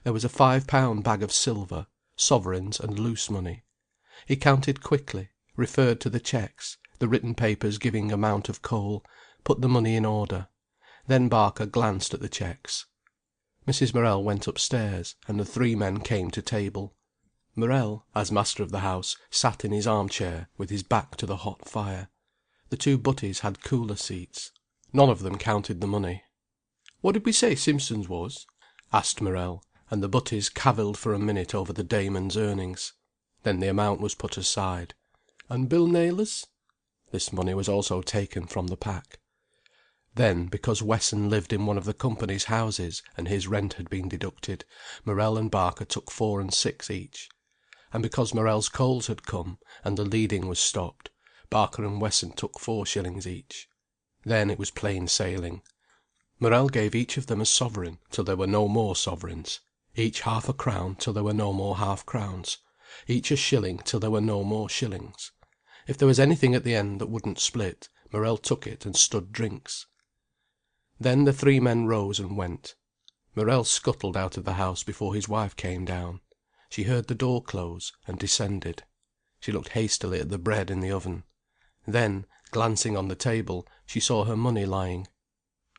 Speaker 2: There was a £5 bag of silver, sovereigns and loose money. He counted quickly, referred to the cheques, the written papers giving amount of coal, put the money in order. Then Barker glanced at the cheques. Mrs. Morel went upstairs, and the 3 men came to table. Morel, as master of the house, sat in his arm chair, with his back to the hot fire. The 2 butties had cooler seats. None of them counted the money. "What did we say Simpson's was?" asked Morel, and the butties cavilled for a minute over the Damon's earnings. Then the amount was put aside. "And Bill Naylor's?" This money was also taken from the pack. Then, because Wesson lived in one of the company's houses, and his rent had been deducted, Morel and Barker took 4 and 6 each. And because Morel's coals had come, and the leading was stopped, Barker and Wesson took 4 shillings each. Then it was plain sailing. Morel gave each of them a sovereign till there were no more sovereigns; each half a crown till there were no more half crowns; each a shilling till there were no more shillings. If there was anything at the end that wouldn't split, Morel took it and stood drinks. Then the 3 men rose and went.
Speaker 1: Morel scuttled out of the house before his wife came down. She heard the door close, and descended. She looked hastily at the bread in the oven. Then, glancing on the table, she saw her money lying.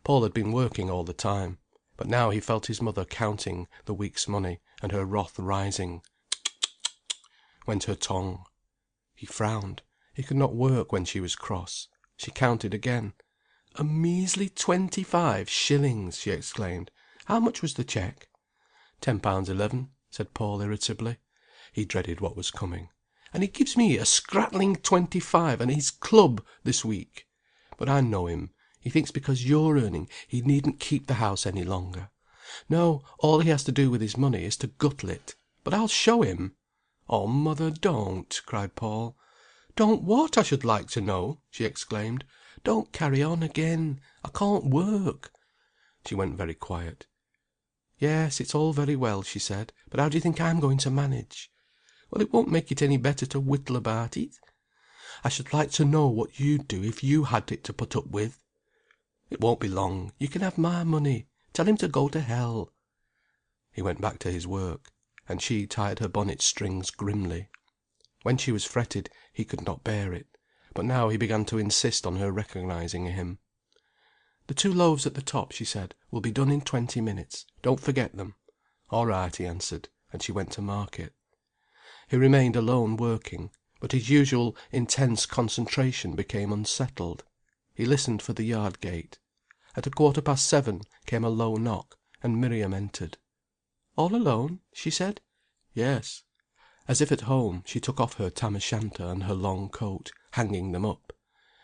Speaker 1: Paul had been working all the time, but now he felt his mother counting the week's money, and her wrath rising. Went her tongue. He frowned. He could not work when she was cross. She counted again. "A measly 25 shillings!" she exclaimed. "How much was the cheque?" £10.11, said Paul irritably. He dreaded what was coming. "And he gives me a scrattling 25 and his club this week. But I know him. He thinks because you're earning he needn't keep the house any longer. No, all he has to do with his money is to guttle it. But I'll show him." "Oh, mother, don't!" cried Paul. "Don't what, I should like to know?" she exclaimed. "Don't carry on again. I can't work." She went very quiet. "Yes, it's all very well," she said. "But how do you think I'm going to manage?" "Well, it won't make it any better to whittle about it. I should like to know what you'd do if you had it to put up with." "It won't be long. You can have my money. Tell him to go to hell." He went back to his work, and she tied her bonnet strings grimly. When she was fretted, he could not bear it, but now he began to insist on her recognizing him. "The 2 loaves at the top," she said, "will be done in 20 minutes. Don't forget them." "All right," he answered, and she went to market. He remained alone working, but his usual intense concentration became unsettled. He listened for the yard gate. At 7:15 came a low knock, and Miriam entered. "All alone?" she said. "Yes." As if at home, she took off her tam o' shanter and her long coat, hanging them up.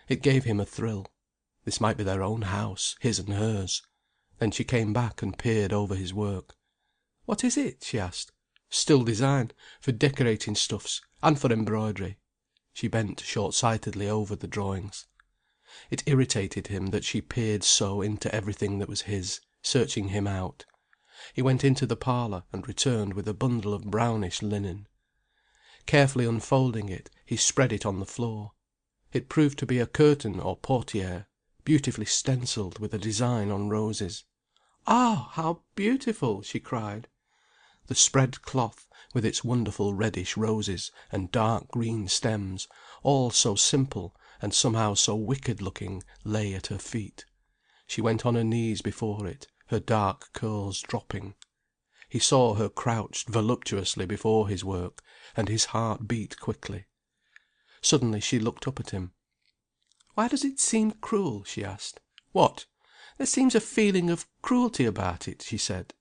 Speaker 1: It gave him a thrill. This might be their own house, his and hers. Then she came back and peered over his work. "What is it?" she asked. "Still design, for decorating stuffs, and for embroidery." She bent short-sightedly over the drawings. It irritated him that she peered so into everything that was his, searching him out. He went into the parlour, and returned with a bundle of brownish linen. Carefully unfolding it, he spread it on the floor. It proved to be a curtain or portière, beautifully stencilled with a design on roses. "Ah, how beautiful!" she cried. The spread cloth, with its wonderful reddish roses and dark green stems, all so simple and somehow so wicked looking, lay at her feet. She went on her knees before it, her dark curls dropping. He saw her crouched voluptuously before his work, and his heart beat quickly. Suddenly she looked up at him. "Why does it seem cruel?" she asked. "What?" "There seems a feeling of cruelty about it," she said.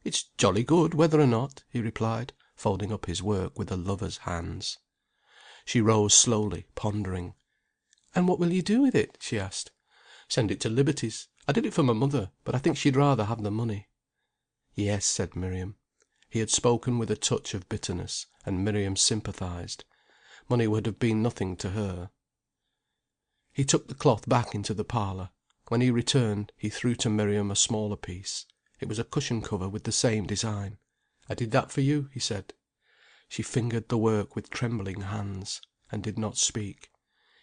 Speaker 1: "It's jolly good, whether or not," he replied, folding up his work with a lover's hands. She rose slowly, pondering. "And what will you do with it?" she asked. "Send it to Liberty's. I did it for my mother, but I think she'd rather have the money." "Yes," said Miriam. He had spoken with a touch of bitterness, and Miriam sympathized. Money would have been nothing to her. He took the cloth back into the parlour. When he returned, he threw to Miriam a smaller piece. It was a cushion cover with the same design. "I did that for you," he said. She fingered the work with trembling hands, and did not speak.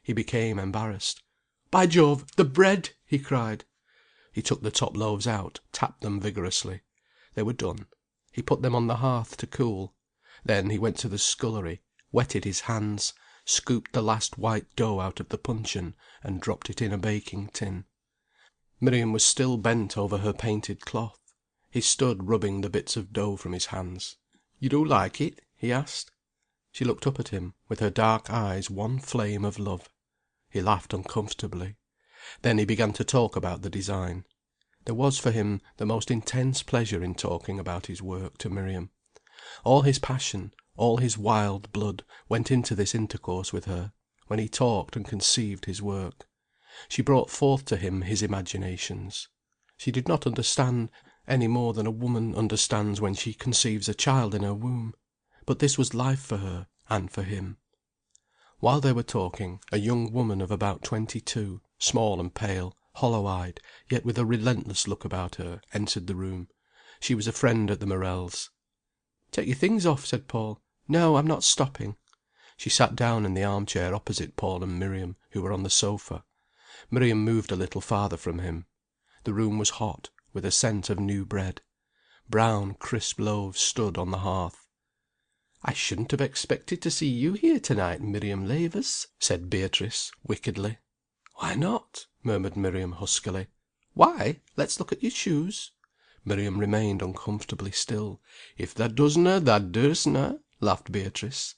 Speaker 1: He became embarrassed. "By Jove, the bread!" he cried. He took the top loaves out, tapped them vigorously. They were done. He put them on the hearth to cool. Then he went to the scullery, wetted his hands, scooped the last white dough out of the puncheon, and dropped it in a baking tin. Miriam was still bent over her painted cloth. He stood rubbing the bits of dough from his hands. "You do like it?" he asked. She looked up at him, with her dark eyes one flame of love. He laughed uncomfortably. Then he began to talk about the design. There was for him the most intense pleasure in talking about his work to Miriam. All his passion, all his wild blood, went into this intercourse with her, when he talked and conceived his work. She brought forth to him his imaginations. She did not understand, any more than a woman understands when she conceives a child in her womb. But this was life for her, and for him. While they were talking, a young woman of about 22, small and pale, hollow-eyed, yet with a relentless look about her, entered the room. She was a friend at the Morels. "Take your things off," said Paul. "No, I'm not stopping." She sat down in the arm chair opposite Paul and Miriam, who were on the sofa. Miriam moved a little farther from him. The room was hot, with a scent of new bread. Brown, crisp loaves stood on the hearth. "I shouldn't have expected to see you here to night, Miriam Lavers," said Beatrice, wickedly. "Why not?" murmured Miriam, huskily. "Why? Let's look at your shoes." Miriam remained uncomfortably still. "If thou doesna, thou dursna," laughed Beatrice.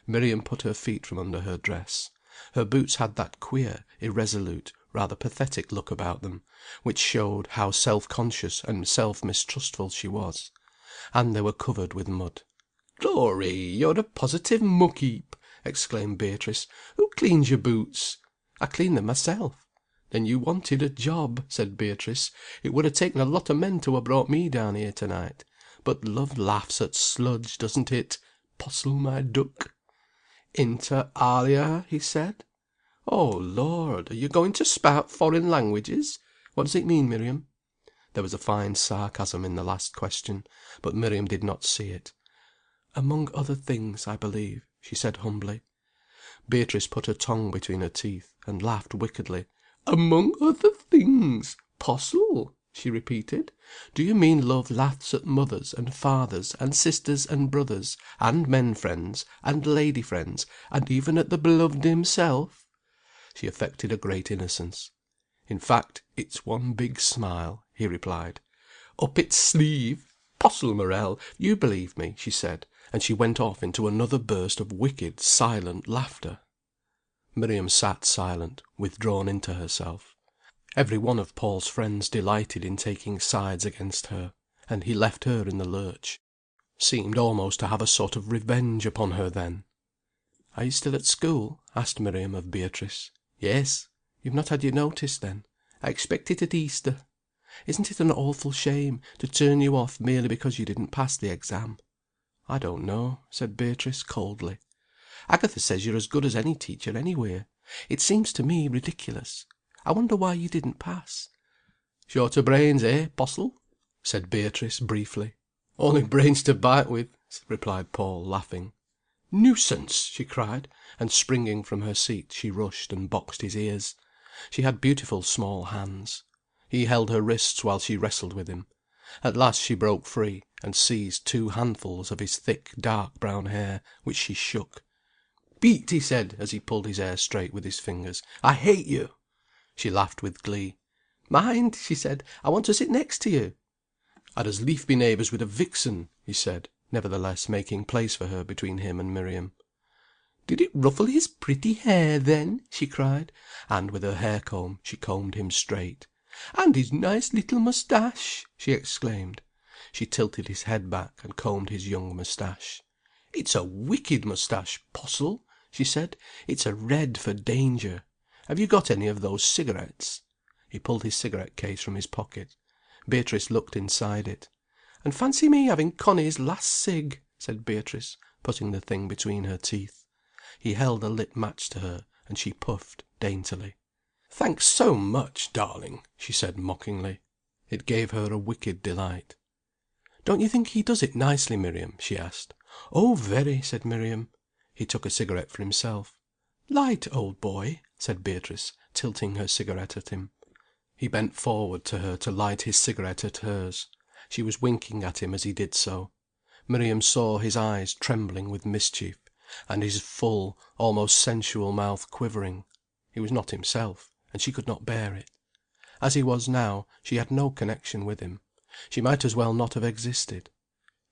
Speaker 1: Miriam put her feet from under her dress. Her boots had that queer, irresolute, rather pathetic look about them, which showed how self–conscious and self–mistrustful she was. And they were covered with mud. "Glory! You're a positive muck–heap!" exclaimed Beatrice. "Who cleans your boots?" "I clean them myself." "Then you wanted a job," said Beatrice. "It would have taken a lot of men to have brought me down here to night. But love laughs at sludge, doesn't it, Postle, my duck?" "Inter alia," he said. "Oh Lord! Are you going to spout foreign languages? What does it mean, Miriam?" There was a fine sarcasm in the last question, but Miriam did not see it. "Among other things, I believe," she said, humbly. Beatrice put her tongue between her teeth, and laughed wickedly. "Among other things, Postle?" she repeated. "Do you mean love laughs at mothers and fathers and sisters and brothers, and men friends, and lady friends, and even at the beloved himself?" She affected a great innocence. "In fact, it's one big smile," he replied. "Up its sleeve? Postle Morel, you believe me," she said, and she went off into another burst of wicked, silent laughter. Miriam sat silent, withdrawn into herself. Every one of Paul's friends delighted in taking sides against her, and he left her in the lurch. Seemed almost to have a sort of revenge upon her then. "Are you still at school?" asked Miriam of Beatrice. "Yes." "You've not had your notice, then?" "I expect it at Easter." "Isn't it an awful shame to turn you off merely because you didn't pass the exam?" "I don't know," said Beatrice, coldly. "Agatha says you're as good as any teacher anywhere. It seems to me ridiculous. I wonder why you didn't pass?" "Short of brains, eh, Postle?" said Beatrice, briefly. "Only brains to bite with," replied Paul, laughing. "Nuisance!" she cried, and springing from her seat she rushed and boxed his ears. She had beautiful small hands. He held her wrists while she wrestled with him. At last she broke free, and seized 2 handfuls of his thick dark brown hair, which she shook. "Beat!" he said, as he pulled his hair straight with his fingers. "I hate you!" She laughed with glee. "Mind!" she said. "I want to sit next to you." "I'd as lief be neighbours with a vixen," he said, nevertheless making place for her between him and Miriam. "Did it ruffle his pretty hair, then?" she cried, and with her hair comb she combed him straight. "And his nice little moustache!" she exclaimed. She tilted his head back and combed his young moustache. "It's a wicked moustache, Postle," she said. "It's a red for danger. Have you got any of those cigarettes?" He pulled his cigarette case from his pocket. Beatrice looked inside it. "And fancy me having Connie's last cig," said Beatrice, putting the thing between her teeth. He held a lit match to her, and she puffed daintily. "Thanks so much, darling," she said, mockingly. It gave her a wicked delight. "Don't you think he does it nicely, Miriam?" she asked. "Oh, very," said Miriam. He took a cigarette for himself. "Light, old boy," said Beatrice, tilting her cigarette at him. He bent forward to her to light his cigarette at hers. She was winking at him as he did so. Miriam saw his eyes trembling with mischief, and his full, almost sensual mouth quivering. He was not himself, and she could not bear it. As he was now, she had no connection with him. She might as well not have existed.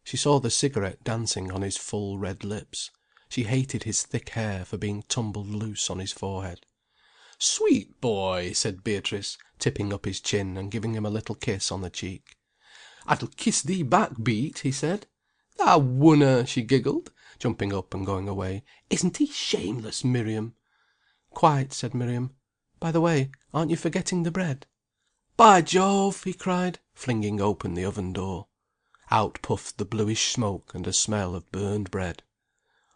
Speaker 1: She saw the cigarette dancing on his full red lips. She hated his thick hair for being tumbled loose on his forehead. "Sweet boy!" said Beatrice, tipping up his chin and giving him a little kiss on the cheek. "I'll kiss thee back, Beat," he said. "Thou wunna!" she giggled, jumping up and going away. "Isn't he shameless, Miriam?" "Quite," said Miriam. "By the way, aren't you forgetting the bread?" "By Jove!" he cried, flinging open the oven door. Out puffed the bluish smoke and a smell of burned bread.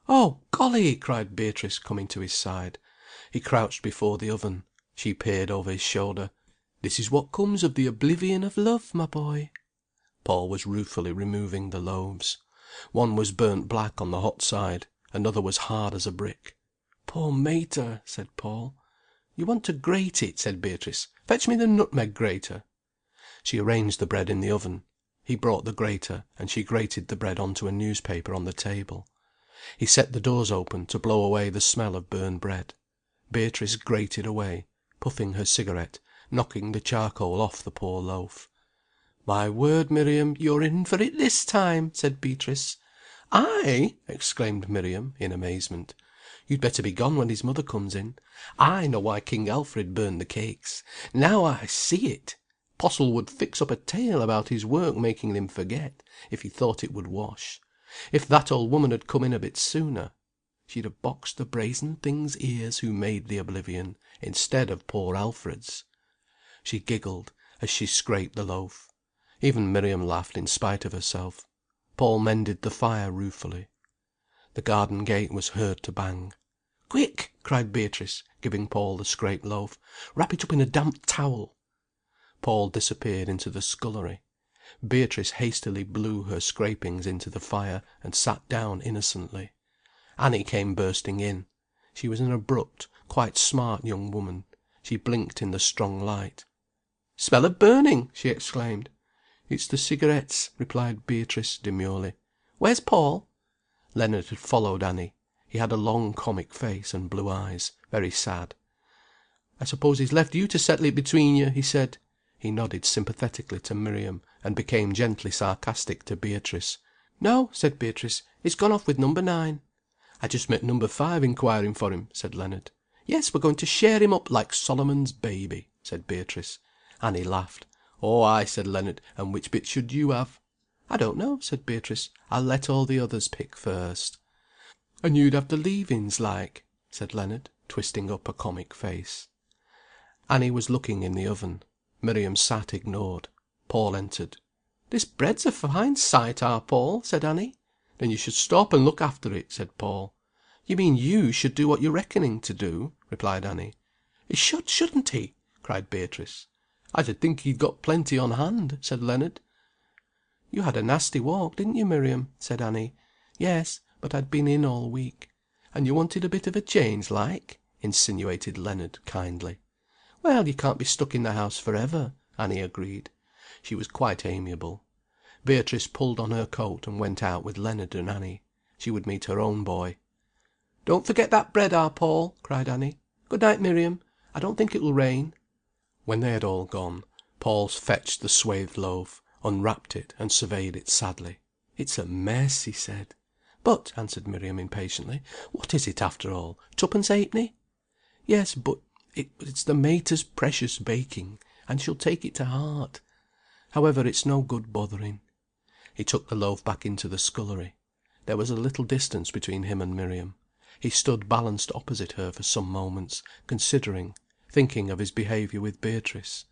Speaker 1: "Oh, golly!" cried Beatrice, coming to his side. He crouched before the oven. She peered over his shoulder. "This is what comes of the oblivion of love, my boy." Paul was ruefully removing the loaves. One was burnt black on the hot side, another was hard as a brick. "Poor mater!" said Paul. "You want to grate it," said Beatrice. "Fetch me the nutmeg grater." She arranged the bread in the oven. He brought the grater, and she grated the bread on to a newspaper on the table. He set the doors open to blow away the smell of burned bread. Beatrice grated away, puffing her cigarette, knocking the charcoal off the poor loaf. "My word, Miriam, you're in for it this time!" said Beatrice. "I!" exclaimed Miriam, in amazement. "You'd better be gone when his mother comes in. I know why King Alfred burned the cakes. Now I see it. Postle would fix up a tale about his work making him forget, if he thought it would wash. If that old woman had come in a bit sooner, she'd have boxed the brazen thing's ears who made the oblivion, instead of poor Alfred's." She giggled as she scraped the loaf. Even Miriam laughed in spite of herself. Paul mended the fire ruefully. The garden gate was heard to bang. "Quick!" cried Beatrice, giving Paul the scraped loaf. "Wrap it up in a damp towel." Paul disappeared into the scullery. Beatrice hastily blew her scrapings into the fire, and sat down innocently. Annie came bursting in. She was an abrupt, quite smart young woman. She blinked in the strong light. "Smell of burning!" she exclaimed. "It's the cigarettes," replied Beatrice demurely. "Where's Paul?" Leonard had followed Annie. He had a long comic face and blue eyes, very sad. "I suppose he's left you to settle it between you," he said. He nodded sympathetically to Miriam, and became gently sarcastic to Beatrice. "No," said Beatrice. "He's gone off with number 9." "I just met number 5 inquiring for him," said Leonard. "Yes, we're going to share him up like Solomon's baby," said Beatrice. Annie laughed. "Oh, ay," said Leonard. "And which bit should you have?" "I don't know," said Beatrice. "I'll let all the others pick first." "And you'd have the leavings, like?" said Leonard, twisting up a comic face. Annie was looking in the oven. Miriam sat ignored. Paul entered. "This bread's a fine sight, our Paul," said Annie. "Then you should stop and look after it," said Paul. "You mean you should do what you're reckoning to do," replied Annie. "He should, shouldn't he?" cried Beatrice. "I should think he'd got plenty on hand," said Leonard. "You had a nasty walk, didn't you, Miriam?" said Annie. "Yes, but I'd been in all week." "And you wanted a bit of a change, like?" insinuated Leonard kindly. "Well, you can't be stuck in the house for ever," Annie agreed. She was quite amiable. Beatrice pulled on her coat and went out with Leonard and Annie. She would meet her own boy. "Don't forget that bread, our Paul," cried Annie. "Good night, Miriam. I don't think it will rain." When they had all gone, Paul fetched the swathed loaf, unwrapped it, and surveyed it sadly. "It's a mess," he said. "But," answered Miriam impatiently, "what is it, after all? Twopence halfpenny?" "Yes, but it's the mater's precious baking, and she'll take it to heart. However, it's no good bothering." He took the loaf back into the scullery. There was a little distance between him and Miriam. He stood balanced opposite her for some moments, considering, thinking of his behaviour with Beatrice.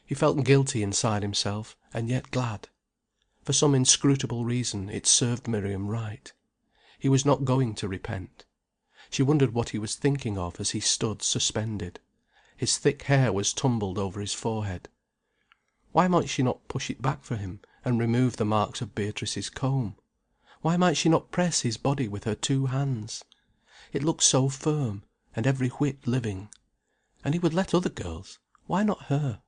Speaker 1: He felt guilty inside himself, and yet glad. For some inscrutable reason it served Miriam right. He was not going to repent. She wondered what he was thinking of as he stood suspended. His thick hair was tumbled over his forehead. Why might she not push it back for him, and remove the marks of Beatrice's comb? Why might she not press his body with her 2 hands? It looked so firm, and every whit living. And he would let other girls. Why not her?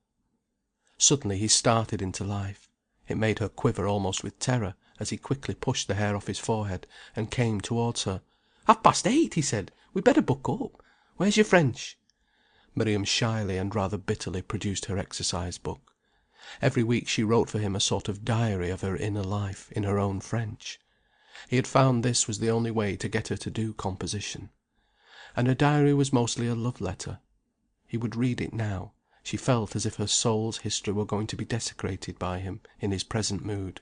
Speaker 1: Suddenly he started into life. It made her quiver almost with terror, as he quickly pushed the hair off his forehead, and came towards her. "8:30," he said. "We'd better buck up. Where's your French?" Miriam shyly and rather bitterly produced her exercise book. Every week she wrote for him a sort of diary of her inner life, in her own French. He had found this was the only way to get her to do composition. And her diary was mostly a love letter. He would read it now. She felt as if her soul's history were going to be desecrated by him, in his present mood.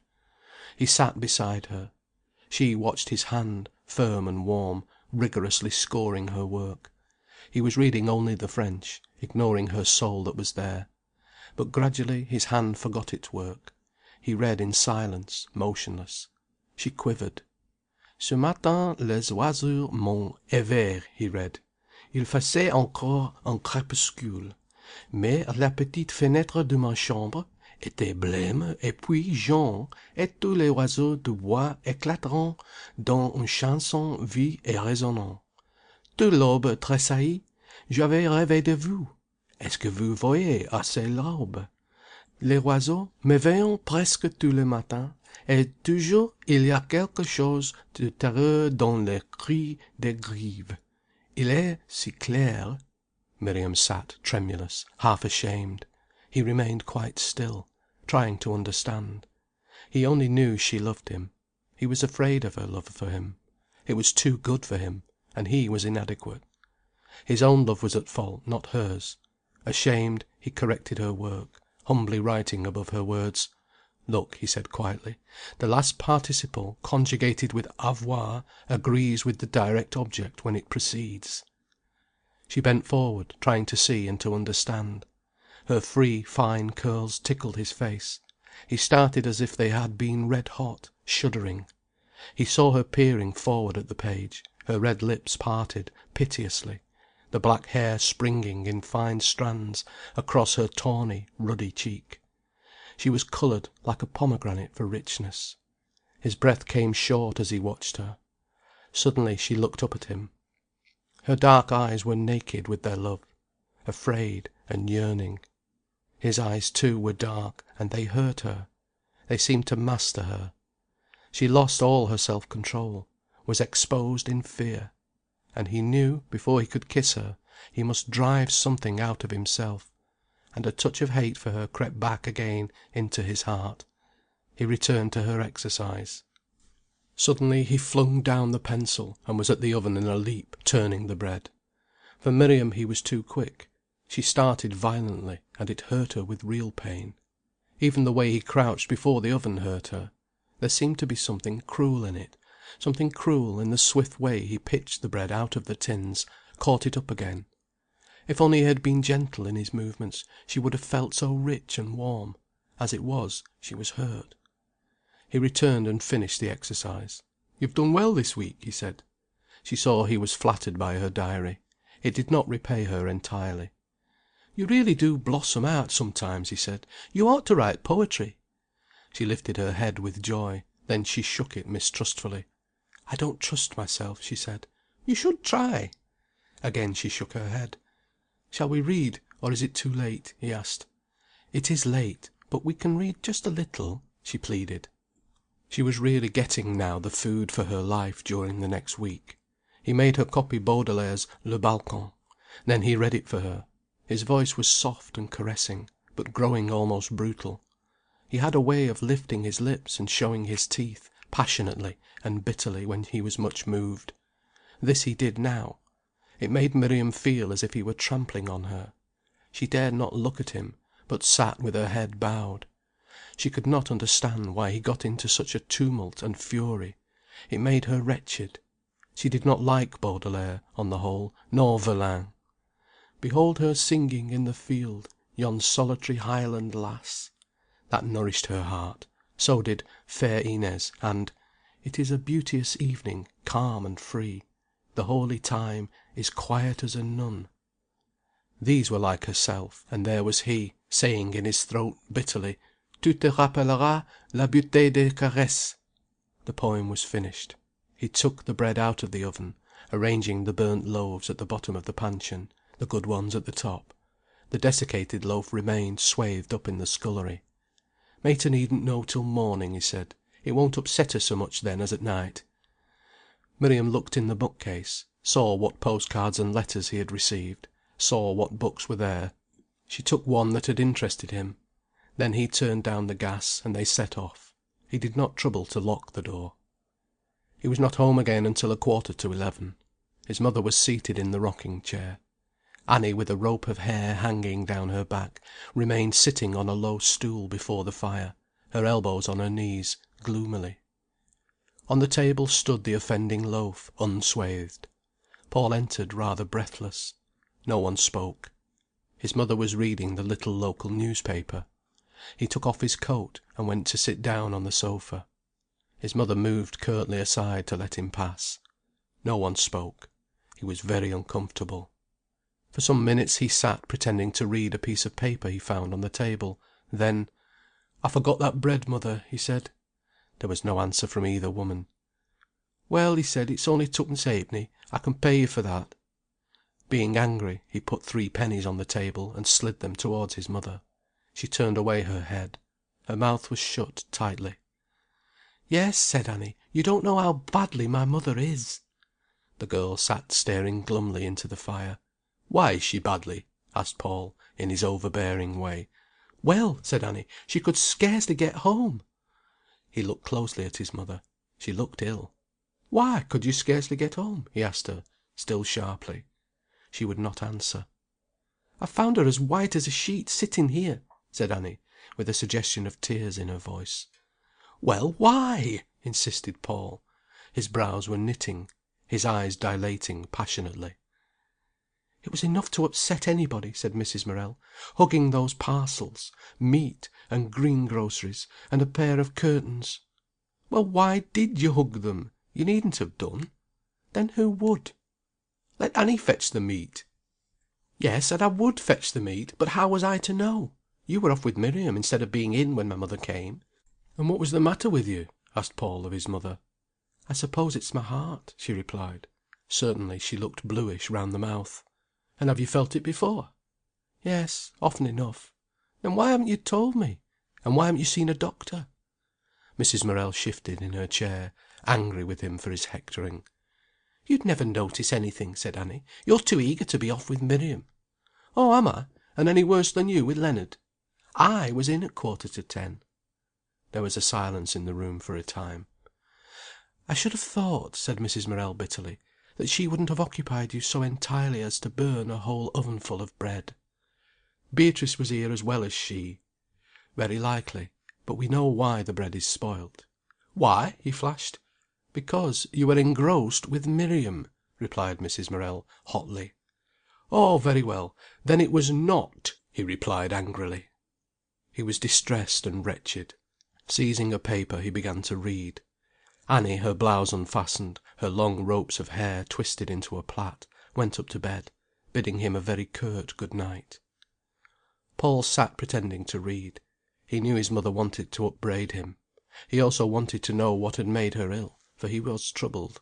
Speaker 1: He sat beside her. She watched his hand, firm and warm, rigorously scoring her work. He was reading only the French, ignoring her soul that was there. But gradually his hand forgot its work. He read in silence, motionless. She quivered. "Ce matin les oiseaux m'ont éveillé," he read. "Il faisait encore un crépuscule. Mais la petite fenêtre de ma chambre était blême et puis jaune, et tous les oiseaux du bois éclateront dans une chanson vive et résonnante. Tout l'aube tressaillit. J'avais rêvé de vous. Est-ce que vous voyez assez l'aube? Les oiseaux m'éveillent presque tous les matins, et toujours il y a quelque chose de terreux dans les cris des grives. Il est si clair." Miriam sat tremulous, half ashamed. He remained quite still, trying to understand. He only knew she loved him. He was afraid of her love for him. It was too good for him, and he was inadequate. His own love was at fault, not hers. Ashamed, he corrected her work, humbly writing above her words. "Look," he said quietly, "the last participle conjugated with avoir agrees with the direct object when it precedes." She bent forward, trying to see and to understand. Her free, fine curls tickled his face. He started as if they had been red hot, shuddering. He saw her peering forward at the page, her red lips parted piteously, the black hair springing in fine strands across her tawny, ruddy cheek. She was coloured like a pomegranate for richness. His breath came short as he watched her. Suddenly she looked up at him. Her dark eyes were naked with their love, afraid and yearning. His eyes too were dark, and they hurt her. They seemed to master her. She lost all her self-control, was exposed in fear. And he knew, before he could kiss her, he must drive something out of himself. And a touch of hate for her crept back again into his heart. He returned to her exercise. Suddenly he flung down the pencil, and was at the oven in a leap, turning the bread. For Miriam he was too quick. She started violently, and it hurt her with real pain. Even the way he crouched before the oven hurt her. There seemed to be something cruel in it, something cruel in the swift way he pitched the bread out of the tins, caught it up again. If only he had been gentle in his movements, she would have felt so rich and warm. As it was, she was hurt. He returned and finished the exercise. "You've done well this week," he said. She saw he was flattered by her diary. It did not repay her entirely. "You really do blossom out sometimes," he said. "You ought to write poetry." She lifted her head with joy, then she shook it mistrustfully. "I don't trust myself," she said. "You should try." Again she shook her head. "Shall we read, or is it too late?" he asked. "It is late, but we can read just a little," she pleaded. She was really getting now the food for her life during the next week. He made her copy Baudelaire's Le Balcon. Then he read it for her. His voice was soft and caressing, but growing almost brutal. He had a way of lifting his lips and showing his teeth, passionately and bitterly when he was much moved. This he did now. It made Miriam feel as if he were trampling on her. She dared not look at him, but sat with her head bowed. She could not understand why he got into such a tumult and fury. It made her wretched. She did not like Baudelaire, on the whole, nor Verlaine. "Behold her singing in the field, yon solitary Highland lass." That nourished her heart. So did "Fair Inez," and "It is a beauteous evening, calm and free. The holy time is quiet as a nun." These were like herself, and there was he, saying in his throat bitterly, "Tu te rappelleras la beauté des caresses." The poem was finished. He took the bread out of the oven, arranging the burnt loaves at the bottom of the panchion, the good ones at the top. The desiccated loaf remained swathed up in the scullery. "Mater needn't know till morning," he said. "It won't upset her so much then as at night." Miriam looked in the bookcase, saw what postcards and letters he had received, saw what books were there. She took one that had interested him. Then he turned down the gas, and they set off. He did not trouble to lock the door. He was not home again until 11:15. His mother was seated in the rocking chair. Annie, with a rope of hair hanging down her back, remained sitting on a low stool before the fire, her elbows on her knees, gloomily. On the table stood the offending loaf, unswathed. Paul entered rather breathless. No one spoke. His mother was reading the little local newspaper. He took off his coat, and went to sit down on the sofa. His mother moved curtly aside to let him pass. No one spoke. He was very uncomfortable. For some minutes he sat pretending to read a piece of paper he found on the table. Then, "I forgot that bread, mother," he said. There was no answer from either woman. "Well," he said, "it's only twopence halfpenny. I can pay you for that." Being angry, he put 3 pennies on the table and slid them towards his mother. She turned away her head. Her mouth was shut tightly. "Yes," said Annie. "You don't know how badly my mother is." The girl sat staring glumly into the fire. "Why is she badly?" asked Paul, in his overbearing way. "Well," said Annie, "she could scarcely get home." He looked closely at his mother. She looked ill. "Why could you scarcely get home?" he asked her, still sharply. She would not answer. "I found her as white as a sheet sitting here," said Annie, with a suggestion of tears in her voice. "Well, why?" insisted Paul. His brows were knitting, his eyes dilating passionately. "It was enough to upset anybody," said Mrs. Morel. "Hugging those parcels meat and greengroceries and a pair of curtains." "Well, why did you hug them? You needn't have done." "Then who would?" "Let Annie fetch the meat." "Yes, and I would fetch the meat, but how was I to know? You were off with Miriam instead of being in when my mother came." "And what was the matter with you?" asked Paul of his mother. "I suppose it's my heart," she replied. Certainly she looked bluish round the mouth. "And have you felt it before?" "Yes, often enough." "Then why haven't you told me? And why haven't you seen a doctor?" Mrs. Morel shifted in her chair, angry with him for his hectoring. "You'd never notice anything," said Annie. "You're too eager to be off with Miriam." "Oh, am I? And any worse than you with Leonard?" "I was in at 10:15." There was a silence in the room for a time. "I should have thought," said Mrs. Morel bitterly, "that she wouldn't have occupied you so entirely as to burn a whole ovenful of bread." "Beatrice was here as well as she." "Very likely. But we know why the bread is spoilt." "Why?" he flashed. "Because you were engrossed with Miriam," replied Mrs. Morel, hotly. "Oh, very well. Then it was not," he replied angrily. He was distressed and wretched. Seizing a paper, he began to read. Annie, her blouse unfastened, her long ropes of hair twisted into a plait, went up to bed, bidding him a very curt good night. Paul sat pretending to read. He knew his mother wanted to upbraid him. He also wanted to know what had made her ill, for he was troubled.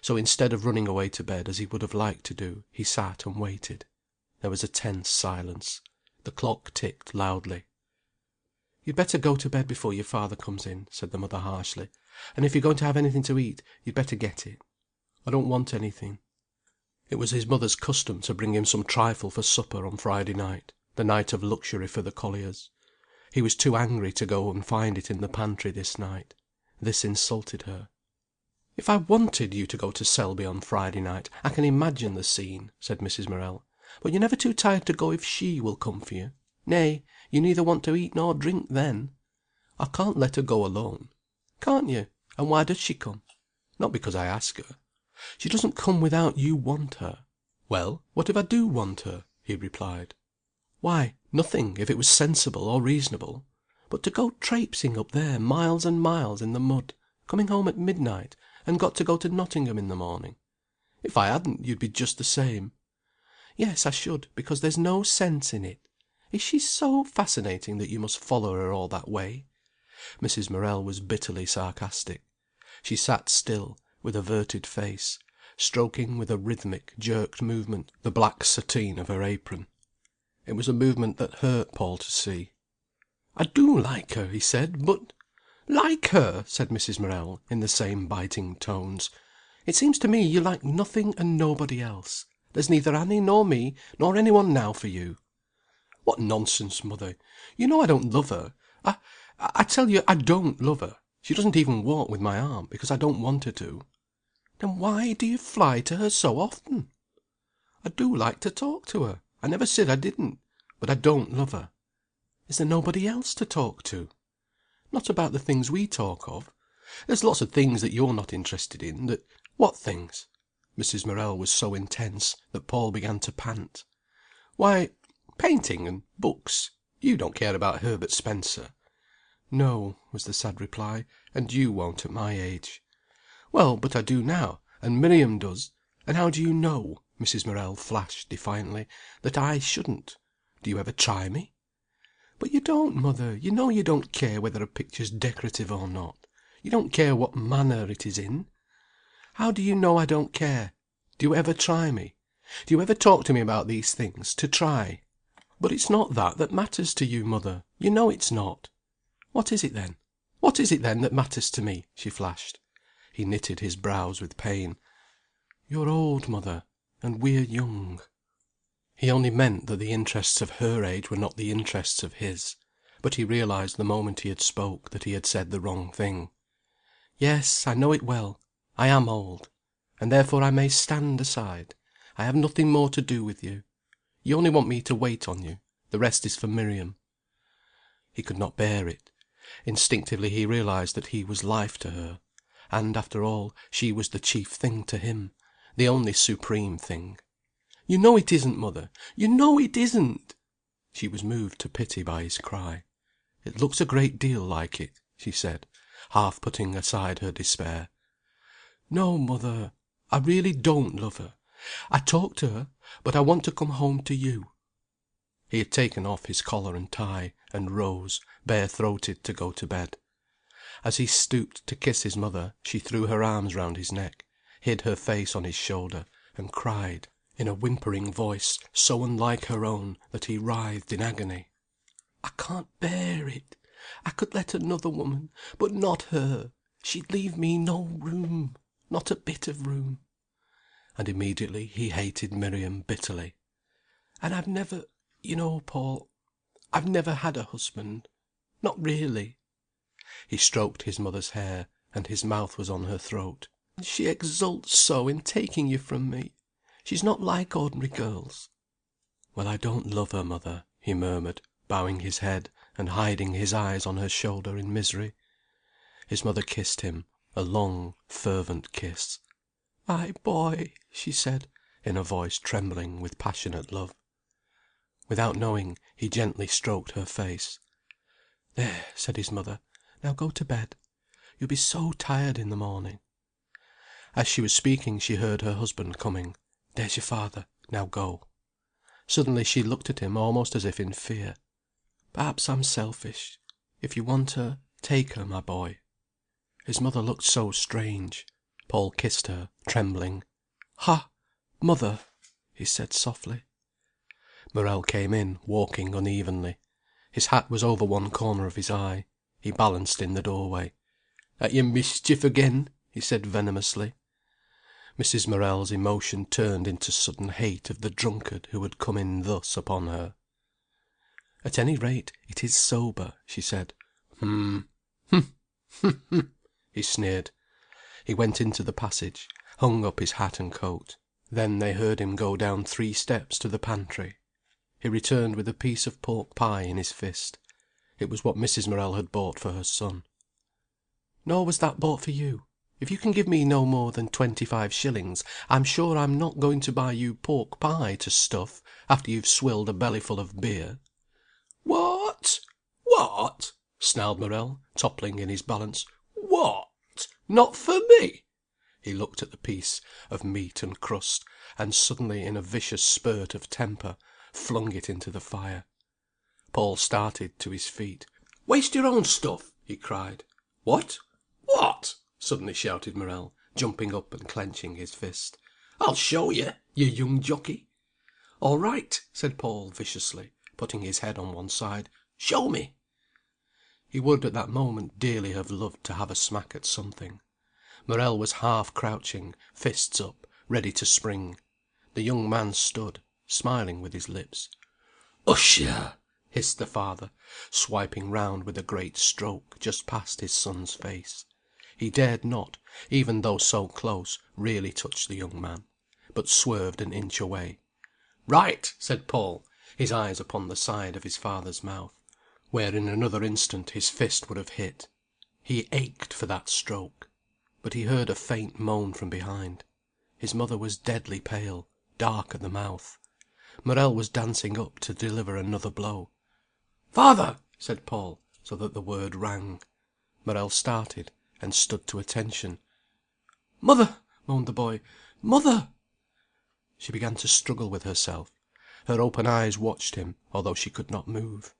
Speaker 1: So instead of running away to bed as he would have liked to do, he sat and waited. There was a tense silence. The clock ticked loudly. "You'd better go to bed before your father comes in," said the mother harshly. "And if you're going to have anything to eat, you'd better get it." "I don't want anything." It was his mother's custom to bring him some trifle for supper on Friday night, the night of luxury for the colliers. He was too angry to go and find it in the pantry this night. This insulted her. "If I wanted you to go to Selby on Friday night, I can imagine the scene," said Mrs. Morel. "But you're never too tired to go if she will come for you. Nay, you neither want to eat nor drink then." "I can't let her go alone." "Can't you? And why does she come?" "Not because I ask her." "She doesn't come without you want her." "Well, what if I do want her?" he replied. "Why, nothing, if it was sensible or reasonable. But to go traipsing up there miles and miles in the mud, coming home at midnight, and got to go to Nottingham in the morning. If I hadn't, you'd be just the same." "Yes, I should, because there's no sense in it. Is she so fascinating that you must follow her all that way?" Mrs. Morel was bitterly sarcastic. She sat still, with averted face, stroking with a rhythmic, jerked movement the black sateen of her apron. It was a movement that hurt Paul to see. "I do like her," he said, "but—" "Like her!" said Mrs. Morel, in the same biting tones. "It seems to me you like nothing and nobody else. There's neither Annie nor me, nor any one now for you." "What nonsense, mother! You know I don't love her. I tell you I don't love her. She doesn't even walk with my arm, because I don't want her to." "Then why do you fly to her so often?" "I do like to talk to her. I never said I didn't. But I don't love her." "Is there nobody else to talk to?" "Not about the things we talk of. There's lots of things that you're not interested in, that—" "What things?" Mrs. Morel was so intense that Paul began to pant. "Why, painting and books. You don't care about Herbert Spencer." "No," was the sad reply. "And you won't at my age." "Well, but I do now, and Miriam does. And how do you know," Mrs. Morel flashed defiantly, "that I shouldn't? Do you ever try me?" "But you don't, mother. You know you don't care whether a picture's decorative or not. You don't care what manner it is in." "How do you know I don't care? Do you ever try me? Do you ever talk to me about these things, to try?" "But it's not that matters to you, mother. You know it's not." "What is it, then? What is it, then, that matters to me?" she flashed. He knitted his brows with pain. "You're old, mother, and we're young." He only meant that the interests of her age were not the interests of his. But he realized the moment he had spoke that he had said the wrong thing. "Yes, I know it well. I am old. And therefore I may stand aside. I have nothing more to do with you. You only want me to wait on you. The rest is for Miriam." He could not bear it. Instinctively he realized that he was life to her. And, after all, she was the chief thing to him, the only supreme thing. "You know it isn't, mother! You know it isn't!" She was moved to pity by his cry. "It looks a great deal like it," she said, half putting aside her despair. "No, mother. I really don't love her. I talk to her, but I want to come home to you." He had taken off his collar and tie, and rose, bare-throated, to go to bed. As he stooped to kiss his mother, she threw her arms round his neck, hid her face on his shoulder, and cried, in a whimpering voice so unlike her own that he writhed in agony. "I can't bear it. I could let another woman, but not her. She'd leave me no room, not a bit of room." And immediately he hated Miriam bitterly. "And I've never, you know, Paul, I've never had a husband. Not really." He stroked his mother's hair, and his mouth was on her throat. "She exults so in taking you from me. She's not like ordinary girls." "Well, I don't love her, mother," he murmured, bowing his head, and hiding his eyes on her shoulder in misery. His mother kissed him, a long, fervent kiss. "My boy!" she said, in a voice trembling with passionate love. Without knowing, he gently stroked her face. "There," said his mother. "Now go to bed. You'll be so tired in the morning." As she was speaking she heard her husband coming. "There's your father. Now go." Suddenly she looked at him almost as if in fear. "Perhaps I'm selfish. If you want her, take her, my boy." His mother looked so strange. Paul kissed her, trembling. "Ha! Mother!" he said softly. Morel came in, walking unevenly. His hat was over one corner of his eye. He balanced in the doorway. "At your mischief again?" he said venomously. Mrs. Morel's emotion turned into sudden hate of the drunkard who had come in thus upon her. "At any rate, it is sober," she said. "H'm! Hm! Hm! Hm!" he sneered. He went into the passage, hung up his hat and coat. Then they heard him go down 3 steps to the pantry. He returned with a piece of pork pie in his fist. It was what Mrs. Morel had bought for her son. "Nor was that bought for you. If you can give me no more than 25 shillings, I'm sure I'm not going to buy you pork pie to stuff, after you've swilled a bellyful of beer." "What? What?" snarled Morel, toppling in his balance. "What? Not for me?" He looked at the piece of meat and crust, and suddenly, in a vicious spurt of temper, flung it into the fire. Paul started to his feet. "Waste your own stuff!" he cried. "What? What?" suddenly shouted Morel, jumping up and clenching his fist. "I'll show you, you young jockey." "All right," said Paul viciously, putting his head on one side. "Show me." He would at that moment dearly have loved to have a smack at something. Morel was half crouching, fists up, ready to spring. The young man stood, smiling with his lips. "Usher!" hissed the father, swiping round with a great stroke just past his son's face. He dared not, even though so close, really touch the young man, but swerved an inch away. "Right!" said Paul, his eyes upon the side of his father's mouth, where in another instant his fist would have hit. He ached for that stroke. But he heard a faint moan from behind. His mother was deadly pale, dark at the mouth. Morel was dancing up to deliver another blow. "Father!" said Paul, so that the word rang. Morel started, and stood to attention. "Mother!" moaned the boy. "Mother!" She began to struggle with herself. Her open eyes watched him, although she could not move.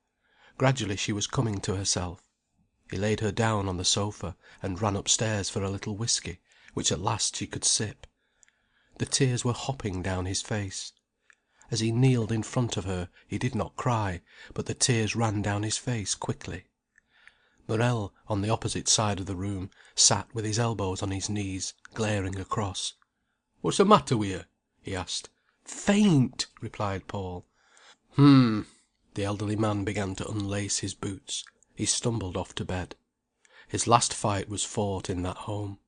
Speaker 1: Gradually she was coming to herself. He laid her down on the sofa, and ran upstairs for a little whisky, which at last she could sip. The tears were hopping down his face. As he kneeled in front of her he did not cry, but the tears ran down his face quickly. Morel, on the opposite side of the room, sat with his elbows on his knees, glaring across. "What's the matter with you?" he asked. "Faint!" replied Paul. "H'm." The elderly man began to unlace his boots. He stumbled off to bed. His last fight was fought in that home.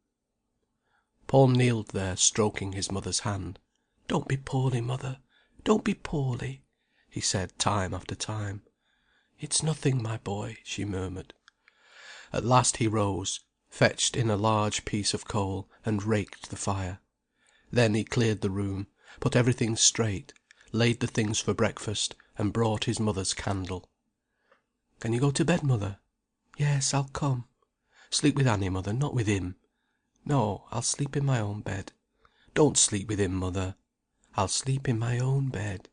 Speaker 1: Paul kneeled there stroking his mother's hand. "Don't be poorly, mother. Don't be poorly," he said time after time. "It's nothing, my boy," she murmured. At last he rose, fetched in a large piece of coal, and raked the fire. Then he cleared the room, put everything straight, laid the things for breakfast, and brought his mother's candle. "Can you go to bed, mother?" "Yes, I'll come." "Sleep with Annie, mother, not with him." "No, I'll sleep in my own bed." "Don't sleep with him, mother." "I'll sleep in my own bed."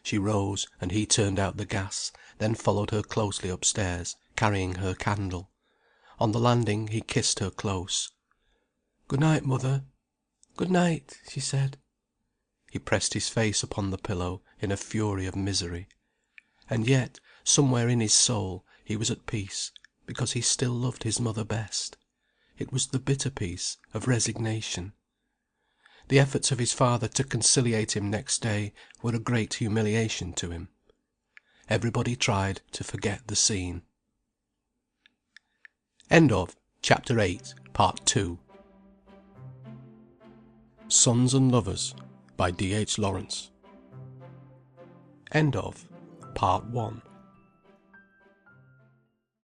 Speaker 1: She rose, and he turned out the gas, then followed her closely upstairs, carrying her candle. On the landing he kissed her close. "Good night, mother." "Good night," she said. He pressed his face upon the pillow in a fury of misery. And yet, somewhere in his soul, he was at peace, because he still loved his mother best. It was the bitter peace of resignation. The efforts of his father to conciliate him next day were a great humiliation to him. Everybody tried to forget the scene. End of Chapter 8, Part 2. Sons and Lovers by D. H. Lawrence. End of Part 1.